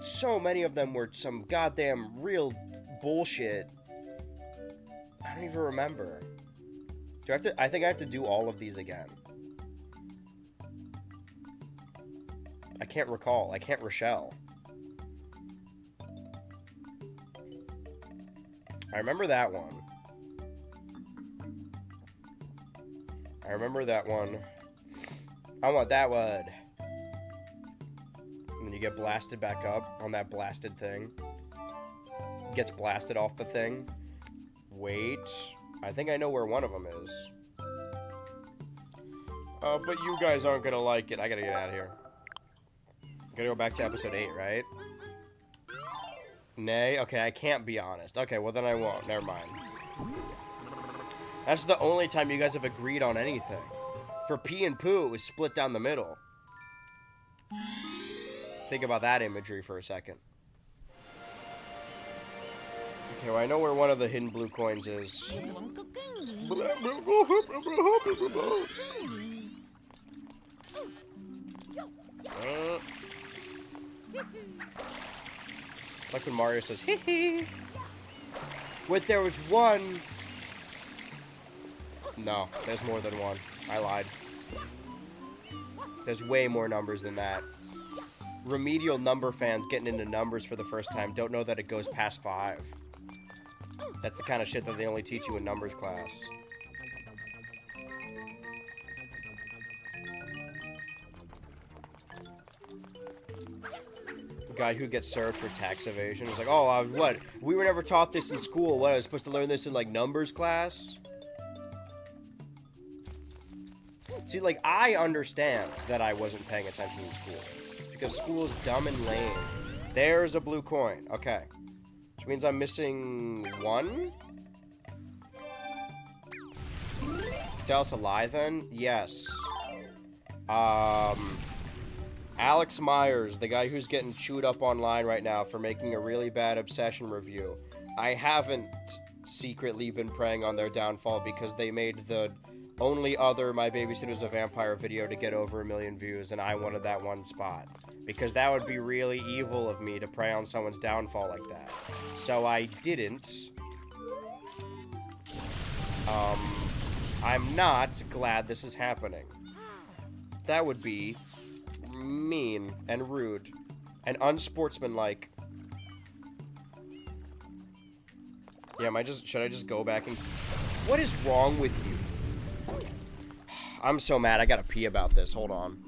so many of them were some goddamn real bullshit. I don't even remember. I think I have to do all of these again. I can't recall. I can't Rochelle. I remember that one. I remember that one. I want that one. And then you get blasted back up on that blasted thing. Gets blasted off the thing. Wait. I think I know where one of them is. But you guys aren't gonna like it. I gotta get out of here. Gotta go back to episode 8, right? Nay? Okay, I can't be honest. Okay, well then I won't. Never mind. That's the only time you guys have agreed on anything. For Pee and Poo, it was split down the middle. Think about that imagery for a second. Okay, well I know where one of the hidden blue coins is. Like when Mario says, hee hee. Wait, there was one. No, there's more than one. I lied. There's way more numbers than that. Remedial number fans getting into numbers for the first time don't know that it goes past 5. That's the kind of shit that they only teach you in numbers class. The guy who gets served for tax evasion is like, oh, what? We were never taught this in school. What, I was supposed to learn this in, like, numbers class? See, like, I understand that I wasn't paying attention in school. Because school is dumb and lame. There's a blue coin. Okay. Which means I'm missing 1? Tell us a lie, then? Yes. Alex Myers, the guy who's getting chewed up online right now for making a really bad Obsession review. I haven't secretly been preying on their downfall because they made the only other My Babysitter's a Vampire video to get over 1 million views, and I wanted that one spot. Because that would be really evil of me to prey on someone's downfall like that. So I didn't. I'm not glad this is happening. That would be mean and rude and unsportsmanlike. Yeah, should I just go back and... What is wrong with you? I'm so mad. I gotta pee about this. Hold on.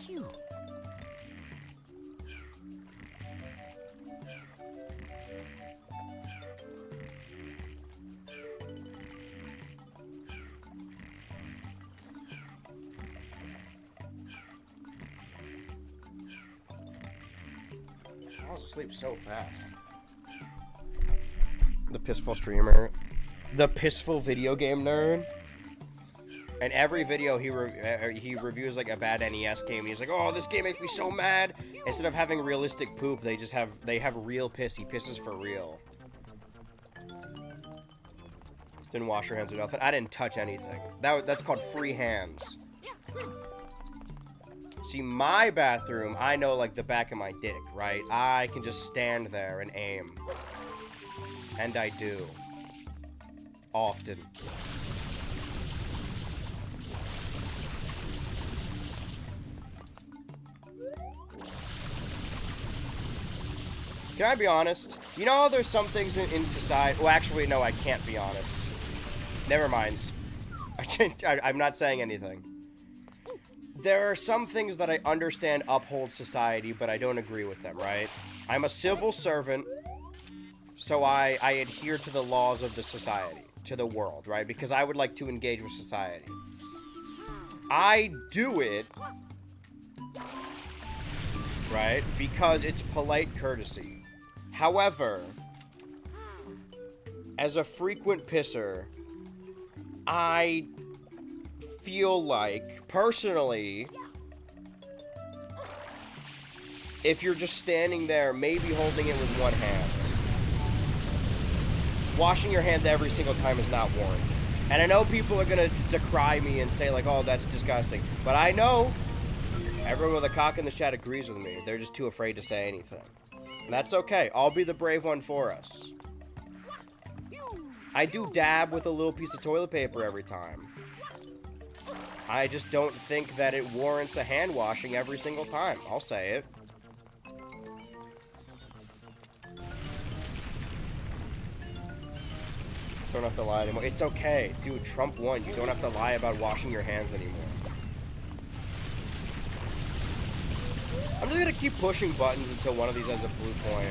Phew. I falls asleep so fast. The pissful streamer. The pissful video game nerd. And every video he reviews like a bad NES game. He's like, "Oh, this game makes me so mad." Instead of having realistic poop, they have real piss. He pisses for real. Didn't wash your hands or nothing. I didn't touch anything. That's called free hands. See, my bathroom, I know like the back of my dick, right? I can just stand there and aim. And I do. Often. Can I be honest? You know, there's some things in society... Well, actually, no, I can't be honest. Never mind. I'm not saying anything. There are some things that I understand uphold society, but I don't agree with them, right? I'm a civil servant, so I adhere to the laws of the society, to the world, right? Because I would like to engage with society. I do it, right? Because it's polite courtesy. However, as a frequent pisser, I feel like, personally, if you're just standing there, maybe holding it with one hand, washing your hands every single time is not warranted. And I know people are gonna decry me and say like, "Oh, that's disgusting," but I know everyone with a cock in the chat agrees with me. They're just too afraid to say anything. And that's okay. I'll be the brave one for us. I do dab with a little piece of toilet paper every time. I just don't think that it warrants a hand washing every single time. I'll say it. Don't have to lie anymore. It's okay. Dude, Trump won. You don't have to lie about washing your hands anymore. I'm just gonna keep pushing buttons until one of these has a blue coin.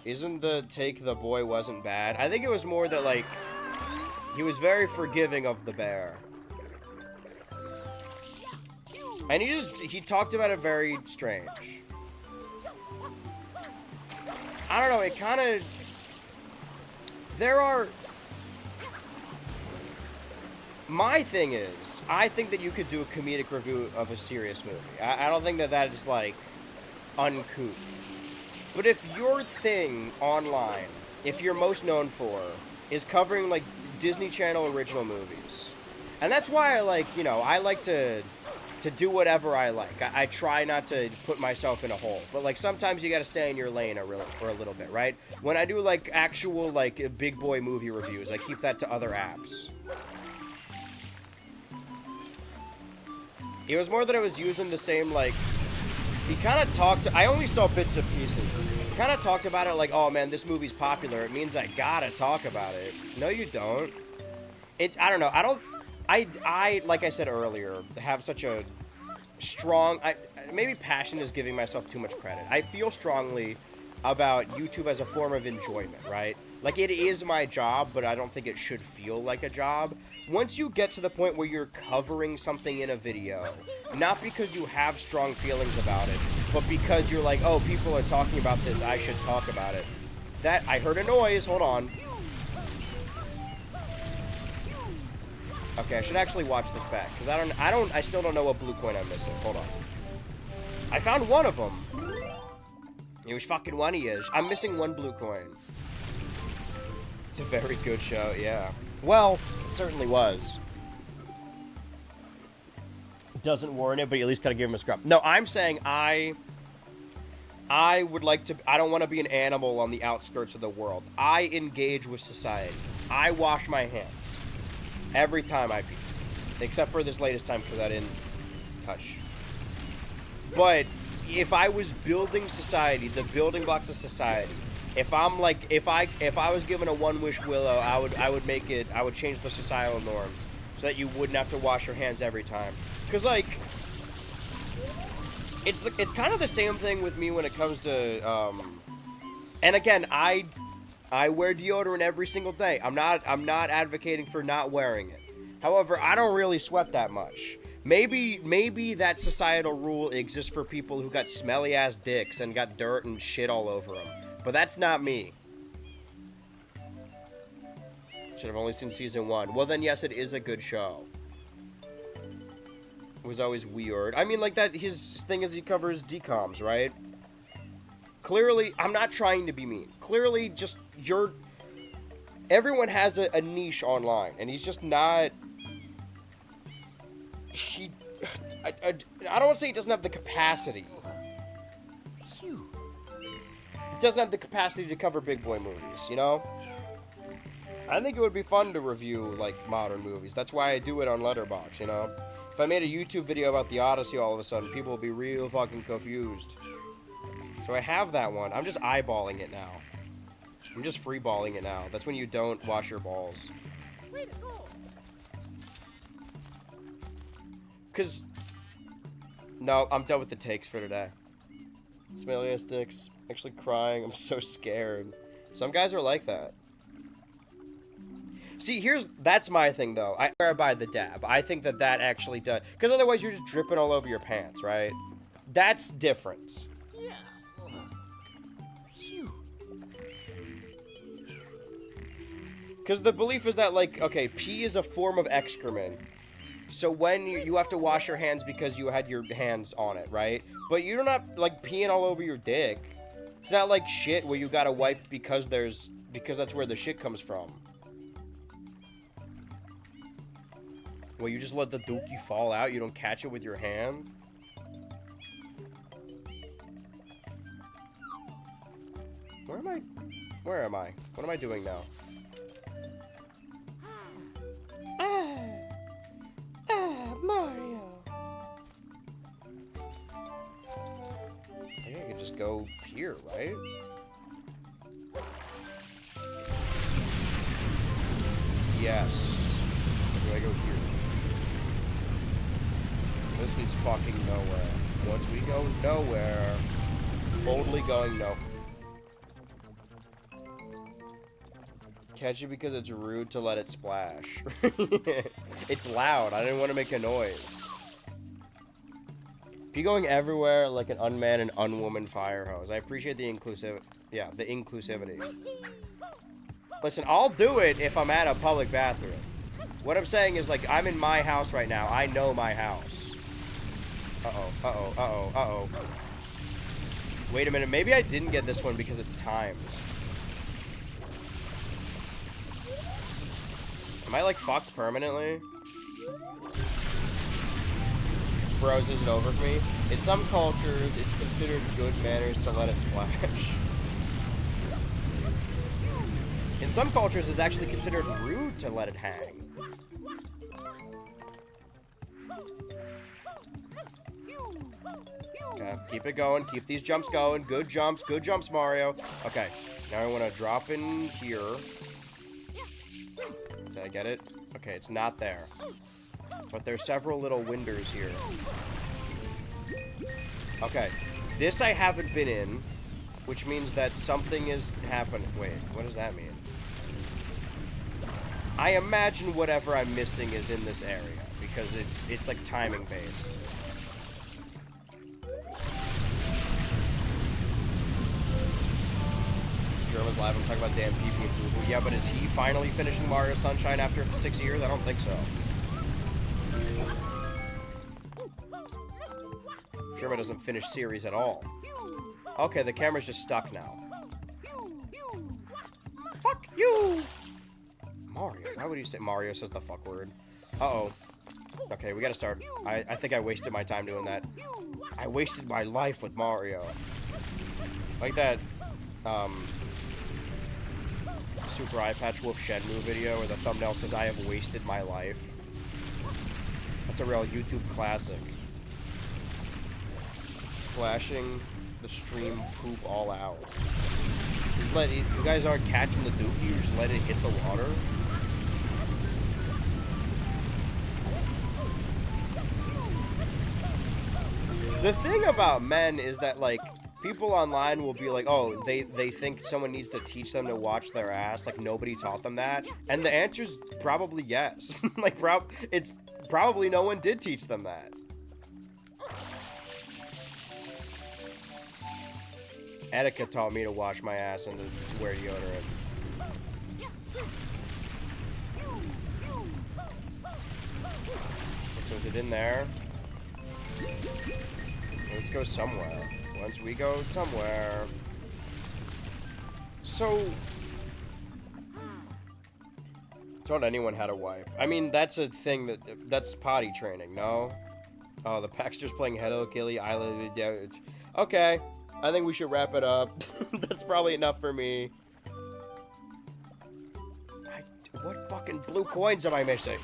Isn't the take the boy wasn't bad? I think it was more that, like, he was very forgiving of the bear. And he talked about it very strange. I don't know, it kind of... My thing is, I think that you could do a comedic review of a serious movie. I don't think that is, like, uncouth. But if your thing online, if you're most known for, is covering, like, Disney Channel original movies, and that's why I like, you know, I like to do whatever I like. I try not to put myself in a hole. But, like, sometimes you gotta stay in your lane for a little bit, right? When I do, like, actual, like, big boy movie reviews, I keep that to other apps. It was more that I was using the same, like... He kind of talked... I only saw bits and pieces. He kind of talked about it like, "Oh, man, this movie's popular. It means I gotta talk about it." No, you don't. I don't know. I like I said earlier, have such a strong... maybe passion is giving myself too much credit. I feel strongly about YouTube as a form of enjoyment, right? Like, it is my job, but I don't think it should feel like a job. Once you get to the point where you're covering something in a video, not because you have strong feelings about it, but because you're like, "Oh, people are talking about this, I should talk about it." I heard a noise, hold on. Okay, I should actually watch this back, because I still don't know what blue coin I'm missing. Hold on. I found one of them. It was fucking one he is. I'm missing one blue coin. It's a very good show, yeah. Well, it certainly was. Doesn't warrant it, but you at least gotta give him a scrub. No, I'm saying I would like to... I don't want to be an animal on the outskirts of the world. I engage with society. I wash my hands. Every time I pee. Except for this latest time, because I didn't touch. But if I was building society, the building blocks of society, if I'm like... If I was given a one-wish willow, I would make it... I would change the societal norms so that you wouldn't have to wash your hands every time. Because, like... It's kind of the same thing with me when it comes to, and again, I wear deodorant every single day. I'm not advocating for not wearing it. However, I don't really sweat that much. Maybe that societal rule exists for people who got smelly ass dicks and got dirt and shit all over them. But that's not me. Should have only seen season 1. Well, then yes, it is a good show. Was always weird. I mean, like that, his thing is he covers decoms, right? Clearly, I'm not trying to be mean. Clearly, just, everyone has a niche online, and he's just not, I don't want to say he doesn't have the capacity. He doesn't have the capacity to cover big boy movies, you know? I think it would be fun to review, like, modern movies. That's why I do it on Letterboxd, you know? If I made a YouTube video about the Odyssey all of a sudden, people would be real fucking confused. So I have that one. I'm just eyeballing it now. I'm just freeballing it now. That's when you don't wash your balls. Because... No, I'm done with the takes for today. Smelly ass dicks. Actually crying. I'm so scared. Some guys are like that. See, that's my thing, though. I swear by the dab. I think that actually does. Because otherwise you're just dripping all over your pants, right? That's different. Yeah. Because the belief is that, like, okay, pee is a form of excrement. So when you have to wash your hands because you had your hands on it, right? But you're not, like, peeing all over your dick. It's not like shit where you gotta wipe because that's where the shit comes from. Well, you just let the dookie fall out, you don't catch it with your hand? Where am I? What am I doing now? Mario! I think I could just go here, right? Yes. Or do I go here? This leads fucking nowhere. Once we go nowhere, boldly going no. Catch it because it's rude to let it splash. It's loud. I didn't want to make a noise. Be going everywhere like an unmanned and unwoman fire hose. I appreciate the inclusivity. Yeah, the inclusivity. Listen, I'll do it if I'm at a public bathroom. What I'm saying is, like, I'm in my house right now. I know my house. Uh-oh, uh-oh, uh-oh, uh-oh. Wait a minute, maybe I didn't get this one because it's timed. Am I, like, fucked permanently? Bros, is it over for me? In some cultures, it's considered good manners to let it splash. In some cultures, it's actually considered rude to let it hang. Okay, keep it going. Keep these jumps going. Good jumps, Mario. Okay, now I want to drop in here. Did I get it? Okay, it's not there. But there's several little windows here. Okay, this I haven't been in, which means that something is happening. Wait, what does that mean? I imagine whatever I'm missing is in this area, because it's like timing based. German's live, I'm talking about damn PP and Boo Boo. Yeah, but is he finally finishing Mario Sunshine after 6 years? I don't think so. Sherma doesn't finish series at all. Okay, the camera's just stuck now. Fuck you! Mario, why would you say Mario says the fuck word? Uh-oh. Okay, we gotta start. I think I wasted my time doing that. I wasted my life with Mario. Like that, Super Eye Patch Wolf Shenmue video where the thumbnail says, I have wasted my life. That's a real YouTube classic. Flashing the stream poop all out. Just let it, you guys aren't catching the dookie, you just let it hit the water. The thing about men is that, like, people online will be like, oh, they think someone needs to teach them to watch their ass, like nobody taught them that. And the answer's probably yes. Like, it's probably no one did teach them that. Etiquette taught me to wash my ass and to wear deodorant. Okay, so is it in there? Let's go somewhere. Once we go somewhere. So, taught anyone how to wipe. I mean, that's a thing that's potty training, no? Oh, the Paxter's playing Hello Kitty Island. Okay, I think we should wrap it up. That's probably enough for me. What fucking blue coins am I missing?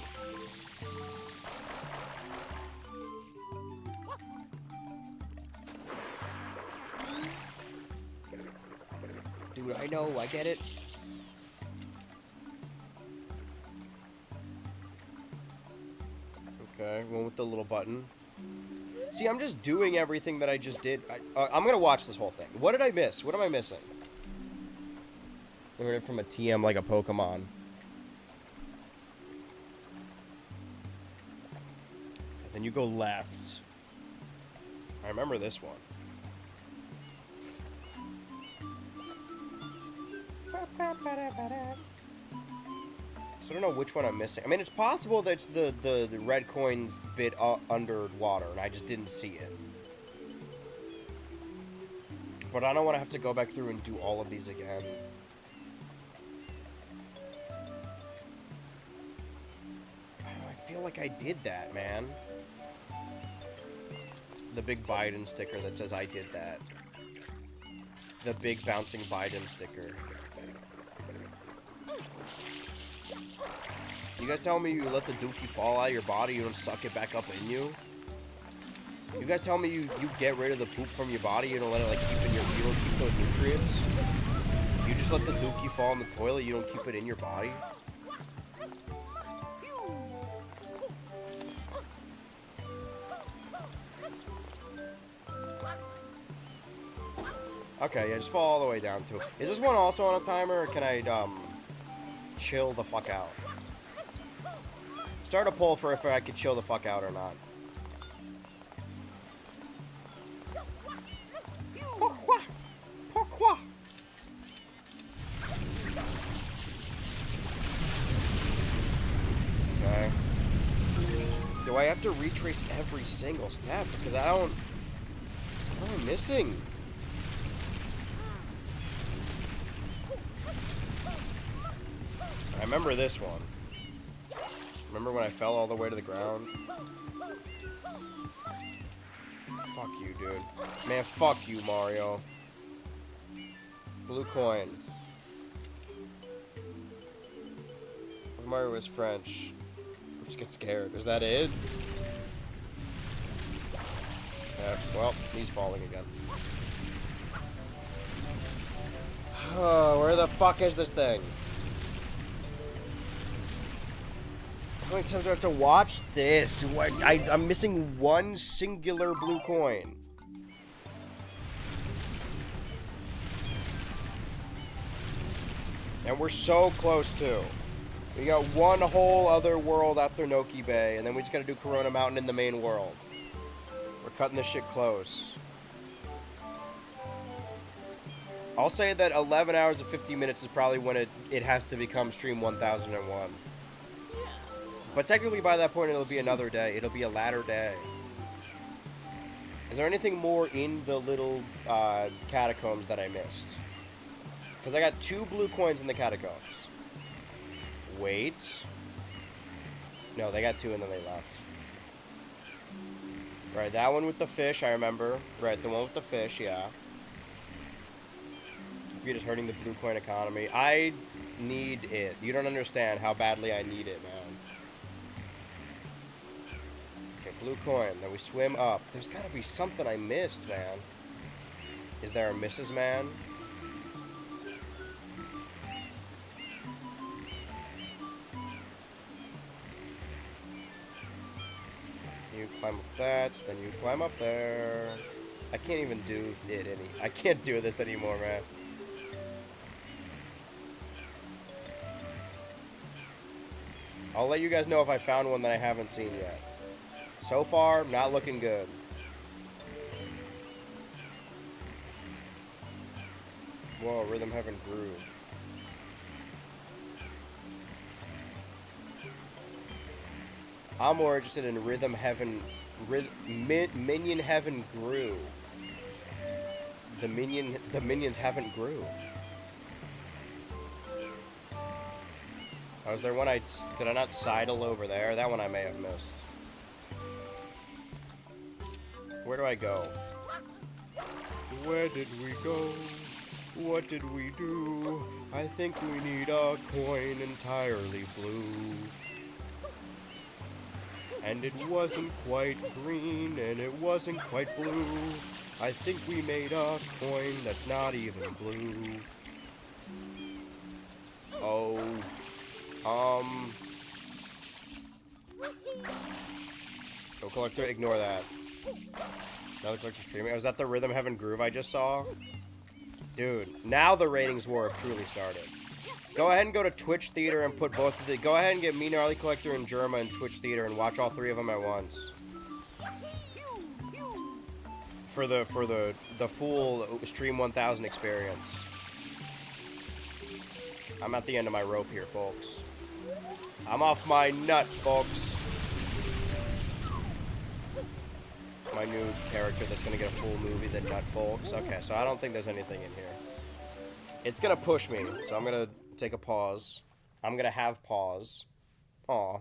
Dude, I know, I get it. Okay, one with the little button. See, I'm just doing everything that I just did. I'm gonna watch this whole thing. What did I miss? What am I missing? Learn it from a TM like a Pokemon. And then you go left. I remember this one. So I don't know which one I'm missing. I mean, it's possible that it's the red coins bit underwater, and I just didn't see it. But I don't want to have to go back through and do all of these again. I feel like I did that, man. The big Biden sticker that says I did that. The big bouncing Biden sticker. You guys tell me you let the dookie fall out of your body, you don't suck it back up in you? You guys tell me you get rid of the poop from your body, you don't let it like keep in your, you don't keep those nutrients? You just let the dookie fall in the toilet, you don't keep it in your body? Okay, yeah, just fall all the way down to it. Is this one also on a timer, or can I, chill the fuck out? Start a poll for if I could chill the fuck out or not. Okay. Do I have to retrace every single step? Because I don't... What am I missing? I remember this one. Remember when I fell all the way to the ground? Fuck you, dude. Man, fuck you, Mario. Blue coin. Mario was French. I just get scared. Is that it? Yeah, well, he's falling again. Oh, where the fuck is this thing? How many times do I have to watch this? What? I'm missing one singular blue coin. And we're so close to. We got one whole other world after Noki Bay, and then we just gotta do Corona Mountain in the main world. We're cutting this shit close. I'll say that 11 hours and 50 minutes is probably when it has to become stream 1001. But technically by that point it'll be another day. It'll be a latter day. Is there anything more in the little catacombs that I missed? Because I got 2 blue coins in the catacombs. Wait. No, they got 2 and then they left. Right, that one with the fish, I remember. Right, the one with the fish, yeah. You're just hurting the blue coin economy. I need it. You don't understand how badly I need it, man. Okay, blue coin. Then we swim up. There's got to be something I missed, man. Is there a Mrs. Man? You climb up that, then you climb up there. I can't even do it I can't do this anymore, man. I'll let you guys know if I found one that I haven't seen yet. So far, not looking good. Whoa, Rhythm Heaven Groove. I'm more interested in Rhythm Heaven... Minion Heaven Grew. The minions haven't grew. Oh, is there one did I not sidle over there? That one I may have missed. Where do I go? Where did we go? What did we do? I think we need a coin entirely blue. And it wasn't quite green, and it wasn't quite blue. I think we made a coin that's not even blue. Oh. Go collector, ignore that. Another collector streaming. Oh, is that the Rhythm Heaven Groove I just saw? Dude, now the ratings war have truly started. Go ahead and go to Twitch Theater and put both of the... Go ahead and get me, Gnarly Collector, and Germa in Twitch Theater and watch all 3 of them at once. For the full Stream 1000 experience. I'm at the end of my rope here, folks. I'm off my nut, folks. My new character that's gonna get a full movie, the Nut Folks. Okay, so I don't think there's anything in here. It's gonna push me, so I'm gonna take a pause. I'm gonna have pause. Aw.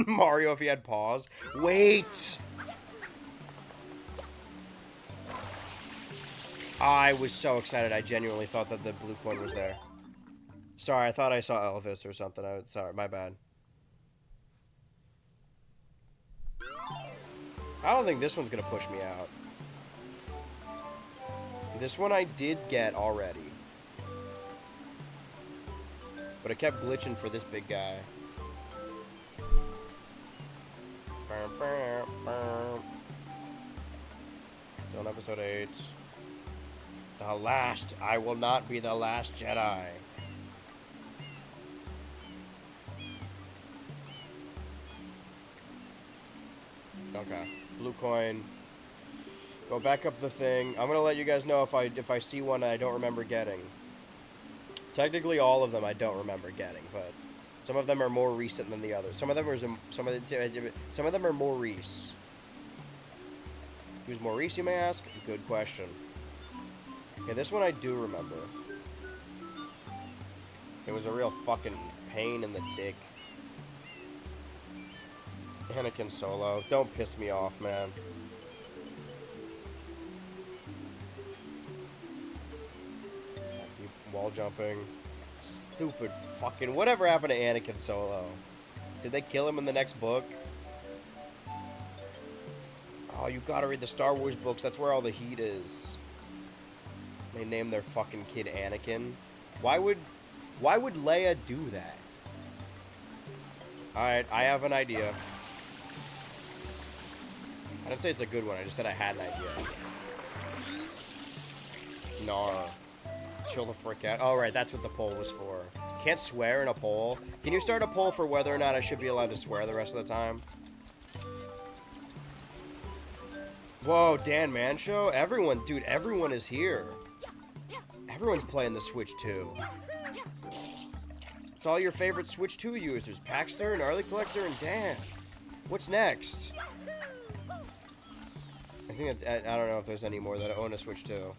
Mario if he had pause. Wait! I was so excited, I genuinely thought that the blue coin was there. Sorry, I thought I saw Elvis or something. Sorry, my bad. I don't think this one's gonna push me out. This one I did get already. But it kept glitching for this big guy. Still in episode 8. The last. I will not be the last Jedi. Okay. Blue coin. Go back up the thing. I'm gonna let you guys know if I see one that I don't remember getting. Technically, all of them I don't remember getting, but some of them are more recent than the others. Some of them are Maurice. Who's Maurice, you may ask? Good question. Okay, this one I do remember. It was a real fucking pain in the dick. Anakin Solo. Don't piss me off, man. Keep wall jumping. Stupid fucking... Whatever happened to Anakin Solo? Did they kill him in the next book? Oh, you gotta read the Star Wars books. That's where all the heat is. They named their fucking kid Anakin. Why would Leia do that? Alright, I have an idea. I didn't say it's a good one, I just said I had an idea. Nar. Chill the frick out. Oh, right, that's what the poll was for. Can't swear in a poll. Can you start a poll for whether or not I should be allowed to swear the rest of the time? Whoa, Dan Man Show? Everyone, dude, everyone is here. Everyone's playing the Switch too. It's all your favorite Switch 2 users. Paxter, Gnarly Collector, and Dan. What's next? I think that, I don't know if there's any more that own a Switch 2.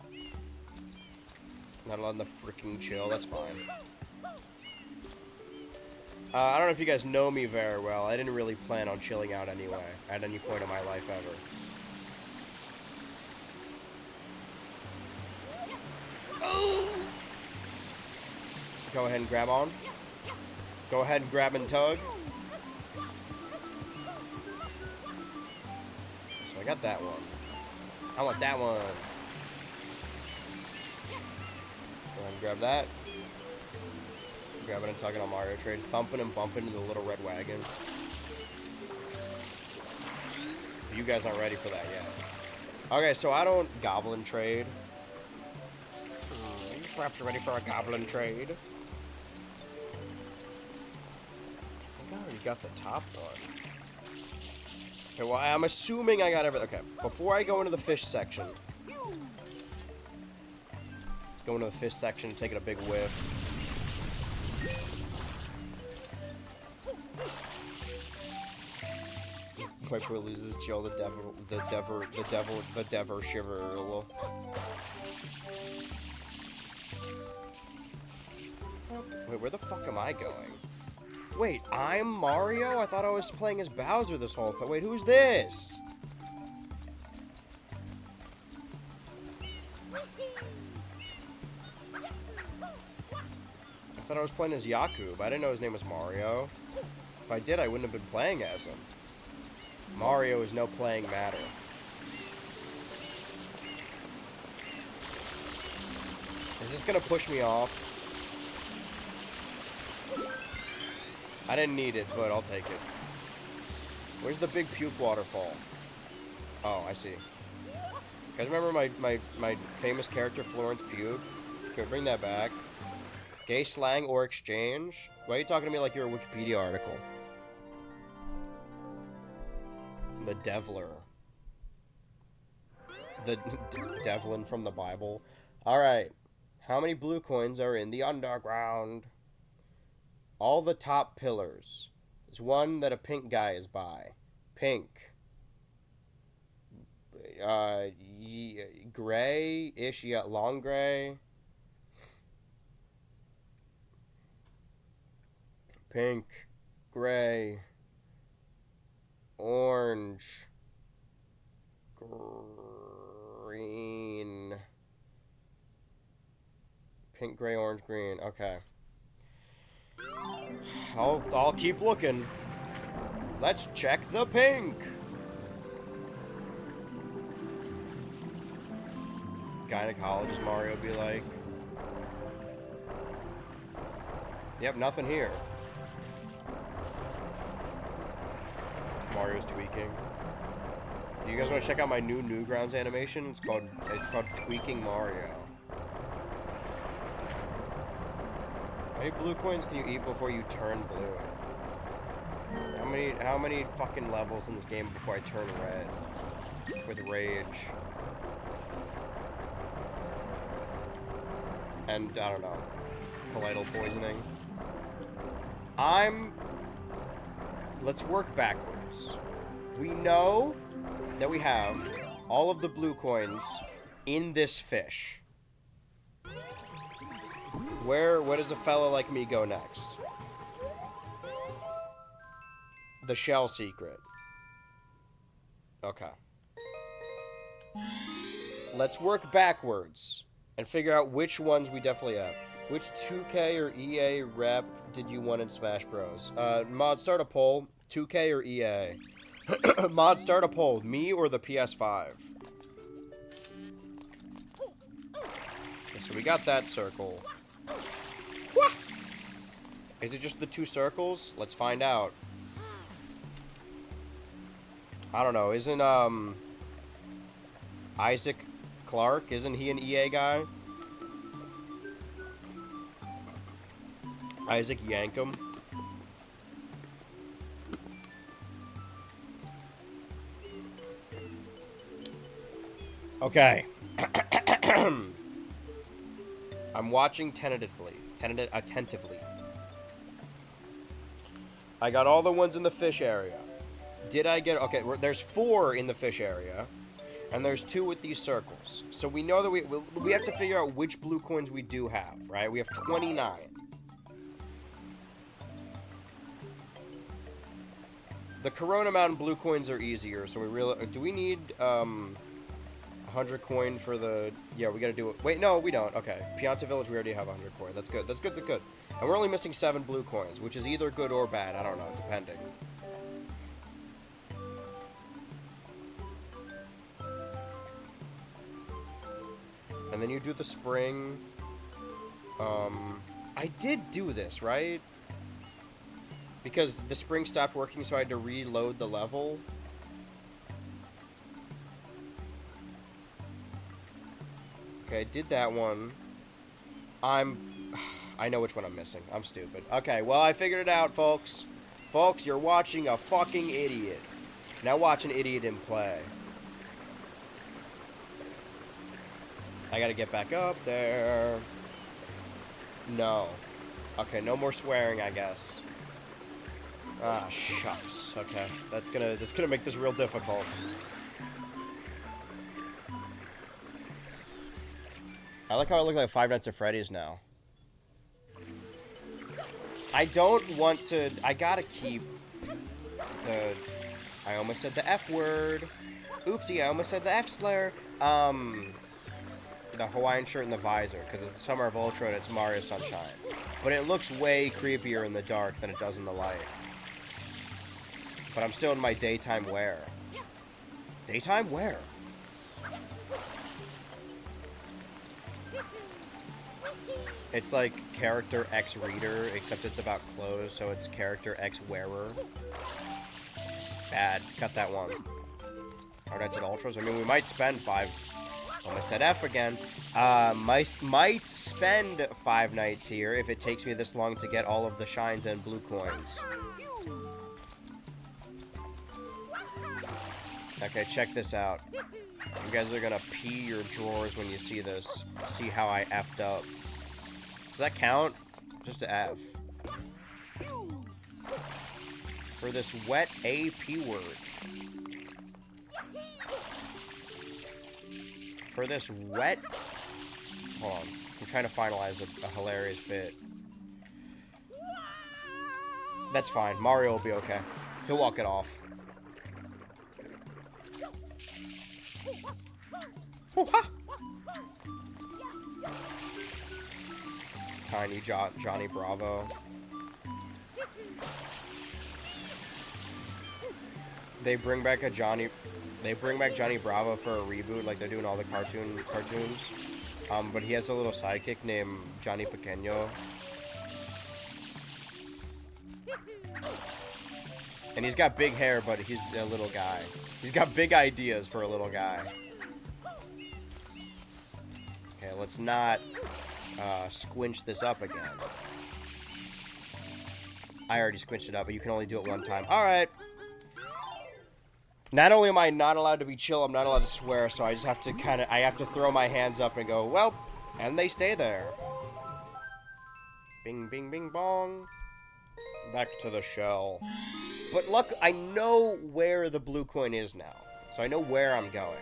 Not allowed in the freaking chill. That's fine. I don't know if you guys know me very well. I didn't really plan on chilling out anyway, at any point in my life ever. Oh! Go ahead and grab on. Go ahead and grab and tug. So I got that one. I want that one. Go ahead and grab that. Grabbing and tugging on Mario Trade. Thumping and bumping into the little red wagon. You guys aren't ready for that yet. Okay, so I don't Goblin Trade. Are you perhaps ready for a Goblin Trade? I think I already got the top one. Okay, well, I'm assuming I got everything. Okay, before I go into the fish section. Go into the fish section, taking a big whiff. My boy loses Jill, the devil shiver. Wait, where the fuck am I going? Wait, I'm Mario? I thought I was playing as Bowser this whole time. Wait, who's this? I thought I was playing as Yakub. I didn't know his name was Mario. If I did, I wouldn't have been playing as him. Mario is no playing matter. Is this gonna push me off? I didn't need it, but I'll take it. Where's the big puke waterfall? Oh, I see. You guys remember my famous character, Florence Pugh? Can we bring that back? Gay slang or exchange? Why are you talking to me like you're a Wikipedia article? The Devler. The Devlin from the Bible. Alright. How many blue coins are in the underground? All the top pillars. There's one that a pink guy is by. Pink. Gray-ish. You got long gray. Pink. Gray. Orange. Green. Pink, gray, orange, green. Okay. I'll keep looking. Let's check the pink. Gynecologist Mario be like. Yep, nothing here. Mario's tweaking. You guys want to check out my new Newgrounds animation? It's called Tweaking Mario. How many blue coins can you eat before you turn blue? How many fucking levels in this game before I turn red with rage? And I don't know, colloidal poisoning. Let's work backwards. We know that we have all of the blue coins in this fish. Where does a fella like me go next? The shell secret. Okay. Let's work backwards and figure out which ones we definitely have. Which 2K or EA rep did you want in Smash Bros? Mod, start a poll. 2K or EA? Mod, start a poll. Me or the PS5? Okay, so we got that circle. Wah! Is it just the two circles? Let's find out. I don't know. Isn't, Isaac Clarke, isn't he an EA guy? Isaac Yankum. Okay. I'm watching attentively. I got all the ones in the fish area. Did I get... Okay, there's 4 in the fish area. And there's 2 with these circles. So we know that we have to figure out which blue coins we do have, right? We have 29. The Corona Mountain blue coins are easier, so we really... Do we need 100 coin for the... Yeah, we gotta do it. Wait, no, we don't. Okay. Pianta Village, we already have 100 coin. That's good. That's good. That's good. And we're only missing 7 blue coins, which is either good or bad. I don't know, depending. And then you do the spring. I did do this, right? Because the spring stopped working, so I had to reload the level. Okay, I did that one. I know which one I'm missing. I'm stupid. Okay, well, I figured it out, folks. Folks, you're watching a fucking idiot. Now watch an idiot in play. I gotta get back up there. No. Okay, no more swearing, I guess. Ah, shucks. Okay, that's gonna make this real difficult. I like how I look like Five Nights at Freddy's now. I don't want to... I gotta keep the... I almost said the F word. Oopsie, I almost said the F slur. The Hawaiian shirt and the visor, because it's the summer of BHultra and it's Mario Sunshine. But it looks way creepier in the dark than it does in the light. But I'm still in my daytime wear. Daytime wear? It's like character X reader, except it's about clothes, so it's character X wearer. Bad. Cut that one. Five Nights at Ultras. I mean, we might spend 5... Almost said F again. Might spend 5 nights here if it takes me this long to get all of the shines and blue coins. Okay, check this out. You guys are gonna pee your drawers when you see this. See how I effed up. Does that count? Just a F. For this wet AP word. For this wet... Hold on. I'm trying to finalize a hilarious bit. That's fine. Mario will be okay. He'll walk it off. Ooh-ha! Tiny Johnny Bravo. They bring back Johnny Bravo for a reboot, like they're doing all the cartoons. But he has a little sidekick named Johnny Pequeño. And he's got big hair, but he's a little guy. He's got big ideas for a little guy. Okay, let's not squinch this up again. I already squinched it up, but you can only do it one time. Alright. Not only am I not allowed to be chill, I'm not allowed to swear, so I just have to I have to throw my hands up and go, well, and they stay there. Bing, bing, bing, bong. Back to the shell. But look, I know where the blue coin is now, so I know where I'm going.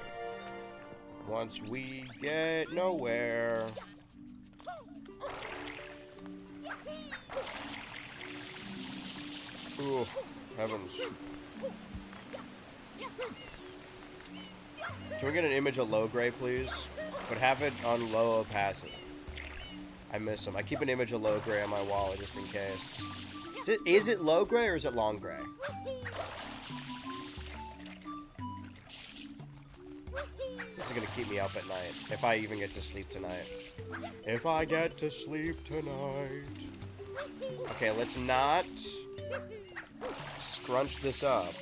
Once we get nowhere. Ooh, heavens. Can we get an image of low gray, please? But have it on low opacity. I miss him. I keep an image of low gray on my wallet just in case. Is it low gray or is it long gray? This is gonna keep me up at night. If I even get to sleep tonight. If I get to sleep tonight. Okay, let's not scrunch this up.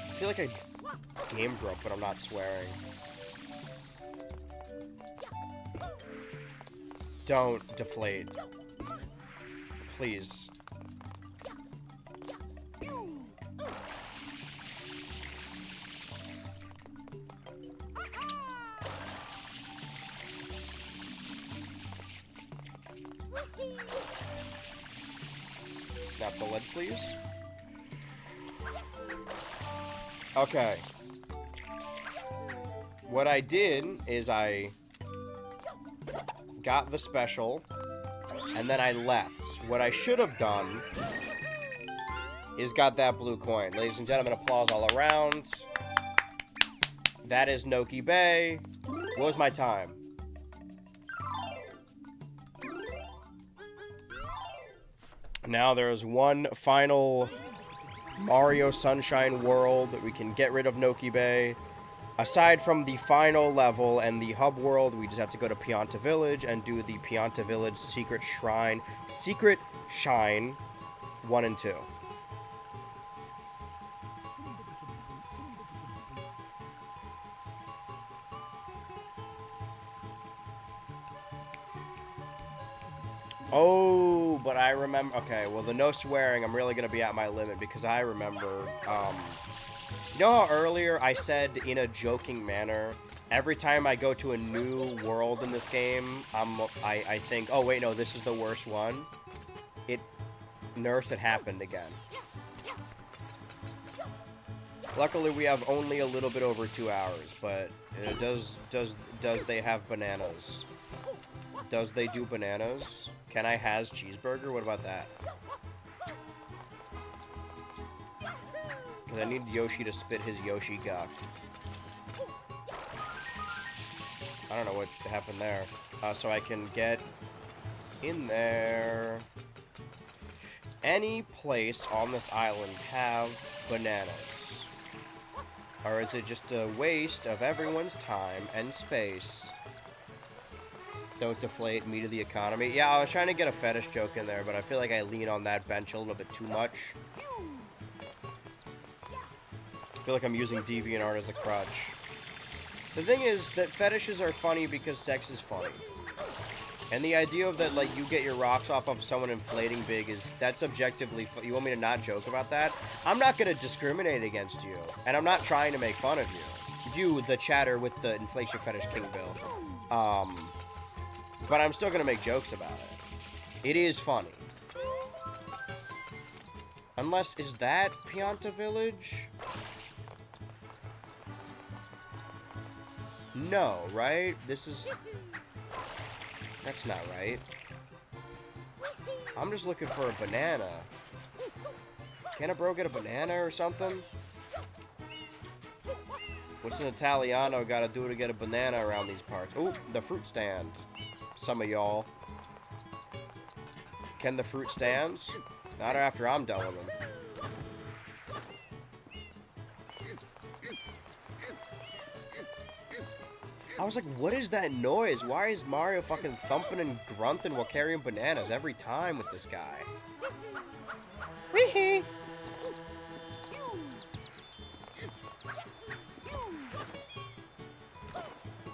I feel like I game broke, but I'm not swearing. Don't deflate. Please. Snap the lid, please. Okay. What I did is I got the special, and then I left. What I should have done is got that blue coin. Ladies and gentlemen, applause all around. That is Noki Bay. What was my time? Now there's one final Mario Sunshine world that we can get rid of Noki Bay. Aside from the final level and the hub world, we just have to go to Pianta Village and do the Pianta Village Secret Shrine. Secret Shine 1 and 2. Oh, but I remember... Okay, well, the no swearing, I'm really going to be at my limit because I remember... you know how earlier I said in a joking manner, every time I go to a new world in this game, I think, oh, wait, no, this is the worst one? It happened again. Luckily, we have only a little bit over 2 hours, but does they have bananas? Does they do bananas? Can I has cheeseburger? What about that? Because I need Yoshi to spit his Yoshi guk. I don't know what happened there. So I can get in there. Any place on this island have bananas? Or is it just a waste of everyone's time and space? Don't deflate me to the economy. Yeah, I was trying to get a fetish joke in there, but I feel like I lean on that bench a little bit too much. I feel like I'm using DeviantArt as a crutch. The thing is that fetishes are funny because sex is funny. And the idea of that, like, you get your rocks off of someone inflating big that's objectively you want me to not joke about that? I'm not going to discriminate against you. And I'm not trying to make fun of you. You, the chatter with the inflation fetish king bill. But I'm still going to make jokes about it. It is funny. Unless, is that Pianta Village? No, right? That's not right. I'm just looking for a banana. Can a bro get a banana or something? What's an Italiano gotta do to get a banana around these parts? Oh, the fruit stand. Some of y'all. Can the fruit stands? Not after I'm done with them. I was like, what is that noise? Why is Mario fucking thumping and grunting while carrying bananas every time with this guy? Wee-hee!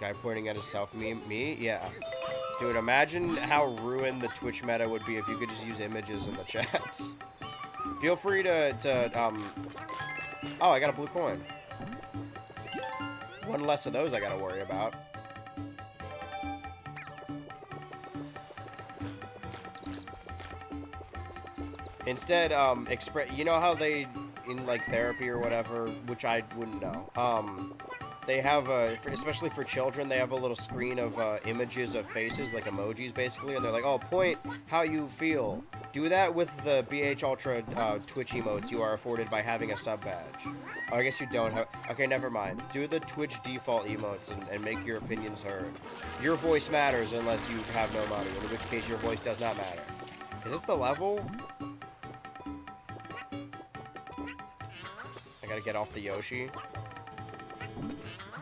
Guy pointing at himself, me? Yeah. Dude, imagine how ruined the Twitch meta would be if you could just use images in the chats. Feel free to Oh, I got a blue coin. One less of those I gotta worry about. Instead, you know how they, in, like, therapy or whatever, which I wouldn't know, they have, especially for children, they have a little screen of images of faces, like emojis, basically, and they're like, oh, point how you feel. Do that with the BHultra Twitch emotes you are afforded by having a sub badge. Oh, I guess you don't have... Okay, never mind. Do the Twitch default emotes and make your opinions heard. Your voice matters unless you have no money, in which case your voice does not matter. Is this the level? I gotta get off the Yoshi.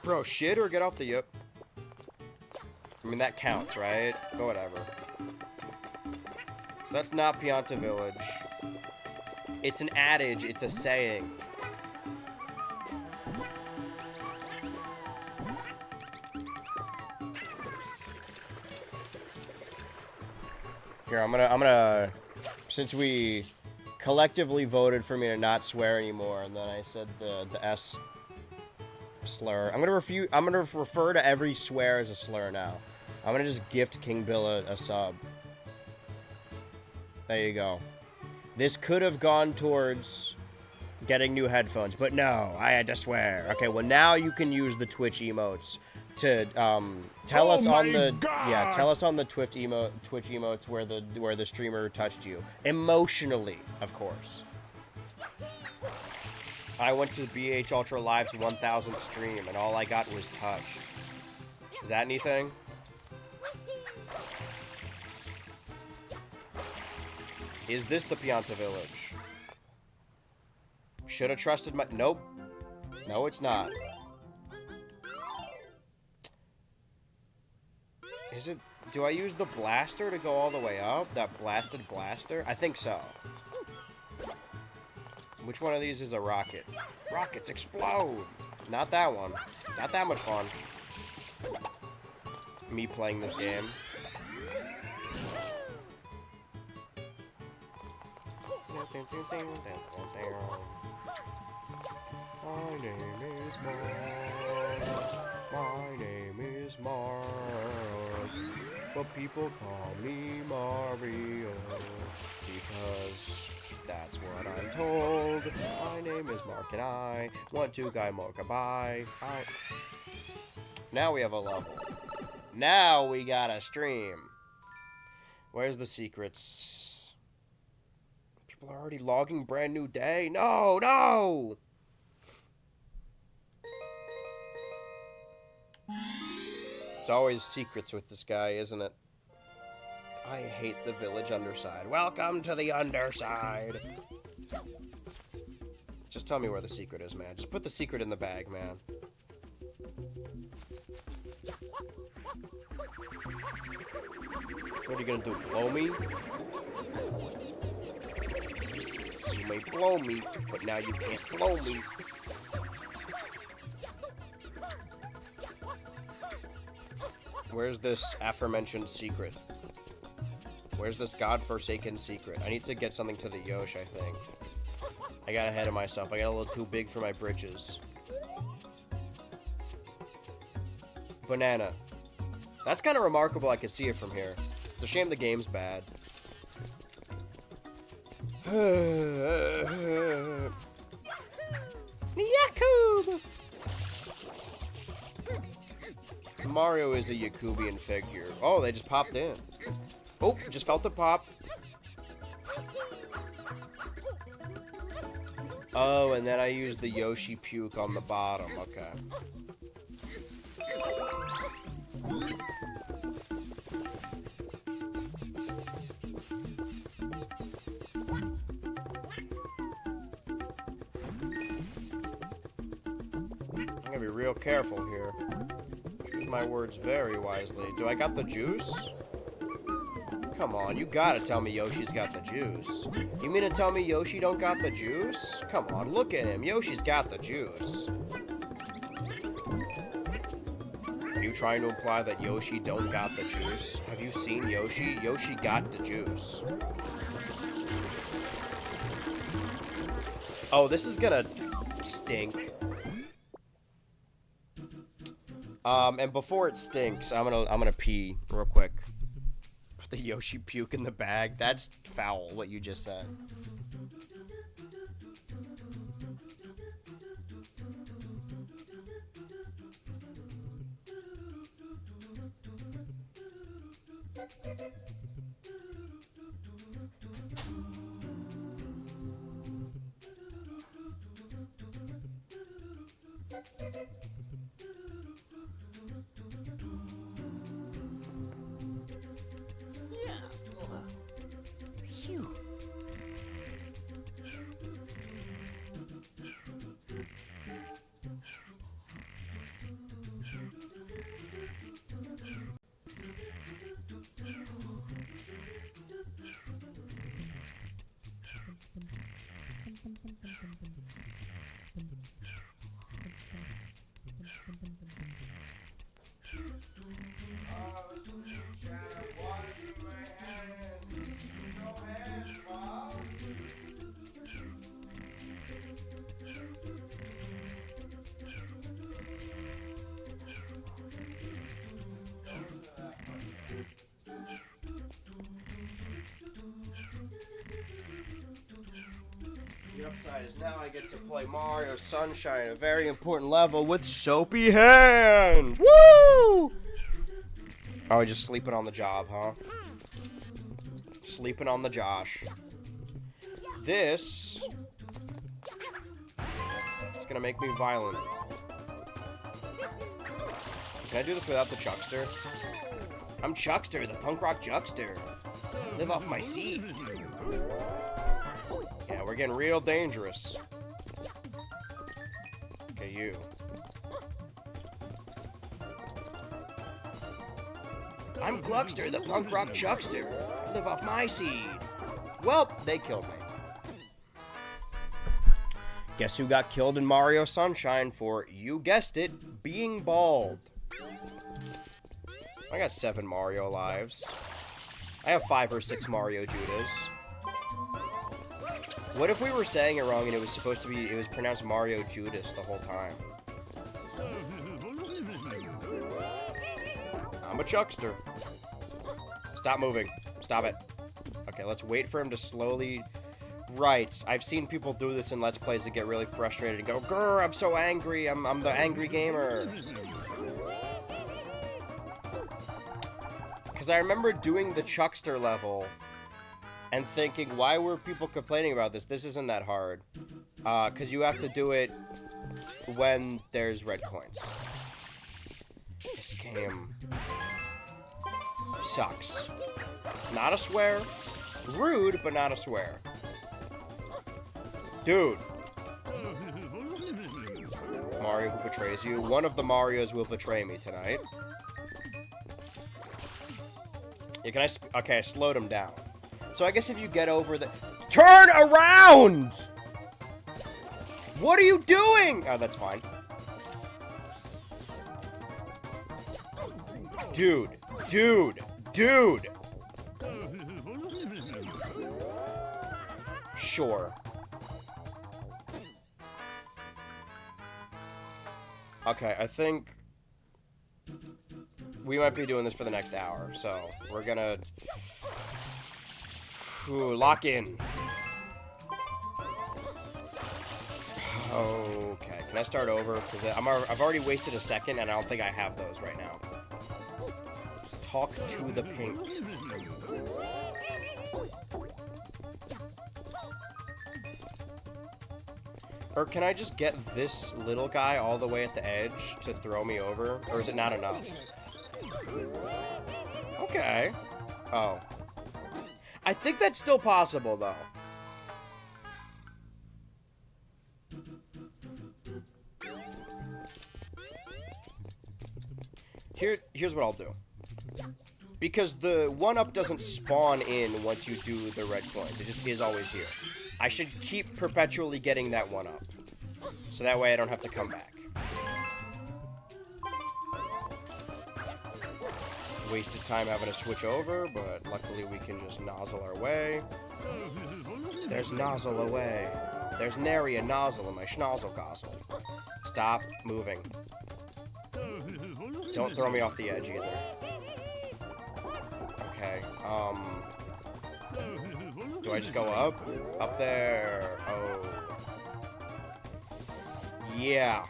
Bro, shit or get off the Yip? I mean, that counts, right? But whatever. So that's not Pianta Village. It's an adage, it's a saying. Here, I'm gonna, since we collectively voted for me to not swear anymore, and then I said the S slur. I'm gonna refer to every swear as a slur now. I'm gonna just gift King Bill a sub. There you go. This could have gone towards Getting new headphones, but no, I had to swear. Okay, well now you can use the Twitch emotes to tell us on the tell us on the Twitch emotes where the streamer touched you emotionally, of course. I went to BHultra Live's 1000th stream and all I got was touched. Is that anything? Is this the Pianta village? Should have trusted my... Nope. No, it's not. Is it... Do I use the blaster to go all the way up? That blasted blaster? I think so. Which one of these is a rocket? Rockets explode! Not that one. Not that much fun. Me playing this game. My name is Mark. My name is Mark. But people call me Mario because that's what I'm told. My name is Mark and I want to guy more goodbye. Now we have a level. Now we got a stream. Where's the secrets? People are already logging brand new day. No, no! It's always secrets with this guy, isn't it? I hate the village underside. Welcome to the underside. Just tell me where the secret is, man. Just put the secret in the bag, man. What are you gonna do, blow me? You may blow me, but now you can't blow me. Where's this aforementioned secret? Where's this godforsaken secret? I need to get something to the Yosh, I think. I got ahead of myself. I got a little too big for my britches. Banana. That's kind of remarkable I can see it from here. It's a shame the game's bad. Yakub! Mario is a Yakubian figure. Oh, they just popped in. Oh, just felt the pop. Oh, and then I used the Yoshi puke on the bottom. Okay. I'm gonna be real careful here. Choose my words very wisely. Do I got the juice? Come on, you gotta tell me Yoshi's got the juice. You mean to tell me Yoshi don't got the juice? Come on, look at him. Yoshi's got the juice. Are you trying to imply that Yoshi don't got the juice? Have you seen Yoshi? Yoshi got the juice. Oh, this is gonna stink. And before it stinks, I'm gonna pee real quick. Put the Yoshi puke in the bag. That's foul, what you just said. Phew. Yep. upside is now I get to play Mario Sunshine, a very important level with Soapy Hand. Woo! Oh, just sleeping on the job, huh? Sleeping on the Josh. This is gonna make me violent. Can I do this without the Chuckster? I'm Chuckster, the punk rock Chuckster. Live off my seed. Yeah, we're getting real dangerous. Okay, you. I'm Gluckster, the punk rock Chuckster. Live off my seed. Well, they killed me. Guess who got killed in Mario Sunshine for, you guessed it, being bald? I got 7 Mario lives. I have 5 or 6 Mario Judas. What if we were saying it wrong and it was supposed to be, it was pronounced Mario Judas the whole time? I'm a Chuckster. Stop moving. Stop it. Okay, let's wait for him to slowly... Right. I've seen people do this in Let's Plays that get really frustrated and go, grr, I'm so angry. I'm the angry gamer. Because I remember doing the Chuckster level and thinking, why were people complaining about this? This isn't that hard. Because you have to do it when there's red coins. This game sucks. Not a swear. Rude, but not a swear. Dude. Mario who betrays you. One of the Marios will betray me tonight. Yeah, okay, I slowed him down. So I guess if you get over the... Turn around! What are you doing? Oh, that's fine. Dude. Sure. Okay, I think we might be doing this for the next hour, so we're gonna lock in. Okay, can I start over? Because I've already wasted a second, and I don't think I have those right now. Talk to the pink. Or can I just get this little guy all the way at the edge to throw me over? Or is it not enough? Okay. Oh. I think that's still possible, though. Here's what I'll do. Because the 1-up doesn't spawn in once you do the red coins. It just is always here. I should keep perpetually getting that 1-up. So that way I don't have to come back. Wasted time having to switch over, but luckily we can just nozzle our way. There's nozzle away. There's nary a nozzle in my schnozzle gozzle. Stop moving. Don't throw me off the edge either. Okay, do I just go up? Up there. Oh. Yeah.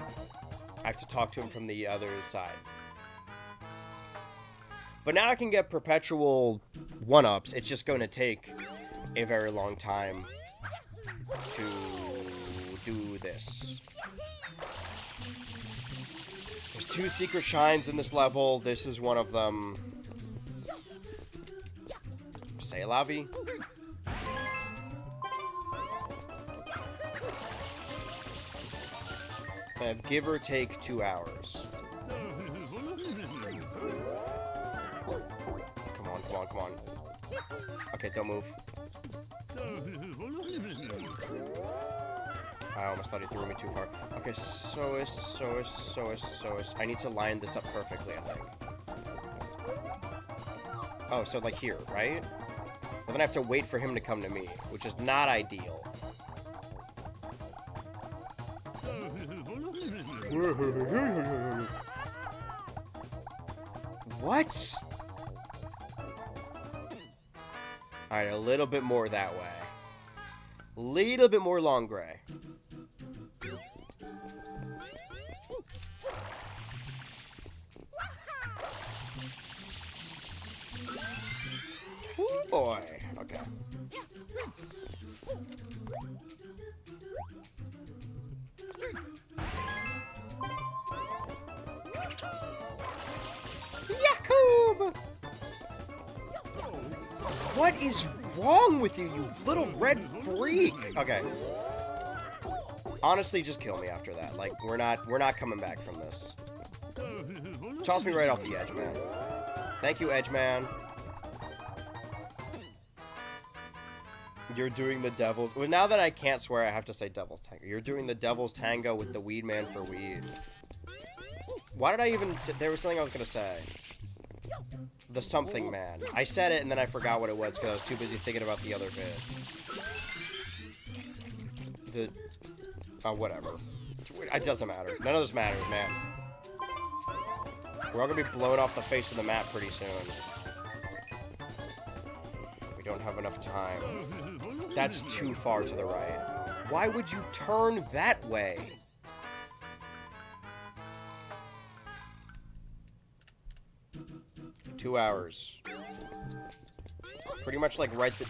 I have to talk to him from the other side. But now I can get perpetual 1-ups. It's just going to take a very long time to do this. There's 2 secret shines in this level. This is one of them. Say la vie. I have give or take 2 hours. Come on. Okay, don't move. I almost thought he threw me too far. Okay, so I need to line this up perfectly, I think. Oh, so like here, right? Well, then I have to wait for him to come to me, which is not ideal. What? Alright, a little bit more that way. Little bit more long gray. Ooh, boy. Okay. Yakub! What is wrong with you, you little red freak? Okay. Honestly, just kill me after that. Like, we're not coming back from this. Toss me right off the edge, man. Thank you, Edge Man. You're doing the devil's... Well, now that I can't swear, I have to say devil's tango. You're doing the devil's tango with the weed man for weed. Why did I even... There was something I was going to say. The something man. I said it, and then I forgot what it was, because I was too busy thinking about the other bit. The... Oh, whatever. It doesn't matter. None of this matters, man. We're all going to be blown off the face of the map pretty soon. We don't have enough time. That's too far to the right. Why would you turn that way? Two hours. Pretty much like right the...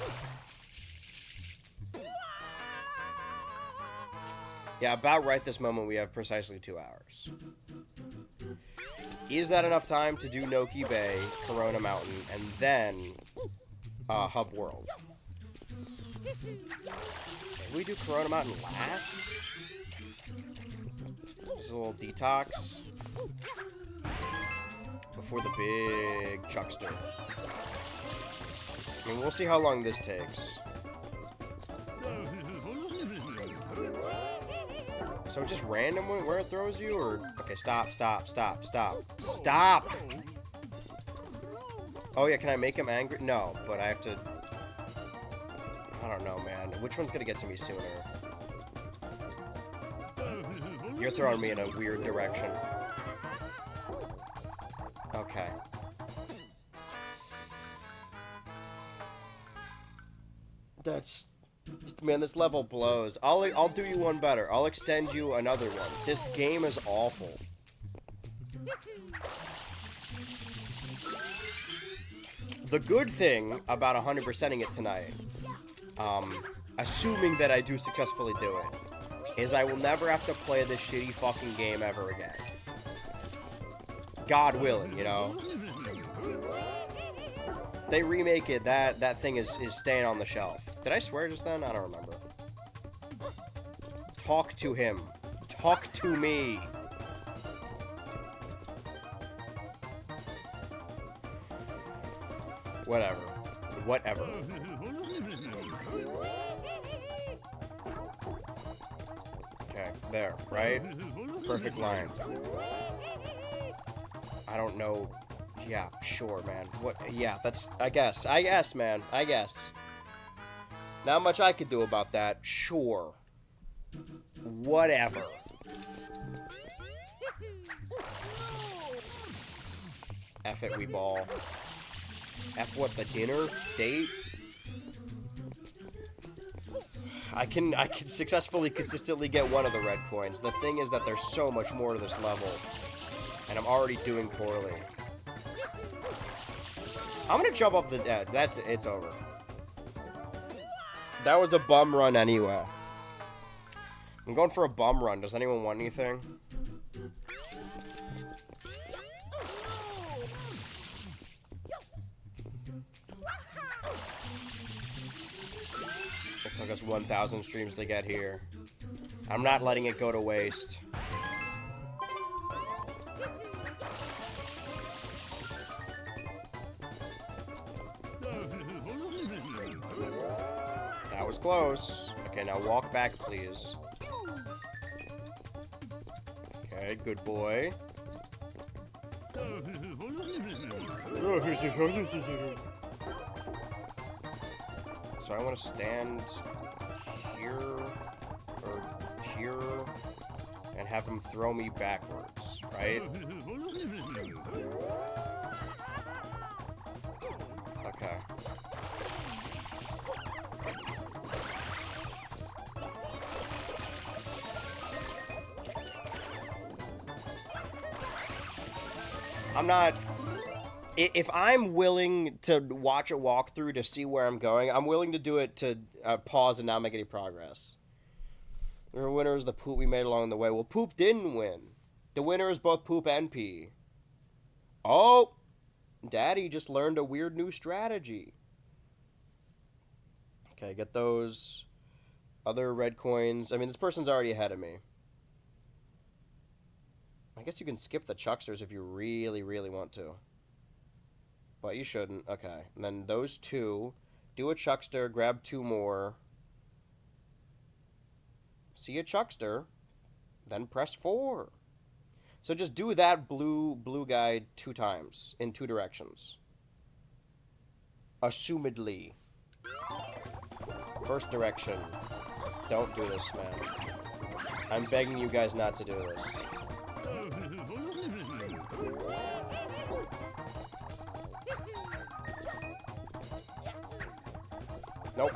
Yeah, about right this moment we have precisely 2 hours. Is that enough time to do Noki Bay, Corona Mountain, and then Hub World? Maybe we do Corona Mountain last? Just a little detox. Before the big chuckster. I mean, we'll see how long this takes. So just random where it throws you, or... Okay, stop. Stop! Oh yeah, can I make him angry? No, but I have to... I don't know, man. Which one's gonna get to me sooner? You're throwing me in a weird direction. Okay. That's... Man, this level blows. I'll do you one better. I'll extend you another one. This game is awful. The good thing about 100%ing it tonight, assuming that I do successfully do it, is I will never have to play this shitty fucking game ever again. God willing, you know? They remake it, that thing is staying on the shelf. Did I swear just then? I don't remember. Talk to him. Talk to me. Whatever. Whatever. Okay, there, right? Perfect line. I don't know. Yeah, sure, man. What? Yeah, that's... I guess, man. I guess. Not much I could do about that. Sure. Whatever. F it, we ball. F what, the dinner? Date? I can successfully, consistently get one of the red coins. The thing is that there's so much more to this level. And I'm already doing poorly. I'm gonna jump off the dead. It's over. That was a bum run anyway. I'm going for a bum run. Does anyone want anything? It took us 1,000 streams to get here. I'm not letting it go to waste. That was close. Okay, now walk back, please. Okay, good boy. So I want to stand here, or here, and have him throw me backwards, right? Okay. I'm not... If I'm willing to watch a walkthrough to see where I'm going, I'm willing to do it to pause and not make any progress. The winner is the poop we made along the way. Well, poop didn't win. The winner is both poop and pee. Oh! Daddy just learned a weird new strategy. Okay, get those other red coins. I mean, this person's already ahead of me. I guess you can skip the chucksters if you really, really want to. But you shouldn't. Okay. And then those two. Do a chuckster. Grab two more. See a chuckster. Then press 4. So just do that blue guy 2 times. In 2 directions. Assumedly. First direction. Don't do this, man. I'm begging you guys not to do this. Nope.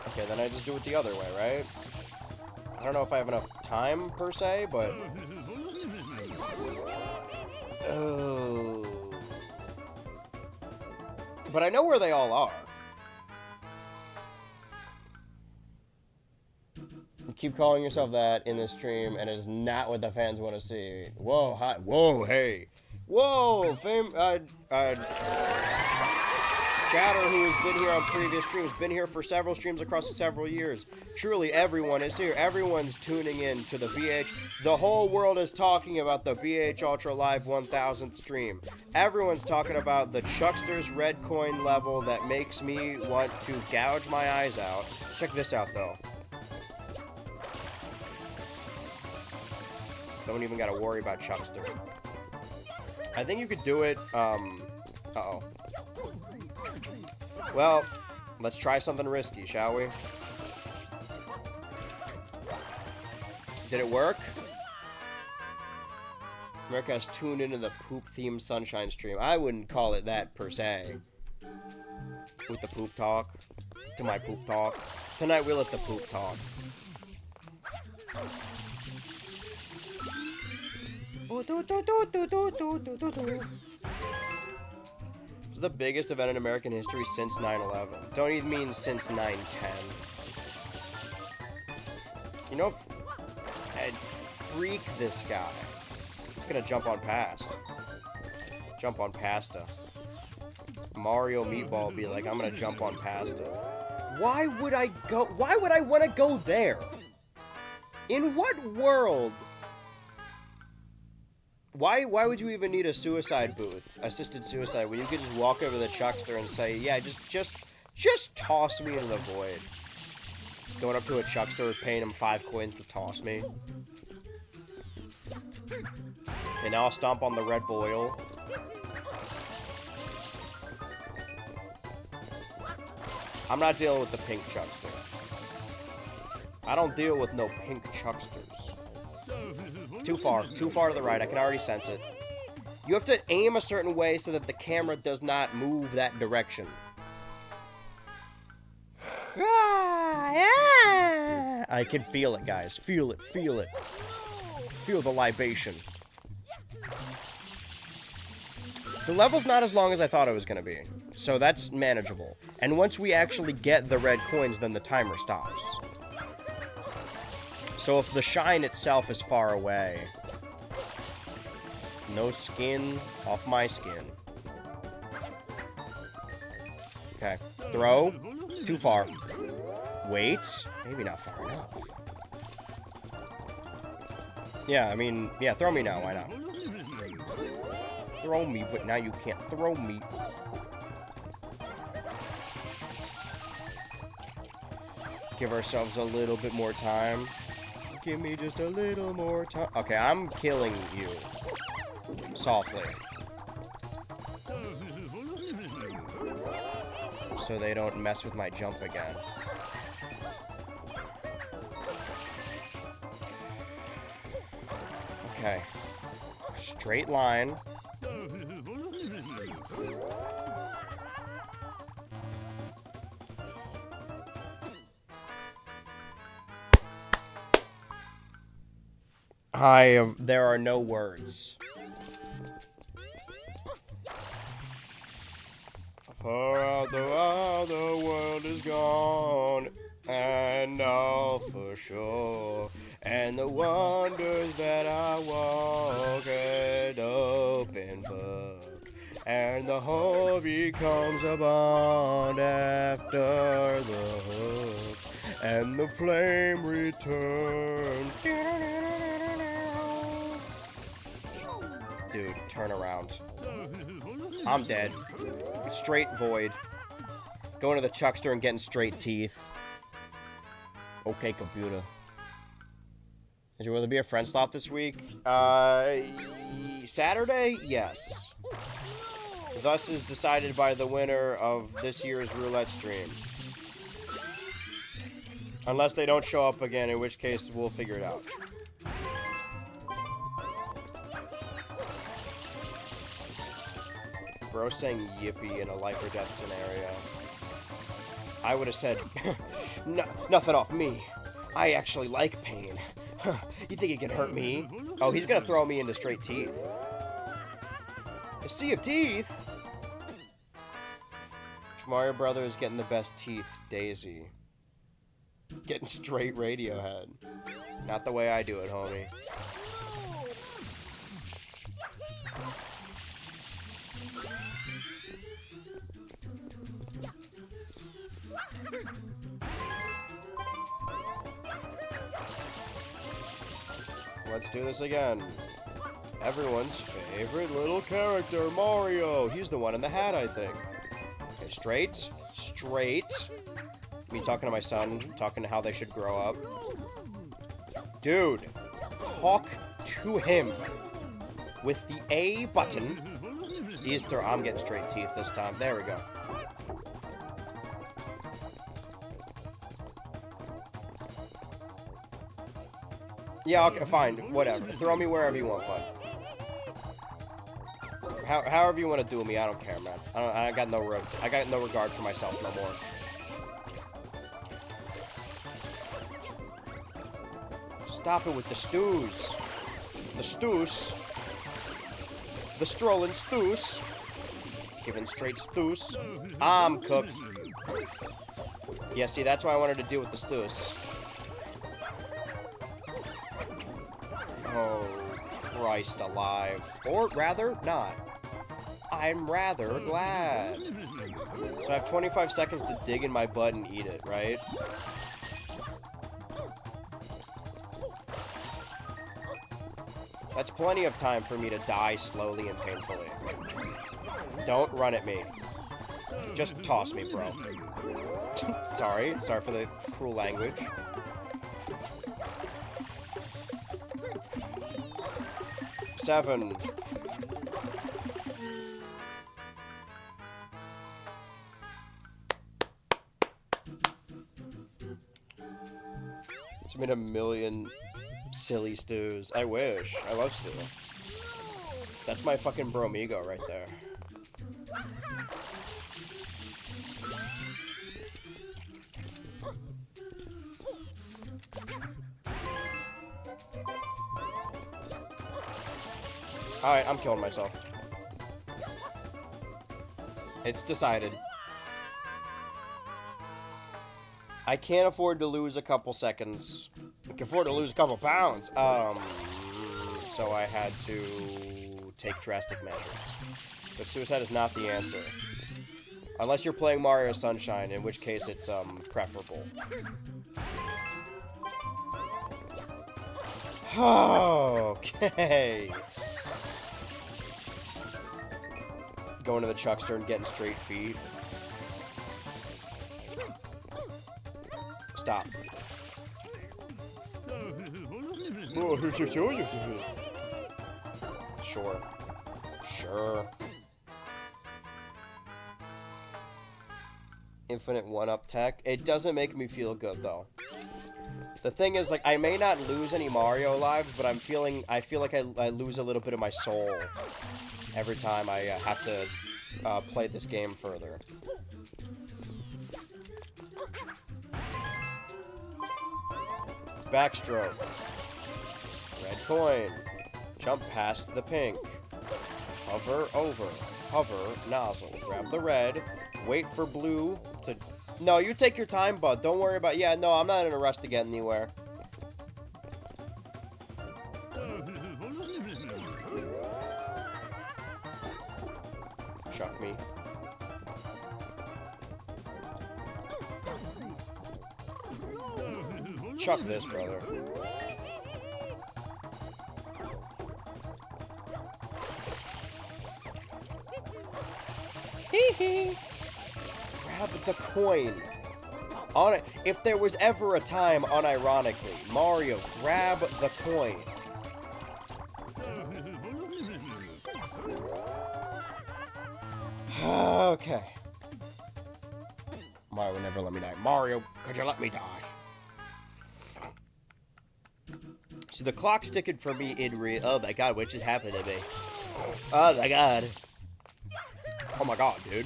Okay, then I just do it the other way, right? I don't know if I have enough time, per se, but... Oh. But I know where they all are. You keep calling yourself that in this stream, and it is not what the fans want to see. Whoa, hi. Whoa, hey. Whoa, Chatter, who has been here on previous streams, been here for several streams across several years. Truly, everyone is here. Everyone's tuning in to the BH. The whole world is talking about the BHultra Live 1000th stream. Everyone's talking about the Chuckster's red coin level that makes me want to gouge my eyes out. Check this out, though. Don't even gotta worry about Chuckster. I think you could do it, uh-oh. Well, let's try something risky, shall we? Did it work? America has tuned into the poop-themed sunshine stream. I wouldn't call it that, per se. With the poop talk. To my poop talk. Tonight we'll let the poop talk. It's the biggest event in American history since 9/11. Don't even mean since 9/10. You know, I'd freak this guy. He's gonna jump on past. Jump on pasta. Mario Meatball be like, I'm gonna jump on pasta. Why would I want to go there? In what world? Why would you even need a suicide booth, assisted suicide, when you could just walk over to the Chuckster and say, yeah, just toss me into the void. Going up to a Chuckster, paying him 5 coins to toss me. And now I'll stomp on the red boil. I'm not dealing with the pink Chuckster. I don't deal with no pink Chucksters. Too far to the right. I can already sense it. You have to aim a certain way so that the camera does not move that direction. I can feel it, guys. Feel it, feel it. Feel the libation. The level's not as long as I thought it was going to be, so that's manageable. And once we actually get the red coins, then the timer stops. So if the shine itself is far away, no skin off my skin. Okay, throw, too far. Wait, maybe not far enough. Yeah, I mean, yeah, throw me now, why not? Throw me, but now you can't throw me. Give ourselves a little bit more time. Give me just a little more time. Okay, I'm killing you. Softly. So they don't mess with my jump again. Okay. Straight line. There are no words. For out the world is gone, and all for sure. And the wonders that I walk, an open book. And the whole becomes a bond after the hook. And the flame returns. Dude, turn around. I'm dead. Straight void. Going to the Chuckster and getting straight teeth. Okay, computer. Did you want to be a friend stop this week? Saturday? Yes. Thus is decided by the winner of this year's roulette stream. Unless they don't show up again, in which case we'll figure it out. Bro saying yippee in a life or death scenario. I would have said, nothing off me. I actually like pain. You think it can hurt me? Oh, he's gonna throw me into straight teeth. A sea of teeth? Mario Brothers getting the best teeth, Daisy. Getting straight Radiohead. Not the way I do it, homie. Let's do this again. Everyone's favorite little character, Mario. He's the one in the hat, I think. Okay, straight. Straight. Me talking to my son, talking to how they should grow up. Dude, talk to him. With the A button. I'm getting straight teeth this time. There we go. Yeah, okay, fine. Whatever. Throw me wherever you want, bud. However you want to do me, I don't care, man. I got no regard for myself no more. Stop it with the stews. The stews. The strolling stews. Giving straight stews. I'm cooked. Yeah, see, that's why I wanted to deal with the stews. Oh, Christ alive. Or rather, not. I'm rather glad. So I have 25 seconds to dig in my butt and eat it, right? That's plenty of time for me to die slowly and painfully. Don't run at me. Just toss me, bro. Sorry for the cruel language. Seven. It's been a million silly stews. I wish. I love stew. That's my fucking bromigo right there. Alright, I'm killing myself. It's decided. I can't afford to lose a couple seconds. I can afford to lose a couple pounds. So I had to take drastic measures. But suicide is not the answer. Unless you're playing Mario Sunshine, in which case it's, preferable. Okay. Going to the Chuckster and getting straight feet. Stop. Sure. Sure. Infinite one-up tech. It doesn't make me feel good, though. The thing is, like, I may not lose any Mario lives, but I feel like I lose a little bit of my soul every time I have to play this game further. Backstroke. Red coin. Jump past the pink. Hover over. Hover, nozzle. Grab the red. Wait for blue to... No, you take your time, bud. Don't worry about... Yeah, no, I'm not in a rush to get anywhere. Chuck me. Chuck this, brother. Hee hee. Grab the coin. On it. If there was ever a time, unironically, Mario, grab the coin. Okay. Mario would never let me die. Mario, could you let me die? So the clock's ticking for me in real. Oh my god, what just happened to me? Oh my god. Oh my god, dude.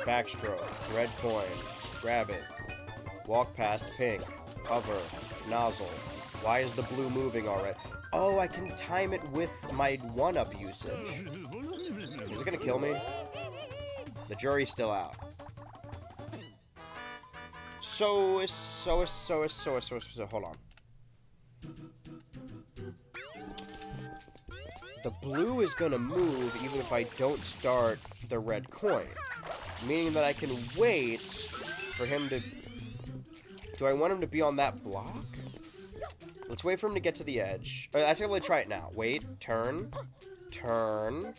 Backstroke. Red coin. Grab it. Walk past pink. Hover. Nozzle. Why is the blue moving already? Oh, I can time it with my 1-up usage. Is it gonna kill me? The jury's still out. So, hold on. The blue is gonna move even if I don't start the red coin. Meaning that I can wait for him to... Do I want him to be on that block? Let's wait for him to get to the edge. Let's actually try it now. Wait, turn. Turn.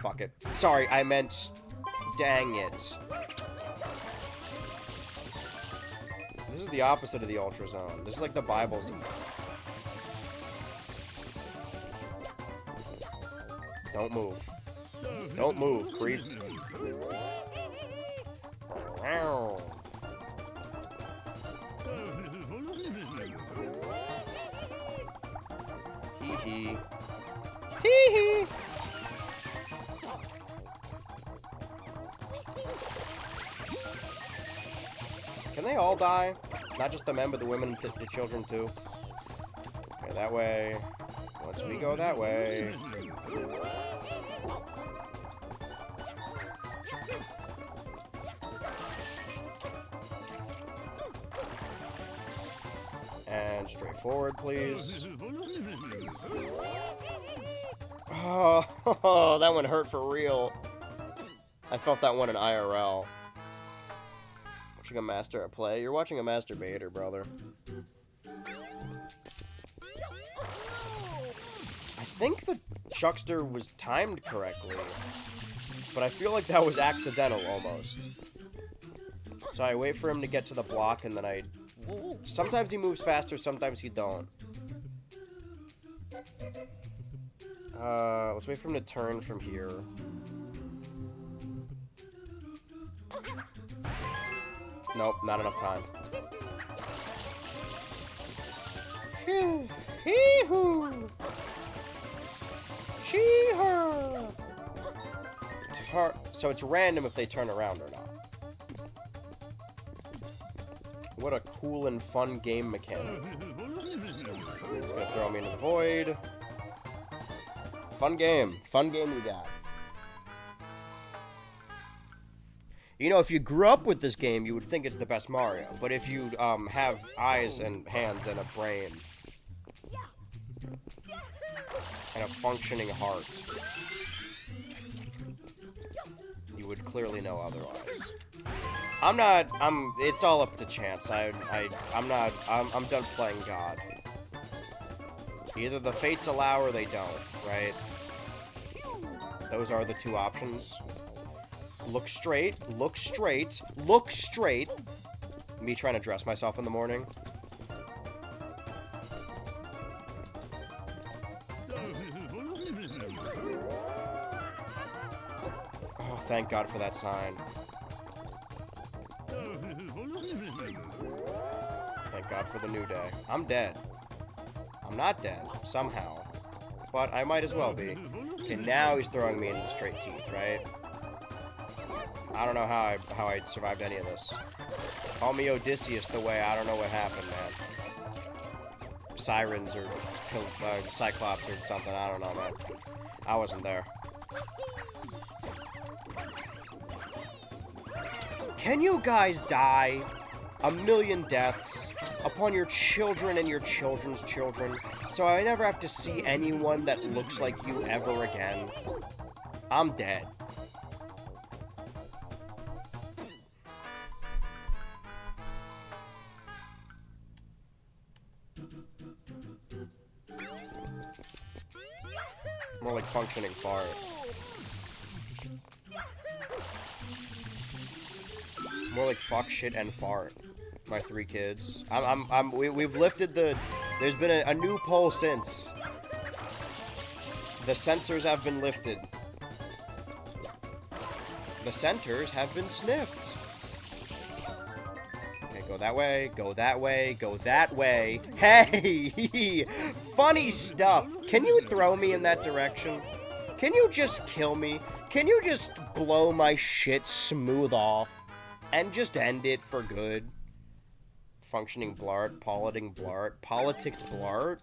Fuck it. Sorry, I meant... Dang it. This is the opposite of the Ultra Zone. This is like the Bible Zone. Don't move. Don't move, creep. Wow. Hee-hee. Tee-hee. Can they all die? Not just the men, but the women and the children too. Okay, that way. Once we go that way. And straight forward, please. Oh, that one hurt for real. I felt that one in IRL. Watching a master at play. You're watching a masturbator, brother. I think the Chuckster was timed correctly, but I feel like that was accidental almost. So I wait for him to get to the block, and then I... Sometimes he moves faster, sometimes he don't. Let's wait for him to turn from here. Nope, not enough time. Hee-hoo! Chee-hoo! So it's random if they turn around or not. What a cool and fun game mechanic. It's gonna throw me into the void. Fun game. Fun game we got. You know, if you grew up with this game, you would think it's the best Mario. But if you have eyes and hands and a brain and a functioning heart, you would clearly know otherwise. It's all up to chance. I'm done playing God. Either the fates allow or they don't, right? Those are the two options. Look straight, look straight, look straight. Me trying to dress myself in the morning. Oh, thank God for that sign. Thank God for the new day. I'm dead. I'm not dead, somehow. But I might as well be. Okay, now he's throwing me into the straight teeth, right? I don't know how I survived any of this. Call me Odysseus the way I don't know what happened, man. Sirens or Cyclops or something, I don't know, man. I wasn't there. Can you guys die a million deaths upon your children and your children's children, so I never have to see anyone that looks like you ever again? I'm dead. More like functioning fart. More like fuck, shit, and fart. My 3 kids. We've lifted the... There's been a new poll since. The censors have been lifted. The centers have been sniffed. Okay, go that way, go that way, go that way. Hey! Funny stuff. Can you throw me in that direction? Can you just kill me? Can you just blow my shit smooth off? And just end it for good? Functioning blart, politing blart, politicked blart?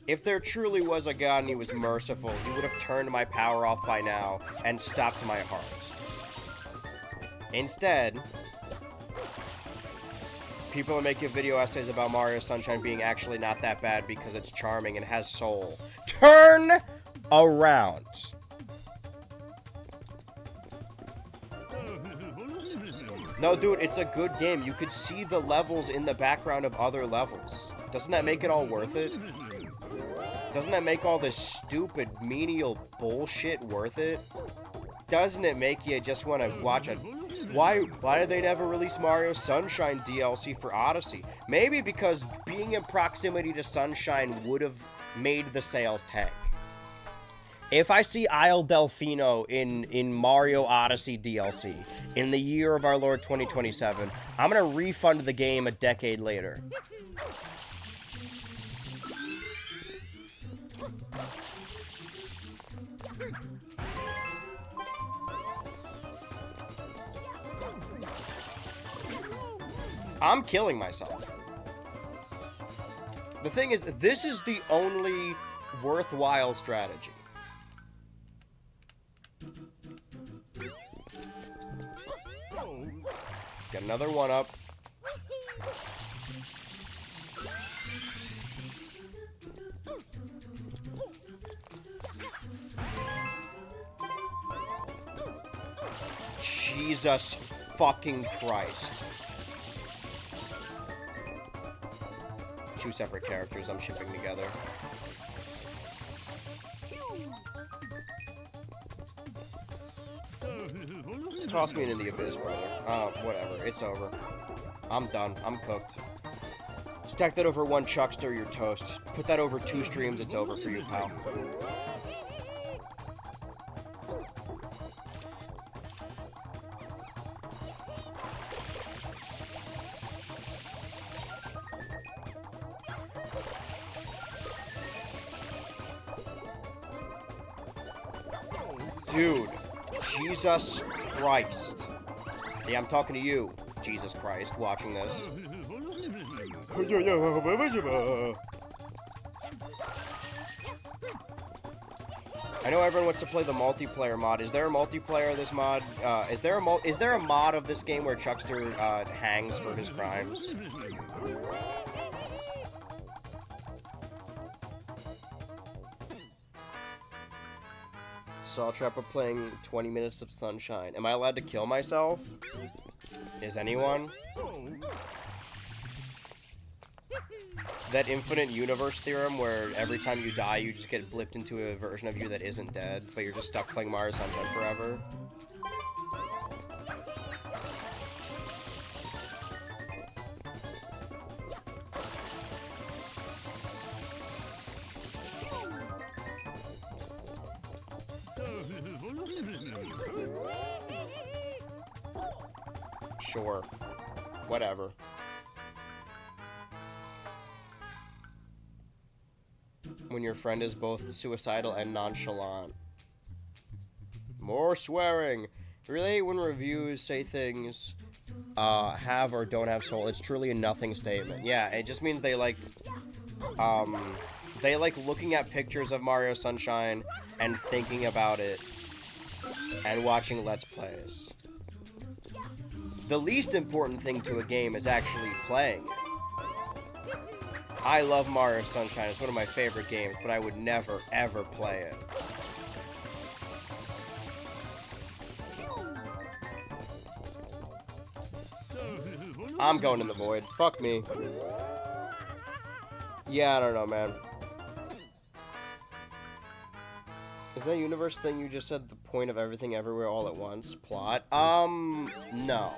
If there truly was a God and he was merciful, he would have turned my power off by now and stopped my heart. Instead, people are making video essays about Mario Sunshine being actually not that bad because it's charming and has soul. Turn around. No, dude, it's a good game. You could see the levels in the background of other levels. Doesn't that make it all worth it? Doesn't that make all this stupid, menial bullshit worth it? Doesn't it make you just want to watch a... Why did they never release Mario Sunshine DLC for Odyssey? Maybe because being in proximity to Sunshine would have made the sales tank. If I see Isle Delfino in Mario Odyssey DLC in the year of our Lord 2027, I'm gonna refund the game a decade later. I'm killing myself. The thing is, this is the only worthwhile strategy. Let's get another one up. Jesus fucking Christ. 2 separate characters I'm shipping together. Toss me into the abyss, brother. Whatever. It's over. I'm done. I'm cooked. Stack that over 1 Chuckster, you're toast. Put that over 2 streams, it's over for you, pal. Dude, Jesus Christ. Yeah, I'm talking to you, Jesus Christ, watching this. I know everyone wants to play the multiplayer mod. Is there a multiplayer of this mod? Is there a mod of this game where Chuckster hangs for his crimes? Saw Trapper playing 20 minutes of Sunshine. Am I allowed to kill myself? Is anyone? That infinite universe theorem where every time you die you just get blipped into a version of you that isn't dead, but you're just stuck playing Mario Sunshine forever. Sure. Whatever. When your friend is both suicidal and nonchalant. More swearing. Really, when reviews say things have or don't have soul, it's truly a nothing statement. Yeah, it just means they like looking at pictures of Mario Sunshine and thinking about it and watching Let's Plays. The least important thing to a game is actually playing it. I love Mario Sunshine. It's one of my favorite games, but I would never, ever play it. I'm going in the void. Fuck me. Yeah, I don't know, man. Is that universe thing you just said the point of everything everywhere all at once? Plot? No.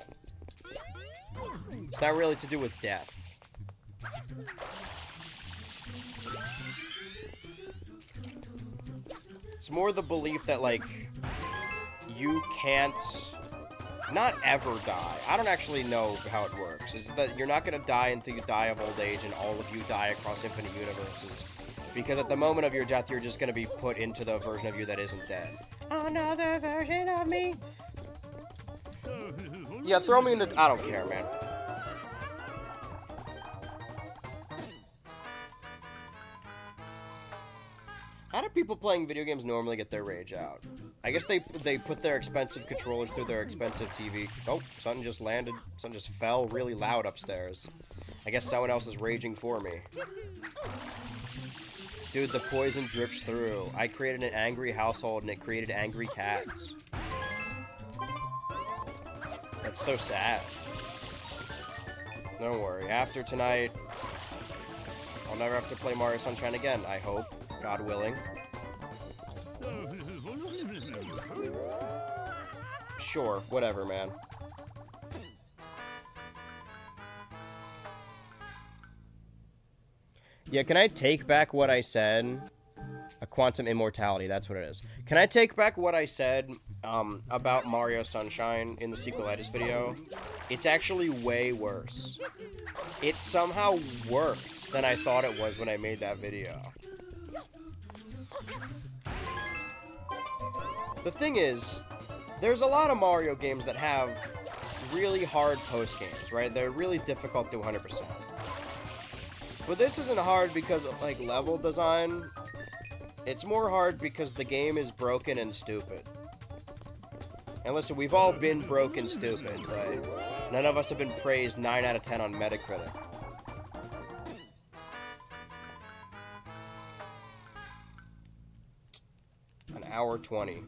It's not really to do with death. It's more the belief that, like, you can't not ever die. I don't actually know how it works. It's that you're not going to die until you die of old age and all of you die across infinite universes. Because at the moment of your death, you're just going to be put into the version of you that isn't dead. Another version of me. Yeah, throw me into... I don't care, man. How do people playing video games normally get their rage out? I guess they put their expensive controllers through their expensive TV. Oh, something just landed. Something just fell really loud upstairs. I guess someone else is raging for me. Dude, the poison drips through. I created an angry household and it created angry cats. That's so sad. Don't worry. After tonight, I'll never have to play Mario Sunshine again, I hope. God willing. Sure, whatever, man. Yeah, can I take back what I said? A quantum immortality, that's what it is. Can I take back what I said about Mario Sunshine in the sequelitis video? It's actually way worse. It's somehow worse than I thought it was when I made that video. The thing is, there's a lot of Mario games that have really hard post-games, right? They're really difficult to 100%. But this isn't hard because of, like, level design. It's more hard because the game is broken and stupid. And listen, we've all been broken stupid, but none of us have been praised 9 out of 10 on Metacritic. An hour 20.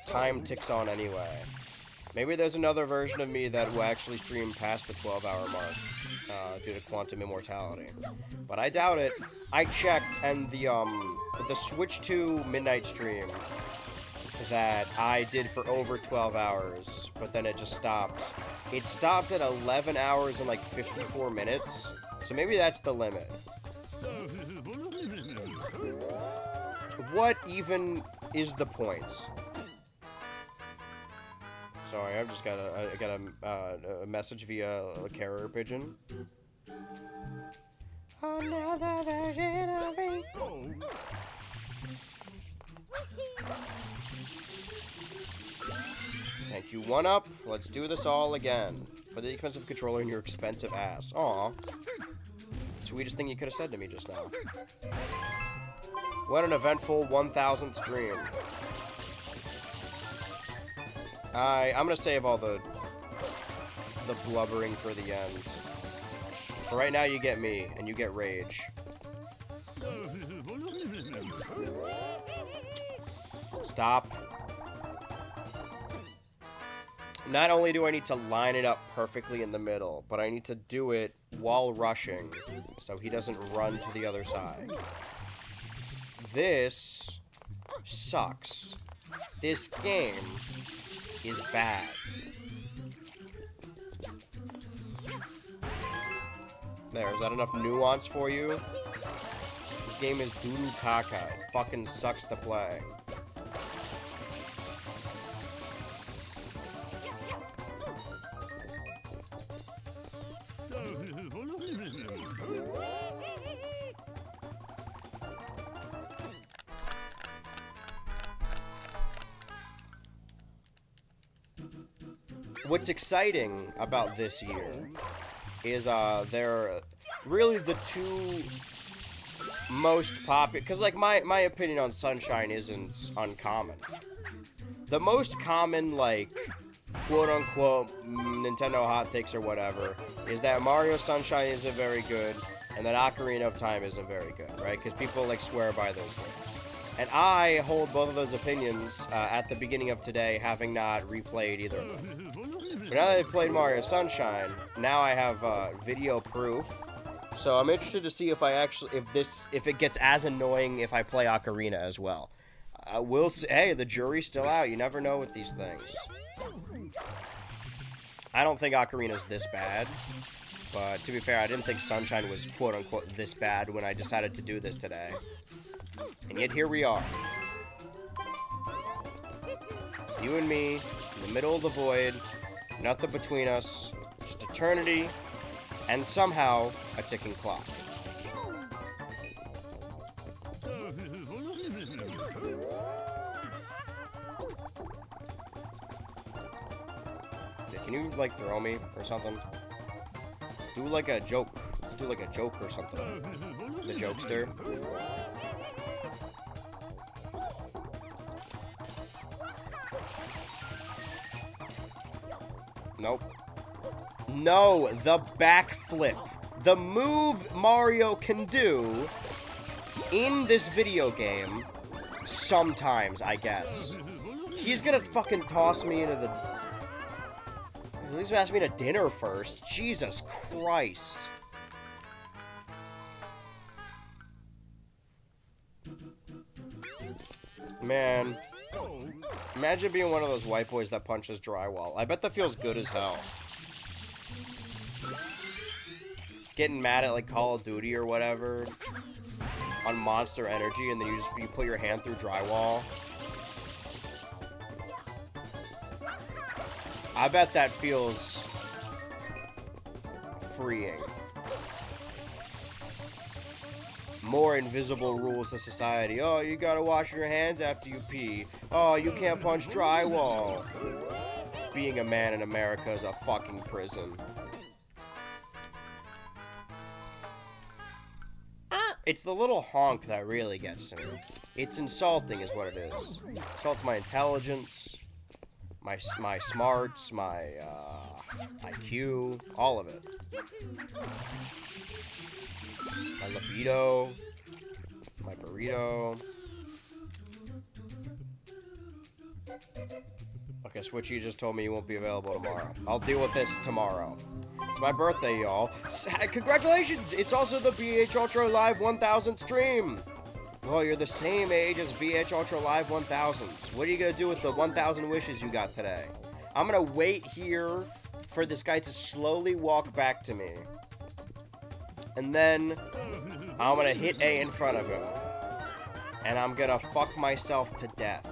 Time ticks on anyway. Maybe there's another version of me that will actually stream past the 12-hour mark due to quantum immortality. But I doubt it. I checked, and the Switch 2 midnight stream that I did for over 12 hours, but then it just stopped. It stopped at 11 hours and like 54 minutes, so maybe that's the limit. What even is the point? Sorry, I've just got a message via a carrier pigeon. Another version of me. Thank you, 1-up. Let's do this all again. Put the expensive controller in your expensive ass. Aw. Sweetest thing you could have said to me just now. What an eventful 1000th stream. I'm gonna save all the blubbering for the end. For right now, you get me, and you get rage. Stop. Not only do I need to line it up perfectly in the middle, but I need to do it while rushing, so he doesn't run to the other side. This sucks. This game is bad. There, is that enough nuance for you? This game is doo-doo caca. It fucking sucks to play. what's exciting about this year is they're really the two most popular, because like my opinion on Sunshine isn't uncommon. The most common, like, quote-unquote Nintendo hot takes or whatever is that Mario Sunshine isn't very good and that Ocarina of Time isn't very good, right? Because people like swear by those games. And I hold both of those opinions at the beginning of today, having not replayed either of them. But now that I played Mario Sunshine, now I have video proof. So I'm interested to see if if it gets as annoying if I play Ocarina as well. We'll see. Hey, the jury's still out. You never know with these things. I don't think Ocarina's this bad. But to be fair, I didn't think Sunshine was quote-unquote this bad when I decided to do this today. And yet here we are. You and me, in the middle of the void, nothing between us, just eternity, and somehow a ticking clock. Can you, like, throw me or something? Do, like, a joke. Let's do, like, a joke or something. The jokester. Nope. No, the backflip. The move Mario can do in this video game, sometimes, I guess. He's gonna fucking toss me into the... At least ask me to dinner first. Jesus Christ. Man. Imagine being one of those white boys that punches drywall. I bet that feels good as hell. Getting mad at, like, Call of Duty or whatever on Monster Energy, and then you put your hand through drywall. I bet that feels freeing. More invisible rules to society. Oh, you gotta wash your hands after you pee. Oh, you can't punch drywall. Being a man in America is a fucking prison. It's the little honk that really gets to me. It's insulting is what it is. Insults my intelligence, my smarts, my IQ, all of it. My libido, my burrito. Okay, Switchy just told me you won't be available tomorrow. I'll deal with this tomorrow. It's my birthday, y'all. Congratulations! It's also the BHultra Live 1000 stream. Well, you're the same age as BHultra Live 1000s. What are you gonna do with the 1000 wishes you got today? I'm gonna wait here for this guy to slowly walk back to me. And then I'm gonna hit A in front of him. And I'm gonna fuck myself to death.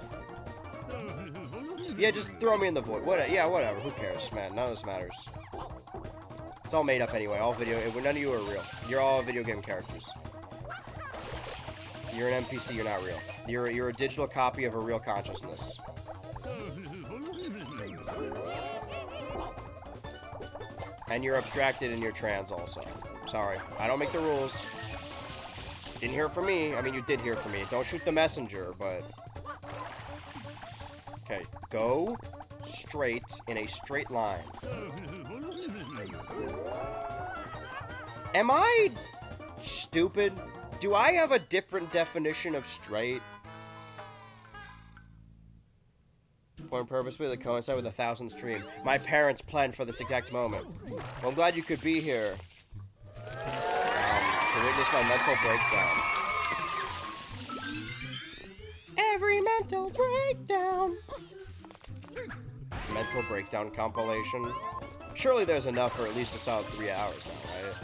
Yeah, just throw me in the void. Yeah, whatever. Who cares, man? None of this matters. It's all made up anyway. All video. None of you are real. You're all video game characters. You're an NPC. You're not real. You're a digital copy of a real consciousness. And you're abstracted and you're trans also. Sorry. I don't make the rules. Didn't hear from me. I mean, you did hear from me. Don't shoot the messenger, but... Okay. Go straight in a straight line. Am I stupid? Do I have a different definition of straight? Point purposefully to coincide with 1000 stream. My parents planned for this exact moment. Well, I'm glad you could be here. To witness my mental breakdown. Every mental breakdown. Mental breakdown compilation. Surely there's enough for at least a solid 3 hours now, right?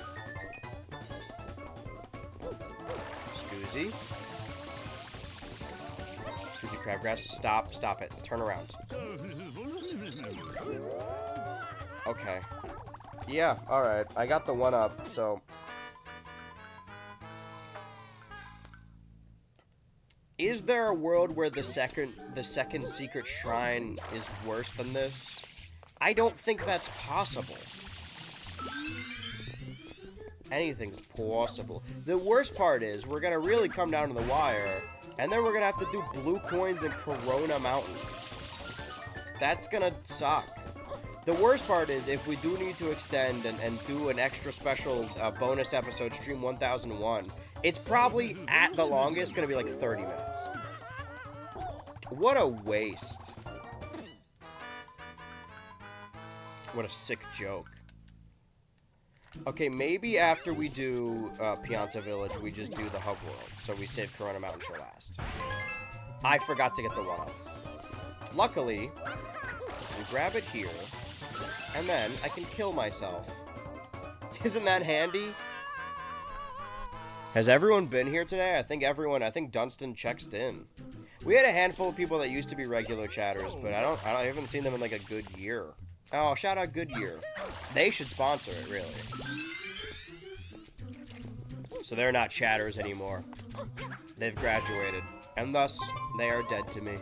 Scoozy. Scoozy Crabgrass. Stop it. Turn around. Okay. Yeah, alright. I got the one up, so... Is there a world where the second secret shrine is worse than this? I don't think that's possible. Anything's possible. The worst part is we're gonna really come down to the wire, and then we're gonna have to do blue coins in Corona Mountain. That's gonna suck. The worst part is if we do need to extend and do an extra special bonus episode, Stream 1001, it's probably, at the longest, gonna be like 30 minutes. What a waste. What a sick joke. Okay, maybe after we do Pianta Village, we just do the hub world, so we save Corona Mountain for last. I forgot to get the 1-up. Luckily, we grab it here, and then I can kill myself. Isn't that handy? Has everyone been here today? I think Dunstan checked in. We had a handful of people that used to be regular chatters, but I haven't seen them in like a good year. Oh, shout out Goodyear. They should sponsor it, really. So they're not chatters anymore. They've graduated, and thus, they are dead to me.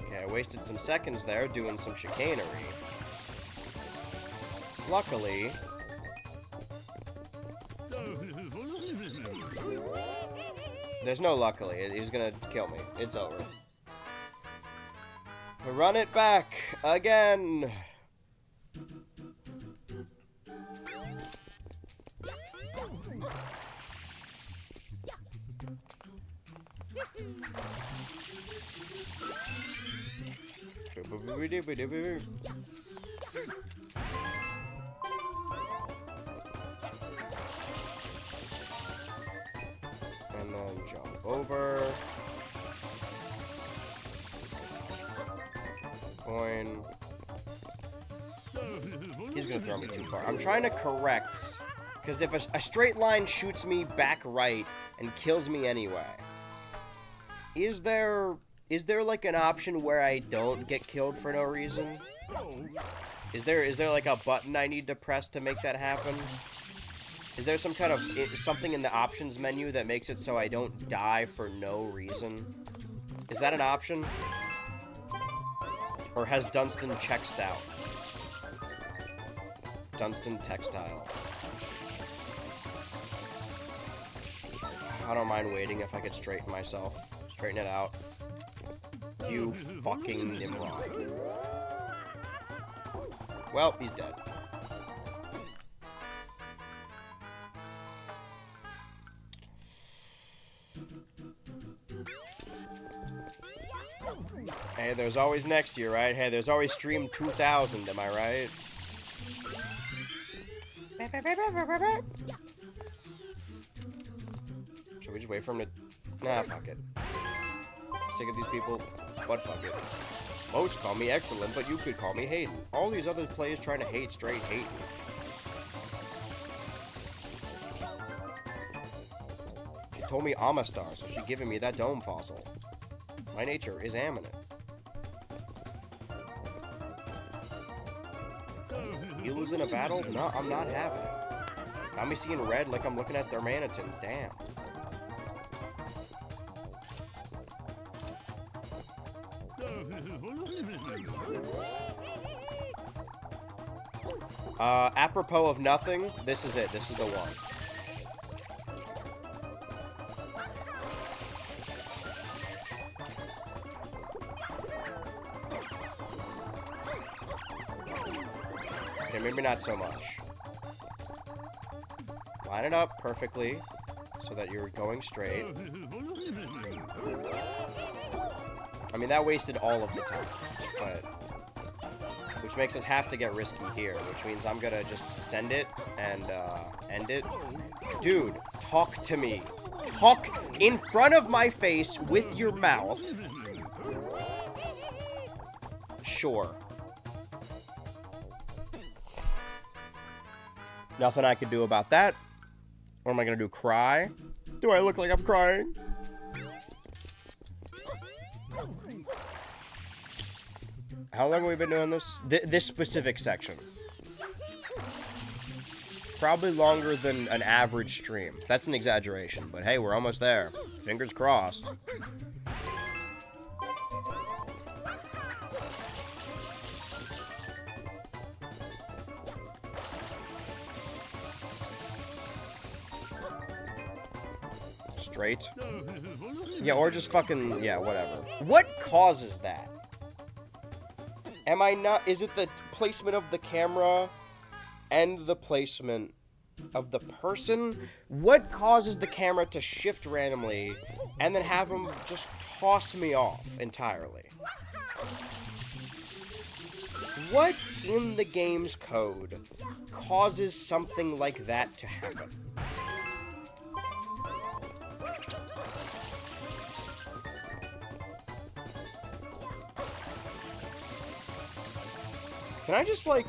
Okay, I wasted some seconds there doing some chicanery. Luckily... There's no luckily. He's gonna kill me. It's over. Run it back again. And then jump over. Coin. He's gonna throw me too far. I'm trying to correct, because if a straight line shoots me back right and kills me anyway, is there like an option where I don't get killed for no reason? Is there like a button I need to press to make that happen? Is there some kind of something in the options menu that makes it so I don't die for no reason? Is that an option? Or has Dunstan checked out? Dunstan Textile. I don't mind waiting if I could straighten myself. Straighten it out. You fucking Nimrod. Well, he's dead. Hey, there's always next year, right? Hey, there's always Stream 2000, am I right? Should we just wait for him to... Nah, fuck it. Sick of these people, but fuck it. Most call me excellent, but you could call me Hayden. All these other players trying to hate straight hate me. She told me I'm a star, so she's giving me that dome fossil. My nature is eminent. You lose in a battle? No, I'm not having it. Got me seeing red like I'm looking at their Manitin. Damn. Apropos of nothing, this is it. This is the one. Okay, maybe not so much. Line it up perfectly so that you're going straight. I mean, that wasted all of the time, but... Which makes us have to get risky here, which means I'm gonna just send it and, end it. Dude, talk to me. Talk in front of my face with your mouth. Sure. Nothing I can do about that. What am I gonna do, cry? Do I look like I'm crying? How long have we been doing this? This specific section. Probably longer than an average stream. That's an exaggeration, but hey, we're almost there. Fingers crossed. Straight? Yeah, or just fucking, yeah, whatever. What causes that? Am I not, is it the placement of the camera and the placement of the person? What causes the camera to shift randomly and then have them just toss me off entirely? What in the game's code causes something like that to happen? Can I just, like...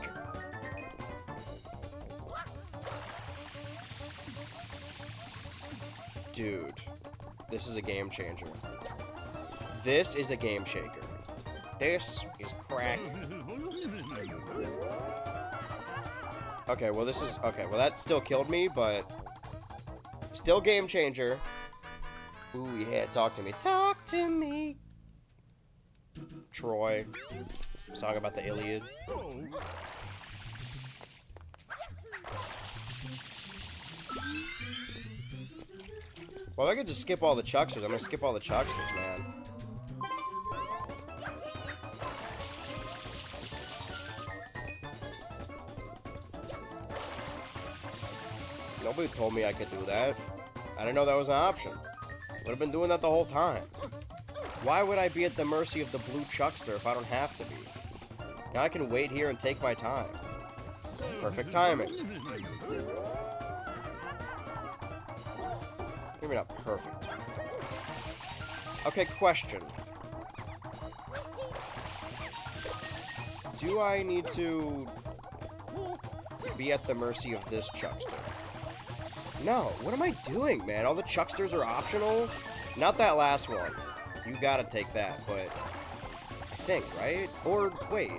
Dude, this is a game changer. This is a game shaker. This is crack. Okay, well this is... Okay, well that still killed me, but... Still game changer. Ooh, yeah, talk to me. Talk to me. Troy. Song about the Iliad. Well, I could just skip all the Chucksters. I'm gonna skip all the Chucksters, man. Nobody told me I could do that. I didn't know that was an option. Would have been doing that the whole time. Why would I be at the mercy of the blue Chuckster if I don't have to be? Now I can wait here and take my time. Perfect timing. Maybe not perfect. Okay, question. Do I need to be at the mercy of this Chuckster? No, what am I doing, man? All the Chucksters are optional? Not that last one. You gotta take that, but... I think, right? Or, wait.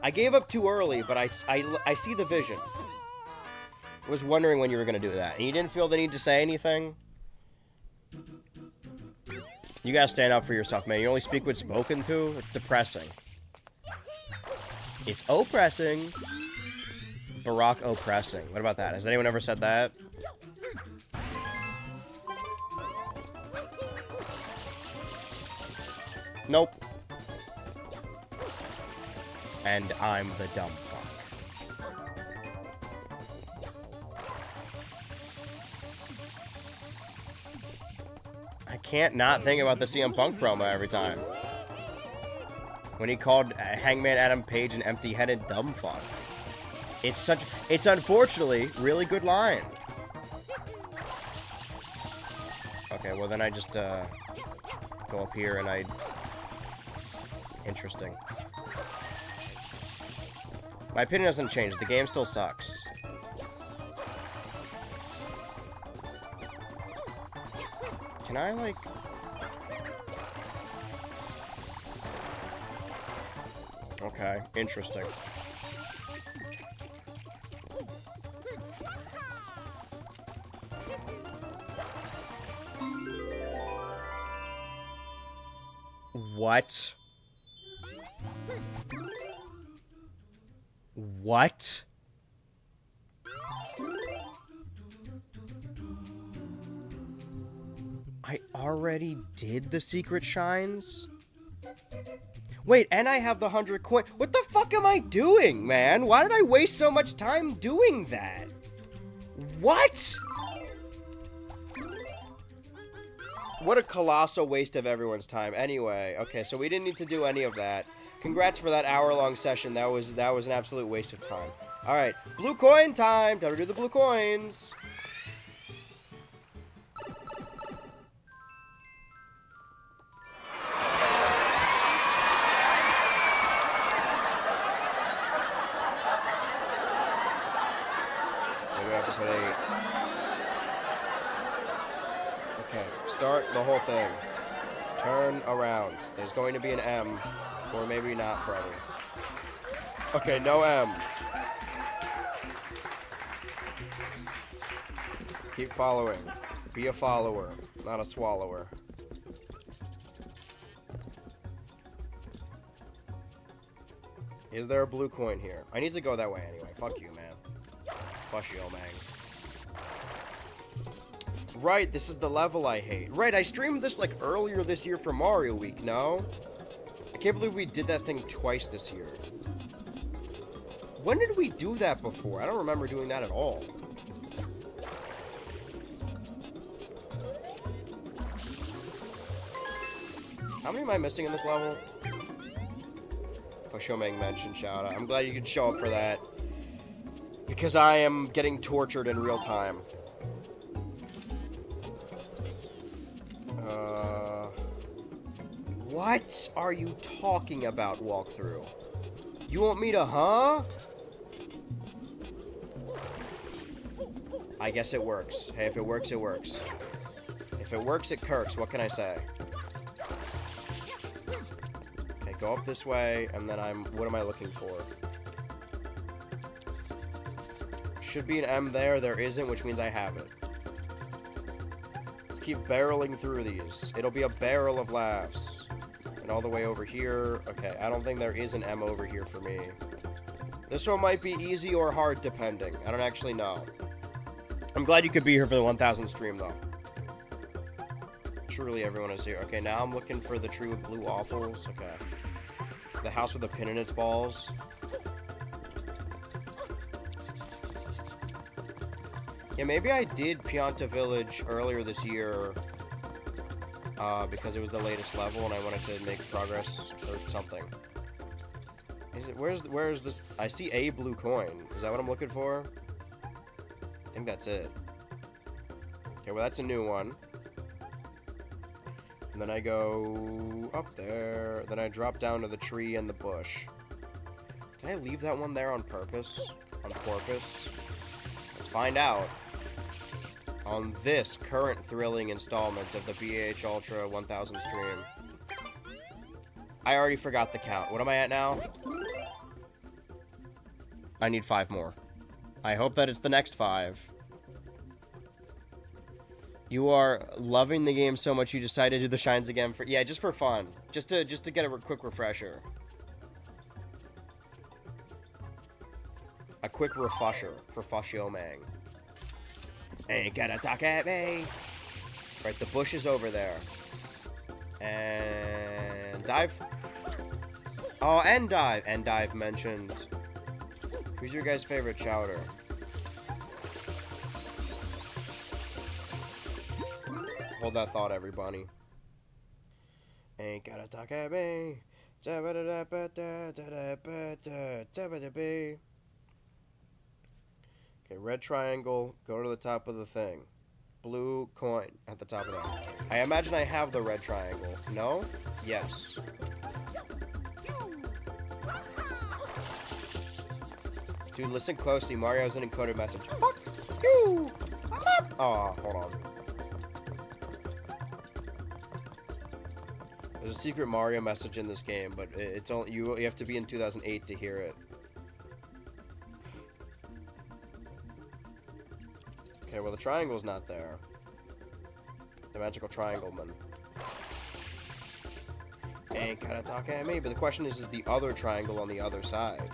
I gave up too early, but I see the vision. I was wondering when you were gonna do that. And you didn't feel the need to say anything? You gotta stand up for yourself, man. You only speak when spoken to? It's depressing. It's oppressing. Barack oppressing. What about that? Has anyone ever said that? Nope. And I'm the dumb fuck. I can't not think about the CM Punk promo every time. When he called Hangman Adam Page an empty-headed dumb fuck. It's unfortunately really good line. Okay, well then I just go up here and I... Interesting. My opinion hasn't changed. The game still sucks. Can I, like... Okay, interesting. What? What? I already did the secret shines? Wait, and I have the 100 coin. What the fuck am I doing, man? Why did I waste so much time doing that? What? What a colossal waste of everyone's time. Anyway, okay, so we didn't need to do any of that. Congrats for that hour-long session. That was an absolute waste of time. All right, blue coin time. Time to do the blue coins. Maybe episode 8. Okay, start the whole thing. Turn around. There's going to be an M. Or maybe not, brother. Okay, no M. Keep following. Be a follower, not a swallower. Is there a blue coin here? I need to go that way anyway. Fuck you, man. Fushio Mang. Right, this is the level I hate. Right, I streamed this like earlier this year for Mario Week, no? I can't believe we did that thing twice this year. When did we do that before? I don't remember doing that at all. How many am I missing in this level? Fushio Mang mentioned shout out. I'm glad you could show up for that. Because I am getting tortured in real time. What are you talking about, walkthrough? You want me to, huh? I guess it works. Hey, if it works, it works. If it works, it kirks. What can I say? Okay, go up this way, and then what am I looking for? Should be an M there. There isn't, which means I have it. Let's keep barreling through these. It'll be a barrel of laughs. And all the way over here. Okay, I don't think there is an M over here for me. This one might be easy or hard, depending. I don't actually know. I'm glad you could be here for the 1000 stream, though. Truly, everyone is here. Okay, now I'm looking for the tree with blue waffles. Okay. The house with a pin in its balls. Yeah, maybe I did Pianta Village earlier this year because it was the latest level and I wanted to make progress or something. Is it? Where's this? I see a blue coin. Is that what I'm looking for? I think that's it. Okay, well that's a new one. And then I go up there. Then I drop down to the tree and the bush. Did I leave that one there on purpose? On purpose? Let's find out. On this current thrilling installment of the BHultra 1000 stream. I already forgot the count. What am I at now? I need 5 more. I hope that it's the next 5. You are loving the game so much you decided to do the shines again for... Yeah, just for fun. Just to get a quick refresher. A quick refusher for Fushio Mang. Ain't gonna talk at me. Right, the bush is over there. And dive. Oh, and dive. And dive mentioned. Who's your guys' favorite chowder? Hold that thought, everybody. Ain't gonna talk at me. Okay, red triangle, go to the top of the thing. Blue coin at the top of that. I imagine I have the red triangle. No? Yes. Dude, listen closely. Mario has an encoded message. Fuck you! Oh, hold on. There's a secret Mario message in this game, but it's only you have to be in 2008 to hear it. Okay, well the triangle's not there. The magical triangle man. Ain't gotta talk at me, but the question is the other triangle on the other side?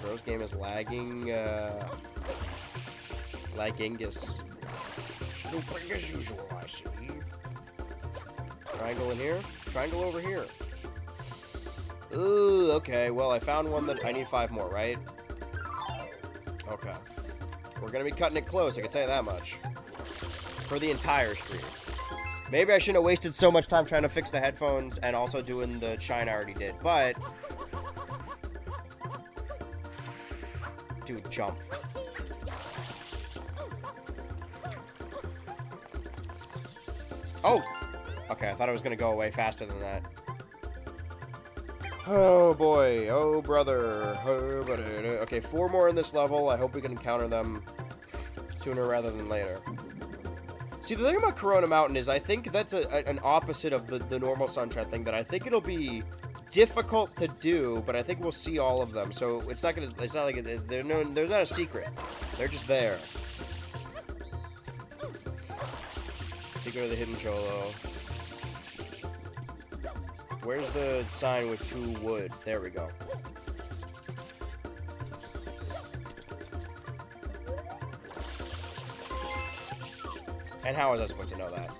Bro's game is lagging, laggingus. Snooping as usual, I see. Triangle in here? Triangle over here. Ooh, okay, well I found one that I need 5 more, right? Okay. We're gonna be cutting it close, I can tell you that much. For the entire stream. Maybe I shouldn't have wasted so much time trying to fix the headphones and also doing the shine I already did, but... Dude, jump. Oh! Okay, I thought it was gonna go away faster than that. Oh boy, oh brother, oh brother. Okay, 4 more in this level. I hope we can encounter them sooner rather than later. See, the thing about Corona Mountain is I think that's an opposite of the normal Sunshine thing, that I think it'll be difficult to do, but I think we'll see all of them. So it's not like they're not a secret. They're just there. Secret of the Hidden Cholo. Where's the sign with 2 wood? There we go. And how was I supposed to know that?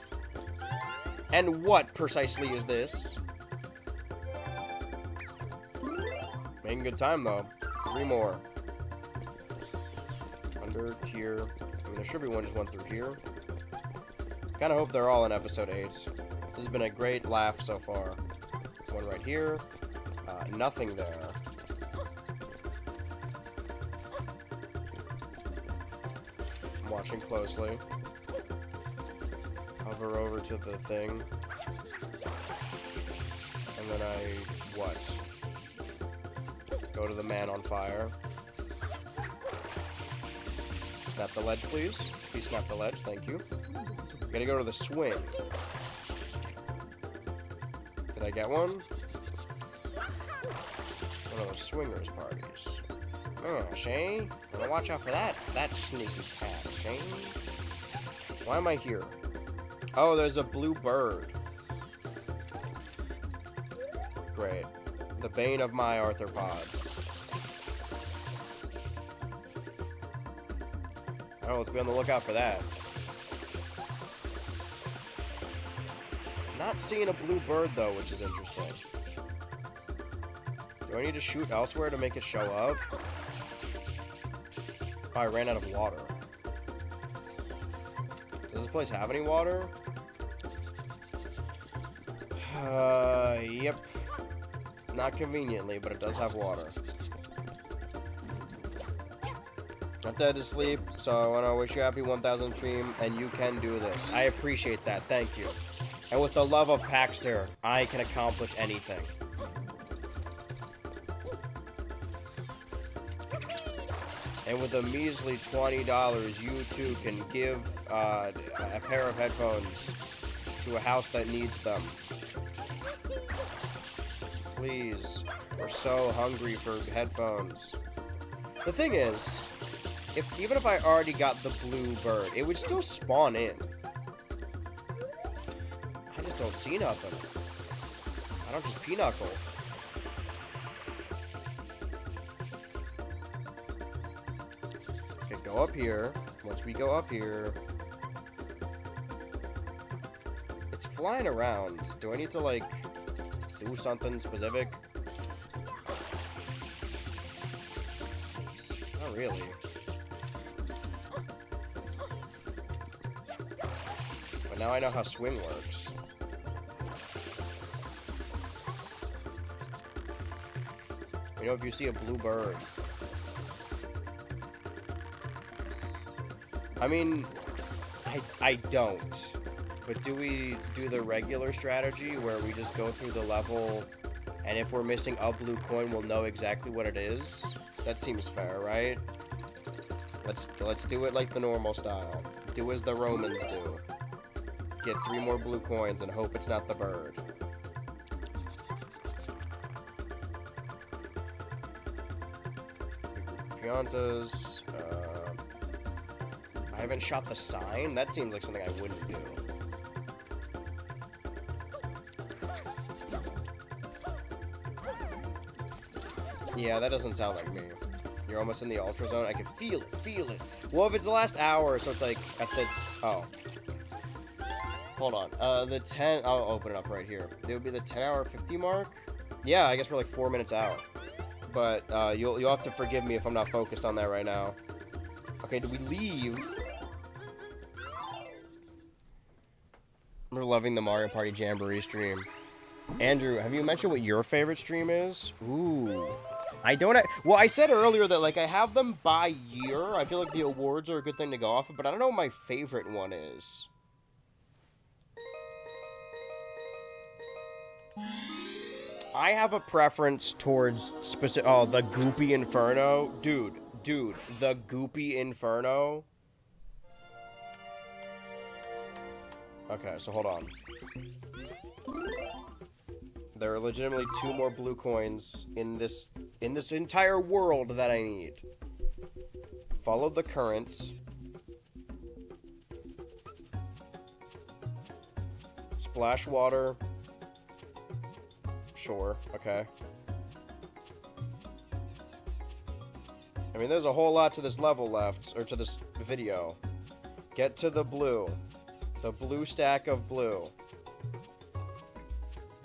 And what precisely is this? Making good time, though. 3 more. Under here. I mean, there should be one just went through here. Kind of hope they're all in episode 8. This has been a great laugh so far. One right here. Nothing there. I'm watching closely. Hover over to the thing. And then what? Go to the man on fire. Snap the ledge, please. Please snap the ledge, thank you. Gotta go to the swing. Did I get one? One of those swingers parties. Oh, Shane. Gotta watch out for that sneaky cat, Shane. Why am I here? Oh, there's a blue bird. Great. The bane of my arthropod. Oh, let's be on the lookout for that. Not seeing a blue bird, though, which is interesting. Do I need to shoot elsewhere to make it show up? Oh, I ran out of water. Does this place have any water? Yep. Not conveniently, but it does have water. Not dead to sleep, so I want to wish you a happy 1000th stream, and you can do this. I appreciate that, thank you. And with the love of Paxter, I can accomplish anything. And with a measly $20, you too can give a pair of headphones to a house that needs them. Please, we're so hungry for headphones. The thing is, even if I already got the blue bird, it would still spawn in. I just don't see nothing. I don't just pinochle. Okay, go up here. Once we go up here, it's flying around. Do I need to, like, do something specific? Not really. But now I know how swing works. You know, if you see a blue bird. I mean, I don't. But do we do the regular strategy where we just go through the level, and if we're missing a blue coin, we'll know exactly what it is? That seems fair, right? Let's do it like the normal style. Do as the Romans do. Get 3 more blue coins and hope it's not the bird. Piantas. I haven't shot the sign? That seems like something I wouldn't do. Yeah, that doesn't sound like me. You're almost in the Ultra Zone. I can feel it. Well, if it's the last hour, so it's like at the... Oh. Hold on. The 10... I'll open it up right here. It would be the 10-hour 50 mark? Yeah, I guess we're like 4 minutes out. But you'll have to forgive me if I'm not focused on that right now. Okay, do we leave? We're loving the Mario Party Jamboree stream. Andrew, have you mentioned what your favorite stream is? Ooh. I don't... Well, I said earlier that, like, I have them by year. I feel like the awards are a good thing to go off of, but I don't know what my favorite one is. I have a preference towards specific... Oh, the Goopy Inferno. Dude, the Goopy Inferno. Okay, so hold on. There are legitimately 2 more blue coins in this entire world that I need. Follow the current. Splash water. Sure, okay. I mean, there's a whole lot to this level left, or to this video. Get to the blue. The blue stack of blue.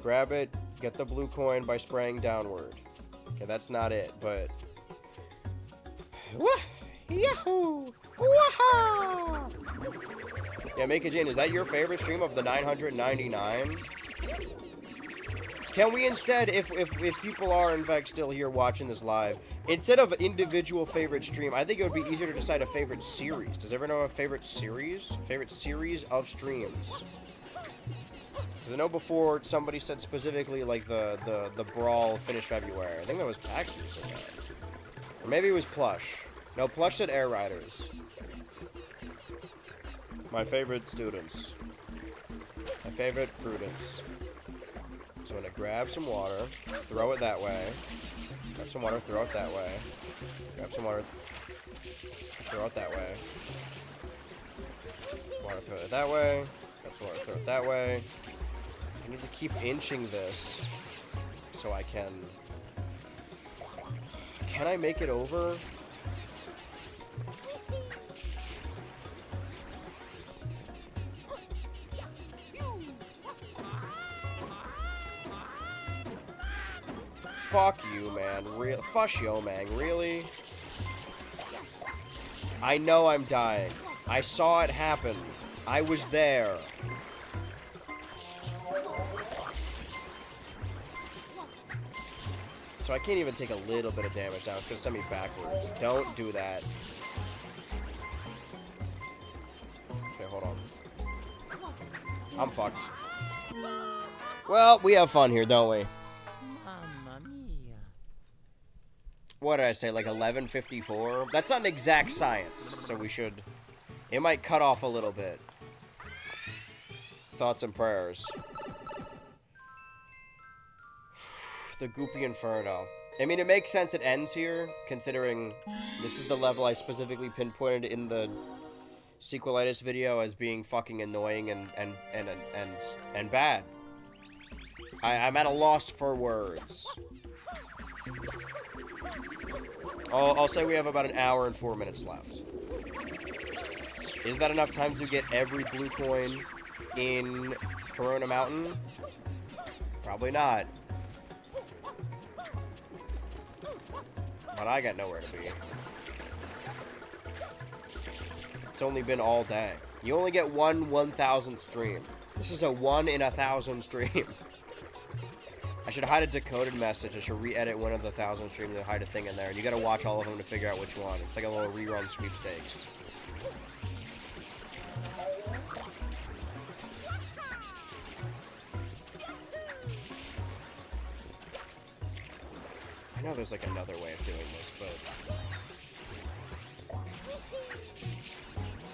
Grab it, get the blue coin by spraying downward. Okay, that's not it, but... Wah! Yahoo! Waha! Yeah, Make It Jane, is that your favorite stream of the 999? Can we instead, if people are in fact still here watching this live, instead of individual favorite stream, I think it would be easier to decide a favorite series. Does everyone know a favorite series? Favorite series of streams? Because I know before somebody said specifically like the Brawl finished February. I think that was Paxton who said that. Or maybe it was Plush. No, Plush said Air Riders. My favorite students. My favorite Prudence. So I'm gonna grab some water, throw it that way. Grab some water, throw it that way. Grab some water, throw it that way. Water, throw it that way. Grab some water, throw it that way. I need to keep inching this so I can... Can I make it over? Fuck you, man. Fush yo, man. Really? I know I'm dying. I saw it happen. I was there. So I can't even take a little bit of damage now. It's gonna send me backwards. Don't do that. Okay, hold on. I'm fucked. Well, we have fun here, don't we? What did I say, like 11:54? That's not an exact science, so we should... It might cut off a little bit. Thoughts and prayers. The Goopy Inferno. I mean, it makes sense it ends here, considering this is the level I specifically pinpointed in the sequelitis video as being fucking annoying and bad. I'm at a loss for words. I'll say we have about an hour and 4 minutes left. Is that enough time to get every blue coin in Corona Mountain? Probably not. But I got nowhere to be. It's only been all day. You only get one 1,000th stream. This is a 1 in 1,000 stream. I should hide a decoded message. I should re-edit one of the 1,000 streams and hide a thing in there. And you gotta watch all of them to figure out which one. It's like a little rerun sweepstakes. I know there's like another way of doing this, but...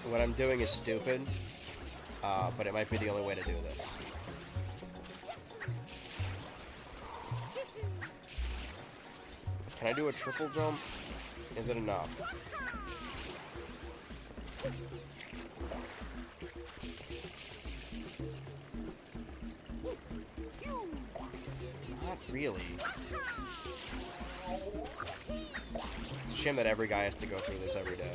What I'm doing is stupid. But it might be the only way to do this. Can I do a triple jump? Is it enough? Not really. It's a shame that every guy has to go through this every day.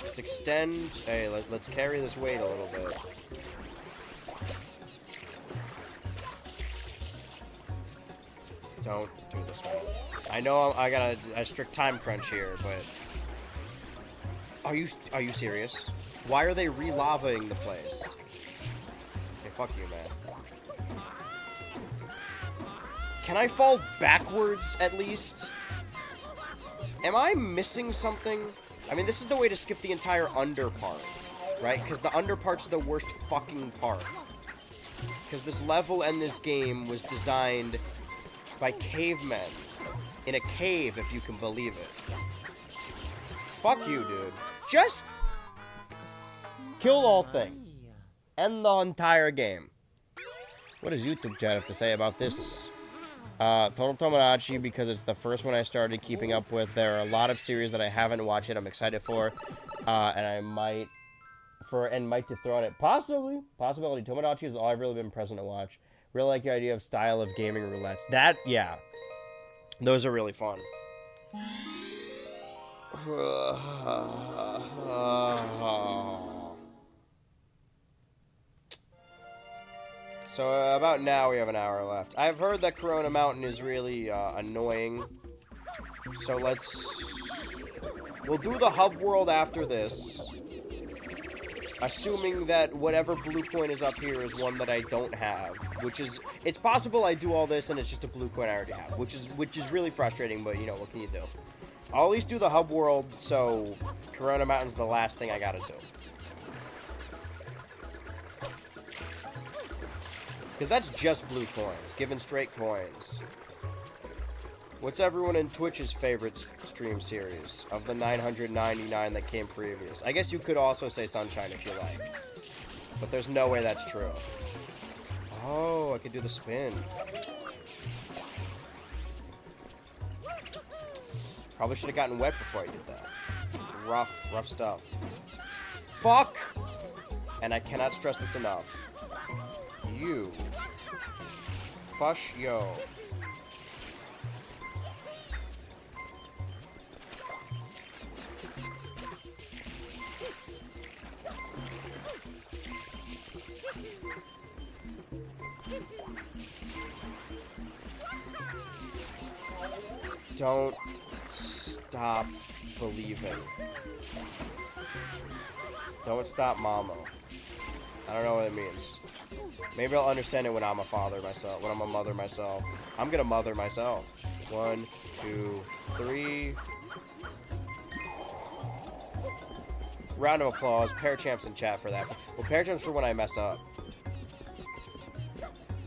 Let's extend... Hey, let's carry this weight a little bit. Don't do this, man. I know I got a strict time crunch here, but... Are you serious? Why are they re-lavaing the place? Okay, fuck you, man. Can I fall backwards, at least? Am I missing something? I mean, this is the way to skip the entire under part, right? Because the under part's the worst fucking part. Because this level and this game was designed by cavemen in a cave, if you can believe it. Fuck you, dude. Just kill all thing. End the entire game. What does YouTube chat have to say about this? Total Tomodachi, because it's the first one I started keeping up with. There are a lot of series that I haven't watched yet I'm excited for. And I might to throw on it. Possibility. Tomodachi is all I've really been present to watch. Really like the idea of style of gaming roulettes. That, yeah. Those are really fun. So about now we have an hour left. I've heard that Corona Mountain is really annoying. So we'll do the hub world after this. Assuming that whatever blue coin is up here is one that I don't have, which is, it's possible I do all this and it's just a blue coin I already have, which is really frustrating, but you know, what can you do? I'll at least do the hub world, so Corona Mountain's the last thing I gotta do. Because that's just blue coins, given straight coins. What's everyone in Twitch's favorite stream series of the 999 that came previous? I guess you could also say Sunshine if you like. But there's no way that's true. Oh, I could do the spin. Probably should have gotten wet before I did that. Rough stuff. Fuck! And I cannot stress this enough. You. Fush yo. Don't stop believing. Don't stop, mama. I don't know what it means. Maybe I'll understand it when I'm a father myself, when I'm a mother myself. I'm gonna mother myself. 1, 2, 3. Round of applause. Pair champs in chat for that. Well, pair champs for when I mess up.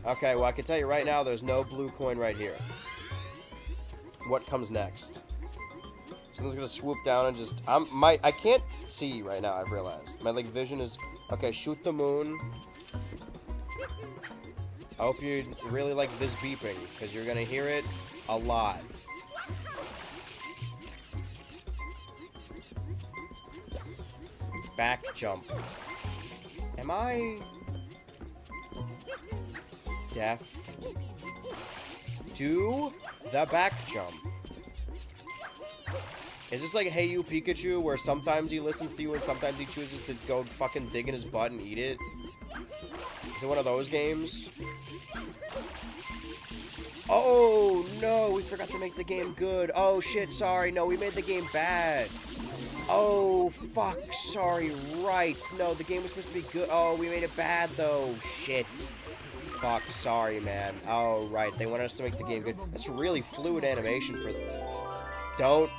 Okay, well, I can tell you right now, there's no blue coin right here. What comes next? Someone's gonna swoop down and just... I can't see right now, I've realized. My, like, vision is... Okay, shoot the moon. I hope you really like this beeping, because you're gonna hear it a lot. Back jump. Am I... deaf? Do the back jump. Is this like Hey You Pikachu, where sometimes he listens to you and sometimes he chooses to go fucking dig in his butt and eat it? Is it one of those games? Oh, no, we forgot to make the game good. Oh, shit, sorry. No, we made the game bad. Oh, fuck, sorry, right. No, the game was supposed to be good. Oh, we made it bad, though. Shit. Fuck, sorry, man. Oh, right, they wanted us to make the game good. That's really fluid animation for them. Don't.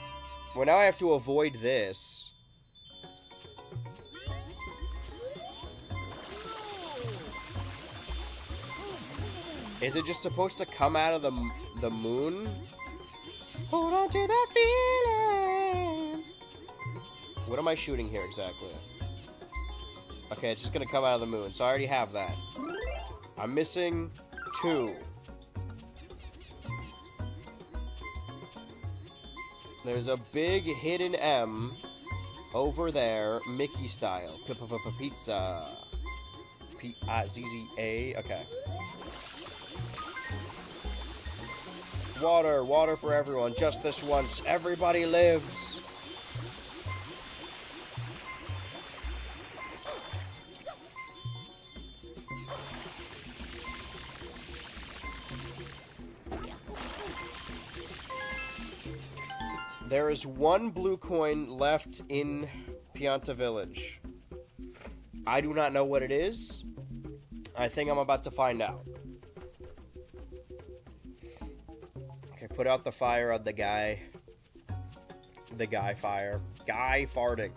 Well, now I have to avoid this. Is it just supposed to come out of the moon? Hold on to that feeling. What am I shooting here exactly? Okay, it's just gonna come out of the moon, so I already have that. I'm missing 2. There's a big hidden M over there, Mickey style. Pizza. P-I-Z-Z-A. Okay. Water, water for everyone. Just this once. Everybody lives. There is 1 blue coin left in Pianta Village. I do not know what it is. I think I'm about to find out. Okay, put out the fire on the guy. The guy fire. Guy farting.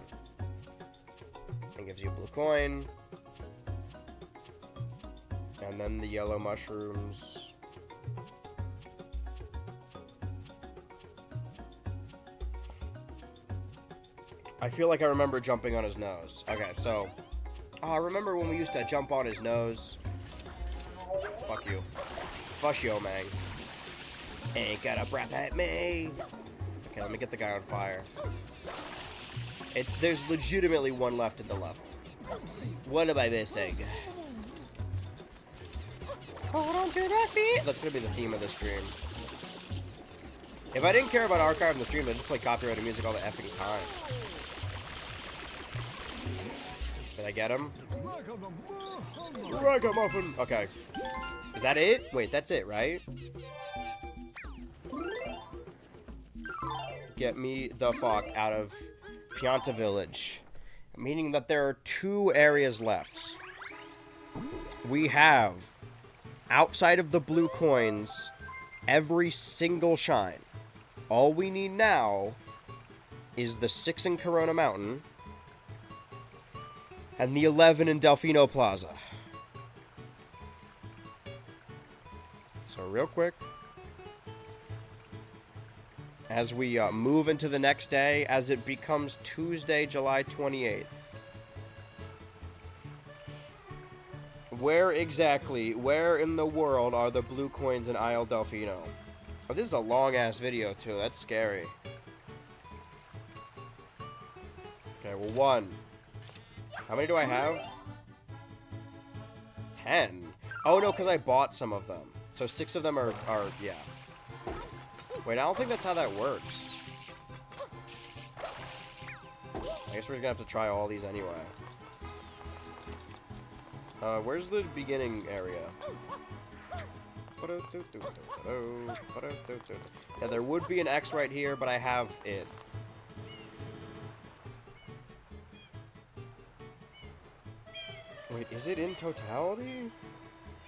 And gives you a blue coin. And then the yellow mushrooms. I feel like I remember jumping on his nose. Okay, so... Oh, I remember when we used to jump on his nose. Fuck you. Fush yo, man. Ain't got a breath at me. Okay, let me get the guy on fire. There's legitimately 1 left in the level. What am I missing? Hold on to that feet. That's gonna be the theme of the stream. If I didn't care about archiving the stream, I'd just play copyrighted music all the effing time. Did I get him? Ragamuffin! Okay. Is that it? Wait, that's it, right? Get me the fuck out of Pianta Village. Meaning that there are 2 areas left. We have, outside of the blue coins, every single shine. All we need now is the 6 in Corona Mountain and the 11 in Delfino Plaza. So real quick, as we move into the next day, as it becomes Tuesday, July 28th. Where in the world are the blue coins in Isle Delfino? Oh, this is a long-ass video, too. That's scary. Okay, well, 1. How many do I have? 10. Oh, no, because I bought some of them. So 6 of them are, yeah. Wait, I don't think that's how that works. I guess we're gonna have to try all these anyway. Where's the beginning area? Yeah, there would be an X right here, but I have it. Wait, is it in totality?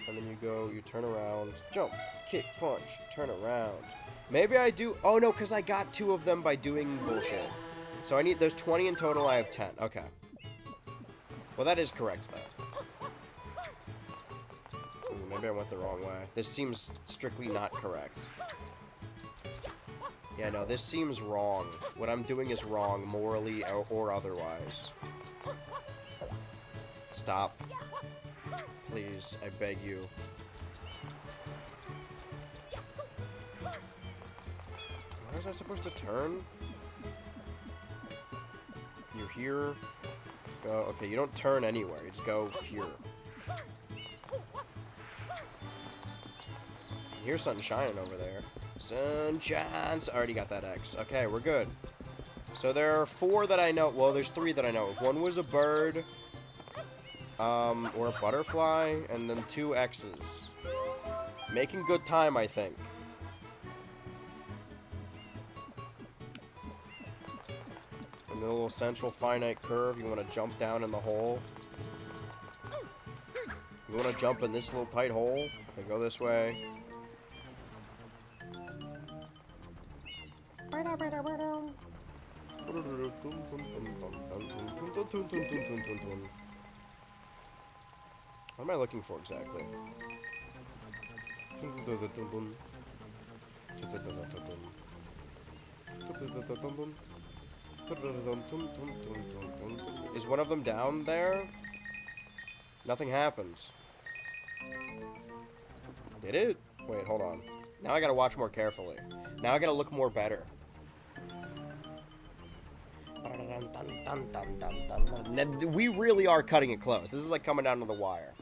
And then you turn around, jump, kick, punch, turn around. Maybe I do. Oh, no, because I got 2 of them by doing bullshit. So there's 20 in total, I have 10. Okay. Well, that is correct, though. Ooh, maybe I went the wrong way. This seems strictly not correct. Yeah, no, this seems wrong. What I'm doing is wrong, morally or otherwise. Stop. Please, I beg you. Where was I supposed to turn? You're here. Go. Okay, you don't turn anywhere. You just go here. Here's something shining over there. Sunshine. Already got that X. Okay, we're good. So there are 4 that I know. Well, there's 3 that I know of. 1 was a bird. Or a butterfly. And then 2 X's. Making good time, I think. And then a little central finite curve. You want to jump down in the hole. You want to jump in this little tight hole. Okay, go this way. What am I looking for exactly? Is one of them down there? Nothing happens. Did it? Wait, hold on. Now I gotta watch more carefully. Now I gotta look more better. We really are cutting it close. This is like coming down to the wire.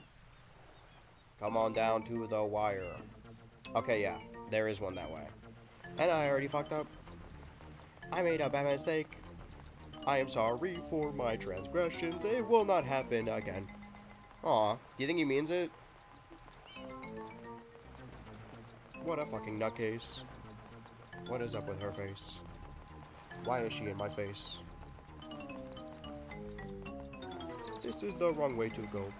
Come on down to the wire. Okay, yeah. There is one that way. And I already fucked up. I made a bad mistake. I am sorry for my transgressions. It will not happen again. Aw. Do you think he means it? What a fucking nutcase. What is up with her face? Why is she in my space? This is the wrong way to go.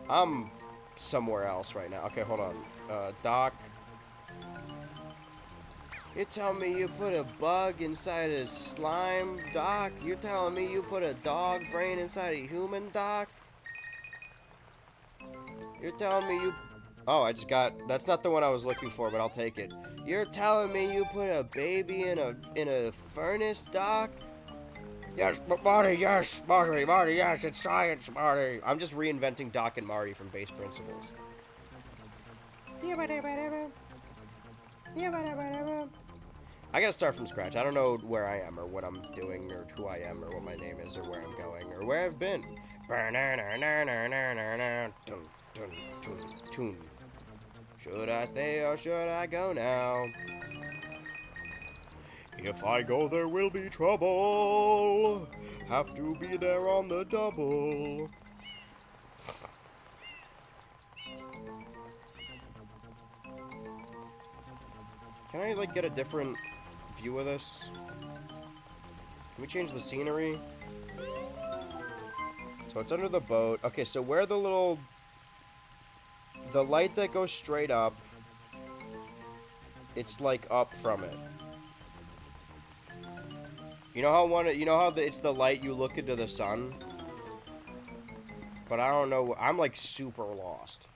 I'm somewhere else right now. Okay, hold on. Doc. You're telling me you put a bug inside a slime, Doc? You're telling me you put a dog brain inside a human, Doc? You're telling me you... Oh, I just got... That's not the one I was looking for, but I'll take it. You're telling me you put a baby in a furnace, Doc? Yes, Marty, yes, Marty, yes, it's science, Marty. I'm just reinventing Doc and Marty from Base Principles. I gotta start from scratch. I don't know where I am, or what I'm doing, or who I am, or what my name is, or where I'm going, or where I've been. Should I stay or should I go now? If I go, there will be trouble. Have to be there on the double. Can I, like, get a different view of this? Can we change the scenery? So it's under the boat. Okay, so where the little... The light that goes straight up, it's, like, up from it. You know how it's the light you look into the sun? But I don't know, I'm, like, super lost.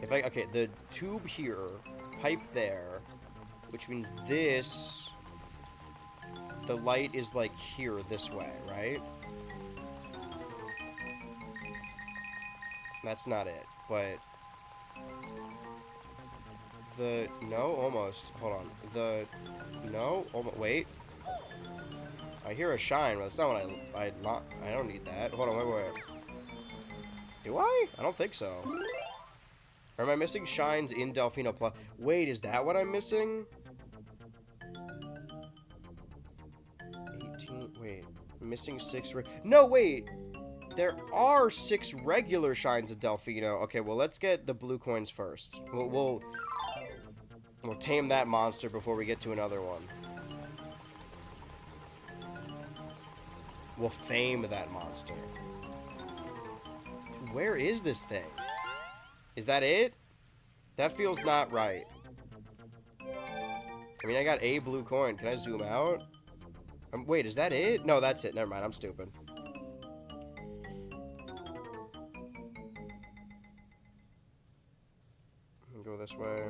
Okay, the tube here, pipe there, which means this, the light is, like, here this way, right? That's not it, but no, almost, hold on, no, almost, wait, I hear a shine, but that's not what I don't need that, hold on, wait, do I? I don't think so. Or am I missing shines in Delfino Plus? Wait, is that what I'm missing? 18, wait, I'm missing 6, no, wait! There are 6 regular shines of Delfino. Okay, well, let's get the blue coins first. We'll tame that monster before we get to another one. We'll fame that monster. Where is this thing? Is that it? That feels not right. I mean, I got a blue coin. Can I zoom out? Wait, is that it? No, that's it. Never mind. I'm stupid. Go this way.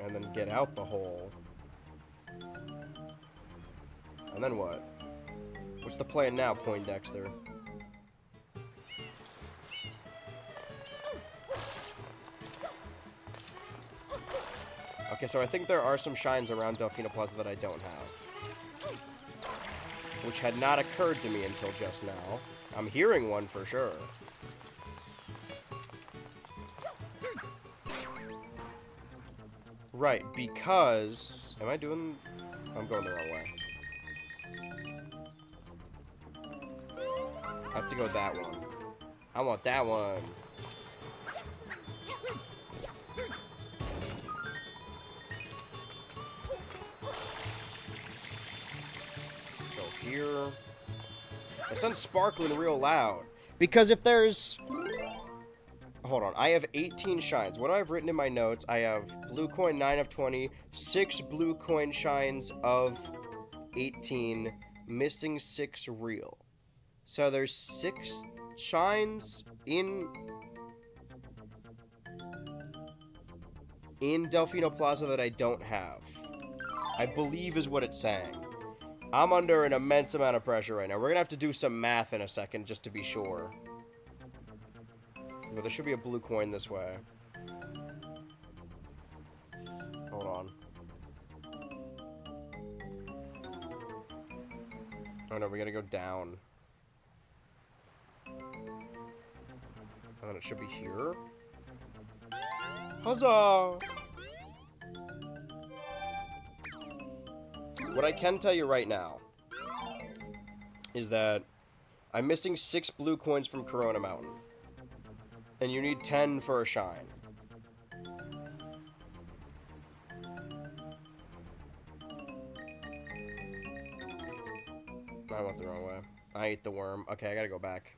And then get out the hole. And then what? What's the plan now, Poindexter? Okay, so I think there are some shines around Delfino Plaza that I don't have. Which had not occurred to me until just now. I'm hearing one for sure. Right, because... Am I doing... I'm going the wrong way. I have to go that one. I want that one. Go here. The sun's sparkling real loud. Because if there's... Hold on, I have 18 shines. What I've written in my notes, I have blue coin 9 of 20, 6 blue coin shines of 18, missing 6 real. So there's 6 shines in Delfino Plaza that I don't have. I believe is what it's saying. I'm under an immense amount of pressure right now. We're gonna have to do some math in a second just to be sure. But there should be a blue coin this way. Hold on. Oh no, we gotta go down. And then it should be here. Huzzah! What I can tell you right now is that I'm missing 6 blue coins from Corona Mountain. And you need 10 for a shine. I went the wrong way. I ate the worm. Okay, I gotta go back.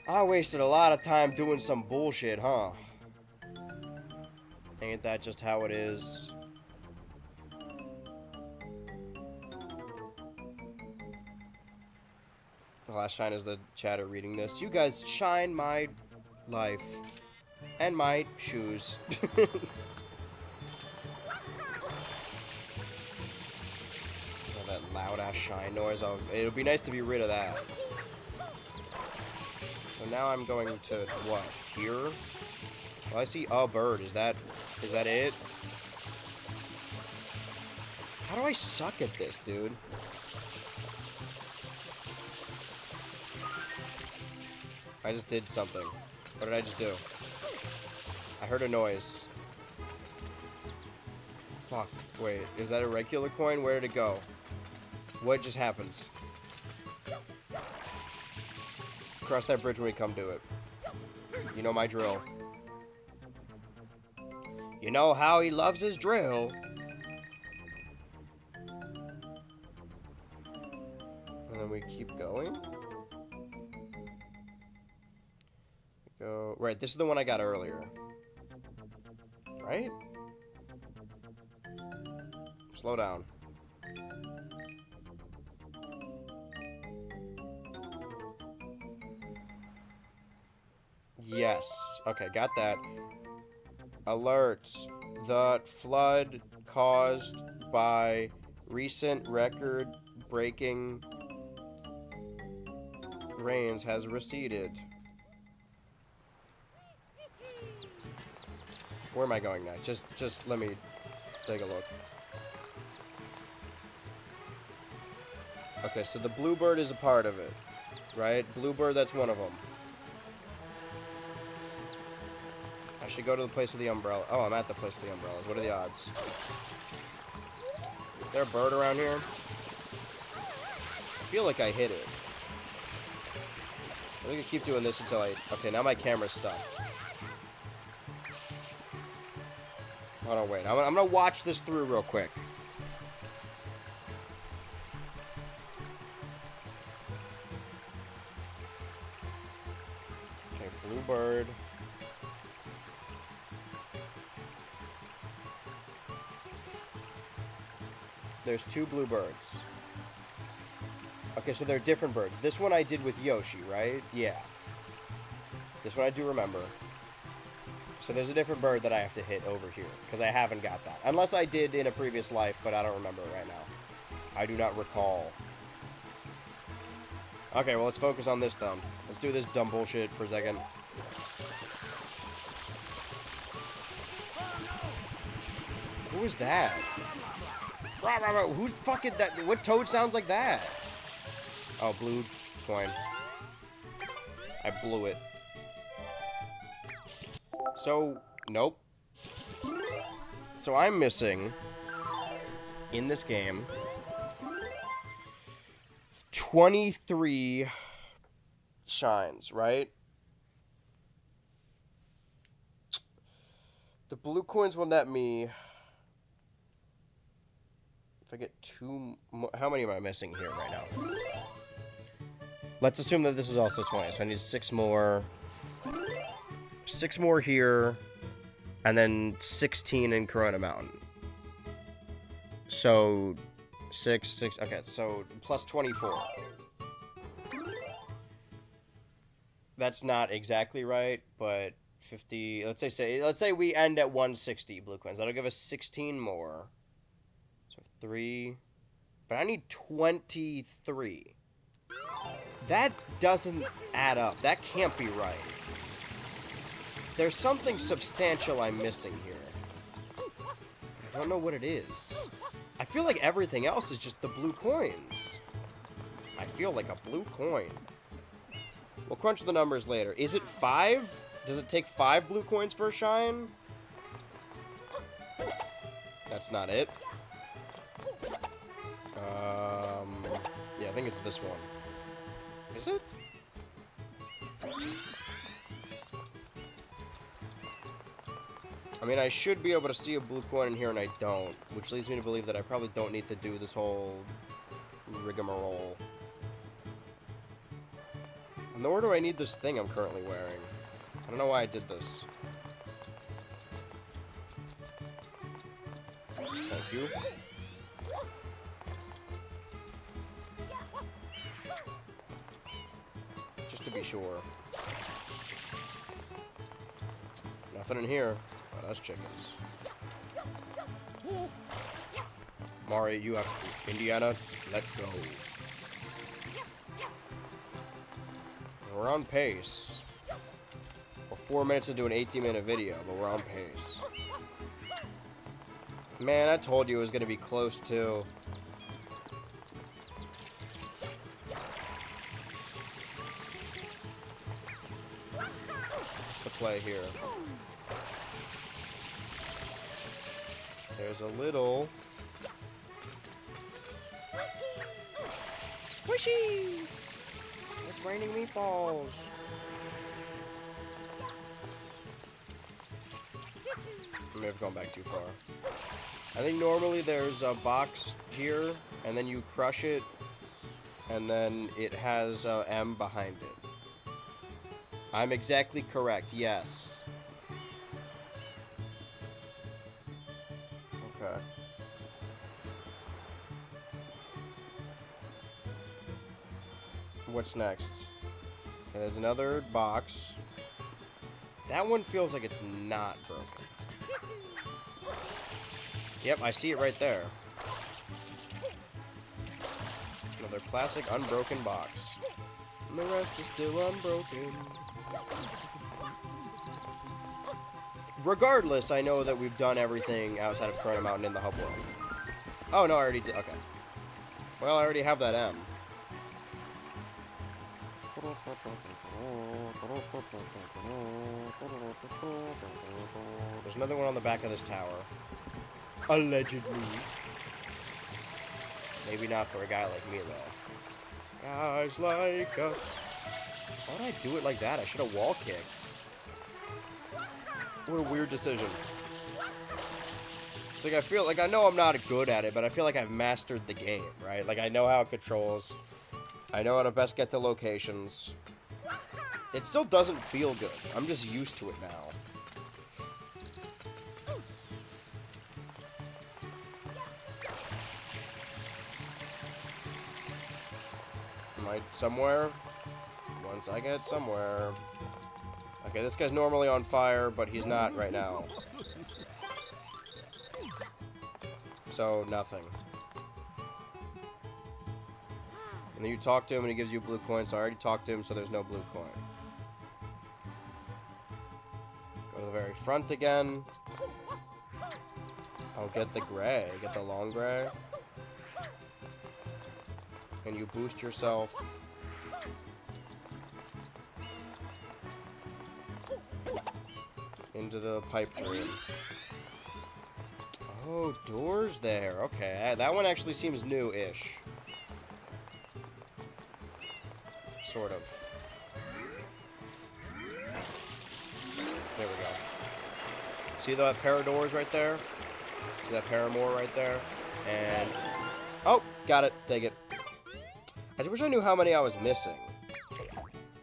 I wasted a lot of time doing some bullshit, huh? Ain't that just how it is? The last shine is the chatter reading this. You guys shine my life. And my shoes. That loud-ass shine noise. It'll be nice to be rid of that. So now I'm going to, what, here? Well, I see a bird. Is that it? How do I suck at this, dude? I just did something. What did I just do? I heard a noise. Fuck. Wait, is that a regular coin? Where did it go? What just happens? Cross that bridge when we come to it. You know my drill. You know how he loves his drill. And then we keep going. Go. Right, this is the one I got earlier. Right? Slow down. Yes. Okay, got that. Alerts. The flood caused by recent record-breaking rains has receded. Where am I going now? Just let me take a look. Okay, so the bluebird is a part of it, right? Bluebird, that's one of them. I should go to the place with the umbrella. Oh, I'm at the place with the umbrellas. What are the odds? Is there a bird around here? I feel like I hit it. I'm gonna keep doing this until I... Okay, now my camera's stuck. Hold on, wait. I'm gonna watch this through real quick. Okay, bluebird. There's 2 bluebirds. Okay, so they're different birds. This one I did with Yoshi, right? Yeah. This one I do remember. So there's a different bird that I have to hit over here, because I haven't got that. Unless I did in a previous life, but I don't remember it right now. I do not recall. Okay, well, let's focus on this, then. Let's do this dumb bullshit for a second. Who is that? Who fucking that? What toad sounds like that? Oh, blue coin. I blew it. So, nope. So I'm missing, in this game, 23 shines, right? The blue coins will net me... If I get 2 more... How many am I missing here right now? Let's assume that this is also 20, so I need 6 more... 6 more here, and then 16 in Corona Mountain. So, 6, okay, so plus 24. That's not exactly right, but 50, let's say we end at 160 blue coins. That'll give us 16 more. So 3, but I need 23. That doesn't add up. That can't be right. There's something substantial I'm missing here. I don't know what it is. I feel like everything else is just the blue coins. I feel like a blue coin. We'll crunch the numbers later. Is it 5? Does it take 5 blue coins for a shine? That's not it. Yeah, I think it's this one. Is it? I mean, I should be able to see a blue coin in here, and I don't. Which leads me to believe that I probably don't need to do this whole rigmarole. Nor do I need this thing I'm currently wearing. I don't know why I did this. Thank you. Just to be sure. Nothing in here. Oh, that's chickens. Mari, you have to. Indiana, let go. We're on pace. We're 4 minutes into an 18-minute video, but we're on pace. Man, I told you it was going to be close, too. What's the play here? There's a little... Squishy! It's raining meatballs! I may have gone back too far. I think normally there's a box here, and then you crush it, and then it has a M behind it. I'm exactly correct, yes. Okay. What's next? Okay, there's another box. That one feels like it's not broken. Yep, I see it right there. Another classic unbroken box. And the rest is still unbroken. Regardless, I know that we've done everything outside of Corona Mountain in the hub world. Oh, no, I already did. Okay. Well, I already have that M. There's another one on the back of this tower. Allegedly. Maybe not for a guy like me, though. Guys like us. Why did I do it like that? I should have wall kicked. What a weird decision. It's like I feel like I know I'm not good at it, but I feel like I've mastered the game, right? Like I know how it controls. I know how to best get to locations. It still doesn't feel good. I'm just used to it now. Am I somewhere? Once I get somewhere. Okay, this guy's normally on fire, but he's not right now. So, nothing. And then you talk to him and he gives you a blue coin, so I already talked to him, so there's no blue coin. Go to the very front again. I'll get the gray, get the long gray. And you boost yourself. Into the pipe dream. Oh, doors there. Okay, that one actually seems new-ish. Sort of. There we go. See that pair of doors right there? See that pair more right there? And... oh, got it. Take it. I just wish I knew how many I was missing.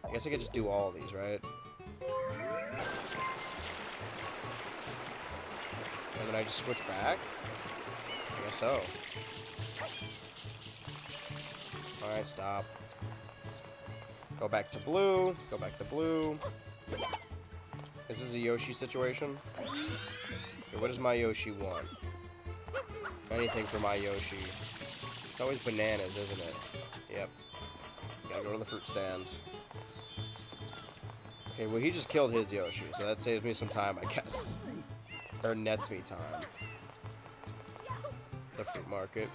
I guess I could just do all of these, right? And then I just switch back? I guess so. Alright, stop. Go back to blue. Go back to blue. This is a Yoshi situation. Okay, what does my Yoshi want? Anything for my Yoshi. It's always bananas, isn't it? Yep. Gotta go to the fruit stands. Okay, well he just killed his Yoshi, so that saves me some time, I guess. Or nets me time. The fruit market.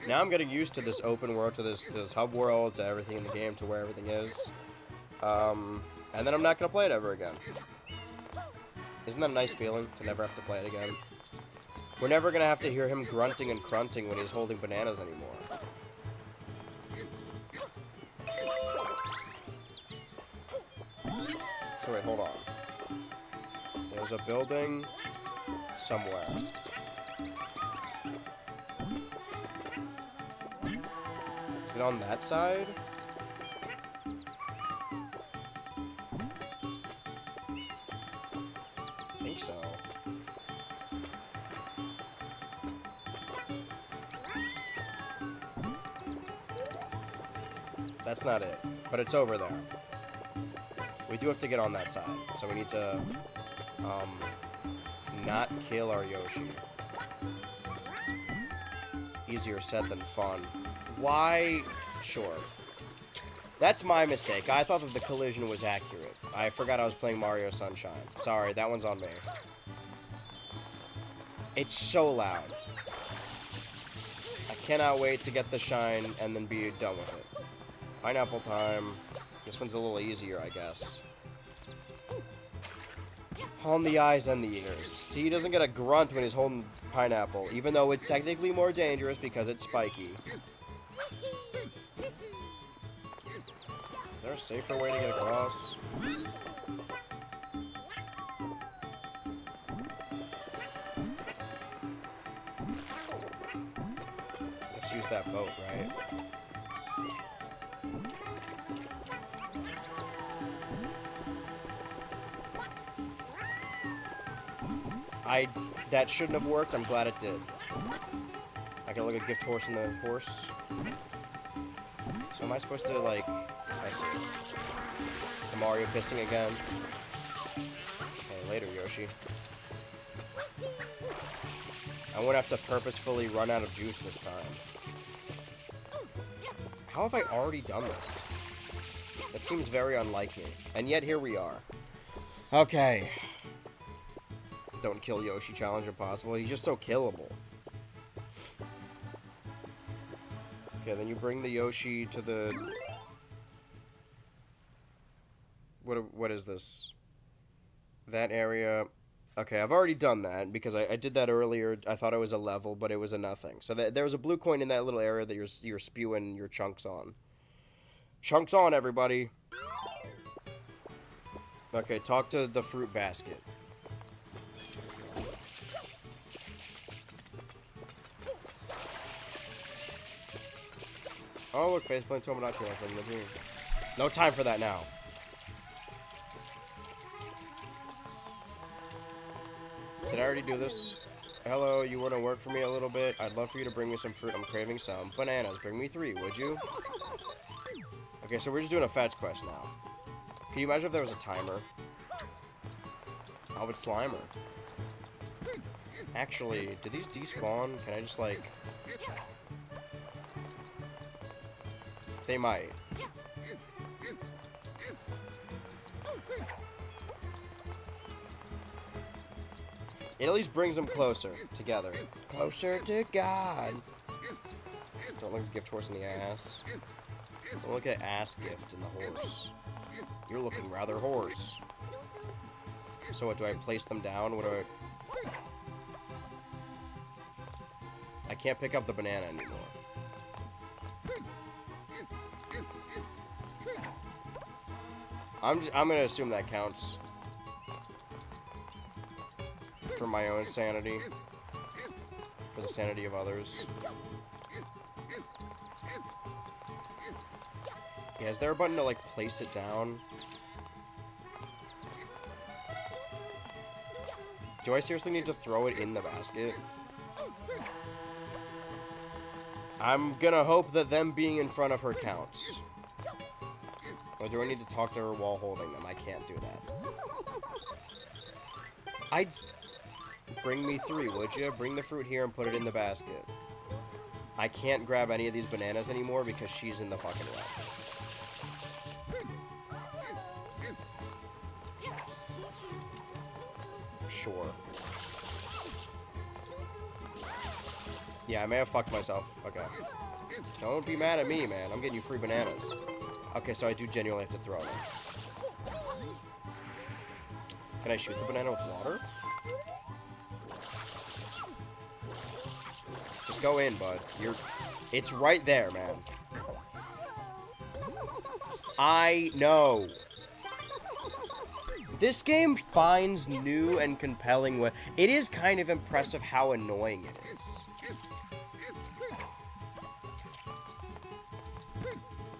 Now I'm getting used to this open world, to this hub world, to everything in the game, to where everything is. And then I'm not gonna play it ever again. Isn't that a nice feeling, to never have to play it again? We're never gonna have to hear him grunting and crunting when he's holding bananas anymore. So wait, hold on. There's a building somewhere. Is it on that side? I think so. That's not it, but it's over there. We do have to get on that side, so we need to not kill our Yoshi. Easier said than fun. Why? Sure. That's my mistake. I thought that the collision was accurate. I forgot I was playing Mario Sunshine. Sorry, that one's on me. It's so loud. I cannot wait to get the shine and then be done with it. Pineapple time. This one's a little easier, I guess. On the eyes and the ears. See, he doesn't get a grunt when he's holding pineapple, even though it's technically more dangerous because it's spiky. Is there a safer way to get across? Let's use that boat, right? That shouldn't have worked. I'm glad it did. I can look at gift horse in the horse. So am I supposed to, like... I see. The Mario pissing again. Okay, later, Yoshi. I won't have to purposefully run out of juice this time. How have I already done this? That seems very unlike me. And yet, here we are. Okay. Don't kill Yoshi challenge impossible. He's just so killable. Okay, then you bring the Yoshi to the... What is this? That area... Okay, I've already done that, because I did that earlier. I thought it was a level, but it was a nothing. So there was a blue coin in that little area that you're spewing your chunks on. Chunks on, everybody! Okay, talk to the fruit basket. Oh, look, faceplate Tomodachi Life in the dream. No time for that now. Did I already do this? Hello, you want to work for me a little bit? I'd love for you to bring me some fruit. I'm craving some. Bananas. Bring me 3, would you? Okay, so we're just doing a fetch quest now. Can you imagine if there was a timer? Oh, it's Slimer. Actually, did these despawn? Can I just, like... They might. It at least brings them closer together. Closer to God. Don't look at gift horse in the ass. Don't look at ass gift in the horse. You're looking rather horse. So what, do I place them down? What do I can't pick up the banana anymore. I'm gonna assume that counts for my own sanity, for the sanity of others. Yeah, is there a button to, like, place it down? Do I seriously need to throw it in the basket? I'm gonna hope that them being in front of her counts. Or do I need to talk to her while holding them? I can't do that. Bring me 3, would you? Bring the fruit here and put it in the basket. I can't grab any of these bananas anymore because she's in the fucking way. Sure. Yeah, I may have fucked myself. Okay. Don't be mad at me, man. I'm getting you free bananas. Okay, so I do genuinely have to throw them. Can I shoot the banana with water? Just go in, bud. It's right there, man. I know. This game finds new and compelling ways. It is kind of impressive how annoying it is.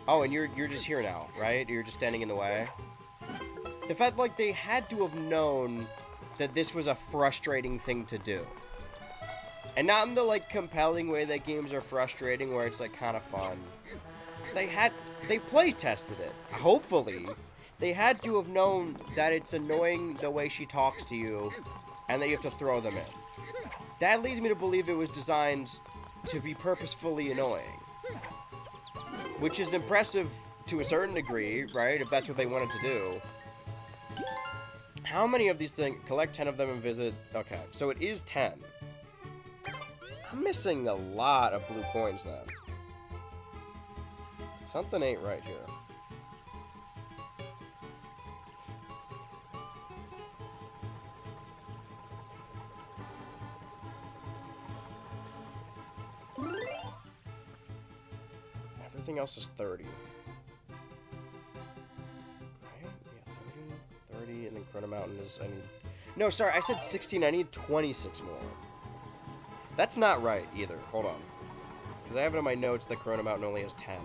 Oh, and you're just here now, right? You're just standing in the way. The fact, like, they had to have known that this was a frustrating thing to do. And not in the, like, compelling way that games are frustrating, where it's, like, kind of fun. They play tested it. Hopefully. They had to have known that it's annoying the way she talks to you, and that you have to throw them in. That leads me to believe it was designed to be purposefully annoying. Which is impressive to a certain degree, right? If that's what they wanted to do. How many of these things? Collect 10 of them and visit... Okay, so it is 10. I'm missing a lot of blue coins then. Something ain't right here. everything else is 30. Right? Yeah, 30, and then Chrono Mountain is, I need... No, sorry, I said 16, I need 26 more. That's not right, either. Hold on. Because I have it in my notes that Chrono Mountain only has 10.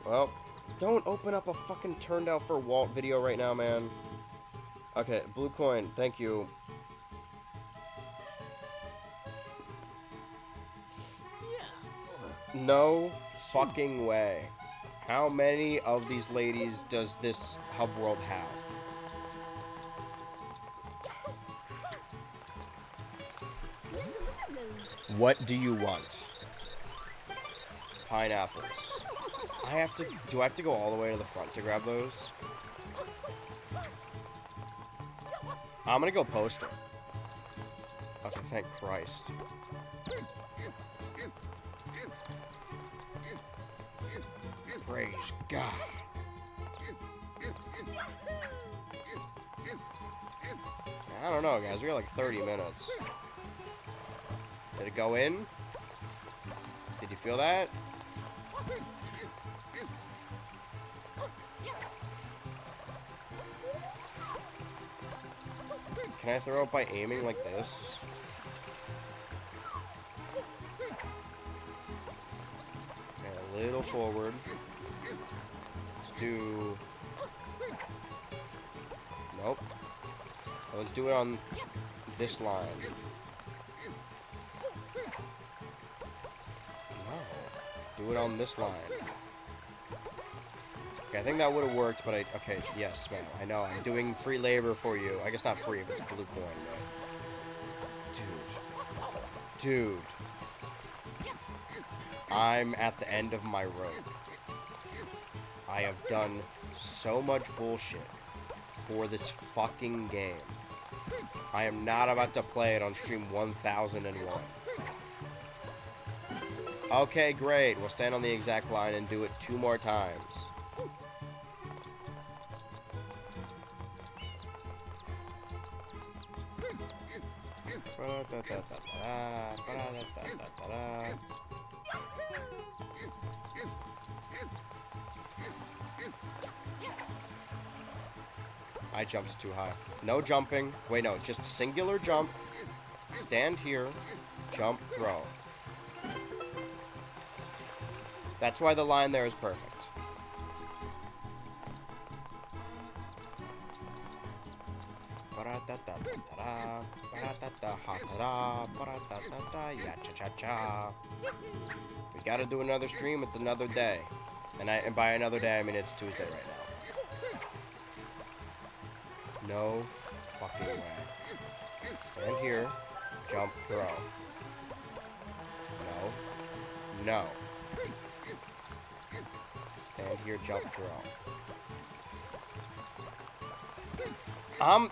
Well, don't open up a fucking turned out for Walt video right now, man. Okay, blue coin, thank you. No fucking way. How many of these ladies does this hub world have? What do you want? Pineapples. Do I have to go all the way to the front to grab those? I'm gonna go postal. Okay, thank Christ. Praise God. I don't know, guys. We got like 30 minutes. Did it go in? Did you feel that? Can I throw it by aiming like this? Okay, a little forward. Let's do... Nope. Let's do it on this line. No. Do it on this line. Okay, I think that would have worked, but okay, yes, man. I know, I'm doing free labor for you. I guess not free if it's a blue coin, but... Dude. I'm at the end of my rope. I have done so much bullshit for this fucking game. I am not about to play it on stream 1001. Okay, great. We'll stand on the exact line and do it 2 more times. I jumped too high. No jumping. Wait, no. Just singular jump. Stand here. Jump, throw. That's why the line there is perfect. If we gotta do another stream, it's another day. And by another day, I mean it's Tuesday right now. No fucking way. Stand here. Jump, throw. No. No. Stand here, jump, throw.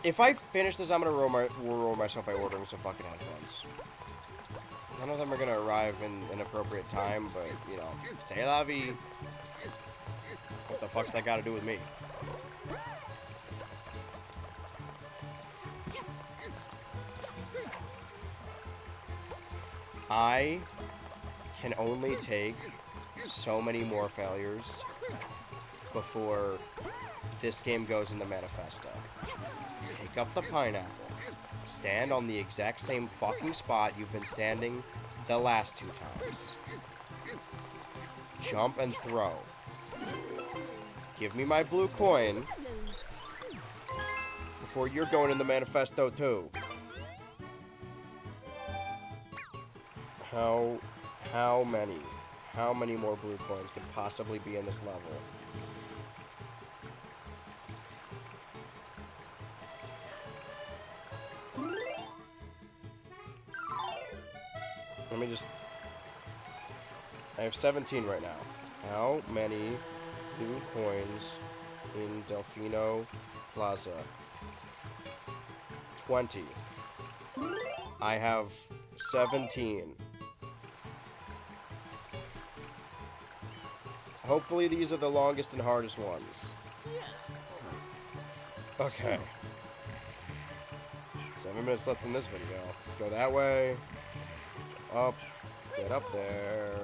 If I finish this, I'm gonna roll myself by ordering some fucking headphones. None of them are gonna arrive in an appropriate time, but, you know, c'est la vie. What the fuck's that gotta do with me? I can only take so many more failures before this game goes in the manifesto. Pick up the pineapple. Stand on the exact same fucking spot you've been standing the last 2 times. Jump and throw. Give me my blue coin before you're going in the manifesto too. How many more blue coins could possibly be in this level? Let me just... I have 17 right now. How many blue coins in Delfino Plaza? 20. I have 17. Hopefully these are the longest and hardest ones. Okay. 7 minutes left in this video. Go that way. Up. Get up there.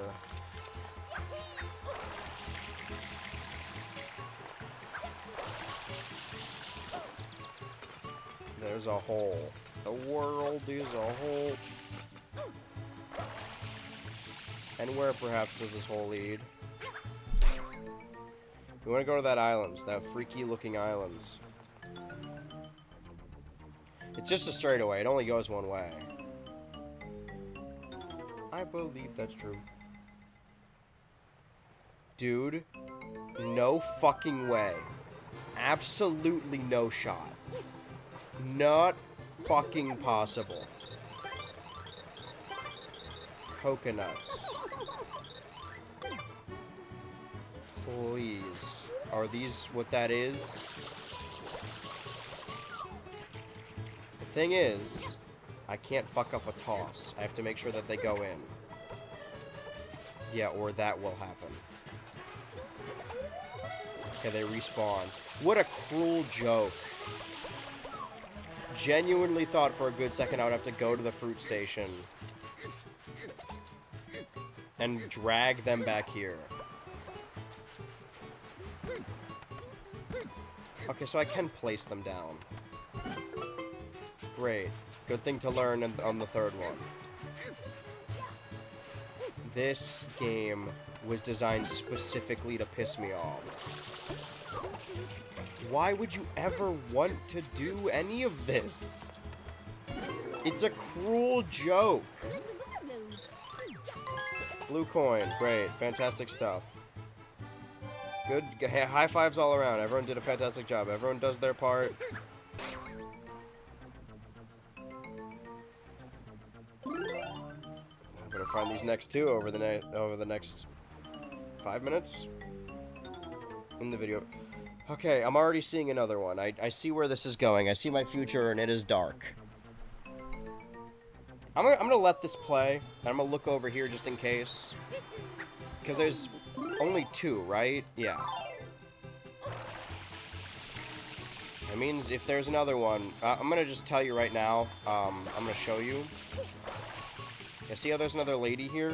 There's a hole. The world is a hole. And where perhaps does this hole lead? We want to go to that island, that freaky looking islands. It's just a straightaway, it only goes one way. I believe that's true. Dude, no fucking way. Absolutely no shot. Not fucking possible. Coconuts. Please. Are these what that is? The thing is, I can't fuck up a toss. I have to make sure that they go in. Yeah, or that will happen. Okay, they respawn. What a cruel joke. Genuinely thought for a good second I would have to go to the fruit station and drag them back here. Okay, so I can place them down. Great. Good thing to learn on the third one. This game was designed specifically to piss me off. Why would you ever want to do any of this? It's a cruel joke. Blue coin. Great. Fantastic stuff. Good. High fives all around. Everyone did a fantastic job. Everyone does their part. I better find these next two over the next 5 minutes in the video. Okay, I'm already seeing another one. I see where this is going. I see my future, and it is dark. I'm gonna let this play, and I'm gonna look over here just in case. Because there's only two, right? Yeah. That means if there's another one, I'm gonna just tell you right now. I'm gonna show you. Yeah, see how there's another lady here?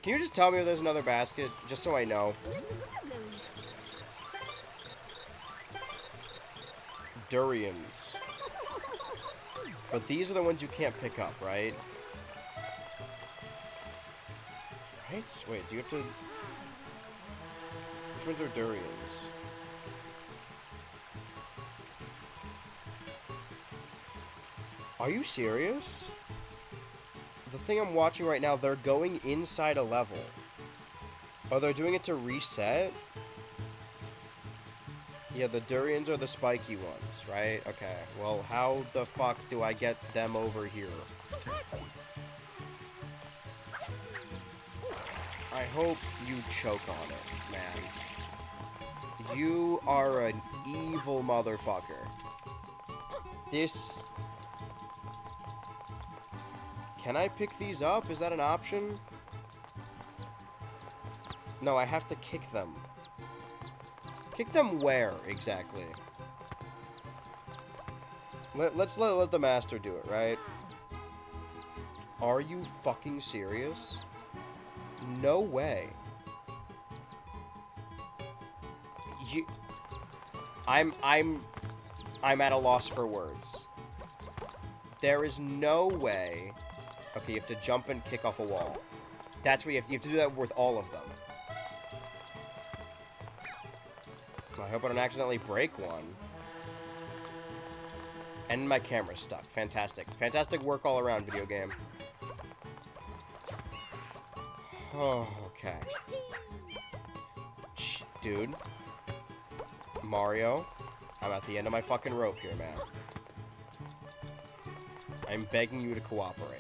Can you just tell me if there's another basket? Just so I know. Durians. But these are the ones you can't pick up, right? Right? Wait, do you have to... Which ones are durians? Are you serious? The thing I'm watching right now, they're going inside a level. Oh, they're doing it to reset? Yeah, the durians are the spiky ones, right? Okay, well, how the fuck do I get them over here? I hope you choke on it, man. You are an evil motherfucker. This... Can I pick these up? Is that an option? No, I have to kick them. Kick them where, exactly? Let's let the master do it, right? Are you fucking serious? No way. I'm at a loss for words. There is no way. Okay, you have to jump and kick off a wall. That's what you have to do that with all of them. I hope I don't accidentally break one. And my camera's stuck. Fantastic. Fantastic work all around, video game. Oh, okay. Dude. Mario. I'm at the end of my fucking rope here, man. I'm begging you to cooperate.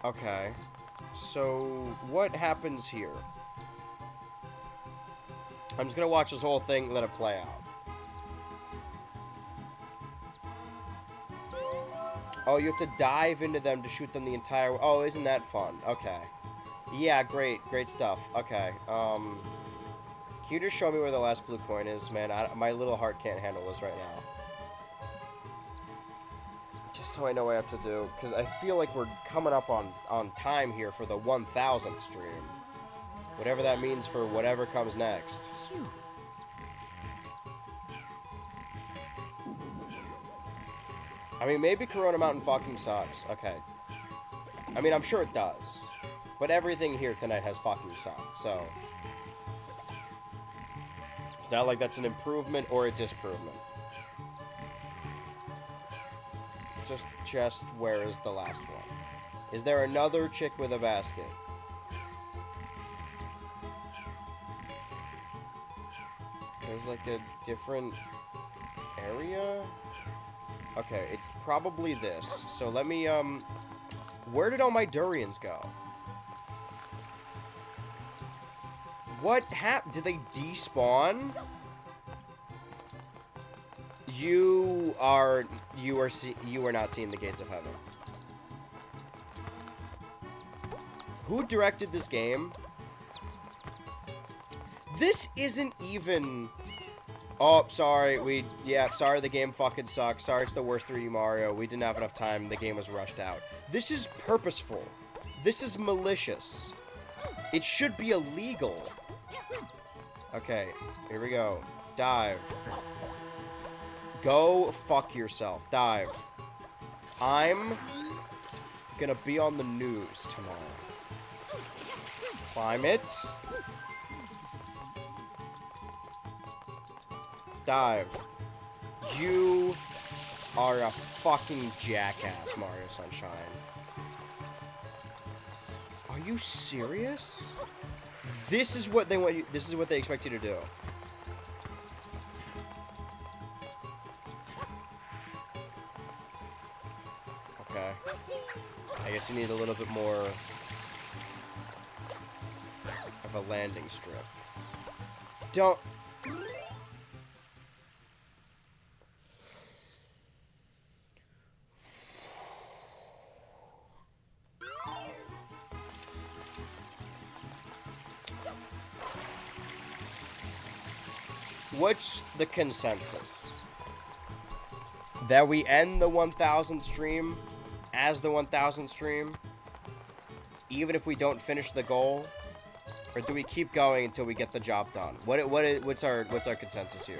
Okay, so what happens here? I'm just gonna watch this whole thing, let it play out. Oh, you have to dive into them to shoot them the entire... Oh, isn't that fun? Okay. Yeah, great stuff. Okay, can you just show me where the last blue coin is, man? My little heart can't handle this right now. Just so I know what I have to do, because I feel like we're coming up on time here for the 1000th stream. Whatever that means for whatever comes next. I mean, maybe Corona Mountain fucking sucks. Okay. I mean, I'm sure it does. But everything here tonight has fucking sucked, so... It's not like that's an improvement or a disprovement. Just where is the last one? Is there another chick with a basket? There's like a different area? Okay, it's probably this. So let me, where did all my durians go? What happened? Did they despawn? You are not seeing the gates of heaven. Who directed this game? This isn't even... Oh, sorry, sorry, the game fucking sucks. Sorry, it's the worst 3D Mario. We didn't have enough time. The game was rushed out. This is purposeful. This is malicious. It should be illegal. Okay, here we go. Dive. Go fuck yourself. Dive. I'm gonna be on the news tomorrow. Climb it. Dive. You are a fucking jackass, Mario Sunshine. Are you serious? This is what they want you, this is what they expect you to do. Okay. I guess you need a little bit more of a landing strip. Don't... What's the consensus? That we end the 1000th stream as the 1000th stream, even if we don't finish the goal, or do we keep going until we get the job done? What's our consensus here?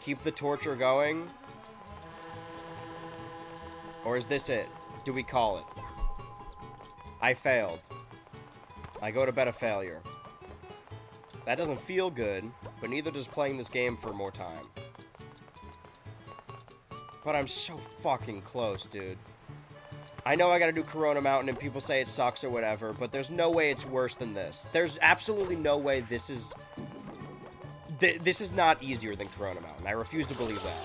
Keep the torture going, or is this it? Do we call it? I failed. I go to bed a failure. That doesn't feel good, but neither does playing this game for more time. But I'm so fucking close, dude. I know I gotta do Corona Mountain and people say it sucks or whatever, but there's no way it's worse than this. There's absolutely no way this is... this is not easier than Corona Mountain. I refuse to believe that.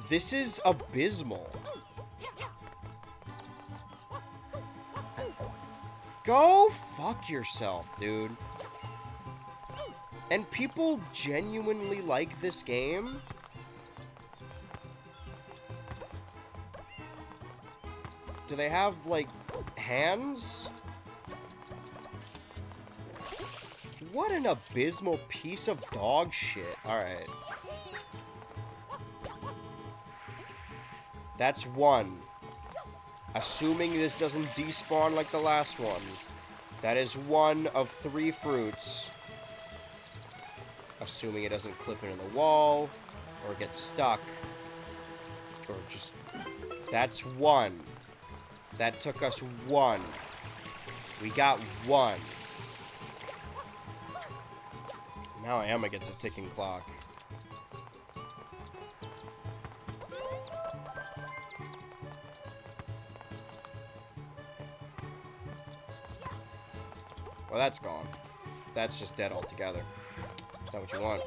This is abysmal. Go fuck yourself, dude. And people genuinely like this game? Do they have, like, hands? What an abysmal piece of dog shit. Alright. That's one. Assuming this doesn't despawn like the last one. That is one of 3 fruits. Assuming it doesn't clip into the wall, or get stuck, or just... That's 1. That took us 1. We got 1. Now I am against a ticking clock. Well, that's gone. That's just dead altogether. That's not what you want.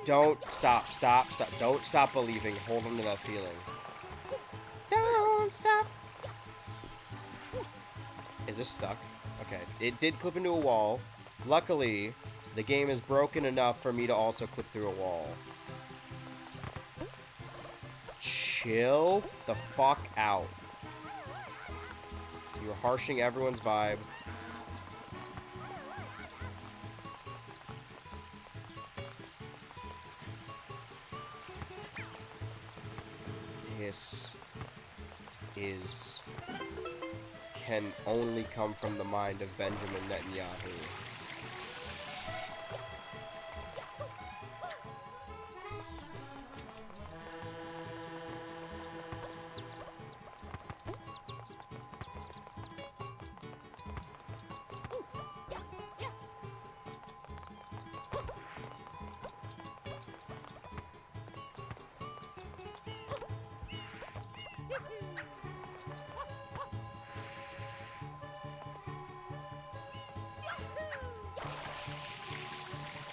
Don't stop. Don't stop believing. Hold on to that feeling. Don't stop. Is this stuck? Okay. It did clip into a wall. Luckily, The game is broken enough for me to also clip through a wall. Chill the fuck out. You're harshing everyone's vibe. This can only come from the mind of Benjamin Netanyahu.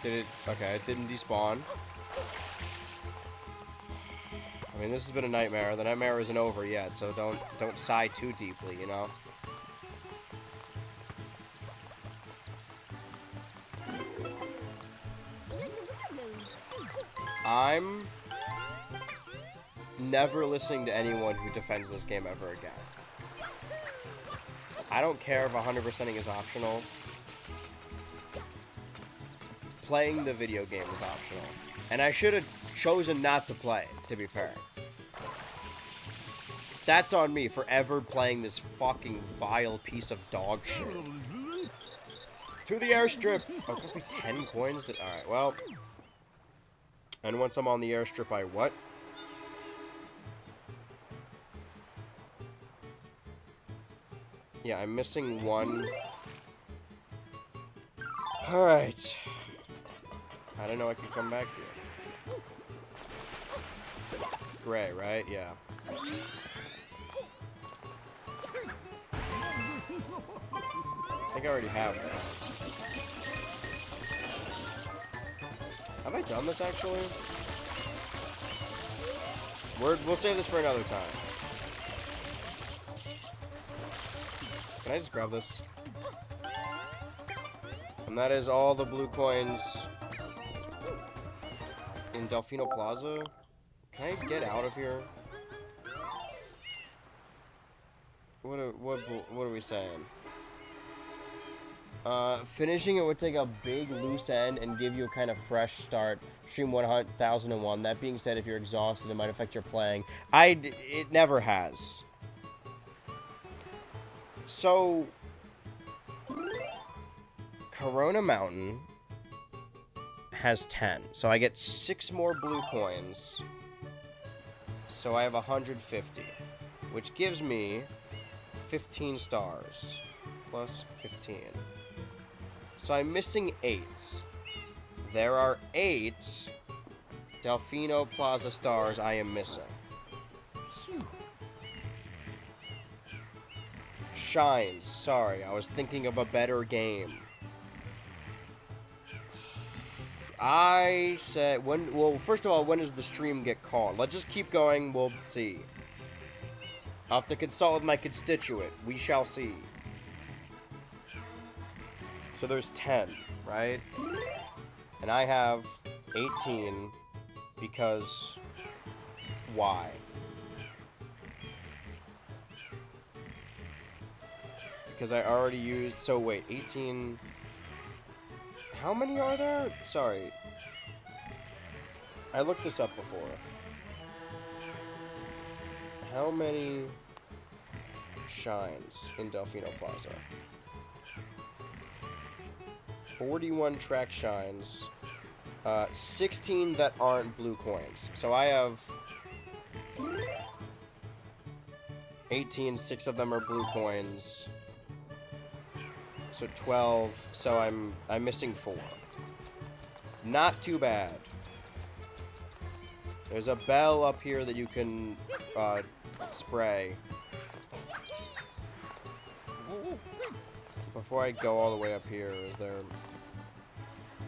Did it? Okay, it didn't despawn. I mean, this has been a nightmare. The nightmare isn't over yet, so don't sigh too deeply, you know? I'm never listening to anyone who defends this game ever again. I don't care if 100%ing is optional. Playing the video game is optional. And I should have chosen not to play, to be fair. That's on me for ever playing this fucking vile piece of dog shit. To the airstrip! Oh, it cost me 10 coins? Alright, well. And once I'm on the airstrip, I what? Yeah, I'm missing one. Alright. I didn't know I could come back here. It's gray, right? Yeah. I think I already have this. Have I done this, actually? We'll save this for another time. Can I just grab this? And that is all the blue coins in Delfino Plaza. Can I get out of here? What are we saying? Finishing it would take a big loose end and give you a kind of fresh start. Stream 1001. That being said, if you're exhausted, it might affect your playing. It never has. So, Corona Mountain has 10. So I get 6 more blue coins. So I have 150. Which gives me 15 stars. Plus 15. So I'm missing 8. There are 8 Delfino Plaza stars I am missing. Shines. Sorry, I was thinking of a better game. I said, well, first of all, when does the stream get called? Let's just keep going, we'll see. I'll have to consult with my constituent. We shall see. So there's 10, right? And I have 18 because why? Because I already used... So wait, 18... How many are there? Sorry. I looked this up before. How many shines in Delfino Plaza? 41 track shines. 16 that aren't blue coins. So I have 18, 6 of them are blue coins. So 12, so I'm missing 4. Not too bad. There's a bell up here that you can spray. Before I go all the way up here, is there...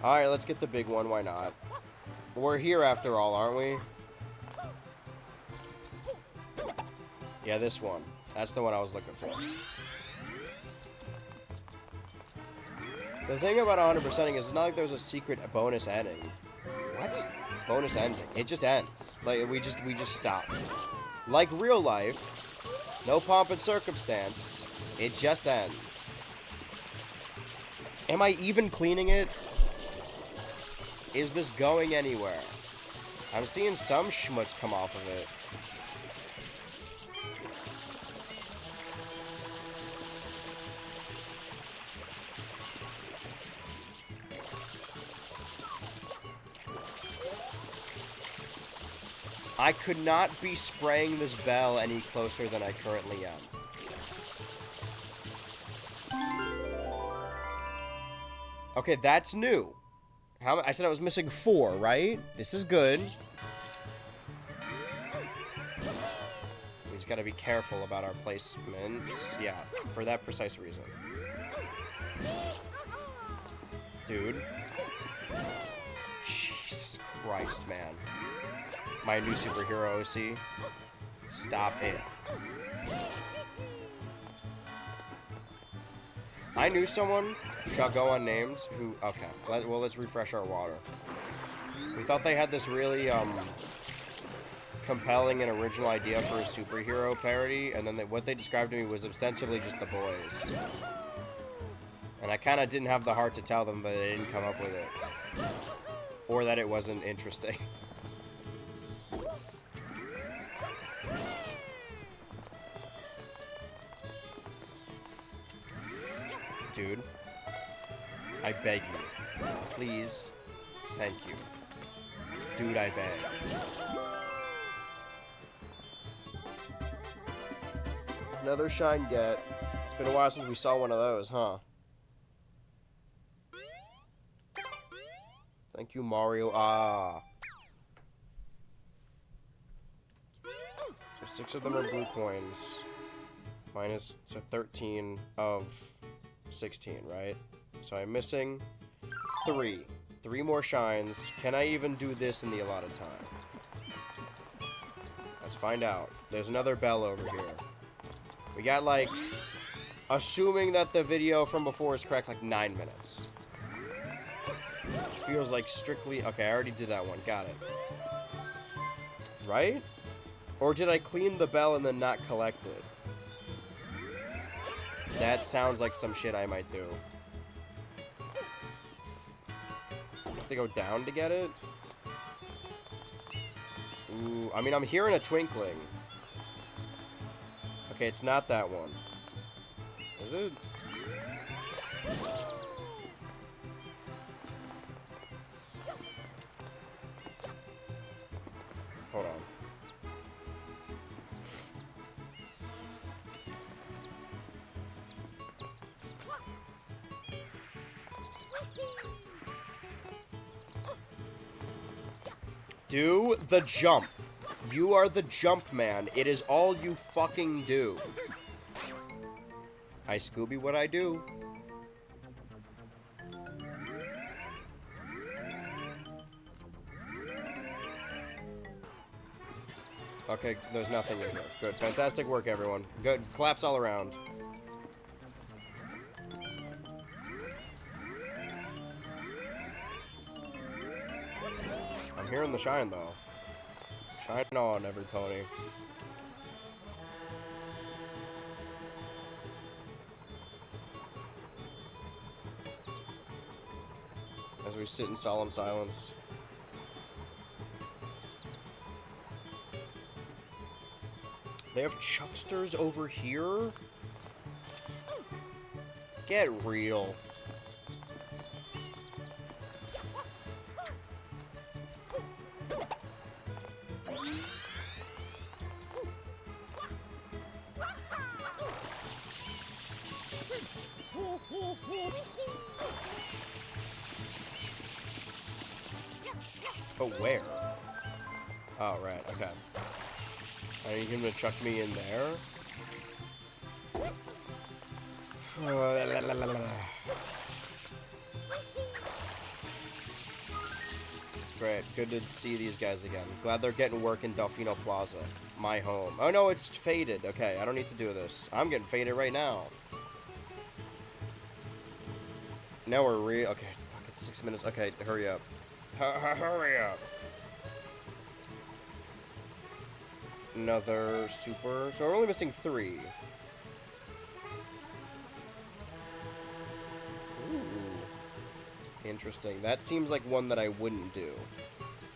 Alright, let's get the big one, why not? We're here after all, aren't we? Yeah, this one. That's the one I was looking for. The thing about 100%ing is it's not like there's a secret bonus ending. What? Bonus ending. It just ends. Like, we just stop. Like real life, no pomp and circumstance, it just ends. Am I even cleaning it? Is this going anywhere? I'm seeing some schmutz come off of it. I could not be spraying this bell any closer than I currently am. Okay, that's new. I said I was missing 4, right? This is good. We just gotta be careful about our placements. Yeah, for that precise reason. Dude. Jesus Christ, man. My new superhero OC. Stop it. I knew someone, shall go unnamed, who... Okay, well, let's refresh our water. We thought they had this really, compelling and original idea for a superhero parody, and then what they described to me was ostensibly just The Boys. And I kind of didn't have the heart to tell them that they didn't come up with it. Or that it wasn't interesting. Dude, I beg you, please, thank you. Dude, I beg. Another shine get. It's been a while since we saw one of those, huh? Thank you, Mario. Ah. So 6 of them are blue coins. Minus, so 13 of 16, right? So I'm missing 3. 3 more shines. Can I even do this in the allotted time? Let's find out. There's another bell over here. We got, like, assuming that the video from before is correct, like 9 minutes. Which feels like strictly... Okay, I already did that one. Got it. Right? Or did I clean the bell and then not collect it? That sounds like some shit I might do. Have to go down to get it? Ooh, I mean, I'm hearing a twinkling. Okay, it's not that one. Is it? Hold on. Do the jump. You are the jump man. It is all you fucking do. I Scooby what I do. Okay, there's nothing in here. Good. Fantastic work, everyone. Good. Claps all around. I'm hearing the shine, though. Shine on, every pony. As we sit in solemn silence. They have chucksters over here? Get real. Oh, where? Oh, right, okay. I need him to chuck me in there? Great, good to see these guys again. Glad they're getting work in Delfino Plaza. My home. Oh no, it's faded. Okay, I don't need to do this. I'm getting faded right now. Now we're okay, fuck, it's 6 minutes. Okay, hurry up. Hurry up. Another super. So we're only missing 3. Ooh. Interesting. That seems like one that I wouldn't do.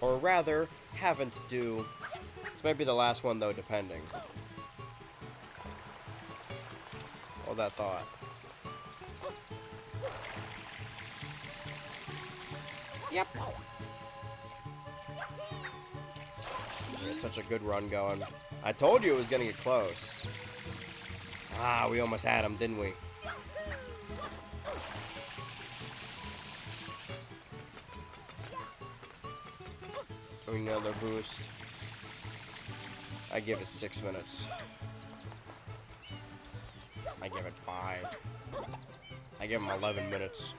Or rather, haven't do. This might be the last one, though, depending. Hold that thought. Yep. We had such a good run going. I told you it was gonna get close. Ah, we almost had him, didn't we? Another boost. I give it 6 minutes. I give it 5. I give him 11 minutes.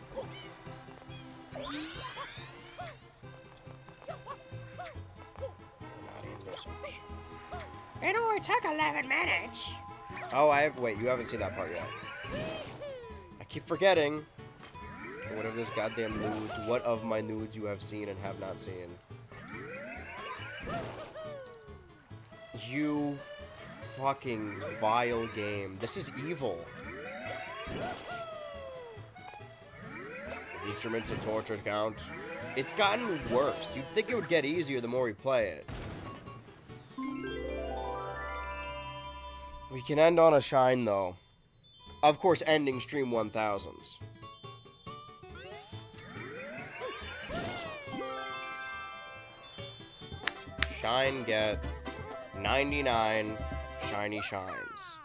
It only took 11 minutes. Oh, wait, you haven't seen that part yet. I keep forgetting. What of this goddamn nudes? What of my nudes you have seen and have not seen? You fucking vile game. This is evil. Does instruments and torture count? It's gotten worse. You'd think it would get easier the more we play it. We can end on a shine, though. Of course, ending stream 1000s. Shine get 99 shiny shines.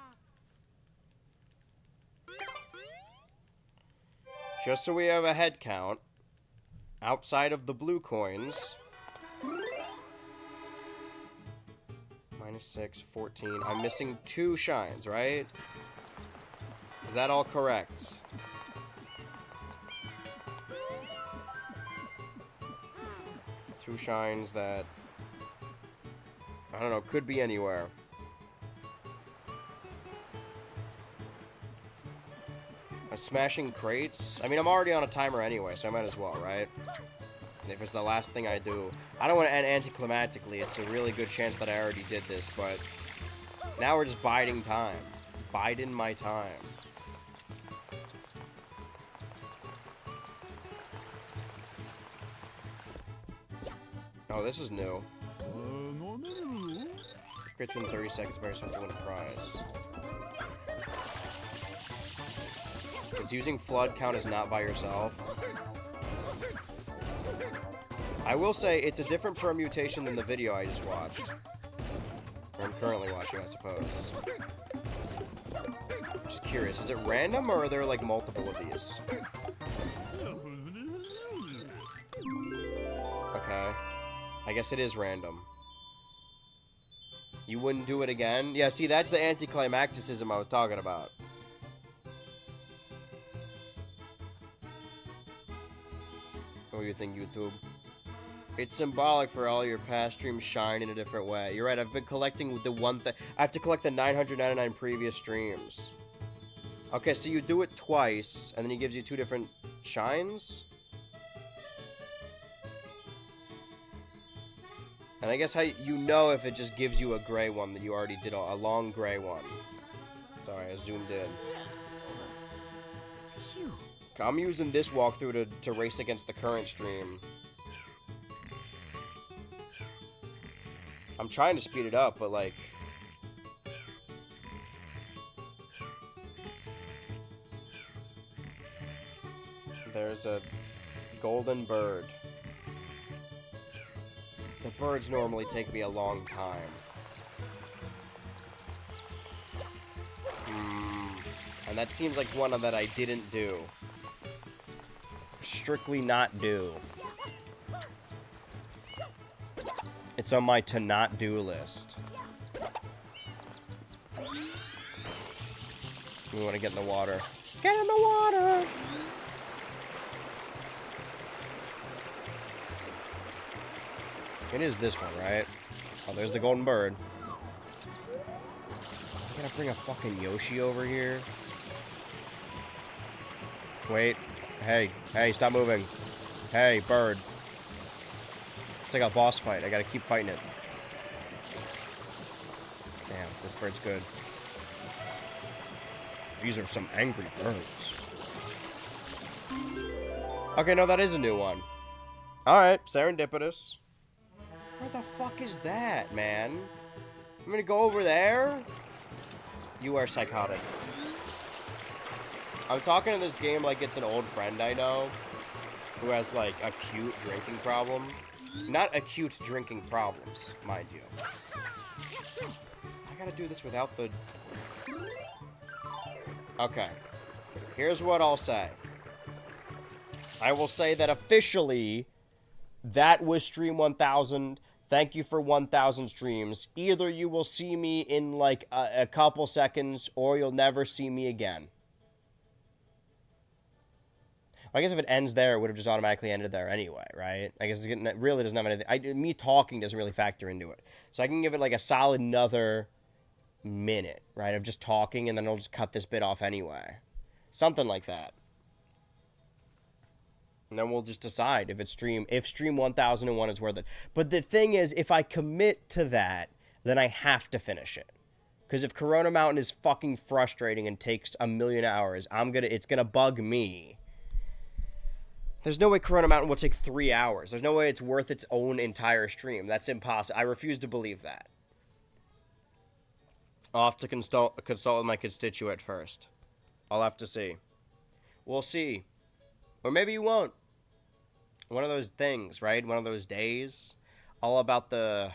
Just so we have a head count, outside of the blue coins, -6, 14. I'm missing 2 shines, right? Is that all correct? Two shines that, I don't know, could be anywhere. Smashing crates? I mean, I'm already on a timer anyway, so I might as well, right? If it's the last thing I do. I don't want to end anticlimactically. It's a really good chance that I already did this, but now we're just biding time. Biding my time. Oh, this is new. Crits within 30 seconds, very something to win a prize. Does using Flood count as not by yourself? I will say, it's a different permutation than the video I just watched. Or I'm currently watching, I suppose. I'm just curious, is it random, or are there, like, multiple of these? Okay. I guess it is random. You wouldn't do it again? Yeah, see, that's the anticlimacticism I was talking about. What do you think, YouTube? It's symbolic for all your past streams shine in a different way. You're right, I've been collecting the one thing. I have to collect the 999 previous streams. Okay, so you do it twice, and then he gives you 2 different shines? And I guess how you know if it just gives you a gray one that you already did, a long gray one. Sorry, I zoomed in. I'm using this walkthrough to race against the current stream. I'm trying to speed it up, but like... There's a golden bird. The birds normally take me a long time. And that seems like one that I didn't do. Strictly not do. It's on my to not do list. We want to get in the water. Get in the water! It is this one, right? Oh, there's the golden bird. I'm gonna bring a fucking Yoshi over here. Wait, Hey, hey, stop moving. Hey, bird. It's like a boss fight. I gotta keep fighting it. Damn, this bird's good. These are some angry birds. Okay, no, that is a new one. Alright, serendipitous. Where the fuck is that, man? I'm gonna go over there? You are psychotic. I'm talking to this game like it's an old friend I know who has, like, acute drinking problem. Not acute drinking problems, mind you. I gotta do this without the... Okay. Here's what I'll say. I will say that officially, that was Stream 1000. Thank you for 1,000 streams. Either you will see me in, like, a couple seconds, or you'll never see me again. I guess if it ends there, it would have just automatically ended there anyway, right? I guess it really doesn't have anything. Me talking doesn't really factor into it. So I can give it like a solid another minute, right, of just talking, and then I'll just cut this bit off anyway. Something like that. And then we'll just decide if stream 1001 is worth it. But the thing is, if I commit to that, then I have to finish it. Because if Corona Mountain is fucking frustrating and takes 1,000,000 hours, it's gonna bug me. There's no way Corona Mountain will take 3 hours. There's no way it's worth its own entire stream. That's impossible. I refuse to believe that. I'll have to consult with my constituent first. I'll have to see. We'll see. Or maybe you won't. One of those things, right? One of those days. All about the